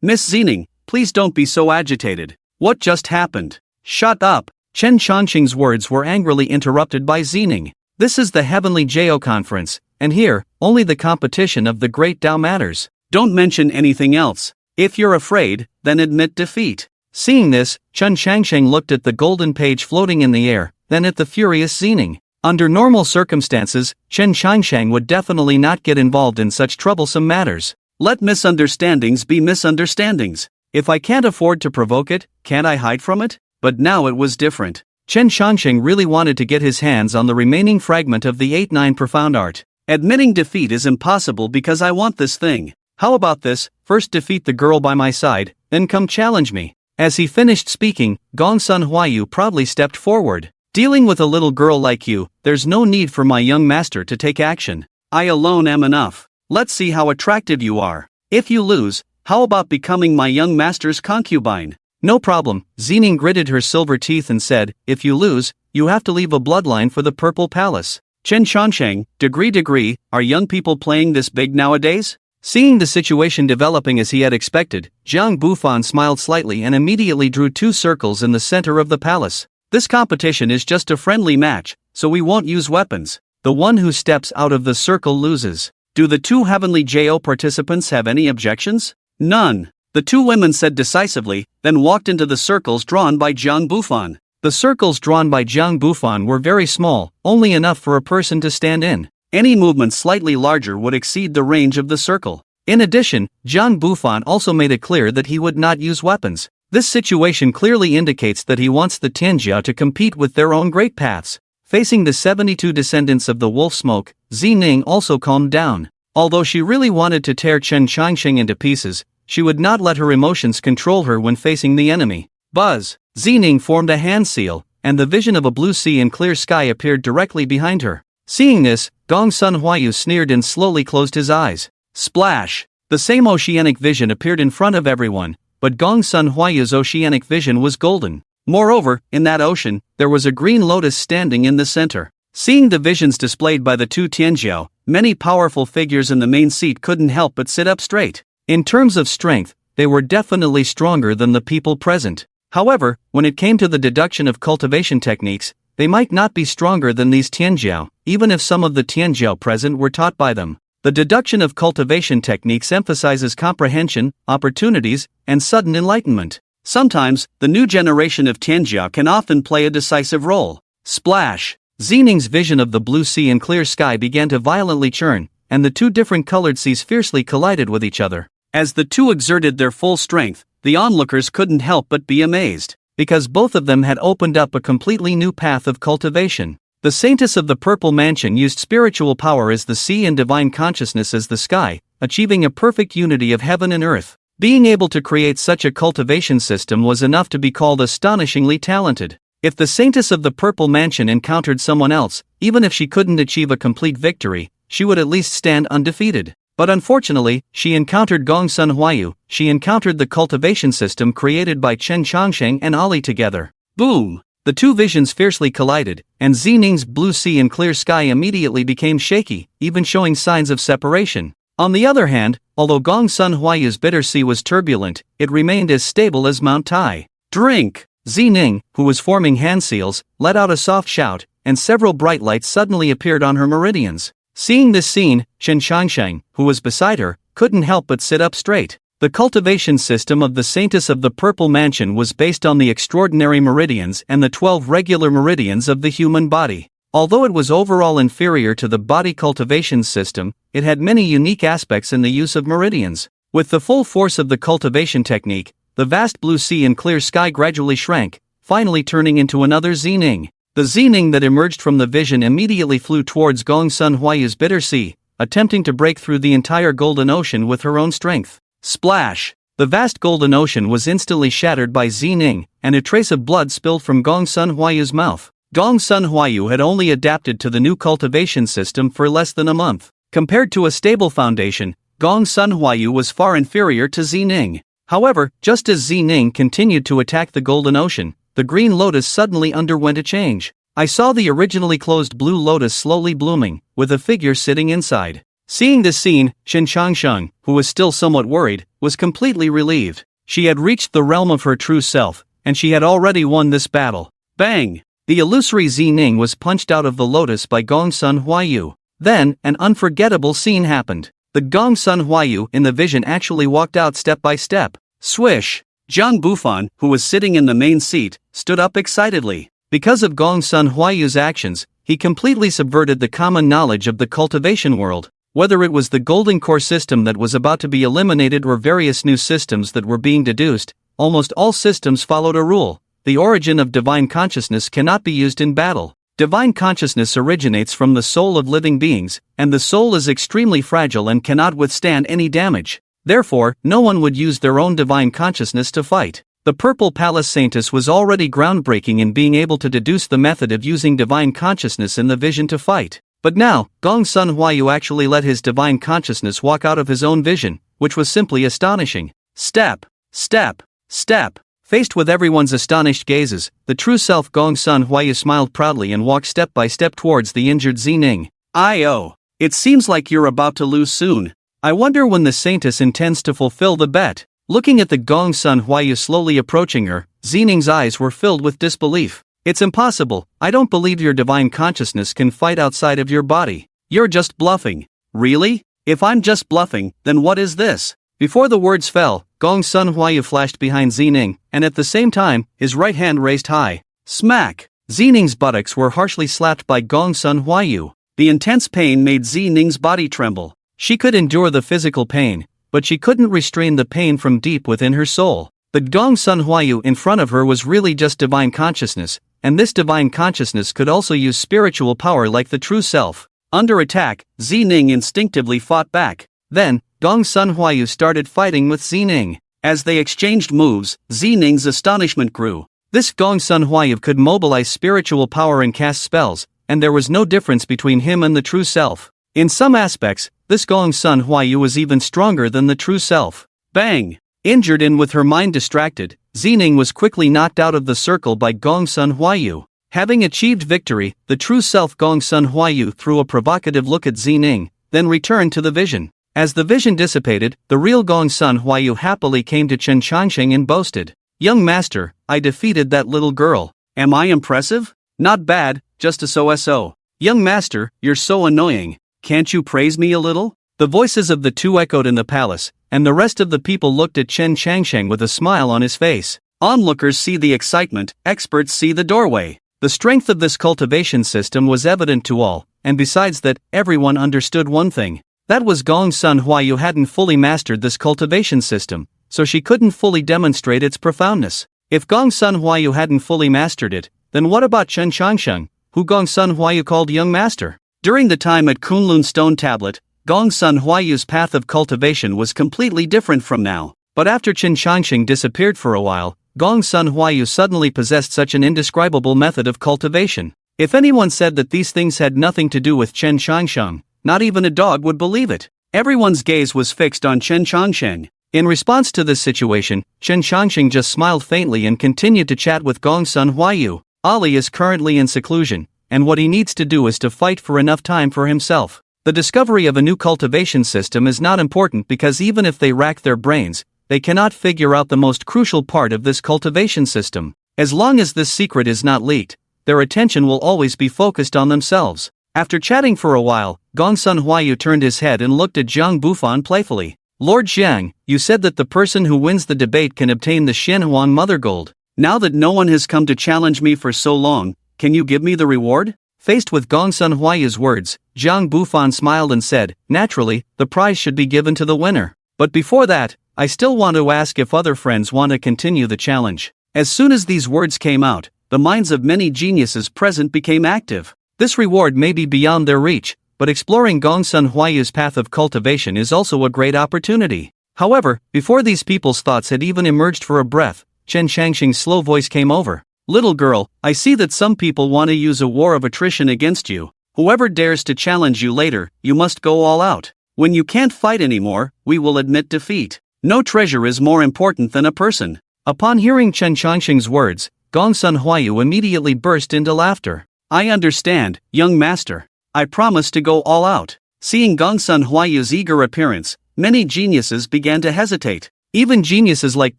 Miss Zining, please don't be so agitated. What just happened? Shut up! Chen Changsheng's words were angrily interrupted by Zining. This is the Heavenly JO conference, and here, only the competition of the Great Dao matters. Don't mention anything else. If you're afraid, then admit defeat. Seeing this, Chen Changsheng looked at the golden page floating in the air, then at the furious Zining. Under normal circumstances, Chen Changsheng would definitely not get involved in such troublesome matters. Let misunderstandings be misunderstandings. If I can't afford to provoke it, can't I hide from it? But now it was different. Chen Changsheng really wanted to get his hands on the remaining fragment of the 8-9 profound art. Admitting defeat is impossible because I want this thing. How about this, first defeat the girl by my side, then come challenge me. As he finished speaking, Gongsun Huayu proudly stepped forward. Dealing with a little girl like you, there's no need for my young master to take action. I alone am enough. Let's see how attractive you are. If you lose, how about becoming my young master's concubine? No problem, Zining gritted her silver teeth and said, if you lose, you have to leave a bloodline for the Purple Palace. Chen Changsheng, degree, are young people playing this big nowadays? Seeing the situation developing as he had expected, Jiang Bufan smiled slightly and immediately drew 2 circles in the center of the palace. This competition is just a friendly match, so we won't use weapons. The one who steps out of the circle loses. Do the 2 Heavenly JO participants have any objections? None. The 2 women said decisively, then walked into the circles drawn by Jiang Bufan. The circles drawn by Jiang Bufan were very small, only enough for a person to stand in. Any movement slightly larger would exceed the range of the circle. In addition, Jiang Bufan also made it clear that he would not use weapons. This situation clearly indicates that he wants the Tianjia to compete with their own great paths. Facing the 72 descendants of the wolf smoke, Zining also calmed down. Although she really wanted to tear Chen Changsheng into pieces, she would not let her emotions control her when facing the enemy. Buzz! Zining formed a hand seal, and the vision of a blue sea and clear sky appeared directly behind her. Seeing this, Gongsun Huayu sneered and slowly closed his eyes. Splash! The same oceanic vision appeared in front of everyone, but Gongsun Huayu's oceanic vision was golden. Moreover, in that ocean, there was a green lotus standing in the center. Seeing the visions displayed by the 2 Tianjiao, many powerful figures in the main seat couldn't help but sit up straight. In terms of strength, they were definitely stronger than the people present. However, when it came to the deduction of cultivation techniques, they might not be stronger than these Tianjiao, even if some of the Tianjiao present were taught by them. The deduction of cultivation techniques emphasizes comprehension, opportunities, and sudden enlightenment. Sometimes, the new generation of Tianjia can often play a decisive role. Splash! Zining's vision of the blue sea and clear sky began to violently churn, and the 2 different colored seas fiercely collided with each other. As the 2 exerted their full strength, the onlookers couldn't help but be amazed, because both of them had opened up a completely new path of cultivation. The Saintess of the Purple Mansion used spiritual power as the sea and divine consciousness as the sky, achieving a perfect unity of heaven and earth. Being able to create such a cultivation system was enough to be called astonishingly talented. If the Saintess of the Purple Mansion encountered someone else, even if she couldn't achieve a complete victory, she would at least stand undefeated. But unfortunately, she encountered Gongsun Huayu. She encountered the cultivation system created by Chen Changsheng and Ali together. Boom! The 2 visions fiercely collided, and Zining's blue sea and clear sky immediately became shaky, even showing signs of separation. On the other hand, although Gongsun Huayu's bitter sea was turbulent, it remained as stable as Mount Tai. Drink! Zining, who was forming hand seals, let out a soft shout, and several bright lights suddenly appeared on her meridians. Seeing this scene, Chen Changsheng, who was beside her, couldn't help but sit up straight. The cultivation system of the Saintess of the Purple Mansion was based on the extraordinary meridians and the 12 regular meridians of the human body. Although it was overall inferior to the body cultivation system, it had many unique aspects in the use of meridians. With the full force of the cultivation technique, the vast blue sea and clear sky gradually shrank, finally turning into another Zining. The Zining that emerged from the vision immediately flew towards Gongsun Huayu's bitter sea, attempting to break through the entire golden ocean with her own strength. Splash! The vast golden ocean was instantly shattered by Zining, and a trace of blood spilled from Gong Sun Huayu's mouth. Gong Sun Huayu had only adapted to the new cultivation system for less than a month. Compared to a stable foundation, Gong Sun Huayu was far inferior to Zining. However, just as Zining continued to attack the golden ocean, the green lotus suddenly underwent a change. I saw the originally closed blue lotus slowly blooming, with a figure sitting inside. Seeing this scene, Chen Changsheng, who was still somewhat worried, was completely relieved. She had reached the realm of her true self, and she had already won this battle. Bang! The illusory Zining was punched out of the lotus by Gong Sun Huayu. Then, an unforgettable scene happened. The Gong Sun Huayu in the vision actually walked out step by step. Swish! Zhang Bufan, who was sitting in the main seat, stood up excitedly. Because of Gong Sun Huayu's actions, he completely subverted the common knowledge of the cultivation world. Whether it was the golden core system that was about to be eliminated or various new systems that were being deduced, almost all systems followed a rule: the origin of divine consciousness cannot be used in battle. Divine consciousness originates from the soul of living beings, and the soul is extremely fragile and cannot withstand any damage. Therefore, no one would use their own divine consciousness to fight. The Purple Palace Saintess was already groundbreaking in being able to deduce the method of using divine consciousness in the vision to fight. But now, Gong Sun Huayu actually let his divine consciousness walk out of his own vision, which was simply astonishing. Step, step, step. Faced with everyone's astonished gazes, the true self Gong Sun Huayu smiled proudly and walked step by step towards the injured Zining. "I-oh, it seems like you're about to lose soon. I wonder when the Saintess intends to fulfill the bet." Looking at the Gong Sun Huayu slowly approaching her, Zining's eyes were filled with disbelief. "It's impossible. I don't believe your divine consciousness can fight outside of your body. You're just bluffing." "Really? If I'm just bluffing, then what is this?" Before the words fell, Gong Sun Huayu flashed behind Zining, and at the same time, his right hand raised high. Smack! Zining's buttocks were harshly slapped by Gong Sun Huayu. The intense pain made Zining's body tremble. She could endure the physical pain, but she couldn't restrain the pain from deep within her soul. The Gong Sun Huayu in front of her was really just divine consciousness, and this divine consciousness could also use spiritual power like the true self. Under attack, Zining instinctively fought back. Then, Gong Sun Huayu started fighting with Zining. As they exchanged moves, Zining's astonishment grew. This Gong Sun Huayu could mobilize spiritual power and cast spells, and there was no difference between him and the true self. In some aspects, this Gong Sun Huayu was even stronger than the true self. Bang! Injured and with her mind distracted, Zining was quickly knocked out of the circle by Gong Sun Huayu. Having achieved victory, the true self Gong Sun Huayu threw a provocative look at Zining, then returned to the vision. As the vision dissipated, the real Gong Sun Huayu happily came to Chen Changsheng and boasted, "Young master, I defeated that little girl. Am I impressive? Not bad, just a so-so. Young master, you're so annoying. Can't you praise me a little?" The voices of the two echoed in the palace, and the rest of the people looked at Chen Changsheng with a smile on his face. Onlookers see the excitement, experts see the doorway. The strength of this cultivation system was evident to all, and besides that, everyone understood one thing. That was Gong Sun Huayu hadn't fully mastered this cultivation system, so she couldn't fully demonstrate its profoundness. If Gong Sun Huayu hadn't fully mastered it, then what about Chen Changsheng, who Gong Sun Huayu called young master? During the time at Kunlun Stone Tablet, Gong Sun Huayu's path of cultivation was completely different from now. But after Chen Changsheng disappeared for a while, Gong Sun Huayu suddenly possessed such an indescribable method of cultivation. If anyone said that these things had nothing to do with Chen Changsheng, not even a dog would believe it. Everyone's gaze was fixed on Chen Changsheng. In response to this situation, Chen Changsheng just smiled faintly and continued to chat with Gong Sun Huayu. Ali is currently in seclusion, and what he needs to do is to fight for enough time for himself. The discovery of a new cultivation system is not important because even if they rack their brains, they cannot figure out the most crucial part of this cultivation system. As long as this secret is not leaked, their attention will always be focused on themselves. After chatting for a while, Gong Sun Huayu turned his head and looked at Zhang Bufan playfully. "Lord Jiang, you said that the person who wins the debate can obtain the Xinhuang Mother Gold. Now that no one has come to challenge me for so long, can you give me the reward?" Faced with Gong Sun Huayu's words, Zhang Bufan smiled and said, "Naturally, the prize should be given to the winner. But before that, I still want to ask if other friends want to continue the challenge." As soon as these words came out, the minds of many geniuses present became active. This reward may be beyond their reach, but exploring Gongsun Huayu's path of cultivation is also a great opportunity. However, before these people's thoughts had even emerged for a breath, Chen Shangxing's slow voice came over. Little girl, I see that some people want to use a war of attrition against you. Whoever dares to challenge you later, you must go all out. When you can't fight anymore, we will admit defeat. No treasure is more important than a person. Upon hearing Chen Shangxing's words, Gongsun Huayu immediately burst into laughter. I understand, young master. I promise to go all out. Seeing Gongsun Huayu's eager appearance, many geniuses began to hesitate. Even geniuses like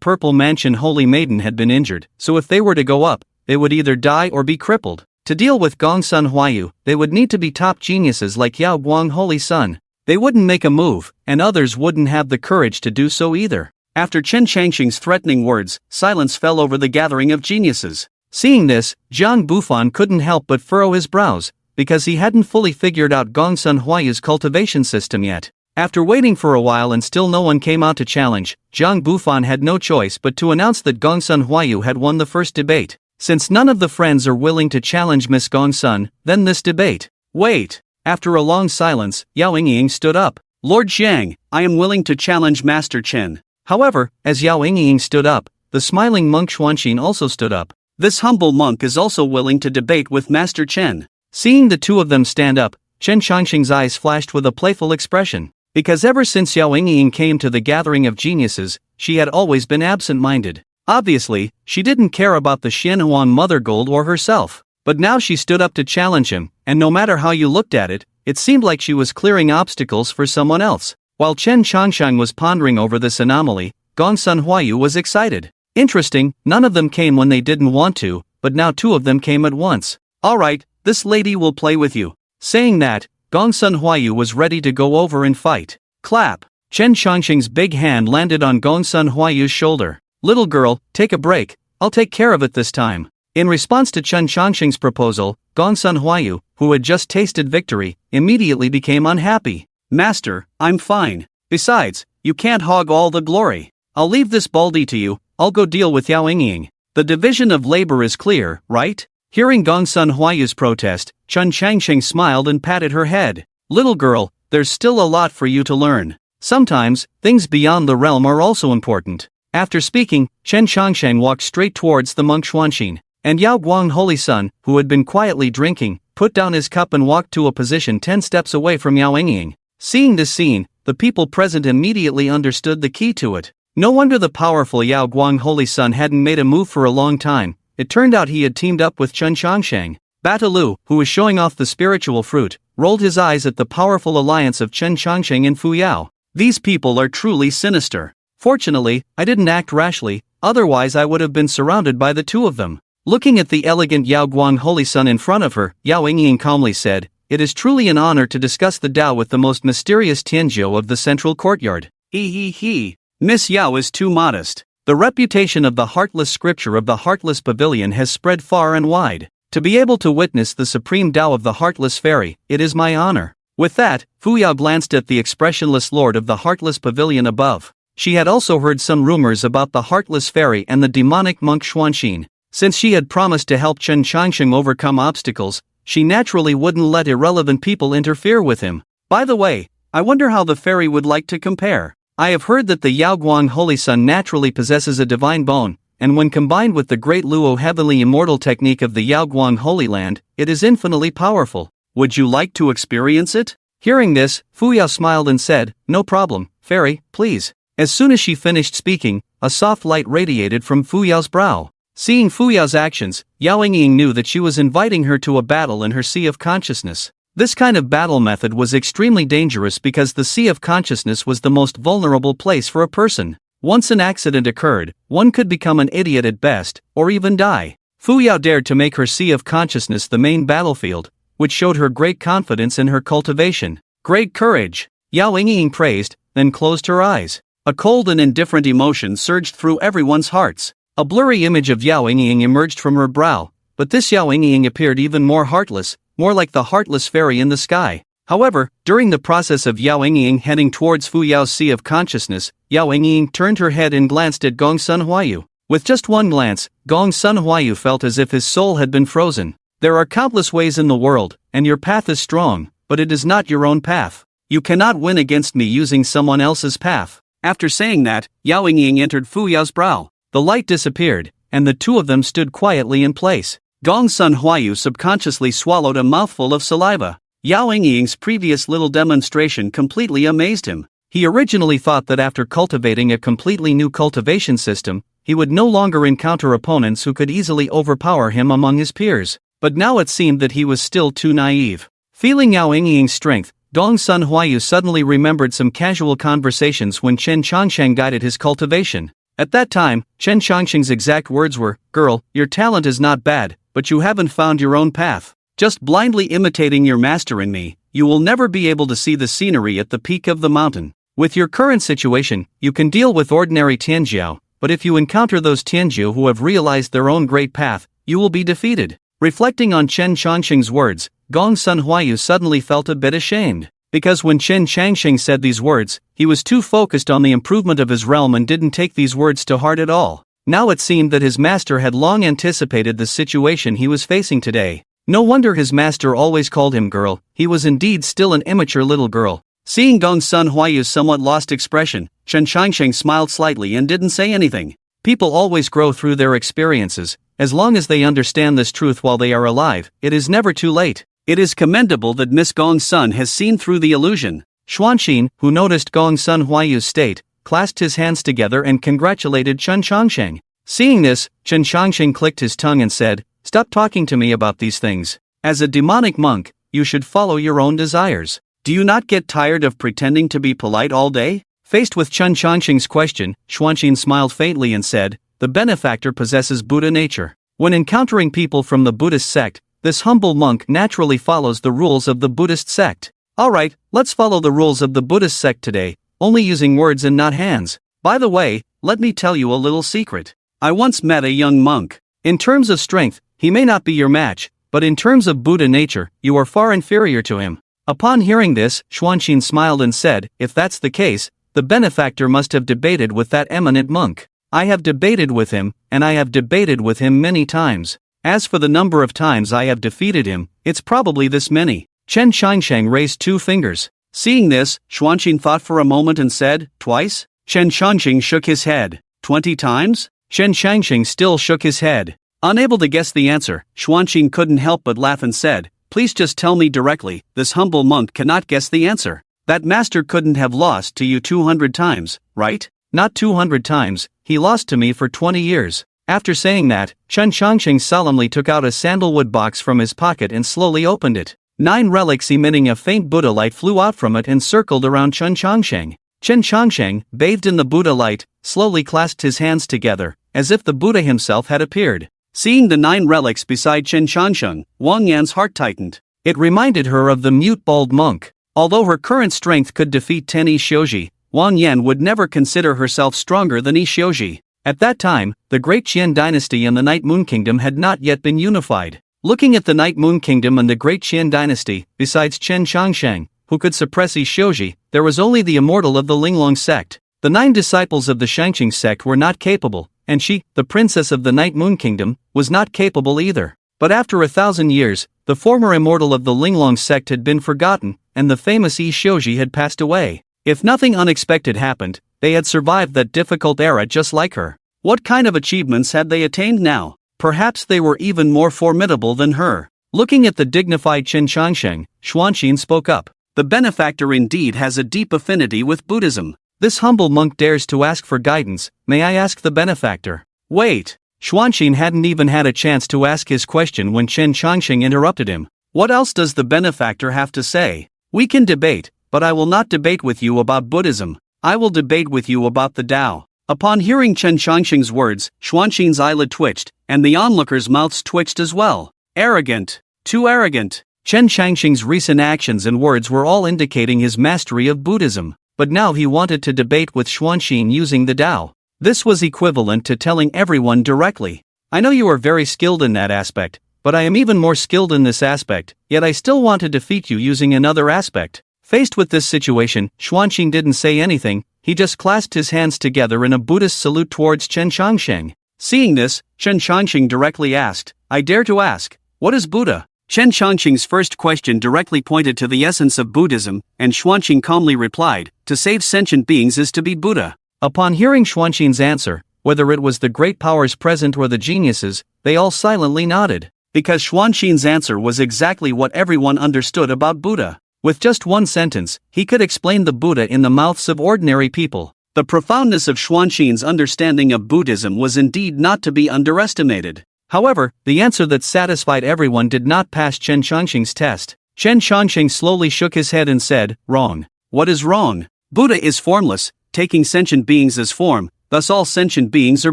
Purple Mansion Holy Maiden had been injured, so if they were to go up, they would either die or be crippled. To deal with Gongsun Huayu, they would need to be top geniuses like Yao Guang Holy Sun. They wouldn't make a move, and others wouldn't have the courage to do so either. After Chen Shangxing's threatening words, silence fell over the gathering of geniuses. Seeing this, Zhang Bufan couldn't help but furrow his brows, because he hadn't fully figured out Gongsun Huayu's cultivation system yet. After waiting for a while and still no one came out to challenge, Zhang Bufan had no choice but to announce that Gongsun Huayu had won the first debate. Since none of the friends are willing to challenge Miss Gongsun, then this debate. Wait! After a long silence, Yao Yingying stood up. Lord Jiang, I am willing to challenge Master Chen. However, as Yao Yingying stood up, the smiling monk Xuanqin also stood up. This humble monk is also willing to debate with Master Chen. Seeing the two of them stand up, Chen Shangxing's eyes flashed with a playful expression. Because ever since Yao Yingying came to the gathering of geniuses, she had always been absent-minded. Obviously, she didn't care about the Xianhuan Mother Gold or herself. But now she stood up to challenge him, and no matter how you looked at it, it seemed like she was clearing obstacles for someone else. While Chen Shangxing was pondering over this anomaly, Gongsun Huayu was excited. Interesting, none of them came when they didn't want to, but now two of them came at once. Alright, this lady will play with you. Saying that, Gongsun Huayu was ready to go over and fight. Clap! Chen Shangxing's big hand landed on Gongsun Huayu's shoulder. Little girl, take a break, I'll take care of it this time. In response to Chen Shangxing's proposal, Gongsun Huayu, who had just tasted victory, immediately became unhappy. Master, I'm fine. Besides, you can't hog all the glory. I'll leave this baldy to you, I'll go deal with Yao Yingying. The division of labor is clear, right? Hearing Gongsun Huayu's protest, Chen Shangxing smiled and patted her head. Little girl, there's still a lot for you to learn. Sometimes, things beyond the realm are also important. After speaking, Chen Shangxing walked straight towards the monk Xuanqin. And Yao Guang Holy Sun, who had been quietly drinking, put down his cup and walked to a position 10 steps away from Yao Yingying. Seeing this scene, the people present immediately understood the key to it. No wonder the powerful Yao Guang Holy Sun hadn't made a move for a long time. It turned out he had teamed up with Chen Shangxing. Batalu, who was showing off the spiritual fruit, rolled his eyes at the powerful alliance of Chen Shangxing and Fu Yao. These people are truly sinister. Fortunately, I didn't act rashly, otherwise I would have been surrounded by the two of them. Looking at the elegant Yao Guang Holy Sun in front of her, Yao Yingying calmly said, It is truly an honor to discuss the Tao with the most mysterious Tianzhou of the central courtyard. He. Miss Yao is too modest. The reputation of the Heartless Scripture of the Heartless Pavilion has spread far and wide. To be able to witness the supreme Tao of the Heartless Fairy, it is my honor. With that, Fu Yao glanced at the expressionless lord of the Heartless Pavilion above. She had also heard some rumors about the Heartless Fairy and the demonic monk Xuanqin. Since she had promised to help Chen Shangxing overcome obstacles, she naturally wouldn't let irrelevant people interfere with him. By the way, I wonder how the fairy would like to compare. I have heard that the Yao Guang Holy Sun naturally possesses a divine bone, and when combined with the great Luo heavenly immortal technique of the Yao Guang Holy Land, it is infinitely powerful. Would you like to experience it? Hearing this, Fu Yao smiled and said, No problem, fairy, please. As soon as she finished speaking, a soft light radiated from Fu Yao's brow. Seeing Fu Yao's actions, Yao Yingying knew that she was inviting her to a battle in her sea of consciousness. This kind of battle method was extremely dangerous because the sea of consciousness was the most vulnerable place for a person. Once an accident occurred, one could become an idiot at best, or even die. Fu Yao dared to make her sea of consciousness the main battlefield, which showed her great confidence in her cultivation. Great courage! Yao Yingying praised, then closed her eyes. A cold and indifferent emotion surged through everyone's hearts. A blurry image of Yao Yingying emerged from her brow, but this Yao Yingying appeared even more heartless, more like the heartless fairy in the sky. However, during the process of Yao Yingying heading towards Fu Yao's sea of consciousness, Yao Yingying turned her head and glanced at Gongsun Huayu. With just one glance, Gongsun Huayu felt as if his soul had been frozen. There are countless ways in the world, and your path is strong. but it is not your own path. You cannot win against me using someone else's path. After saying that, Yao Yingying entered Fu Yao's brow. The light disappeared, and the two of them stood quietly in place. Gong Sun Huayu subconsciously swallowed a mouthful of saliva. Yao Yingying's previous little demonstration completely amazed him. He originally thought that after cultivating a completely new cultivation system, he would no longer encounter opponents who could easily overpower him among his peers. But now it seemed that he was still too naive. Feeling Yao Yingying's strength, Gong Sun Huayu suddenly remembered some casual conversations when Chen Changsheng guided his cultivation. At that time, Chen Changsheng's exact words were, "Girl, your talent is not bad, but you haven't found your own path. Just blindly imitating your master and me, you will never be able to see the scenery at the peak of the mountain. With your current situation, you can deal with ordinary Tianjiao, but if you encounter those Tianjiao who have realized their own great path, you will be defeated." Reflecting on Chen Changsheng's words, Gong Sun Huayu suddenly felt a bit ashamed. Because when Chen Changsheng said these words, he was too focused on the improvement of his realm and didn't take these words to heart at all. Now it seemed that his master had long anticipated the situation he was facing today. No wonder his master always called him girl, he was indeed still an immature little girl. Seeing Gong Sun Huayu's somewhat lost expression, Chen Changsheng smiled slightly and didn't say anything. People always grow through their experiences. As long as they understand this truth while they are alive, it is never too late. It is commendable that Miss Gong Sun has seen through the illusion. Xuanxin, who noticed Gong Sun Huayu's state, clasped his hands together and congratulated Chen Changsheng. Seeing this, Chen Changsheng clicked his tongue and said, "Stop talking to me about these things. As a demonic monk, you should follow your own desires. Do you not get tired of pretending to be polite all day?" Faced with Chen Changsheng's question, Xuanxin smiled faintly and said, "The benefactor possesses Buddha nature. When encountering people from the Buddhist sect, this humble monk naturally follows the rules of the Buddhist sect. Alright, let's follow the rules of the Buddhist sect today, only using words and not hands. By the way, let me tell you a little secret. I once met a young monk. In terms of strength, he may not be your match, but in terms of Buddha nature, you are far inferior to him." Upon hearing this, Xuanxin smiled and said, "If that's the case, the benefactor must have debated with that eminent monk. I have debated with him, and I have debated with him many times. As for the number of times I have defeated him, it's probably this many." Chen Changsheng raised 2 fingers. Seeing this, Xuanxin thought for a moment and said, "Twice?" Chen Changsheng shook his head. 20 times? Chen Changsheng still shook his head. Unable to guess the answer, Xuanxin couldn't help but laugh and said, "Please just tell me directly, this humble monk cannot guess the answer. That master couldn't have lost to you 200 times, right?" "Not 200 times, he lost to me for 20 years. After saying that, Chen Changsheng solemnly took out a sandalwood box from his pocket and slowly opened it. 9 relics emitting a faint Buddha light flew out from it and circled around Chen Changsheng. Chen Changsheng, bathed in the Buddha light, slowly clasped his hands together, as if the Buddha himself had appeared. Seeing the 9 relics beside Chen Changsheng, Wang Yan's heart tightened. It reminded her of the mute bald monk. Although her current strength could defeat 10 Ishioji, Wang Yan would never consider herself stronger than Ishioji. At that time, the Great Qian dynasty and the Night Moon Kingdom had not yet been unified. Looking at the Night Moon Kingdom and the Great Qian dynasty, besides Chen Changsheng, who could suppress Ishioji, there was only the immortal of the Linglong sect. The 9 disciples of the Shangqing sect were not capable, and she, the princess of the Night Moon Kingdom, was not capable either. But after 1,000 years, the former immortal of the Linglong sect had been forgotten, and the famous Ishioji had passed away. If nothing unexpected happened, they had survived that difficult era just like her. What kind of achievements had they attained now? Perhaps they were even more formidable than her. Looking at the dignified Chen Changsheng, Xuanxin spoke up. "The benefactor indeed has a deep affinity with Buddhism. This humble monk dares to ask for guidance. May I ask the benefactor?" "Wait." Xuanxin hadn't even had a chance to ask his question when Chen Changsheng interrupted him. "What else does the benefactor have to say? We can debate, but I will not debate with you about Buddhism. I will debate with you about the Tao." Upon hearing Chen Changsheng's words, Xuanxin's eyelid twitched, and the onlookers' mouths twitched as well. Arrogant. Too arrogant. Chen Changsheng's recent actions and words were all indicating his mastery of Buddhism, but now he wanted to debate with Xuanxin using the Tao. This was equivalent to telling everyone directly, "I know you are very skilled in that aspect, but I am even more skilled in this aspect, yet I still want to defeat you using another aspect." Faced with this situation, Xuanxin didn't say anything, he just clasped his hands together in a Buddhist salute towards Chen Changsheng. Seeing this, Chen Changsheng directly asked, "I dare to ask, what is Buddha?" Chen Chongqing's first question directly pointed to the essence of Buddhism, and Xuanqing calmly replied, "To save sentient beings is to be Buddha." Upon hearing Xuanqing's answer, whether it was the great powers present or the geniuses, they all silently nodded. Because Xuanqing's answer was exactly what everyone understood about Buddha. With just one sentence, he could explain the Buddha in the mouths of ordinary people. The profoundness of Xuanqing's understanding of Buddhism was indeed not to be underestimated. However, the answer that satisfied everyone did not pass Chen Chongqing's test. Chen Chongqing slowly shook his head and said, "Wrong." "What is wrong?" "Buddha is formless, taking sentient beings as form, thus all sentient beings are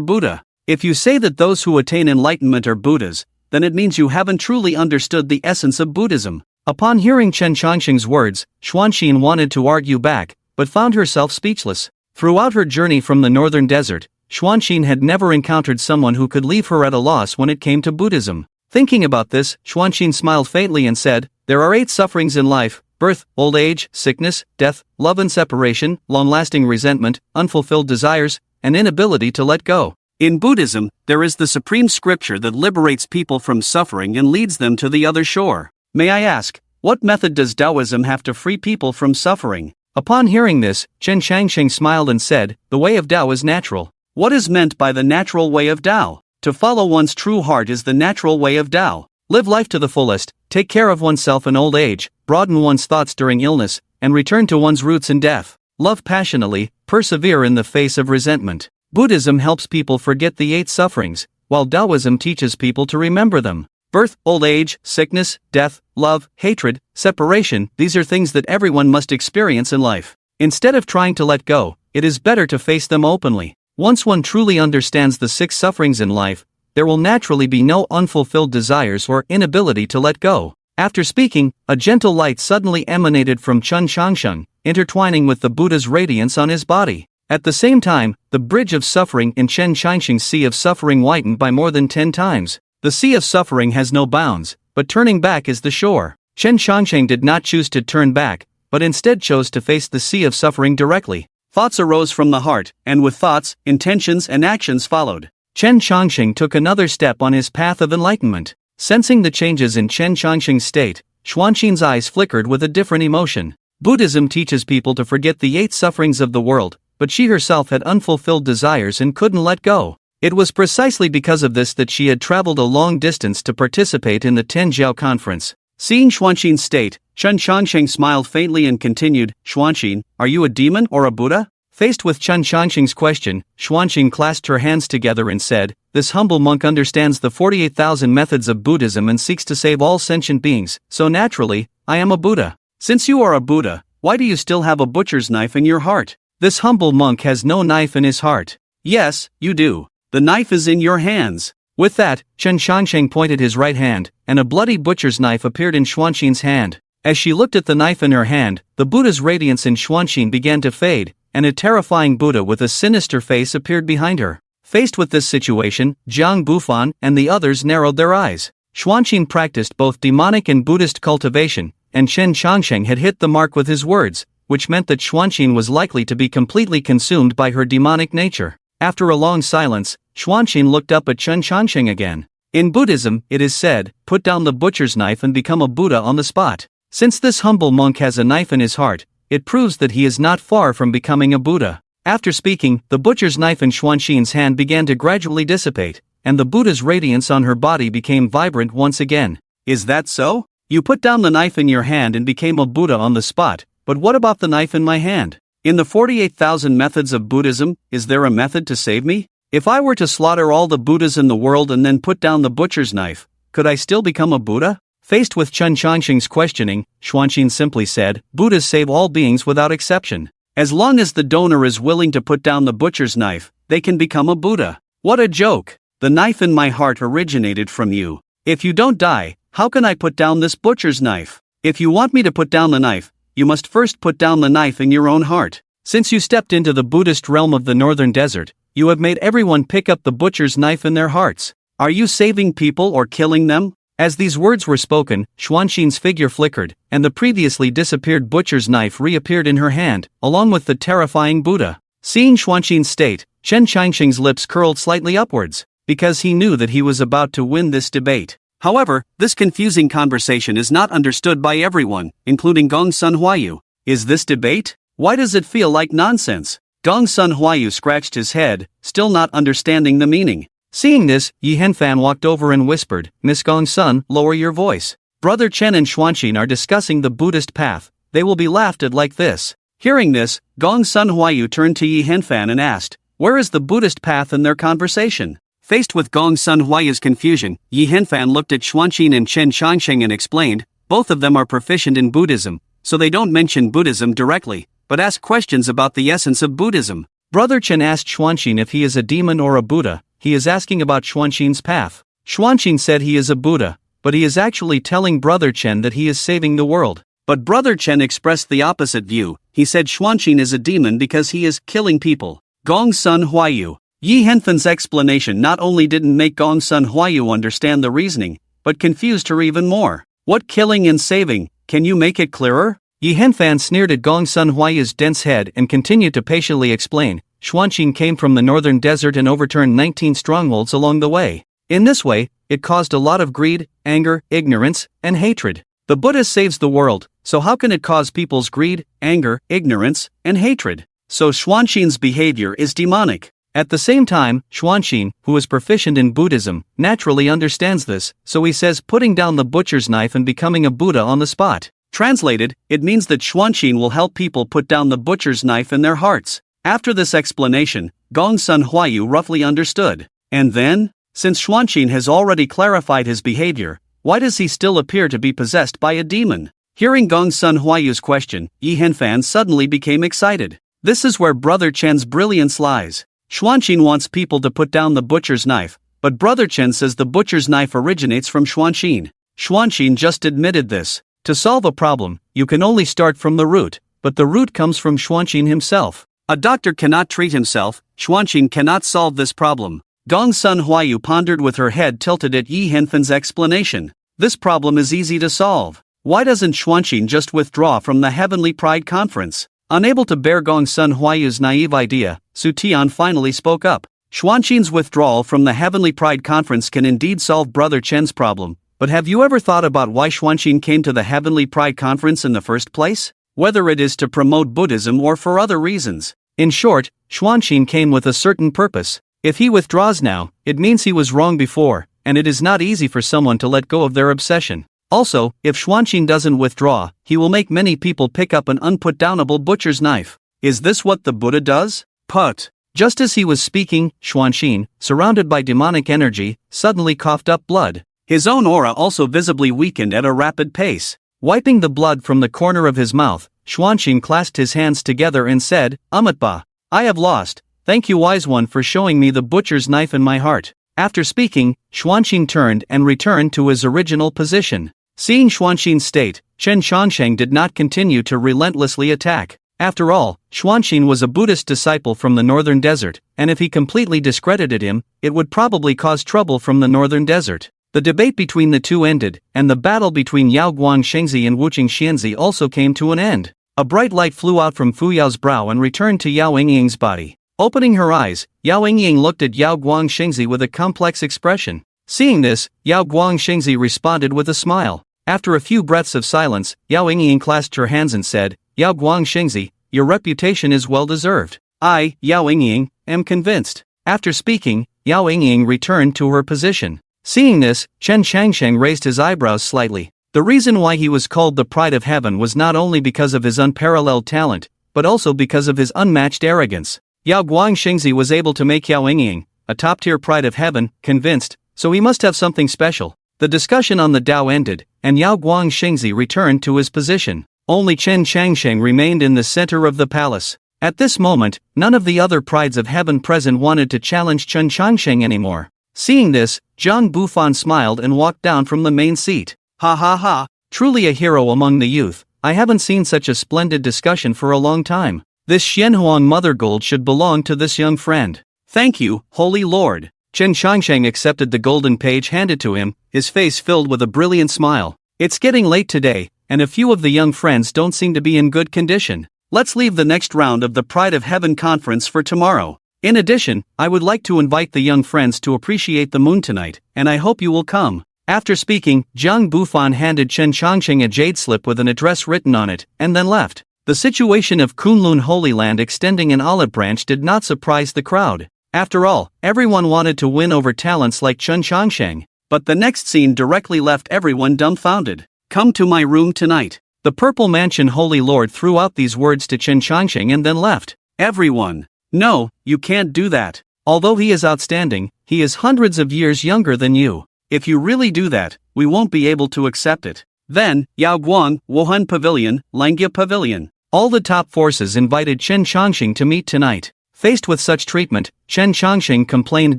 Buddha. If you say that those who attain enlightenment are Buddhas, then it means you haven't truly understood the essence of Buddhism." Upon hearing Chen Chongqing's words, Xuanqing wanted to argue back, but found herself speechless. Throughout her journey from the northern desert, Xuanqing had never encountered someone who could leave her at a loss when it came to Buddhism. Thinking about this, Xuanqing smiled faintly and said, "There are 8 sufferings in life: birth, old age, sickness, death, love and separation, long-lasting resentment, unfulfilled desires, and inability to let go. In Buddhism, there is the supreme scripture that liberates people from suffering and leads them to the other shore. May I ask, what method does Taoism have to free people from suffering?" Upon hearing this, Chen Chongqing smiled and said, "The way of Tao is natural." What is meant by the natural way of Tao? To follow one's true heart is the natural way of Tao. Live life to the fullest, take care of oneself in old age, broaden one's thoughts during illness, and return to one's roots in death. Love passionately, persevere in the face of resentment. Buddhism helps people forget the 8 sufferings, while Taoism teaches people to remember them. Birth, old age, sickness, death, love, hatred, separation, these are things that everyone must experience in life. Instead of trying to let go, it is better to face them openly. Once one truly understands the 6 sufferings in life, there will naturally be no unfulfilled desires or inability to let go. After speaking, a gentle light suddenly emanated from Chen Chongqing, intertwining with the Buddha's radiance on his body. At the same time, the bridge of suffering in Chen Chongqing's sea of suffering widened by more than 10 times. The sea of suffering has no bounds, but turning back is the shore. Chen Chongqing did not choose to turn back, but instead chose to face the sea of suffering directly. Thoughts arose from the heart, and with thoughts, intentions and actions followed. Chen Chongqing took another step on his path of enlightenment. Sensing the changes in Chen Chongqing's state, Xuanqing's eyes flickered with a different emotion. Buddhism teaches people to forget the 8 sufferings of the world, but she herself had unfulfilled desires and couldn't let go. It was precisely because of this that she had traveled a long distance to participate in the Tenjiao conference. Seeing Xuanqing's state, Chen Chongqing smiled faintly and continued, "Xuanqing, are you a demon or a Buddha?" Faced with Chen Chongqing's question, Xuanqing clasped her hands together and said, "This humble monk understands the 48,000 methods of Buddhism and seeks to save all sentient beings, so naturally, I am a Buddha." "Since you are a Buddha, why do you still have a butcher's knife in your heart?" "This humble monk has no knife in his heart." "Yes, you do. The knife is in your hands." With that, Chen Chongqing pointed his right hand, and a bloody butcher's knife appeared in Xuanqing's hand. As she looked at the knife in her hand, the Buddha's radiance in Xuanqing began to fade, and a terrifying Buddha with a sinister face appeared behind her. Faced with this situation, Jiang Bufan and the others narrowed their eyes. Xuanqing practiced both demonic and Buddhist cultivation, and Chen Chongqing had hit the mark with his words, which meant that Xuanqing was likely to be completely consumed by her demonic nature. After a long silence, Xuanqing looked up at Chen Chongqing again. In Buddhism, it is said, "Put down the butcher's knife and become a Buddha on the spot." Since this humble monk has a knife in his heart, it proves that he is not far from becoming a Buddha. After speaking, the butcher's knife in Xuanqing's hand began to gradually dissipate, and the Buddha's radiance on her body became vibrant once again. "Is that so? You put down the knife in your hand and became a Buddha on the spot, but what about the knife in my hand? In the 48,000 methods of Buddhism, is there a method to save me? If I were to slaughter all the Buddhas in the world and then put down the butcher's knife, could I still become a Buddha?" Faced with Chen Chongqing's questioning, Xuanqing simply said, "Buddhas save all beings without exception. As long as the donor is willing to put down the butcher's knife, they can become a Buddha." "What a joke! The knife in my heart originated from you. If you don't die, how can I put down this butcher's knife? If you want me to put down the knife, you must first put down the knife in your own heart. Since you stepped into the Buddhist realm of the northern desert, you have made everyone pick up the butcher's knife in their hearts. Are you saving people or killing them?" As these words were spoken, Xuanqing's figure flickered, and the previously disappeared butcher's knife reappeared in her hand, along with the terrifying Buddha. Seeing Xuanqing's state, Chen Chongqing's lips curled slightly upwards, because he knew that he was about to win this debate. However, this confusing conversation is not understood by everyone, including Gong Sun Huayu. Is this debate? Why does it feel like nonsense? Gong Sun Huayu scratched his head, still not understanding the meaning. Seeing this, Yi Henfan walked over and whispered, "Miss Gong Sun, lower your voice. Brother Chen and Xuanqin are discussing the Buddhist path. They will be laughed at like this." Hearing this, Gong Sun Huayu turned to Yi Henfan and asked, "Where is the Buddhist path in their conversation?" Faced with Gong Sun Huayu's confusion, Yi Henfan looked at Xuanqin and Chen Changsheng and explained, "Both of them are proficient in Buddhism, so they don't mention Buddhism directly, but ask questions about the essence of Buddhism." Brother Chen asked Xuanqin if he is a demon or a Buddha. He is asking about Xuanqin's path. Xuanqin said he is a Buddha, but he is actually telling Brother Chen that he is saving the world. But Brother Chen expressed the opposite view. He said Xuanqin is a demon because he is killing people. Gong Sun Huayu. Yi Henfan's explanation not only didn't make Gong Sun Huayu understand the reasoning, but confused her even more. What killing and saving? Can you make it clearer? Yi Henfan sneered at Gong Sun Huayu's dense head and continued to patiently explain. Xuanqin came from the northern desert and overturned 19 strongholds along the way. In this way, it caused a lot of greed, anger, ignorance, and hatred. The Buddha saves the world, so how can it cause people's greed, anger, ignorance, and hatred? So Xuanqin's behavior is demonic. At the same time, Xuanqin, who is proficient in Buddhism, naturally understands this, so he says putting down the butcher's knife and becoming a Buddha on the spot. Translated, it means that Xuanqin will help people put down the butcher's knife in their hearts. After this explanation, Gong Sun Huayu roughly understood. And then? Since Xuanqin has already clarified his behavior, why does he still appear to be possessed by a demon? Hearing Gong Sun Huayu's question, Yi Henfan suddenly became excited. This is where Brother Chen's brilliance lies. Xuanqin wants people to put down the butcher's knife, but Brother Chen says the butcher's knife originates from Xuanqin. Xuanqin just admitted this. To solve a problem, you can only start from the root, but the root comes from Xuanqin himself. A doctor cannot treat himself, Xuanqin cannot solve this problem. Gong Sun Huayu pondered with her head tilted at Yi Henfan's explanation. This problem is easy to solve. Why doesn't Xuanqin just withdraw from the Heavenly Pride Conference? Unable to bear Gong Sun Huayu's naive idea, Su Tian finally spoke up. Xuanqin's withdrawal from the Heavenly Pride Conference can indeed solve Brother Chen's problem, but have you ever thought about why Xuanqin came to the Heavenly Pride Conference in the first place? Whether it is to promote Buddhism or for other reasons. In short, Xuanqin came with a certain purpose. If he withdraws now, it means he was wrong before, and it is not easy for someone to let go of their obsession. Also, if Xuanqin doesn't withdraw, he will make many people pick up an unputdownable butcher's knife. Is this what the Buddha does? Put. Just as he was speaking, Xuanqin, surrounded by demonic energy, suddenly coughed up blood. His own aura also visibly weakened at a rapid pace. Wiping the blood from the corner of his mouth, Xuanqin clasped his hands together and said, "Amitba, I have lost. Thank you, wise one, for showing me the butcher's knife in my heart." After speaking, Xuanqin turned and returned to his original position. Seeing Xuanqin's state, Chen Changsheng did not continue to relentlessly attack. After all, Xuanqin was a Buddhist disciple from the northern desert, and if he completely discredited him, it would probably cause trouble from the northern desert. The debate between the two ended, and the battle between Yao Guangshengzi and Wuching Xianzi also came to an end. A bright light flew out from Fu Yao's brow and returned to Yao Yingying's body. Opening her eyes, Yao Yingying looked at Yao Guangshengzi with a complex expression. Seeing this, Yao Guangshengzi responded with a smile. After a few breaths of silence, Yao Yingying clasped her hands and said, "Yao Guangshengzi, your reputation is well deserved. I, Yao Yingying, am convinced." After speaking, Yao Yingying returned to her position. Seeing this, Chen Changsheng raised his eyebrows slightly. The reason why he was called the Pride of Heaven was not only because of his unparalleled talent, but also because of his unmatched arrogance. Yao Guangshengzi was able to make Yao Yingying, a top-tier Pride of Heaven, convinced, so he must have something special. The discussion on the Tao ended, and Yao Guangshengzi returned to his position. Only Chen Changsheng remained in the center of the palace. At this moment, none of the other Prides of Heaven present wanted to challenge Chen Changsheng anymore. Seeing this, Zhang Bufan smiled and walked down from the main seat. "Ha ha ha, truly a hero among the youth. I haven't seen such a splendid discussion for a long time. This Xianhuang Mother Gold should belong to this young friend." "Thank you, Holy Lord." Chen Changsheng accepted the golden page handed to him, his face filled with a brilliant smile. "It's getting late today, and a few of the young friends don't seem to be in good condition. Let's leave the next round of the Pride of Heaven conference for tomorrow. In addition, I would like to invite the young friends to appreciate the moon tonight, and I hope you will come." After speaking, Jiang Bufan handed Chen Changqing a jade slip with an address written on it, and then left. The situation of Kunlun Holy Land extending an olive branch did not surprise the crowd. After all, everyone wanted to win over talents like Chen Changqing. But the next scene directly left everyone dumbfounded. "Come to my room tonight." The Purple Mansion Holy Lord threw out these words to Chen Changqing and then left. Everyone. "No, you can't do that. Although he is outstanding, he is hundreds of years younger than you. If you really do that, we won't be able to accept it." Then, Yaoguang, Wuhan Pavilion, Langya Pavilion. All the top forces invited Chen Changqing to meet tonight. Faced with such treatment, Chen Changqing complained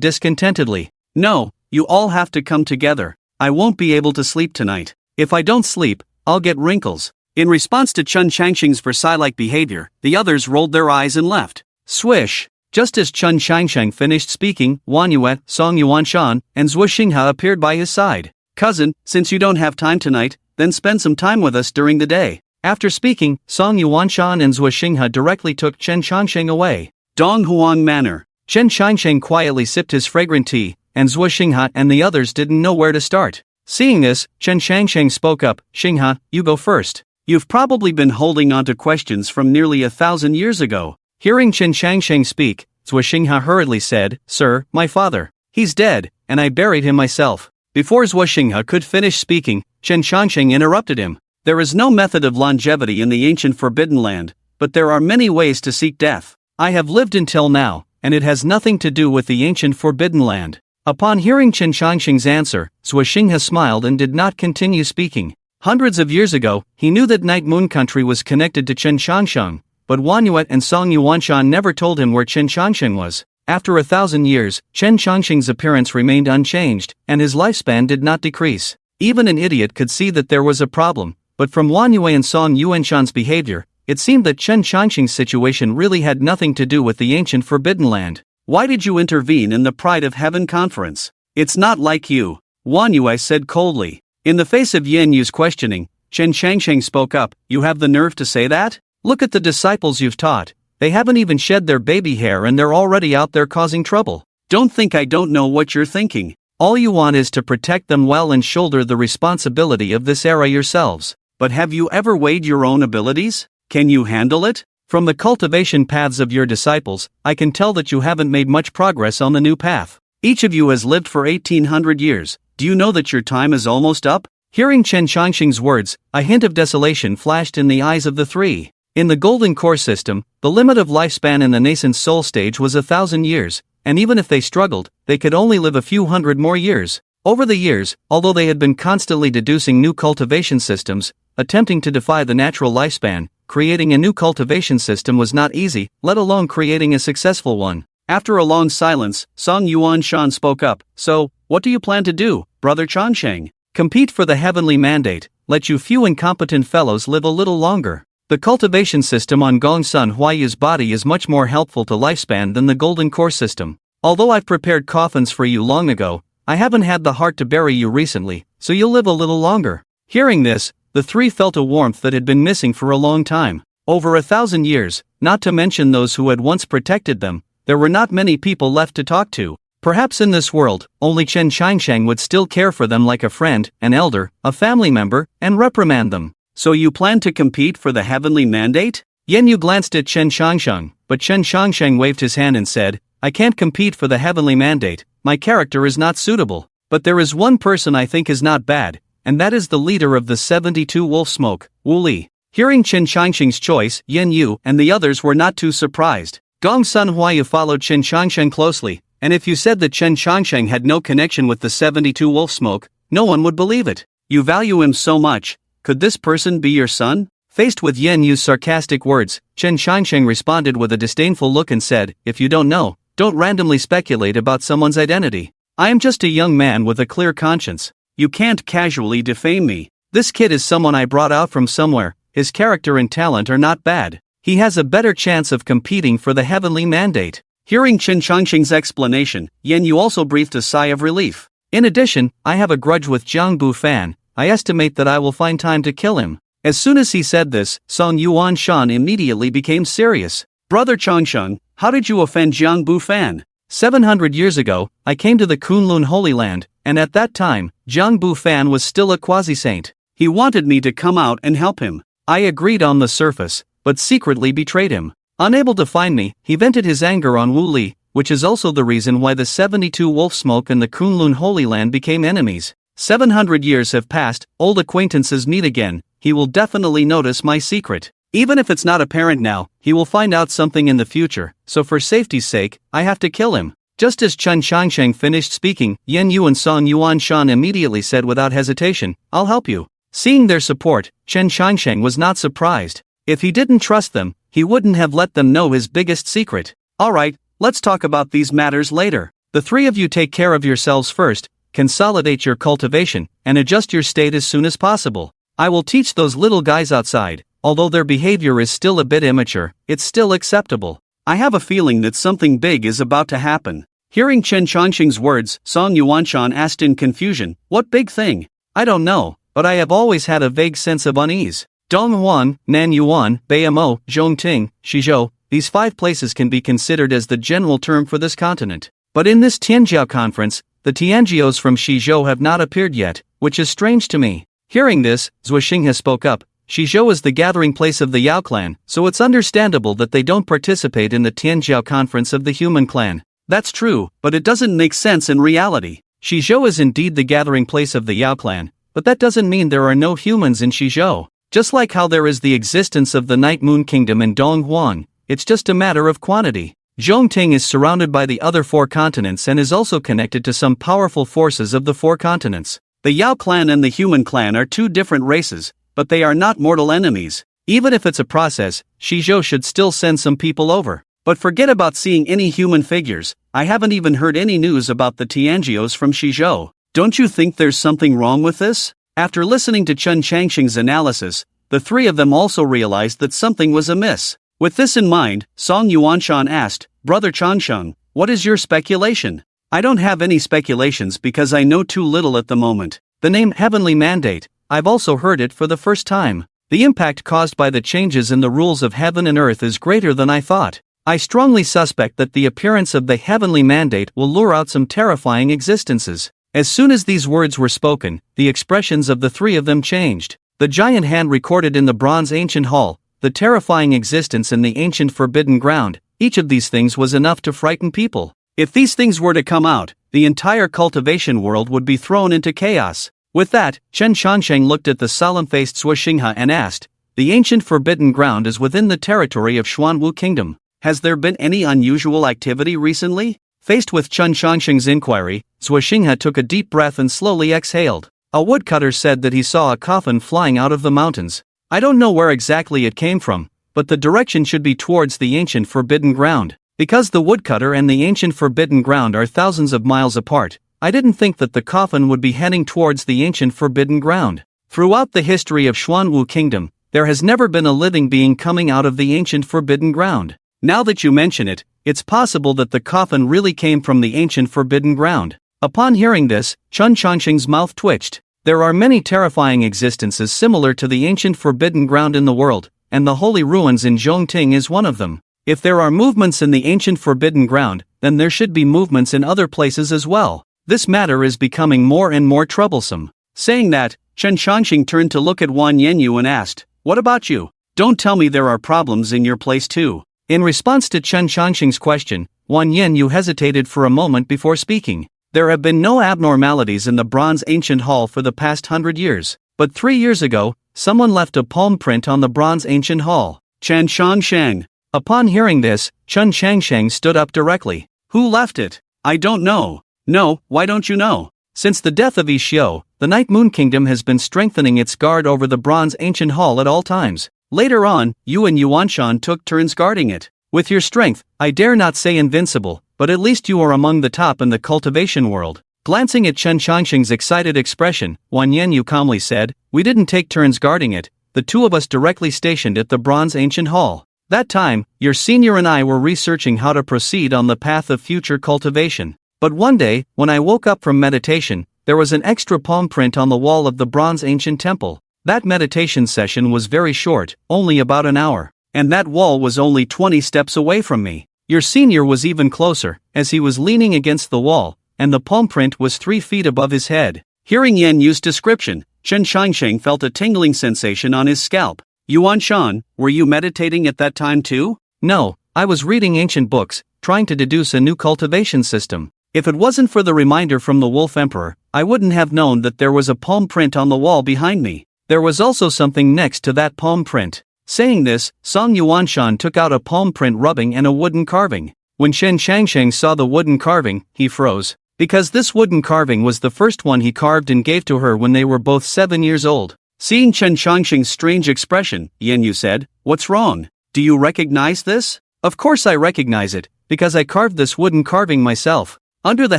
discontentedly. "No, you all have to come together. I won't be able to sleep tonight. If I don't sleep, I'll get wrinkles." In response to Chen Changqing's Versailles-like behavior, the others rolled their eyes and left. Swish! Just as Chen Changqing finished speaking, Wang Yue, Song Yuanshan, and Zhuo Xinghe appeared by his side. "Cousin, since you don't have time tonight, then spend some time with us during the day." After speaking, Song Yuanshan and Zhuo Xinghe directly took Chen Changqing away. Donghuang Manor. Chen Changqing quietly sipped his fragrant tea, and Zhuo Xinghe and the others didn't know where to start. Seeing this, Chen Changqing spoke up. "Xinghe, you go first. You've probably been holding on to questions from nearly 1,000 years ago." Hearing Chen Changqing speak, Zhuo Xinghe hurriedly said, "Sir, my father. He's dead, and I buried him myself." Before Zhuo Xinghe could finish speaking, Chen Changqing interrupted him. "There is no method of longevity in the ancient Forbidden Land, but there are many ways to seek death. I have lived until now, and it has nothing to do with the ancient Forbidden Land." Upon hearing Chen Changqing's answer, Zhuo Xinghe smiled and did not continue speaking. Hundreds of years ago, he knew that Night Moon Country was connected to Chen Changqing, but Wang Yue and Song Yuanshan never told him where Chen Changqing was. After 1,000 years, Chen Changqing's appearance remained unchanged, and his lifespan did not decrease. Even an idiot could see that there was a problem, but from Wang Yue and Song Yuanshan's behavior, it seemed that Chen Changqing's situation really had nothing to do with the ancient Forbidden Land. "Why did you intervene in the Pride of Heaven conference? It's not like you," Wang Yue said coldly. In the face of Yan Yu's questioning, Chen Changqing spoke up. "You have the nerve to say that? Look at the disciples you've taught. They haven't even shed their baby hair and they're already out there causing trouble. Don't think I don't know what you're thinking. All you want is to protect them well and shoulder the responsibility of this era yourselves. But have you ever weighed your own abilities? Can you handle it? From the cultivation paths of your disciples, I can tell that you haven't made much progress on the new path. Each of you has lived for 1,800 years. Do you know that your time is almost up?" Hearing Chen Changqing's words, a hint of desolation flashed in the eyes of the three. In the Golden Core system, the limit of lifespan in the nascent soul stage was 1,000 years, and even if they struggled, they could only live a few hundred more years. Over the years, although they had been constantly deducing new cultivation systems, attempting to defy the natural lifespan, creating a new cultivation system was not easy, let alone creating a successful one. After a long silence, Song Yuanshan spoke up. "So, what do you plan to do, Brother Changqing?" "Compete for the heavenly mandate, let you few incompetent fellows live a little longer. The cultivation system on Gongsun Huayu's body is much more helpful to lifespan than the Golden Core system. Although I've prepared coffins for you long ago, I haven't had the heart to bury you recently, so you'll live a little longer." Hearing this, the three felt a warmth that had been missing for a long time. Over 1,000 years, not to mention those who had once protected them, there were not many people left to talk to. Perhaps in this world, only Chen Changqing would still care for them like a friend, an elder, a family member, and reprimand them. "So you plan to compete for the heavenly mandate?" Yan Yu glanced at Chen Changqing, but Chen Changqing waved his hand and said, "I can't compete for the heavenly mandate, my character is not suitable. But there is one person I think is not bad, and that is the leader of the 72 Wolf Smoke, Wu Li." Hearing Chen Changqing's choice, Yan Yu and the others were not too surprised. Gongsun Huayu followed Chen Changqing closely, and if you said that Chen Changqing had no connection with the 72 Wolf Smoke, no one would believe it. "You value him so much. Could this person be your son?" Faced with Yan Yu's sarcastic words, Chen Changqing responded with a disdainful look and said, "If you don't know, don't randomly speculate about someone's identity. I am just a young man with a clear conscience. You can't casually defame me. This kid is someone I brought out from somewhere. His character and talent are not bad. He has a better chance of competing for the heavenly mandate." Hearing Chen Changqing's explanation, Yan Yu also breathed a sigh of relief. "In addition, I have a grudge with Jiang Bufan. I estimate that I will find time to kill him." As soon as he said this, Song Yuanshan immediately became serious. "Brother Changqing, how did you offend Jiang Bufan? 700 years ago, I came to the Kunlun Holy Land, and at that time, Jiang Bufan was still a quasi-saint. He wanted me to come out and help him. I agreed on the surface, but secretly betrayed him. Unable to find me, he vented his anger on Wu Li, which is also the reason why the 72 Wolf Smoke and the Kunlun Holy Land became enemies. 700 years have passed, old acquaintances meet again, he will definitely notice my secret. Even if it's not apparent now, he will find out something in the future, so for safety's sake, I have to kill him. Just as Chen Changsheng finished speaking, Yen Yu and Song Yuanshan immediately said without hesitation, "I'll help you." Seeing their support, Chen Changsheng was not surprised. If he didn't trust them, he wouldn't have let them know his biggest secret. Alright, let's talk about these matters later. The three of you take care of yourselves first, consolidate your cultivation, and adjust your state as soon as possible. I will teach those little guys outside, although their behavior is still a bit immature, it's still acceptable. I have a feeling that something big is about to happen. Hearing Chen Changsheng's words, Song Yuanshan asked in confusion, "What big thing?" "I don't know, but I have always had a vague sense of unease." Donghuan, Nanyuan, Beimo, Zhongting, Shizhou, these 5 places can be considered as the general term for this continent. But in this Tianjiao conference, the Tianjios from Shizhou have not appeared yet, which is strange to me. Hearing this, Zuoxinghe spoke up. Shizhou is the gathering place of the Yao clan, so it's understandable that they don't participate in the Tianjiao conference of the human clan. That's true, but it doesn't make sense in reality. Shizhou is indeed the gathering place of the Yao clan, but that doesn't mean there are no humans in Shizhou. Just like how there is the existence of the Night Moon Kingdom in Donghuan, it's just a matter of quantity. Zhongting is surrounded by the other 4 continents and is also connected to some powerful forces of the 4 continents. The Yao clan and the human clan are 2 different races, but they are not mortal enemies. Even if it's a process, Shizhou should still send some people over. But forget about seeing any human figures, I haven't even heard any news about the Tianjios from Shizhou. Don't you think there's something wrong with this? After listening to Chen Changsheng's analysis, the 3 of them also realized that something was amiss. With this in mind, Song Yuanshan asked, "Brother Changsheng, what is your speculation?" "I don't have any speculations because I know too little at the moment." The name Heavenly Mandate, I've also heard it for the first time. The impact caused by the changes in the rules of heaven and earth is greater than I thought. I strongly suspect that the appearance of the Heavenly Mandate will lure out some terrifying existences. As soon as these words were spoken, the expressions of the 3 of them changed. The giant hand recorded in the bronze ancient hall, the terrifying existence in the ancient forbidden ground, each of these things was enough to frighten people. If these things were to come out, the entire cultivation world would be thrown into chaos. With that, Chen Changsheng looked at the solemn-faced Zuoxinghe and asked, "The ancient forbidden ground is within the territory of Xuanwu Kingdom. Has there been any unusual activity recently?" Faced with Chen Changsheng's inquiry, Zuoxinghe took a deep breath and slowly exhaled. A woodcutter said that he saw a coffin flying out of the mountains. I don't know where exactly it came from, but the direction should be towards the ancient forbidden ground. Because the woodcutter and the ancient forbidden ground are thousands of miles apart, I didn't think that the coffin would be heading towards the ancient forbidden ground. Throughout the history of Xuanwu Kingdom, there has never been a living being coming out of the ancient forbidden ground. Now that you mention it, it's possible that the coffin really came from the ancient forbidden ground. Upon hearing this, Chen Changsheng's mouth twitched. There are many terrifying existences similar to the ancient forbidden ground in the world, and the holy ruins in Zhongting is one of them. If there are movements in the ancient forbidden ground, then there should be movements in other places as well. This matter is becoming more and more troublesome. Saying that, Chen Changsheng turned to look at Wan Yenyu and asked, "What about you? Don't tell me there are problems in your place too." In response to Chen Changsheng's question, Wan Yenyu hesitated for a moment before speaking. There have been no abnormalities in the bronze ancient hall for the past 100 years, but 3 years ago, someone left a palm print on the bronze ancient hall. Chen Changsheng. Upon hearing this, Chen Changsheng stood up directly. "Who left it?" "I don't know." "No, why don't you know?" Since the death of Xiao, the Night Moon Kingdom has been strengthening its guard over the bronze ancient hall at all times. Later on, you and Yuanshan took turns guarding it. With your strength, I dare not say invincible, but at least you are among the top in the cultivation world. Glancing at Chen Changsheng's excited expression, Wan Yenyu calmly said, "We didn't take turns guarding it, the 2 of us directly stationed at the bronze ancient hall. That time, your senior and I were researching how to proceed on the path of future cultivation. But one day, when I woke up from meditation, there was an extra palm print on the wall of the bronze ancient temple. That meditation session was very short, only about an hour. And that wall was only 20 steps away from me. Your senior was even closer, as he was leaning against the wall, and the palm print was 3 feet above his head. Hearing Yan Yu's description, Chen Shangsheng felt a tingling sensation on his scalp. Yuan Shan, were you meditating at that time too? No, I was reading ancient books, trying to deduce a new cultivation system. If it wasn't for the reminder from the Wolf Emperor, I wouldn't have known that there was a palm print on the wall behind me. There was also something next to that palm print. Saying this, Song Yuanshan took out a palm print rubbing and a wooden carving. When Chen Shangsheng saw the wooden carving, he froze. Because this wooden carving was the first one he carved and gave to her when they were both 7 years old. Seeing Chen Shangsheng's strange expression, Yan Yu said, "What's wrong? Do you recognize this?" "Of course I recognize it, because I carved this wooden carving myself. Under the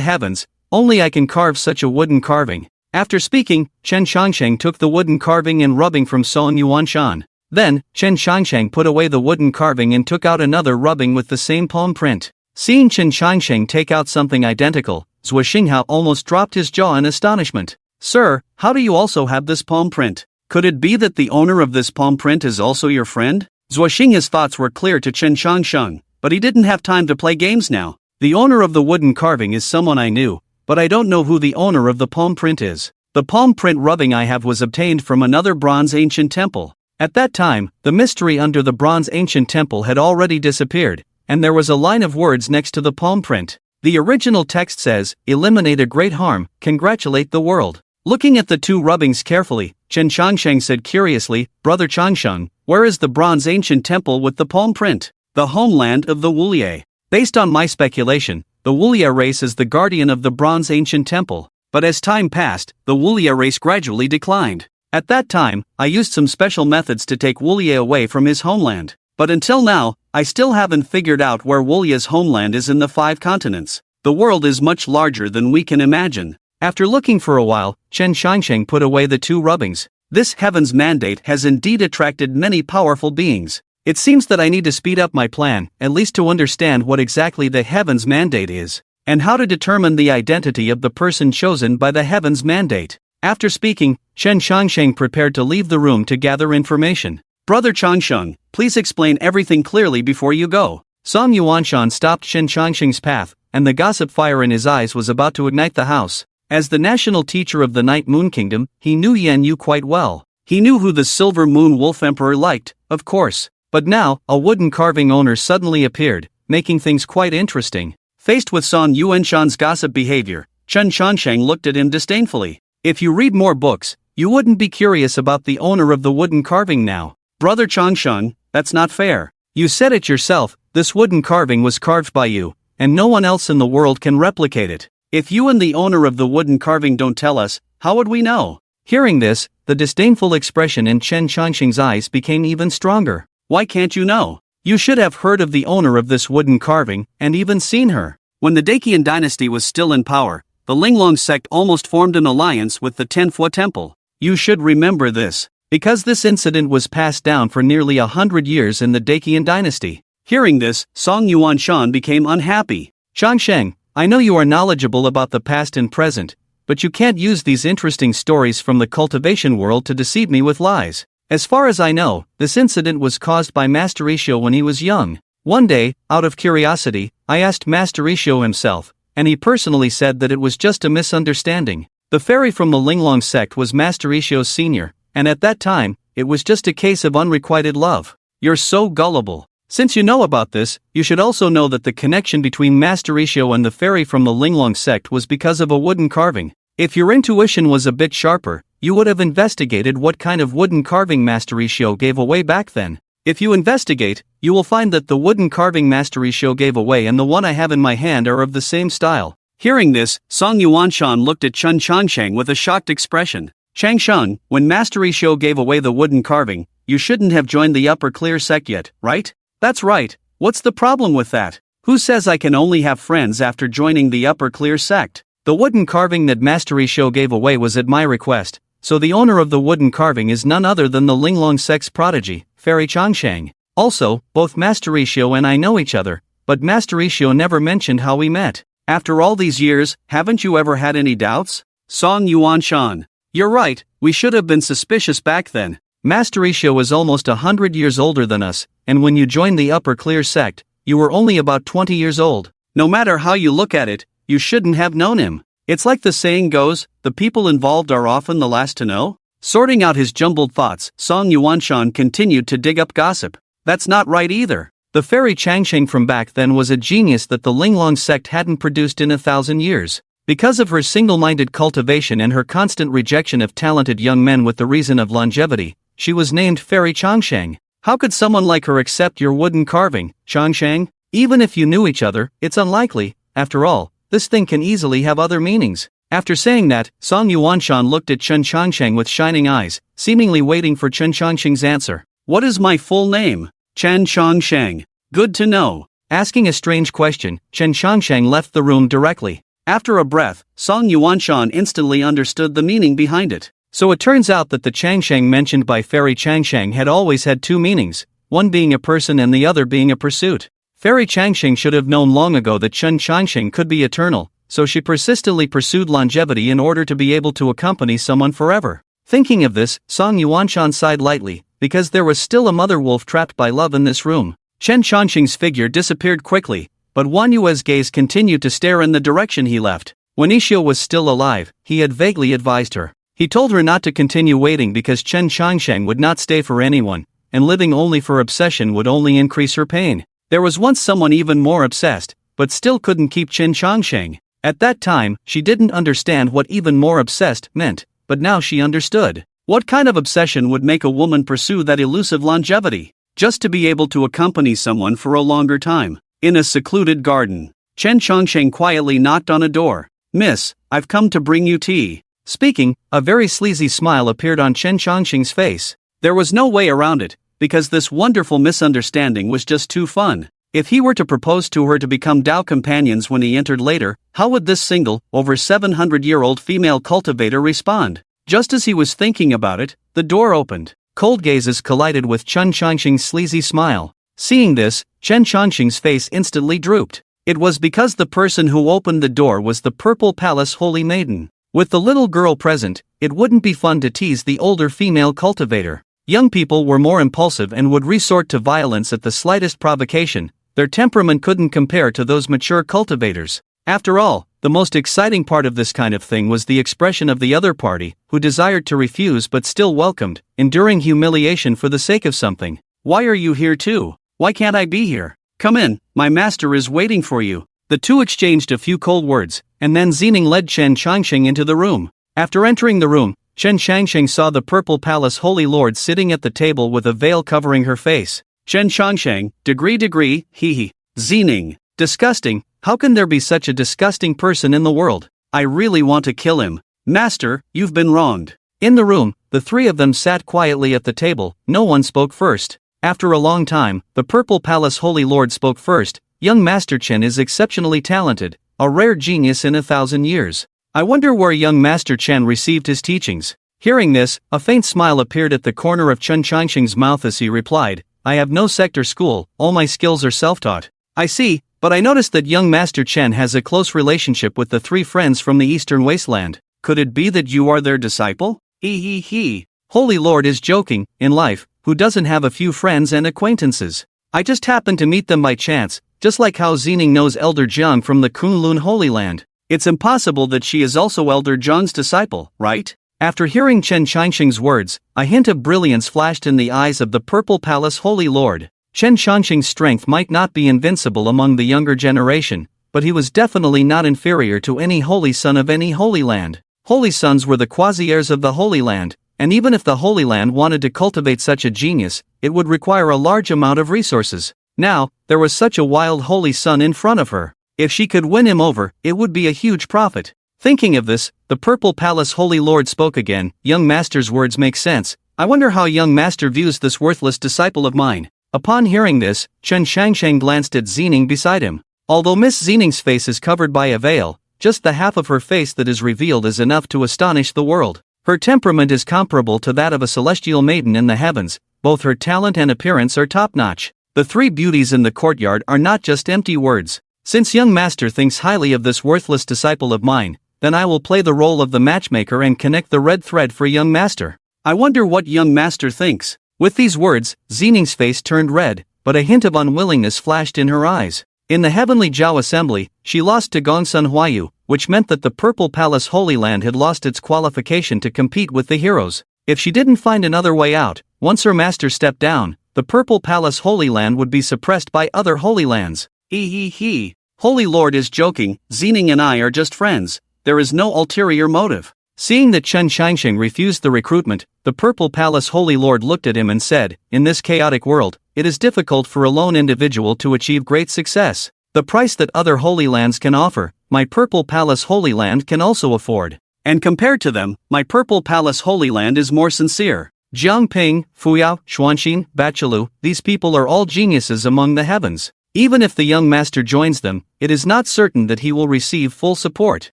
heavens, only I can carve such a wooden carving." After speaking, Chen Shangsheng took the wooden carving and rubbing from Song Yuanshan. Then, Chen Shangsheng put away the wooden carving and took out another rubbing with the same palm print. Seeing Chen Shangsheng take out something identical, Zhuo Xinghao almost dropped his jaw in astonishment. "Sir, how do you also have this palm print? Could it be that the owner of this palm print is also your friend?" Zhuo Xinghao's thoughts were clear to Chen Shangsheng, but he didn't have time to play games now. "The owner of the wooden carving is someone I knew, but I don't know who the owner of the palm print is. The palm print rubbing I have was obtained from another bronze ancient temple." At that time, the mystery under the bronze ancient temple had already disappeared, and there was a line of words next to the palm print. The original text says, "Eliminate a great harm, congratulate the world." Looking at the two rubbings carefully, Chen Shangsheng said curiously, "Brother Changsheng, where is the bronze ancient temple with the palm print?" "The homeland of the Wulie. Based on my speculation, the Wulie race is the guardian of the bronze ancient temple. But as time passed, the Wulie race gradually declined. At that time, I used some special methods to take Wulie away from his homeland. But until now, I still haven't figured out where Wulie's homeland is in the 5 continents. The world is much larger than we can imagine." After looking for a while, Chen Shangsheng put away the 2 rubbings. "This heaven's mandate has indeed attracted many powerful beings. It seems that I need to speed up my plan, at least to understand what exactly the heaven's mandate is, and how to determine the identity of the person chosen by the heaven's mandate." After speaking, Chen Shangsheng prepared to leave the room to gather information. "Brother Changsheng, please explain everything clearly before you go." Song Yuanshan stopped Chen Shangsheng's path, and the gossip fire in his eyes was about to ignite the house. As the national teacher of the Night Moon Kingdom, he knew Yan Yu quite well. He knew who the Silver Moon Wolf Emperor liked, of course. But now, a wooden carving owner suddenly appeared, making things quite interesting. Faced with Song Yuanshan's gossip behavior, Chen Shangsheng looked at him disdainfully. "If you read more books, you wouldn't be curious about the owner of the wooden carving now." "Brother Changsheng, that's not fair. You said it yourself, this wooden carving was carved by you, and no one else in the world can replicate it. If you and the owner of the wooden carving don't tell us, how would we know?" Hearing this, the disdainful expression in Chen Shangsheng's eyes became even stronger. "Why can't you know? You should have heard of the owner of this wooden carving, and even seen her. When the Dacian dynasty was still in power, the Linglong sect almost formed an alliance with the Tenfua Temple. You should remember this, because this incident was passed down for nearly 100 years in the Dacian dynasty." Hearing this, Song Yuanshan became unhappy. "Changsheng, I know you are knowledgeable about the past and present, but you can't use these interesting stories from the cultivation world to deceive me with lies. As far as I know, this incident was caused by Master Isho when he was young. One day, out of curiosity, I asked Master Isho himself, and he personally said that it was just a misunderstanding. The fairy from the Linglong sect was Master Isho's senior, and at that time, it was just a case of unrequited love." "You're so gullible. Since you know about this, you should also know that the connection between Master Isho and the fairy from the Linglong sect was because of a wooden carving. If your intuition was a bit sharper, you would have investigated what kind of wooden carving Master Isho gave away back then. If you investigate, you will find that the wooden carving Master Isho gave away and the one I have in my hand are of the same style." Hearing this, Song Yuanshan looked at Chen Changsheng with a shocked expression. "Changsheng, when Master Isho gave away the wooden carving, you shouldn't have joined the Upper Clear sect yet, right?" "That's right. What's the problem with that? Who says I can only have friends after joining the Upper Clear sect? The wooden carving that Master Isho gave away was at my request, so the owner of the wooden carving is none other than the Linglong sect's prodigy, Fairy Changsheng. Also, both Master Isho and I know each other, but Master Isho never mentioned how we met. After all these years, haven't you ever had any doubts?" Song Yuanshan: "You're right, we should have been suspicious back then. Master Isho is almost 100 years older than us, and when you joined the Upper Clear sect, you were only about 20 years old. No matter how you look at it, you shouldn't have known him. It's like the saying goes, the people involved are often the last to know. Sorting out his jumbled thoughts, Song Yuanshan continued to dig up gossip. That's not right either. The fairy Changsheng from back then was a genius that the Linglong sect hadn't produced in 1,000 years. Because of her single-minded cultivation and her constant rejection of talented young men with the reason of longevity, she was named Fairy Changsheng. How could someone like her accept your wooden carving, Changsheng? Even if you knew each other, it's unlikely. After all, this thing can easily have other meanings. After saying that, Song Yuanshan looked at Chen Changsheng with shining eyes, seemingly waiting for Chen Changsheng's answer. What is my full name? Chen Changsheng. Good to know. Asking a strange question, Chen Changsheng left the room directly. After a breath, Song Yuanshan instantly understood the meaning behind it. So it turns out that the Changsheng mentioned by Fairy Changsheng had always had two meanings, one being a person and the other being a pursuit. Fairy Changsheng should have known long ago that Chen Changsheng could be eternal, so she persistently pursued longevity in order to be able to accompany someone forever. Thinking of this, Song Yuanshan sighed lightly, because there was still a mother wolf trapped by love in this room. Chen Changsheng's figure disappeared quickly, but Wan Yue's gaze continued to stare in the direction he left. When Ishio was still alive, he had vaguely advised her. He told her not to continue waiting because Chen Changsheng would not stay for anyone, and living only for obsession would only increase her pain. There was once someone even more obsessed, but still couldn't keep Chen Changsheng. At that time, she didn't understand what even more obsessed meant, but now she understood. What kind of obsession would make a woman pursue that elusive longevity? Just to be able to accompany someone for a longer time. In a secluded garden, Chen Changsheng quietly knocked on a door. Miss, I've come to bring you tea. Speaking, a very sleazy smile appeared on Chen Changsheng's face. There was no way around it, because this wonderful misunderstanding was just too fun. If he were to propose to her to become Dao companions when he entered later, how would this single, over 700-year-old female cultivator respond? Just as he was thinking about it, the door opened. Cold gazes collided with Chen Changsheng's sleazy smile. Seeing this, Chen Changsheng's face instantly drooped. It was because the person who opened the door was the Purple Palace Holy Maiden. With the little girl present, it wouldn't be fun to tease the older female cultivator. Young people were more impulsive and would resort to violence at the slightest provocation. Their temperament couldn't compare to those mature cultivators. After all, the most exciting part of this kind of thing was the expression of the other party, who desired to refuse but still welcomed, enduring humiliation for the sake of something. Why are you here too? Why can't I be here? Come in, my master is waiting for you. The two exchanged a few cold words, and then Zining led Chen Changsheng into the room. After entering the room, Chen Changsheng saw the Purple Palace Holy Lord sitting at the table with a veil covering her face. Chen Changsheng, degree, hee. Zining, disgusting, how can there be such a disgusting person in the world? I really want to kill him. Master, you've been wronged. In the room, the three of them sat quietly at the table, no one spoke first. After a long time, the Purple Palace Holy Lord spoke first. Young Master Chen is exceptionally talented, a rare genius in 1,000 years. I wonder where young Master Chen received his teachings. Hearing this, a faint smile appeared at the corner of Chen Changsheng's mouth as he replied, I have no sector school, all my skills are self-taught. I see, but I noticed that young Master Chen has a close relationship with the three friends from the Eastern Wasteland. Could it be that you are their disciple? He. Holy Lord is joking. In life, who doesn't have a few friends and acquaintances? I just happened to meet them by chance, just like how Zining knows Elder Jiang from the Kunlun Holy Land. It's impossible that she is also Elder Jiang's disciple, right? After hearing Chen Changsheng's words, a hint of brilliance flashed in the eyes of the Purple Palace Holy Lord. Chen Changsheng's strength might not be invincible among the younger generation, but he was definitely not inferior to any holy son of any holy land. Holy sons were the quasi-heirs of the Holy Land, and even if the Holy Land wanted to cultivate such a genius, it would require a large amount of resources. Now, there was such a wild holy son in front of her. If she could win him over, it would be a huge profit. Thinking of this, the Purple Palace Holy Lord spoke again. Young Master's words make sense. I wonder how young Master views this worthless disciple of mine. Upon hearing this, Chen Changsheng glanced at Zining beside him. Although Miss Zining's face is covered by a veil, just the half of her face that is revealed is enough to astonish the world. Her temperament is comparable to that of a celestial maiden in the heavens. Both her talent and appearance are top-notch. The three beauties in the courtyard are not just empty words. Since young Master thinks highly of this worthless disciple of mine, then I will play the role of the matchmaker and connect the red thread for young Master. I wonder what young Master thinks. With these words, Zining's face turned red, but a hint of unwillingness flashed in her eyes. In the Heavenly Zhao Assembly, she lost to Gongsun Huayu, which meant that the Purple Palace Holy Land had lost its qualification to compete with the heroes. If she didn't find another way out, once her master stepped down, the Purple Palace Holy Land would be suppressed by other Holy Lands. Holy Lord is joking, Xening and I are just friends, there is no ulterior motive. Seeing that Chen Xiangxing refused the recruitment, the Purple Palace Holy Lord looked at him and said, in this chaotic world, it is difficult for a lone individual to achieve great success. The price that other Holy Lands can offer, my Purple Palace Holy Land can also afford. And compared to them, my Purple Palace Holy Land is more sincere. Jiangping, Fuyao, Xuanxin, Baqilu, these people are all geniuses among the heavens. Even if the young master joins them, it is not certain that he will receive full support.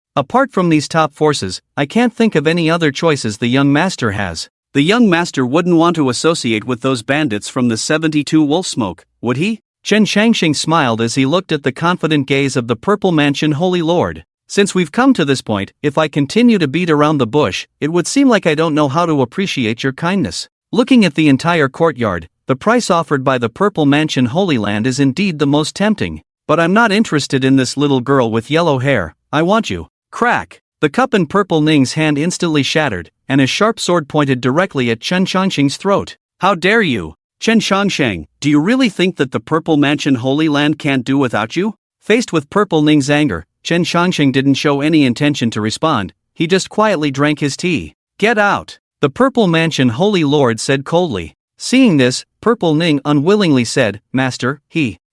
Apart from these top forces, I can't think of any other choices the young master has. The young master wouldn't want to associate with those bandits from the 72 Wolf Smoke, would he? Chen Xiangxing smiled as he looked at the confident gaze of the Purple Mansion Holy Lord. Since we've come to this point, if I continue to beat around the bush, it would seem like I don't know how to appreciate your kindness. Looking at the entire courtyard, the price offered by the Purple Mansion Holy Land is indeed the most tempting. But I'm not interested in this little girl with yellow hair, I want you. Crack! The cup in Purple Ning's hand instantly shattered, and his sharp sword pointed directly at Chen Xiangxing's throat. How dare you! Chen Xiangxing, do you really think that the Purple Mansion Holy Land can't do without you? Faced with Purple Ning's anger, Chen Xiangxing didn't show any intention to respond, he just quietly drank his tea. Get out! The Purple Mansion Holy Lord said coldly. Seeing this, Purple Ning unwillingly said, Master,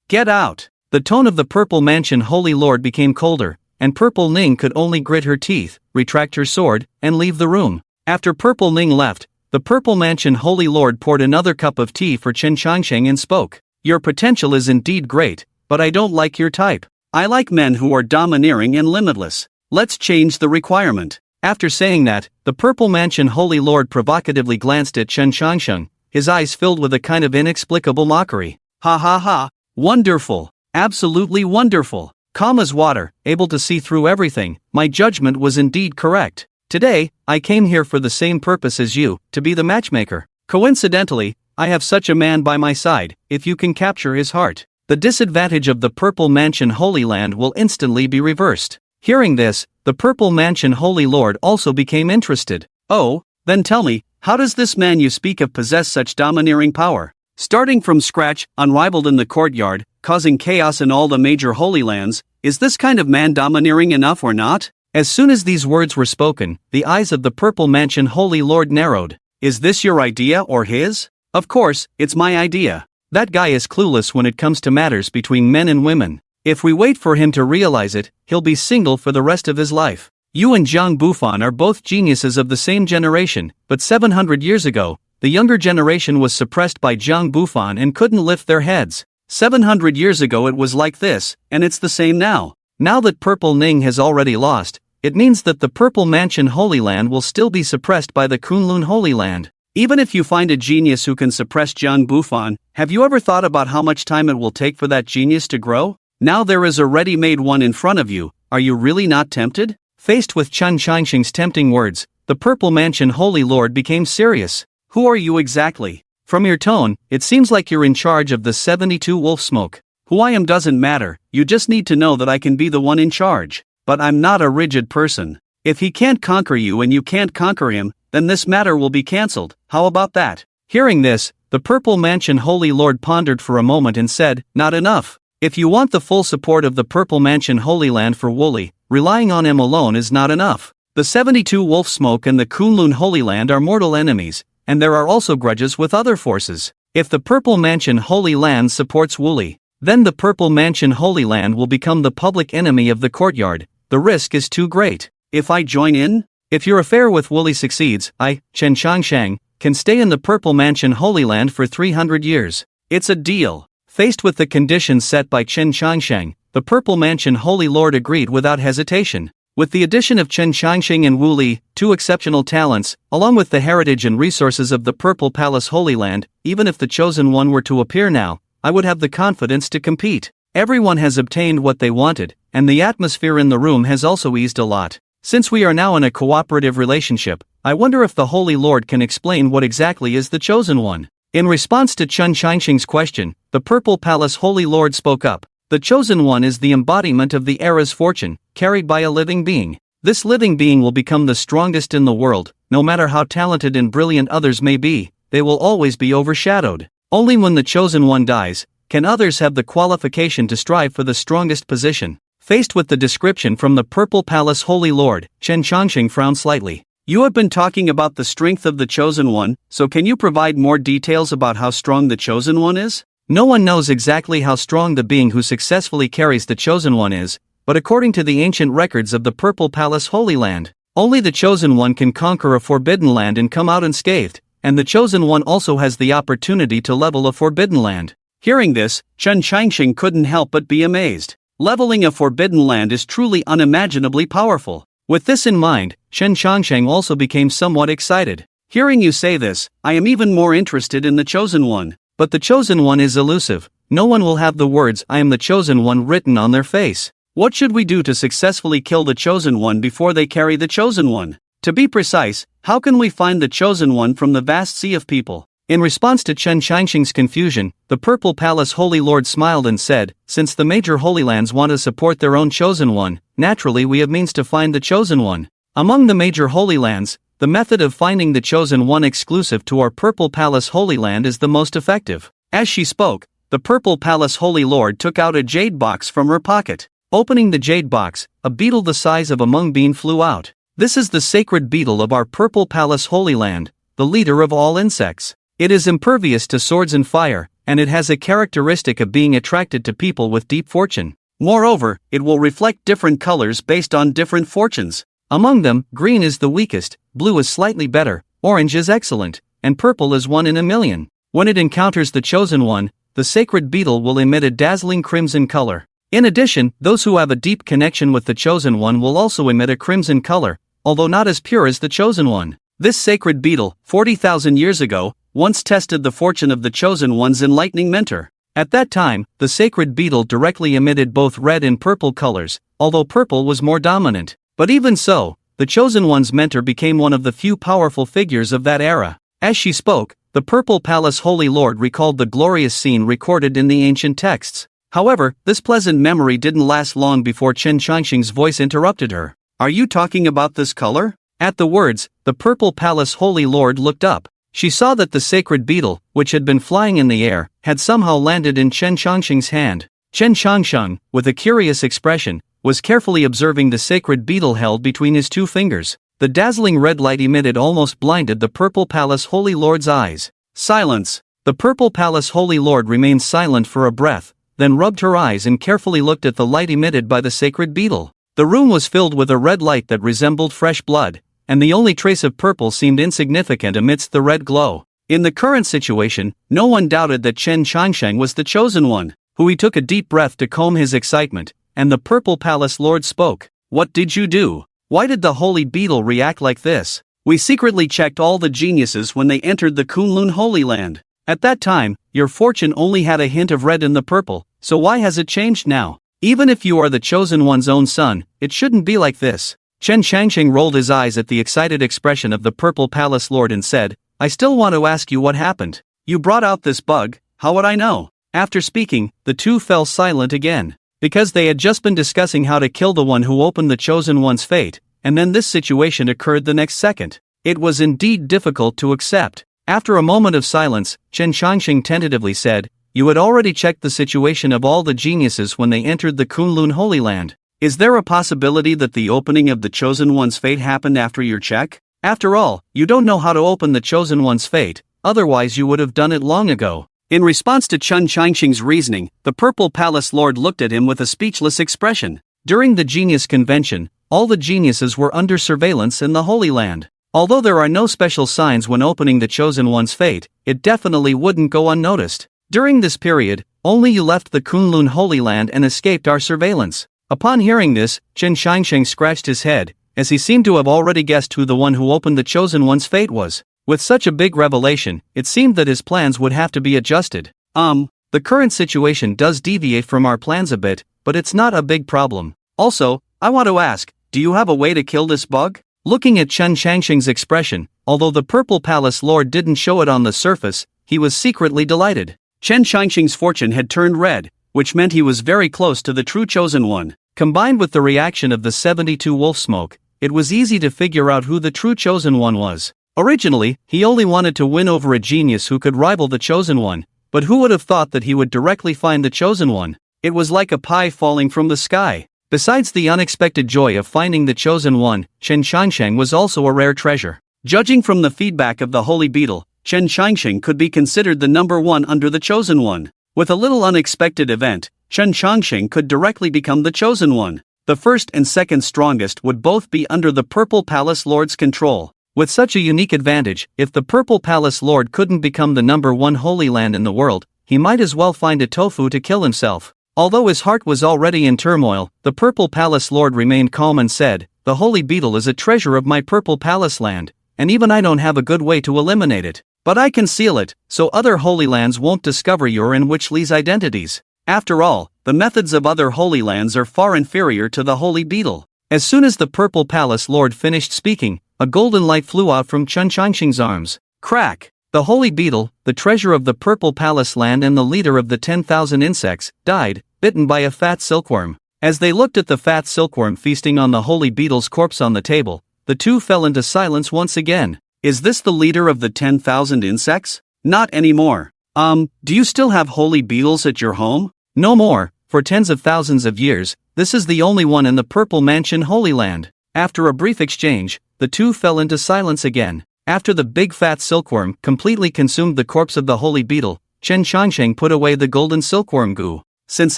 get out! The tone of the Purple Mansion Holy Lord became colder, and Purple Ning could only grit her teeth, retract her sword, and leave the room. After Purple Ning left, the Purple Mansion Holy Lord poured another cup of tea for Chen Xiangxing and spoke. Your potential is indeed great, but I don't like your type. I like men who are domineering and limitless. Let's change the requirement. After saying that, the Purple Mansion Holy Lord provocatively glanced at Chen Xiangxing, his eyes filled with a kind of inexplicable mockery. Ha ha ha! Wonderful! Absolutely wonderful! Calm as water, able to see through everything, my judgment was indeed correct. Today, I came here for the same purpose as you, to be the matchmaker. Coincidentally, I have such a man by my side, if you can capture his heart. The disadvantage of the Purple Mansion Holy Land will instantly be reversed. Hearing this, the Purple Mansion Holy Lord also became interested. Oh, then tell me, how does this man you speak of possess such domineering power? Starting from scratch, unrivaled in the courtyard, causing chaos in all the major Holy Lands, is this kind of man domineering enough or not? As soon as these words were spoken, the eyes of the Purple Mansion Holy Lord narrowed. Is this your idea or his? Of course, it's my idea. That guy is clueless when it comes to matters between men and women. If we wait for him to realize it, he'll be single for the rest of his life. You and Zhang Bufan are both geniuses of the same generation, but 700 years ago, the younger generation was suppressed by Zhang Bufan and couldn't lift their heads. 700 years ago it was like this, and it's the same now. Now that Purple Ning has already lost, it means that the Purple Mansion Holy Land will still be suppressed by the Kunlun Holy Land. Even if you find a genius who can suppress Zhang Bufan, have you ever thought about how much time it will take for that genius to grow? Now there is a ready-made one in front of you, are you really not tempted? Faced with Chen Xiangxing's tempting words, the Purple Mansion Holy Lord became serious. Who are you exactly? From your tone, it seems like you're in charge of the 72 Wolf Smoke. Who I am doesn't matter, you just need to know that I can be the one in charge. But I'm not a rigid person. If he can't conquer you and you can't conquer him, then this matter will be cancelled, how about that? Hearing this, the Purple Mansion Holy Lord pondered for a moment and said, not enough. If you want the full support of the Purple Mansion Holy Land for Wooly, relying on him alone is not enough. The 72 Wolf Smoke and the Kunlun Holy Land are mortal enemies, and there are also grudges with other forces. If the Purple Mansion Holy Land supports Wooly, then the Purple Mansion Holy Land will become the public enemy of the courtyard. The risk is too great. If I join in? If your affair with Wooly succeeds, I, Chen Xiangxing, can stay in the Purple Mansion Holy Land for 300 years. It's a deal. Faced with the conditions set by Chen Xiangxing, the Purple Mansion Holy Lord agreed without hesitation. With the addition of Chen Xiangxing and Wu Li, two exceptional talents, along with the heritage and resources of the Purple Palace Holy Land, even if the chosen one were to appear now, I would have the confidence to compete. Everyone has obtained what they wanted, and the atmosphere in the room has also eased a lot. Since we are now in a cooperative relationship, I wonder if the Holy Lord can explain what exactly is the chosen one. In response to Chen Qianxing's question, the Purple Palace Holy Lord spoke up. The Chosen One is the embodiment of the era's fortune, carried by a living being. This living being will become the strongest in the world. No matter how talented and brilliant others may be, they will always be overshadowed. Only when the Chosen One dies, can others have the qualification to strive for the strongest position. Faced with the description from the Purple Palace Holy Lord, Chen Qianxing frowned slightly. You have been talking about the strength of the Chosen One, so can you provide more details about how strong the Chosen One is? No one knows exactly how strong the being who successfully carries the Chosen One is, but according to the ancient records of the Purple Palace Holy Land, only the Chosen One can conquer a forbidden land and come out unscathed, and the Chosen One also has the opportunity to level a forbidden land. Hearing this, Chen Qianxing couldn't help but be amazed. Leveling a forbidden land is truly unimaginably powerful. With this in mind, Chen Qianxing also became somewhat excited. Hearing you say this, I am even more interested in the Chosen One. But the Chosen One is elusive. No one will have the words "I am the Chosen One" written on their face. What should we do to successfully kill the Chosen One before they carry the Chosen One? To be precise, how can we find the Chosen One from the vast sea of people? In response to Chen Qianxing's confusion, the Purple Palace Holy Lord smiled and said, since the major Holy Lands want to support their own Chosen One, naturally we have means to find the Chosen One. Among the major Holy Lands, the method of finding the Chosen One exclusive to our Purple Palace Holy Land is the most effective. As she spoke, the Purple Palace Holy Lord took out a jade box from her pocket. Opening the jade box, a beetle the size of a mung bean flew out. This is the sacred beetle of our Purple Palace Holy Land, the leader of all insects. It is impervious to swords and fire, and it has a characteristic of being attracted to people with deep fortune. Moreover, it will reflect different colors based on different fortunes. Among them, green is the weakest, blue is slightly better, orange is excellent, and purple is 1 in a million. When it encounters the Chosen One, the sacred beetle will emit a dazzling crimson color. In addition, those who have a deep connection with the Chosen One will also emit a crimson color, although not as pure as the Chosen One. This sacred beetle, 40,000 years ago, once tested the fortune of the Chosen One's enlightening mentor. At that time, the sacred beetle directly emitted both red and purple colors, although purple was more dominant. But even so, the Chosen One's mentor became one of the few powerful figures of that era. As she spoke, the Purple Palace Holy Lord recalled the glorious scene recorded in the ancient texts. However, this pleasant memory didn't last long before Chen Qianxing's voice interrupted her. Are you talking about this color? At the words, the Purple Palace Holy Lord looked up. She saw that the sacred beetle, which had been flying in the air, had somehow landed in Chen Qianxing's hand. Chen Qianxing, with a curious expression, was carefully observing the sacred beetle held between his 2 fingers. The dazzling red light emitted almost blinded the Purple Palace Holy Lord's eyes. Silence! The Purple Palace Holy Lord remained silent for a breath, then rubbed her eyes and carefully looked at the light emitted by the sacred beetle. The room was filled with a red light that resembled fresh blood, and the only trace of purple seemed insignificant amidst the red glow. In the current situation, no one doubted that Chen Qianxing was the Chosen One, who he took a deep breath to calm his excitement, and the Purple Palace Lord spoke. What did you do? Why did the holy beetle react like this? We secretly checked all the geniuses when they entered the Kunlun Holy Land. At that time, your fortune only had a hint of red in the purple, so why has it changed now? Even if you are the Chosen One's own son, it shouldn't be like this. Chen Qianxing rolled his eyes at the excited expression of the Purple Palace Lord and said, I still want to ask you what happened. You brought out this bug, how would I know? After speaking, the two fell silent again. Because they had just been discussing how to kill the one who opened the Chosen One's fate, and then this situation occurred the next second. It was indeed difficult to accept. After a moment of silence, Chen Qianxing tentatively said, You had already checked the situation of all the geniuses when they entered the Kunlun Holy Land. Is there a possibility that the opening of the Chosen One's fate happened after your check? After all, you don't know how to open the Chosen One's fate, otherwise you would have done it long ago. In response to Chen Qianxing's reasoning, the Purple Palace Lord looked at him with a speechless expression. During the Genius Convention, all the geniuses were under surveillance in the Holy Land. Although there are no special signs when opening the Chosen One's fate, it definitely wouldn't go unnoticed. During this period, only you left the Kunlun Holy Land and escaped our surveillance. Upon hearing this, Chen Qianxing scratched his head, as he seemed to have already guessed who the one who opened the Chosen One's fate was. With such a big revelation, it seemed that his plans would have to be adjusted. The current situation does deviate from our plans a bit, but it's not a big problem. Also, I want to ask, do you have a way to kill this bug? Looking at Chen Qianxing's expression, although the Purple Palace Lord didn't show it on the surface, he was secretly delighted. Chen Shangxing's fortune had turned red, which meant he was very close to the true chosen one. Combined with the reaction of the 72 wolf smoke, it was easy to figure out who the true chosen one was. Originally, he only wanted to win over a genius who could rival the chosen one, but who would have thought that he would directly find the chosen one? It was like a pie falling from the sky. Besides the unexpected joy of finding the chosen one, Chen Shangsheng was also a rare treasure. Judging from the feedback of the holy beetle, Chen Shangsheng could be considered the number one under the chosen one. With a little unexpected event, Chen Shangsheng could directly become the chosen one. The first and second strongest would both be under the Purple Palace Lord's control. With such a unique advantage, if the Purple Palace Lord couldn't become the number one holy land in the world, he might as well find a tofu to kill himself. Although his heart was already in turmoil, the Purple Palace Lord remained calm and said, "The holy beetle is a treasure of my Purple Palace land, and even I don't have a good way to eliminate it. But I conceal it, so other holy lands won't discover your and Witchli's identities. After all, the methods of other holy lands are far inferior to the holy beetle." As soon as the Purple Palace Lord finished speaking, a golden light flew out from Chen Shangxing's arms. Crack! The holy beetle, the treasure of the Purple Palace land and the leader of the 10,000 insects, died, bitten by a fat silkworm. As they looked at the fat silkworm feasting on the holy beetle's corpse on the table, the two fell into silence once again. Is this the leader of the 10,000 insects? Not anymore. Do you still have holy beetles at your home? No more. For tens of thousands of years, this is the only one in the Purple Mansion Holy Land. After a brief exchange, the two fell into silence again. After the big fat silkworm completely consumed the corpse of the holy beetle, Chen Shangsheng put away the golden silkworm goo. Since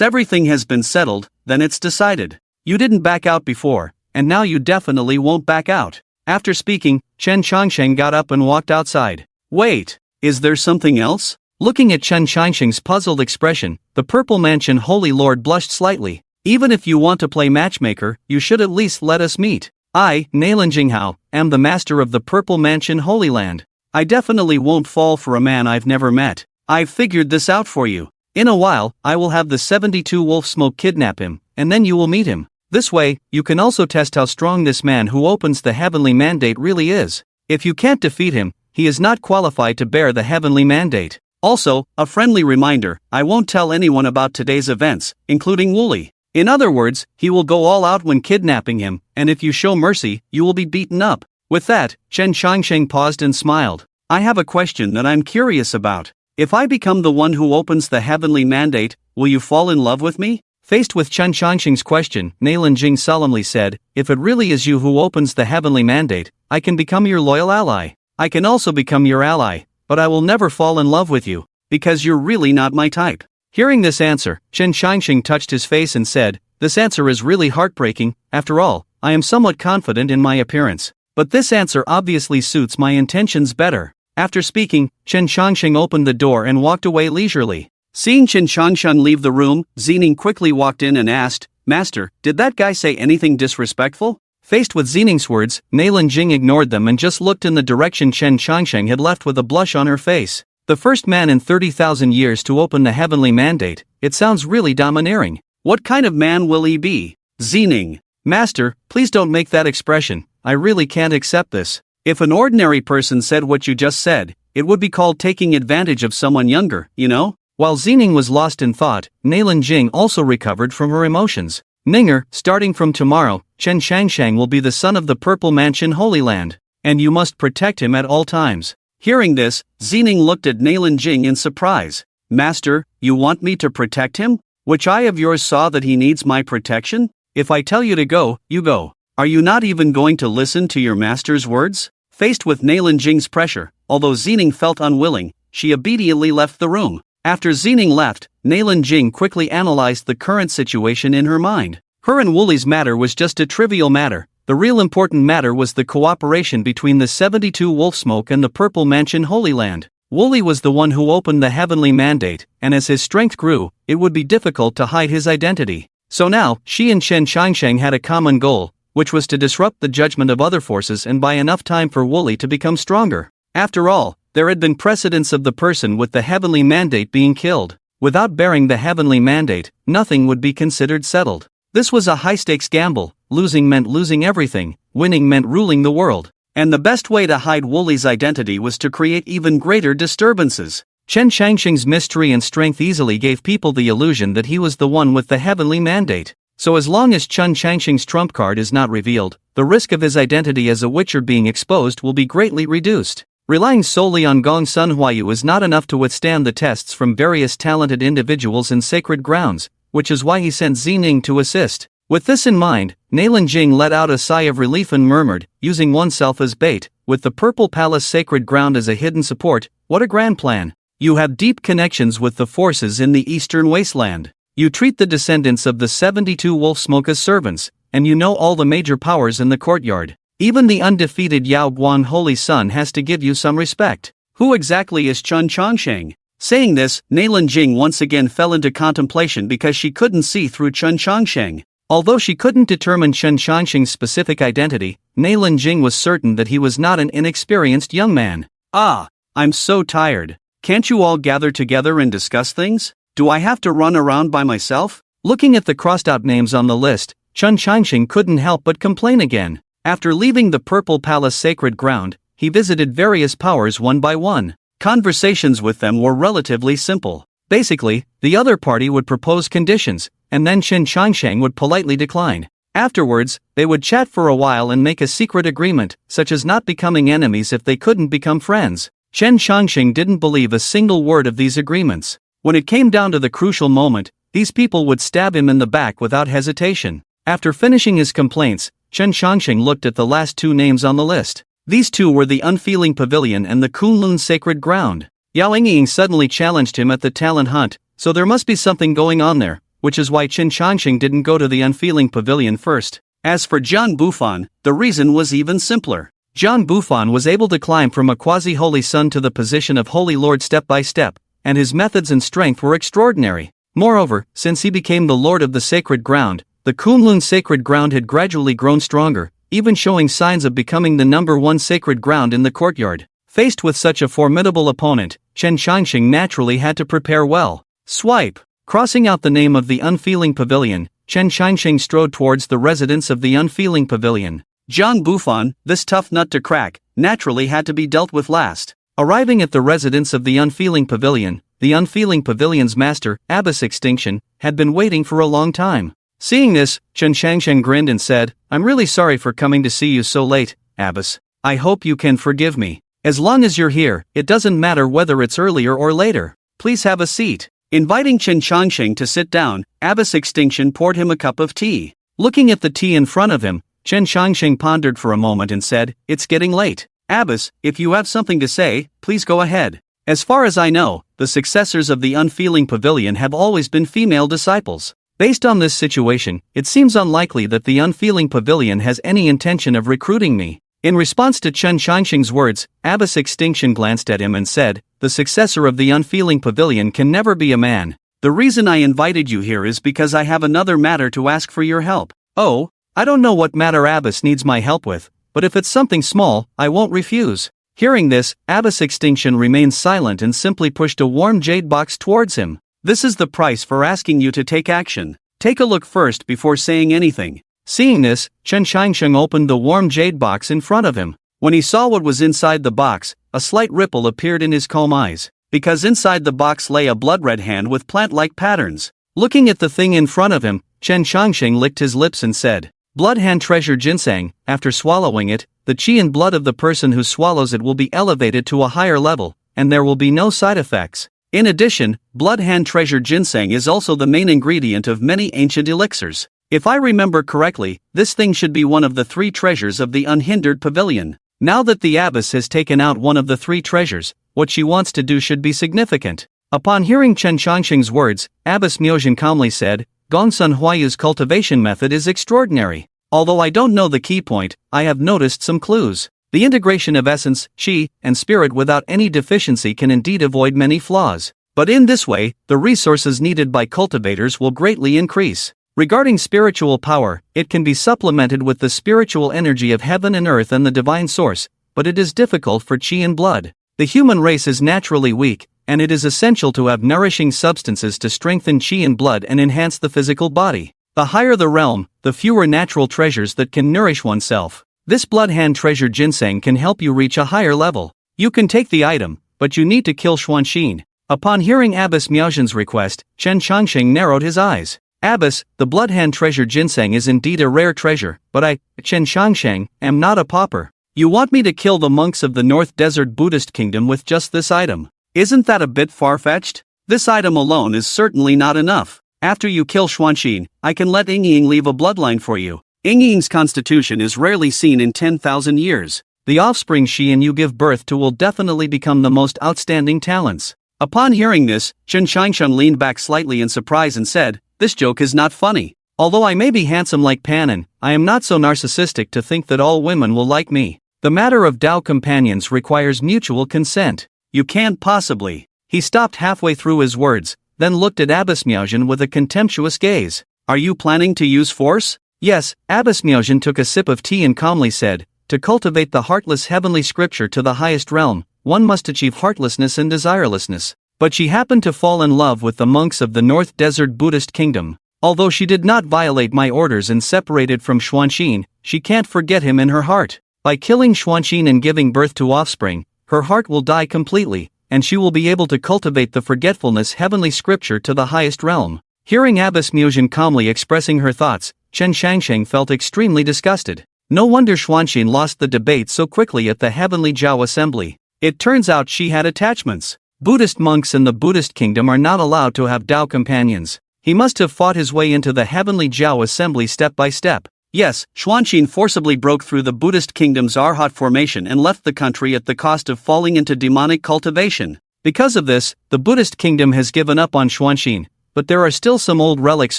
everything has been settled, then it's decided. You didn't back out before, and now you definitely won't back out. After speaking, Chen Shangsheng got up and walked outside. Wait, is there something else? Looking at Chen Shangsheng's puzzled expression, the Purple Mansion Holy Lord blushed slightly. Even if you want to play matchmaker, you should at least let us meet. I, Nailan Jinghao, am the master of the Purple Mansion Holy Land. I definitely won't fall for a man I've never met. I've figured this out for you. In a while, I will have the 72 wolf smoke kidnap him, and then you will meet him. This way, you can also test how strong this man who opens the heavenly mandate really is. If you can't defeat him, he is not qualified to bear the heavenly mandate. Also, a friendly reminder, I won't tell anyone about today's events, including Wooly. In other words, he will go all out when kidnapping him, and if you show mercy, you will be beaten up. With that, Chen Shangsheng paused and smiled. I have a question that I'm curious about. If I become the one who opens the heavenly mandate, will you fall in love with me? Faced with Chen Shangsheng's question, Nailan Jing solemnly said, if it really is you who opens the heavenly mandate, I can become your loyal ally. I can also become your ally, but I will never fall in love with you, because you're really not my type. Hearing this answer, Chen Shangsheng touched his face and said, this answer is really heartbreaking. After all, I am somewhat confident in my appearance. But this answer obviously suits my intentions better. After speaking, Chen Shangsheng opened the door and walked away leisurely. Seeing Chen Shangsheng leave the room, Zining quickly walked in and asked, Master, did that guy say anything disrespectful? Faced with Zining's words, Nailan Jing ignored them and just looked in the direction Chen Shangsheng had left with a blush on her face. The first man in 30,000 years to open the heavenly mandate, it sounds really domineering. What kind of man will he be? Zining. Master, please don't make that expression, I really can't accept this. If an ordinary person said what you just said, it would be called taking advantage of someone younger, you know? While Zining was lost in thought, Nailan Jing also recovered from her emotions. Ninger, starting from tomorrow, Chen Shangsheng will be the son of the Purple Mansion Holy Land, and you must protect him at all times. Hearing this, Zining looked at Nailan Jing in surprise. Master, you want me to protect him? Which eye of yours saw that he needs my protection? If I tell you to go, you go. Are you not even going to listen to your master's words? Faced with Nailan Jing's pressure, although Zining felt unwilling, she obediently left the room. After Zining left, Nailan Jing quickly analyzed the current situation in her mind. Her and Wooly's matter was just a trivial matter. The real important matter was the cooperation between the 72 Wolfsmoke and the Purple Mansion Holy Land. Wooly was the one who opened the heavenly mandate, and as his strength grew, it would be difficult to hide his identity. So now, she and Chen Shangsheng had a common goal, which was to disrupt the judgment of other forces and buy enough time for Wooly to become stronger. After all, there had been precedents of the person with the heavenly mandate being killed. Without bearing the heavenly mandate, nothing would be considered settled. This was a high-stakes gamble. Losing meant losing everything, winning meant ruling the world. And the best way to hide Wooly's identity was to create even greater disturbances. Chen Changsheng's mystery and strength easily gave people the illusion that he was the one with the heavenly mandate. So as long as Chen Changsheng's trump card is not revealed, the risk of his identity as a witcher being exposed will be greatly reduced. Relying solely on Gong Sun Huayu is not enough to withstand the tests from various talented individuals in sacred grounds, which is why he sent Zining to assist. With this in mind, Nalin Jing let out a sigh of relief and murmured, using oneself as bait, with the Purple Palace sacred ground as a hidden support, what a grand plan. You have deep connections with the forces in the eastern wasteland. You treat the descendants of the 72 wolf smoke as servants, and you know all the major powers in the courtyard. Even the undefeated Yao Guan Holy Sun has to give you some respect. Who exactly is Chen Changsheng? Saying this, Nalin Jing once again fell into contemplation because she couldn't see through Chen Changsheng. Although she couldn't determine Chen Changsheng's specific identity, Nalin Jing was certain that he was not an inexperienced young man. Ah, I'm so tired. Can't you all gather together and discuss things? Do I have to run around by myself? Looking at the crossed-out names on the list, Chen Changsheng couldn't help but complain again. After leaving the Purple Palace sacred ground, he visited various powers one by one. Conversations with them were relatively simple. Basically, the other party would propose conditions, and then Chen Changsheng would politely decline. Afterwards, they would chat for a while and make a secret agreement, such as not becoming enemies if they couldn't become friends. Chen Changsheng didn't believe a single word of these agreements. When it came down to the crucial moment, these people would stab him in the back without hesitation. After finishing his complaints, Chen Changsheng looked at the last two names on the list. These two were the Unfeeling Pavilion and the Kunlun Sacred Ground. Yao Yingying suddenly challenged him at the talent hunt, so there must be something going on there, which is why Chen Changsheng didn't go to the Unfeeling Pavilion first. As for Zhang Bufan, the reason was even simpler. Zhang Bufan was able to climb from a quasi-holy son to the position of Holy Lord step by step, and his methods and strength were extraordinary. Moreover, since he became the Lord of the Sacred Ground, the Kunlun Sacred Ground had gradually grown stronger, even showing signs of becoming the #1 sacred ground in the courtyard. Faced with such a formidable opponent, Chen Changsheng naturally had to prepare well. Swipe. Crossing out the name of the Unfeeling Pavilion, Chen Changsheng strode towards the residence of the Unfeeling Pavilion. Zhang Bufan, this tough nut to crack, naturally had to be dealt with last. Arriving at the residence of the Unfeeling Pavilion's master, Abbess Extinction, had been waiting for a long time. Seeing this, Chen Changsheng grinned and said, I'm really sorry for coming to see you so late, Abbess. I hope you can forgive me. As long as you're here, it doesn't matter whether it's earlier or later. Please have a seat. Inviting Chen Changsheng to sit down, Abbess Extinction poured him a cup of tea. Looking at the tea in front of him, Chen Changsheng pondered for a moment and said, It's getting late. Abbess, if you have something to say, please go ahead. As far as I know, the successors of the Unfeeling Pavilion have always been female disciples. Based on this situation, it seems unlikely that the Unfeeling Pavilion has any intention of recruiting me. In response to Chen Changsheng's words, Abbess Extinction glanced at him and said, The successor of the Unfeeling Pavilion can never be a man. The reason I invited you here is because I have another matter to ask for your help. Oh, I don't know what matter Abbess needs my help with, but if it's something small, I won't refuse. Hearing this, Abbess Extinction remained silent and simply pushed a warm jade box towards him. This is the price for asking you to take action. Take a look first before saying anything. Seeing this, Chen Changsheng opened the warm jade box in front of him. When he saw what was inside the box, a slight ripple appeared in his calm eyes, because inside the box lay a blood-red hand with plant-like patterns. Looking at the thing in front of him, Chen Changsheng licked his lips and said, Blood Hand Treasure Ginseng. After swallowing it, the qi and blood of the person who swallows it will be elevated to a higher level, and there will be no side effects. In addition, Blood Hand Treasure Ginseng is also the main ingredient of many ancient elixirs. If I remember correctly, this thing should be one of the 3 treasures of the Unhindered Pavilion. Now that the abbess has taken out one of the 3 treasures, what she wants to do should be significant. Upon hearing Chen Changsheng's words, Abbess Miozhen calmly said, Gongsun Huayu's cultivation method is extraordinary. Although I don't know the key point, I have noticed some clues. The integration of essence, qi, and spirit without any deficiency can indeed avoid many flaws. But in this way, the resources needed by cultivators will greatly increase. Regarding spiritual power, it can be supplemented with the spiritual energy of heaven and earth and the divine source, but it is difficult for qi and blood. The human race is naturally weak, and it is essential to have nourishing substances to strengthen qi and blood and enhance the physical body. The higher the realm, the fewer natural treasures that can nourish oneself. This Blood Hand Treasure Ginseng can help you reach a higher level. You can take the item, but you need to kill Xuanxin. Upon hearing Abbess Miaozhen's request, Chen Changsheng narrowed his eyes. Abbess, the blood-hand treasure ginseng is indeed a rare treasure, but I, Chen Changsheng, am not a pauper. You want me to kill the monks of the North Desert Buddhist Kingdom with just this item? Isn't that a bit far-fetched? This item alone is certainly not enough. After you kill Xuanxin, I can let Yingying leave a bloodline for you. Yingying's constitution is rarely seen in 10,000 years. The offspring she and you give birth to will definitely become the most outstanding talents. Upon hearing this, Chen Changsheng leaned back slightly in surprise and said, "This joke is not funny. Although I may be handsome like Panin, I am not so narcissistic to think that all women will like me. The matter of Tao companions requires mutual consent. You can't possibly." He stopped halfway through his words, then looked at Abbess Miaozhen with a contemptuous gaze. "Are you planning to use force?" "Yes." Abbess Miaozhen took a sip of tea and calmly said, "To cultivate the heartless heavenly scripture to the highest realm, one must achieve heartlessness and desirelessness." But she happened to fall in love with the monks of the North Desert Buddhist Kingdom. Although she did not violate my orders and separated from Xuanxin, she can't forget him in her heart. By killing Xuanxin and giving birth to offspring, her heart will die completely, and she will be able to cultivate the forgetfulness heavenly scripture to the highest realm. Hearing Abbess Miaozhen calmly expressing her thoughts, Chen Changsheng felt extremely disgusted. No wonder Xuanxin lost the debate so quickly at the Heavenly Jiao Assembly. It turns out she had attachments. Buddhist monks in the Buddhist kingdom are not allowed to have Tao companions. He must have fought his way into the Heavenly Jiao Assembly step by step. Yes, Xuanxin forcibly broke through the Buddhist kingdom's Arhat formation and left the country at the cost of falling into demonic cultivation. Because of this, the Buddhist kingdom has given up on Xuanxin, but there are still some old relics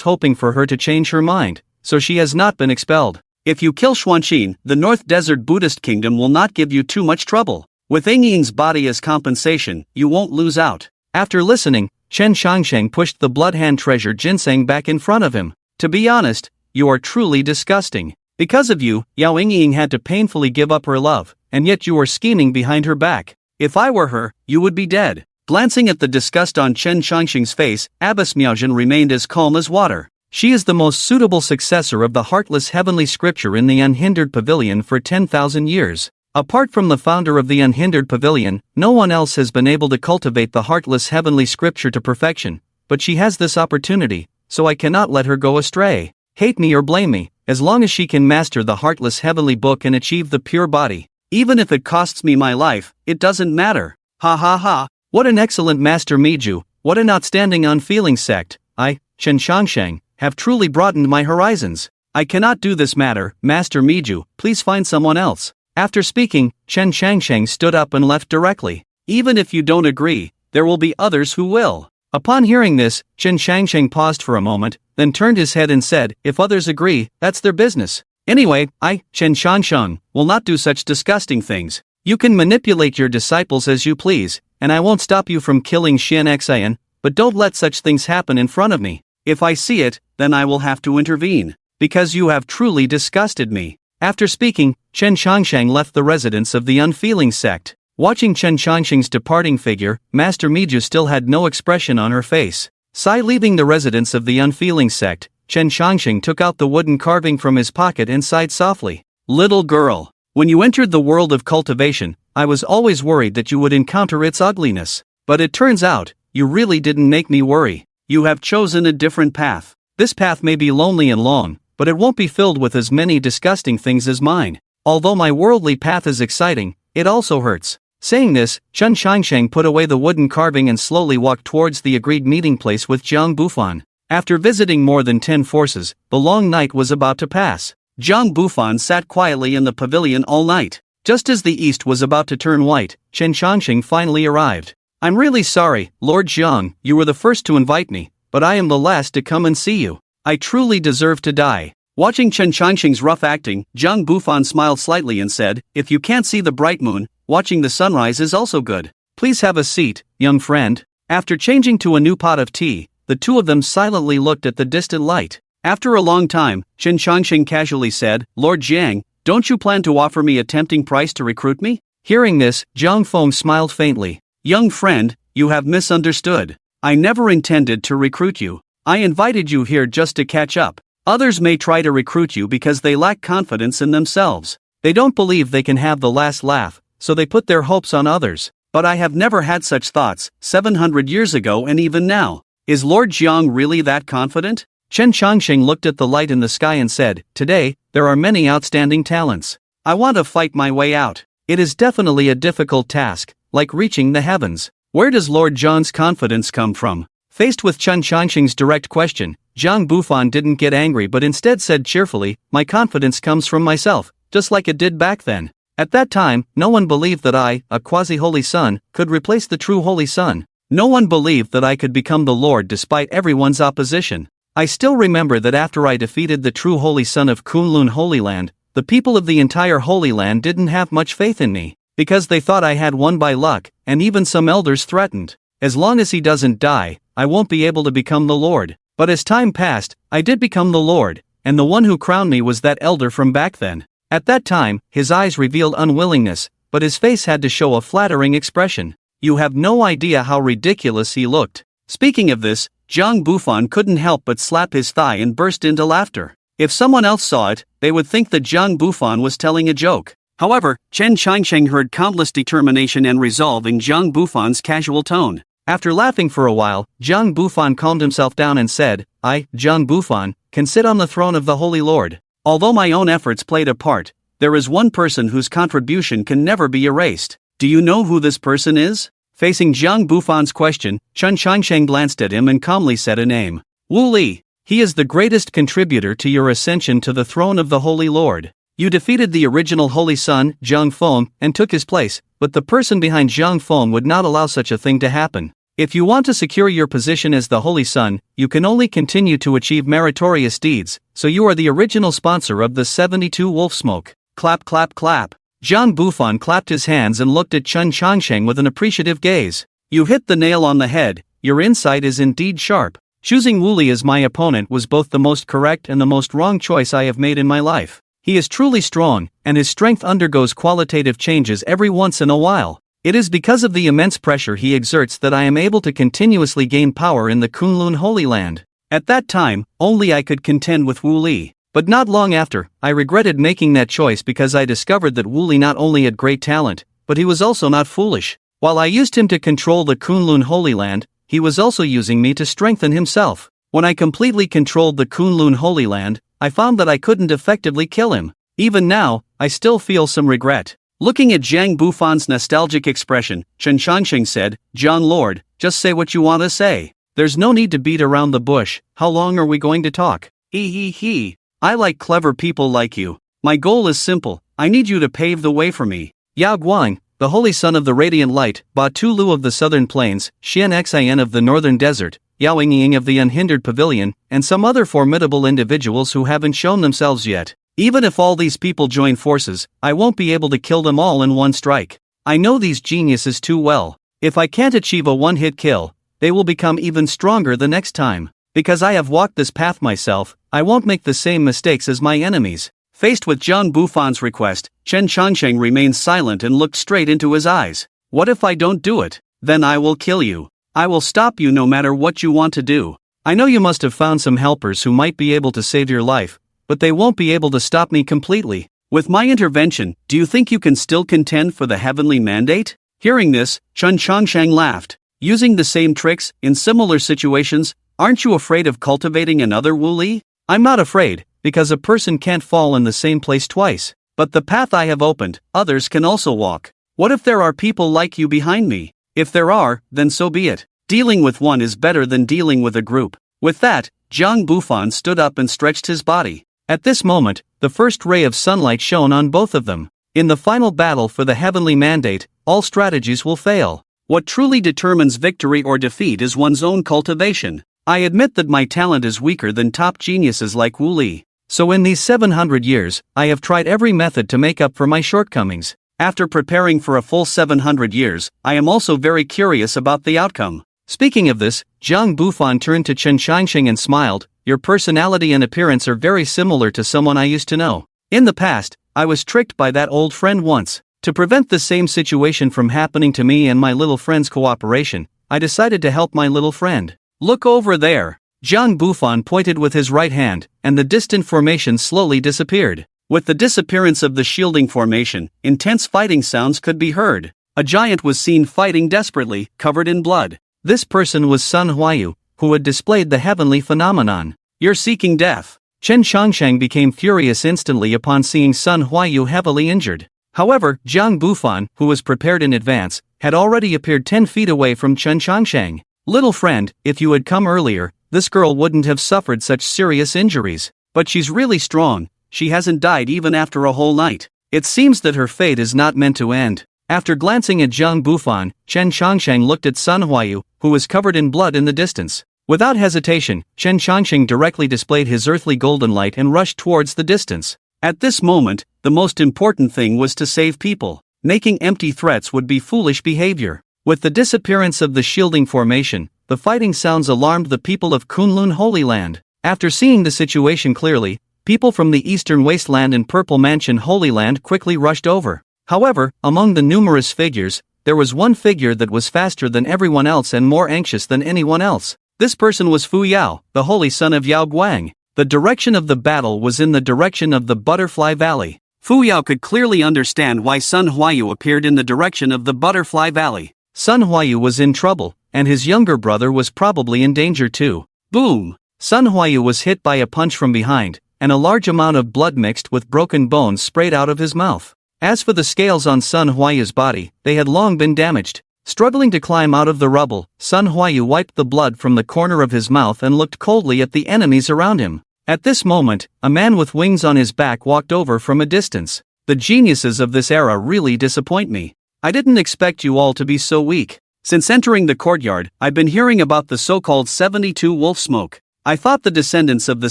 hoping for her to change her mind, so she has not been expelled. If you kill Xuanxin, the North Desert Buddhist kingdom will not give you too much trouble. With Yingying's body as compensation, you won't lose out. After listening, Chen Changsheng pushed the blood-hand treasure ginseng back in front of him. "To be honest, you are truly disgusting. Because of you, Yao Yingying had to painfully give up her love, and yet you are scheming behind her back. If I were her, you would be dead." Glancing at the disgust on Chen Changsheng's face, Abbess Miaozhen remained as calm as water. She is the most suitable successor of the heartless heavenly scripture in the Unhindered Pavilion for 10,000 years. Apart from the founder of the Unhindered Pavilion, no one else has been able to cultivate the heartless heavenly scripture to perfection, but she has this opportunity, so I cannot let her go astray. Hate me or blame me, as long as she can master the heartless heavenly book and achieve the pure body. Even if it costs me my life, it doesn't matter. Ha ha ha, what an excellent Master Miju, what an outstanding unfeeling sect. I, Chen Changsheng, have truly broadened my horizons. I cannot do this matter, Master Miju, please find someone else. After speaking, Chen Changsheng stood up and left directly. Even if you don't agree, there will be others who will. Upon hearing this, Chen Changsheng paused for a moment, then turned his head and said, "If others agree, that's their business. Anyway, I, Chen Changsheng, will not do such disgusting things. You can manipulate your disciples as you please, and I won't stop you from killing Xian Xian, but don't let such things happen in front of me. If I see it, then I will have to intervene, because you have truly disgusted me." After speaking, Chen Changsheng left the residence of the unfeeling sect. Watching Chen Changsheng's departing figure, Master Miju still had no expression on her face. Leaving the residence of the unfeeling sect, Chen Changsheng took out the wooden carving from his pocket and sighed softly. "Little girl, when you entered the world of cultivation, I was always worried that you would encounter its ugliness. But it turns out, you really didn't make me worry. You have chosen a different path. This path may be lonely and long, but it won't be filled with as many disgusting things as mine. Although my worldly path is exciting, it also hurts." Saying this, Chen Changsheng put away the wooden carving and slowly walked towards the agreed meeting place with Jiang Bufan. After visiting more than 10 forces, the long night was about to pass. Jiang Bufan sat quietly in the pavilion all night. Just as the east was about to turn white, Chen Changsheng finally arrived. "I'm really sorry, Lord Jiang, you were the first to invite me, but I am the last to come and see you. I truly deserve to die." Watching Chen Changsheng's rough acting, Jiang Bufan smiled slightly and said, "If you can't see the bright moon, watching the sunrise is also good. Please have a seat, young friend." After changing to a new pot of tea, the two of them silently looked at the distant light. After a long time, Chen Changsheng casually said, "Lord Jiang, don't you plan to offer me a tempting price to recruit me?" Hearing this, Jiang Feng smiled faintly. "Young friend, you have misunderstood. I never intended to recruit you. I invited you here just to catch up. Others may try to recruit you because they lack confidence in themselves. They don't believe they can have the last laugh, so they put their hopes on others. But I have never had such thoughts, 700 years ago and even now. Is Lord Jiang really that confident? Chen Changsheng looked at the light in the sky and said, "Today, there are many outstanding talents. I want to fight my way out. It is definitely a difficult task, like reaching the heavens. Where does Lord Jiang's confidence come from?" Faced with Chen Changsheng's direct question, Zhang Bufan didn't get angry but instead said cheerfully, "My confidence comes from myself, just like it did back then. At that time, no one believed that I, a quasi-holy son, could replace the true holy son. No one believed that I could become the Lord despite everyone's opposition. I still remember that after I defeated the true holy son of Kunlun Holy Land, the people of the entire Holy Land didn't have much faith in me, because they thought I had won by luck, and even some elders threatened, as long as he doesn't die, I won't be able to become the Lord. But as time passed, I did become the Lord, and the one who crowned me was that elder from back then. At that time, his eyes revealed unwillingness, but his face had to show a flattering expression. You have no idea how ridiculous he looked." Speaking of this, Zhang Bufan couldn't help but slap his thigh and burst into laughter. If someone else saw it, they would think that Zhang Bufan was telling a joke. However, Chen Changsheng heard countless determination and resolve in Zhang Bufan's casual tone. After laughing for a while, Zhang Bufan calmed himself down and said, "I, Zhang Bufan, can sit on the throne of the Holy Lord. Although my own efforts played a part, there is one person whose contribution can never be erased. Do you know who this person is?" Facing Zhang Bufan's question, Chen Changsheng glanced at him and calmly said a name. "Wu Li. He is the greatest contributor to your ascension to the throne of the Holy Lord. You defeated the original Holy Son, Zhang Feng, and took his place, but the person behind Zhang Feng would not allow such a thing to happen. If you want to secure your position as the Holy Son, you can only continue to achieve meritorious deeds, so you are the original sponsor of the 72 wolf smoke." Clap clap clap. Zhang Bufan clapped his hands and looked at Chen Changsheng with an appreciative gaze. "You hit the nail on the head, your insight is indeed sharp. Choosing Wu Li as my opponent was both the most correct and the most wrong choice I have made in my life. He is truly strong, and his strength undergoes qualitative changes every once in a while. It is because of the immense pressure he exerts that I am able to continuously gain power in the Kunlun Holy Land. At that time, only I could contend with Wu Li. But not long after, I regretted making that choice because I discovered that Wu Li not only had great talent, but he was also not foolish. While I used him to control the Kunlun Holy Land, he was also using me to strengthen himself. When I completely controlled the Kunlun Holy Land, I found that I couldn't effectively kill him. Even now, I still feel some regret." Looking at Zhang Bufan's nostalgic expression, Chen Changsheng said, "Zhang Lord, just say what you want to say. There's no need to beat around the bush. How long are we going to talk?" He. I like clever people like you. My goal is simple, I need you to pave the way for me." Yao Guang, the holy son of the radiant light, Ba Tu Lu of the southern plains, Xian Xin of the northern desert, Yao Ying of the unhindered pavilion, and some other formidable individuals who haven't shown themselves yet. Even if all these people join forces, I won't be able to kill them all in one strike. I know these geniuses too well. If I can't achieve a one-hit kill, they will become even stronger the next time. Because I have walked this path myself, I won't make the same mistakes as my enemies." Faced with Zhang Bufan's request, Chen Changsheng remained silent and looked straight into his eyes. "What if I don't do it? Then I will kill you. I will stop you no matter what you want to do. I know you must have found some helpers who might be able to save your life, but they won't be able to stop me completely. With my intervention, do you think you can still contend for the heavenly mandate?" Hearing this, Chen Changsheng laughed. "Using the same tricks, in similar situations, aren't you afraid of cultivating another Wu Li?" "I'm not afraid, because a person can't fall in the same place twice. But the path I have opened, others can also walk. What if there are people like you behind me? If there are, then so be it. Dealing with one is better than dealing with a group." With that, Zhang Bufan stood up and stretched his body. At this moment, the first ray of sunlight shone on both of them. In the final battle for the heavenly mandate, all strategies will fail. What truly determines victory or defeat is one's own cultivation. I admit that my talent is weaker than top geniuses like Wu Li. So in these 700 years, I have tried every method to make up for my shortcomings. After preparing for a full 700 years, I am also very curious about the outcome. Speaking of this, Zhang Bufan turned to Chen Changsheng and smiled. "Your personality and appearance are very similar to someone I used to know. In the past, I was tricked by that old friend once. To prevent the same situation from happening to me and my little friend's cooperation, I decided to help my little friend. Look over there." Zhang Bufan pointed with his right hand, and the distant formation slowly disappeared. With the disappearance of the shielding formation, intense fighting sounds could be heard. a giant was seen fighting desperately, covered in blood. This person was Sun Huayu, who had displayed the heavenly phenomenon. "You're seeking death." Chen Changsheng became furious instantly upon seeing Sun Huayu heavily injured. However, Jiang Bufan, who was prepared in advance, had already appeared 10 feet away from Chen Changsheng. "Little friend, if you had come earlier, this girl wouldn't have suffered such serious injuries. But she's really strong, she hasn't died even after a whole night. It seems that her fate is not meant to end." After glancing at Jiang Bufan, Chen Changsheng looked at Sun Huayu, who was covered in blood in the distance. Without hesitation, Chen Changsheng directly displayed his earthly golden light and rushed towards the distance. At this moment, the most important thing was to save people. Making empty threats would be foolish behavior. With the disappearance of the shielding formation, the fighting sounds alarmed the people of Kunlun Holy Land. After seeing the situation clearly, people from the Eastern Wasteland and Purple Mansion Holy Land quickly rushed over. However, among the numerous figures, there was one figure that was faster than everyone else and more anxious than anyone else. This person was Fu Yao, the holy son of Yao Guang. The direction of the battle was in the direction of the Butterfly Valley. Fu Yao could clearly understand why Sun Huayu appeared in the direction of the Butterfly Valley. Sun Huayu was in trouble, and his younger brother was probably in danger too. Boom! Sun Huayu was hit by a punch from behind, and a large amount of blood mixed with broken bones sprayed out of his mouth. As for the scales on Sun Huayu's body, they had long been damaged. Struggling to climb out of the rubble, Sun Huayu wiped the blood from the corner of his mouth and looked coldly at the enemies around him. At this moment, a man with wings on his back walked over from a distance. "The geniuses of this era really disappoint me. I didn't expect you all to be so weak. Since entering the courtyard, I've been hearing about the so-called 72 wolf smoke. I thought the descendants of the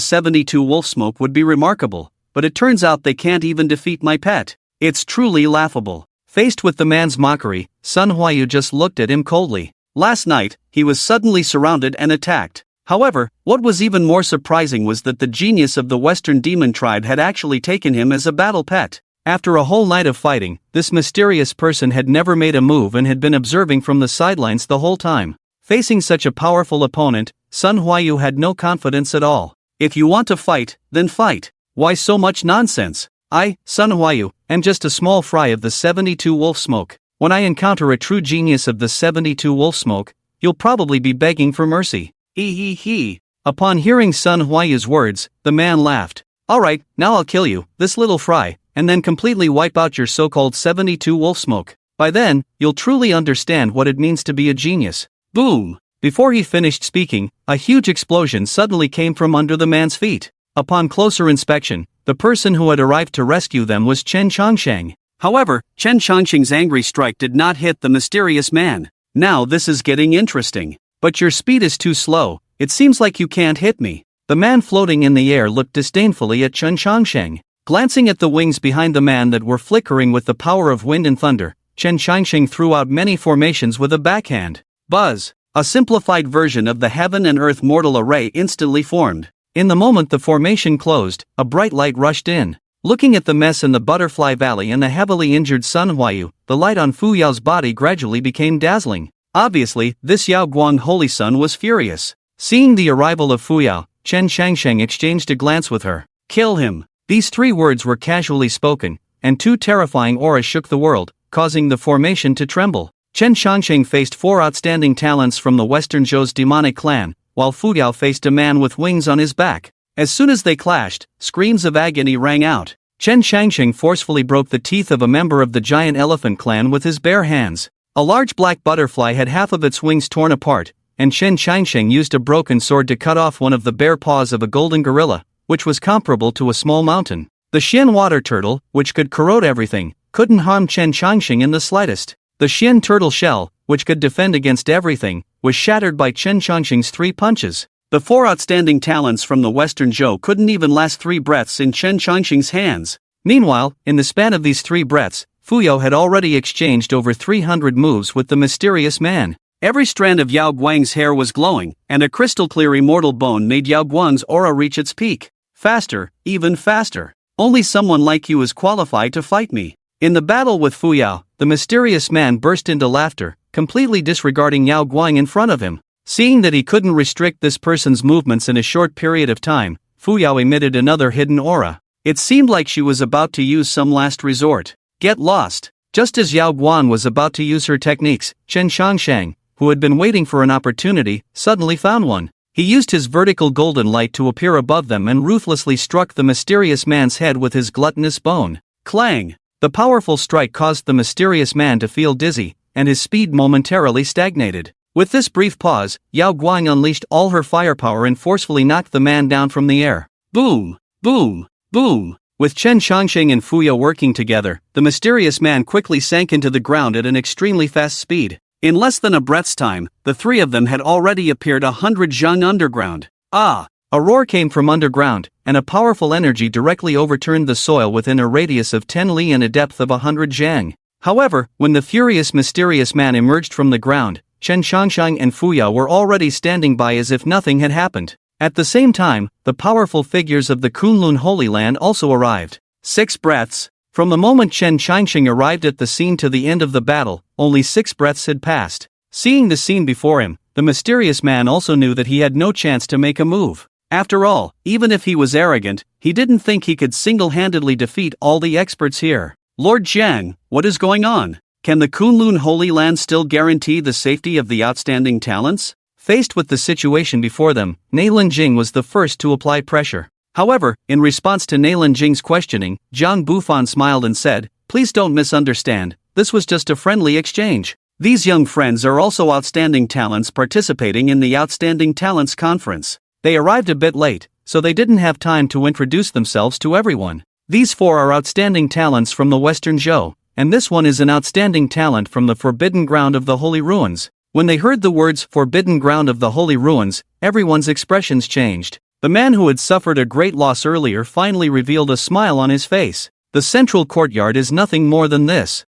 72 wolf smoke would be remarkable, but it turns out they can't even defeat my pet. It's truly laughable." Faced with the man's mockery, Sun Huayu just looked at him coldly. Last night, he was suddenly surrounded and attacked. However, what was even more surprising was that the genius of the Western Demon Tribe had actually taken him as a battle pet. After a whole night of fighting, this mysterious person had never made a move and had been observing from the sidelines the whole time. Facing such a powerful opponent, Sun Huayu had no confidence at all. "If you want to fight, then fight. Why so much nonsense? I, Sun Huayu, am just a small fry of the 72 wolf smoke. When I encounter a true genius of the 72 wolf smoke, you'll probably be begging for mercy." He. Upon hearing Sun Huayu's words, the man laughed. "Alright, now I'll kill you, this little fry, and then completely wipe out your so-called 72 wolf smoke. By then, you'll truly understand what it means to be a genius." Boom! Before he finished speaking, a huge explosion suddenly came from under the man's feet. Upon closer inspection, the person who had arrived to rescue them was Chen Changsheng. However, Chen Changsheng's angry strike did not hit the mysterious man. "Now this is getting interesting. But your speed is too slow, it seems like you can't hit me." The man floating in the air looked disdainfully at Chen Changsheng. Glancing at the wings behind the man that were flickering with the power of wind and thunder, Chen Changsheng threw out many formations with a backhand. Buzz! A simplified version of the heaven and earth mortal array instantly formed. In the moment the formation closed, a bright light rushed in. Looking at the mess in the Butterfly Valley and the heavily injured Sun Huayu, the light on Fu Yao's body gradually became dazzling. Obviously, this Yao Guang Holy Son was furious. Seeing the arrival of Fu Yao, Chen Changsheng exchanged a glance with her. "Kill him." These 3 words were casually spoken, and 2 terrifying auras shook the world, causing the formation to tremble. Chen Changsheng faced 4 outstanding talents from the Western Zhou's demonic clan, while Fu Yao faced a man with wings on his back. As soon as they clashed, screams of agony rang out. Chen Changsheng forcefully broke the teeth of a member of the giant elephant clan with his bare hands. A large black butterfly had half of its wings torn apart, and Chen Changsheng used a broken sword to cut off one of the bare paws of a golden gorilla, which was comparable to a small mountain. The Xian water turtle, which could corrode everything, couldn't harm Chen Changsheng in the slightest. The Xian turtle shell, which could defend against everything, was shattered by Chen Changsheng's 3 punches. The 4 outstanding talents from the Western Zhou couldn't even last 3 breaths in Chen Changsheng's hands. Meanwhile, in the span of these 3 breaths, Fu Yao had already exchanged over 300 moves with the mysterious man. Every strand of Yao Guang's hair was glowing, and a crystal-clear immortal bone made Yao Guang's aura reach its peak. "Faster, even faster. Only someone like you is qualified to fight me." In the battle with Fu Yao, the mysterious man burst into laughter, completely disregarding Yao Guang in front of him. Seeing that he couldn't restrict this person's movements in a short period of time, Fu Yao emitted another hidden aura. It seemed like she was about to use some last resort. "Get lost." Just as Yao Guan was about to use her techniques, Chen Shangsheng, who had been waiting for an opportunity, suddenly found one. He used his vertical golden light to appear above them and ruthlessly struck the mysterious man's head with his gluttonous bone. Clang! The powerful strike caused the mysterious man to feel dizzy, and his speed momentarily stagnated. With this brief pause, Yao Guang unleashed all her firepower and forcefully knocked the man down from the air. Boom! Boom! Boom! With Chen Shangsheng and Fuya working together, the mysterious man quickly sank into the ground at an extremely fast speed. In less than a breath's time, the three of them had already appeared 100 zhang underground. Ah! A roar came from underground, and a powerful energy directly overturned the soil within a radius of 10 li and a depth of 100 zhang. However, when the furious mysterious man emerged from the ground, Chen Shangsheng and Fuya were already standing by as if nothing had happened. At the same time, the powerful figures of the Kunlun Holy Land also arrived. 6 breaths. From the moment Chen Shangsheng arrived at the scene to the end of the battle, only 6 breaths had passed. Seeing the scene before him, the mysterious man also knew that he had no chance to make a move. After all, even if he was arrogant, he didn't think he could single-handedly defeat all the experts here. Lord Jiang, what is going on? Can the Kunlun Holy Land still guarantee the safety of the outstanding talents? Faced with the situation before them, Neilin Jing was the first to apply pressure. However, in response to Neilin Jing's questioning, Zhang Bufan smiled and said, "Please don't misunderstand, this was just a friendly exchange. These young friends are also outstanding talents participating in the Outstanding Talents Conference. They arrived a bit late, so they didn't have time to introduce themselves to everyone. These 4 are outstanding talents from the Western Zhou, and this one is an outstanding talent from the Forbidden Ground of the Holy Ruins." When they heard the words Forbidden Ground of the Holy Ruins, everyone's expressions changed. The man who had suffered a great loss earlier finally revealed a smile on his face. The central courtyard is nothing more than this.